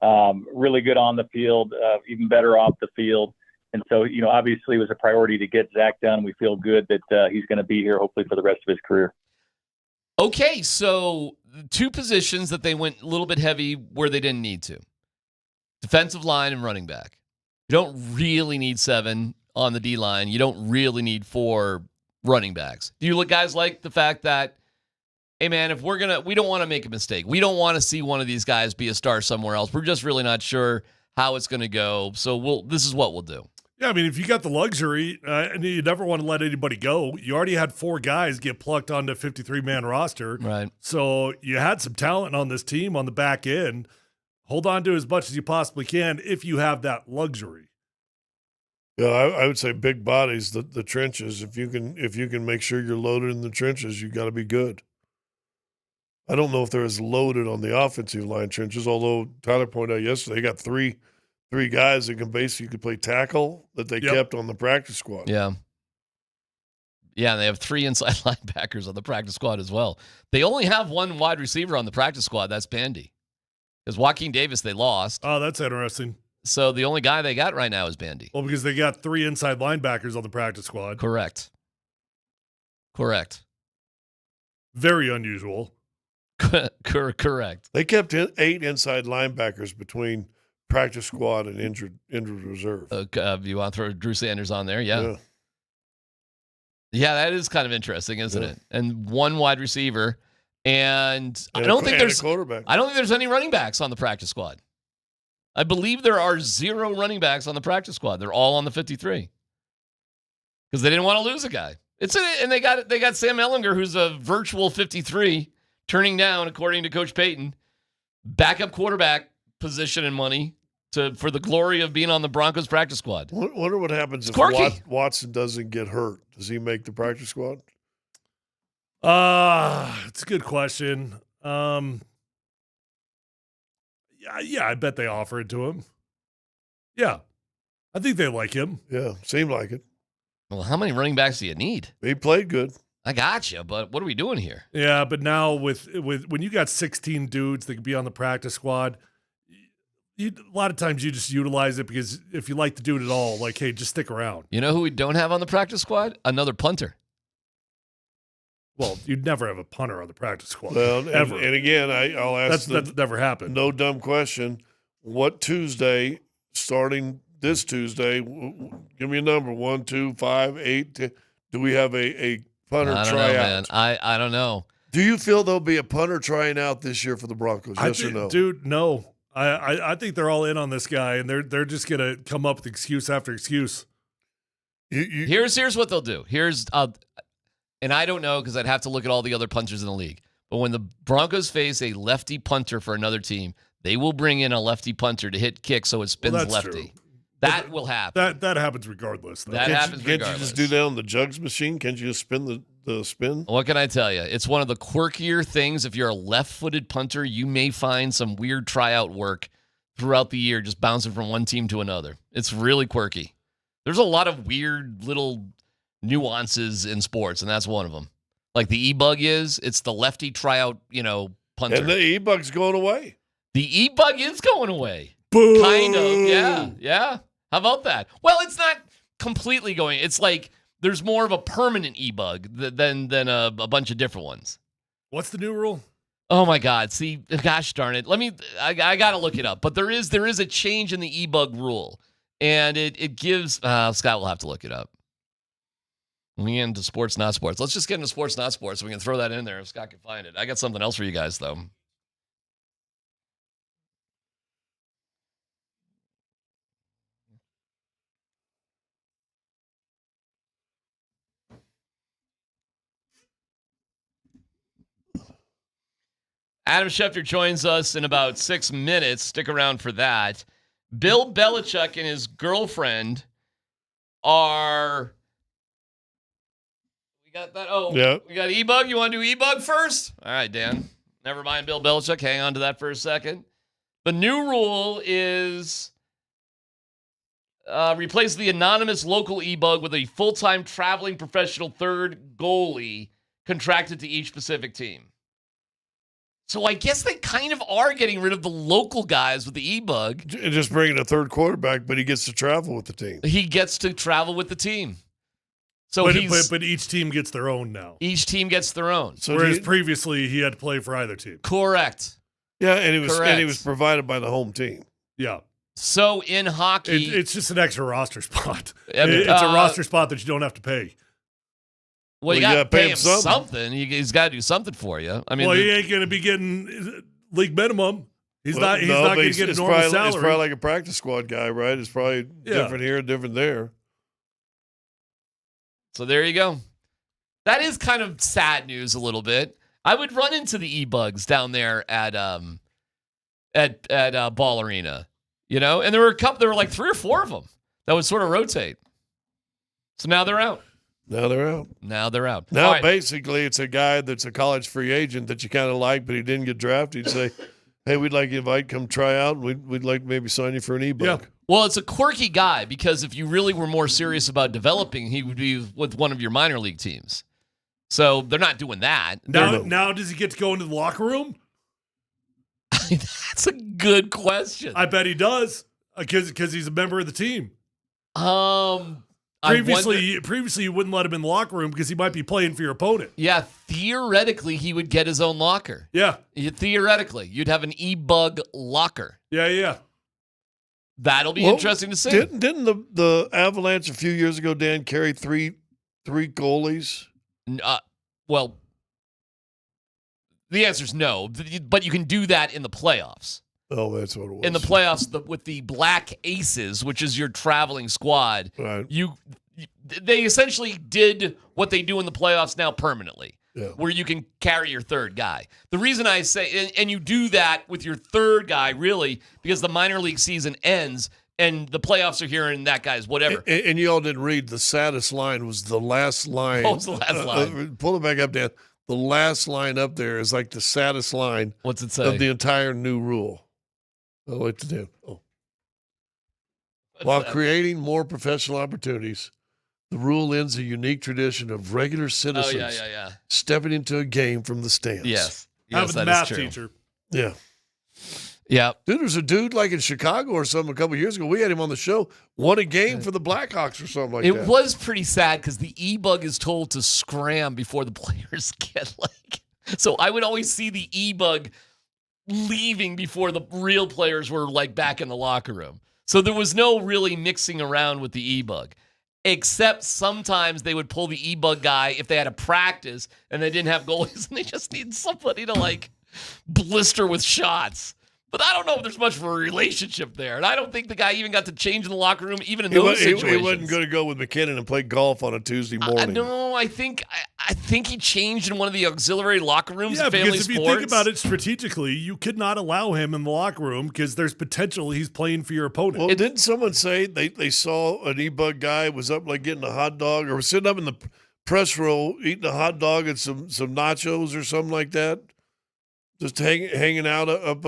Really good on the field, even better off the field. And so, obviously it was a priority to get Zach done. We feel good that he's going to be here hopefully for the rest of his career. Okay, so 2 positions that they went a little bit heavy where they didn't need to. Defensive line and running back. You don't really need 7 on the D-line. You don't really need 4 running backs. Do you guys like the fact that, hey, man, if we don't want to make a mistake. We don't want to see one of these guys be a star somewhere else. We're just really not sure how it's going to go. So this is what we'll do. Yeah, I mean, if you got the luxury and you never want to let anybody go, you already had 4 guys get plucked onto a 53-man roster. Right. So you had some talent on this team on the back end. Hold on to as much as you possibly can if you have that luxury. Yeah, I would say big bodies, the trenches. If you can make sure you're loaded in the trenches, you got to be good. I don't know if they're as loaded on the offensive line trenches, although Tyler pointed out yesterday they got three guys that can basically play tackle that they kept on the practice squad. Yeah. Yeah, and they have 3 inside linebackers on the practice squad as well. They only have 1 wide receiver on the practice squad. That's Bandy. Because Joaquin Davis they lost. Oh, that's interesting. So the only guy they got right now is Bandy. Well, because they got 3 inside linebackers on the practice squad. Correct. Very unusual. Correct. They kept 8 inside linebackers between practice squad and injured reserve. You want to throw Drew Sanders on there? Yeah. Yeah, that is kind of interesting, isn't it? And 1 wide receiver, and I don't think there's a quarterback. I don't think there's any running backs on the practice squad. I believe there are 0 running backs on the practice squad. They're all on the 53 because they didn't want to lose a guy. And they got Sam Ehlinger, who's a virtual 53, turning down, according to Coach Payton, backup quarterback position and money for the glory of being on the Broncos practice squad. Wonder what happens if Watson doesn't get hurt. Does he make the practice squad? It's a good question. Yeah, I bet they offer it to him. Yeah. I think they like him. Yeah, seemed like it. Well, how many running backs do you need? He played good. I got you, but what are we doing here? Yeah, but now with when you got 16 dudes that could be on the practice squad, a lot of times you just utilize it because if you like the dude at all, like, hey, just stick around. You know who we don't have on the practice squad? Another punter. Well, you'd never have a punter on the practice squad. Well, ever. And again, I'll ask that's never happened. No dumb question. What Tuesday, starting this Tuesday, give me a number, 1, 2, 5, 8, 10. Do we have a punter tryout? Man. I don't know. Do you feel there'll be a punter trying out this year for the Broncos? Yes or no? Dude, no. I think they're all in on this guy, and they're just gonna come up with excuse after excuse. Here's what they'll do. And I don't know because I'd have to look at all the other punters in the league. But when the Broncos face a lefty punter for another team, they will bring in a lefty punter to hit kick so it spins lefty. True. That will happen. That happens regardless. Though. Can't you just do that on the jugs machine? Can't you just spin the spin? What can I tell you? It's one of the quirkier things. If you're a left-footed punter, you may find some weird tryout work throughout the year just bouncing from one team to another. It's really quirky. There's a lot of weird little nuances in sports, and that's one of them. Like the E-bug it's the lefty tryout, punter. And the E-bug's going away. The E-bug is going away. Boom. Kind of, yeah. How about that? Well, it's not completely going. It's like there's more of a permanent E-bug than a bunch of different ones. What's the new rule? Oh my God! See, gosh darn it. I got to look it up. But there is a change in the E-bug rule, and it gives. Scott will have to look it up. We get into sports, not sports. Let's just get into sports, not sports. So we can throw that in there if Scott can find it. I got something else for you guys though. Adam Schefter joins us in about 6 minutes. Stick around for that. Bill Belichick and his girlfriend are... We got that? Oh, yeah. We got E-Bug. You want to do E-Bug first? All right, Dan. Never mind Bill Belichick. Hang on to that for a second. The new rule is replace the anonymous local E-Bug with a full-time traveling professional third goalie contracted to each specific team. So I guess they kind of are getting rid of the local guys with the E-Bug. Just bringing a third quarterback, but he gets to travel with the team. He gets to travel with the team. So but each team gets their own now. Each team gets their own. So whereas previously he had to play for either team. Correct. Yeah, and he was provided by the home team. Yeah. So in hockey, it's just an extra roster spot. It's a roster spot that you don't have to pay. Well, you got to pay him something. He's got to do something for you. I mean, he ain't going to be getting league minimum. He's not going to get a normal salary. It's probably like a practice squad guy, right? It's probably different here, different there. So there you go. That is kind of sad news a little bit. I would run into the E-Bugs down there at Ball Arena, and there were like 3 or 4 of them that would sort of rotate. So now they're out. Now they're out. Now right. Basically it's a guy that's a college free agent that you kind of like, but he didn't get drafted. You'd say, hey, we'd like you to come try out. We'd like maybe sign you for an E-Bug. Yeah. Well, it's a quirky guy because if you really were more serious about developing, he would be with one of your minor league teams. So they're not doing that. Now does he get to go into the locker room? That's a good question. I bet he does. Because he's a member of the team. Previously, you wouldn't let him in the locker room because he might be playing for your opponent. Yeah, theoretically, he would get his own locker. Yeah. Theoretically, you'd have an e-bug locker. Yeah. That'll be interesting to see. Didn't the Avalanche a few years ago, Dan, carry three goalies? Well, the answer is no, but you can do that in the playoffs. Oh, that's what it was. In the playoffs, with the Black Aces, which is your traveling squad, right. They essentially did what they do in the playoffs now permanently, where you can carry your third guy. The reason I say, and you do that with your third guy, really, because the minor league season ends and the playoffs are here and that guy's whatever. And you all didn't read the saddest line was the last line. What was the last line? Pull it back up, Dan. The last line up there is like the saddest line. What's it say? Of the entire new rule. I'll wait to do. While creating more professional opportunities, the rule ends a unique tradition of regular citizens stepping into a game from the stands. Yes, having the math teacher. Yeah. Yeah. Dude, there's a dude like in Chicago or something a couple of years ago. We had him on the show. Won a game for the Blackhawks or something like that. It was pretty sad because the e-bug is told to scram before the players get So I would always see the e-bug leaving before the real players were back in the locker room. So there was no really mixing around with the e-bug. Except sometimes they would pull the e-bug guy if they had a practice and they didn't have goalies and they just need somebody to blister with shots. But I don't know if there's much of a relationship there. And I don't think the guy even got to change in the locker room, even in those situations. He wasn't going to go with McKinnon and play golf on a Tuesday morning. No, I think he changed in one of the auxiliary locker rooms at Family because if you think about it strategically, you could not allow him in the locker room because there's potential he's playing for your opponent. Well, didn't someone say they saw an e-bug guy was up getting a hot dog or was sitting up in the press row eating a hot dog and some nachos or something like that? Just hanging out up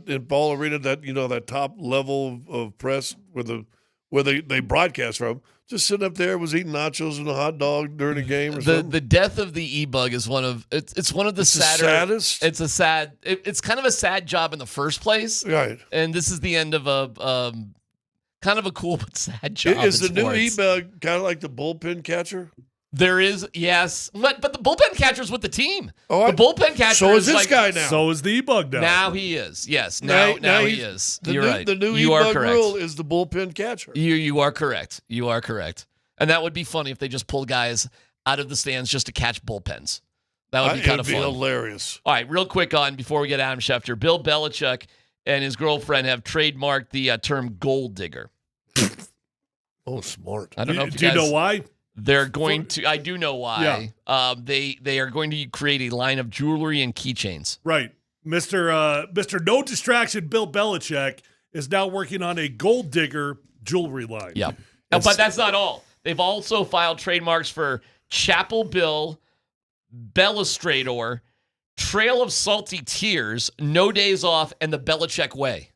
in Ball Arena, that top level of press where they broadcast from. Just sitting up there, was eating nachos and a hot dog during a game or something. The death of the e-bug is one of the saddest. It's kind of a sad job in the first place, right? And this is the end of a kind of a cool but sad job. Is the new e-bug kind of like the bullpen catcher? There is, yes. But the bullpen catcher's with the team. The bullpen catcher so is this guy now. So is the e-bug now. Now he is. Yes. Now he is. You're right. The new e-bug rule is the bullpen catcher. You are correct. You are correct. And that would be funny if they just pulled guys out of the stands just to catch bullpens. That would be kind of fun. Hilarious. All right, real quick before we get Adam Schefter, Bill Belichick and his girlfriend have trademarked the term gold digger. Oh, smart. I don't know if do you know why? They're going to. I do know why. Yeah. They are going to create a line of jewelry and keychains. Right, Mr. No Distraction Bill Belichick is now working on a gold digger jewelry line. Yeah, but that's not all. They've also filed trademarks for Chapel Bill, Bellustrador, Trail of Salty Tears, No Days Off, and the Belichick Way.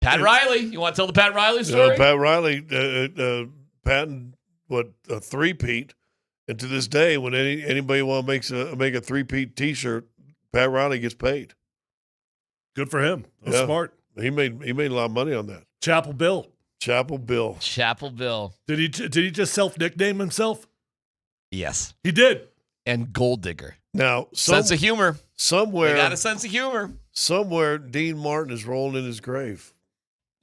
Pat Riley, you want to tell the Pat Riley story? Pat Riley, patent a three-peat, and to this day, when anybody want to make a three-peat T-shirt, Pat Riley gets paid. Good for him. That's smart. He made a lot of money on that. Chapel Bill. Did he just self-nickname himself? Yes, he did. And Gold Digger. Now, sense of humor. Somewhere, they got a sense of humor. Somewhere, Dean Martin is rolling in his grave.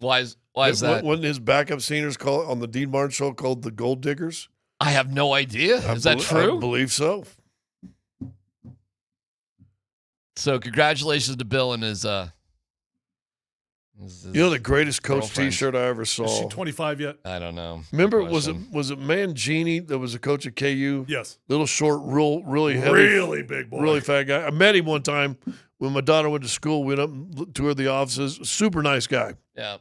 Why is that? Wasn't his backup singers called on the Dean Martin show called the Gold Diggers? I have no idea. Is that true? I believe so. So congratulations to Bill and his the greatest Coach girlfriend. T-shirt I ever saw. Is she 25 yet? I don't know. Remember, was it Mangini that was a coach at KU? Yes. Little short, really heavy, really big boy, really fat guy. I met him one time when my daughter went to school. We went up and toured the offices. Super nice guy. Yeah.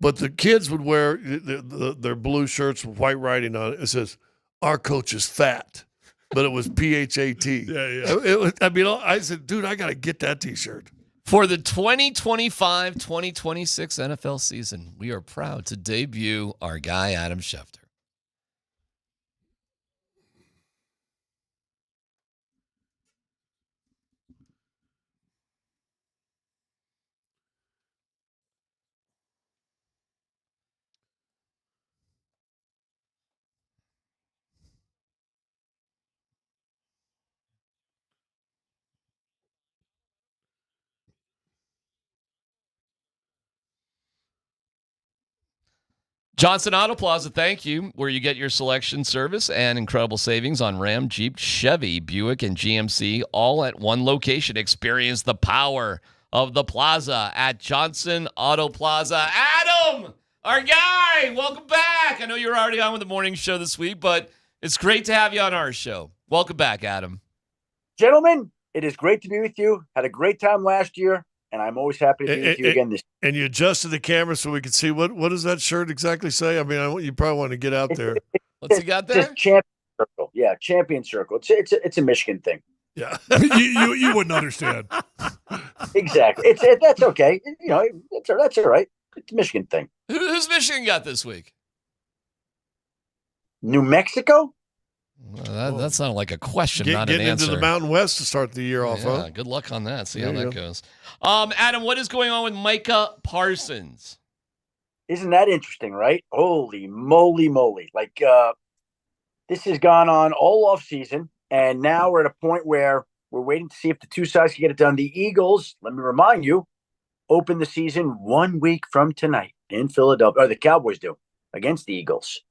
But the kids would wear their blue shirts with white writing on it. It says, "Our coach is fat," but it was PHAT. Yeah. I said, dude, I got to get that T-shirt. For the 2025-2026 NFL season, we are proud to debut our guy, Adam Schefter. Johnson Auto Plaza, thank you, where you get your selection service and incredible savings on Ram, Jeep, Chevy, Buick, and GMC, all at one location. Experience the power of the plaza at Johnson Auto Plaza. Adam, our guy, welcome back. I know you were already on with the morning show this week, but it's great to have you on our show. Welcome back, Adam. Gentlemen, it is great to be with you. Had a great time last year, and I'm always happy to be with you again this year. And you adjusted the camera so we could see what does that shirt exactly say? I mean, you probably want to get out there. What's he got there? It's Champion Circle. Yeah, Champion Circle. It's a Michigan thing. Yeah, you wouldn't understand. Exactly. That's okay. You know, that's all right. It's a Michigan thing. Who's Michigan got this week? New Mexico. Well, that sounded like a question, not an getting answer. into the Mountain West to start the year off, huh? Good luck on that. See how There you that goes. Adam, what is going on with Micah Parsons? Isn't that interesting, right? Holy moly. Like, this has gone on all off season, and now we're at a point where we're waiting to see if the two sides can get it done. The Eagles, let me remind you, open the season 1 week from tonight in Philadelphia, or the Cowboys do, against the Eagles.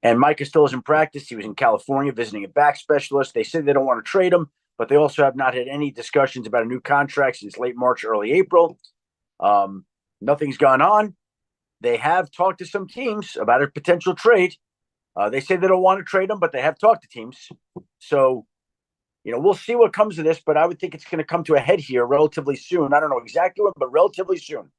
And Micah still is in practice. He was in California visiting a back specialist. They said they don't want to trade him, but they also have not had any discussions about a new contract since late March, early April. Nothing's gone on. They have talked to some teams about a potential trade. They say they don't want to trade him, but they have talked to teams. So, we'll see what comes of this, but I would think it's going to come to a head here relatively soon. I don't know exactly when, but relatively soon.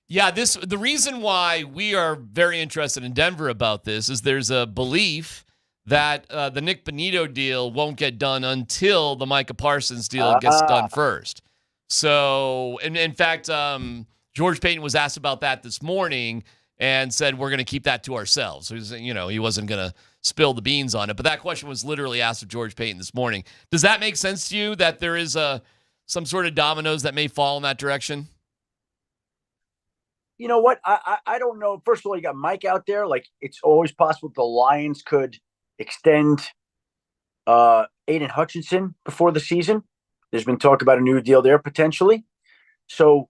Yeah, the reason why we are very interested in Denver about this is there's a belief that the Nick Bonito deal won't get done until the Micah Parsons deal gets done first. So, in fact, George Payton was asked about that this morning and said we're going to keep that to ourselves. He wasn't going to spill the beans on it. But that question was literally asked of George Payton this morning. Does that make sense to you that there is some sort of dominoes that may fall in that direction? You know what? I don't know. First of all, you got Mike out there. Like, it's always possible the Lions could extend Aiden Hutchinson before the season. There's been talk about a new deal there potentially. So,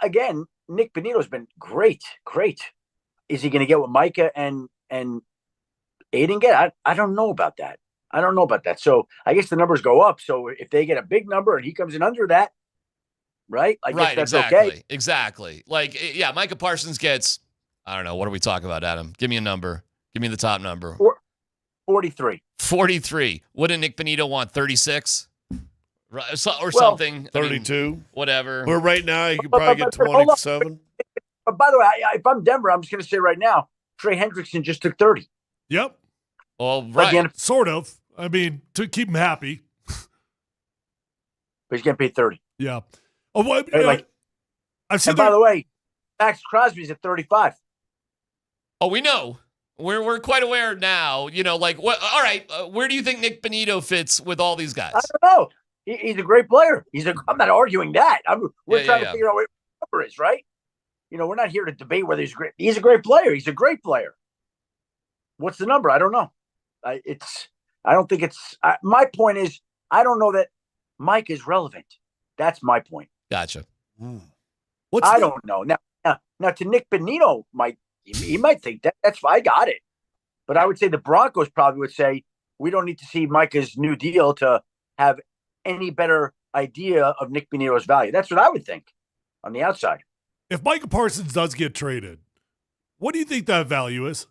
again, Nick Bonito's been great. Is he going to get what Micah and Aiden get? I don't know about that. So, I guess the numbers go up. So, if they get a big number and he comes in under that, right? I guess that's okay. Exactly. Like, yeah, Micah Parsons gets, I don't know, what are we talking about, Adam? Give me a number. Give me the top number. 43. 43. Wouldn't Nick Bonito want 36? Or something. 32. Whatever. Where right now you could probably get 27. But by the way, if I'm Denver, I'm just going to say right now, Trey Hendrickson just took 30. Yep. Well, right. Again, sort of. I mean, to keep him happy. But he's getting paid 30. Yeah. Oh, well, I've seen. And by the way, Max Crosby's at 35. Oh, we know. We're quite aware now. What? All right. Where do you think Nick Bonito fits with all these guys? I don't know. He's a great player. I'm not arguing that. We're trying to figure out what the number is, right? We're not here to debate whether he's great. He's a great player. He's a great player. What's the number? I don't know. I don't think it's. My point is, I don't know that Mike is relevant. That's my point. Gotcha. I don't know. Now to Nick Bonito, he might think that. That's fine. I got it. But I would say the Broncos probably would say we don't need to see Micah's new deal to have any better idea of Nick Bonito's value. That's what I would think on the outside. If Micah Parsons does get traded, what do you think that value is?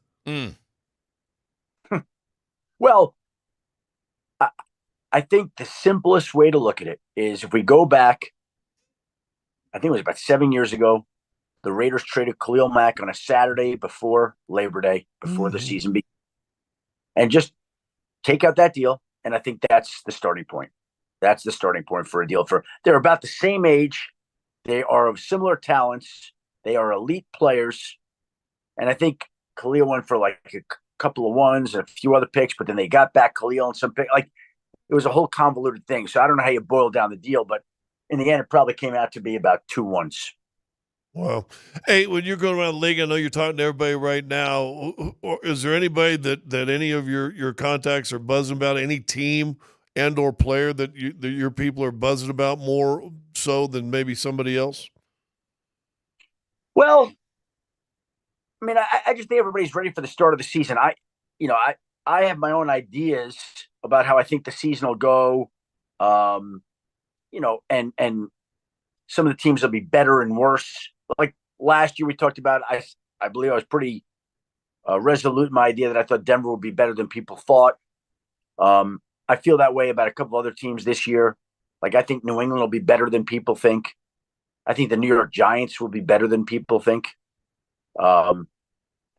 Well, I think the simplest way to look at it is if we go back, I think it was about 7 years ago, the Raiders traded Khalil Mack on a Saturday before Labor Day, before the season began. And just take out that deal, and I think that's the starting point. That's the starting point for a deal. They're about the same age. They are of similar talents. They are elite players. And I think Khalil went for like a couple of ones and a few other picks, but then they got back Khalil and some pick. Like, it was a whole convoluted thing. So I don't know how you boil down the deal, but in the end, it probably came out to be about 2 ones. Wow. Hey, when you're going around the league, I know you're talking to everybody right now. Is there anybody that any of your contacts are buzzing about, any team and or player that your people are buzzing about more so than maybe somebody else? Well, I mean, I just think everybody's ready for the start of the season. I have my own ideas about how I think the season will go. And some of the teams will be better and worse. Like last year we talked about, I believe I was pretty resolute in my idea that I thought Denver would be better than people thought. I feel that way about a couple other teams this year. Like I think New England will be better than people think. I think the New York Giants will be better than people think. I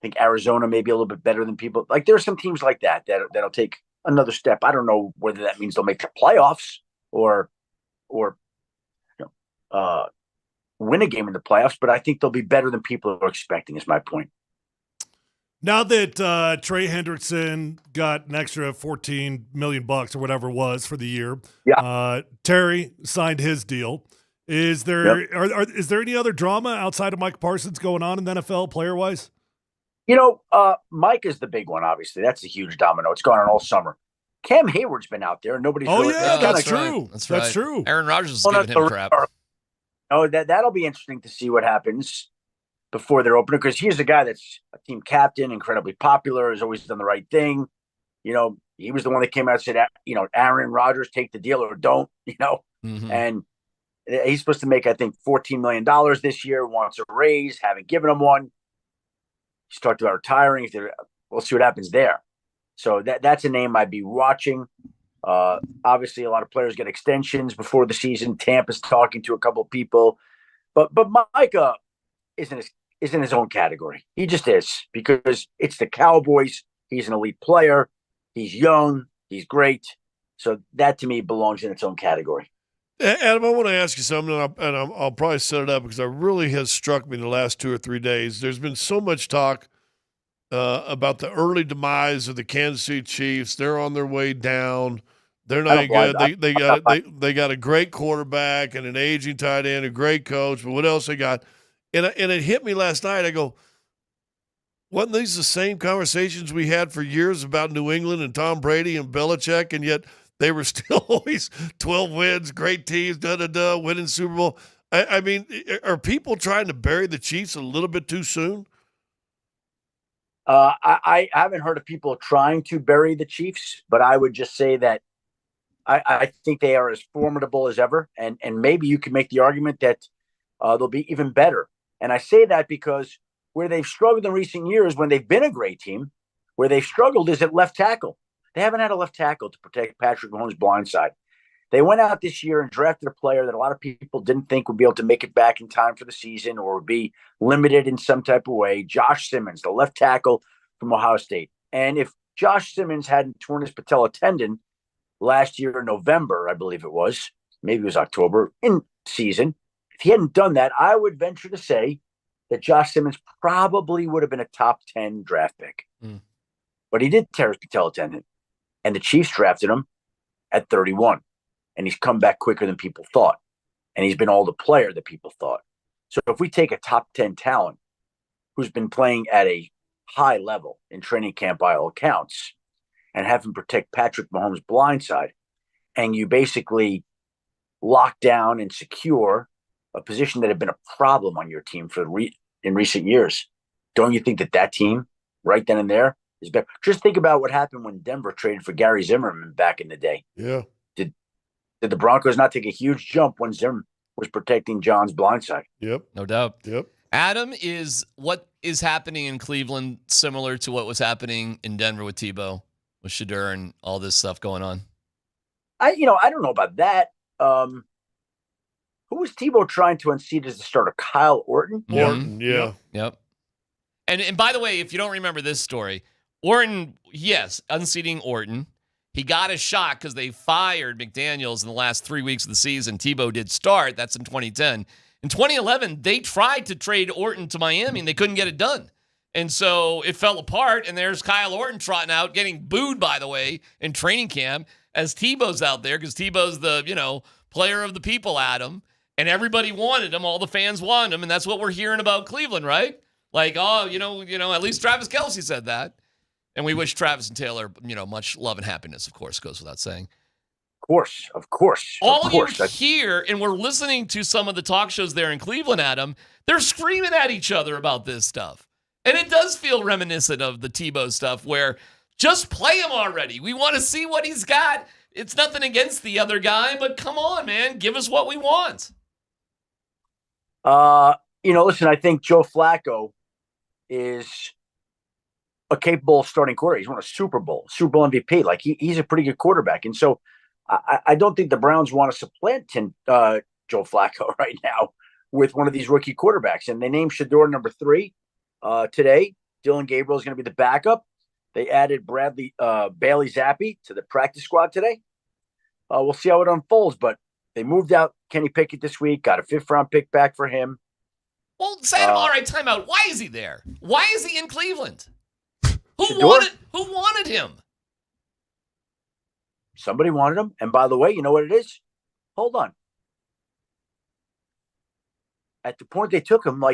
think Arizona may be a little bit better than people. Like there are some teams like that'll take another step. I don't know whether that means they'll make the playoffs or win a game in the playoffs, but I think they'll be better than people are expecting, is my point. Now that Trey Hendrickson got an extra $14 million or whatever it was for the year, Terry signed his deal. Is there is there any other drama outside of Mike Parsons going on in the NFL player wise? Mike is the big one. Obviously, that's a huge domino. It's gone on all summer. Cam Hayward's been out there. Nobody's. That's true. That's true. Aaron Rodgers is giving him crap. Oh, that'll be interesting to see what happens before their opener, because he's a guy that's a team captain, incredibly popular, has always done the right thing. He was the one that came out and said, Aaron Rodgers, take the deal or don't. And he's supposed to make, I think, $14 million this year. Wants a raise. Haven't given him one. He's talked about retiring. We'll see what happens there. So that's a name I'd be watching. Obviously, a lot of players get extensions before the season. Tampa's talking to a couple of people, but Micah is in his own category. He just is, because it's the Cowboys. He's an elite player. He's young. He's great. So that to me belongs in its own category. Adam, I want to ask you something, and I'll probably set it up because it really has struck me the last 2 or 3 days. There's been so much talk about the early demise of the Kansas City Chiefs. They're on their way down. They're not good. They got a great quarterback and an aging tight end, a great coach. But what else they got? And it hit me last night. I go, wasn't these the same conversations we had for years about New England and Tom Brady and Belichick, and yet they were still always 12 wins, great teams, winning Super Bowl. I mean, are people trying to bury the Chiefs a little bit too soon? I haven't heard of people trying to bury the Chiefs, but I would just say that I think they are as formidable as ever. And maybe you could make the argument that they'll be even better. And I say that because where they've struggled in recent years, when they've been a great team, where they've struggled is at left tackle. They haven't had a left tackle to protect Patrick Mahomes' blind side. They went out this year and drafted a player that a lot of people didn't think would be able to make it back in time for the season or would be limited in some type of way. Josh Simmons, the left tackle from Ohio State. And if Josh Simmons hadn't torn his patella tendon last year in November, I believe it was, maybe it was October, in season, if he hadn't done that, I would venture to say that Josh Simmons probably would have been a top 10 draft pick. But he did tear his patella tendon. And the Chiefs drafted him at 31. And he's come back quicker than people thought. And he's been all the player that people thought. So if we take a top 10 talent who's been playing at a high level in training camp by all accounts and have him protect Patrick Mahomes' blindside, and you basically lock down and secure a position that had been a problem on your team in recent years, don't you think that team right then and there is better? Just think about what happened when Denver traded for Gary Zimmerman back in the day. Yeah. Did the Broncos not take a huge jump when Zimmerman was protecting John's blindside? Yep. No doubt. Yep. Adam, is what is happening in Cleveland similar to what was happening in Denver with Tebow, with Schefter and all this stuff going on? I don't know about that. Who was Tebow trying to unseat as the starter? Kyle Orton? Orton, yeah. Yep. And by the way, if you don't remember this story, Orton, yes, unseating Orton. He got a shot because they fired McDaniels in the last 3 weeks of the season. Tebow did start. That's in 2010. In 2011, they tried to trade Orton to Miami, and they couldn't get it done. And so it fell apart, and there's Kyle Orton trotting out, getting booed, by the way, in training camp as Tebow's out there because Tebow's the, player of the people, Adam. And everybody wanted him. All the fans wanted him, and that's what we're hearing about Cleveland, right? Like, at least Travis Kelce said that. And we wish Travis and Taylor, much love and happiness, of course, goes without saying. Of course. You hear, and we're listening to some of the talk shows there in Cleveland, Adam, they're screaming at each other about this stuff. And it does feel reminiscent of the Tebow stuff where just play him already. We want to see what he's got. It's nothing against the other guy, but come on, man. Give us what we want. Listen, I think Joe Flacco is a capable starting quarterback. He's won a Super Bowl MVP. Like he's a pretty good quarterback. And so I don't think the Browns want to supplant Joe Flacco right now with one of these rookie quarterbacks. And they named Shador number 3 today. Dylan Gabriel is going to be the backup. They added Bailey Zappi to the practice squad today. We'll see how it unfolds, but they moved out Kenny Pickett this week, got a 5th-round pick back for him. Well, Sam, all right, timeout. Why is he there? Why is he in Cleveland? Who wanted him? Somebody wanted him. And by the way, you know what it is? Hold on. At the point they took him,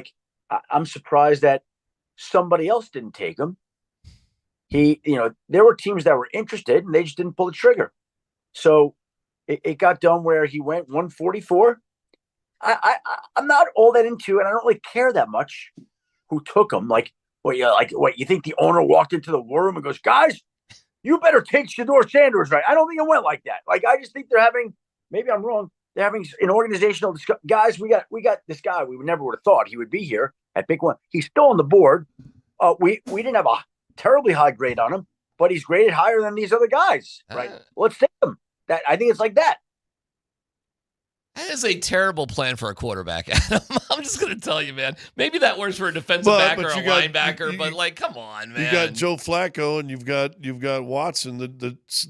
I'm surprised that somebody else didn't take him. There were teams that were interested and they just didn't pull the trigger. So it got done where he went 144. I'm not all that into it. I don't really care that much who took him. What you think the owner walked into the war room and goes, guys, you better take Shador Sanders, right? I don't think it went like that. I just think they're having, maybe I'm wrong, they're having an organizational discussion. Guys, we got this guy. We never would have thought he would be here at pick 1. He's still on the board. We didn't have a terribly high grade on him, but he's graded higher than these other guys, right? Let's take him. I think it's like that. That is a terrible plan for a quarterback, Adam. I'm just going to tell you, man. Maybe that works for a defensive back or a linebacker, but come on, man. You got Joe Flacco and you've got Watson that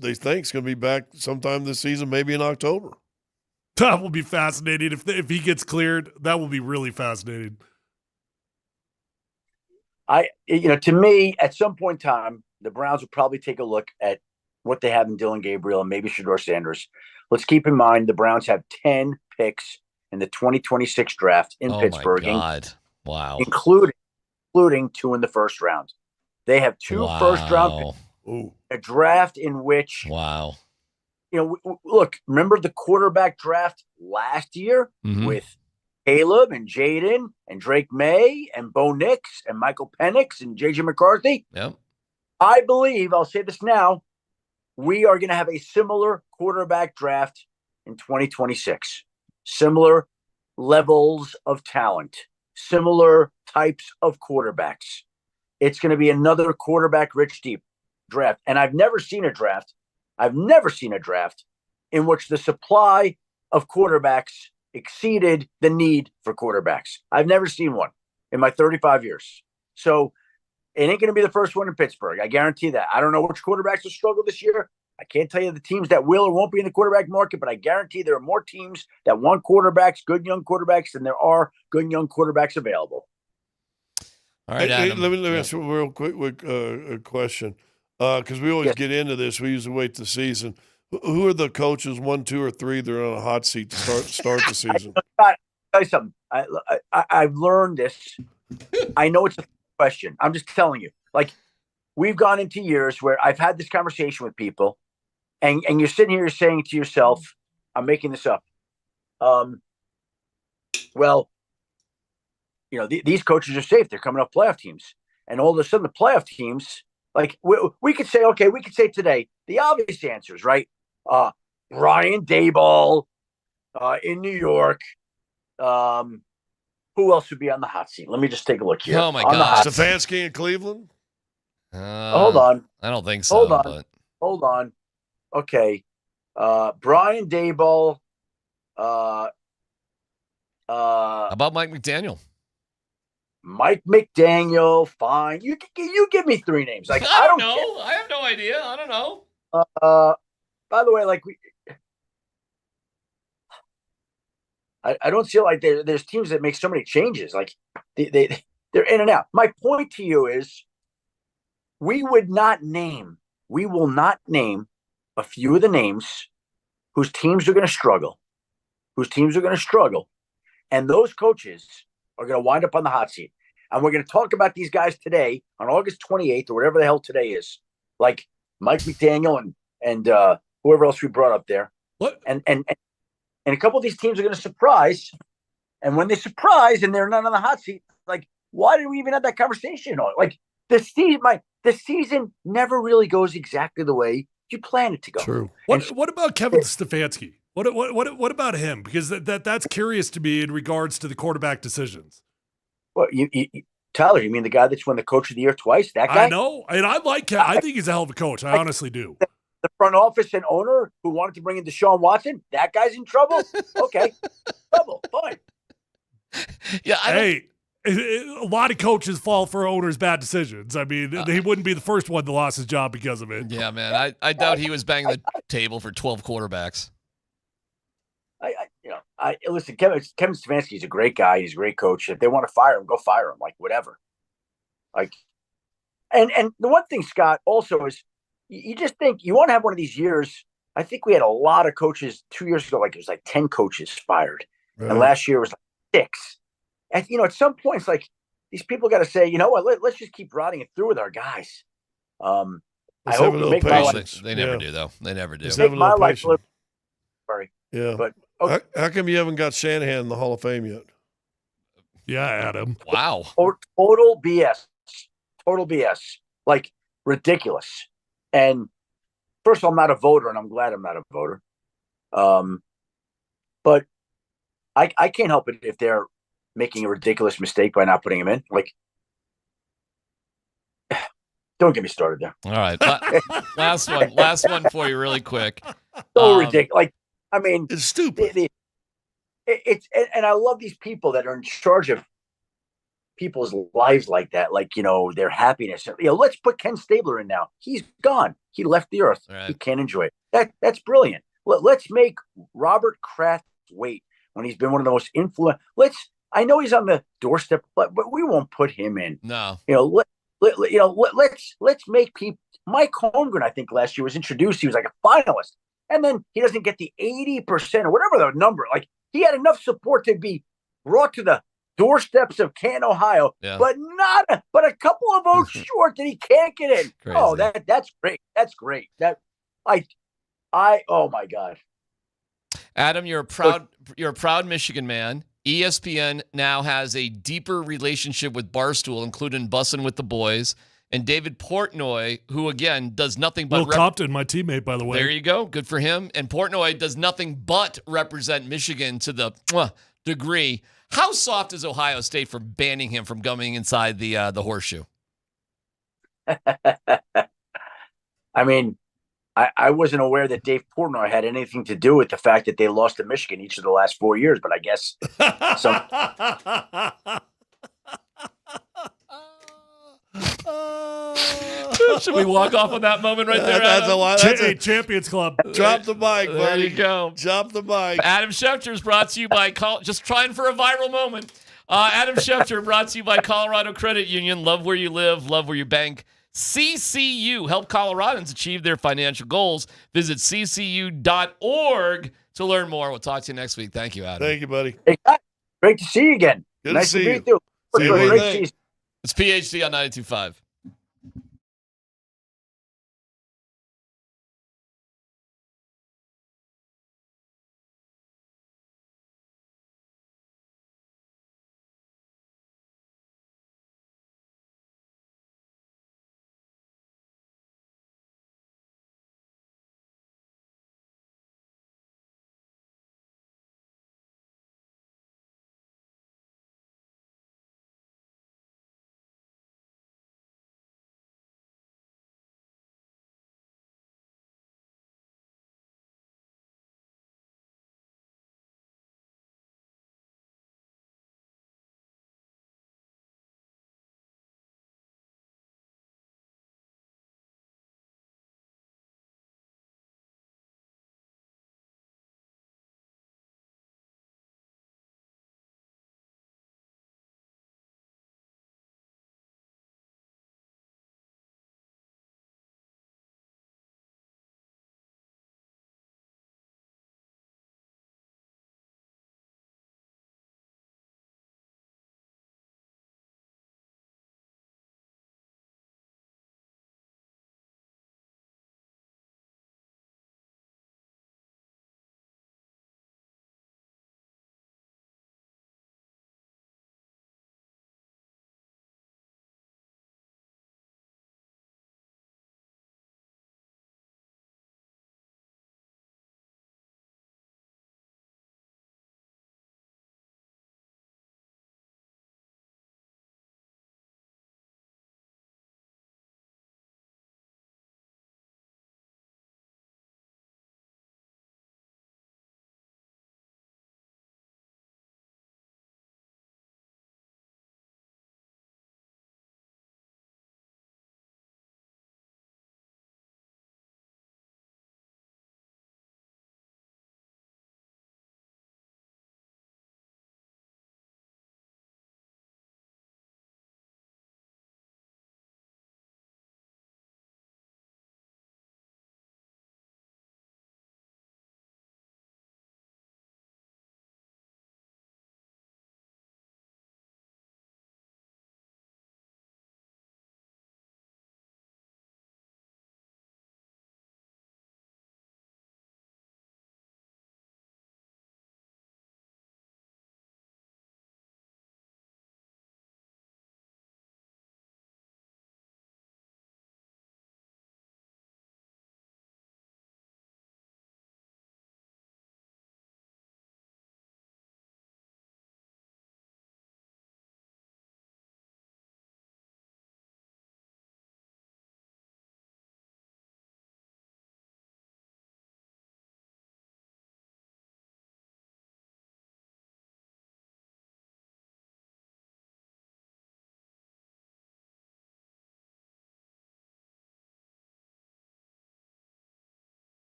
they think is going to be back sometime this season, maybe in October. That will be fascinating. If he gets cleared, that will be really fascinating. To me, at some point in time, the Browns will probably take a look at what they have in Dylan Gabriel and maybe Shador Sanders. Let's keep in mind the Browns have 10 picks in the 2026 draft in Pittsburgh. Oh, my God. Wow. Including 2 in the first round. They have 2 first-round picks. Ooh. A draft in which wow. Look, remember the quarterback draft last year with Caleb and Jaden and Drake May and Bo Nix and Michael Penix and J.J. McCarthy? Yep. I believe, I'll say this now, we are going to have a similar quarterback draft in 2026. Similar levels of talent, similar types of quarterbacks. It's going to be another quarterback-rich deep draft. And I've never seen a draft in which the supply of quarterbacks exceeded the need for quarterbacks. I've never seen one in my 35 years. So it ain't going to be the first one in Pittsburgh. I guarantee that. I don't know which quarterbacks will struggle this year. I can't tell you the teams that will or won't be in the quarterback market, but I guarantee there are more teams that want quarterbacks, good young quarterbacks, than there are good young quarterbacks available. All right, Adam. Let me ask you a real quick question, because we always get into this. We usually wait the season. Who are the coaches, 1, 2, or 3 that are on a hot seat to start the season? I'll tell you something. I've learned this. I know it's a question. I'm just telling you. We've gone into years where I've had this conversation with people, and you're sitting here saying to yourself, I'm making this up. These coaches are safe. They're coming off playoff teams. And all of a sudden, the playoff teams, we could say today, the obvious answers, right? Brian Daboll in New York. Who else would be on the hot seat? Let me just take a look here. Oh, my God. Stefanski in Cleveland? Hold on. I don't think so. Hold on. Okay. Brian Daboll. How about Mike McDaniel? Mike McDaniel, fine. You give me 3 names. I don't know. Care. I have no idea. I don't know. By the way, I don't feel like there's teams that make so many changes. They're in and out. My point to you is, we will not name a few of the names whose teams are going to struggle. And those coaches are going to wind up on the hot seat. And we're going to talk about these guys today on August 28th or whatever the hell today is. Like Mike McDaniel and whoever else we brought up there. What? And a couple of these teams are going to surprise. And when they surprise and they're not on the hot seat, why did we even have that conversation? Like the season never really goes exactly the way you plan it to go. True. What about Kevin Stefanski? What about him? Because that's curious to me in regards to the quarterback decisions. Well, Tyler, you mean the guy that's won the Coach of the Year twice? That guy? I know, and I like him. I think he's a hell of a coach. I honestly do. The front office and owner who wanted to bring in Deshaun Watson, that guy's in trouble? Okay. Trouble. Fine. Yeah, a lot of coaches fall for owners' bad decisions. I mean, he wouldn't be the first one that lost his job because of it. Yeah, man. I doubt he was banging the table for 12 quarterbacks. Listen, Kevin Stefanski is a great guy. He's a great coach. If they want to fire him, go fire him. Like, whatever. Like, and the one thing, Scott, also is you just think you want to have one of these years. I think we had a lot of coaches 2 years ago, like it was like 10 coaches fired. Right. And last year was like 6. And, at some point, it's like these people got to say, you know what, let's just keep riding it through with our guys. I hope you make my life. They never do, though. They never do. Make my life a little sorry. Yeah. But how come you haven't got Shanahan in the Hall of Fame yet? Yeah, Adam. Wow. Total BS. Total BS. Like, ridiculous. And first of all, I'm not a voter, and I'm glad I'm not a voter. But I can't help it if they're making a ridiculous mistake by not putting him in. Like, don't get me started there. All right. Last one for you really quick. So ridiculous. Like, I mean, it's stupid. And I love these people that are in charge of people's lives like that, like, their happiness. Let's put Ken Stabler in now. He's gone. He left the earth. Right. He can't enjoy it. That's brilliant. Let's make Robert Kraft wait when he's been one of the most influential. I know he's on the doorstep, but we won't put him in. No. Let's make people. Mike Holmgren, I think last year was introduced. He was like a finalist, and then he doesn't get the 80% or whatever the number. Like, he had enough support to be brought to the doorsteps of Canton, Ohio, but a couple of votes short that he can't get in. Crazy. Oh, that's great. That's great. Oh my God. Adam, you're a proud Michigan man. ESPN now has a deeper relationship with Barstool, including Bussin' with the Boys. And David Portnoy, who, again, does nothing but... Will Compton, my teammate, by the way. There you go. Good for him. And Portnoy does nothing but represent Michigan to the degree. How soft is Ohio State for banning him from going inside the horseshoe? I mean, I wasn't aware that Dave Portnoy had anything to do with the fact that they lost to Michigan each of the last 4 years, but I guess some... Should we walk off on that moment right there? That's a Champions Club. Drop the mic, buddy. There you go. Drop the mic. Adam Schefter is brought to you by just trying for a viral moment. Adam Schefter brought to you by Colorado Credit Union. Love where you live, love where you bank. CCU, help Coloradans achieve their financial goals. Visit ccu.org to learn more. We'll talk to you next week. Thank you, Adam. Thank you, buddy. Hey, great to see you again. Good nice to see be you. with you. See you Great later. season. It's PhD on 92.5.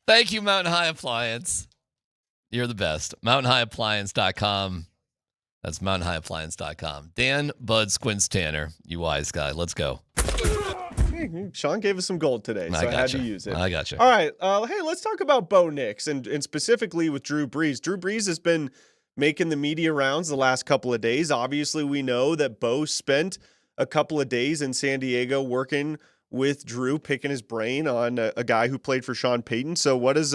Thank you, Mountain High Appliance. You're the best. MountainHighAppliance.com. That's MountainHighAppliance.com. Dan Bud Squints Tanner, you wise guy. Let's go. Sean gave us some gold today, so I had to use it. I got you. All right. Hey, let's talk about Bo Nix and specifically with Drew Brees. Drew Brees has been making the media rounds the last couple of days. Obviously, we know that Bo spent a couple of days in San Diego working with Drew, picking his brain on a guy who played for Sean Payton. So what is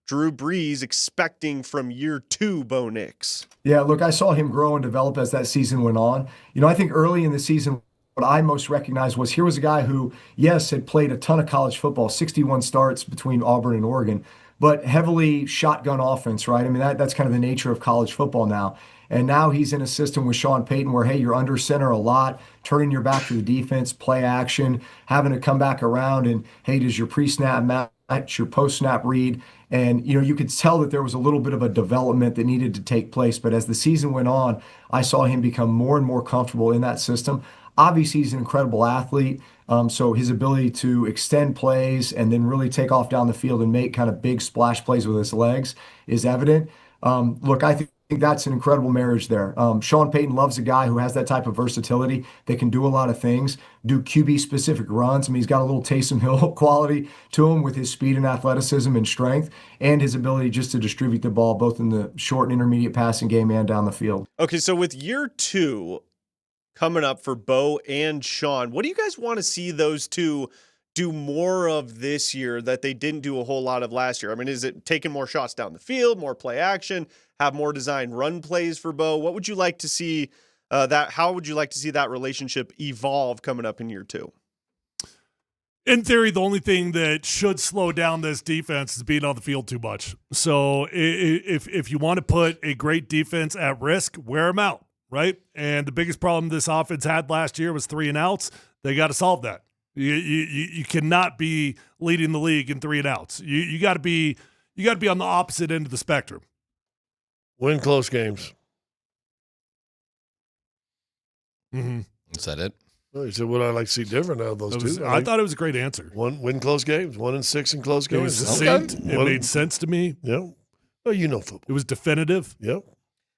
Drew Brees expecting from year 2 Bo Nix? Yeah, look, I saw him grow and develop as that season went on. I think early in the season, what I most recognized was here was a guy who, yes, had played a ton of college football, 61 starts between Auburn and Oregon, but heavily shotgun offense, right? I mean, that's kind of the nature of college football now. And now he's in a system with Sean Payton where, hey, you're under center a lot, turning your back to the defense, play action, having to come back around, and, hey, does your pre-snap match your post-snap read? And, you could tell that there was a little bit of a development that needed to take place. But as the season went on, I saw him become more and more comfortable in that system. Obviously, he's an incredible athlete, so his ability to extend plays and then really take off down the field and make kind of big splash plays with his legs is evident. Look, I think that's an incredible marriage there. Sean Payton loves a guy who has that type of versatility that can do a lot of things, do QB-specific runs. I mean, he's got a little Taysom Hill quality to him with his speed and athleticism and strength and his ability just to distribute the ball both in the short and intermediate passing game and down the field. Okay, so with year 2 coming up for Bo and Sean, what do you guys want to see those two do more of this year that they didn't do a whole lot of last year? I mean, is it taking more shots down the field, more play action, have more designed run plays for Bo? What would you like to see how would you like to see that relationship evolve coming up in year 2? In theory, the only thing that should slow down this defense is being on the field too much. So if you want to put a great defense at risk, wear them out, right? And the biggest problem this offense had last year was 3 and outs. They got to solve that. You cannot be leading the league in 3 and outs. You got to be on the opposite end of the spectrum. Win close games. Mm-hmm. Is that it? Well, you said what I'd like to see different out of those two. I thought it was a great answer. Win close games. 1-6 in close games. It was succinct. Okay. It made sense to me. Yep. Well, you know football. It was definitive. Yep.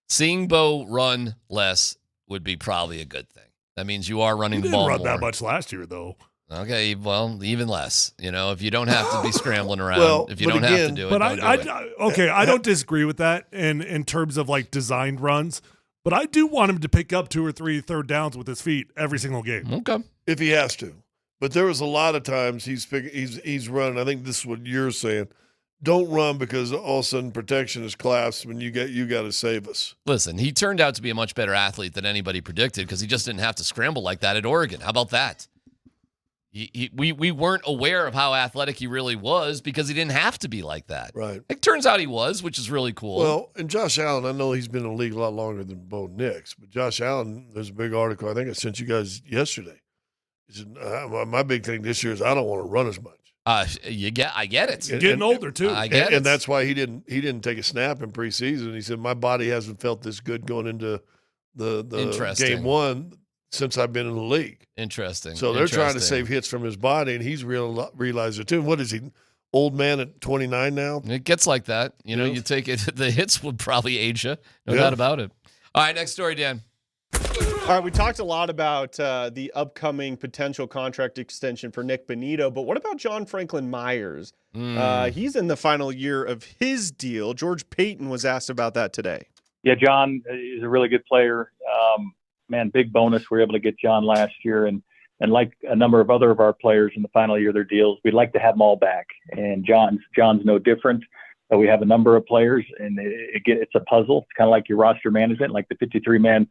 Seeing Bo run less would be probably a good thing. That means you are running the ball more. He didn't run that much last year, though. Okay, well, even less. If you don't have to be scrambling around, if you don't have to do it, but don't do it. Okay, I don't disagree with that in terms of like designed runs, but I do want him to pick up 2 or 3 third downs with his feet every single game. Okay, if he has to. But there was a lot of times he's running. I think this is what you're saying. Don't run because all of a sudden protection has collapsed when you got to save us. Listen, he turned out to be a much better athlete than anybody predicted because he just didn't have to scramble like that at Oregon. How about that? We weren't aware of how athletic he really was because he didn't have to be like that. Right. It turns out he was, which is really cool. Well, and Josh Allen, I know he's been in the league a lot longer than Bo Nix, but Josh Allen, there's a big article I think I sent you guys yesterday. He said, my big thing this year is I don't want to run as much. I get it. He's getting older too. I get it. And that's why he didn't take a snap in preseason. He said my body hasn't felt this good going into the game 1 since I've been in the league. Interesting. So they're trying to save hits from his body, and he's realized it too. What is he, old man at 29 now? It gets like that. You take it. The hits would probably age you. No doubt about it. All right, next story, Dan. All right, we talked a lot about the upcoming potential contract extension for Nick Bonito, but what about John Franklin Myers? He's in the final year of his deal. George Payton was asked about that today. Yeah, John is a really good player. Man, big bonus. We were able to get John last year, and like a number of other of our players in the final year of their deals, we'd like to have them all back. And John's no different. We have a number of players, and it's a puzzle. It's kind of like your roster management, like the 53-man.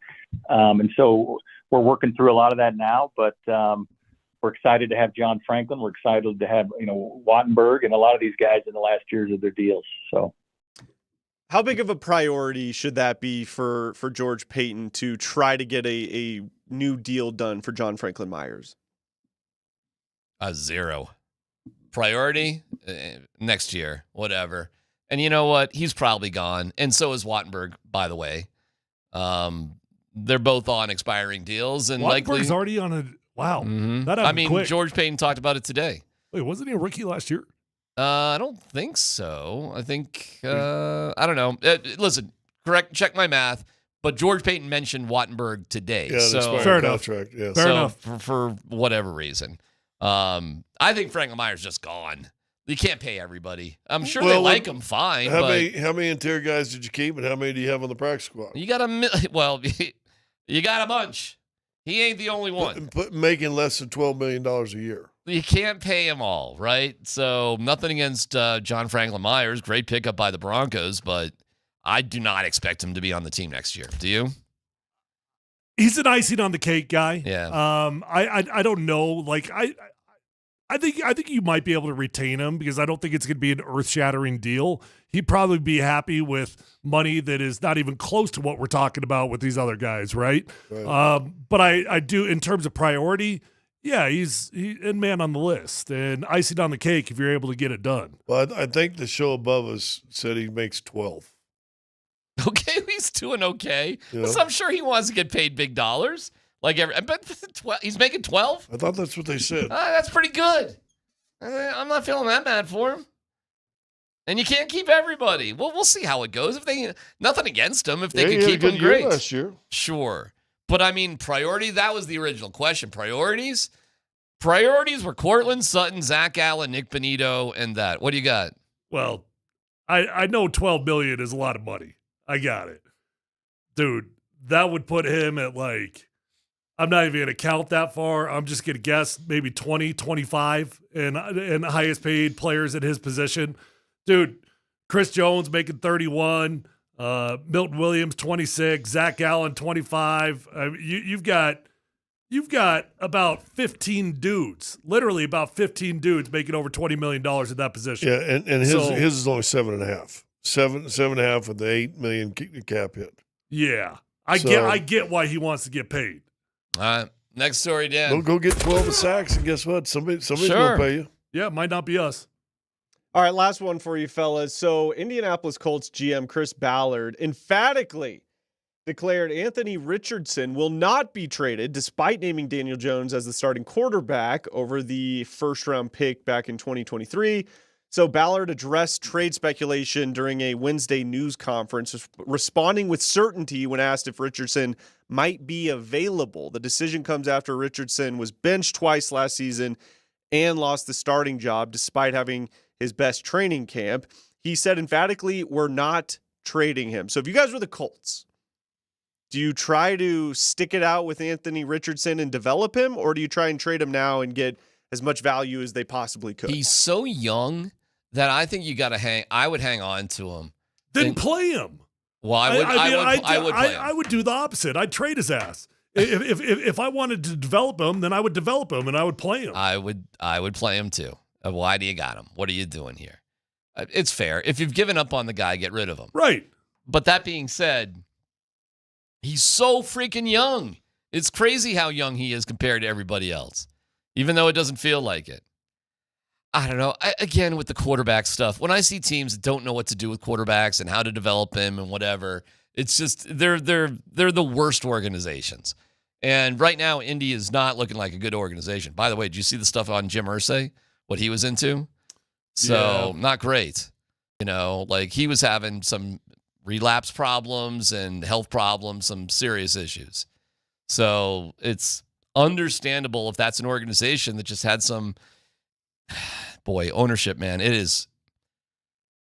And so we're working through a lot of that now, but we're excited to have John Franklin. We're excited to have, Wattenberg and a lot of these guys in the last years of their deals. So how big of a priority should that be for George Payton to try to get a new deal done for John Franklin Myers? 0. Priority next year, whatever. And you know what? He's probably gone. And so is Wattenberg, by the way. They're both on expiring deals. And Wattenberg's already on a – wow. Mm-hmm. That happened quick. George Payton talked about it today. Wait, wasn't he a rookie last year? I don't think so. I think I don't know. Listen, correct. Check my math. But George Payton mentioned Wattenberg today. Yeah, so fair enough. Yes. Fair enough. For whatever reason, I think Franklin Meyer's just gone. You can't pay everybody. I'm sure they like him fine. How many interior guys did you keep, and how many do you have on the practice squad? You got you got a bunch. He ain't the only one. Making less than $12 million a year. You can't pay them all, right? So nothing against John Franklin Myers. Great pickup by the Broncos, but I do not expect him to be on the team next year. Do you? He's an icing on the cake guy. Yeah. I don't know. Like I think you might be able to retain him because I don't think it's going to be an earth-shattering deal. He'd probably be happy with money that is not even close to what we're talking about with these other guys, right? But I do, in terms of priority, yeah, he's in man on the list and icing on the cake if you're able to get it done. Well, I think the show above us said he makes 12. Okay, he's doing okay. Yeah. So I'm sure he wants to get paid big dollars. But he's making 12? I thought that's what they said. That's pretty good. I'm not feeling that bad for him. And you can't keep everybody. Well, we'll see how it goes. Nothing against him. If they can keep him, great. Last year. Sure. But I mean, priority, that was the original question. Priorities were Cortland Sutton, Zach Allen, Nick Benito, and that. What do you got? Well, I know $12 million is a lot of money. I got it. Dude, that would put him at I'm not even going to count that far. I'm just going to guess maybe 20, 25 and highest paid players at his position. Dude, Chris Jones making 31, Milton Williams 26, Zach Allen 25. You've got about 15 dudes, literally about 15 dudes making over $20 million at that position. Yeah, and his is only 7.5. 7.5 with the $8 million cap hit. Yeah, I get why he wants to get paid. All right, next story, Dan. Go get 12 sacks, and guess what? Somebody's going to pay you. Yeah, it might not be us. All right, last one for you, fellas. So Indianapolis Colts GM Chris Ballard emphatically declared Anthony Richardson will not be traded, despite naming Daniel Jones as the starting quarterback over the first-round pick back in 2023. So Ballard addressed trade speculation during a Wednesday news conference, responding with certainty when asked if Richardson might be available. The decision comes after Richardson was benched twice last season and lost the starting job despite having his best training camp. He said emphatically, we're not trading him. So if you guys were the Colts, do you try to stick it out with Anthony Richardson and develop him, or do you try and trade him now and get as much value as they possibly could? He's so young that I think you got to I would hang on to him. Then play him. Well, I would play him. I would do the opposite. I'd trade his ass. If I wanted to develop him, then I would develop him and I would play him. I would play him too. Why do you got him? What are you doing here? It's fair. If you've given up on the guy, get rid of him. Right. But that being said, he's so freaking young. It's crazy how young he is compared to everybody else, even though it doesn't feel like it. I don't know. Again, with the quarterback stuff, when I see teams that don't know what to do with quarterbacks and how to develop them and whatever, it's just they're the worst organizations. And right now, Indy is not looking like a good organization. By the way, did you see the stuff on Jim Irsay, what he was into? So not great. He was having some relapse problems and health problems, some serious issues. So it's understandable if that's an organization that just had some ownership, man. It is.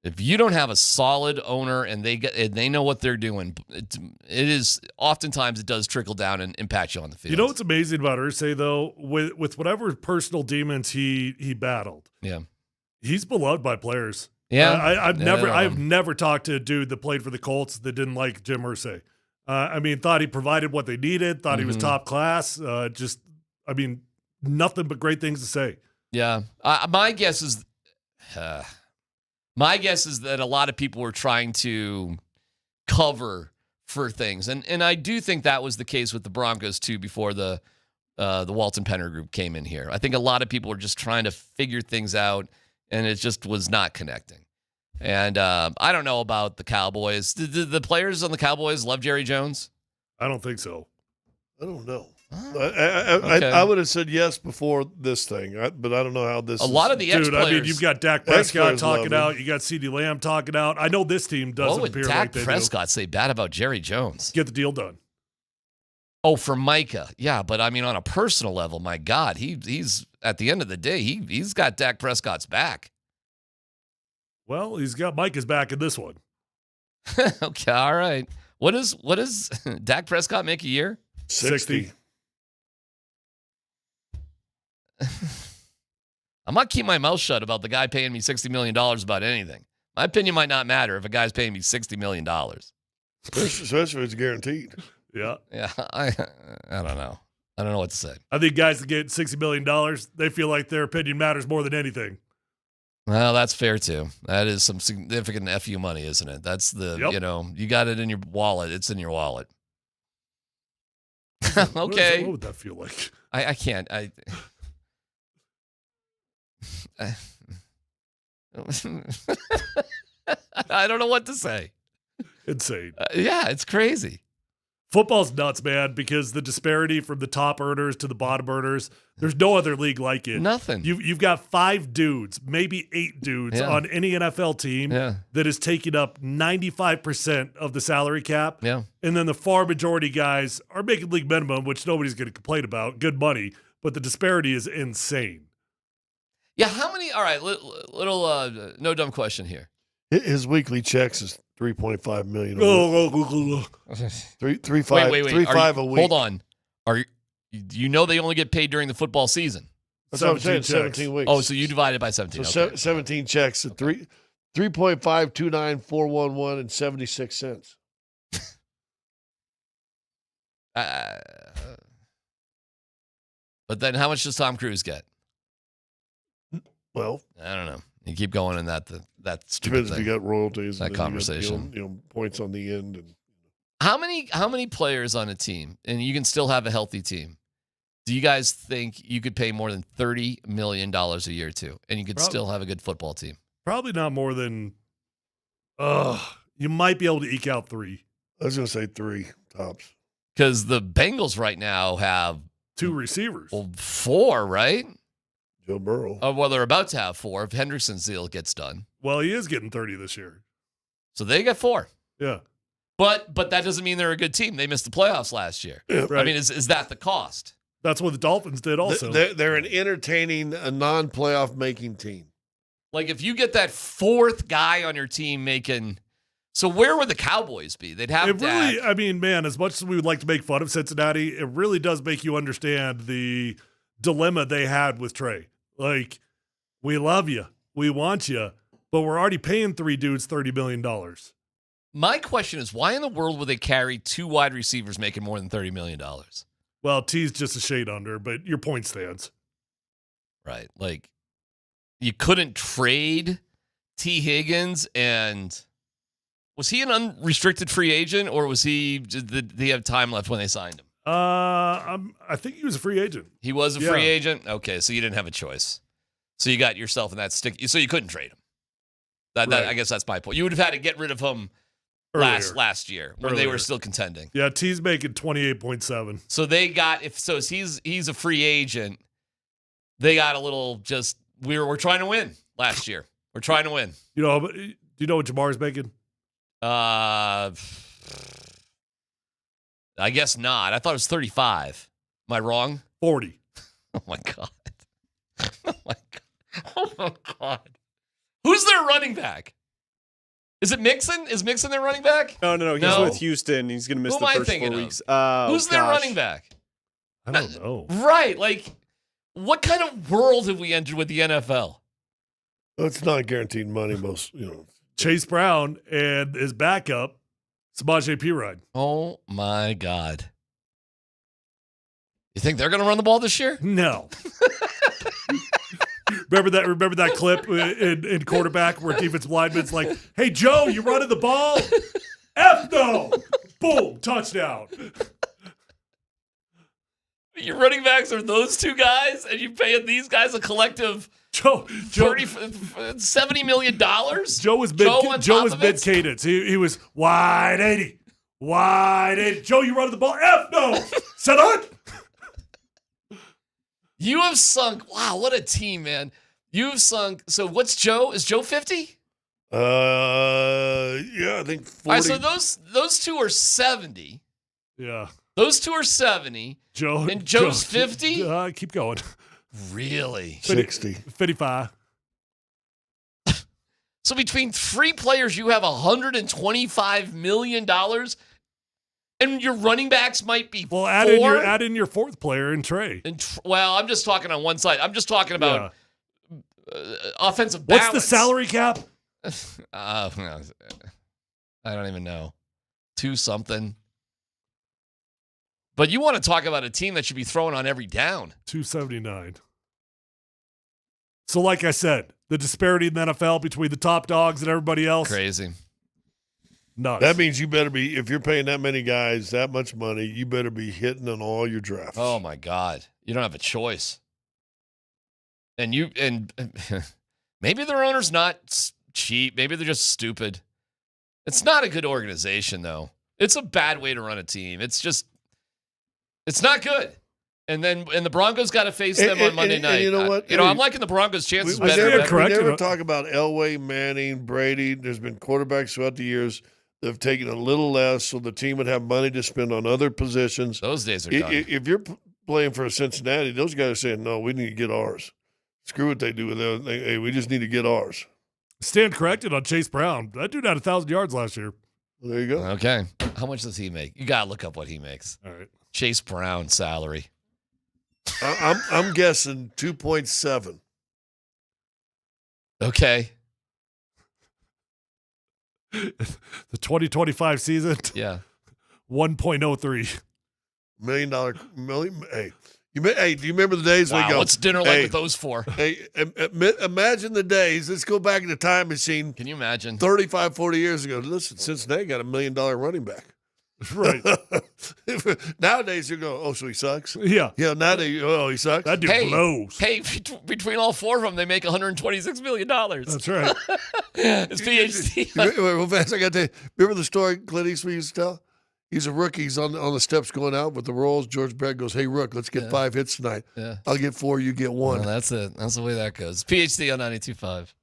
If you don't have a solid owner and they know what they're doing, it is oftentimes it does trickle down and impact you on the field. You know what's amazing about Irsay though, with whatever personal demons he battled. Yeah, he's beloved by players. Yeah, I've never talked to a dude that played for the Colts that didn't like Jim Irsay. Thought he provided what they needed. Thought he was top class. Nothing but great things to say. Yeah, my guess is that a lot of people were trying to cover for things, and I do think that was the case with the Broncos too before the Walton Penner group came in here. I think a lot of people were just trying to figure things out, and it just was not connecting. And I don't know about the Cowboys. Did the players on the Cowboys love Jerry Jones? I don't think so. I don't know. I would have said yes before this thing, but I don't know how this. A lot of the ex players. I mean, you've got Dak Prescott talking out. You got CeeDee Lamb talking out. I know this team doesn't appear like they do. Dak Prescott say bad about Jerry Jones? Get the deal done. Oh, for Micah, yeah, but I mean, on a personal level, my God, he's at the end of the day, he's got Dak Prescott's back. Well, he's got Micah's back in this one. Okay, all right. What does Dak Prescott make a year? 60. I'm not keeping my mouth shut about the guy paying me $60 million about anything. My opinion might not matter if a guy's paying me $60 million. Especially if it's guaranteed. Yeah. Yeah. I don't know. I don't know what to say. I think guys that get $60 million, they feel like their opinion matters more than anything. Well, that's fair too. That is some significant FU money, isn't it? That's you got it in your wallet. It's in your wallet. Okay. What would that feel like? I can't. I don't know what to say. Insane. Yeah, it's crazy. Football's nuts, man, because the disparity from the top earners to the bottom earners, there's no other league like it. Nothing. You've got 5 dudes, maybe 8 dudes on any NFL team that is taking up 95% of the salary cap. Yeah. And then the far majority guys are making league minimum, which nobody's going to complain about. Good money, but the disparity is insane. Yeah, how many? All right, little no dumb question here. His weekly checks is $3.5 million. Wait. 3.5 a week. Hold on. You know they only get paid during the football season? That's what I'm saying. 17 weeks. Oh, so you divide it by 17. So okay. 17 checks at 3.529411 and 76 cents. But then how much does Tom Cruise get? Well, I don't know. You keep going in that stupid depends thing. if you got royalties. That conversation. You got, points on the end. And How many players on a team, and you can still have a healthy team, do you guys think you could pay more than $30 million a year to, and you could still have a good football team? Probably not more than, you might be able to eke out 3. I was going to say 3 tops. Because the Bengals right now have 2 receivers. Well, 4, right? Joe Burrow. Well, they're about to have 4 if Hendrickson's deal gets done. Well, he is getting 30 this year. So they get 4. Yeah. But that doesn't mean they're a good team. They missed the playoffs last year. Yeah, right. I mean, is that the cost? That's what the Dolphins did also. They're an entertaining, a non-playoff making team. Like, if you get that 4th guy on your team making... So where would the Cowboys be? They'd have it really, I mean, man, as much as we would like to make fun of Cincinnati, it really does make you understand the dilemma they had with Trey. Like, we love you. We want you. But we're already paying 3 dudes $30 million. My question is, why in the world would they carry 2 wide receivers making more than $30 million? Well, T's just a shade under, but your point stands. Right. Like, you couldn't trade T. Higgins and... Was he an unrestricted free agent, or did he have time left when they signed him? I think he was a free agent. He was a free agent? Okay, so you didn't have a choice. So you got yourself in that stick. So you couldn't trade him. Right. I guess that's my point. You would have had to get rid of him last year when they were still contending. Yeah, T's making 28.7. So they got he's a free agent. They got a little just we're trying to win last year. We're trying to win. Do you know what Jamar's making? I guess not. I thought it was 35. Am I wrong? 40. Oh my god. Oh my god. Oh my god. Who's their running back? Is it Mixon? Is Mixon their running back? No. He's with Houston. He's going to miss the first 4 weeks. Who's their running back? I don't know. Right. Like, what kind of world have we entered with the NFL? Well, it's not guaranteed money. Most, Chase Brown and his backup, Samaje Perine. Oh, my God. You think they're going to run the ball this year? No. Remember that clip in quarterback where defensive lineman's like, hey, Joe, you running the ball? F no. Boom, touchdown. Your running backs are those 2 guys, and you're paying these guys a collective $70 million? Joe was mid cadence. He was wide 80. Joe, you running the ball? F no. Set up. You have sunk. Wow, what a team, man. You've sunk. So what's Joe? Is Joe 50? Yeah, I think 40. All right, so those two are 70. Yeah. Those two are 70. And Joe's 50? Keep going. Really? 60. 55. So between three players, you have $125 million, and your running backs might be four? Add in your fourth player in Trey. Well, I'm just talking on one side. I'm just talking about offensive balance. What's the salary cap? I don't even know. 2-something. But you want to talk about a team that should be throwing on every down. 279. So like I said, the disparity in the NFL between the top dogs and everybody else. Crazy. Nuts. That means you better be, if you're paying that many guys that much money, you better be hitting on all your drafts. Oh, my God. You don't have a choice. And maybe their owner's not cheap. Maybe they're just stupid. It's not a good organization, though. It's a bad way to run a team. It's not good. And the Broncos got to face them on Monday night. You know what? I'm liking the Broncos' chances better. We never talk about Elway, Manning, Brady. There's been quarterbacks throughout the years that have taken a little less so the team would have money to spend on other positions. Those days are done. If you're playing for Cincinnati, those guys are saying, no, we need to get ours. Screw what they do with them. Hey, we just need to get ours. Stand corrected on Chase Brown. That dude had 1,000 yards last year. Well, there you go. Okay. How much does he make? You got to look up what he makes. All right. Chase Brown salary. I'm guessing 2.7. Okay. The 2025 season. Yeah. $1.03 million. Hey, do you remember the days we go? What's dinner like with those four? Hey, imagine the days. Let's go back in the time machine. Can you imagine? 35, 40 years ago. Listen, Cincinnati got $1 million running back. Right. Nowadays, you go, oh, so he sucks? Yeah. Yeah, nowadays, oh, he sucks? That dude blows. Hey, between all four of them, they make $126 million. That's right. It's PhD. Real fast, I got to tell you, remember the story Clint Eastwood used to tell? He's a rookie. He's on the steps going out with the Royals. George Brett goes, hey, Rook, let's get 5 hits tonight. Yeah. I'll get 4, you get 1. Well, that's it. That's the way that goes. PhD on 92.5.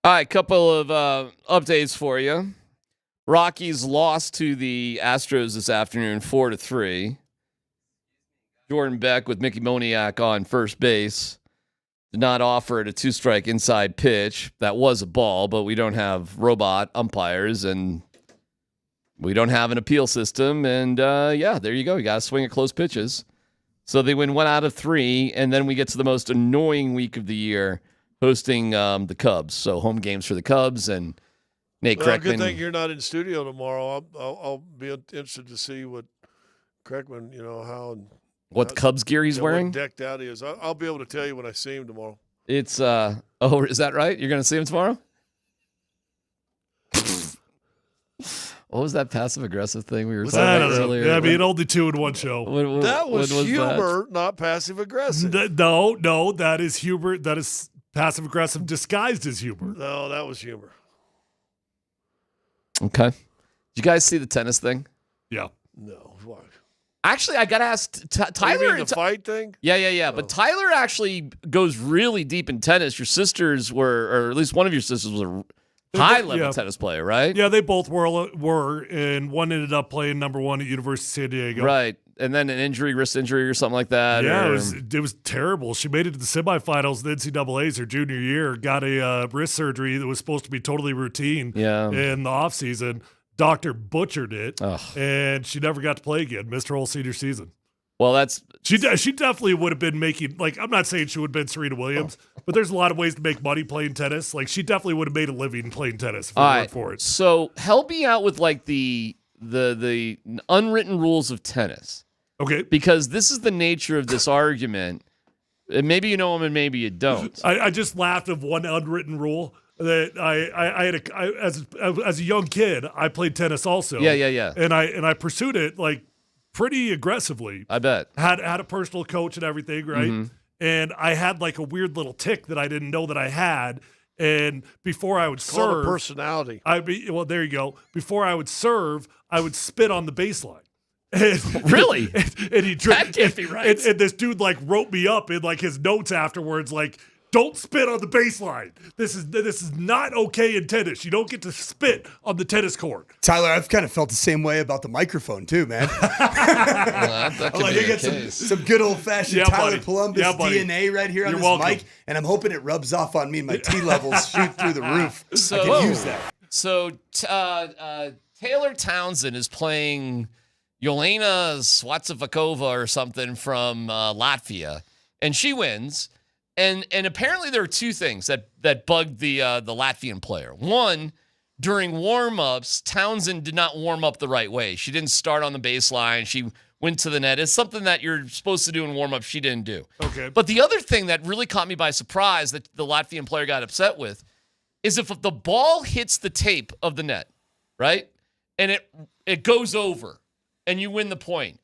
All right, couple of updates for you. Rockies lost to the Astros this afternoon, 4-3. Jordan Beck with Mickey Moniak on first base did not offer it a 2-strike inside pitch. That was a ball, but we don't have robot umpires and we don't have an appeal system. And yeah, there you go. You got to swing at close pitches. So they win 1 out of 3, and then we get to the most annoying week of the year, hosting the Cubs. So home games for the Cubs and Nate Kreckman. Good thing you're not in studio tomorrow. I'll be interested to see what Kreckman, what Cubs gear he's wearing. What decked out he is. I'll be able to tell you when I see him tomorrow. It's is that right? You're going to see him tomorrow? What was that passive aggressive thing we were talking about earlier? Yeah, I mean, only 2 in one show. That was humor, not passive aggressive. No, that is humor. That is passive aggressive disguised as humor. No, that was humor. Okay. Did you guys see the tennis thing? Yeah. No. Why? Actually, I got to ask Tyler. You mean the fight thing? Yeah. But Tyler actually goes really deep in tennis. Your sisters were, or at least one of your sisters was a high-level tennis player, right? Yeah, they both were, and one ended up playing number 1 at University of San Diego. Right, and then an injury, wrist injury or something like that. Yeah, it was terrible. She made it to the semifinals of the NCAAs her junior year, got a wrist surgery that was supposed to be totally routine in the offseason. Doctor butchered it, and she never got to play again, missed her whole senior season. Well, she definitely would have been making, like, I'm not saying she would have been Serena Williams, but there's a lot of ways to make money playing tennis. Like, she definitely would have made a living playing tennis if it weren't for it. So help me out with like the unwritten rules of tennis. Okay. Because this is the nature of this argument. And maybe you know them and maybe you don't. I just laughed of one unwritten rule that I had as a young kid, I played tennis also. Yeah. And I pursued it like pretty aggressively. I bet. Had a personal coach and everything, right? Mm-hmm. And I had like a weird little tick that I didn't know that I had. And before I would serve, personality. Well, there you go. Before I would serve, I would spit on the baseline. Really? And he that can't be right. And this dude like wrote me up in like his notes afterwards, like, don't spit on the baseline. This is not okay in tennis. You don't get to spit on the tennis court. Tyler, I've kind of felt the same way about the microphone too, man. That could be I got some good old-fashioned Tyler Polumbus DNA right here on this mic, and I'm hoping it rubs off on me and my T levels shoot through the roof. I can use that. So Taylor Townsend is playing Yelena Swatsevakova or something from Latvia, and she wins. And apparently there are 2 things that bugged the Latvian player. One, during warm-ups, Townsend did not warm up the right way. She didn't start on the baseline. She went to the net. It's something that you're supposed to do in warm-up. She didn't do. Okay. But the other thing that really caught me by surprise that the Latvian player got upset with is if the ball hits the tape of the net, right, and it goes over and you win the point,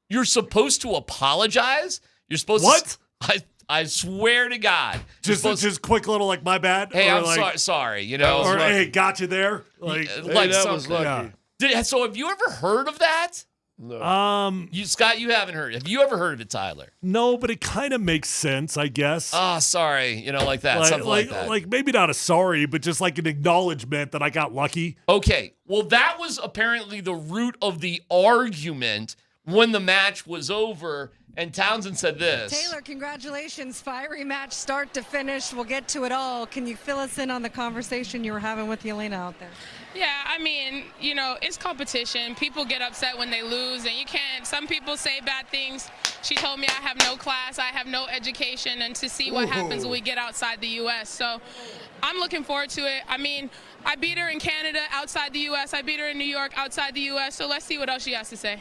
you're supposed to apologize. You're supposed to... What? I swear to God. Just quick little like my bad. Hey, I'm sorry. You know. Or hey, got you there. Like that was lucky. Yeah. So have you ever heard of that? No. Scott, you haven't heard. Have you ever heard of it, Tyler? No, but it kind of makes sense, I guess. Sorry. Like that. Something like that. Like maybe not a sorry, but just like an acknowledgement that I got lucky. Okay. Well, that was apparently the root of the argument when the match was over. And Townsend said this. Taylor, congratulations. Fiery match start to finish. We'll get to it all. Can you fill us in on the conversation you were having with Yelena out there? Yeah, I mean, it's competition. People get upset when they lose, and you can't. Some people say bad things. She told me I have no class, I have no education, and to see what happens when we get outside the U.S. So I'm looking forward to it. I mean, I beat her in Canada outside the U.S. I beat her in New York outside the U.S. So let's see what else she has to say.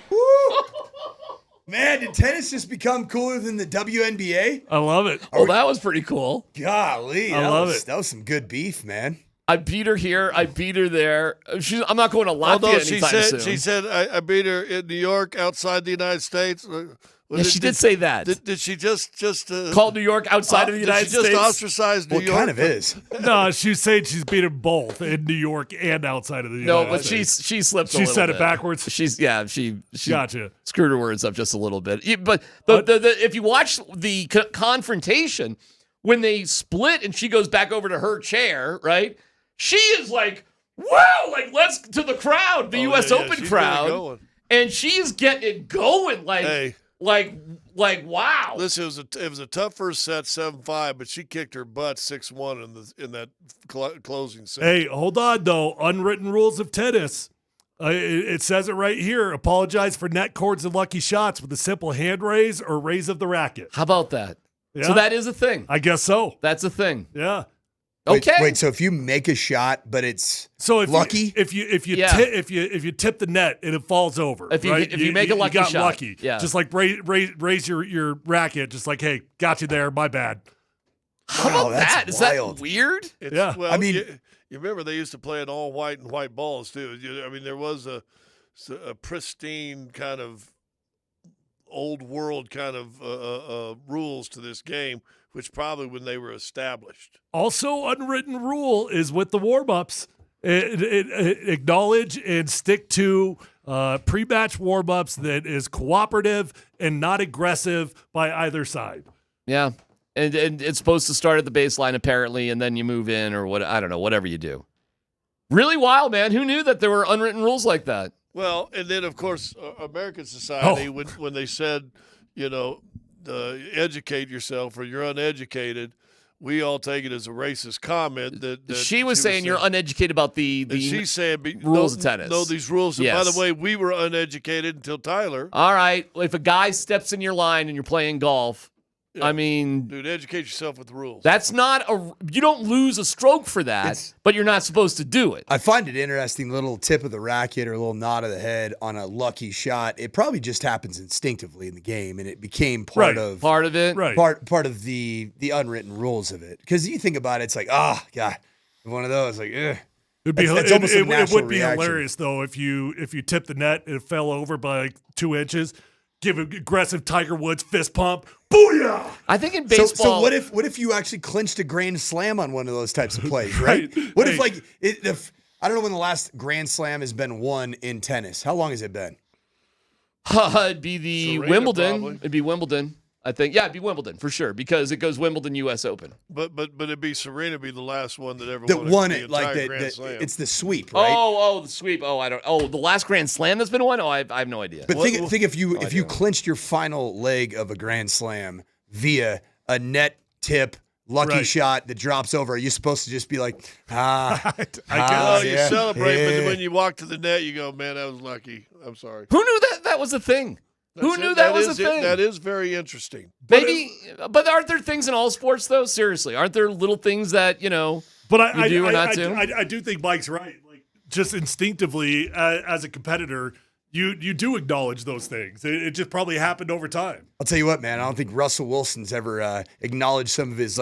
Man, did tennis just become cooler than the WNBA? I love it. Oh, that was pretty cool. Golly, I love it. That was some good beef, man. I beat her here. I beat her there. I'm not going to Latvia anytime soon. She said, I beat her in New York outside the United States. She did say that. Did she just call New York outside of the United States? Did she just ostracize New York? What kind of is? No, she's saying she's beaten both in New York and outside of the United States. She slipped a little bit. She said bit. it backwards? She gotcha. Screwed her words up just a little bit. But if you watch the confrontation, when they split and she goes back over to her chair, right? She is like, wow, like let's to the crowd, the U.S. Open crowd. And she's getting it going like wow. Listen, it was a tough first set, 7-5, but she kicked her butt 6-1 in that closing set. Hey, hold on, though. Unwritten rules of tennis. It says it right here. Apologize for net cords and lucky shots with a simple hand raise or raise of the racket. How about that? Yeah. So that is a thing. I guess so. That's a thing. Yeah. Okay. Wait, so if you make a shot, but it's lucky? If you tip the net and it falls over, if you make a lucky you got shot, lucky. yeah. Just like raise your racket, just like, hey, got you there, my bad. How about that? Is that weird? Yeah. Well, I mean, you remember they used to play in all white and white balls too. I mean, there was a pristine kind of old world kind of rules to this game, which probably when they were established. Also, unwritten rule is with the warm-ups. Acknowledge and stick to pre-match warm-ups that is cooperative and not aggressive by either side. Yeah. And it's supposed to start at the baseline, apparently, and then you move in or what, I don't know, whatever you do. Really wild, man. Who knew that there were unwritten rules like that? Well, and then, of course, American Society, when they said, educate yourself or you're uneducated, we all take it as a racist comment. That she was saying you're uneducated about the she's saying, rules of tennis. No, these rules. Yes. And by the way, we were uneducated until Tyler. All right. If a guy steps in your line and you're playing golf, I mean, dude, educate yourself with the rules. That's not you don't lose a stroke for that, but you're not supposed to do it. I find it interesting, little tip of the racket or a little nod of the head on a lucky shot. It probably just happens instinctively in the game, and it became part of it, right? Part of the unwritten rules of it. Because you think about it, it's like, God, one of those, like, ugh. It would be hilarious though if you tip the net and it fell over by like 2 inches. Give an aggressive Tiger Woods fist pump. Booyah! I think in baseball. So what if you actually clinched a grand slam on one of those types of plays, right? What if if I don't know when the last grand slam has been won in tennis. How long has it been? It'd be the Serena, Wimbledon. probably. It'd be Wimbledon. I think. Yeah, it'd be Wimbledon for sure because it goes Wimbledon, U.S. Open. But it'd be Serena be the last one that ever won the it, like entire Grand Slam. it's the sweep, right? Oh, the sweep. The last Grand Slam that's been won. I have no idea. But think if you clinched your final leg of a Grand Slam via a net tip lucky shot that drops over, are you supposed to just be like, you celebrate, but when you walk to the net, you go, man, that was lucky. I'm sorry. Who knew that was a thing? Who knew that was a thing? That is very interesting. Maybe, but aren't there things in all sports though? Seriously, aren't there little things that you do or not do? I do think Mike's right. Like just instinctively, as a competitor, you do acknowledge those things. It just probably happened over time. I'll tell you what, man. I don't think Russell Wilson's ever acknowledged some of his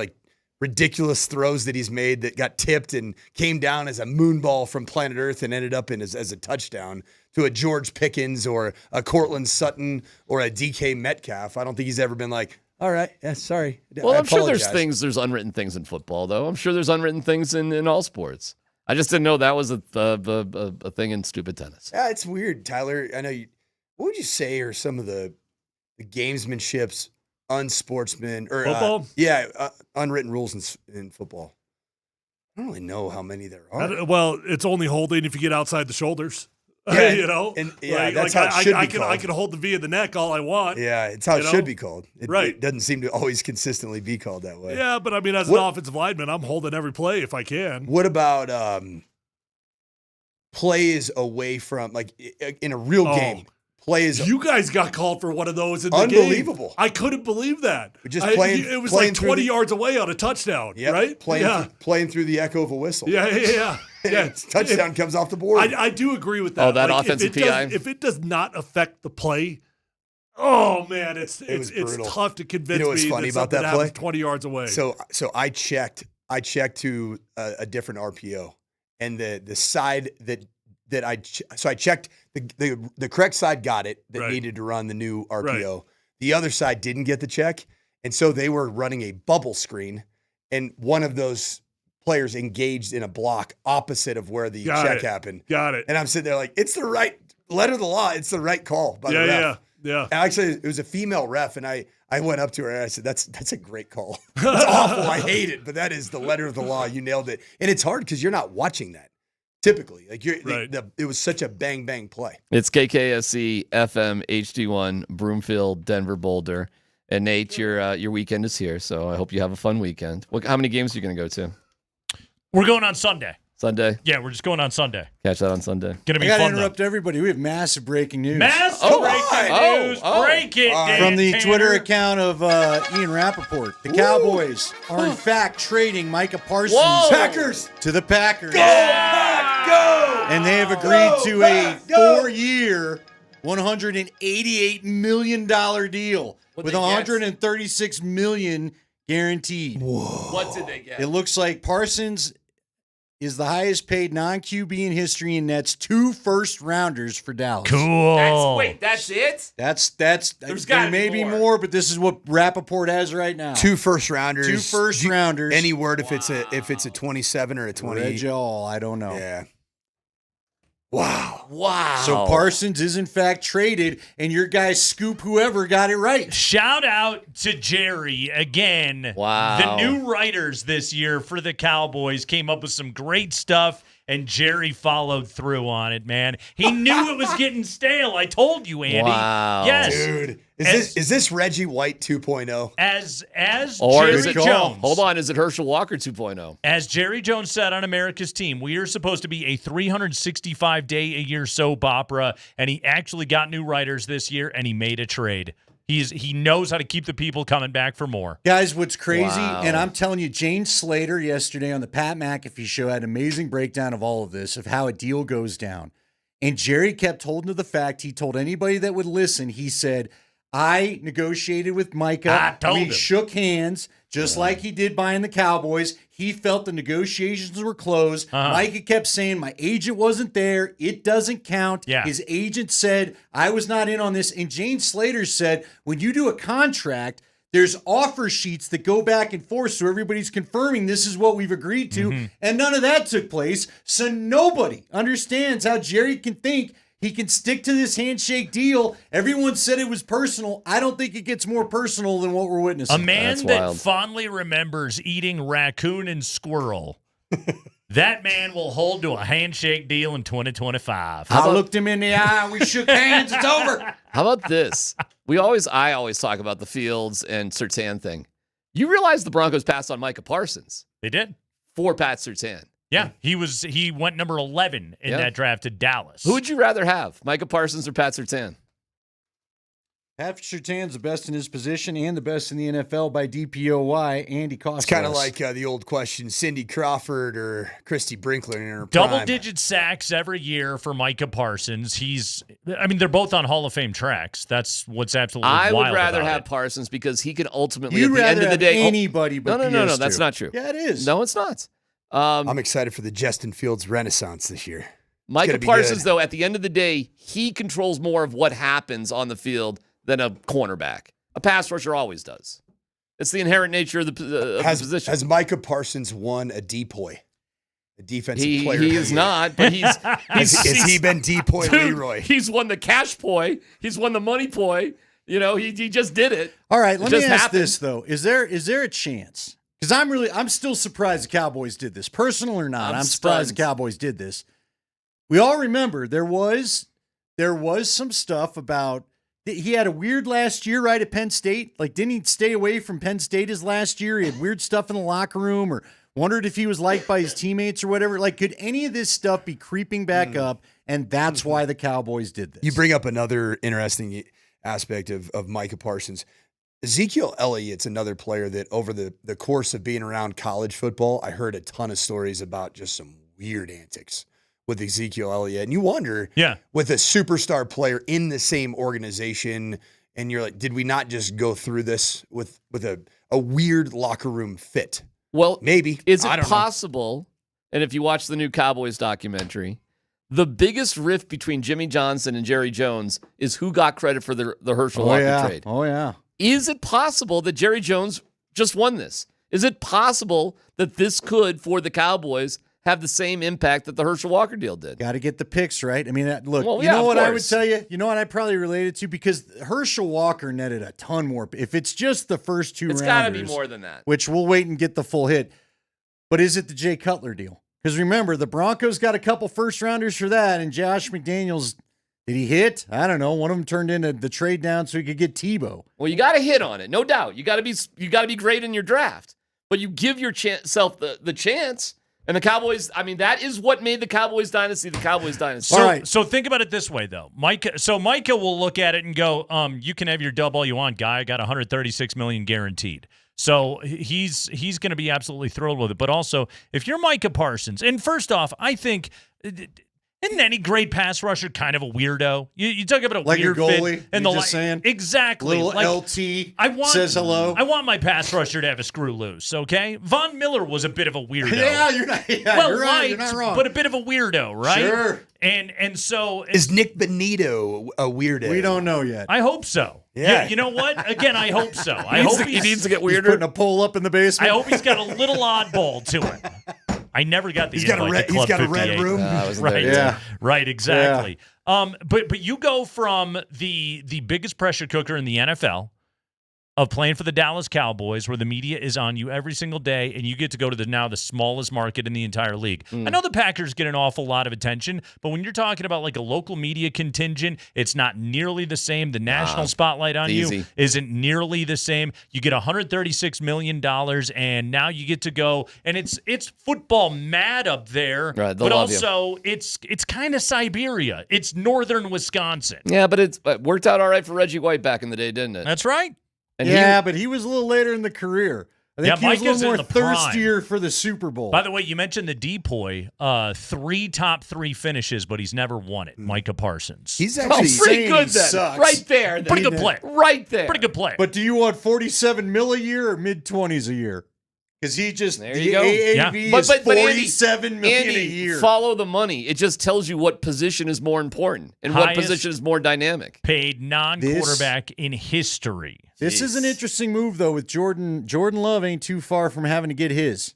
ridiculous throws that he's made that got tipped and came down as a moonball from planet Earth and ended up as a touchdown to a George Pickens or a Cortland Sutton or a DK Metcalf. I don't think he's ever been like, all right, yeah, sorry. Well, I'm sure there's unwritten things in football, though. I'm sure there's unwritten things in all sports. I just didn't know that was a thing in stupid tennis. Yeah, it's weird, Tyler. I know you. What would you say are some of the gamesmanships, unsportsman or football? Unwritten rules in football. I don't really know how many there are. Well, it's only holding if you get outside the shoulders. Yeah, that's how it should be called. I can hold the V of the neck all I want. Yeah, it's how it should be called. It doesn't seem to always consistently be called that way. Yeah, but I mean, as an offensive lineman, I'm holding every play if I can. What about plays away from, in a real game? Plays. You guys got called for one of those in the Unbelievable. game. I couldn't believe that. It was like 20 yards away on a touchdown, right? Playing through the echo of a whistle. Yeah. Touchdown comes off the board. I do agree with that. Oh, that offensive PI. If it does not affect the play, oh man, it's tough to convince me what's funny about that happens play? 20 yards away. So I checked to a different RPO, and the side that I checked the correct side got it that needed to run the new RPO. Right. The other side didn't get the check, and so they were running a bubble screen, and one of those players engaged in a block opposite of where the check happened. Got it. And I'm sitting there like, it's the right letter of the law. It's the right call by the ref. Yeah. And actually, it was a female ref, and I I went up to her and I said, that's a great call. It's awful. I hate it, but that is the letter of the law. You nailed it. And it's hard because you're not watching that typically. Like it was such a bang, bang play. It's KKSC FM HD1 Broomfield Denver Boulder. And Nate, your weekend is here, so I hope you have a fun weekend. How many games are you going to go to? We're going on Sunday. Sunday? Yeah, we're just going on Sunday. Catch that on Sunday. Gonna be I gotta fun. interrupt everybody. We have massive breaking news. Massive breaking news. Break it, From the Tanner. Twitter account of Ian Rappaport. The Cowboys are in fact trading Micah Parsons Packers to the Packers. Go Pack, go! And they have agreed to a 4-year, $188 million deal with $136 million guaranteed. What did they get? It looks like Parsons is the highest paid non-QB in history and nets 2 first-rounders for Dallas. Cool. That's it? That's There's there gotta may be be more. more, but this is what Rappaport has right now. 2 first-rounders. 2 first-rounders. Any word if it's a 27 or a 28? Read y'all, I don't know. Yeah. Wow. So Parsons is in fact traded, and your guy Scoop whoever got it right. Shout out to Jerry again. Wow. The new writers this year for the Cowboys came up with some great stuff, and Jerry followed through on it, man. He knew it was getting stale. I told you, Andy. Wow. Yes. Dude, is this Reggie White 2.0? As Or Jerry is it Jones. Hold on, is it Herschel Walker 2.0? As Jerry Jones said on America's Team, we are supposed to be a 365-day-a-year soap opera, and he actually got new writers this year, and he made a trade. He knows how to keep the people coming back for more. Guys, what's crazy, Wow. and I'm telling you, Jane Slater yesterday on the Pat McAfee show had an amazing breakdown of all of this, of how a deal goes down. And Jerry kept holding to the fact, he told anybody that would listen, he said, I negotiated with Micah. We shook hands, just like he did buying the Cowboys. He felt the negotiations were closed. Micah kept saying, my agent wasn't there. It doesn't count. Yeah. His agent said, I was not in on this. And Jane Slater said, when you do a contract, there's offer sheets that go back and forth, so everybody's confirming this is what we've agreed to. And none of that took place. So nobody understands how Jerry can think he can stick to this handshake deal. Everyone said it was personal. I don't think it gets more personal than what we're witnessing. A man that fondly remembers eating raccoon and squirrel, that man will hold to a handshake deal in 2025. I looked him in the eye. We shook hands. It's over. How about this? I always talk about the Fields and Surtain thing. You realize the Broncos passed on Micah Parsons. They did. For Pat Surtain. Yeah, he went number 11 in that draft to Dallas. Who would you rather have, Micah Parsons or Pat Surtain? Pat Surtain's the best in his position and the best in the NFL by DPOY. Andy Costas. It's kind of like the old question, Cindy Crawford or Christy Brinkley in her prime. Double-digit sacks every year for Micah Parsons. They're both on Hall of Fame tracks. That's what's absolutely wild I would rather about have it. Parsons because he can ultimately, You'd at the end of the day, anybody but no, that's not true. Yeah, it is. No, it's not. I'm excited for the Justin Fields renaissance this year. Micah Parsons, though, at the end of the day, he controls more of what happens on the field than a cornerback. A pass rusher always does. It's the inherent nature of the position. Has Micah Parsons won a DPOY? A defensive player? He is not, but he's has he been DPOY Leroy? He's won the cash poi. He's won the money poi. You know, he just did it. All right, let me ask happened. this though: Is there a chance? Because I'm still surprised the Cowboys did this, personal or not. I'm surprised the Cowboys did this. We all remember there was some stuff about he had a weird last year, right, at Penn State. Like, didn't he stay away from Penn State his last year? He had weird stuff in the locker room, or wondered if he was liked by his teammates or whatever. Like, could any of this stuff be creeping back up? And that's why the Cowboys did this. You bring up another interesting aspect of Micah Parsons. Ezekiel Elliott's another player that over the course of being around college football, I heard a ton of stories about just some weird antics with Ezekiel Elliott. And you wonder, with a superstar player in the same organization, and you're like, did we not just go through this with a weird locker room fit? Well, maybe. Is it possible, and if you watch the new Cowboys documentary, the biggest rift between Jimmy Johnson and Jerry Jones is who got credit for the Herschel Walker trade. Oh, yeah. Is it possible that Jerry Jones just won this? Is it possible that this could, for the Cowboys, have the same impact that the Herschel Walker deal did. Got to get the picks right. I mean, look, Well, you yeah, know of what I would course. tell you? You know what I probably related to? Because Herschel Walker netted a ton more. If it's just the first two It's rounders. got to be more than that. Which we'll wait and get the full hit. But is it the Jay Cutler deal? Because remember, the Broncos got a couple first rounders for that, and Josh McDaniels, did he hit? I don't know. One of them turned into the trade down so he could get Tebow. Well, you got to hit on it, no doubt. You got to be great in your draft, but you give yourself the chance. And the Cowboys, I mean, that is what made the Cowboys dynasty the Cowboys dynasty. So think about it this way, though. Micah will look at it and go, you can have your dub all you want, guy. I got $136 million guaranteed. So he's going to be absolutely thrilled with it. But also, if you're Micah Parsons, and first off, I think isn't any great pass rusher kind of a weirdo? You talk about a Like weird your goalie, fit, and you're just saying? Exactly. Little LT says hello. I want my pass rusher to have a screw loose. Okay, Von Miller was a bit of a weirdo. Yeah, you're not. Yeah, well, you're right. You're not wrong. But a bit of a weirdo, right? Sure. And so Is Nick Benito a weirdo? We don't know yet. I hope so. Yeah. You know what? Again, I hope so. I He hope needs to get He's weirder. putting a pole up in the basement. I hope he's got a little oddball to him. I never got the He's got a invite to red. He's Club got a 58. red room. I wasn't Right. there yet. Right, exactly. But you go from the biggest pressure cooker in the NFL of playing for the Dallas Cowboys, where the media is on you every single day, and you get to go to the smallest market in the entire league. I know the Packers get an awful lot of attention, but when you're talking about like a local media contingent, it's not nearly the same. The national spotlight on you easy. isn't nearly the same. You get $136 million, and now you get to go, and it's football mad up there, Right, they'll but love you. also it's kind of Siberia. It's northern Wisconsin. Yeah, but it worked out all right for Reggie White back in the day, didn't it? That's right. And but he was a little later in the career. I think he was a Micah's little in more the prime. thirstier for the Super Bowl. By the way, you mentioned the Depoy, 3 top 3 finishes, but he's never won it. Micah Parsons. He's Oh, actually pretty good then. sucks. Right there. then. Pretty good play. Right there. Pretty good play. But do you want 47 mil a year or mid-20s a year? Because he just, There the you go. AAV is Andy, 47 million Andy, a year. follow the money. It just tells you what position is more important and what Highest position is more dynamic. paid non-quarterback in history. This is an interesting move, though, with Jordan. Jordan Love ain't too far from having to get his.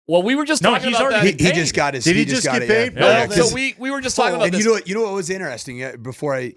Well, we were just No, talking he's about already- that. He just got his. Did he just just got get it, yeah. paid? Yeah, Well, yeah, So 'cause- we were just talking about and this. you know what was interesting before I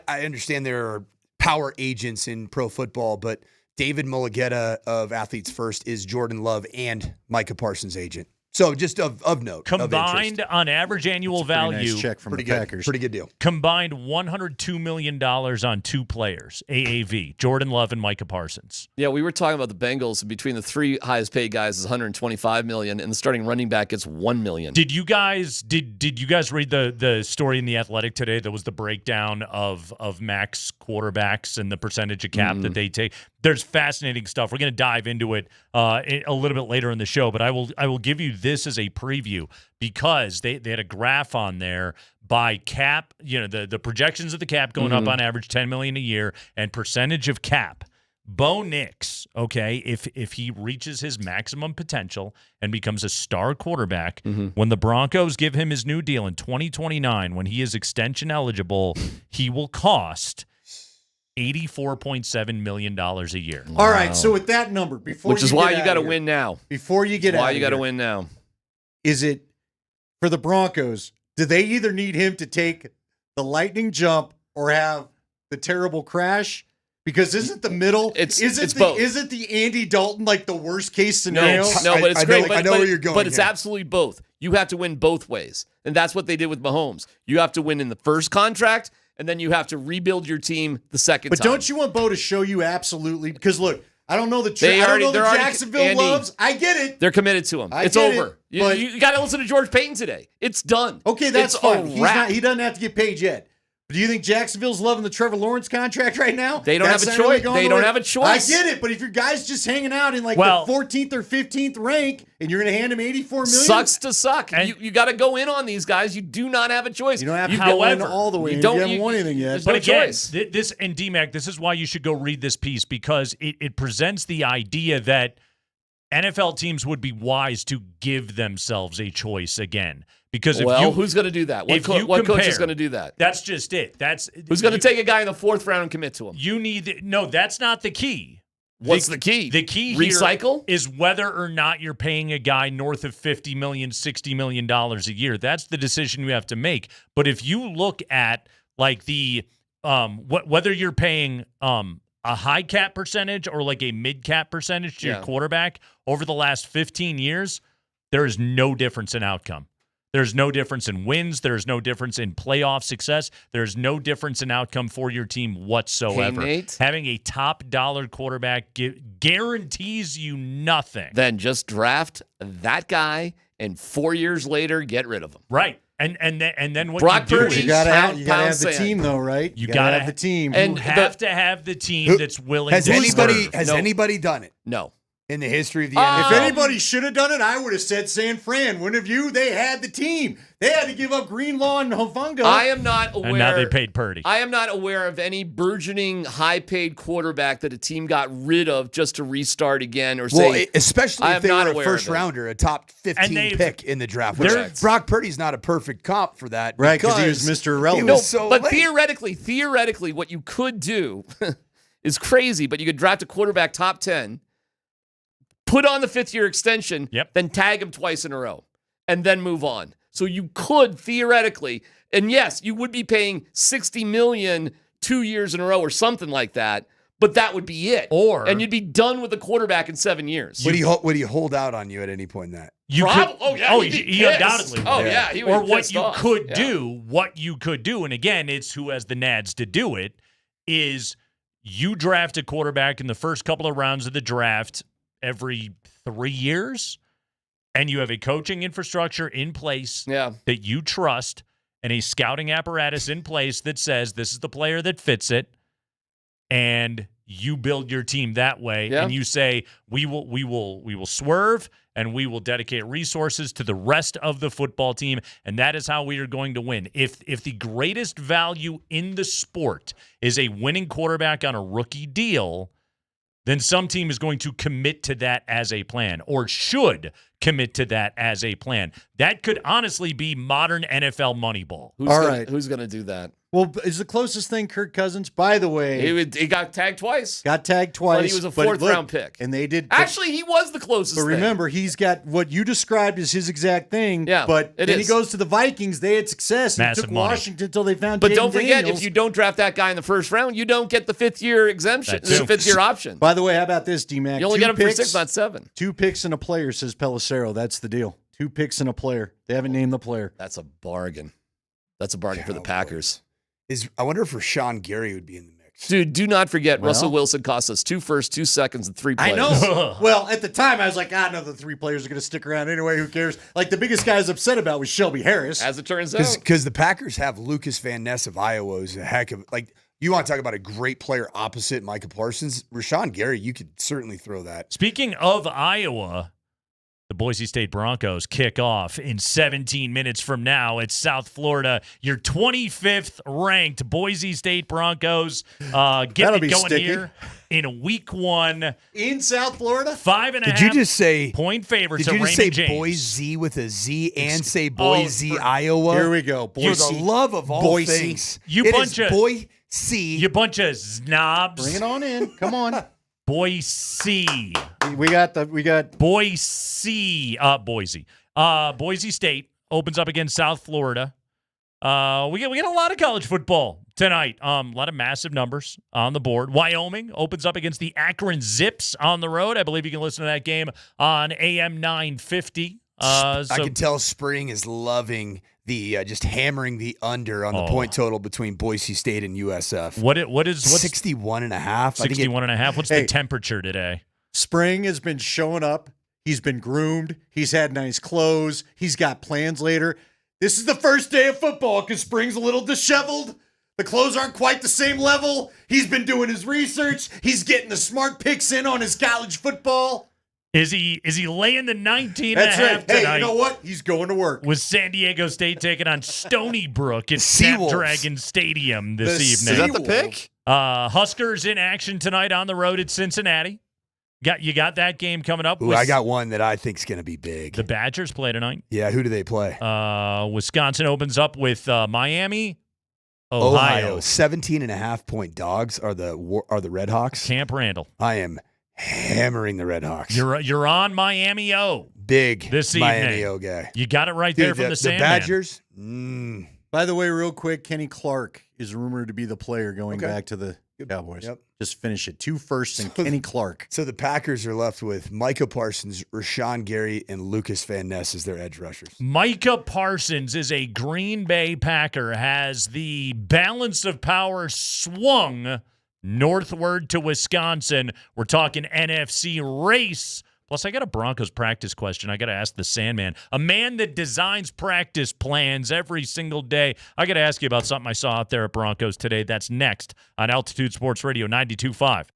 understand there are power agents in pro football, but David Mulugeta of Athletes First is Jordan Love and Micah Parsons' agent. So just of note, Combined on average annual value, Nice check from pretty the good, Packers. pretty good deal. combined $102 million on 2 players, AAV, Jordan Love and Micah Parsons. Yeah, we were talking about the Bengals. Between the 3 highest paid guys is $125 million, and the starting running back gets $1 million. Did you guys read the story in The Athletic today that was the breakdown of max quarterbacks and the percentage of cap that they take? There's fascinating stuff. We're going to dive into it a little bit later in the show, but I will give you this as a preview because they had a graph on there by cap, the projections of the cap going up on average $10 million a year and percentage of cap. Bo Nix, okay, if he reaches his maximum potential and becomes a star quarterback, when the Broncos give him his new deal in 2029, when he is extension eligible, he will cost $84.7 million a year. All right, so with that number, Which is why you got to win now. Before you get out Why of you got to here, win now. is it for the Broncos? Do they either need him to take the lightning jump or have the terrible crash? Because isn't the middle? It's isn't both. Isn't the Andy Dalton like the worst case No, scenario? but it's I great. know- I know where you're going But it's here. absolutely both. You have to win both ways. And that's what they did with Mahomes. You have to win in the first contract, and then you have to rebuild your team the second But time. don't you want Bo to show you absolutely? Because look, I don't know the They I don't already- know they're the already- Jacksonville Andy, loves. I get it. They're committed to him. I It's get over. it, but- You got to listen to George Payton today. It's done. Okay, that's It's fine. a wrap. He doesn't have to get paid yet. But do you think Jacksonville's loving the Trevor Lawrence contract right now? They don't That's have a not really choice. going They the don't way- have a choice. I get it, but if your guy's just hanging out in like Well- the 14th or 15th rank and you're going to hand him $84 million, Sucks to suck. You got to go in on these guys. You do not have a choice. You don't have to You've go in however, all the way. You You don't haven't won anything yet. There's But no again, choice. this and DMac, this is why you should go read this piece because it presents the idea that NFL teams would be wise to give themselves a choice again. Because if who's going to do that? What if coach you is compare- going to do that? That's just it. Who's going to take a guy in the 4th round and commit to him? No, that's not the key. What's the key? The key Recycle? here is whether or not you're paying a guy north of $50 million, $60 million a year. That's the decision you have to make. But if you look at like the whether you're paying a high cap percentage or like a mid cap percentage to your quarterback over the last 15 years, there is no difference in outcome. There's no difference in wins. There's no difference in playoff success. There's no difference in outcome for your team whatsoever. Hey, Nate. Having a top dollar quarterback guarantees you nothing. Then just draft that guy, and 4 years later, get rid of him. Right. And then what Brock you do Purdy, is You gotta have the sand. team, though, right? You gotta gotta have the team. And you have to have the team that's willing Has to anybody serve. has anybody done it No. in the history of the If NFL? anybody should have done it, I would have said San Fran. Wouldn't have you? They had the team. They had to give up Greenlaw and Hufanga. I am not aware. And now they paid Purdy. I am not aware of any burgeoning, high-paid quarterback that a team got rid of just to restart again or say. Well, especially I if am they not were a aware first of it. rounder, a top 15 pick in the draft. Which Correct. Brock Purdy's not a perfect comp for that, Right, 'cause he was because Mr. Irrelevant. He No, was so but late. theoretically, what you could do is crazy, but you could draft a quarterback top 10, put on the fifth-year extension, then tag him twice in a row, and then move on. So you could theoretically, and yes, you would be paying $60 million 2 years in a row or something like that, but that would be it. And you'd be done with the quarterback in 7 years. Would he hold out on you at any point in that? You Prob- could, oh, yeah, oh, he'd be he pissed. undoubtedly. Oh, would. yeah, he would or be what pissed you off. could Yeah. do, and again, it's who has the nads to do it, is you draft a quarterback in the first couple of rounds of the draft every 3 years, and you have a coaching infrastructure in place that you trust and a scouting apparatus in place that says this is the player that fits it, and you build your team that way, and you say we will swerve and we will dedicate resources to the rest of the football team, and that is how we are going to win. If the greatest value in the sport is a winning quarterback on a rookie deal, then some team is going to commit to that as a plan, or should commit to that as a plan. That could honestly be modern NFL Moneyball. Who's going to do that? Well, is the closest thing Kirk Cousins? By the way, He got tagged twice. got tagged twice. But he was a but fourth-round pick. And they did. Actually, he was the closest But thing. remember, he's got what you described as his exact thing. Yeah, but it then is. he goes to the Vikings. They had success. And Massive took money. Washington until they found. But Jaden don't forget, Daniels. if you don't draft that guy in the first round, you don't get the fifth-year exemption, the fifth-year option. By the way, how about this, DMac? You only Two get him for picks, 6, not 7. 2 picks and a player, says Pelissero. That's the deal. 2 picks and a player. They haven't named the player. That's a bargain. That's a bargain for the Packers. I wonder if Rashawn Gary would be in the mix. Dude, do not forget, Well- Russell Wilson cost us 2 firsts, 2 seconds, and 3 I players. know. Well, at the time, I was like, no, the 3 players are going to stick around anyway. Who cares? Like, the biggest guy I was upset about was Shelby Harris. As it turns out. Because the Packers have Lucas Van Ness of Iowa, who's a heck of, like, you want to talk about a great player opposite Micah Parsons. Rashawn Gary, you could certainly throw that. Speaking of Iowa, the Boise State Broncos kick off in 17 minutes from now at South Florida. Your 25th ranked Boise State Broncos That'll getting it be going sticky. here in week 1. In South Florida? 5.5 Did you just say point favorites Did you of just Raymond say James. Boise with a Z and say Boise, Iowa? Here we go. For Boise. the love of all Boise. things. You It bunch is of- Boise. You bunch of snobs. Bring it on in. Come on. Boise. We got Boise. Boise State opens up against South Florida. We get a lot of college football tonight. A lot of massive numbers on the board. Wyoming opens up against the Akron Zips on the road. I believe you can listen to that game on AM 950. I can tell Spring is loving the just hammering the under on the point total between Boise State and USF. What's 61 and a half? 61 and a half. What's the temperature today? Spring has been showing up. He's been groomed. He's had nice clothes. He's got plans later. This is the first day of football because Spring's a little disheveled. The clothes aren't quite the same level. He's been doing his research. He's getting the smart picks in on his college football. Is he laying the 19 That's and a half right. Hey, tonight? you know what? He's going to work. With San Diego State taking on Stony Brook at Seawolves. Snapdragon Stadium this The evening. Is that the pick? Huskers in action tonight on the road at Cincinnati. You got that game coming up. Ooh, I got one that I think is going to be big. The Badgers play tonight. Yeah, who do they play? Wisconsin opens up with Miami. Ohio. 17 and a half point dogs are the Red Hawks. Camp Randall. I am hammering the Red Hawks. You're on Miami O. Big this Miami evening. O guy. You got it right there from the Sandman. Badgers. By the way, real quick, Kenny Clark is rumored to be the player going Okay. back to the Cowboys. Yep. Just finish it. 2 firsts and Kenny Clark. So the Packers are left with Micah Parsons, Rashawn Gary, and Lucas Van Ness as their edge rushers. Micah Parsons is a Green Bay Packer, has the balance of power swung northward to Wisconsin. We're talking NFC race. Plus, I got a Broncos practice question. I got to ask the Sandman, a man that designs practice plans every single day. I got to ask you about something I saw out there at Broncos today. That's next on Altitude Sports Radio 92.5.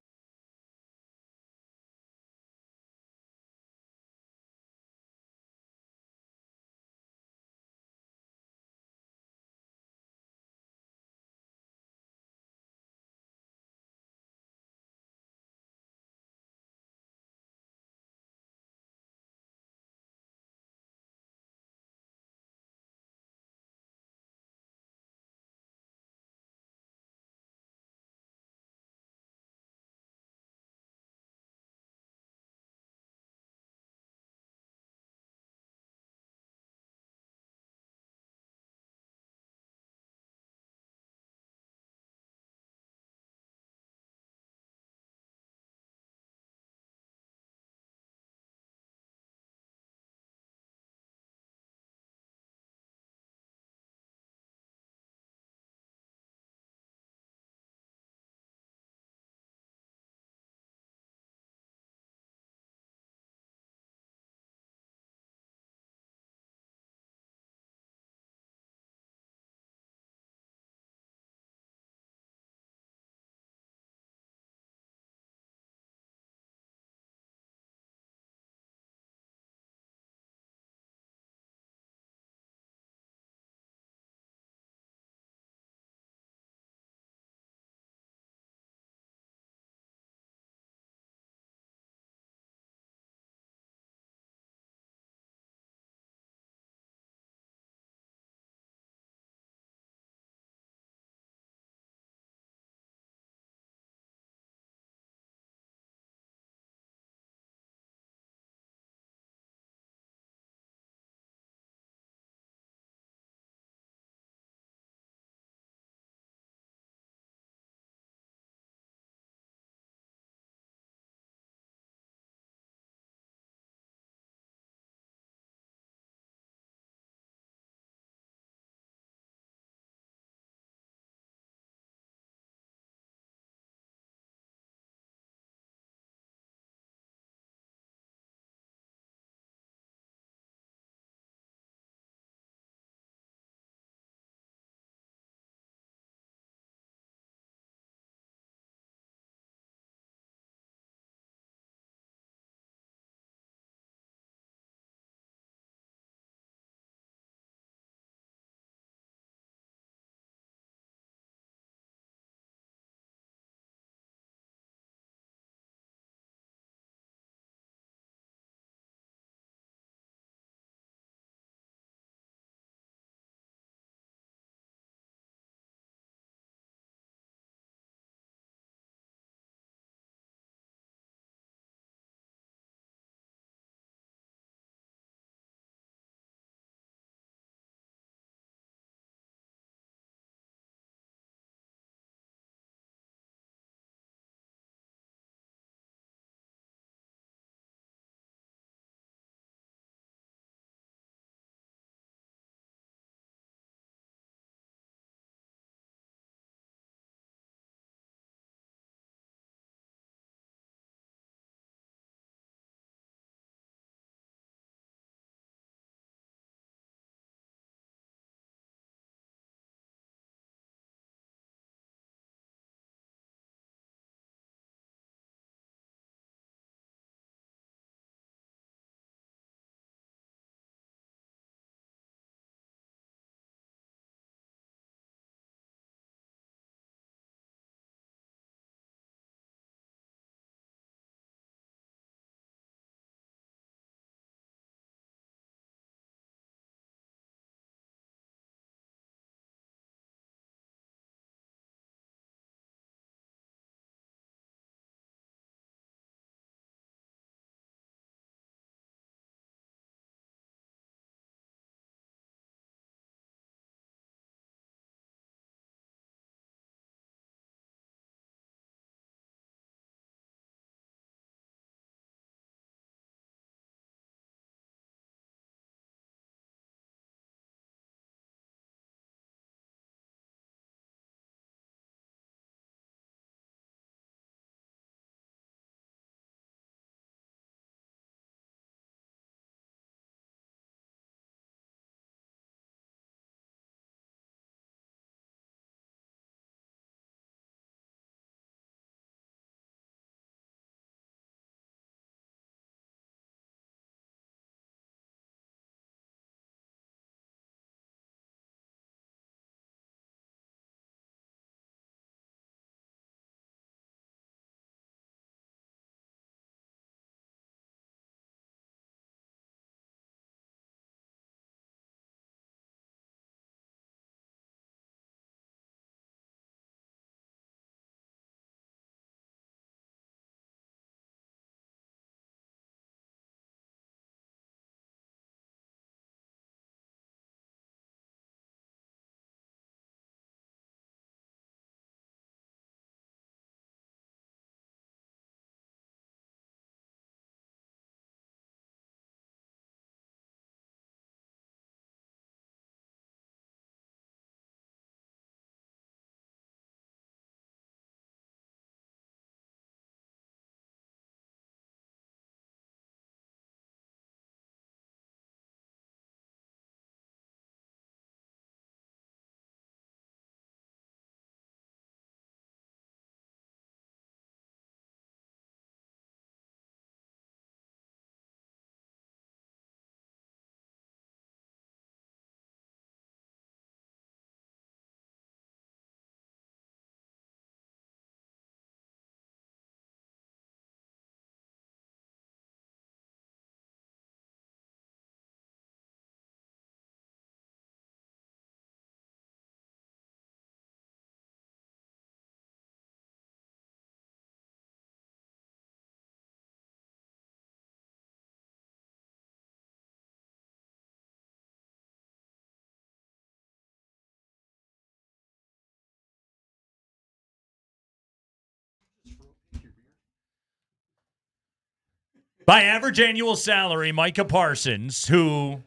By average annual salary, Micah Parsons, who,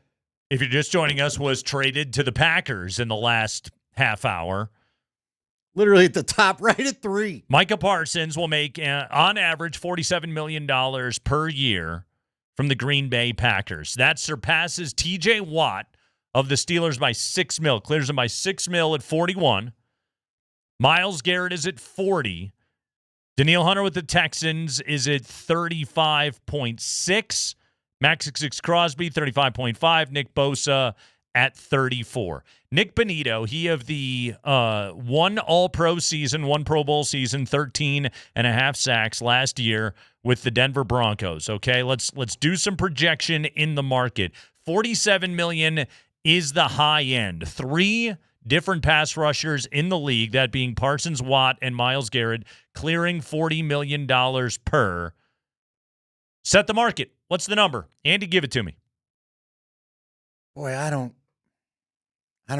if you're just joining us, was traded to the Packers in the last half hour. Literally at the top, right at 3. Micah Parsons will make, on average, $47 million per year from the Green Bay Packers. That surpasses T.J. Watt of the Steelers by $6 million. Clears him by $6 million at 41. Myles Garrett is at 40. Danielle Hunter with the Texans is at 35.6. Max Crosby, 35.5. Nick Bosa at 34. Nick Bonito, he of the one All-Pro season, one Pro Bowl season, 13.5 sacks last year with the Denver Broncos. Okay, let's do some projection in the market. $47 million is the high end. 3 different pass rushers in the league, that being Parsons, Watt, and Myles Garrett, clearing $40 million per. Set the market. What's the number? Andy, give it to me. Boy, I don't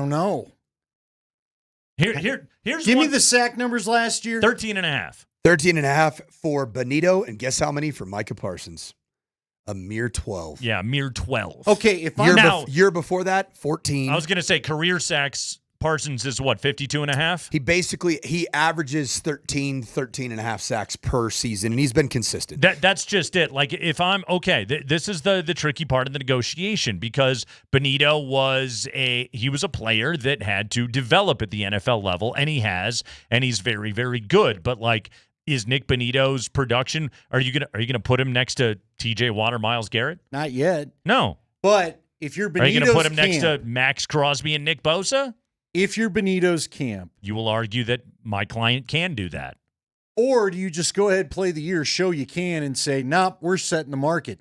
know. Here's Give me the sack numbers last year. 13.5. 13.5 for Bonito, and guess how many for Micah Parsons? A mere 12. Yeah, mere 12. Okay, if I'm year before that, 14. I was going to say career sacks. Parsons is what, 52.5? He averages 13.5 sacks per season, and he's been consistent. That's just it. Like, if I'm okay, this is the tricky part of the negotiation, because Bonito was a player that had to develop at the NFL level, and he has, and he's very, very good. But like, is Nick Bonito's production? Are you gonna put him next to T.J. Watt or Myles Garrett? Not yet. No. But if you're Bonito's are you gonna put him next to Max Crosby and Nick Bosa? If you're Bonito's camp, you will argue that my client can do that. Or do you just go ahead, play the year, show you can, and say, nope, we're setting the market?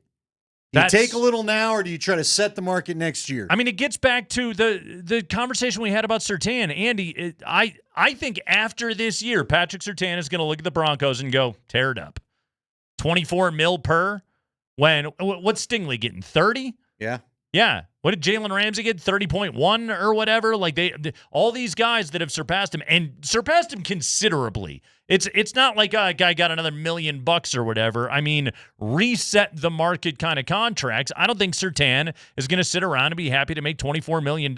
Do you take a little now, or do you try to set the market next year? I mean, it gets back to the conversation we had about Surtain. Andy, I think after this year, Patrick Surtain is going to look at the Broncos and go, tear it up. 24 mil per? What's Stingley getting, 30? Yeah. Yeah. What did Jalen Ramsey get? 30.1 or whatever? Like all these guys that have surpassed him, and surpassed him considerably. It's not like a guy got another $1 million or whatever. I mean, reset the market kind of contracts. I don't think Surtain is going to sit around and be happy to make $24 million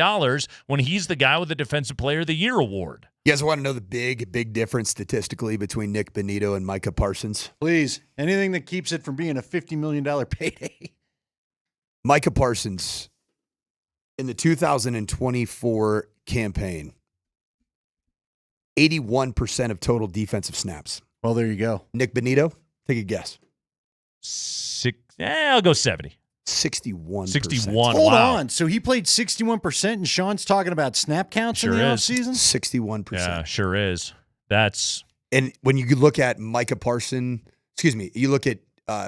when he's the guy with the Defensive Player of the Year award. You guys want to know the big difference statistically between Nick Bonito and Micah Parsons? Please. Anything that keeps it from being a $50 million payday. Micah Parsons, in the 2024 campaign, 81% of total defensive snaps. Well, there you go. Nick Bonito, take a guess. I'll go 70. 61%. 61. Hold wow. on. So he played 61%, and Sean's talking about snap counts in the offseason? 61%. Yeah, sure is. That's. And when you look at Micah Parsons, you look at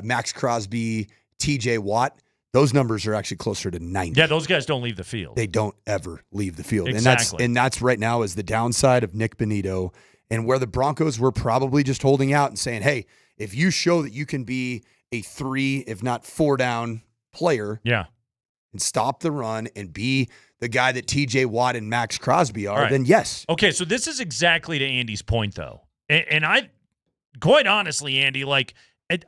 Max Crosby, TJ Watt, those numbers are actually closer to 90. Yeah, those guys don't leave the field. They don't ever leave the field. Exactly. And that's right now is the downside of Nick Bonito, and where the Broncos were probably just holding out and saying, hey, if you show that you can be a 3, if not 4 down player, yeah, and stop the run and be the guy that TJ Watt and Max Crosby are, right, then yes. Okay, so this is exactly to Andy's point, though. And I, quite honestly, Andy, like,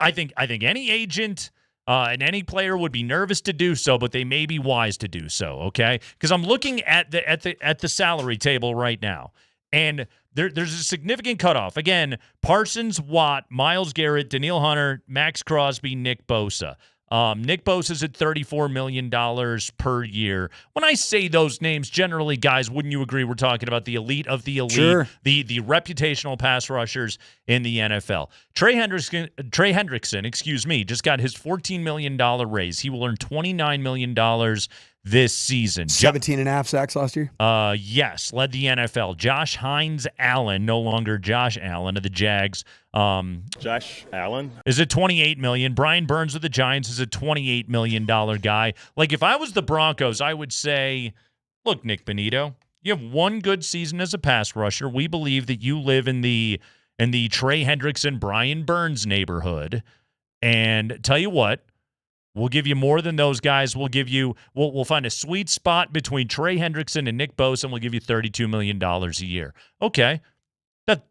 I think any agent and any player would be nervous to do so, but they may be wise to do so. Okay, because I'm looking at the salary table right now, and there's a significant cutoff. Again, Parsons, Watt, Myles Garrett, Danielle Hunter, Max Crosby, Nick Bosa. Nick Bosa's at $34 million per year. When I say those names, generally, guys, wouldn't you agree we're talking about the elite of the elite, sure, the reputational pass rushers in the NFL? Trey Hendrickson, just got his $14 million raise. He will earn $29 million this season. 17.5 sacks last year? Yes, led the NFL. Josh Hines Allen, no longer Josh Allen of the Jags. Josh Allen is at $28 million. Brian Burns of the Giants is a $28 million guy. Like, if I was the Broncos, I would say, look, Nick Bonito, you have one good season as a pass rusher. We believe that you live in the Trey Hendrickson, Brian Burns neighborhood. And tell you what, we'll give you more than those guys. We'll find a sweet spot between Trey Hendrickson and Nick Bosa, and we'll give you $32 million a year. Okay.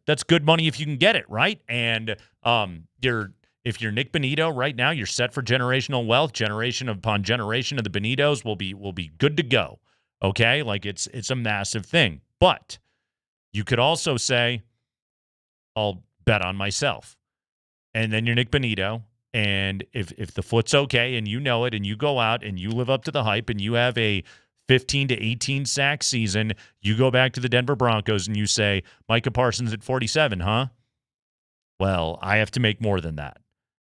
That's good money if you can get it, right? And you're if you're Nick Bonito right now, you're set for generational wealth. Generation upon generation of the Bonitos will be good to go. Okay? Like it's a massive thing. But you could also say, I'll bet on myself. And then you're Nick Bonito. And if the foot's okay and you know it and you go out and you live up to the hype and you have a 15 to 18 sack season, you go back to the Denver Broncos and you say, Micah Parsons at 47, huh? Well, I have to make more than that.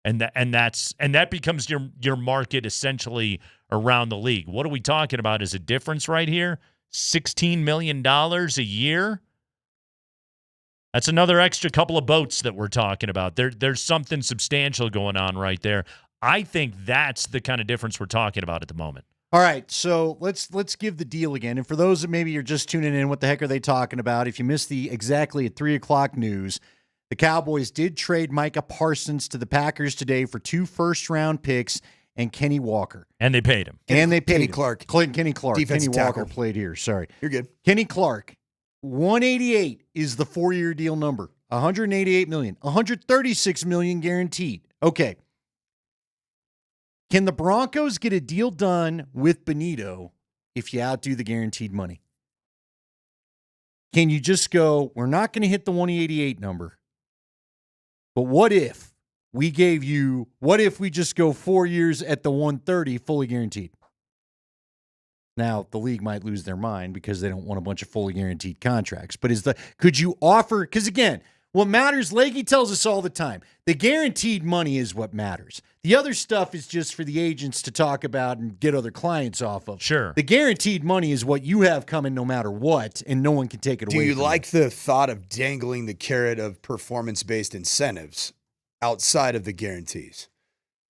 And that becomes your market essentially around the league. What are we talking about as a difference right here? $16 million a year? That's another extra couple of boats that we're talking about. There's something substantial going on right there. I think that's the kind of difference we're talking about at the moment. All right, so let's give the deal again. And for those that maybe you're just tuning in, what the heck are they talking about? If you missed the exactly at 3 o'clock news, the Cowboys did trade Micah Parsons to the Packers today for 2 first-round picks and Kenny Walker. And they paid him. Kenny Clark. Kenny Clark. Defensive Kenny Walker tackle. played here. Sorry. You're good. Kenny Clark, 188 is the 4-year deal number. $188 million. $136 million guaranteed. Okay. Can the Broncos get a deal done with Bonito if you outdo the guaranteed money? Can you just go, we're not going to hit the 188 number, but what if we just go 4 years at the 130 fully guaranteed? Now, the league might lose their mind because they don't want a bunch of fully guaranteed contracts. But could you offer, because again, what matters, Lakey tells us all the time, the guaranteed money is what matters. The other stuff is just for the agents to talk about and get other clients off of. Sure. The guaranteed money is what you have coming no matter what, and no one can take it away. Do you from like the thought of dangling the carrot of performance-based incentives outside of the guarantees?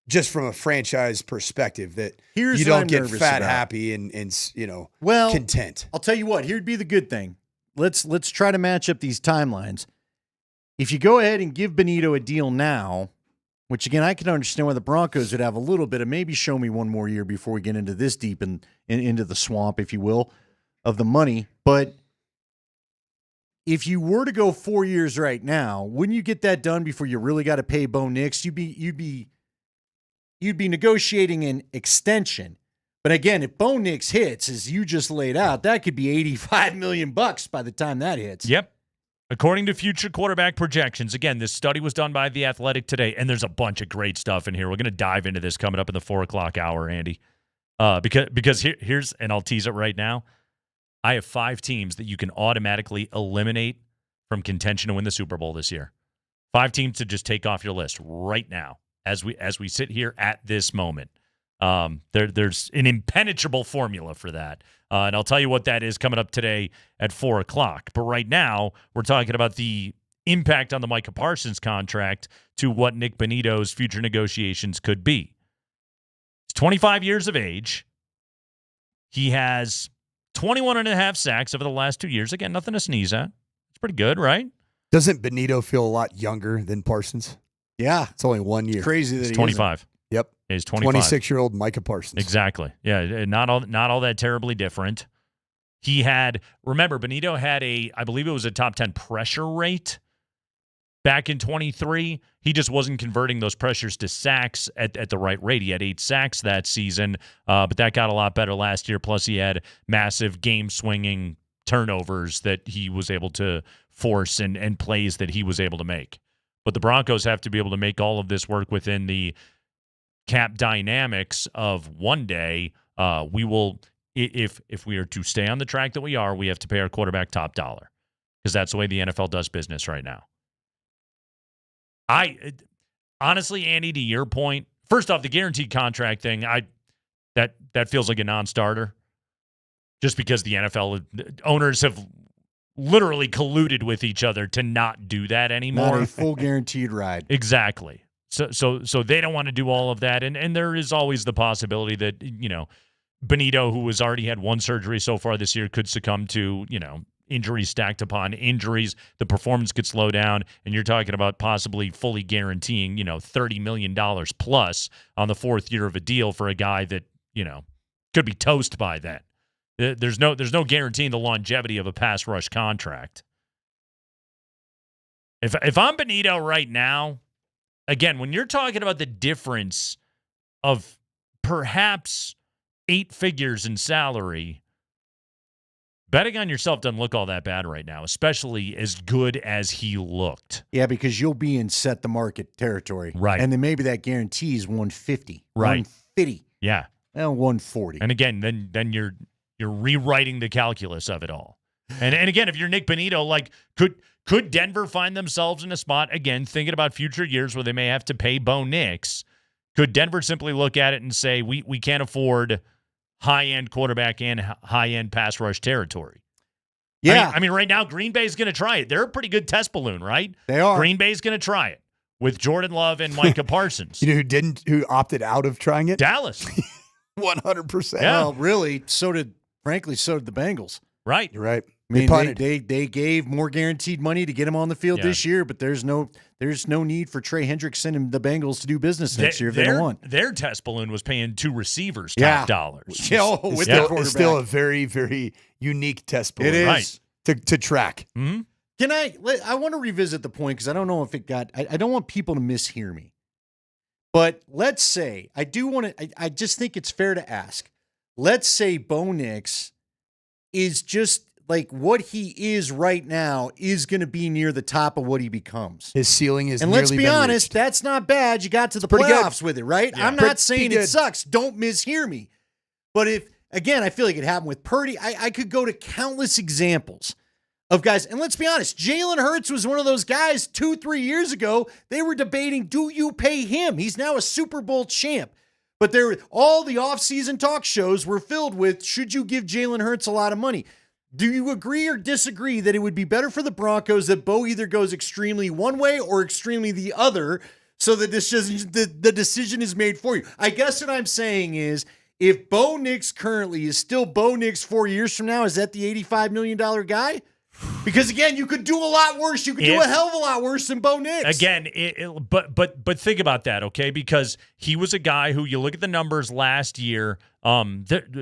Just from a franchise perspective, that Here's you what don't I'm get nervous fat, about. happy, and content. I'll tell you what, here'd be the good thing. Let's try to match up these timelines. If you go ahead and give Bonito a deal now, which again I can understand why the Broncos would have a little bit of maybe show me one more year before we get into this deep into the swamp, if you will, of the money. But if you were to go 4 years right now, wouldn't you get that done before you really got to pay Bo Nix? You'd be negotiating an extension. But again, if Bo Nix hits, as you just laid out, that could be $85 million by the time that hits. Yep. According to future quarterback projections, again, this study was done by The Athletic today, and there's a bunch of great stuff in here. We're going to dive into this coming up in the 4 o'clock hour, Andy. Because here's, and I'll tease it right now, I have 5 teams that you can automatically eliminate from contention to win the Super Bowl this year. 5 teams to just take off your list right now as we sit here at this moment. There's an impenetrable formula for that. And I'll tell you what that is coming up today at 4 o'clock. But right now, we're talking about the impact on the Micah Parsons contract to what Nick Bonito's future negotiations could be. He's 25 years of age. He has 21 and a half sacks over the last 2 years. Again, nothing to sneeze at. It's pretty good, right? Doesn't Bonito feel a lot younger than Parsons? Yeah. It's only 1 year. Crazy that He's he 25. Yep. He's 25. 26-year-old Micah Parsons. Exactly. Yeah, not all that terribly different. He had, remember, Bonito had I believe it was a top 10 pressure rate back in 23. He just wasn't converting those pressures to sacks at the right rate. He had 8 sacks that season, but that got a lot better last year. Plus, he had massive game-swinging turnovers that he was able to force and plays that he was able to make. But the Broncos have to be able to make all of this work within the cap dynamics of one day. We will, if we are to stay on the track that we are, we have to pay our quarterback top dollar because that's the way the NFL does business right now. Honestly, Andy, to your point, first off, the guaranteed contract thing, that feels like a non-starter just because the NFL owners have literally colluded with each other to not do that anymore. Not a full guaranteed ride. Exactly. So they don't want to do all of that, and there is always the possibility that Bonito, who has already had 1 surgery so far this year, could succumb to injuries stacked upon injuries. The performance could slow down, and you're talking about possibly fully guaranteeing $30 million plus on the 4th year of a deal for a guy that could be toast by then. There's no guaranteeing the longevity of a pass rush contract. If I'm Bonito right now, again, when you're talking about the difference of perhaps 8 figures in salary, betting on yourself doesn't look all that bad right now, especially as good as he looked. Yeah, because you'll be in set the market territory. Right. And then maybe that guarantees 150. Right. 150. Yeah. Well, 140. And again, then you're rewriting the calculus of it all. And again, if you're Nick Bonito, like could Denver find themselves in a spot, again, thinking about future years where they may have to pay Bo Nix? Could Denver simply look at it and say, we can't afford high-end quarterback and high-end pass rush territory? Yeah. I mean, right now, Green Bay's going to try it. They're a pretty good test balloon, right? They are. Green Bay's going to try it with Jordan Love and Micah Parsons. You know who opted out of trying it? Dallas. 100%. Yeah. Well, really, so did the Bengals. Right. You're right. I mean, punted. they gave more guaranteed money to get him on the field this year, but there's no need for Trey Hendrickson and the Bengals to do business next year if they don't want. Their test balloon was paying 2 receivers top dollars. Yeah, It's still a very, very unique test balloon. It is. Right. To track. Mm-hmm. Can I want to revisit the point because I don't know if it got. I don't want people to mishear me. But let's say I do want to. I just think it's fair to ask. Let's say Bo Nix is just like what he is right now is going to be near the top of what he becomes. His ceiling is. And let's nearly be been honest, reached. that's not bad. You got to the pretty good. playoffs with it, right? Yeah. I'm not saying Pretty it good. sucks. Don't mishear me. But if again, I feel like it happened with Purdy. I could go to countless examples of guys. And let's be honest, Jalen Hurts was one of those guys 2-3 years ago. They were debating, do you pay him? He's now a Super Bowl champ. But all the offseason talk shows were filled with, should you give Jalen Hurts a lot of money? Do you agree or disagree that it would be better for the Broncos that Bo either goes extremely one way or extremely the other so that the decision is made for you? I guess what I'm saying is, if Bo Nix currently is still Bo Nix 4 years from now, is that the $85 million guy? Because again, you could do a lot worse. You could do a hell of a lot worse than Bo Nix. Again, but think about that, okay? Because he was a guy who, you look at the numbers last year. A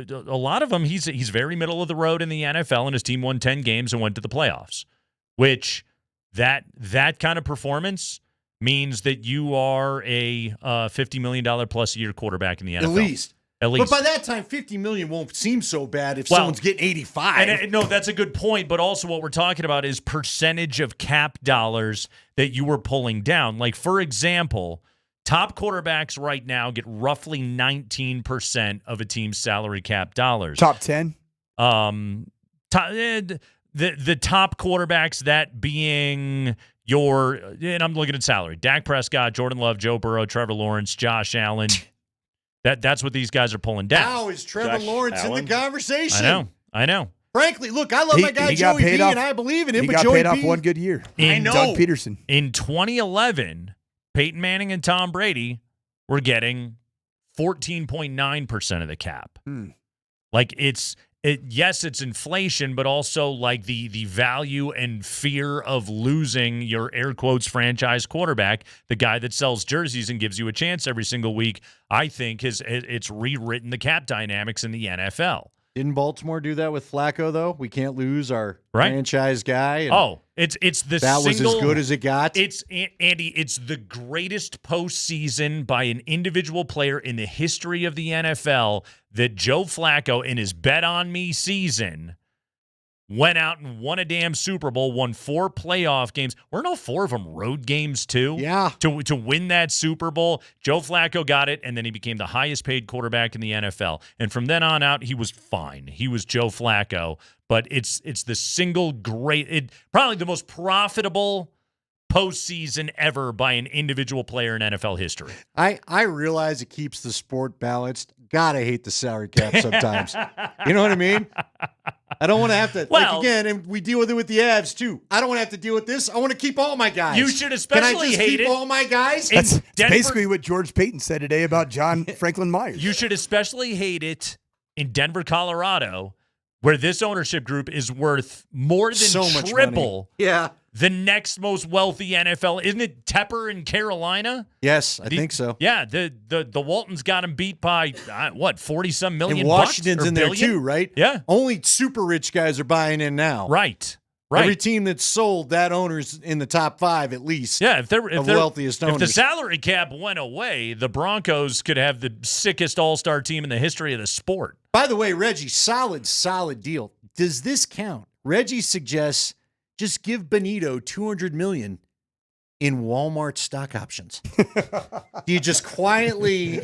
lot of them, he's very middle of the road in the NFL, and his team won 10 games and went to the playoffs. Which that kind of performance means that you are a $50 million plus a year quarterback in the NFL. At least. But by that time, $50 million won't seem so bad if someone's getting 85. And no, that's a good point. But also what we're talking about is percentage of cap dollars that you were pulling down. Like, for example, top quarterbacks right now get roughly 19% of a team's salary cap dollars. Top 10? The top quarterbacks, that being and I'm looking at salary, Dak Prescott, Jordan Love, Joe Burrow, Trevor Lawrence, Josh Allen. That's what these guys are pulling down. How is Trevor Lawrence Allen in the conversation? I know. Frankly, look, I love my guy Joey B, and I believe in him. He but got Joey paid off B, one good year. I know. Doug Peterson. In 2011, Peyton Manning and Tom Brady were getting 14.9% of the cap. Like yes, it's inflation, but also like the value and fear of losing your air quotes franchise quarterback, the guy that sells jerseys and gives you a chance every single week, I think it's rewritten the cap dynamics in the NFL. Didn't Baltimore do that with Flacco, though? We can't lose our franchise guy. It's the that single, was as good as it got. It's Andy. It's the greatest postseason by an individual player in the history of the NFL. That Joe Flacco, in his Bet on Me season, went out and won a damn Super Bowl, won 4 playoff games. Weren't all 4 of them road games too? Yeah. To win that Super Bowl, Joe Flacco got it, and then he became the highest paid quarterback in the NFL. And from then on out, he was fine. He was Joe Flacco. But it's the single probably the most profitable postseason ever by an individual player in NFL history. I realize it keeps the sport balanced. God, I hate the salary cap sometimes. You know what I mean? I don't want to have to. Again, and we deal with it with the Avs too. I don't want to have to deal with this. I want to keep all my guys. You should especially Can I just hate keep it. all my guys? That's basically what George Payton said today about John Franklin Myers. You should especially hate it in Denver, Colorado, where this ownership group is worth more than So much triple Yeah. the next most wealthy NFL. Isn't it Tepper in Carolina? Yes, I think so. Yeah, the Waltons got him beat by 40-some million And bucks Washington's or in there billion? too, right? Yeah. Only super rich guys are buying in now. Right. Right. Every team that's sold, that owner's in the top 5 at least. Yeah, if they're wealthiest owners. If the salary cap went away, the Broncos could have the sickest all-star team in the history of the sport. By the way, Reggie, solid deal. Does this count? Reggie suggests just give Benito $200 million in Walmart stock options. Do you just quietly,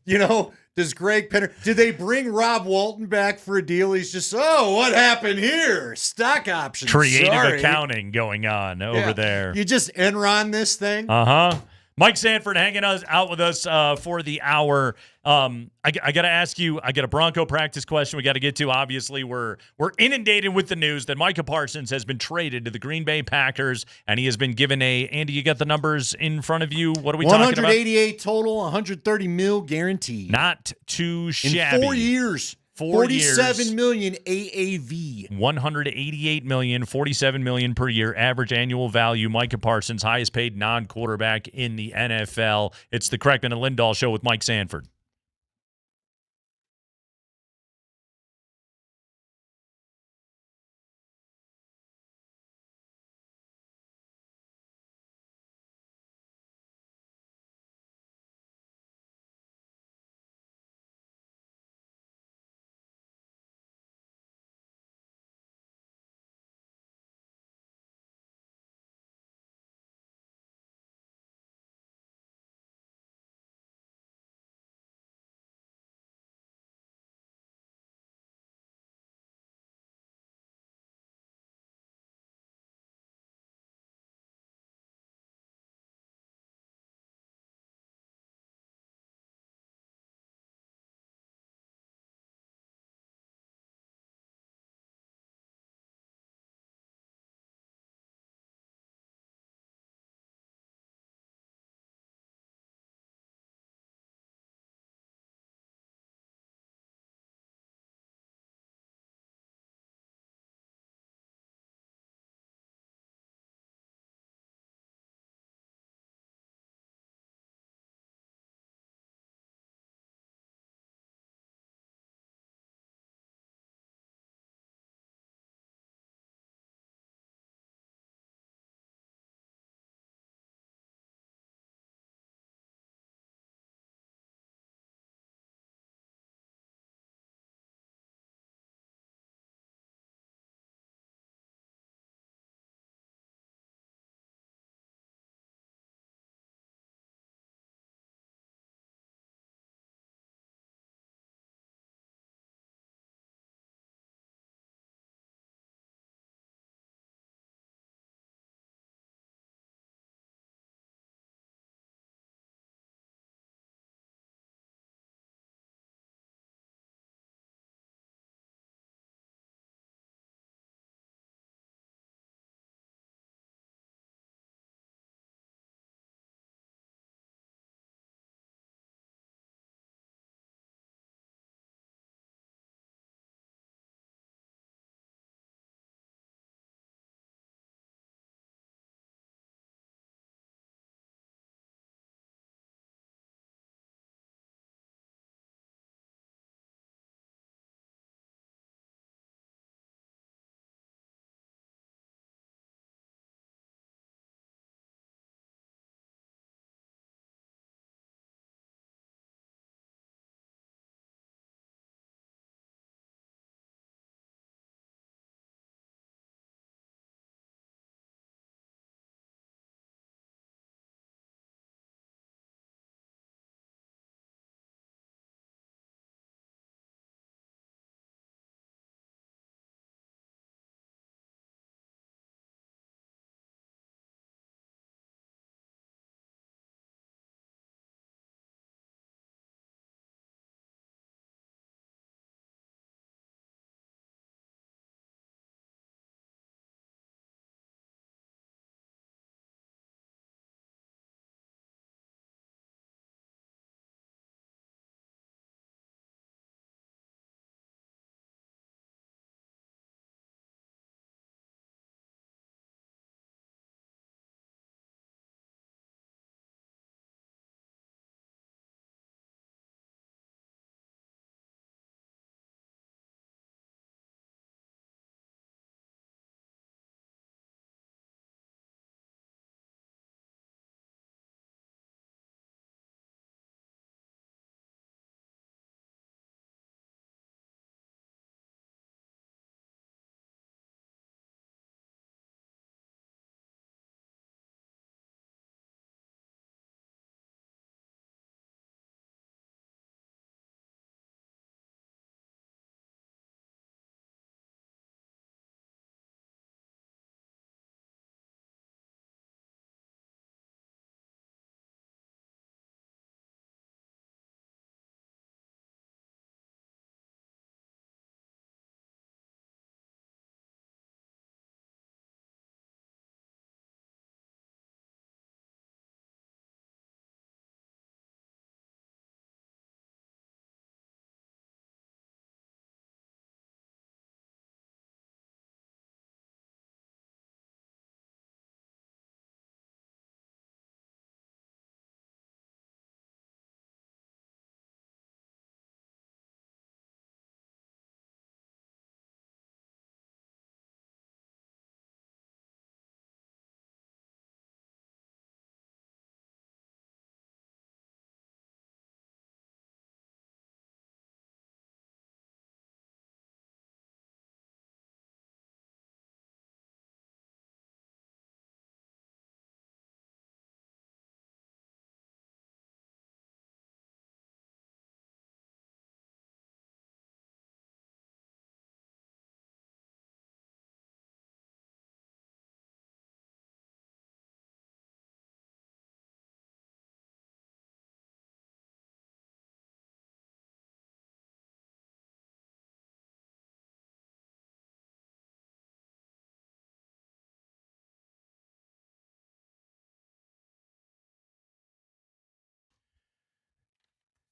does Greg Penner, did they bring Rob Walton back for a deal? He's just, what happened here? Stock options. Creative accounting going on over there. You just Enron this thing? Uh-huh. Mike Sanford hanging out with us for the hour. I got to ask you, I got a Bronco practice question we got to get to. Obviously, we're inundated with the news that Micah Parsons has been traded to the Green Bay Packers, and he has been given Andy, you got the numbers in front of you. What are we talking about? 188 total, 140 mil guaranteed. Not too shabby. In 4 years. 47 million AAV. 188 million, 47 million per year average annual value. Micah Parsons, highest paid non-quarterback in the NFL. It's the Kreckman and Lindahl show with Mike Sanford.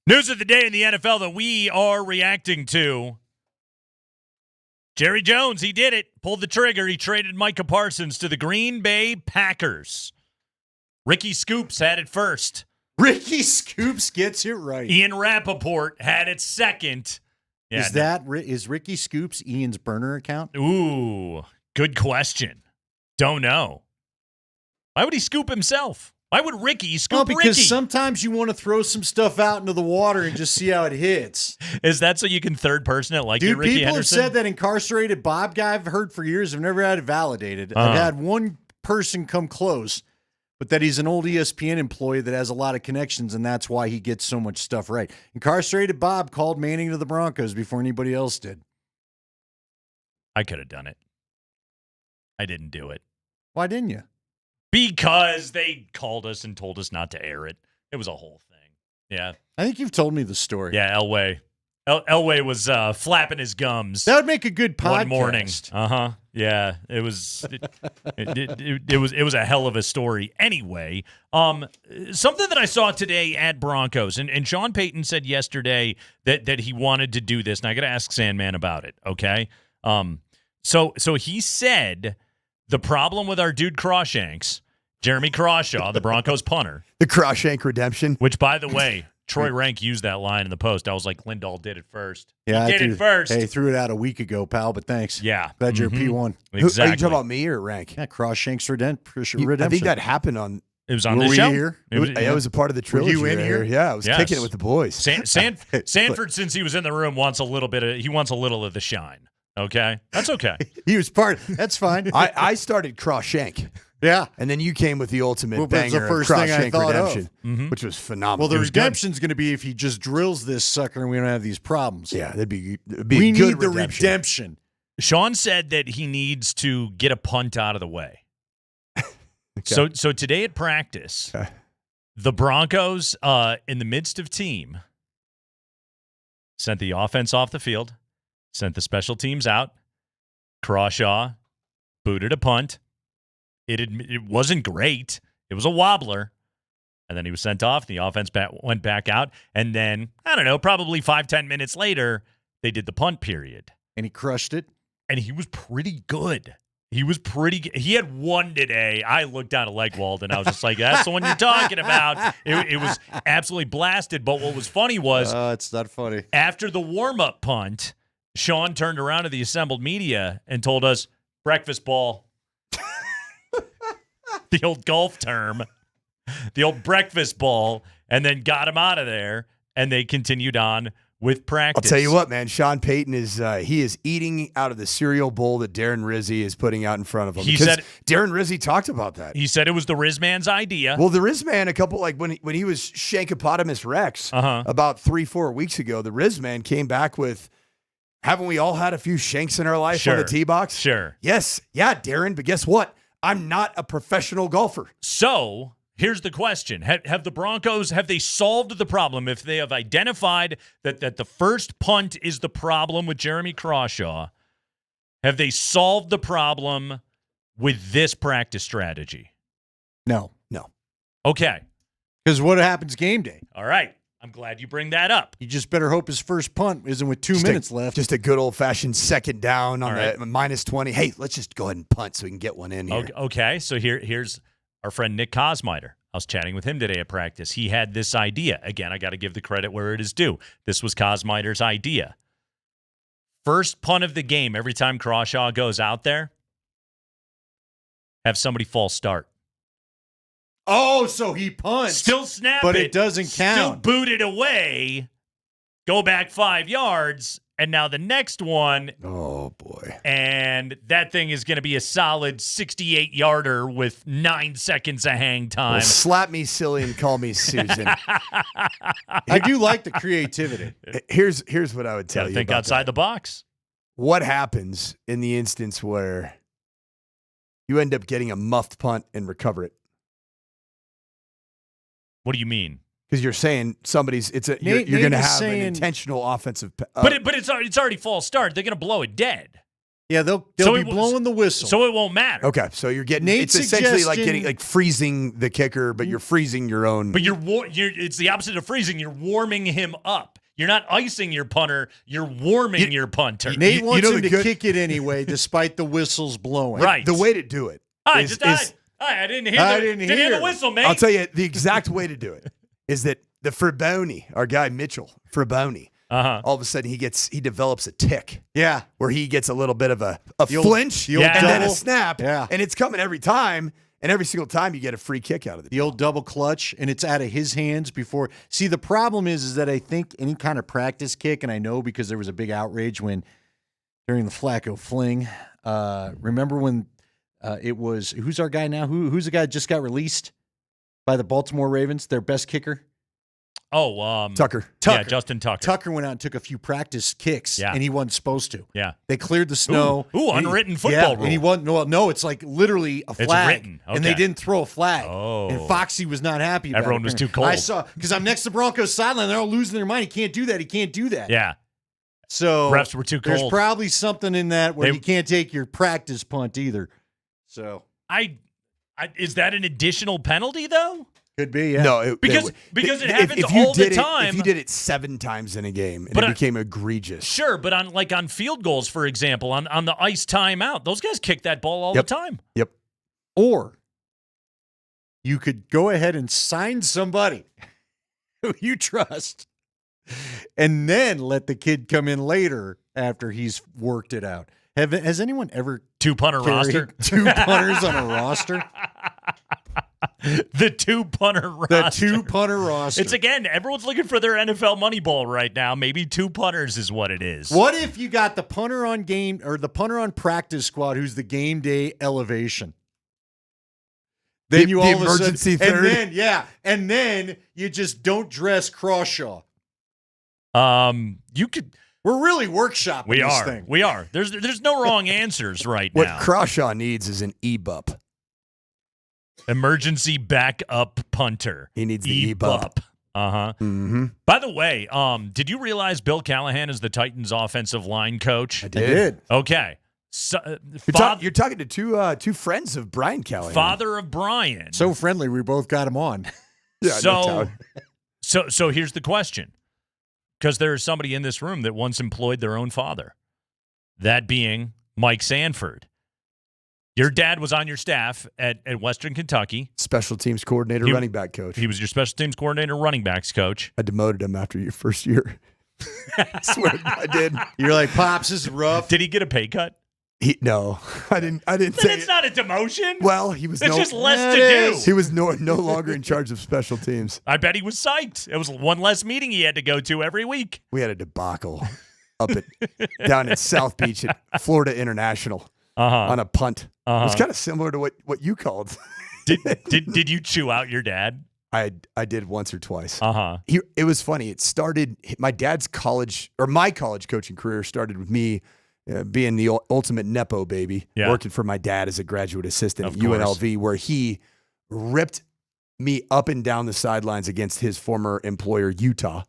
News of the day in the NFL that we are reacting to. Jerry Jones, he did it. Pulled the trigger. He traded Micah Parsons to the Green Bay Packers. Ricky Scoops had it first. Ricky Scoops gets it right. Ian Rappaport had it second. Yeah, Is Ricky Scoops Ian's burner account? Ooh, good question. Don't know. Why would he scoop himself? Why would Ricky scoop because Ricky? sometimes you want to throw some stuff out into the water and just see how it hits. Is that so you can third person it like Dude, you, Ricky people Henderson? have said that incarcerated Bob guy I've heard for years. I've never had it validated. I've had one person come close, but that he's an old ESPN employee that has a lot of connections, and that's why he gets so much stuff right. Incarcerated Bob called Manning to the Broncos before anybody else did. I could have done it. I didn't do it. Why didn't you? Because they called us and told us not to air it. It was a whole thing. Yeah. I think you've told me the story. Yeah, Elway. Elway was flapping his gums. That would make a good podcast. One morning. Yeah, it was. It was a hell of a story. Anyway, something that I saw today at Broncos, and Sean Payton said yesterday that he wanted to do this, and I got to ask Sandman about it. Okay. So he said the problem with our dude Crawshanks, Jeremy Crawshaw, the Broncos punter, the Crawshank redemption, which by the way. Troy Rank used that line in the post. I was like, Lindahl did it first. Yeah, he did it first. Hey, threw it out a week ago, pal, but thanks. Yeah. Glad you're a P1. Exactly. Are you talking about me or Rank? Yeah, Crawshank's redemption. I think that happened on... It was on Were the we show. Here? It was a part of the trilogy. Were you in right here? Yeah, I was kicking it with the boys. Sanford, since he was in the room, wants a little of the shine. Okay? That's okay. He was part. That's fine. I started Crawshank. Yeah. And then you came with the ultimate Well, banger the first of thing I Crawshank thought redemption, of. which was phenomenal. Well, the redemption's going to be if he just drills this sucker and we don't have these problems. Yeah, it'd be we a good need the redemption. redemption. Sean said that he needs to get a punt out of the way. So today at practice, the Broncos, in the midst of team, sent the offense off the field, sent the special teams out. Crawshaw booted a punt. It wasn't great. It was a wobbler. And then he was sent off. The offense went back out. And then, I don't know, probably 5-10 minutes later, they did the punt period. And he crushed it. And he was pretty good. He had one today. I looked down at Legwald, and I was just like, that's the one you're talking about. It was absolutely blasted. But what was funny was... it's not funny. After the warm-up punt, Sean turned around to the assembled media and told us, breakfast ball. The old golf term. The old breakfast ball. And then got him out of there, and they continued on with practice. I'll tell you what, man. Sean Payton is eating out of the cereal bowl that Darren Rizzi is putting out in front of him. He said Darren Rizzi talked about that. He said it was the Rizman's idea. Well, the Rizman, when he was Shankopotamus Rex about 3-4 weeks ago, the Rizman came back with, haven't we all had a few shanks in our life on the tee box? Sure. Yes. Yeah, Darren. But guess what? I'm not a professional golfer. So here's the question. Have the Broncos, have they solved the problem? If they have identified that the first punt is the problem with Jeremy Crawshaw, have they solved the problem with this practice strategy? No. Okay. Because what happens game day? All right. I'm glad you bring that up. You just better hope his first punt isn't with 2 minutes left. Just a good old-fashioned second down on right. the -20. Hey, let's just go ahead and punt so we can get one in here. Okay, so here's our friend Nick Kosmider. I was chatting with him today at practice. He had this idea. Again, I got to give the credit where it is due. This was Kosmider's idea. First punt of the game, every time Crawshaw goes out there, have somebody false start. Oh, so he punts. Still snap but it. it doesn't count. Still boot it away. Go back 5 yards. And now the next one. Oh, boy. And that thing is going to be a solid 68-yarder with 9 seconds of hang time. Well, slap me silly and call me Susan. I do like the creativity. Here's what I would tell you. Think about outside that. the box. What happens in the instance where you end up getting a muffed punt and recover it? What do you mean? Because you're saying you're going to have an intentional offensive. But it's already false start. They're going to blow it dead. Yeah, they'll So be it was- blowing the whistle. So it won't matter. Okay, so you're getting Nate's it's essentially like suggestion- getting like freezing the kicker, but you're freezing your own. But it's the opposite of freezing. You're warming him up. You're not icing your punter. You're warming your punter. Nate wants him the to kick it anyway, despite the whistles blowing. Right. The way to do it. I is- didn't hear the whistle, mate. I'll tell you the exact way to do it is that the Fraboni, our guy Mitchell Fraboni, all of a sudden he develops a tick. Yeah. Where he gets a little bit of a The old- flinch the old and then a double. snap. Yeah. And it's coming every time. And every single time you get a free kick out of it. The old double clutch, and it's out of his hands before. See, the problem is that I think any kind of practice kick, and I know because there was a big outrage during the Flacco fling. Remember when it was, who's our guy now? Who's the guy that just got released by the Baltimore Ravens, their best kicker? Oh, Tucker. Yeah, Justin Tucker. Tucker went out and took a few practice kicks, Yeah. and he wasn't supposed to. Yeah. They cleared the snow. Ooh, And he- unwritten football rule. And he wasn't. No, it's like literally a It's flag, written. and they Okay. didn't throw a flag. Oh. And Foxy was not happy about Everyone it. was too cold. I saw because I'm next to Broncos sideline. They're all losing their mind. He can't do that. He can't do that. Yeah. So Refs were too There's cold. probably something in that where They- you can't take your practice punt either. So Is that an additional penalty though? could be. Yeah. No, Because it happens all the time. If you did it 7 times in a game and But it I- became egregious. Sure, but on field goals, for example, on the ice timeout, those guys kick that ball all the time. Yep. Or you could go ahead and sign somebody who you trust, and then let the kid come in later after he's worked it out. Has anyone ever Two-punter carried roster? 2 punters on a roster? The two-punter roster. The 2-punter roster. It's again, everyone's looking for their NFL Moneyball right now. Maybe 2 punters is what it is. What if you got the punter on game or the punter on practice squad who's the game day elevation? Then you The all of a emergency sudden, third? and then you just don't dress Crawshaw. You could. We're really workshopping We this are. thing. We are. There's no wrong answers right What now. Crawshaw needs is an E-bup. Emergency backup punter. He needs the E-bup. Uh-huh. Mm-hmm. By the way, did you realize Bill Callahan is the Titans offensive line coach? I did. Okay. So, You're talking to two friends of Brian Callahan. father of Brian. So friendly, we both got him on. Yeah, no so doubt. here's the question. Because there is somebody in this room that once employed their own father. That being Mike Sanford. Your dad was on your staff at Western Kentucky. Special teams coordinator, running back coach. He was your special teams coordinator, running backs coach. I demoted him after your first year. I swear I did. You're like, Pops, this is rough. Did he get a pay cut? No, I didn't Then say it's not a demotion. Well, he was It's just less to do. He was no longer in charge of special teams. I bet he was psyched. It was one less meeting he had to go to every week. We had a debacle down at South Beach at Florida International on a punt. It was kind of similar to what you called. Did you chew out your dad? I did once or twice. Uh-huh. It was funny. It started my college coaching career started with me being the ultimate Nepo baby, working for my dad as a graduate assistant at UNLV, where he ripped me up and down the sidelines against his former employer, Utah,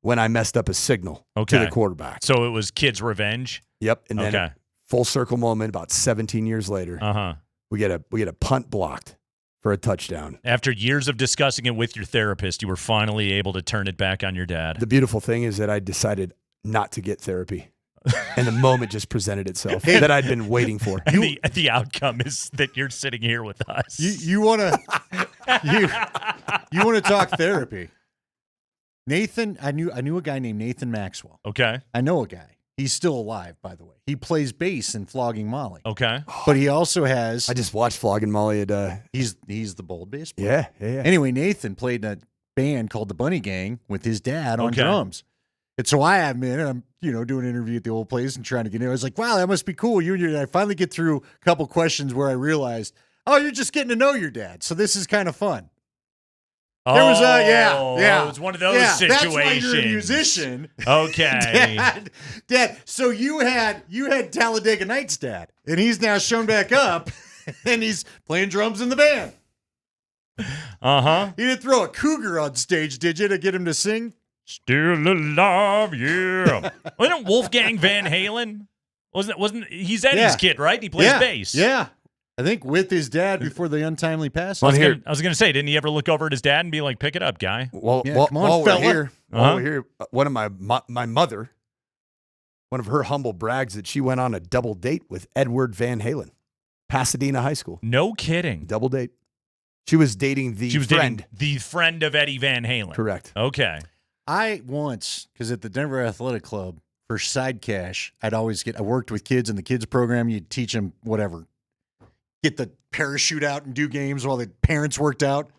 when I messed up a signal to the quarterback. So it was kids' revenge? Yep. And then full circle moment about 17 years later, we get a punt blocked for a touchdown. After years of discussing it with your therapist, you were finally able to turn it back on your dad. The beautiful thing is that I decided not to get therapy. And the moment just presented itself that I'd been waiting for. And the outcome is that you're sitting here with us. You want to talk therapy? Nathan, I knew a guy named Nathan Maxwell. Okay. I know a guy. He's still alive, by the way. He plays bass in Flogging Molly. Okay. But he also has. I just watched Flogging Molly at. He's the bold bass player. Yeah. Anyway, Nathan played in a band called the Bunny Gang with his dad on Okay. drums. And so I have him in, and I'm doing an interview at the old place and trying to get in. I was like, wow, that must be cool. You and your dad. I finally get through a couple questions where I realized, oh, you're just getting to know your dad. So this is kind of fun. There was it was one of those situations. That's why you're a musician. Okay. Dad. So you had Talladega Nights dad, and he's now shown back up, and he's playing drums in the band. Uh-huh. You didn't throw a cougar on stage, did you, to get him to sing? Still alive, yeah. Wasn't Wolfgang Van Halen? Wasn't he's Eddie's kid, right? He plays bass. Yeah. I think with his dad before the untimely pass. I was gonna say, didn't he ever look over at his dad and be like, "Pick it up, guy"? Well, Yeah, come on, fella. While we're here, one of my mother, one of her humble brags that she went on a double date with Edward Van Halen, Pasadena High School. No kidding. Double date. She was dating the friend. The friend of Eddie Van Halen. Correct. Okay. I once, because at the Denver Athletic Club, for side cash, I worked with kids in the kids program. You'd teach them whatever. Get the parachute out and do games while the parents worked out.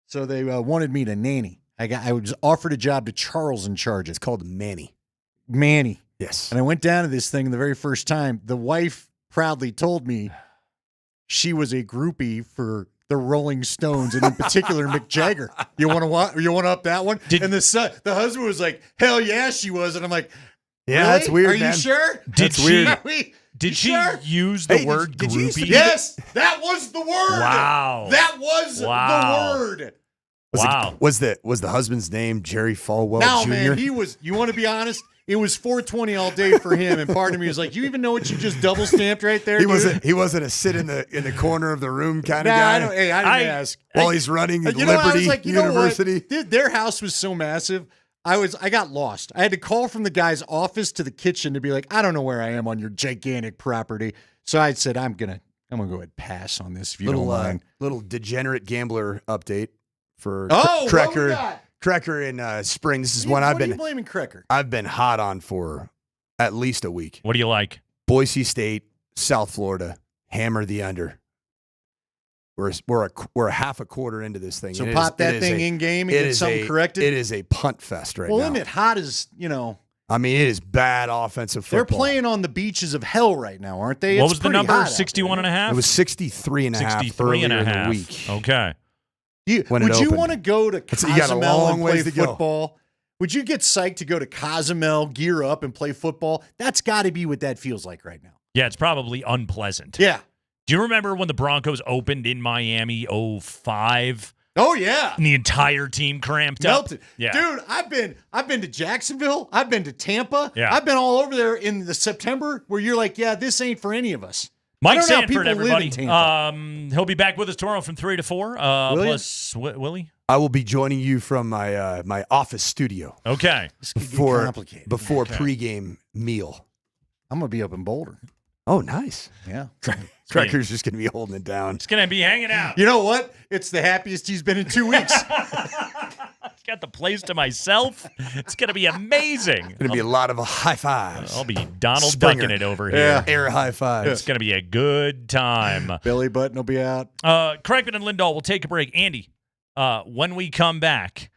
So they wanted me to nanny. I was offered a job to Charles in charge. It's called Manny. Manny. Yes. And I went down to this thing the very first time. The wife proudly told me she was a groupie for the Rolling Stones, and in particular Mick Jagger. You want to up that one? And the husband was like, "Hell yeah, she was." And I'm like, "Yeah, really? that's weird, Are man. you sure? That's weird." Did she use the word groupie? Yes, that was the word. Wow. That was the word. Was the husband's name Jerry Falwell No, Jr.? man, he was. You want to be honest? It was 420 all day for him, and part of me was like, "You even know what you just double stamped right there?" He dude? wasn't a sit in the corner of the room kind of Nah, guy. I didn't ask. While he's running You know, I Liberty was like, you University. know what? Their house was so massive. I got lost. I had to call from the guy's office to the kitchen to be like, I don't know where I am on your gigantic property. So I said, I'm gonna go ahead and pass on this if you don't mind. Little degenerate gambler update for what we Krecker. got? Krecker in spring. This is What one are you blaming Krecker? I've been hot on for at least a week. What do you like? Boise State, South Florida, hammer the under. We're a half a quarter into this thing. So It pop is- that it is thing a- in game and it get is something a- corrected? It is a punt fest right now. Well, isn't it hot as, I mean, it is bad offensive football. They're playing on the beaches of hell right now, aren't they? What It's was the pretty number? hot out 61 and a half? It was 63 and a half 63 and a earlier in half. the week. Okay. when it Would you opened. want to go to It's- you got a Cozumel long and play ways to go. football? Would you get psyched to go to Cozumel, gear up, and play football? That's got to be what that feels like right now. Yeah, it's probably unpleasant. Yeah. Do you remember when the Broncos opened in Miami 05? Oh yeah. And the entire team cramped Melted. up. Yeah. Dude, I've been to Jacksonville. I've been to Tampa. Yeah. I've been all over there in the September where you're like, yeah, this ain't for any of us. Mike I don't know how Sanford, people live everybody. in Tampa. He'll be back with us tomorrow from 3 to 4. Will you? Plus, Willie? I will be joining you from my my office studio. Okay. This could get Before complicated. pregame meal. I'm gonna be up in Boulder. Oh, nice. Yeah. Cracker's just going to be holding it down. He's going to be hanging out. You know what? It's the happiest he's been in 2 weeks. Got the place to myself. It's going to be amazing. Going to be a lot of high fives. I'll be Donald Springer. Ducking it over here. Yeah. Air high fives. It's going to be a good time. Billy Button will be out. Kreckman and Lindahl will take a break. Andy, when we come back,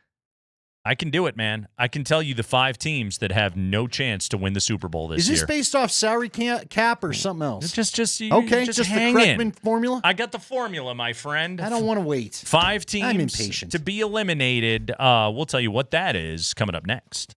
I can do it, man. I can tell you the 5 teams that have no chance to win the Super Bowl this Is year. this based off salary cap or something else? Just okay, just the hang Kreckman in. formula? I got the formula, my friend. I don't want to wait. 5 teams I'm impatient. to be eliminated. We'll tell you what that is coming up next.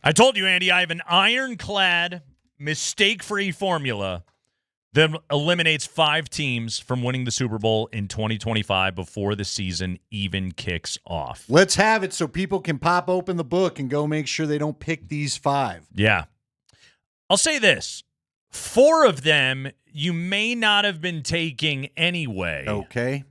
I told you, Andy, I have an ironclad, mistake-free formula that eliminates 5 teams from winning the Super Bowl in 2025 before the season even kicks off. Let's have it so people can pop open the book and go make sure they don't pick these 5. Yeah. I'll say this. 4 of them you may not have been taking anyway. Okay.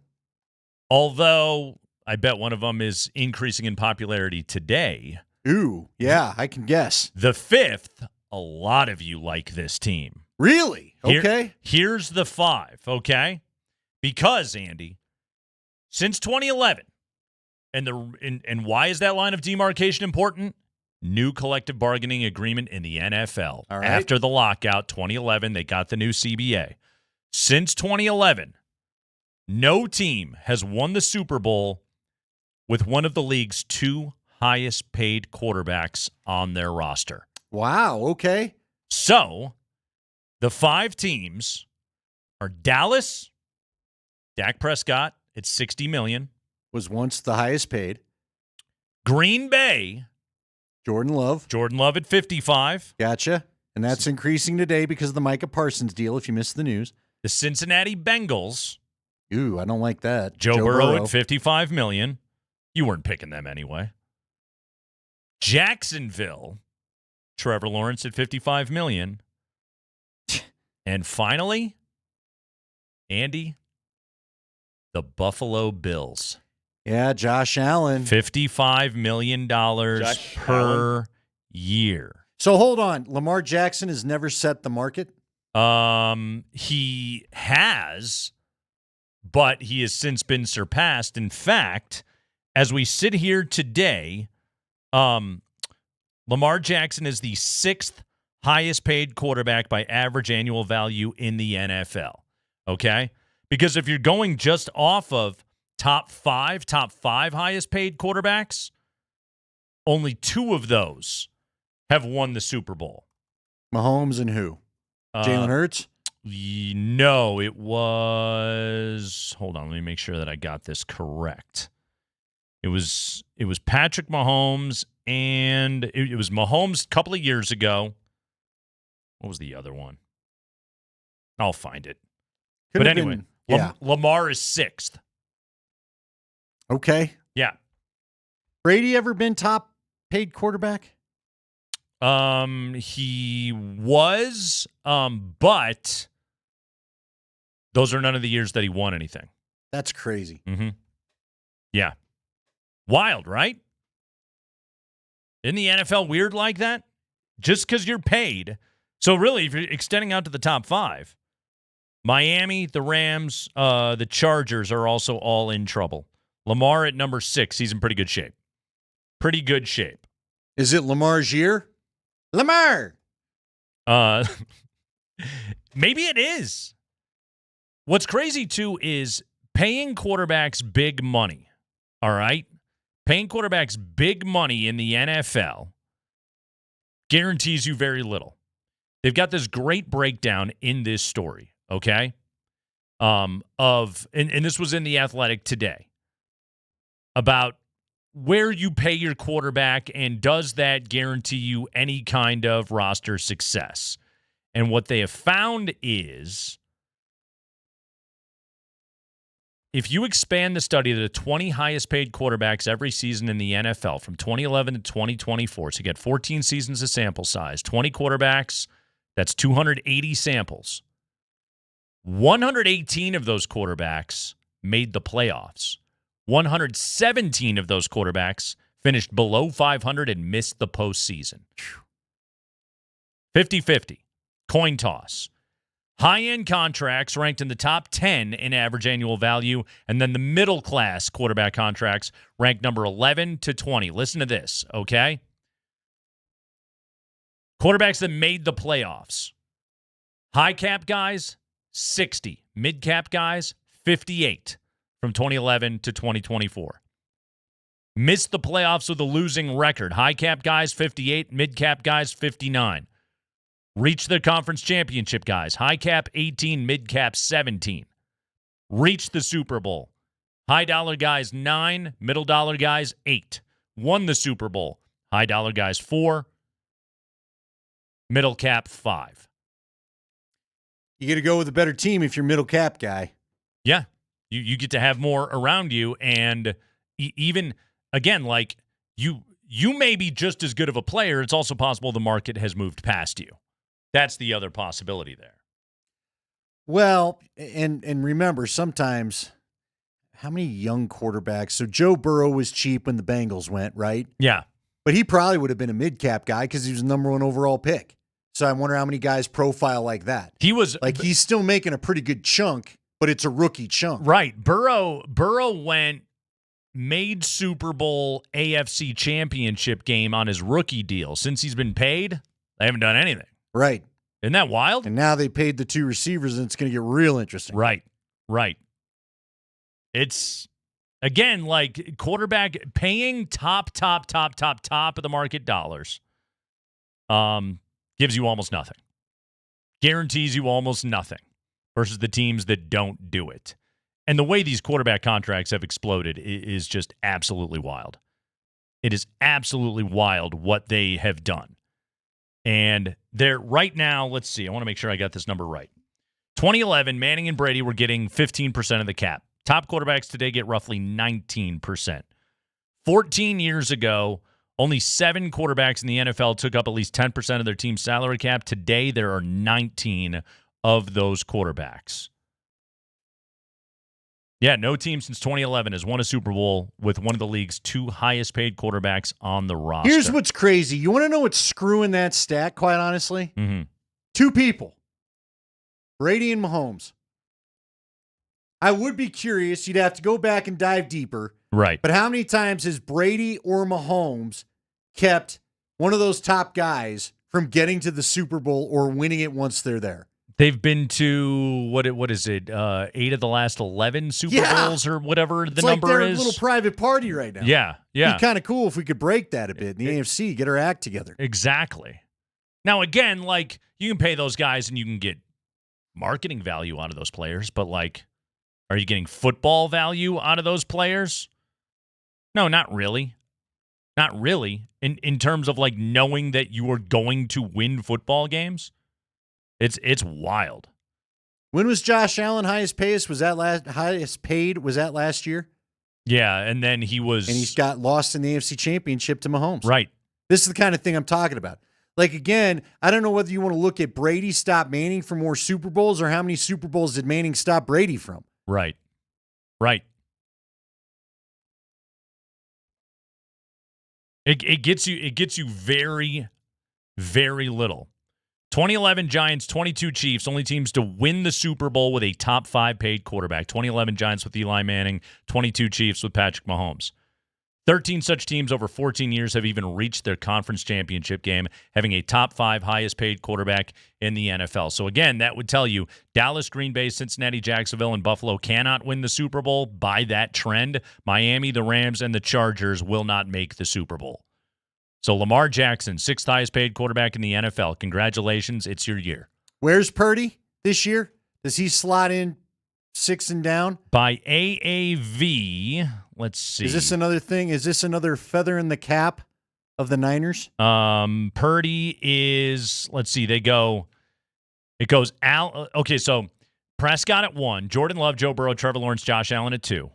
Although I bet one of them is increasing in popularity today. Ooh, yeah, I can guess. The 5th, a lot of you like this team. Really? Okay. Here's the 5, okay? Because, Andy, since 2011, and why is that line of demarcation important? New collective bargaining agreement in the NFL. All right. After the lockout, 2011, they got the new CBA. Since 2011, no team has won the Super Bowl with one of the league's 2 highest paid quarterbacks on their roster. Wow, okay. So, the 5 teams are Dallas, Dak Prescott at $60 million. Was once the highest paid. Green Bay, Jordan Love at 55. Gotcha. And that's increasing today because of the Micah Parsons deal, if you missed the news. The Cincinnati Bengals. Ooh, I don't like that. Joe Burrow at $55 million. You weren't picking them anyway. Jacksonville, Trevor Lawrence at $55 million. And finally, Andy, the Buffalo Bills. Yeah, Josh Allen. $55 million per year. So hold on. Lamar Jackson has never set the market? He has, but he has since been surpassed. In fact, as we sit here today, Lamar Jackson is the 6th highest paid quarterback by average annual value in the NFL. Okay? Because if you're going just off of top five highest paid quarterbacks, only 2 of those have won the Super Bowl. Mahomes and who? Jalen Hurts? No, it was. Hold on, let me make sure that I got this correct. It was Patrick Mahomes, and it was Mahomes a couple of years ago. What was the other one? I'll find it. But anyway, Lamar is 6th. Okay. Yeah. Brady ever been top paid quarterback? He was, but those are none of the years that he won anything. That's crazy. Mm-hmm. Yeah. Wild, right? Isn't the NFL weird like that? Just because you're paid. So really, if you're extending out to the top 5, Miami, the Rams, the Chargers are also all in trouble. Lamar at number 6, he's in pretty good shape. Pretty good shape. Is it Lamar's year? Lamar! Maybe it is. What's crazy, too, is paying quarterbacks big money, all right? Paying quarterbacks big money in the NFL guarantees you very little. They've got this great breakdown in this story, okay? And this was in The Athletic today, about where you pay your quarterback and does that guarantee you any kind of roster success. And what they have found is if you expand the study to the 20 highest paid quarterbacks every season in the NFL from 2011 to 2024, so you get 14 seasons of sample size, 20 quarterbacks, that's 280 samples. 118 of those quarterbacks made the playoffs. 117 of those quarterbacks finished below 500 and missed the postseason. 50-50. Coin toss. High-end contracts ranked in the top 10 in average annual value, and then the middle-class quarterback contracts ranked number 11 to 20. Listen to this, okay? Quarterbacks that made the playoffs. High-cap guys, 60. Mid-cap guys, 58. From 2011 to 2024. Missed the playoffs with a losing record. High cap guys, 58. Mid cap guys, 59. Reached the conference championship guys. High cap, 18. Mid cap, 17. Reached the Super Bowl. High dollar guys, 9. Middle dollar guys, 8. Won the Super Bowl. High dollar guys, 4. Middle cap 5. You got to go with a better team if you're middle cap guy. Yeah. You get to have more around you, and even, again, like, you may be just as good of a player. It's also possible the market has moved past you. That's the other possibility there. Well, and remember, sometimes, how many young quarterbacks? So Joe Burrow was cheap when the Bengals went, right? Yeah. But he probably would have been a mid-cap guy because he was the number 1 overall pick. So I wonder how many guys profile like that. He was like, he's still making a pretty good chunk, but it's a rookie chunk. Right. Burrow made Super Bowl AFC championship game on his rookie deal. Since he's been paid, they haven't done anything. Right. Isn't that wild? And now they paid the 2 receivers, and it's going to get real interesting. Right. It's, again, like, quarterback paying top of the market dollars gives you almost nothing. Guarantees you almost nothing versus the teams that don't do it. And the way these quarterback contracts have exploded is just absolutely wild. It is absolutely wild what they have done. And they're right now, let's see, I want to make sure I got this number right. 2011, Manning and Brady were getting 15% of the cap. Top quarterbacks today get roughly 19%. 14 years ago, only 7 quarterbacks in the NFL took up at least 10% of their team's salary cap. Today, there are 19 of those quarterbacks. Yeah, no team since 2011 has won a Super Bowl with one of the league's 2 highest paid quarterbacks on the roster. Here's what's crazy. You want to know what's screwing that stat, quite honestly? Mm-hmm. 2 people, Brady and Mahomes. I would be curious. You'd have to go back and dive deeper. Right. But how many times has Brady or Mahomes kept one of those top guys from getting to the Super Bowl or winning it once they're there? They've been to, what is it, 8 of the last 11 Super Bowls or whatever the number they're is. a little private party right now. Yeah. It'd be kind of cool if we could break that a bit in the AFC, get our act together. Exactly. Now, again, like, you can pay those guys and you can get marketing value out of those players, but, like, are you getting football value out of those players? No, not really. Not really. In terms of, like, knowing that you are going to win football games. It's wild. When was Josh Allen highest paid? Was that last year? Yeah, and then he's got lost in the AFC Championship to Mahomes. Right. This is the kind of thing I'm talking about. Like, again, I don't know whether you want to look at Brady stop Manning for more Super Bowls or how many Super Bowls did Manning stop Brady from. Right. It gets you very, very little. 2011 Giants, 22 Chiefs, only teams to win the Super Bowl with a top 5 paid quarterback. 2011 Giants with Eli Manning, 22 Chiefs with Patrick Mahomes. 13 such teams over 14 years have even reached their conference championship game, having a top 5 highest paid quarterback in the NFL. So again, that would tell you Dallas, Green Bay, Cincinnati, Jacksonville, and Buffalo cannot win the Super Bowl. By that trend, Miami, the Rams, and the Chargers will not make the Super Bowl. So Lamar Jackson, 6th highest paid quarterback in the NFL. Congratulations, it's your year. Where's Purdy this year? Does he slot in 6 and down? By AAV, let's see. Is this another thing? Is this another feather in the cap of the Niners? Purdy is, let's see, it goes okay, so Prescott at 1, Jordan Love, Joe Burrow, Trevor Lawrence, Josh Allen at 2.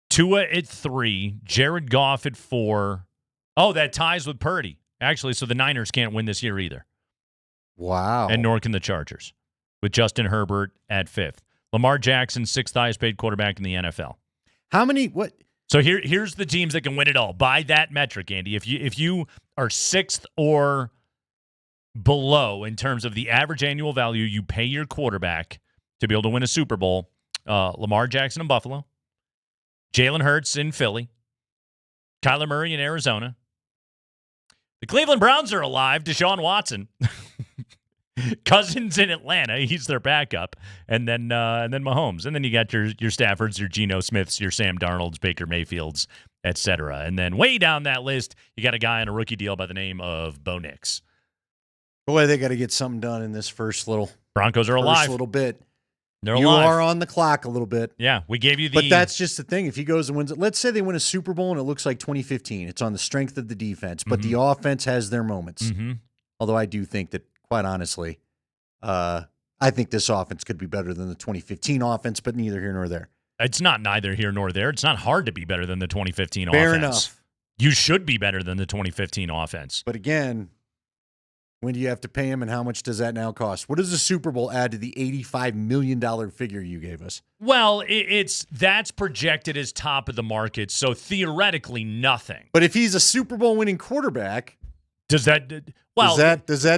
Tua at 3, Jared Goff at 4. Oh, that ties with Purdy, actually, so the Niners can't win this year either. Wow. And nor can the Chargers, with Justin Herbert at 5th. Lamar Jackson, 6th highest paid quarterback in the NFL. How many? What? So here's the teams that can win it all. By that metric, Andy, if you are 6th or below in terms of the average annual value you pay your quarterback to be able to win a Super Bowl, Lamar Jackson in Buffalo, Jalen Hurts in Philly, Kyler Murray in Arizona. The Cleveland Browns are alive. Deshaun Watson. Cousins in Atlanta. He's their backup. And then Mahomes. And then you got your Staffords, your Geno Smiths, your Sam Darnolds, Baker Mayfields, etc. And then way down that list, you got a guy on a rookie deal by the name of Bo Nix. Boy, they got to get something done in this first little Broncos are alive. little bit. They're you alive. are on the clock a little bit. Yeah, we gave you the... But that's just the thing. If he goes and wins it, let's say they win a Super Bowl and it looks like 2015. It's on the strength of the defense, but the offense has their moments. Mm-hmm. Although I do think that, quite honestly, I think this offense could be better than the 2015 offense, but neither here nor there. It's not neither here nor there. It's not hard to be better than the 2015 Fair offense. enough. You should be better than the 2015 offense. But again, when do you have to pay him, and how much does that now cost? What does the Super Bowl add to the $85 million figure you gave us? Well, that's projected as top of the market, so theoretically nothing. But if he's a Super Bowl winning quarterback, does that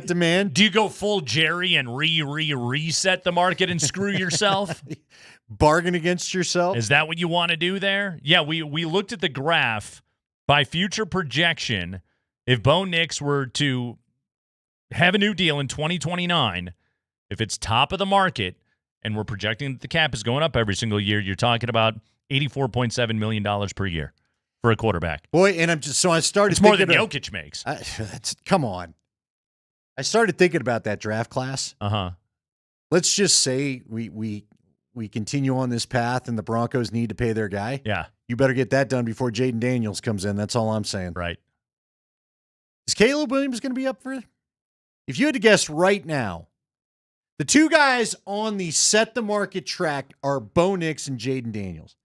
demand? Do you go full Jerry and reset the market and screw yourself? Bargain against yourself? Is that what you want to do there? Yeah, we looked at the graph by future projection. If Bo Nix were to have a new deal in 2029, if it's top of the market, and we're projecting that the cap is going up every single year, you're talking about $84.7 million per year for a quarterback. Boy, and I started. It's more than Jokic makes. Come on. I started thinking about that draft class. Let's just say we continue on this path, and the Broncos need to pay their guy. Yeah, you better get that done before Jaden Daniels comes in. That's all I'm saying. Right? Is Caleb Williams going to be up for it? If you had to guess right now, the two guys on the set the market track are Bo Nix and Jaden Daniels.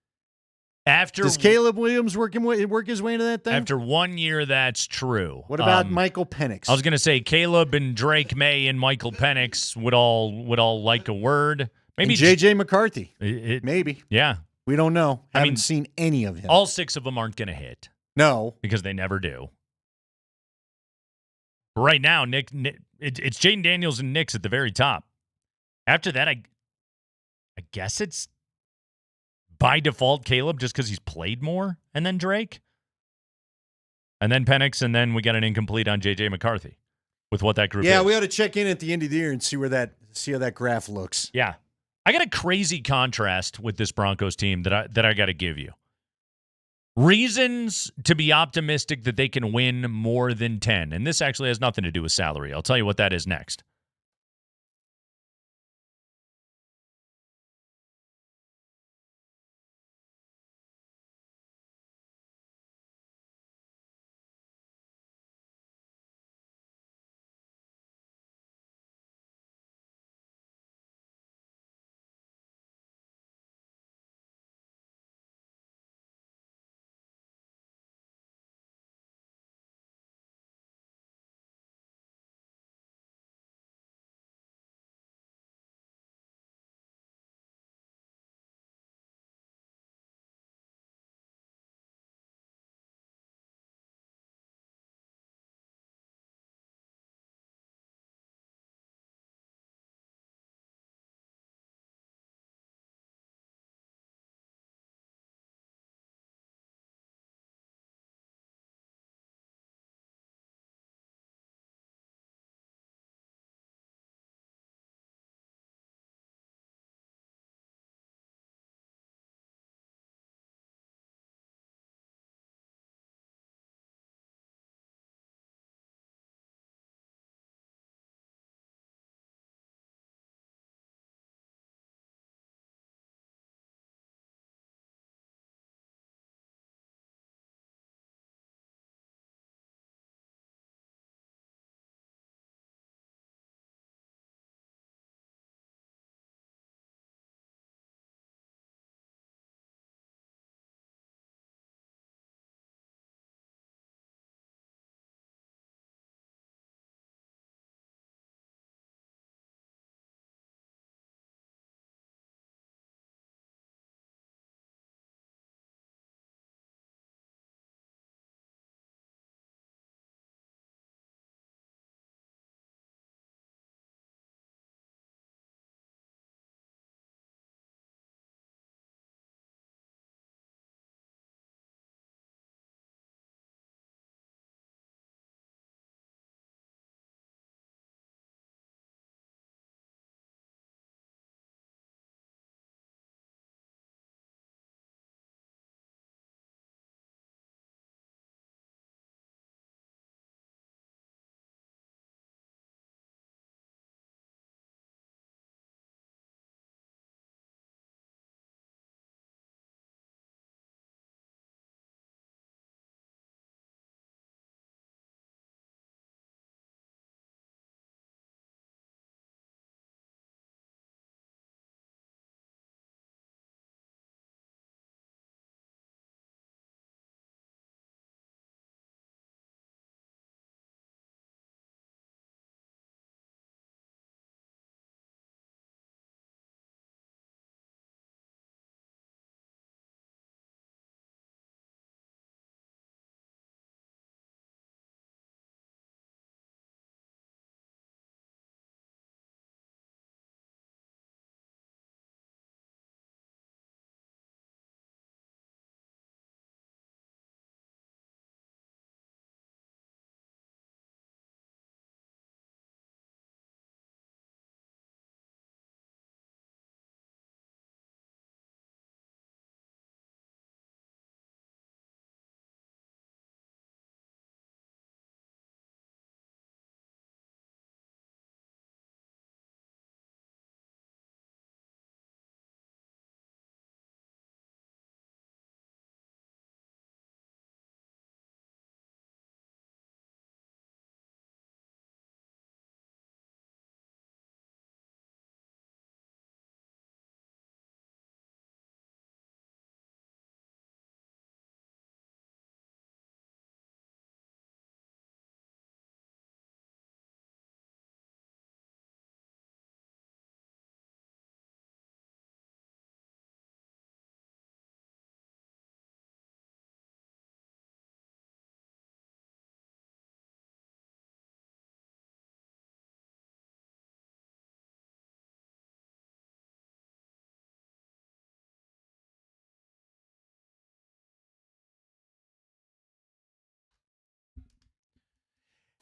Does Caleb Williams work his way into that thing? After 1 year, that's true. What about Michael Penix? I was going to say Caleb and Drake May and Michael Penix would all like a word. Maybe and J.J. McCarthy. Maybe. Yeah. We don't know. Haven't seen any of him. All 6 of them aren't going to hit. No. Because they never do. Right now, it's Jaden Daniels and Nix at the very top. After that, I guess it's by default Caleb just because he's played more, and then Drake, and then Penix, and then we got an incomplete on J.J. McCarthy with what that group is. Yeah, we ought to check in at the end of the year and see how that graph looks. Yeah. I got a crazy contrast with this Broncos team that I got to give you. Reasons to be optimistic that they can win more than 10. And this actually has nothing to do with salary. I'll tell you what that is next.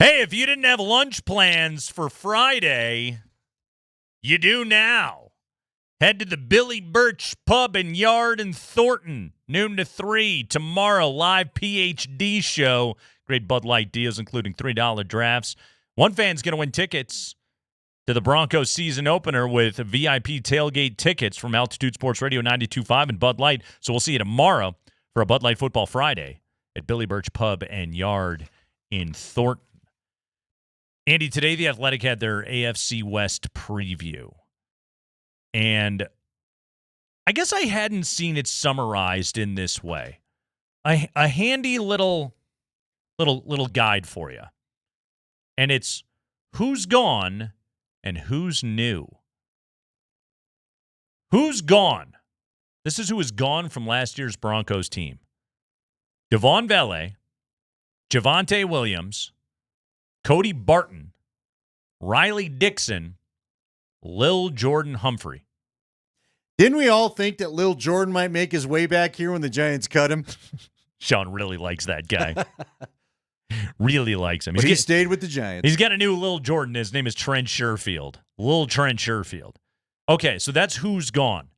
Hey, if you didn't have lunch plans for Friday, you do now. Head to the Billy Birch Pub and Yard in Thornton, noon to 3. Tomorrow, live PhD show. Great Bud Light deals, including $3 drafts. One fan's going to win tickets to the Broncos season opener with VIP tailgate tickets from Altitude Sports Radio 92.5 and Bud Light. So we'll see you tomorrow for a Bud Light Football Friday at Billy Birch Pub and Yard in Thornton. Andy, today the Athletic had their AFC West preview. And I guess I hadn't seen it summarized in this way. A handy little guide for you. And it's who's gone and who's new. Who's gone? This is who is gone from last year's Broncos team. Devon Vele, Javonte Williams, Cody Barton, Riley Dixon, Lil Jordan Humphrey. Didn't we all think that Lil Jordan might make his way back here when the Giants cut him? Sean really likes that guy. Really likes him. But he stayed with the Giants. He's got a new Lil Jordan. His name is Trent Sherfield. Lil Trent Sherfield. Okay, so that's who's gone.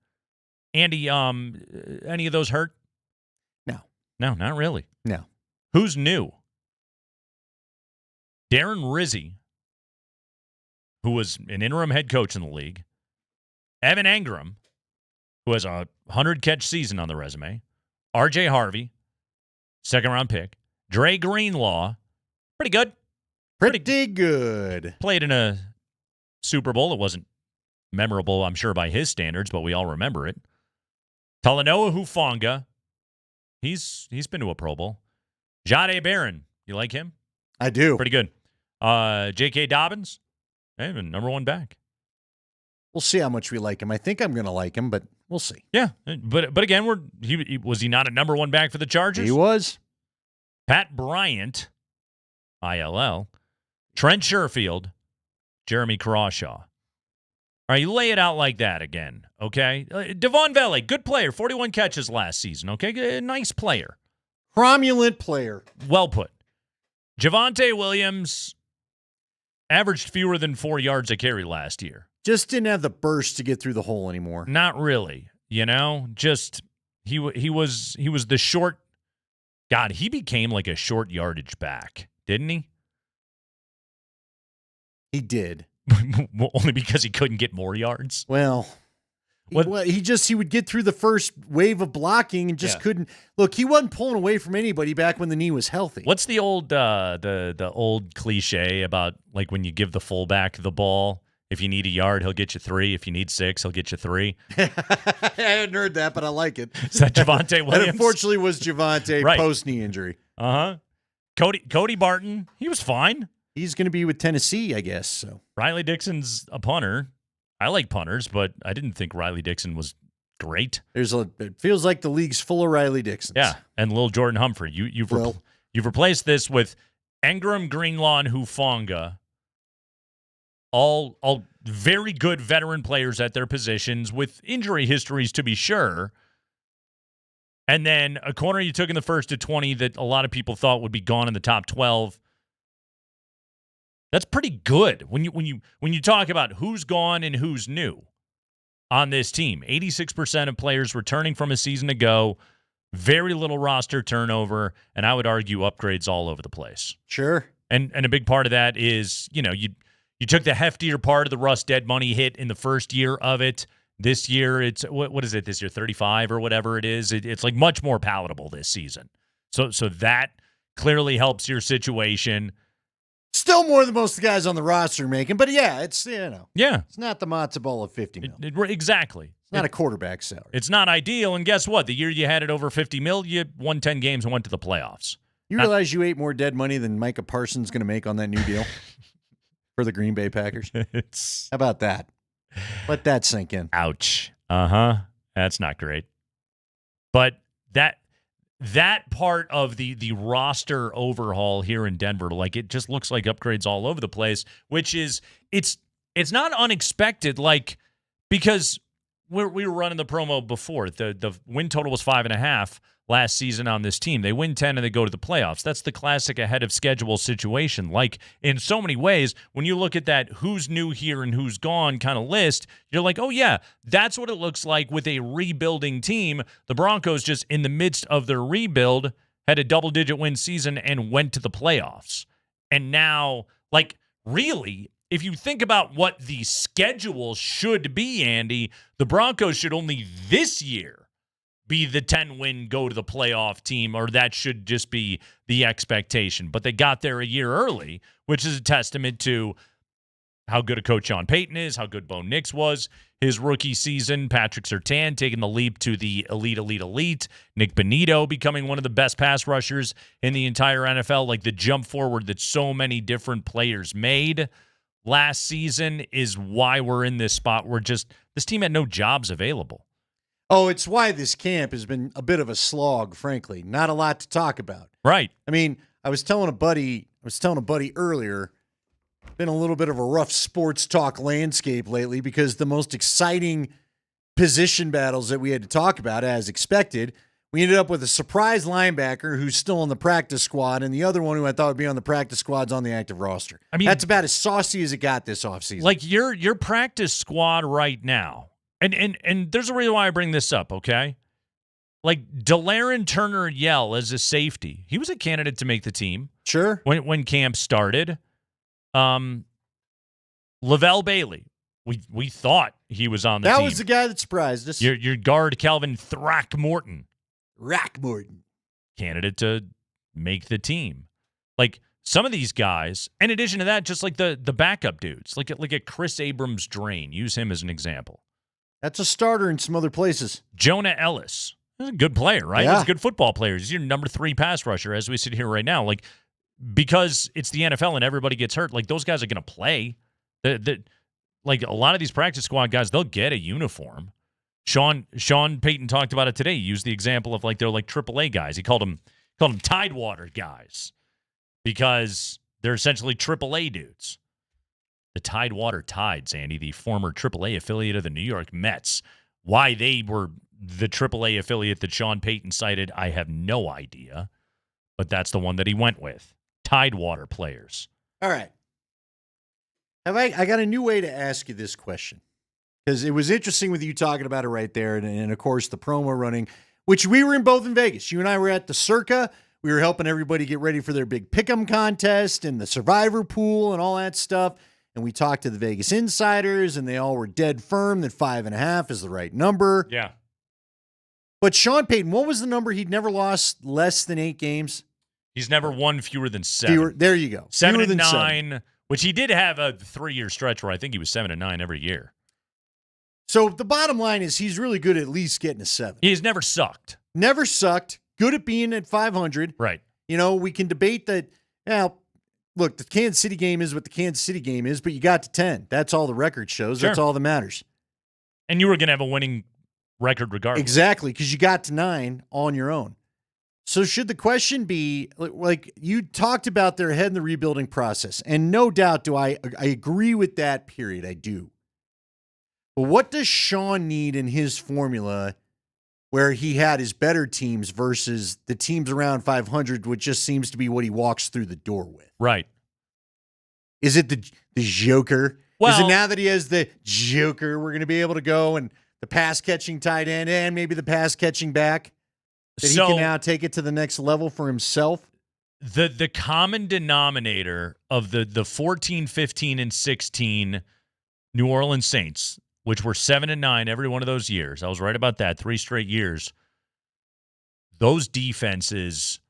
Andy, any of those hurt? No. No, not really. No. Who's new? Darren Rizzi, who was an interim head coach in the league. Evan Engram, who has a 100-catch season on the resume. R.J. Harvey, second-round pick. Dre Greenlaw, pretty good. Pretty good. Played in a Super Bowl. It wasn't memorable, I'm sure, by his standards, but we all remember it. Talanoa Hufanga, he's been to a Pro Bowl. Jahdae Barron, you like him? I do. Pretty good. J.K. Dobbins, number one back. We'll see how much we like him. I think I'm going to like him, but we'll see. Yeah, but again, was he not a number one back for the Chargers? He was. Pat Bryant, ILL, Trent Sherfield, Jeremy Crawshaw. All right, you lay it out like that again, okay? Devon Vele, good player, 41 catches last season, okay? Nice player. Cromulent player. Well put. Javonte Williams averaged fewer than 4 yards a carry last year. Just didn't have the burst to get through the hole anymore. Not really, just he was the short. God, he became like a short yardage back, didn't he? He did. Only because he couldn't get more yards? Well, he would get through the first wave of blocking and just couldn't. Look, he wasn't pulling away from anybody back when the knee was healthy. What's the old the old cliche about like when you give the fullback the ball? If you need a yard, he'll get you 3. If you need 6, he'll get you 3. I hadn't heard that, but I like it. Is that Javonte Williams? That unfortunately was Javonte post-knee injury. Uh-huh. Cody Barton, he was fine. He's going to be with Tennessee, I guess. So Riley Dixon's a punter. I like punters, but I didn't think Riley Dixon was great. It feels like the league's full of Riley Dixons. Yeah, and Lil Jordan Humphrey. You've replaced this with Engram, Greenlaw, and Hufanga. All very good veteran players at their positions with injury histories, to be sure. And then a corner you took in the first to 20 that a lot of people thought would be gone in the top 12. That's pretty good when you talk about who's gone and who's new on this team. 86% of players returning from a season ago, very little roster turnover, and I would argue upgrades all over the place. Sure. And a big part of that is, you took the heftier part of the Russ dead money hit in the first year of it. This year, it's what is it? This year, 35 or whatever it is. It's like much more palatable this season. So that clearly helps your situation. Still more than most of the guys on the roster are making, but yeah, it's yeah, it's not the matzo ball of $50 million. Exactly. It's not a quarterback salary. It's not ideal. And guess what? The year you had it over $50 million, you won 10 games and went to the playoffs. You realize you ate more dead money than Micah Parsons going to make on that new deal for the Green Bay Packers? How about that? Let that sink in. Ouch. That's not great. But that part of the roster overhaul here in Denver, like it just looks like upgrades all over the place, which is it's not unexpected, like because we were running the promo before. The win total was 5.5 last season on this team. They win 10 and they go to the playoffs. That's the classic ahead of schedule situation. Like, in so many ways, when you look at that who's new here and who's gone kind of list, you're like, oh yeah, that's what it looks like with a rebuilding team. The Broncos, just in the midst of their rebuild, had a double-digit win season and went to the playoffs. And now, like, really, if you think about what the schedule should be, Andy, the Broncos should only this year be the 10-win go-to-the-playoff team, or that should just be the expectation. But they got there a year early, which is a testament to how good a coach Sean Payton is, how good Bo Nix was his rookie season, Patrick Surtain taking the leap to the elite, Nick Bonito becoming one of the best pass rushers in the entire NFL. Like, the jump forward that so many different players made last season is why we're in this spot where just this team had no jobs available. Oh, it's why this camp has been a bit of a slog, frankly. Not a lot to talk about. Right. I mean, I was telling a buddy earlier, been a little bit of a rough sports talk landscape lately because the most exciting position battles that we had to talk about, as expected, we ended up with a surprise linebacker who's still on the practice squad, and the other one who I thought would be on the practice squad's on the active roster. I mean, that's about as saucy as it got this offseason. Like, your practice squad right now, and there's a reason why I bring this up, okay? Like, Delaren Turner-Yell as a safety, he was a candidate to make the team. Sure. When camp started. Lavelle Bailey, we thought he was on the team. That was the guy that surprised us. Your guard, Calvin Throckmorton. Throckmorton. Candidate to make the team. Like, some of these guys, in addition to that, just like the backup dudes, like a Chris Abrams Drain, use him as an example. That's a starter in some other places. Jonah Ellis. He's a good player, right? Yeah. He's a good football player. He's your number 3 pass rusher as we sit here right now. Like, because it's the NFL and everybody gets hurt, like, those guys are going to play. Like, a lot of these practice squad guys, they'll get a uniform. Sean Payton talked about it today. He used the example of, like, they're like AAA guys. He called them Tidewater guys because they're essentially AAA dudes. The Tidewater Tides, Andy, the former AAA affiliate of the New York Mets. Why they were the AAA affiliate that Sean Payton cited, I have no idea. But that's the one that he went with. Tidewater players. All right. I got a new way to ask you this question, because it was interesting with you talking about it right there, and of course the promo running, which we were both in Vegas. You and I were at the Circa. We were helping everybody get ready for their big pick'em contest and the Survivor pool and all that stuff. And we talked to the Vegas insiders, and they all were dead firm that 5.5 is the right number. Yeah. But Sean Payton, what was the number? He'd never lost less than 8 games. He's never won fewer than 7. There you go. 7-9, 7. which he did have a 3-year stretch where I think he was 7-9 every year. So the bottom line is he's really good at least getting a 7. He's never sucked. Never sucked. Good at being at 500. Right. You know, we can debate that. Now, look, the Kansas City game is what the Kansas City game is, but you got to 10. That's all the record shows. Sure. That's all that matters. And you were going to have a winning record regardless. Exactly, because you got to 9 on your own. So should the question be, like, you talked about their head in the rebuilding process, and no doubt I agree with that, period. I do. But what does Sean need in his formula where he had his better teams versus the teams around 500, which just seems to be what he walks through the door with? Right. Is it the Joker? Well, is it now that he has the Joker, we're going to be able to go and the pass-catching tight end and maybe the pass-catching back? That he can now take it to the next level for himself? The common denominator of the 14, 15, and 16 New Orleans Saints, which were 7-9 every one of those years. I was right about that. 3 straight years. Those defenses,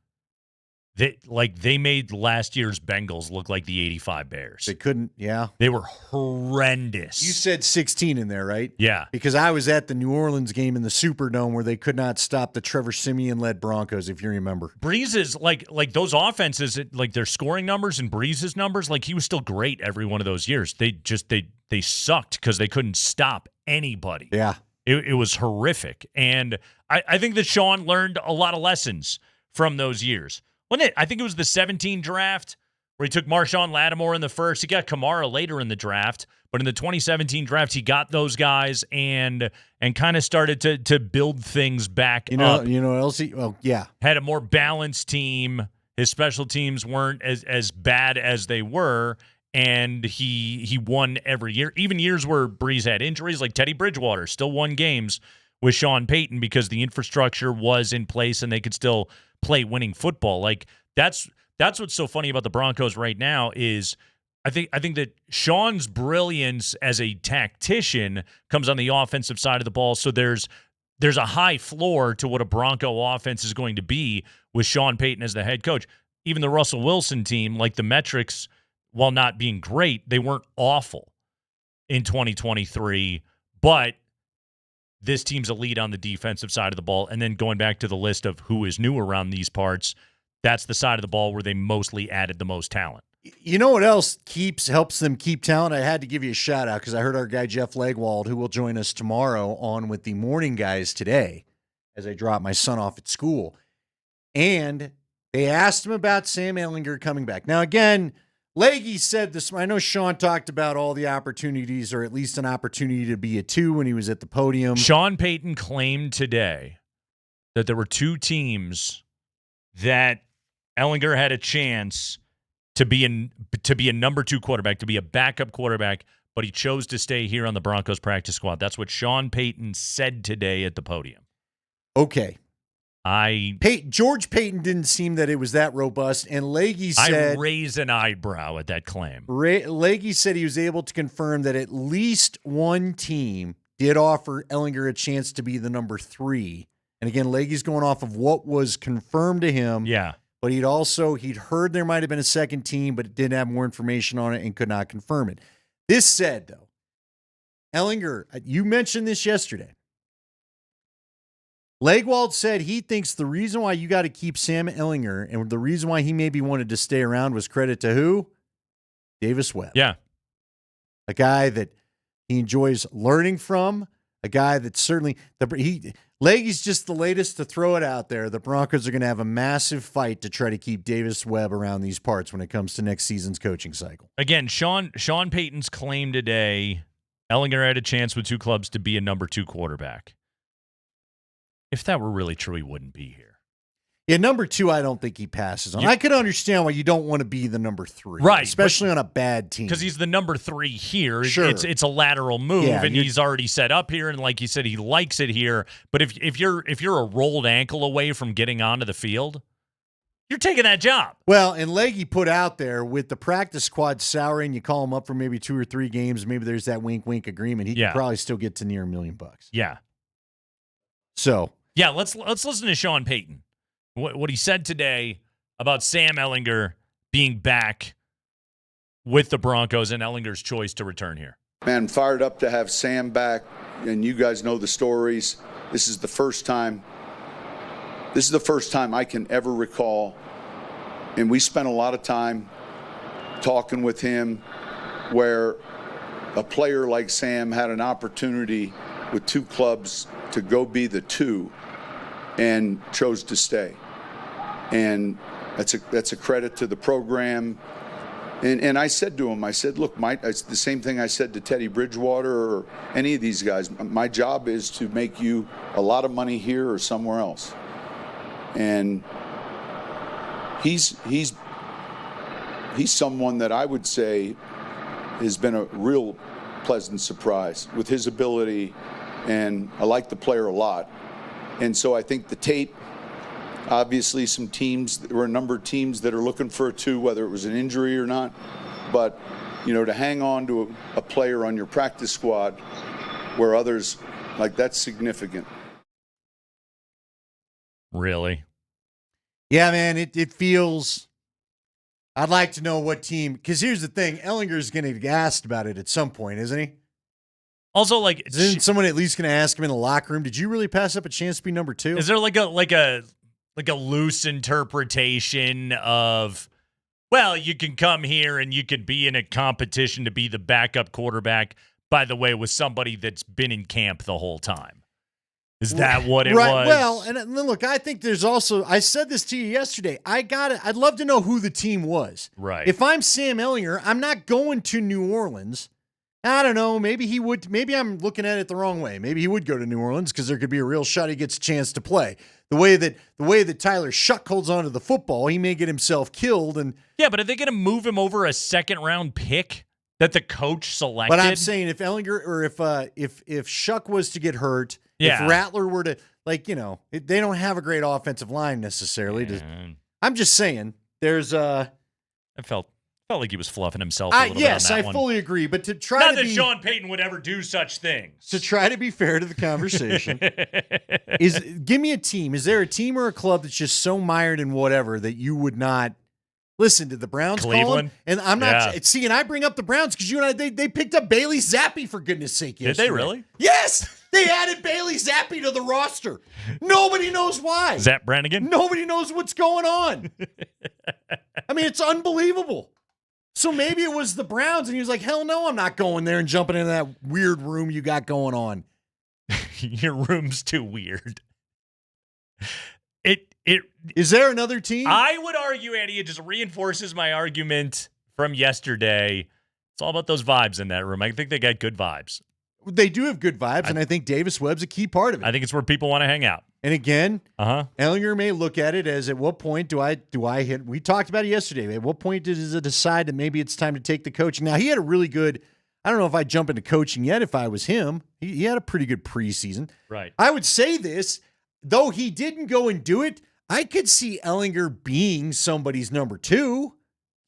they made last year's Bengals look like the 85 Bears. They couldn't, yeah. They were horrendous. You said 16 in there, right? Yeah. Because I was at the New Orleans game in the Superdome where they could not stop the Trevor Siemian-led Broncos, if you remember. Breeze's, like those offenses, like their scoring numbers and Breeze's numbers, like he was still great every one of those years. They sucked because they couldn't stop anybody. Yeah. It was horrific. And I think that Sean learned a lot of lessons from those years. Wasn't it? I think it was the 17 draft where he took Marshawn Lattimore in the first. He got Kamara later in the draft. But in the 2017 draft, he got those guys and kind of started to build things back up. You know what else? Had a more balanced team. His special teams weren't as bad as they were, and he won every year. Even years where Breeze had injuries, like Teddy Bridgewater, still won games with Sean Payton because the infrastructure was in place and they could still play winning football. Like that's what's so funny about the Broncos right now is I think that Sean's brilliance as a tactician comes on the offensive side of the ball. So there's a high floor to what a Bronco offense is going to be with Sean Payton as the head coach. Even the Russell Wilson team, like the metrics, while not being great, they weren't awful in 2023. But this team's elite on the defensive side of the ball. And then going back to the list of who is new around these parts, that's the side of the ball where they mostly added the most talent. You know what else helps them keep talent? I had to give you a shout out because I heard our guy Jeff Legwald, who will join us tomorrow, on with the morning guys today as I drop my son off at school. And they asked him about Sam Ehlinger coming back. Now, again, Leggy said this. I know Sean talked about all the opportunities, or at least an opportunity to be a 2 when he was at the podium. Sean Payton claimed today that there were 2 teams that Ehlinger had a chance to be a number 2 quarterback, to be a backup quarterback, but he chose to stay here on the Broncos practice squad. That's what Sean Payton said today at the podium. Okay. George Payton didn't seem that it was that robust, and Leggy said... I raise an eyebrow at that claim. Leggy said he was able to confirm that at least one team did offer Ehlinger a chance to be the number 3. And again, Leggy's going off of what was confirmed to him. Yeah. But he'd heard there might have been a second team, but didn't have more information on it and could not confirm it. This said, though, Ehlinger, you mentioned this yesterday. Legwald said he thinks the reason why you got to keep Sam Ehlinger and the reason why he maybe wanted to stay around was credit to who? Davis Webb. Yeah. A guy that he enjoys learning from, a guy that certainly Leggy's just the latest to throw it out there. The Broncos are going to have a massive fight to try to keep Davis Webb around these parts when it comes to next season's coaching cycle. Again, Sean Payton's claim today, Ehlinger had a chance with 2 clubs to be a number 2 quarterback. If that were really true, he wouldn't be here. Yeah, number 2, I don't think he passes on. I could understand why you don't want to be the number 3. Right. Especially on a bad team. Because he's the number 3 here. Sure. It's a lateral move, and he's already set up here, and like you said, he likes it here. But if you're a rolled ankle away from getting onto the field, you're taking that job. Well, and Leggy put out there with the practice squad salary, and you call him up for maybe 2 or 3 games, maybe there's that wink-wink agreement. He could probably still get to near $1 million. Yeah. So... yeah, let's listen to Sean Payton. What he said today about Sam Ehlinger being back with the Broncos and Ehlinger's choice to return here. Man, fired up to have Sam back, and you guys know the stories. This is the first time I can ever recall, and we spent a lot of time talking with him, where a player like Sam had an opportunity with 2 clubs to go be the 2 and chose to stay. And that's a credit to the program. And I said to him, I said, look, it's the same thing I said to Teddy Bridgewater or any of these guys. My job is to make you a lot of money here or somewhere else. And he's someone that I would say has been a real pleasant surprise with his ability, and I like the player a lot. And so I think the tape, obviously some teams, there were a number of teams that are looking for a 2, whether it was an injury or not. But, to hang on to a player on your practice squad where others, that's significant. Really? Yeah, man, it feels... I'd like to know what team... because here's the thing, Ehlinger's going to get asked about it at some point, isn't he? Also, isn't someone at least going to ask him in the locker room, did you really pass up a chance to be number 2? Is there like a loose interpretation of, well, you can come here and you could be in a competition to be the backup quarterback, by the way, with somebody that's been in camp the whole time? Is that what it was? Well, and look, I think there's also, I said this to you yesterday, I'd love to know who the team was. Right. If I'm Sam Ehlinger, I'm not going to New Orleans I don't know. Maybe he would. Maybe I'm looking at it the wrong way. Maybe he would go to New Orleans because there could be a real shot he gets a chance to play. The way that Tyler Shuck holds onto the football, he may get himself killed. And yeah, but are they going to move him over a second-round pick that the coach selected? But I'm saying if Ellinger or if Shuck was to get hurt, if Rattler were to they don't have a great offensive line necessarily. I'm just saying there's I felt like he was fluffing himself a little bit on that I one. fully agree. But to try Not to that be, Sean Payton would ever do such things. To try to be fair to the conversation, give me a team. Is there a team or a club that's just so mired in whatever that you would not listen to the Browns? Cleveland? And I'm not see, and I bring up the Browns because you and I they picked up Bailey Zappi for goodness sake. Did they really? Yes. They added Bailey Zappi to the roster. Nobody knows why. Zap Brannigan? Nobody knows what's going on. I mean, it's unbelievable. So maybe it was the Browns, and he was like, hell no, I'm not going there and jumping into that weird room you got going on. Your room's too weird. Is there another team? I would argue, Andy, it just reinforces my argument from yesterday. It's all about those vibes in that room. I think they got good vibes. They do have good vibes, and I think Davis Webb's a key part of it. I think it's where people want to hang out. And again, Ellinger may look at it as, at what point do I hit? We talked about it yesterday. At what point does it decide that maybe it's time to take the coaching? Now, he had a really good, I don't know if I'd jump into coaching yet if I was him. He had a pretty good preseason. Right. I would say this, though he didn't go and do it, I could see Ellinger being somebody's number 2.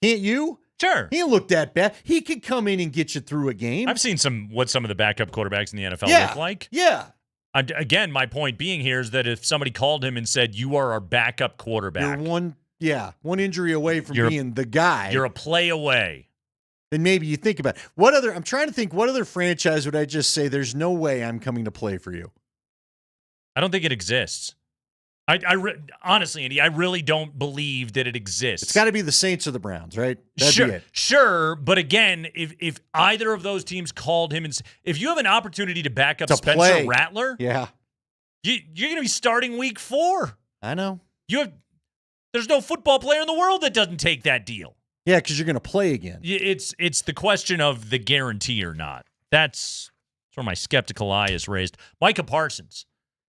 Can't you? Sure. He looked that bad. He could come in and get you through a game. I've seen what some of the backup quarterbacks in the NFL look like. Yeah. Again, my point being here is that if somebody called him and said, you are our backup quarterback. You're one injury away from being the guy. You're a play away. Then maybe you think about it. I'm trying to think, what other franchise would I just say, there's no way I'm coming to play for you? I don't think it exists. Honestly, Andy, I really don't believe that it exists. It's got to be the Saints or the Browns, right? That'd be it. Sure, but again, if either of those teams called him and if you have an opportunity to back up Spencer Rattler, you're going to be starting week 4. I know. There's no football player in the world that doesn't take that deal. Yeah, because you're going to play again. It's the question of the guarantee or not. That's where my skeptical eye is raised. Micah Parsons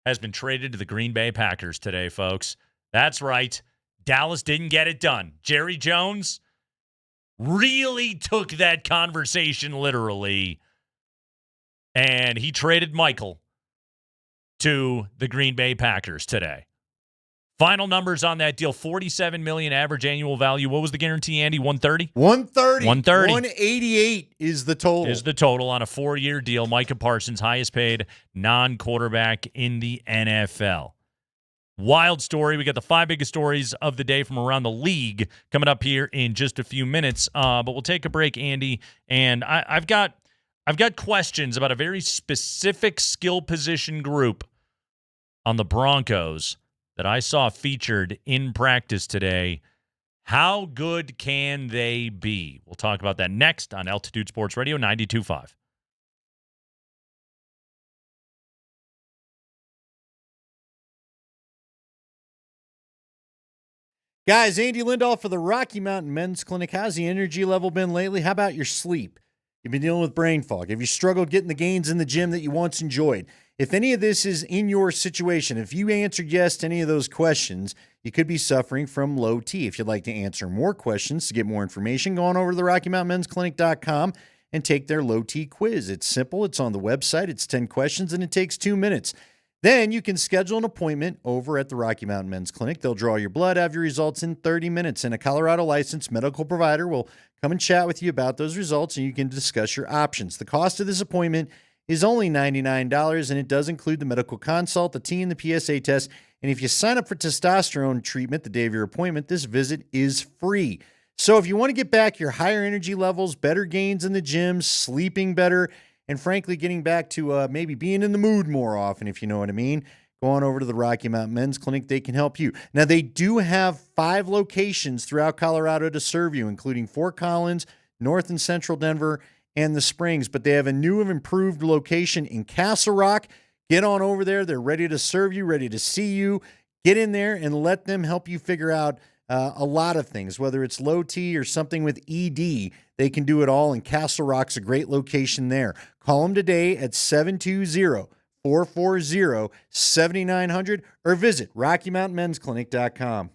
has been traded to the Green Bay Packers today, folks. That's right. Dallas didn't get it done. Jerry Jones really took that conversation literally, and he traded Michael to the Green Bay Packers today. Final numbers on that deal, $47 million average annual value. What was the guarantee, Andy? 130? 130. 130. 188 is the total. Is the total on a 4-year deal. Micah Parsons, highest paid non-quarterback in the NFL. Wild story. We got the 5 biggest stories of the day from around the league coming up here in just a few minutes. But we'll take a break, Andy. And I've got questions about a very specific skill position group on the Broncos that I saw featured in practice today. How good can they be? We'll talk about that next on Altitude Sports Radio 92.5. Guys, Andy Lindahl for the Rocky Mountain Men's Clinic. How's the energy level been lately? How about your sleep? You've been dealing with brain fog. Have you struggled getting the gains in the gym that you once enjoyed? If any of this is in your situation, if you answered yes to any of those questions, you could be suffering from low T. If you'd like to answer more questions to get more information, go on over to the RockyMountainMen'sClinic.com and take their low T quiz. It's simple. It's on the website. It's 10 questions, and it takes 2 minutes. Then you can schedule an appointment over at the Rocky Mountain Men's Clinic. They'll draw your blood, have your results in 30 minutes, and a Colorado licensed medical provider will come and chat with you about those results, and you can discuss your options. The cost of this appointment is only $99, and it does include the medical consult, the T and the PSA test. And if you sign up for testosterone treatment the day of your appointment, this visit is free. So if you want to get back your higher energy levels, better gains in the gym, sleeping better, and frankly, getting back to maybe being in the mood more often, if you know what I mean, go on over to the Rocky Mountain Men's Clinic. They can help you. Now, they do have 5 locations throughout Colorado to serve you, including Fort Collins, North and Central Denver, and the Springs. But they have a new and improved location in Castle Rock. Get on over there. They're ready to serve you, ready to see you. Get in there and let them help you figure out a lot of things, whether it's low T or something with ED. They can do it all, and Castle Rock's a great location there. Call them today at 720-440-7900 or visit RockyMountainMen'sClinic.com.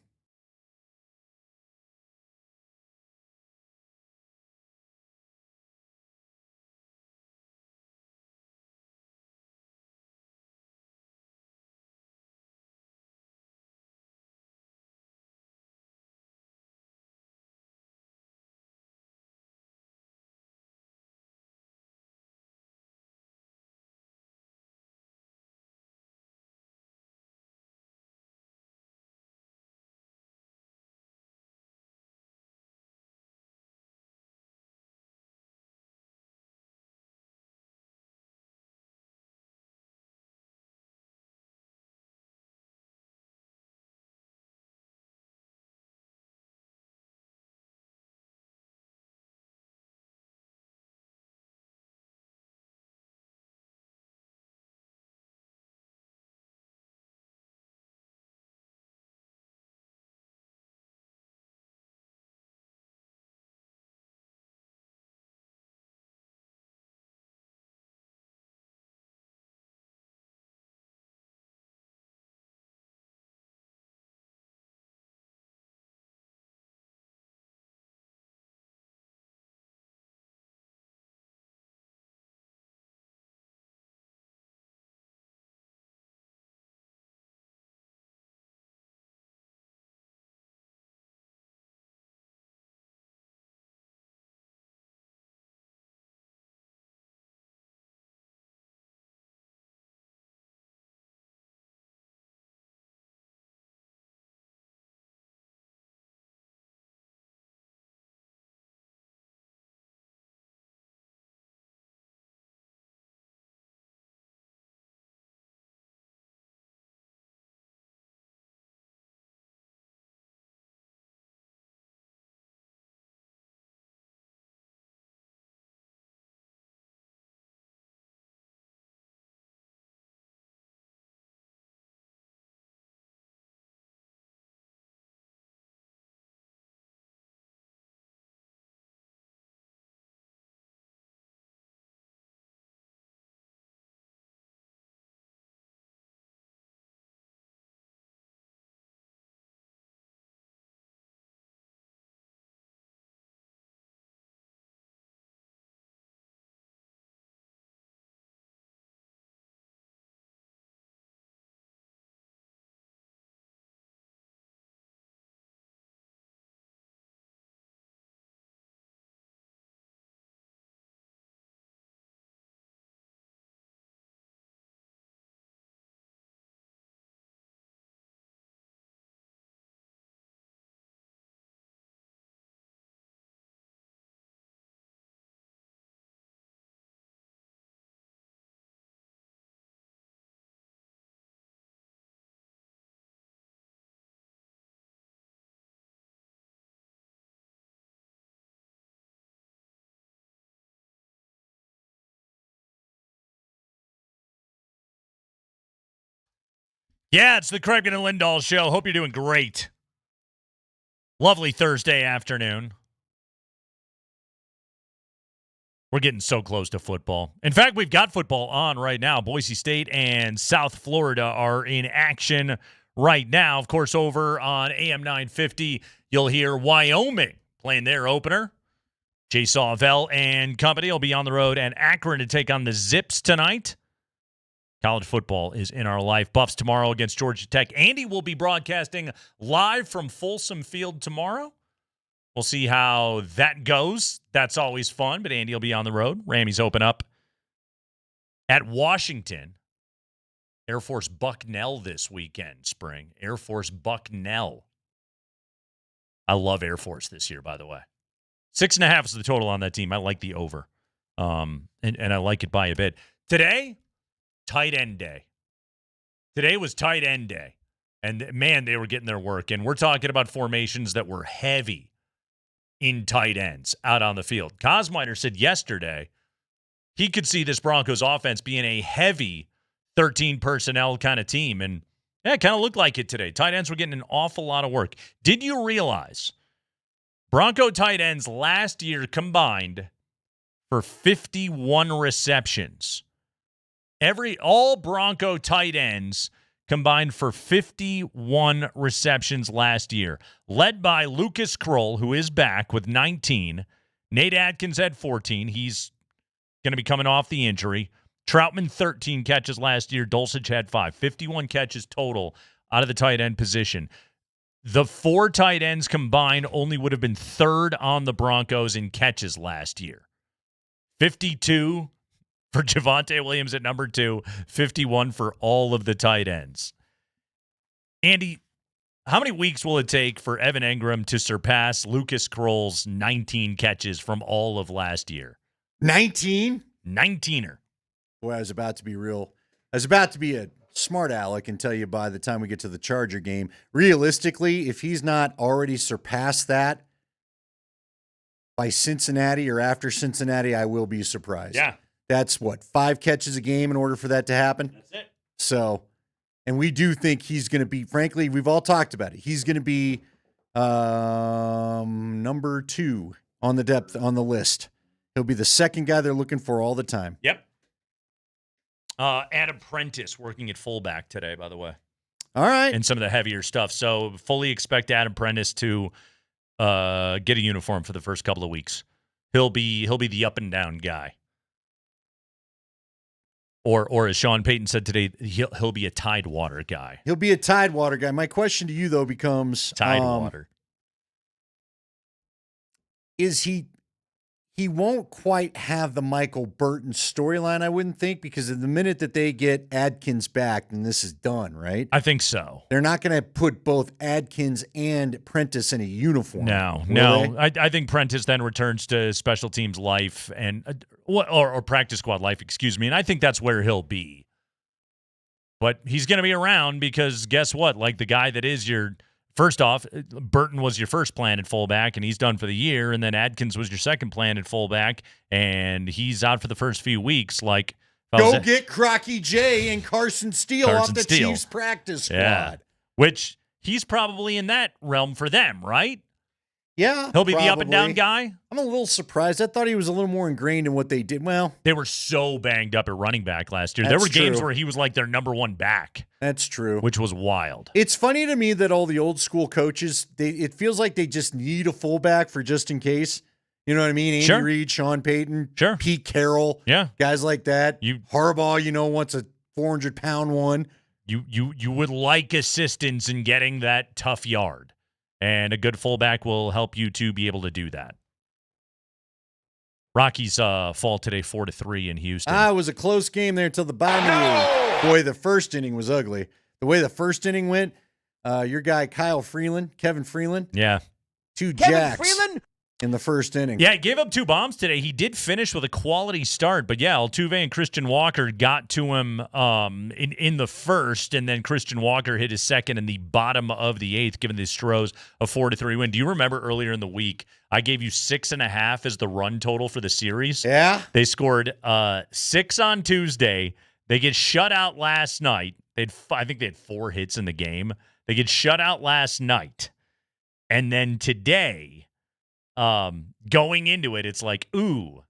Yeah, it's the Kreckman and Lindahl show. Hope you're doing great. Lovely Thursday afternoon. We're getting so close to football. In fact, we've got football on right now. Boise State and South Florida are in action right now. Of course, over on AM 950, you'll hear Wyoming playing their opener. Jay Sawvell and company will be on the road at Akron to take on the Zips tonight. College football is in our life. Buffs tomorrow against Georgia Tech. Andy will be broadcasting live from Folsom Field tomorrow. We'll see how that goes. That's always fun, but Andy will be on the road. Rammies open up at Washington. Air Force Bucknell this weekend, spring. Air Force Bucknell. I love Air Force this year, by the way. 6.5 is the total on that team. I like the over. And I like it by a bit. Today, tight end day. Today was tight end day. And, man, they were getting their work. And we're talking about formations that were heavy in tight ends out on the field. Kosminer said yesterday he could see this Broncos offense being a heavy 13 personnel kind of team. And yeah, it kind of looked like it today. Tight ends were getting an awful lot of work. Did you realize Bronco tight ends last year combined for 51 receptions. All Bronco tight ends combined for 51 receptions last year, led by Lucas Kroll, who is back with 19. Nate Atkins had 14. He's going to be coming off the injury. Troutman, 13 catches last year. Dulcich had 5. 51 catches total out of the tight end position. The 4 tight ends combined only would have been third on the Broncos in catches last year. 52 for Javonte Williams at number 2, 51 for all of the tight ends. Andy, how many weeks will it take for Evan Engram to surpass Lucas Kroll's 19 catches from all of last year? 19? 19er. Boy, I was about to be a smart aleck and tell you by the time we get to the Charger game, realistically, if he's not already surpassed that by Cincinnati or after Cincinnati, I will be surprised. Yeah. That's 5 catches a game in order for that to happen? That's it. So, and we do think he's going to be, frankly, we've all talked about it. He's going to be number 2 on the list. He'll be the second guy they're looking for all the time. Yep. Adam Prentice working at fullback today, by the way. All right. And some of the heavier stuff. So fully expect Adam Prentice to get a uniform for the first couple of weeks. He'll be the up and down guy. Or as Sean Payton said today, he'll be a Tidewater guy. He'll be a Tidewater guy. My question to you, though, becomes Tidewater. Is he won't quite have the Michael Burton storyline, I wouldn't think, because the minute that they get Adkins back, then this is done, right? I think so. They're not going to put both Adkins and Prentice in a uniform. No. I think Prentice then returns to special teams life or practice squad life, and I think that's where he'll be. But he's going to be around because guess what? Like the guy that is first off, Burton was your first plan at fullback, and he's done for the year. And then Adkins was your second plan at fullback, and he's out for the first few weeks. Like, go get Crocky J and Carson Steele off the Chiefs practice squad. Yeah. Which he's probably in that realm for them, right? Yeah, he'll be probably the up and down guy. I'm a little surprised. I thought he was a little more ingrained in what they did. Well, they were so banged up at running back last year. There were games where he was like their number 1 back. That's true. Which was wild. It's funny to me that all the old school coaches, it feels like they just need a fullback for just in case. You know what I mean? Andy Reid, Sean Payton, Pete Carroll, guys like that. Harbaugh, wants a 400-pound one. You would like assistance in getting that tough yard. And a good fullback will help you to be able to do that. Rockies fall today 4-3 in Houston. It was a close game there until the bottom of the 8th. Boy, the first inning was ugly. The way the first inning went, your guy Kevin Freeland. Yeah. 2 jacks in the first inning. Yeah, he gave up 2 bombs today. He did finish with a quality start, but yeah, Altuve and Christian Walker got to him in the first, and then Christian Walker hit his second in the bottom of the 8th, giving the Stros a 4-3 win. Do you remember earlier in the week, I gave you 6.5 as the run total for the series? Yeah. They scored 6 on Tuesday. They get shut out last night. I think they had 4 hits in the game. They get shut out last night. And then today, going into it, it's like, ooh,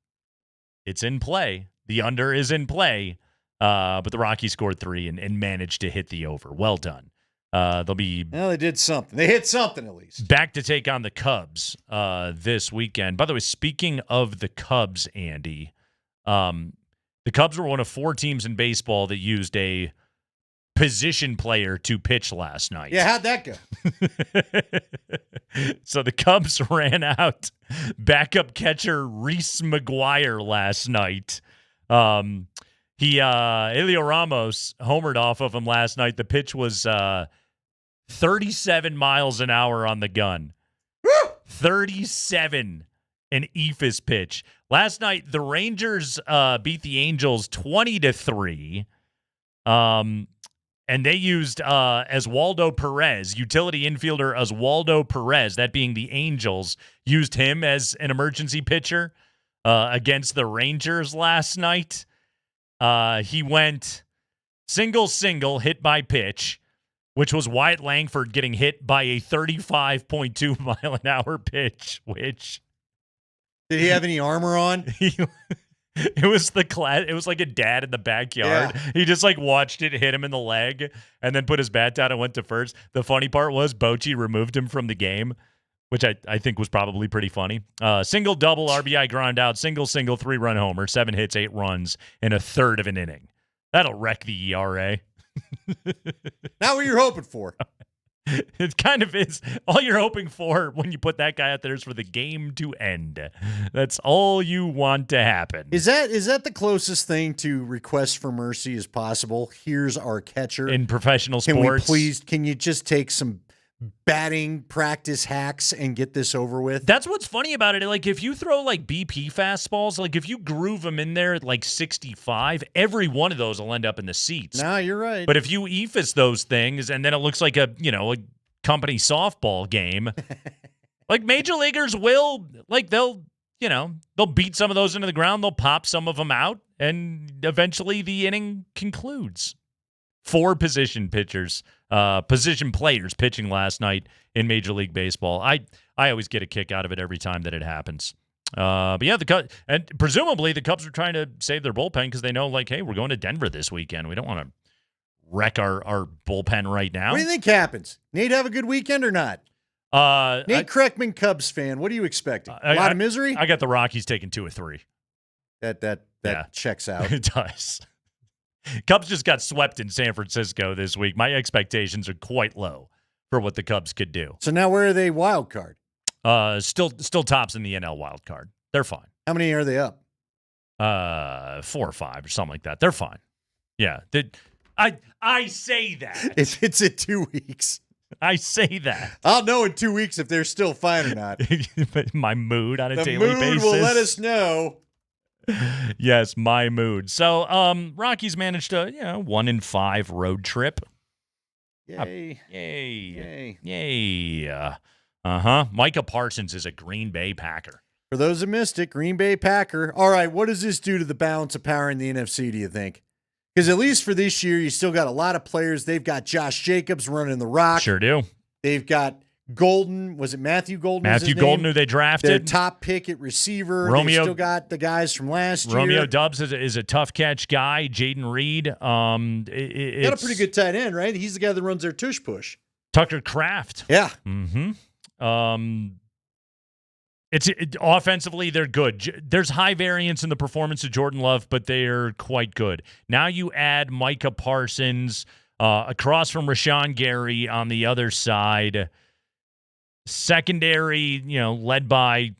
it's in play. The under is in play. But the Rockies scored 3 and managed to hit the over. Well done. They'll be... Well, they did something. They hit something at least. Back to take on the Cubs this weekend. By the way, speaking of the Cubs, Andy, the Cubs were one of 4 teams in baseball that used a position player to pitch last night. Yeah, how'd that go? So the Cubs ran out backup catcher Reese McGuire last night. Elio Ramos homered off of him last night. The pitch was 37 miles an hour on the gun. 37, an eephus pitch. Last night, the Rangers beat the Angels 20-3. And they used Oswaldo Perez, utility infielder Oswaldo Perez, that being the Angels, used him as an emergency pitcher against the Rangers last night. He went single, hit by pitch. which was Wyatt Langford getting hit by a 35.2 mile an hour pitch, which did he have any armor on? It was it was like a dad in the backyard. Yeah. He just like watched it hit him in the leg and then put his bat down and went to first. The funny part was Bochy removed him from the game, which I think was probably pretty funny. Single, double, RBI ground out, single, 3-run homer, 7 hits, 8 runs in a third of an inning. That'll wreck the ERA. Not what you're hoping for. It kind of is. All you're hoping for when you put that guy out there is for the game to end. That's all you want to happen. Is that the closest thing to request for mercy as possible? Here's our catcher. In professional sports. Can you just take some batting practice hacks and get this over with? That's what's funny about it. Like, if you throw like BP fastballs, like if you groove them in there at like 65, every one of those will end up in the seats. No, you're right. But if you ephus those things and then it looks like a company softball game, like major leaguers will, like they'll beat some of those into the ground, they'll pop some of them out, and eventually the inning concludes. 4 position players pitching last night in Major League Baseball. I always get a kick out of it every time that it happens. But yeah, and presumably the Cubs are trying to save their bullpen because they know, like, hey, we're going to Denver this weekend. We don't want to wreck our bullpen right now. What do you think happens? Nate have a good weekend or not? Nate Kreckman, Cubs fan. What are you expecting? A lot of misery? I got the Rockies taking 2 or 3. That checks out. It does. Cubs just got swept in San Francisco this week. My expectations are quite low for what the Cubs could do. So now where are they wild card? Still tops in the NL wild card. They're fine. How many are they up? 4 or 5 or something like that. They're fine. Yeah. I say that. If it's in 2 weeks. I say that. I'll know in 2 weeks if they're still fine or not. My mood on a daily basis. The mood will let us know. Yes, my mood. So, Rockies managed a 1-5 road trip. Yay! Yay! Micah Parsons is a Green Bay Packer. For those that missed it, Green Bay Packer. All right, what does this do to the balance of power in the NFC? Do you think? Because at least for this year, you still got a lot of players. They've got Josh Jacobs running the rock. Sure do. They've got Golden, was it Matthew Golden? Matthew Golden, who they drafted. Their top pick at receiver. Romeo, they still got the guys from last year. Romeo Doubs is a tough catch guy. Jaden Reed. Got a pretty good tight end, right? He's the guy that runs their tush push. Tucker Kraft. Yeah. Mm-hmm. Offensively, they're good. There's high variance in the performance of Jordan Love, but they're quite good. Now you add Micah Parsons across from Rashawn Gary on the other side. Secondary, led by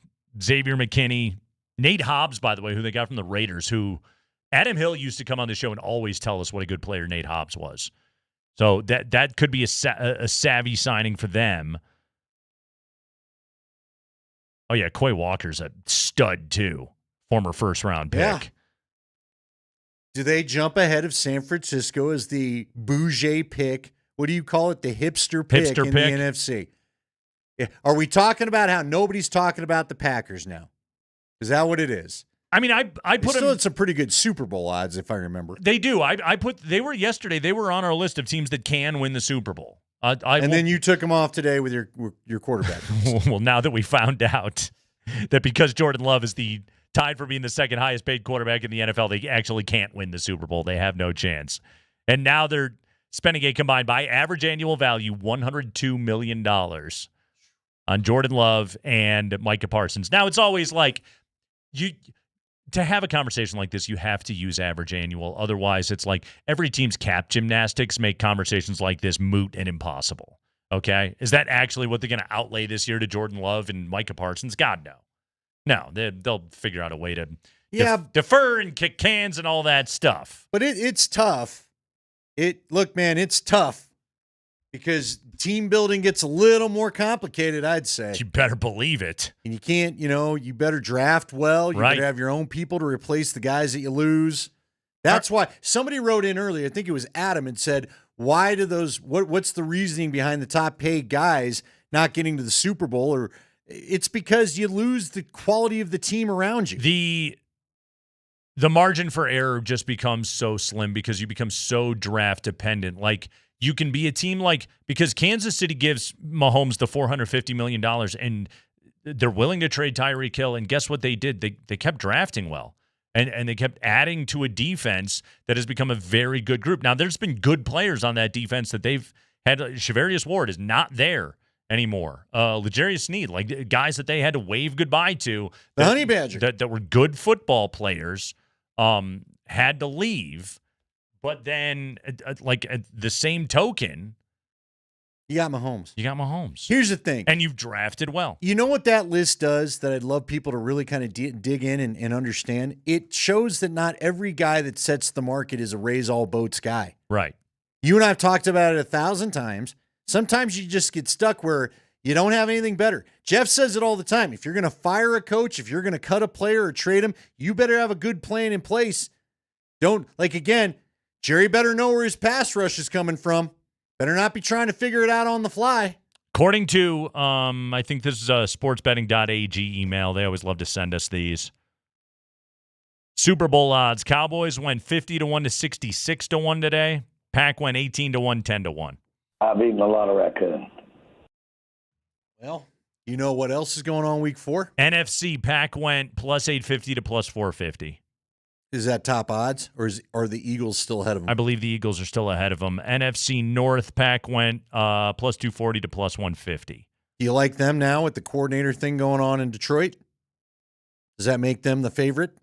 Xavier McKinney. Nate Hobbs, by the way, who they got from the Raiders, who Adam Hill used to come on the show and always tell us what a good player Nate Hobbs was. So that could be a savvy signing for them. Oh, yeah, Quay Walker's a stud, too. Former first-round pick. Yeah. Do they jump ahead of San Francisco as the bougie pick? What do you call it? The hipster pick in the NFC? Yeah. Are we talking about how nobody's talking about the Packers now? Is that what it is? I mean, I put still had some pretty good Super Bowl odds, if I remember. They do. They were yesterday. They were on our list of teams that can win the Super Bowl. Then you took them off today with your quarterback. Well, now that we found out that because Jordan Love is tied for being the second highest paid quarterback in the NFL, they actually can't win the Super Bowl. They have no chance. And now they're spending a combined by average annual value $102 million on Jordan Love and Micah Parsons. Now, it's always like to have a conversation like this, you have to use average annual. Otherwise, it's like every team's cap gymnastics make conversations like this moot and impossible. Okay? Is that actually what they're going to outlay this year to Jordan Love and Micah Parsons? God, no. No, they'll figure out a way to defer and kick cans and all that stuff. But it's tough. Look, man, it's tough because team building gets a little more complicated, I'd say. You better believe it. And you can't, you better draft well. You better have your own people to replace the guys that you lose. That's why somebody wrote in earlier, I think it was Adam, and said, why do what's the reasoning behind the top paid guys not getting to the Super Bowl? Or it's because you lose the quality of the team around you. the margin for error just becomes so slim because you become so draft dependent. Like, you can be a team because Kansas City gives Mahomes the $450 million and they're willing to trade Tyreek Hill. And guess what they did? They kept drafting well. And they kept adding to a defense that has become a very good group. Now, there's been good players on that defense that they've had. Shavarius Ward is not there anymore. L'Jarius Sneed, guys that they had to wave goodbye to. The Honey Badger. That were good football players had to leave. But then, at the same token, you got Mahomes. Here's the thing. And you've drafted well. You know what that list does that I'd love people to really kind of dig in and understand? It shows that not every guy that sets the market is a raise all boats guy. Right. You and I have talked about it 1,000 times. Sometimes you just get stuck where you don't have anything better. Jeff says it all the time. If you're going to fire a coach, if you're going to cut a player or trade him, you better have a good plan in place. Again, Jerry better know where his pass rush is coming from. Better not be trying to figure it out on the fly. According to, I think this is a sportsbetting.ag email. They always love to send us these. Super Bowl odds. Cowboys went 50-1 to 66-1 today. Pack went 18-1, 10-1. I've eaten a lot of raccoon. Well, you know what else is going on week 4? NFC Pack went plus 850 to plus 450. Is that top odds, or are the Eagles still ahead of them? I believe the Eagles are still ahead of them. NFC North Pack went plus 240 to plus 150. Do you like them now with the coordinator thing going on in Detroit? Does that make them the favorite?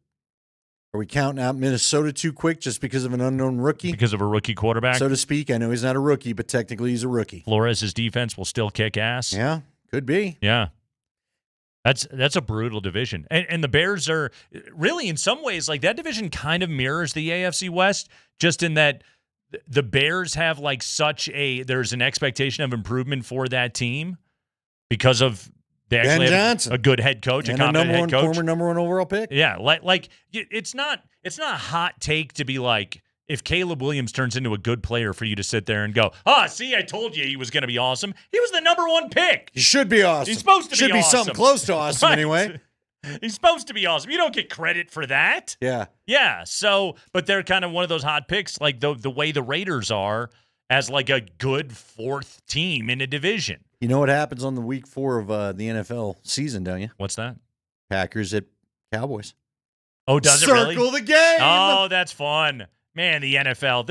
Are we counting out Minnesota too quick just because of an unknown rookie? Because of a rookie quarterback? So to speak. I know he's not a rookie, but technically he's a rookie. Flores' defense will still kick ass. Yeah, could be. Yeah. That's a brutal division. And the Bears are really, in some ways, that division kind of mirrors the AFC West, just in that the Bears have there's an expectation of improvement for that team because of they actually have a good head coach, and a competent head coach. Former number 1 overall pick. Yeah, it's not a hot take to be if Caleb Williams turns into a good player for you to sit there and go, see, I told you he was going to be awesome. He was the number 1 pick. He should be awesome. He's supposed to should be awesome. Should be something close to awesome anyway. He's supposed to be awesome. You don't get credit for that. Yeah. Yeah. So, but they're kind of one of those hot picks, the way the Raiders are as a good 4th team in a division. You know what happens on the week 4 of the NFL season, don't you? What's that? Packers at Cowboys. Oh, does it really? Circle the game. Oh, that's fun. Man, the NFL,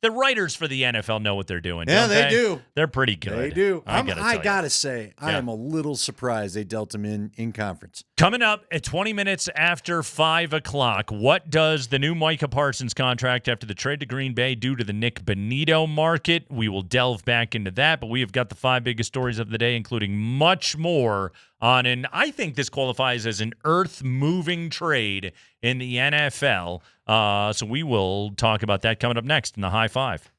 the writers for the NFL know what they're doing. Yeah, don't they do. They're pretty good. They do. I gotta you. say, I am a little surprised they dealt them in conference. Coming up at 20 minutes after 5 o'clock, what does the new Micah Parsons contract after the trade to Green Bay do to the Nick Bonito market? We will delve back into that, but we have got the 5 biggest stories of the day, including much more on I think this qualifies as an earth-moving trade in the NFL. So we will talk about that coming up next in the High Five.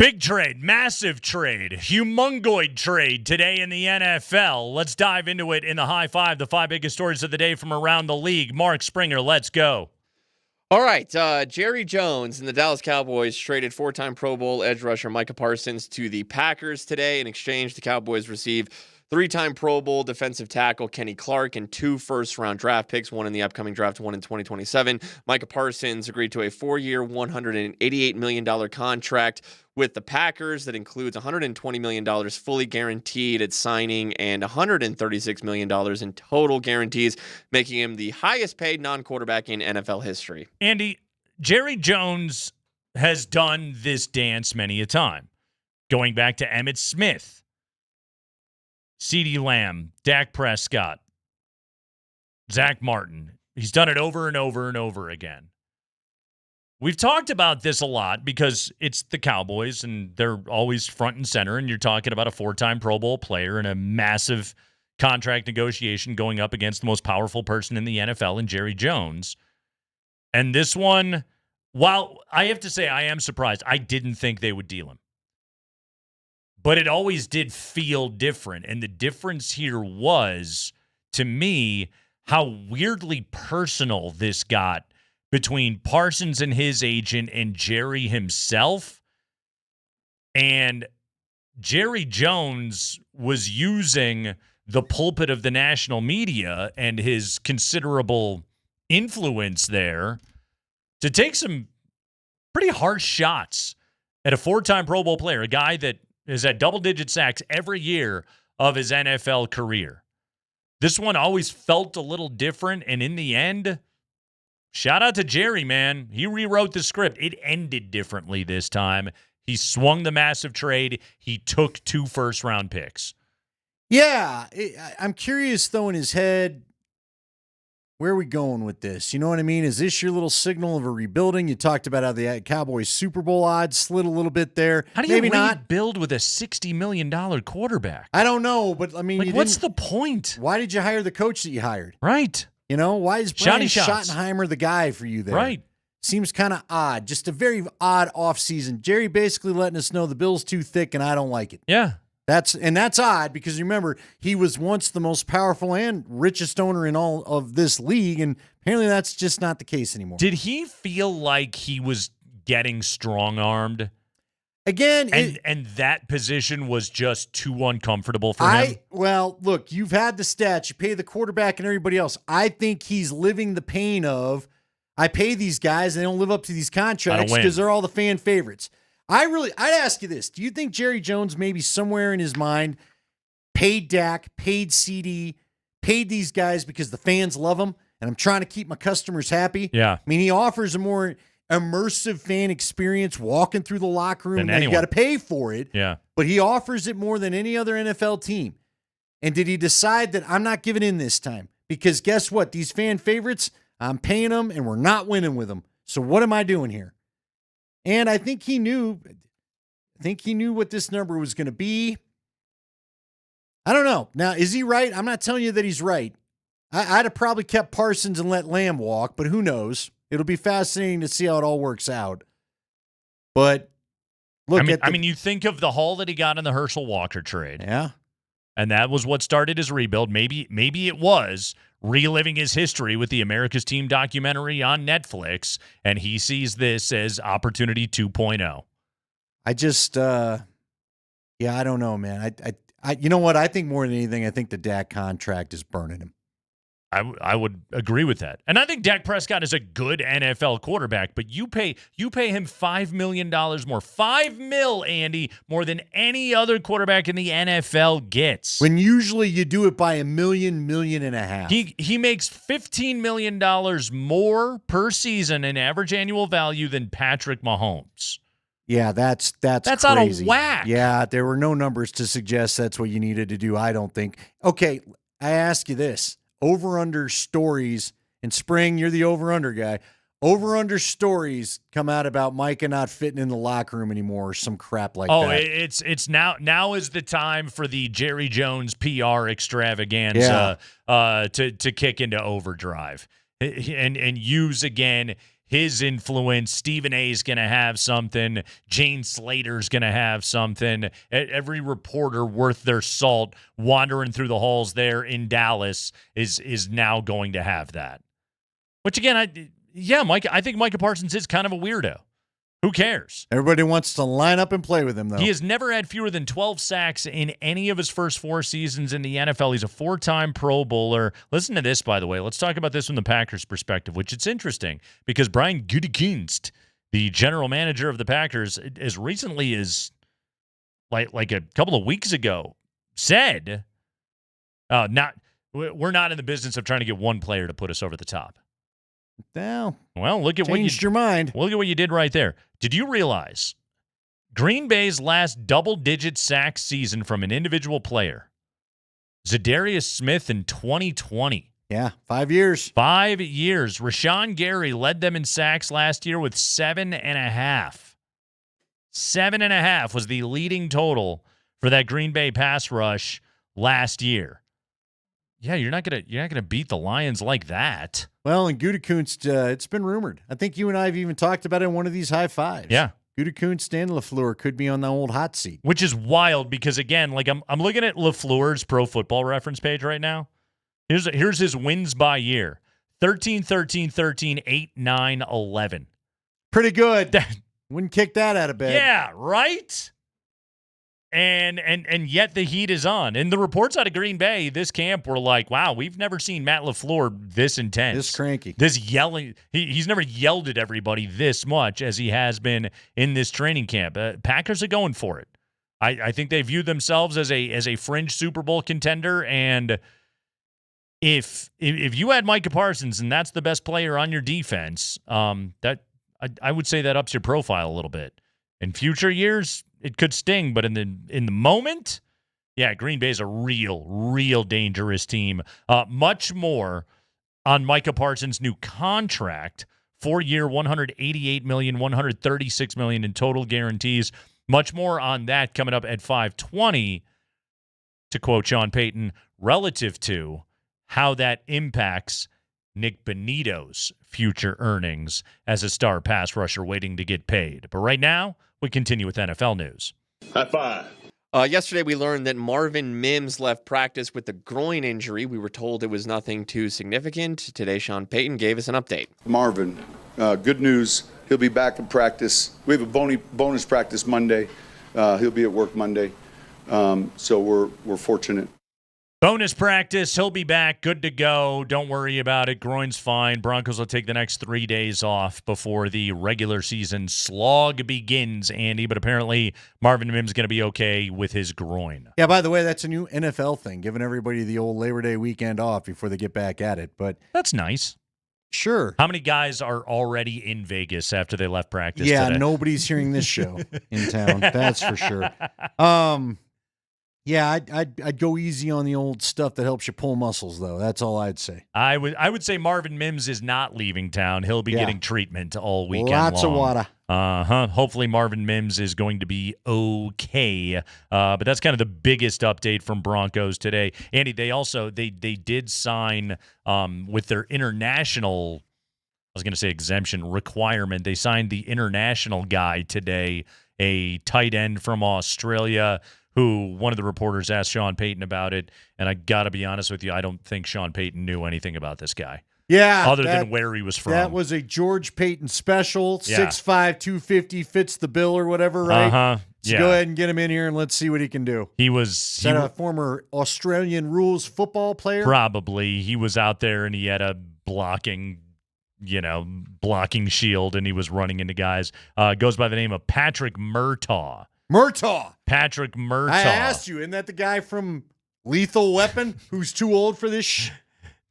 Big trade, massive trade, humongoid trade today in the NFL. Let's dive into it in the High Five, the 5 biggest stories of the day from around the league. Mark Springer, let's go. All right, Jerry Jones and the Dallas Cowboys traded 4-time Pro Bowl edge rusher Micah Parsons to the Packers today. In exchange, the Cowboys receive 3-time Pro Bowl defensive tackle Kenny Clark and 2 first-round draft picks, one in the upcoming draft, one in 2027. Micah Parsons agreed to a 4-year, $188 million contract with the Packers that includes $120 million fully guaranteed at signing and $136 million in total guarantees, making him the highest-paid non-quarterback in NFL history. Andy, Jerry Jones has done this dance many a time, going back to Emmitt Smith, CeeDee Lamb, Dak Prescott, Zach Martin. He's done it over and over and over again. We've talked about this a lot because it's the Cowboys and they're always front and center, and you're talking about a 4-time Pro Bowl player and a massive contract negotiation going up against the most powerful person in the NFL in Jerry Jones. And this one, while I have to say I am surprised, I didn't think they would deal him. But it always did feel different. And the difference here was, to me, how weirdly personal this got between Parsons and his agent and Jerry himself. And Jerry Jones was using the pulpit of the national media and his considerable influence there to take some pretty harsh shots at a 4-time Pro Bowl player, a guy that is at double-digit sacks every year of his NFL career. This one always felt a little different, and in the end, shout out to Jerry, man. He rewrote the script. It ended differently this time. He swung the massive trade. He took 2 first-round picks. Yeah, I'm curious, though, in his head, where are we going with this? You know what I mean? Is this your little signal of a rebuilding? You talked about how the Cowboys Super Bowl odds slid a little bit there. How do you rebuild with a $60 million quarterback? I don't know, but I mean, what's the point? Why did you hire the coach that you hired? Right. You know, why is Brian shots. Schottenheimer the guy for you there? Right. Seems kind of odd. Just a very odd offseason. Jerry basically letting us know the bill's too thick and I don't like it. Yeah. That's odd because remember, he was once the most powerful and richest owner in all of this league, and apparently that's just not the case anymore. Did he feel like he was getting strong-armed? Again, and that position was just too uncomfortable for him? Well, look, you've had the stats. You pay the quarterback and everybody else. I think he's living the pain of, I pay these guys and they don't live up to these contracts because they're all the fan favorites. I'd ask you this. Do you think Jerry Jones maybe somewhere in his mind paid Dak, paid CD, paid these guys because the fans love him and I'm trying to keep my customers happy? Yeah. I mean, he offers a more immersive fan experience walking through the locker room. Now you got to pay for it. Yeah. But he offers it more than any other NFL team. And did he decide that I'm not giving in this time? Because guess what? These fan favorites, I'm paying them and we're not winning with them. So what am I doing here? And I think he knew what this number was going to be. I don't know. Now, is he right? I'm not telling you that he's right. I'd have probably kept Parsons and let Lamb walk, but who knows? It'll be fascinating to see how it all works out. But look, I mean, you think of the haul that he got in the Herschel Walker trade. Yeah. And that was what started his rebuild. Maybe it was reliving his history with the America's Team documentary on Netflix, and he sees this as opportunity 2.0. I just, I don't know, man. I you know what? I think more than anything, I think the Dak contract is burning him. I would agree with that. And I think Dak Prescott is a good NFL quarterback, but you pay him $5 million more. $5 million, Andy, more than any other quarterback in the NFL gets. When usually you do it by $1 million, $1.5 million. He makes $15 million more per season in average annual value than Patrick Mahomes. Yeah, that's crazy. out of whack. Yeah, there were no numbers to suggest that's what you needed to do, I don't think. Okay, I ask you this. Over-under stories in spring, you're the over-under guy. Over-under stories come out about Micah not fitting in the locker room anymore or some crap like that. Oh, it's now is the time for the Jerry Jones PR extravaganza to kick into overdrive and use again his influence. Stephen A is going to have something. Jane Slater's going to have something. Every reporter worth their salt wandering through the halls there in Dallas is now going to have that. Which, again, I think Micah Parsons is kind of a weirdo. Who cares? Everybody wants to line up and play with him, though. He has never had fewer than 12 sacks in any of his first 4 seasons in the NFL. He's a 4-time Pro Bowler. Listen to this, by the way. Let's talk about this from the Packers' perspective, which it's interesting because Brian Gutekunst, the general manager of the Packers, as recently as like a couple of weeks ago, said, we're not in the business of trying to get one player to put us over the top. Now, well, look at changed your mind. Look at what you did right there. Did you realize Green Bay's last double-digit sack season from an individual player, Zadarius Smith in 2020? Yeah, 5 years. 5 years. Rashawn Gary led them in sacks last year with 7.5. 7.5 was the leading total for that Green Bay pass rush last year. Yeah, you're not gonna beat the Lions like that. Well, and Gutekunst, it's been rumored. I think you and I have even talked about it in one of these high fives. Yeah, Gutekunst and LaFleur could be on the old hot seat, which is wild because again, like I'm looking at LaFleur's Pro Football Reference page right now. Here's his wins by year: 13, 13, 13, 8, 9, 11. Pretty good. Wouldn't kick that out of bed. Yeah, right. And yet the heat is on. And the reports out of Green Bay this camp were like, wow, we've never seen Matt LaFleur this intense. This cranky. This yelling. He's never yelled at everybody this much as he has been in this training camp. Packers are going for it. I think they view themselves as a fringe Super Bowl contender. And if you had Micah Parsons and that's the best player on your defense, that I would say that ups your profile a little bit. In future years, it could sting, but in the moment, yeah, Green Bay's a real dangerous team. Much more on Micah Parsons' new contract, 4-year, $188 million, $136 million in total guarantees. Much more on that coming up at 5:20, to quote Sean Payton, relative to how that impacts Nick Benito's future earnings as a star pass rusher waiting to get paid. But right now, we continue with NFL news. High five. Yesterday, we learned that Marvin Mims left practice with a groin injury. We were told it was nothing too significant. Today, Sean Payton gave us an update. Marvin, good news. He'll be back in practice. We have a bonus practice Monday. He'll be at work Monday. So we're fortunate. Bonus practice. He'll be back. Good to go. Don't worry about it. Groin's fine. Broncos will take the next 3 days off before the regular season slog begins, Andy. But apparently Marvin Mims is going to be okay with his groin. Yeah, by the way, that's a new NFL thing, giving everybody the old Labor Day weekend off before they get back at it. But that's nice. Sure. How many guys are already in Vegas after they left practice today? Nobody's hearing this show in town. That's for sure. Yeah, I'd go easy on the old stuff that helps you pull muscles, though. That's all I'd say. I would say Marvin Mims is not leaving town. He'll be getting treatment all weekend Lots long. of water. Hopefully Marvin Mims is going to be okay. But that's kind of the biggest update from Broncos today. Andy, they did sign with their international, I was going to say exemption requirement. They signed the international guy today, a tight end from Australia, who one of the reporters asked Sean Payton about it, and I got to be honest with you, I don't think Sean Payton knew anything about this guy. Yeah. Other than where he was from. That was a George Payton special, 6'5", 250, fits the bill or whatever, right? Uh-huh. So go ahead and get him in here and let's see what he can do. Is that a former Australian rules football player? Probably. He was out there and he had a blocking shield and he was running into guys. Goes by the name of Patrick Murtaugh. Patrick Murtaugh. I asked you, isn't that the guy from Lethal Weapon who's too old for this?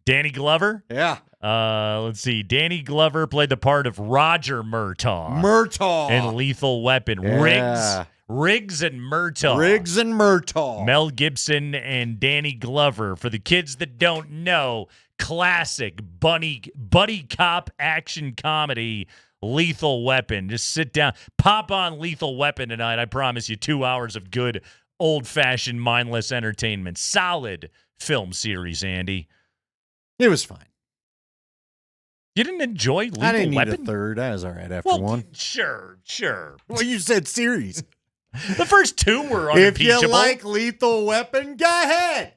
Danny Glover? Yeah. Let's see. Danny Glover played the part of Roger Murtaugh. In Lethal Weapon. Yeah. Riggs and Murtaugh. Riggs and Murtaugh. Mel Gibson and Danny Glover. For the kids that don't know, classic buddy cop action comedy, Lethal Weapon. Just sit down, pop on Lethal Weapon tonight. I promise you 2 hours of good, old-fashioned, mindless entertainment. Solid film series, Andy. It was fine. You didn't enjoy Lethal I didn't Weapon? need a third. I was all right after Well, one. Sure. Well, you said series. The first two were If unimpeachable. you like Lethal Weapon, go ahead.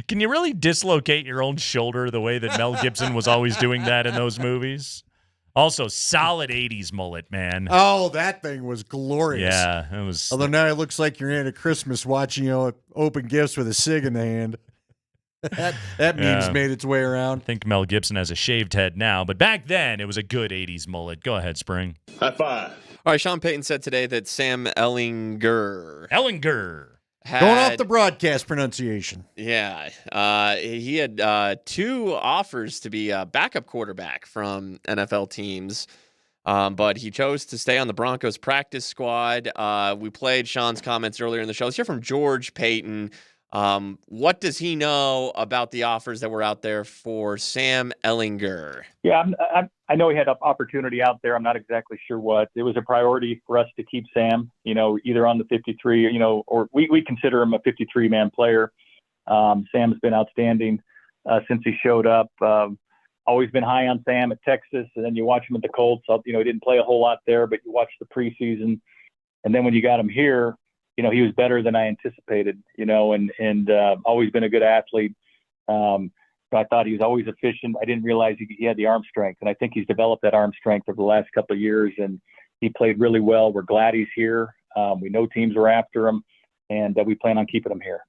Can you really dislocate your own shoulder the way that Mel Gibson was always doing that in those movies? Also, solid 80s mullet, man. Oh, that thing was glorious. Yeah, it was. Although now it looks like you're in at Christmas watching, open gifts with a cig in the hand. that meme's made its way around. I think Mel Gibson has a shaved head now, but back then it was a good 80s mullet. Go ahead, Spring. High five. All right, Sean Payton said today that Sam Ellinger Going off the broadcast pronunciation. Yeah. He had 2 offers to be a backup quarterback from NFL teams, but he chose to stay on the Broncos practice squad. We played Sean's comments earlier in the show. Let's hear from George Payton. What does he know about the offers that were out there for Sam Ellinger? Yeah, I know he had an opportunity out there. I'm not exactly sure what. It was a priority for us to keep Sam, either on the 53, or we consider him a 53-man player. Sam's been outstanding since he showed up. Always been high on Sam at Texas, and then you watch him at the Colts. He didn't play a whole lot there, but you watch the preseason. And then when you got him here, he was better than I anticipated, and always been a good athlete. I thought he was always efficient. I didn't realize he had the arm strength, and I think he's developed that arm strength over the last couple of years, and he played really well. We're glad he's here. We know teams are after him, and we plan on keeping him here.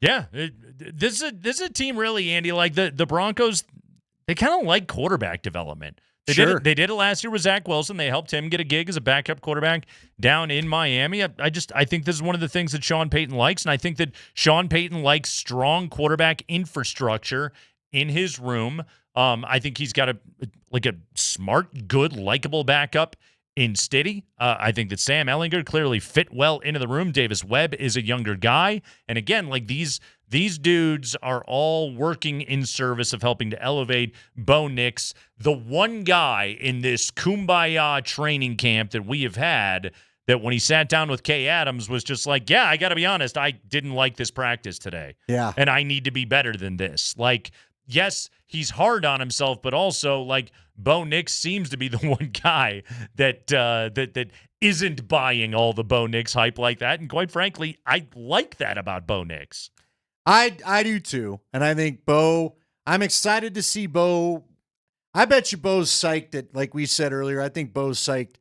Yeah, this is a team really, Andy, like the Broncos, they kind of like quarterback development. They did it last year with Zach Wilson. They helped him get a gig as a backup quarterback down in Miami. I think this is one of the things that Sean Payton likes, and I think that Sean Payton likes strong quarterback infrastructure in his room. I think he's got a smart, good, likable backup in Stiddy. I think that Sam Ellinger clearly fit well into the room. Davis Webb is a younger guy, and again, like these dudes are all working in service of helping to elevate Bo Nix, the one guy in this kumbaya training camp that we have had that when he sat down with Kay Adams was just like, yeah, I got to be honest, I didn't like this practice today. Yeah. And I need to be better than this. Like, yes, he's hard on himself, but also like Bo Nix seems to be the one guy that isn't buying all the Bo Nix hype like that. And quite frankly, I like that about Bo Nix. I do too. And I think I'm excited to see Bo. I bet you Bo's psyched that, like we said earlier, I think Bo's psyched.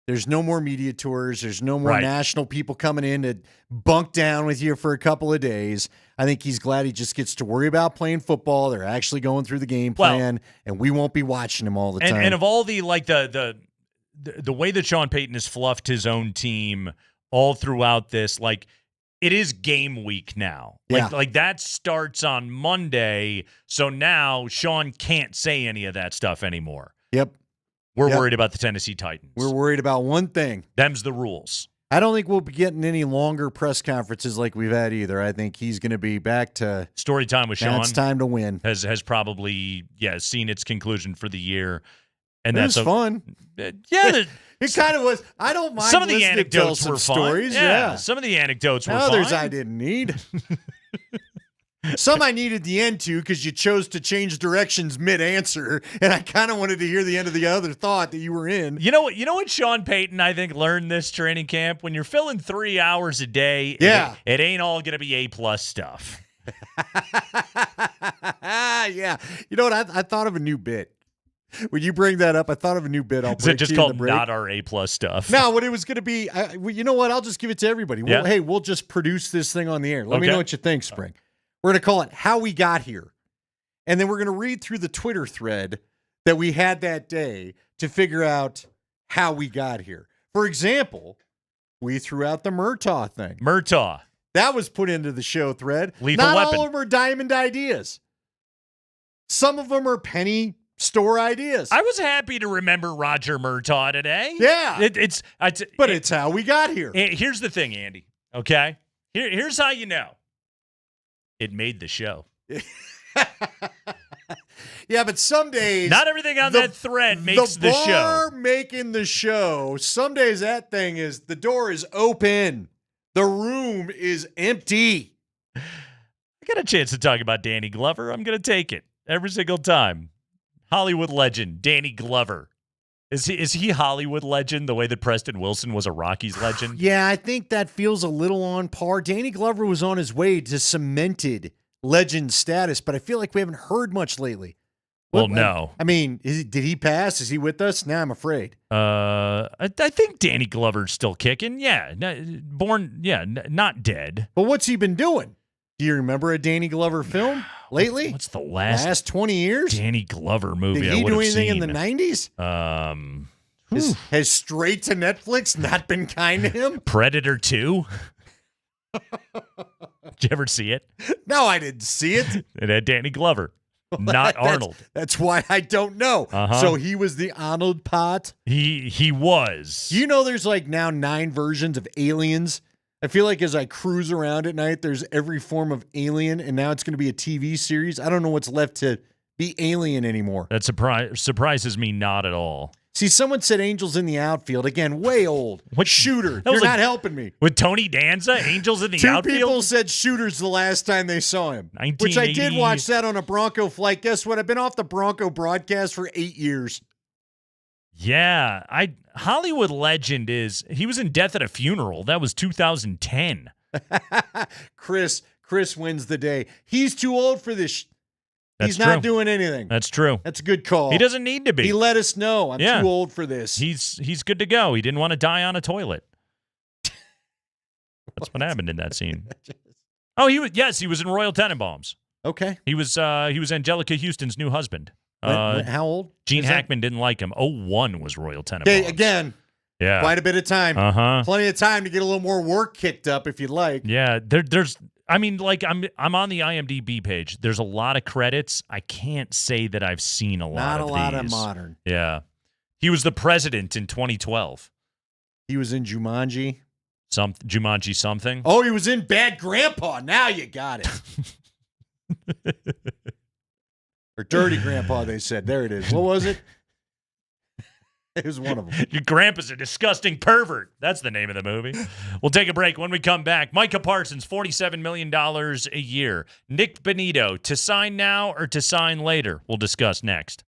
There's no more media tours. There's no more national people coming in to bunk down with you for a couple of days. I think he's glad he just gets to worry about playing football. They're actually going through the game plan, and we won't be watching him all the time. And of all the way that Sean Payton has fluffed his own team all throughout this, like, it is game week now. Like that starts on Monday. So now Sean can't say any of that stuff anymore. Yep. We're worried about the Tennessee Titans. We're worried about one thing. Them's the rules. I don't think we'll be getting any longer press conferences like we've had either. I think he's going to be back to story time with Sean. It's time to win. Has probably seen its conclusion for the year. And it was fun. It kind of was. I don't mind. Some of the anecdotes were fun. Stories. Yeah. Some of the anecdotes were fun. Others I didn't need. Some I needed the end to because you chose to change directions mid-answer, and I kind of wanted to hear the end of the other thought that you were in. You know what Sean Payton, I think, learned this training camp? When you're filling 3 hours a day, it ain't all going to be A+ stuff. Yeah. You know what? I thought of a new bit. When you bring that up, I thought of a new bit. Is it just called not our A+ stuff? No, what it was going to be, you know what? I'll just give it to everybody. Yeah. Hey, we'll just produce this thing on the air. Let me know what you think, Spring. We're going to call it How We Got Here. And then we're going to read through the Twitter thread that we had that day to figure out how we got here. For example, we threw out the Murtaugh thing. Murtaugh. That was put into the show thread. Lethal Not weapon. all of them are diamond ideas. Some of them are penny store ideas. I was happy to remember Roger Murtaugh today. Yeah. It's how we got here. Here's the thing, Andy. Okay? Here's how you know. It made the show. Yeah, but some days... Not everything on that thread makes the show. The bar making the show, some days that thing is, the door is open. The room is empty. I got a chance to talk about Danny Glover. I'm going to take it. every single time. Hollywood legend, Danny Glover. Is he Hollywood legend the way that Preston Wilson was a Rockies legend? Yeah, I think that feels a little on par. Danny Glover was on his way to cemented legend status, but I feel like we haven't heard much lately. Well, no. I mean, did he pass? Is he with us? Now I'm afraid. I think Danny Glover's still kicking. Yeah, not dead. But what's he been doing? Do you remember a Danny Glover film lately? What's the last 20 years? Danny Glover movie Did I he would do have anything seen? in the 90s? Has straight to Netflix not been kind to him? Predator 2? Did you ever see it? No, I didn't see it. It had Danny Glover, not Arnold. That's why I don't know. Uh-huh. So he was the Arnold pot? He was. You know there's like now 9 versions of Aliens? I feel like as I cruise around at night, there's every form of Alien, and now it's going to be a TV series. I don't know what's left to be Alien anymore. That surprises me not at all. See, someone said Angels in the Outfield. Again, way old. What Shooter? That was You're not helping me. With Tony Danza, Angels in the Two Outfield? people said Shooter's the last time they saw him. Which I did watch that on a Bronco flight. Guess what? I've been off the Bronco broadcast for 8 years. Yeah, Hollywood legend is he was in Death at a Funeral. That was 2010. Chris wins the day. He's too old for this. He's That's not true. That's anything. That's true. That's a good call. He doesn't need to be. He let us know. I'm too old for this. He's good to go. He didn't want to die on a toilet. That's what happened in that scene. Oh, he was in Royal Tenenbaums. Okay. He was Angelica Houston's new husband. How old? Gene Hackman didn't like him. 01 was Royal Tenenbaums. Okay, again. Yeah. Quite a bit of time. Uh-huh. Plenty of time to get a little more work kicked up if you'd like. Yeah, there's I mean, like I'm on the IMDb page. There's a lot of credits. I can't say that I've seen a lot Not of a lot these. of modern. Yeah. He was the president in 2012. He was in Jumanji. Jumanji something. Oh, he was in Bad Grandpa. Now you got it. Or Dirty Grandpa, they said. There it is. What was it? It was one of them. Your grandpa's a disgusting pervert. That's the name of the movie. We'll take a break. When we come back, Micah Parsons, $47 million a year. Nick Benito, to sign now or to sign later? We'll discuss next.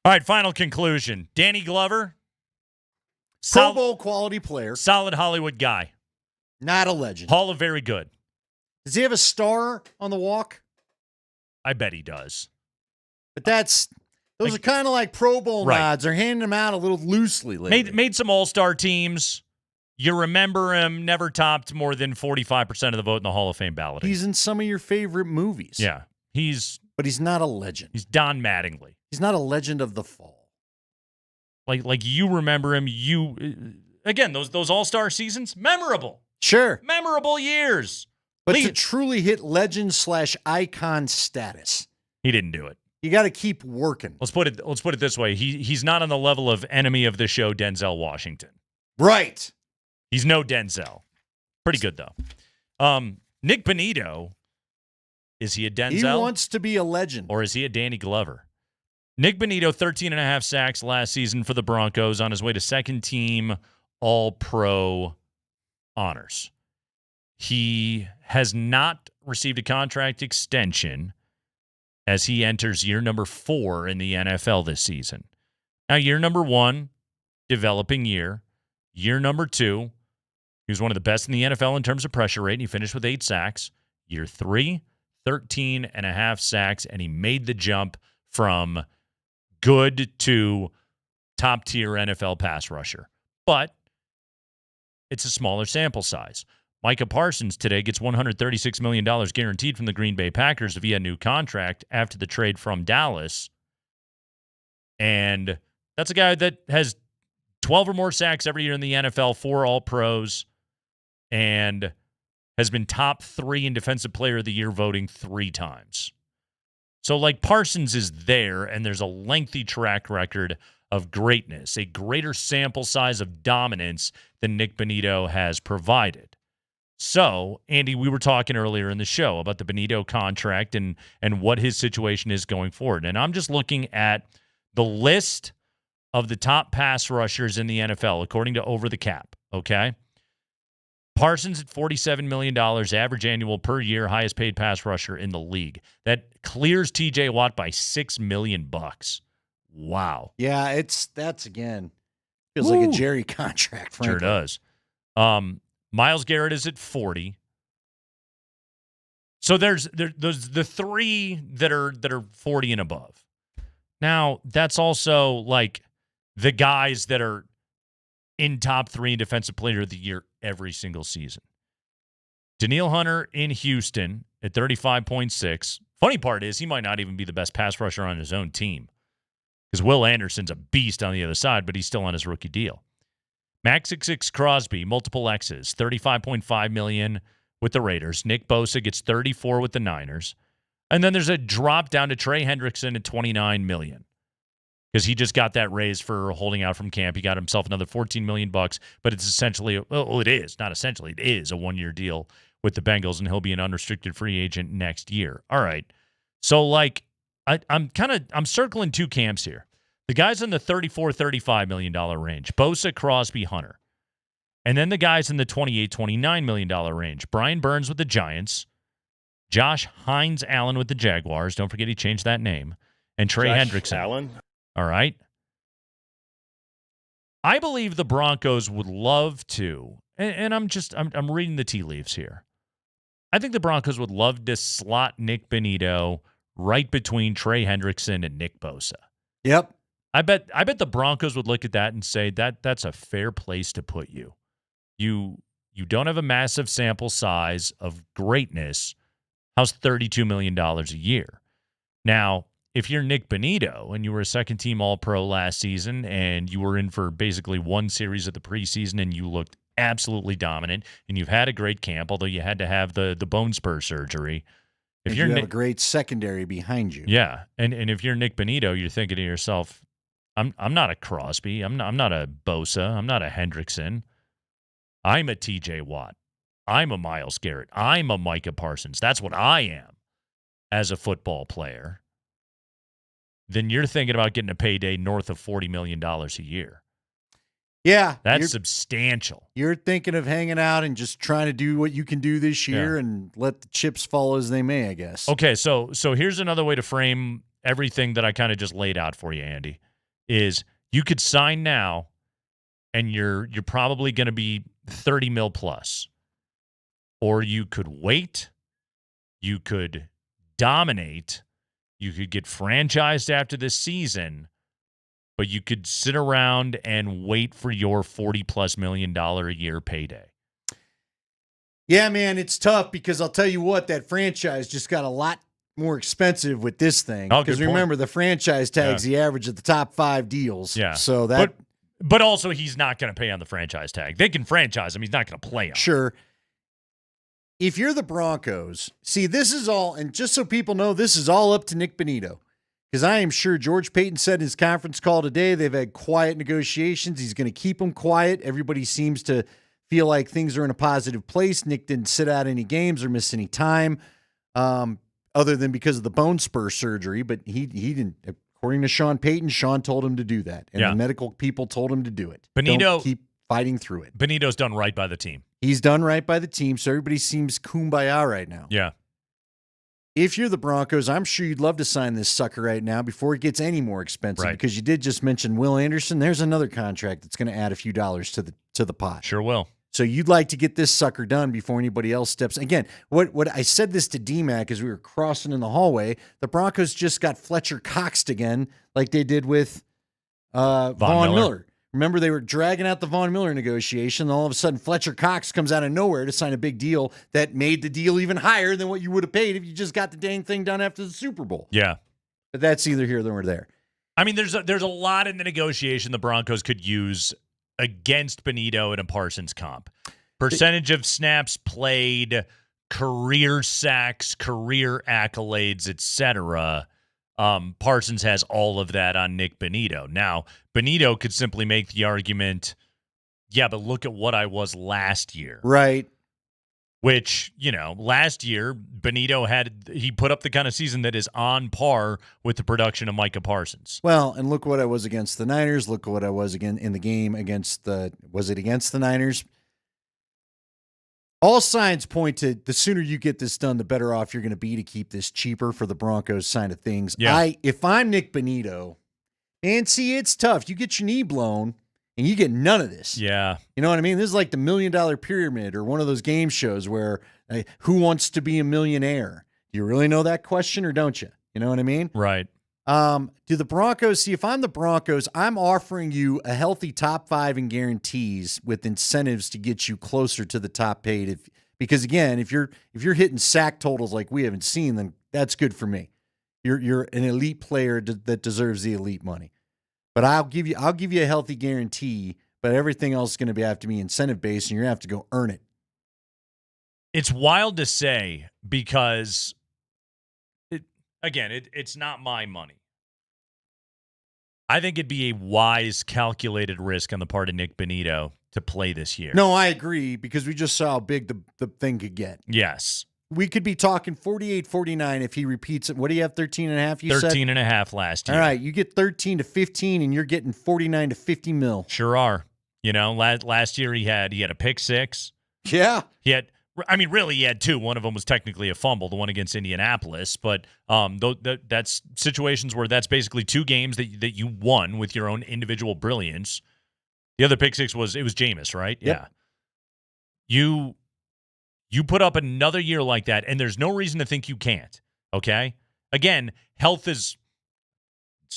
All right, final conclusion. Danny Glover, Pro Bowl quality player. Solid Hollywood guy. Not a legend. Hall of Very Good. Does he have a star on the walk? I bet he does. But those are kind of like Pro Bowl nods. They're handing them out a little loosely lately. Made some all-star teams. You remember him, never topped more than 45% of the vote in the Hall of Fame ballot. He's in some of your favorite movies. Yeah. But he's not a legend. He's Don Mattingly. He's not a legend of the fall. Like you remember him, again, those all-star seasons, memorable. Sure. Memorable years. But to truly hit legend/icon status, he didn't do it. You got to keep working. Let's put it this way. He's not on the level of enemy of the show Denzel Washington. Right. He's no Denzel. Pretty good though. Nick Bonito, is he a Denzel? He wants to be a legend. Or is he a Danny Glover? Nick Bonito, 13.5 sacks last season for the Broncos, on his way to second team All-Pro honors. He has not received a contract extension as he enters year number 4 in the NFL this season. Now, year number 1, developing year. Year number 2, he was one of the best in the NFL in terms of pressure rate, and he finished with 8 sacks. Year 3, 13.5 sacks, and he made the jump from good to top-tier NFL pass rusher. But it's a smaller sample size. Micah Parsons today gets $136 million guaranteed from the Green Bay Packers via new contract after the trade from Dallas. And that's a guy that has 12 or more sacks every year in the NFL, 4 All-Pros, and has been top 3 in Defensive Player of the Year voting 3 times. So, Parsons is there, and there's a lengthy track record of greatness, a greater sample size of dominance than Nick Bonito has provided. So, Andy, we were talking earlier in the show about the Bonito contract and what his situation is going forward. And I'm just looking at the list of the top pass rushers in the NFL, according to Over the Cap, okay? Parsons at $47 million, average annual per year, highest paid pass rusher in the league. That clears TJ Watt by $6 million. Wow. Yeah, that's again, feels like a Jerry contract, frankly. Sure does. Myles Garrett is at 40. So there's the 3 that are 40 and above. Now, that's also the guys that are in top 3 in Defensive Player of the Year every single season. Danielle Hunter in Houston at 35.6. Funny part is he might not even be the best pass rusher on his own team because Will Anderson's a beast on the other side, but he's still on his rookie deal. Maxx Crosby, multiple X's, $35.5 million with the Raiders. Nick Bosa gets $34 with the Niners. And then there's a drop down to Trey Hendrickson at $29 million because he just got that raise for holding out from camp. He got himself another $14 million, but it's essentially, it is, not essentially, it is a 1-year deal with the Bengals, and he'll be an unrestricted free agent next year. All right. So, I'm circling 2 camps here. The guys in the $34-35 million range, Bosa, Crosby, Hunter. And then the guys in the $28-29 million range, Brian Burns with the Giants, Josh Hines Allen with the Jaguars. Don't forget he changed that name. And Trey Hendrickson. Allen. All right. I believe the Broncos would love to, and I'm reading the tea leaves here. I think the Broncos would love to slot Nick Bonito right between Trey Hendrickson and Nick Bosa. Yep. I bet the Broncos would look at that and say that's a fair place to put you. You don't have a massive sample size of greatness. How's $32 million a year? Now, if you're Nick Bonito and you were a second-team All-Pro last season and you were in for basically 1 series of the preseason and you looked absolutely dominant and you've had a great camp, although you had to have the bone spur surgery. If you have a great secondary behind you. Yeah, and if you're Nick Bonito, you're thinking to yourself, I'm not a Crosby. I'm not a Bosa. I'm not a Hendrickson. I'm a TJ Watt. I'm a Myles Garrett. I'm a Micah Parsons. That's what I am as a football player. Then you're thinking about getting a payday north of $40 million a year. Yeah. That's substantial. You're thinking of hanging out and just trying to do what you can do this year and let the chips fall as they may, I guess. Okay, so here's another way to frame everything that I kind of just laid out for you, Andy. is you could sign now and you're probably going to be 30 mil plus. Or you could wait, you could dominate, you could get franchised after this season, but you could sit around and wait for your $40+ million a year payday. Yeah, man, it's tough because I'll tell you what, that franchise just got a lot more expensive with this thing. Oh, because good point. remember, the franchise tag's the average of the top 5 deals. Yeah. So that. But also, he's not going to pay on the franchise tag. They can franchise him. He's not going to play him. Sure. If you're the Broncos, see, this is all, and just so people know, this is all up to Nick Bonito. Because I am sure George Payton said in his conference call today, they've had quiet negotiations. He's going to keep them quiet. Everybody seems to feel like things are in a positive place. Nick didn't sit out any games or miss any time, other than because of the bone spur surgery. But he didn't. According to Sean Payton, Sean told him to do that, and the medical people told him to do it. Bonito, don't keep fighting through it. Bonito's done right by the team. He's done right by the team, so everybody seems kumbaya right now. Yeah. If you're the Broncos, I'm sure you'd love to sign this sucker right now before it gets any more expensive, because you did just mention Will Anderson. There's another contract that's going to add a few dollars to the pot. Sure will. So you'd like to get this sucker done before anybody else steps. Again, what I said this to DMac as we were crossing in the hallway. The Broncos just got Fletcher Coxed again, like they did with Von Miller. Remember, they were dragging out the Von Miller negotiation. And all of a sudden, Fletcher Cox comes out of nowhere to sign a big deal that made the deal even higher than what you would have paid if you just got the dang thing done after the Super Bowl. Yeah. But that's either here or there. I mean, there's a lot in the negotiation the Broncos could use against Bonito in a Parsons comp. Percentage of snaps played, career sacks, career accolades, etc. Parsons has all of that on Nick Bonito. Now, Bonito could simply make the argument, yeah, but look at what I was last year. Right. Which, last year, Bonito he put up the kind of season that is on par with the production of Micah Parsons. Well, and look what I was against the Niners. Look what I was again in the game against the Niners? All signs point to the sooner you get this done, the better off you're going to be to keep this cheaper for the Broncos side of things. Yeah. If I'm Nick Bonito, and see, it's tough. You get your knee blown and you get none of this. Yeah. You know what I mean? This is like the $1 Million Pyramid or one of those game shows where who wants to be a millionaire? Do you really know that question or don't you? You know what I mean? Right. Do the Broncos see? If I'm the Broncos, I'm offering you a healthy top 5 in guarantees with incentives to get you closer to the top paid. Because again, if you're hitting sack totals like we haven't seen, then that's good for me. You're an elite player that deserves the elite money. But I'll give you a healthy guarantee. But everything else is going to have to be incentive based, and you're going to have to go earn it. It's wild to say because. It's not my money. I think it'd be a wise, calculated risk on the part of Nick Bonito to play this year. No, I agree, because we just saw how big the thing could get. Yes. We could be talking 48-49 if he repeats it. What do you have, 13.5 you said? 13.5 last year. All right, you get 13 to 15, and you're getting 49 to 50 mil. Sure are. Last year he had a pick six. Yeah. He had 2. One of them was technically a fumble, the one against Indianapolis. But that's situations where that's basically 2 games that you won with your own individual brilliance. The other pick six was Jameis, right? Yep. Yeah. You put up another year like that, and there's no reason to think you can't. Okay? Again, health it's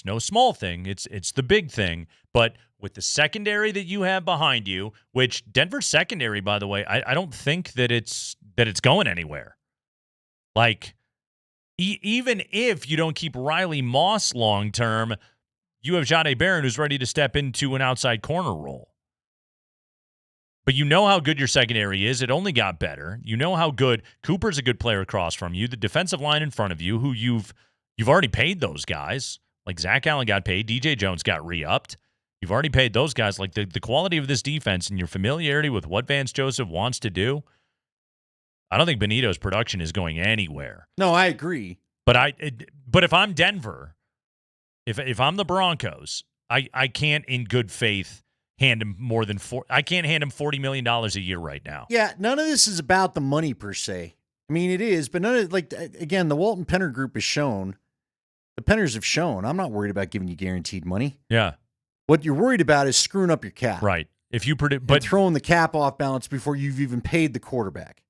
no small thing. It's the big thing. But with the secondary that you have behind you, which Denver's secondary, by the way, I don't think that it's going anywhere. Like, even if you don't keep Riley Moss long term, you have Jahdae Barron who's ready to step into an outside corner role. But you know how good your secondary is. It only got better. You know how good Cooper's a good player across from you. The defensive line in front of you, who you've already paid those guys. Like Zach Allen got paid. DJ Jones got re-upped. You've already paid those guys. Like the quality of this defense and your familiarity with what Vance Joseph wants to do, I don't think Bonito's production is going anywhere. No, I agree. But if I'm Denver, if I'm the Broncos, I can't in good faith hand him more than I can't hand him $40 million a year right now. Yeah, none of this is about the money per se. I mean, it is, but none of again, the Walton Penner Group has shown The Penners have shown. I'm not worried about giving you guaranteed money. Yeah. What you're worried about is screwing up your cap. Right. If you predict, but throwing the cap off balance before you've even paid the quarterback.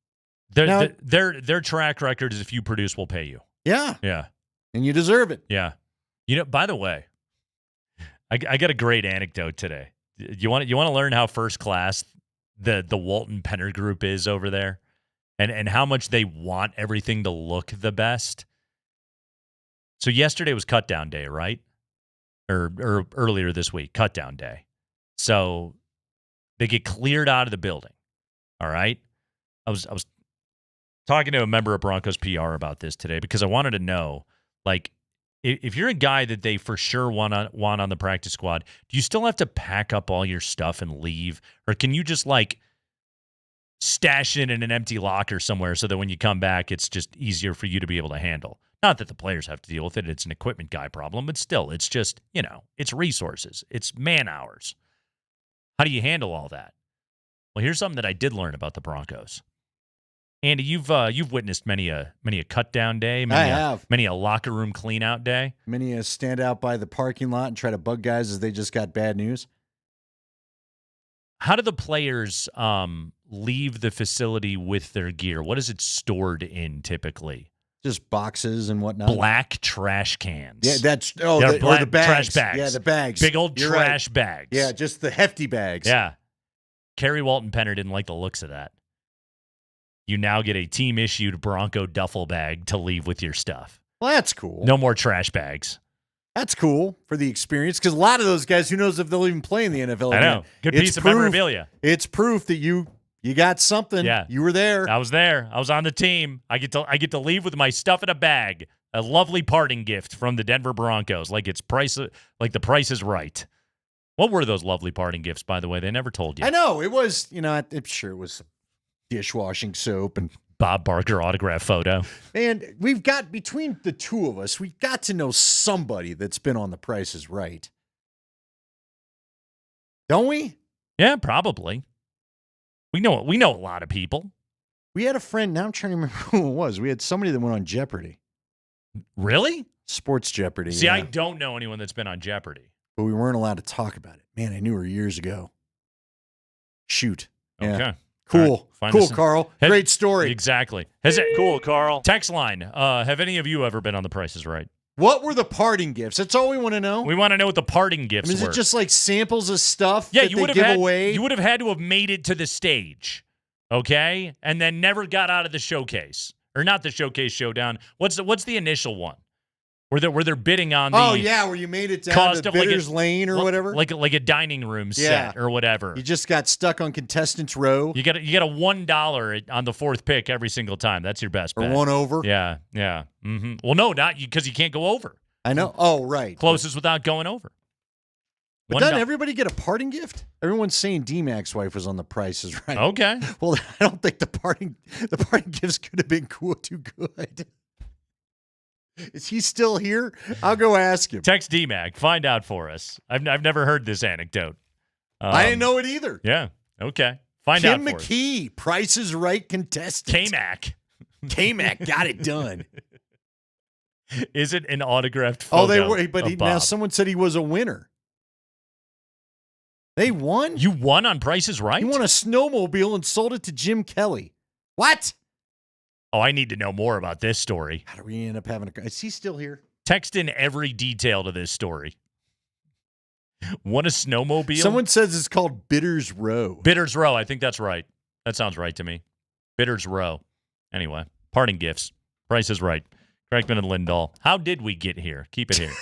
Their track record is if you produce, we'll pay you. Yeah. Yeah. And you deserve it. Yeah. You know, by the way, I got a great anecdote today. You want to learn how first class the Walton Penner group is over there, and how much they want everything to look the best. So yesterday was cut down day, right? Or earlier this week, cut down day. So they get cleared out of the building. All right. I was talking to a member of Broncos PR about this today because I wanted to know, like, if you're a guy that they for sure want on the practice squad, do you still have to pack up all your stuff and leave? Or can you just, like, stash it in an empty locker somewhere so that when you come back, it's just easier for you to be able to handle? Not that the players have to deal with it. It's an equipment guy problem, but still, it's just, it's resources. It's man hours. How do you handle all that? Well, here's something that I did learn about the Broncos. Andy, you've witnessed many a cut down day. Many a locker room clean out day. Many a stand out by the parking lot and try to bug guys as they just got bad news. How do the players leave the facility with their gear? What is it stored in typically? Just boxes and whatnot. Black trash cans. Yeah, that's black or the bags. Trash bags. Yeah, the bags. Big old You're trash right. bags. Yeah, just the hefty bags. Yeah. Kerry Walton Penner didn't like the looks of that. You now get a team-issued Bronco duffel bag to leave with your stuff. Well, that's cool. No more trash bags. That's cool for the experience because a lot of those guys, who knows if they'll even play in the NFL I again. know. Good piece of memorabilia. It's proof that you got something. Yeah. You were there. I was there. I was on the team. I get to leave with my stuff in a bag. A lovely parting gift from the Denver Broncos. Like the price is right. What were those lovely parting gifts, by the way? They never told you. I know. It was, I'm sure it was dishwashing soap and Bob Barker autograph photo. And we've got, between the two of us, we've got to know somebody that's been on The Price is Right. Don't we? Yeah, probably. We know a lot of people. We had a friend, now I'm trying to remember who it was. We had somebody that went on Jeopardy. Really? Sports Jeopardy. See, yeah. I don't know anyone that's been on Jeopardy. But we weren't allowed to talk about it. Man, I knew her years ago. Shoot. Yeah. Okay. Cool. Right. Cool, Carl. Great story. Exactly. Cool, Carl. Text line. Have any of you ever been on The Price is Right? What were the parting gifts? That's all we want to know. We want to know what the parting gifts is were. it just like samples of stuff yeah, that you they would give have away? You would have had to have made it to the stage, okay? And then never got out of the showcase. Or not the showcase showdown. What's the initial one? Where they're bidding on the where you made it down to Bidder's Lane or whatever? Like a dining room set or whatever. You just got stuck on contestants row. You get a $1 on the fourth pick every single time. That's your best bet. Or one over. Yeah. Mm-hmm. Well, no, not because you can't go over. I know. Oh, right. Closest without going over. But doesn't everybody get a parting gift? Everyone's saying DMac's wife was on The Price is Right. Okay. Well, I don't think the parting gifts could have been too good. Is he still here? I'll go ask him. Text DMac. Find out for us. I've never heard this anecdote. I didn't know it either. Yeah. Okay. Find Kim out for McKee, Price is Right contestant. K-Mac. K-Mac got it done. Is it an autographed photo? Oh, they were, but now someone said he was a winner. They won? You won on Price is Right? He won a snowmobile and sold it to Jim Kelly. What? Oh, I need to know more about this story. How do we end up having is he still here? Text in every detail to this story. Won a snowmobile? Someone says it's called Bidder's Row. Bidder's Row. I think that's right. That sounds right to me. Bidder's Row. Anyway, parting gifts. Price is Right. Kreckman and Lindahl. How did we get here? Keep it here.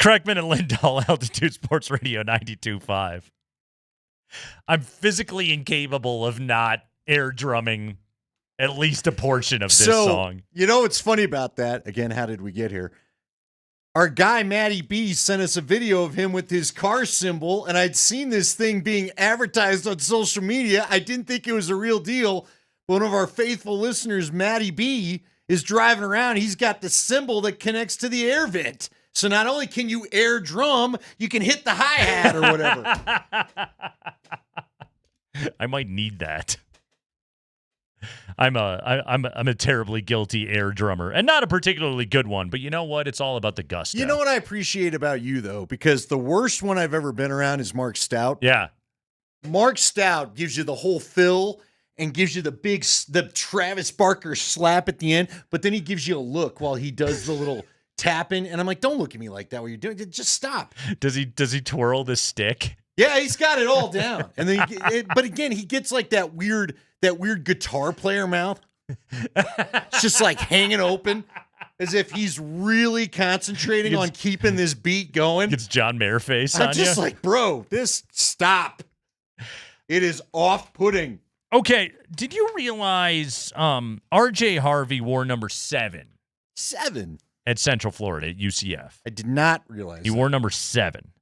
Kreckman and Lindahl, Altitude Sports Radio 92.5. I'm physically incapable of not air drumming at least a portion of this song. You know what's funny about that? Again, how did we get here? Our guy, Matty B, sent us a video of him with his car symbol, and I'd seen this thing being advertised on social media. I didn't think it was a real deal. One of our faithful listeners, Matty B, is driving around. He's got the symbol that connects to the air vent. So not only can you air drum, you can hit the hi-hat or whatever. I might need that. I'm a terribly guilty air drummer, and not a particularly good one, but you know what? It's all about the gusto. You know what I appreciate about you, though? Because the worst one I've ever been around is Mark Stout. Yeah. Mark Stout gives you the whole fill and gives you the Travis Barker slap at the end, but then he gives you a look while he does the little tapping, and I'm like, don't look at me like that while you're doing it. Just stop. Does he twirl the stick? Yeah, he's got it all down. And then but again, he gets like that weird guitar player mouth. It's just like hanging open as if he's really concentrating on keeping this beat going. It's John Mayer face on you. I'm just like, bro, stop. It is off-putting. Okay, did you realize R.J. Harvey wore number 7? 7? At Central Florida at UCF. I did not realize He wore number 7.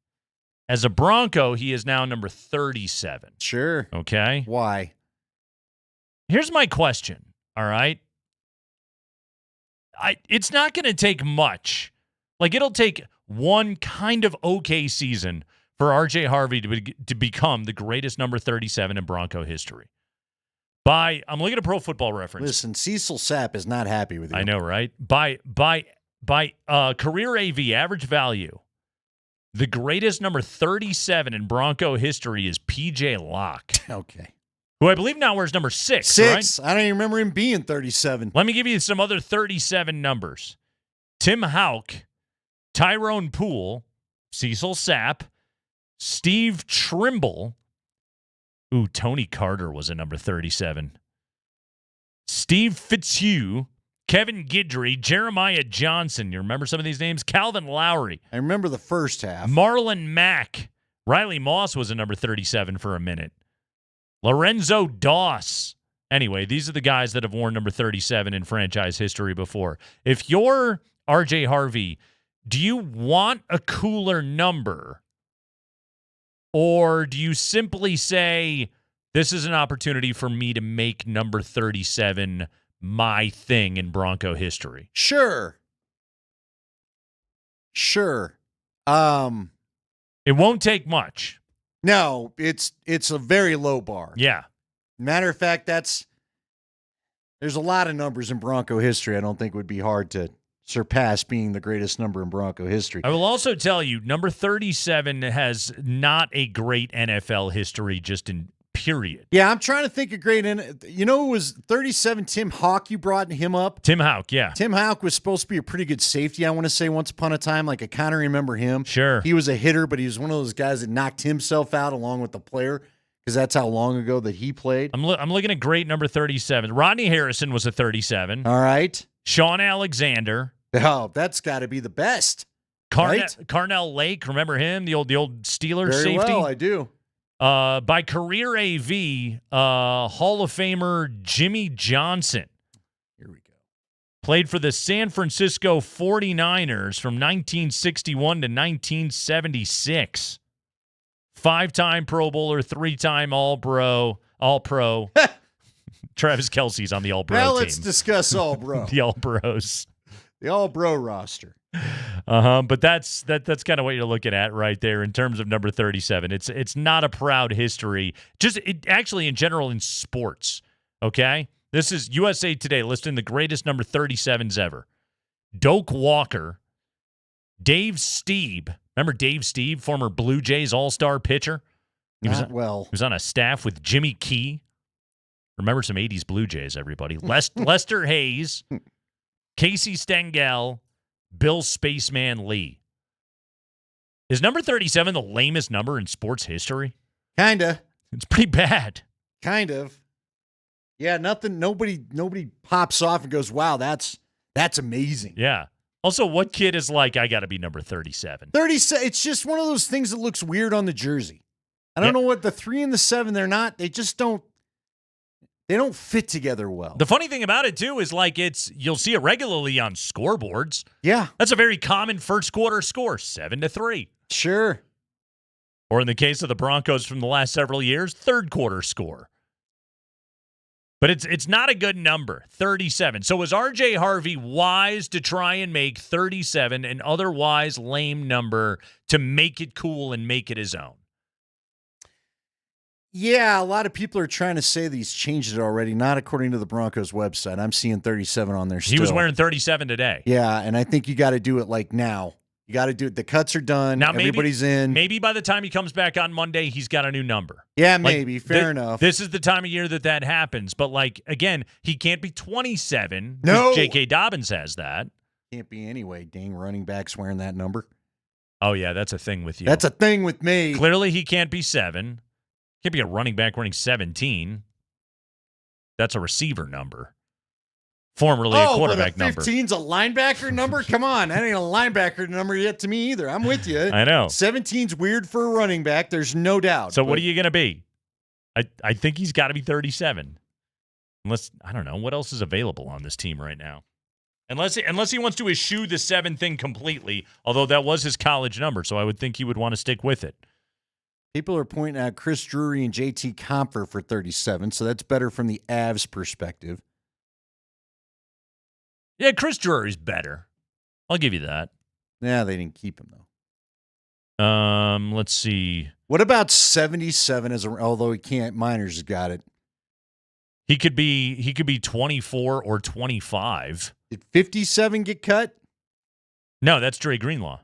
As a Bronco, he is now number 37. Sure. Okay? Why? Here's my question, all right? It's not going to take much. Like, it'll take one kind of okay season for R.J. Harvey to become the greatest number 37 in Bronco history. I'm looking at Pro Football Reference. Listen, Cecil Sapp is not happy with you. I know, right? By career AV, average value, the greatest number 37 in Bronco history is P.J. Locke. Okay. Who I believe now wears number 6, 6. right? I don't even remember him being 37. Let me give you some other 37 numbers. Tim Houck, Tyrone Poole, Cecil Sapp, Steve Trimble. Ooh, Tony Carter was a number 37. Steve Fitzhugh, Kevin Guidry, Jeremiah Johnson. You remember some of these names? Calvin Lowry. I remember the first half. Marlon Mack. Riley Moss was a number 37 for a minute. Lorenzo Doss. Anyway, these are the guys that have worn number 37 in franchise history before. If you're R.J. Harvey, do you want a cooler number? Or do you simply say, this is an opportunity for me to make number 37 my thing in Bronco history? Sure. It won't take much. No, it's a very low bar. Yeah. Matter of fact, there's a lot of numbers in Bronco history I don't think would be hard to surpass being the greatest number in Bronco history. I will also tell you, number 37 has not a great NFL history just in period. Yeah, I'm trying to think of great. You know, it was 37 Tim Houck. You brought him up. Tim Houck, yeah. Tim Houck was supposed to be a pretty good safety, I want to say, once upon a time. Like, I kind of remember him. Sure. He was a hitter, but he was one of those guys that knocked himself out along with the player because that's how long ago that he played. I'm looking at great number 37. Rodney Harrison was a 37. All right. Sean Alexander. Oh, that's got to be the best. Carnell Lake, remember him? The old Steelers Very safety? well, I do. By career AV, Hall of Famer Jimmy Johnson. Here we go. Played for the San Francisco 49ers from 1961 to 1976. 5-time Pro Bowler, 3-time All-Pro. Travis Kelce's on the All-Pro team. Now let's discuss All-Bro. The All-Bros. The All-Bro roster. But that's kind of what you're looking at right there in terms of number 37. It's not a proud history. Actually, in general, in sports, okay? This is USA Today listing the greatest number 37s ever. Doak Walker, Dave Stieb. Remember Dave Stieb, former Blue Jays All-Star pitcher? He was on a staff with Jimmy Key. Remember some 80s Blue Jays, everybody. Lester Hayes, Casey Stengel, Bill Spaceman Lee. Is number 37 the lamest number in sports history? Kinda. It's pretty bad. Kind of. Yeah, nothing. Nobody pops off and goes, "Wow, that's amazing." Yeah. Also, what kid is like, I got to be number 37? 37. It's just one of those things that looks weird on the jersey. I don't know what the 3 and the 7, they're not. They just don't. They don't fit together well. The funny thing about it, too, is like you'll see it regularly on scoreboards. Yeah. That's a very common first quarter score, 7-3. Sure. Or in the case of the Broncos from the last several years, third quarter score. But it's not a good number, 37. So was R.J. Harvey wise to try and make 37 an otherwise lame number to make it cool and make it his own? Yeah, a lot of people are trying to say that he's changed it already, not according to the Broncos website. I'm seeing 37 on there still. He was wearing 37 today. Yeah, and I think you got to do it like now. You got to do it. The cuts are done. Now, everybody's in. Maybe by the time he comes back on Monday, he's got a new number. Yeah, maybe. Fair enough. This is the time of year that happens. But, again, he can't be 27. No. J.K. Dobbins has that. Can't be anyway. Dang running backs wearing that number. Oh, yeah, that's a thing with you. That's a thing with me. Clearly, he can't be 7. Can't be a running back running 17. That's a receiver number. Formerly a quarterback number. 15's a linebacker number? Come on. That ain't a linebacker number yet to me either. I'm with you. I know. 17's weird for a running back. There's no doubt. So what are you going to be? I think he's got to be 37. Unless, I don't know, what else is available on this team right now? Unless he wants to eschew the 7 thing completely, although that was his college number, so I would think he would want to stick with it. People are pointing out Chris Drury and JT Compher for 37, so that's better from the Avs perspective. Yeah, Chris Drury's better. I'll give you that. Yeah, they didn't keep him, though. Let's see. What about 77 although he can't, Miners has got it. He could be 24 or 25. Did 57 get cut? No, that's Dre Greenlaw.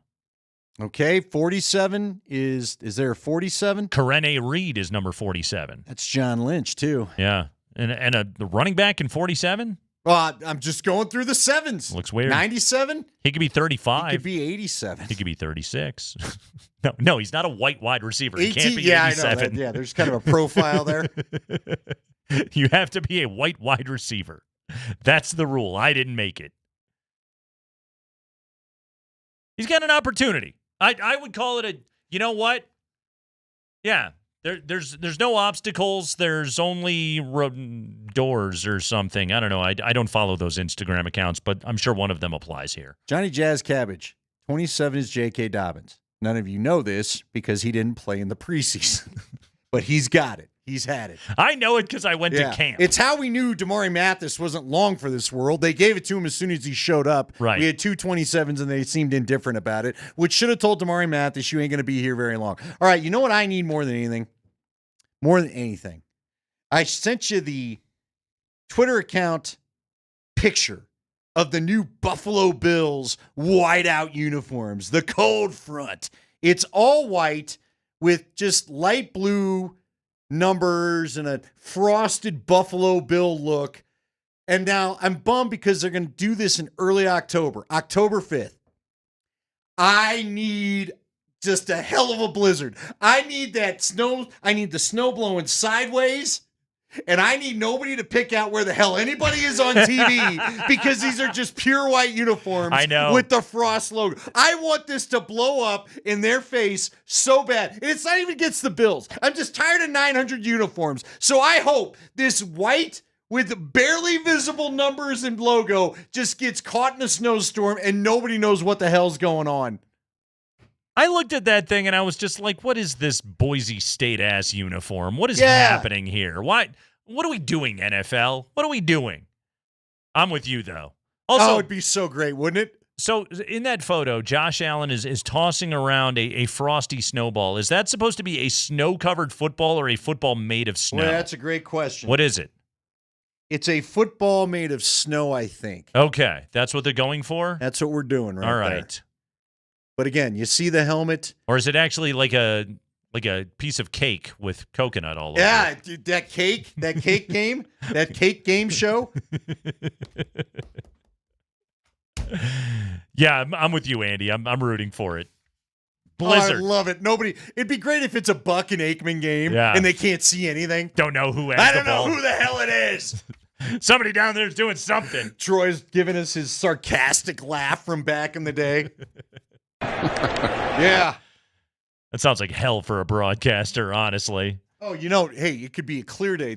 Okay, 47 is there a 47? Karene Reed is number 47. That's John Lynch, too. Yeah. And the running back in 47? Well, I'm just going through the 7s. Looks weird. 97? He could be 35. He could be 87. He could be 36. No, he's not a white wide receiver. He can't be 87. I know that. Yeah, there's kind of a profile there. You have to be a white wide receiver. That's the rule. I didn't make it. He's got an opportunity. I would call it you know what? Yeah, there's no obstacles. There's only doors or something. I don't know. I don't follow those Instagram accounts, but I'm sure one of them applies here. Johnny Jazz Cabbage, 27 is J.K. Dobbins. None of you know this because he didn't play in the preseason, but he's got it. He's had it. I know it because I went to camp. It's how we knew Damari Mathis wasn't long for this world. They gave it to him as soon as he showed up. Right. We had 2 27s, and they seemed indifferent about it, which should have told Damari Mathis, you ain't going to be here very long. All right, you know what I need more than anything? More than anything. I sent you the Twitter account picture of the new Buffalo Bills whiteout uniforms, the cold front. It's all white with just light blue numbers and a frosted Buffalo Bill look. And now I'm bummed because they're going to do this in early October, October 5th. I need just a hell of a blizzard. I need that snow. I need the snow blowing sideways. And I need nobody to pick out where the hell anybody is on TV because these are just pure white uniforms I know. with the Frost logo. I want this to blow up in their face so bad. And it's not even against the Bills. I'm just tired of 900 uniforms. So I hope this white with barely visible numbers and logo just gets caught in a snowstorm and nobody knows what the hell's going on. I looked at that thing and I was just like, what is this Boise State ass uniform? What is happening here? What are we doing, NFL? What are we doing? I'm with you, though. Also, it'd be so great, wouldn't it? So in that photo, Josh Allen is tossing around a frosty snowball. Is that supposed to be a snow-covered football or a football made of snow? Well, that's a great question. What is it? It's a football made of snow, I think. Okay, that's what they're going for? That's what we're doing right All right. there. But again, you see the helmet. Or is it actually like a piece of cake with coconut all over it? Yeah, dude, that cake game show. Yeah, I'm with you, Andy. I'm rooting for it. Blizzard. Oh, I love it. It'd be great if it's a Buck and Aikman game Yeah. and they can't see anything. Don't know who has I the don't ball. know who the hell it is. Somebody down there is doing something. Troy's giving us his sarcastic laugh from back in the day. Yeah. That sounds like hell for a broadcaster, honestly. Oh, hey, it could be a clear day.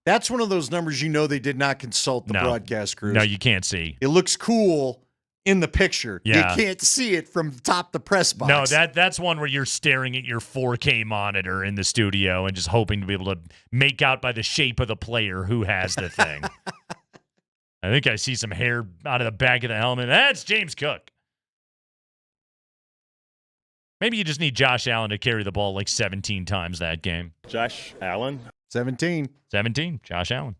That's one of those numbers they did not consult the broadcast crews. No, you can't see. It looks cool in the picture. Yeah. You can't see it from top the press box. No, that's one where you're staring at your 4K monitor in the studio and just hoping to be able to make out by the shape of the player who has the thing. I think I see some hair out of the back of the helmet. That's James Cook. Maybe you just need Josh Allen to carry the ball like 17 times that game. Josh Allen? 17. Josh Allen.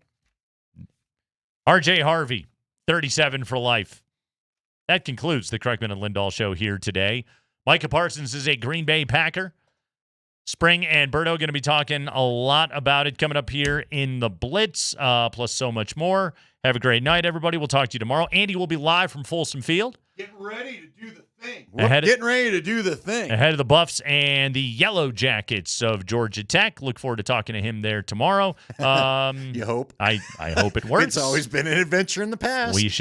RJ Harvey, 37 for life. That concludes the Kreckman and Lindahl show here today. Micah Parsons is a Green Bay Packer. Spring and Berto going to be talking a lot about it coming up here in the Blitz, plus so much more. Have a great night, everybody. We'll talk to you tomorrow. Andy will be live from Folsom Field. Getting ready to do the thing. Ahead of the Buffs and the Yellow Jackets of Georgia Tech. Look forward to talking to him there tomorrow. You hope? I hope it works. It's always been an adventure in the past. We shall.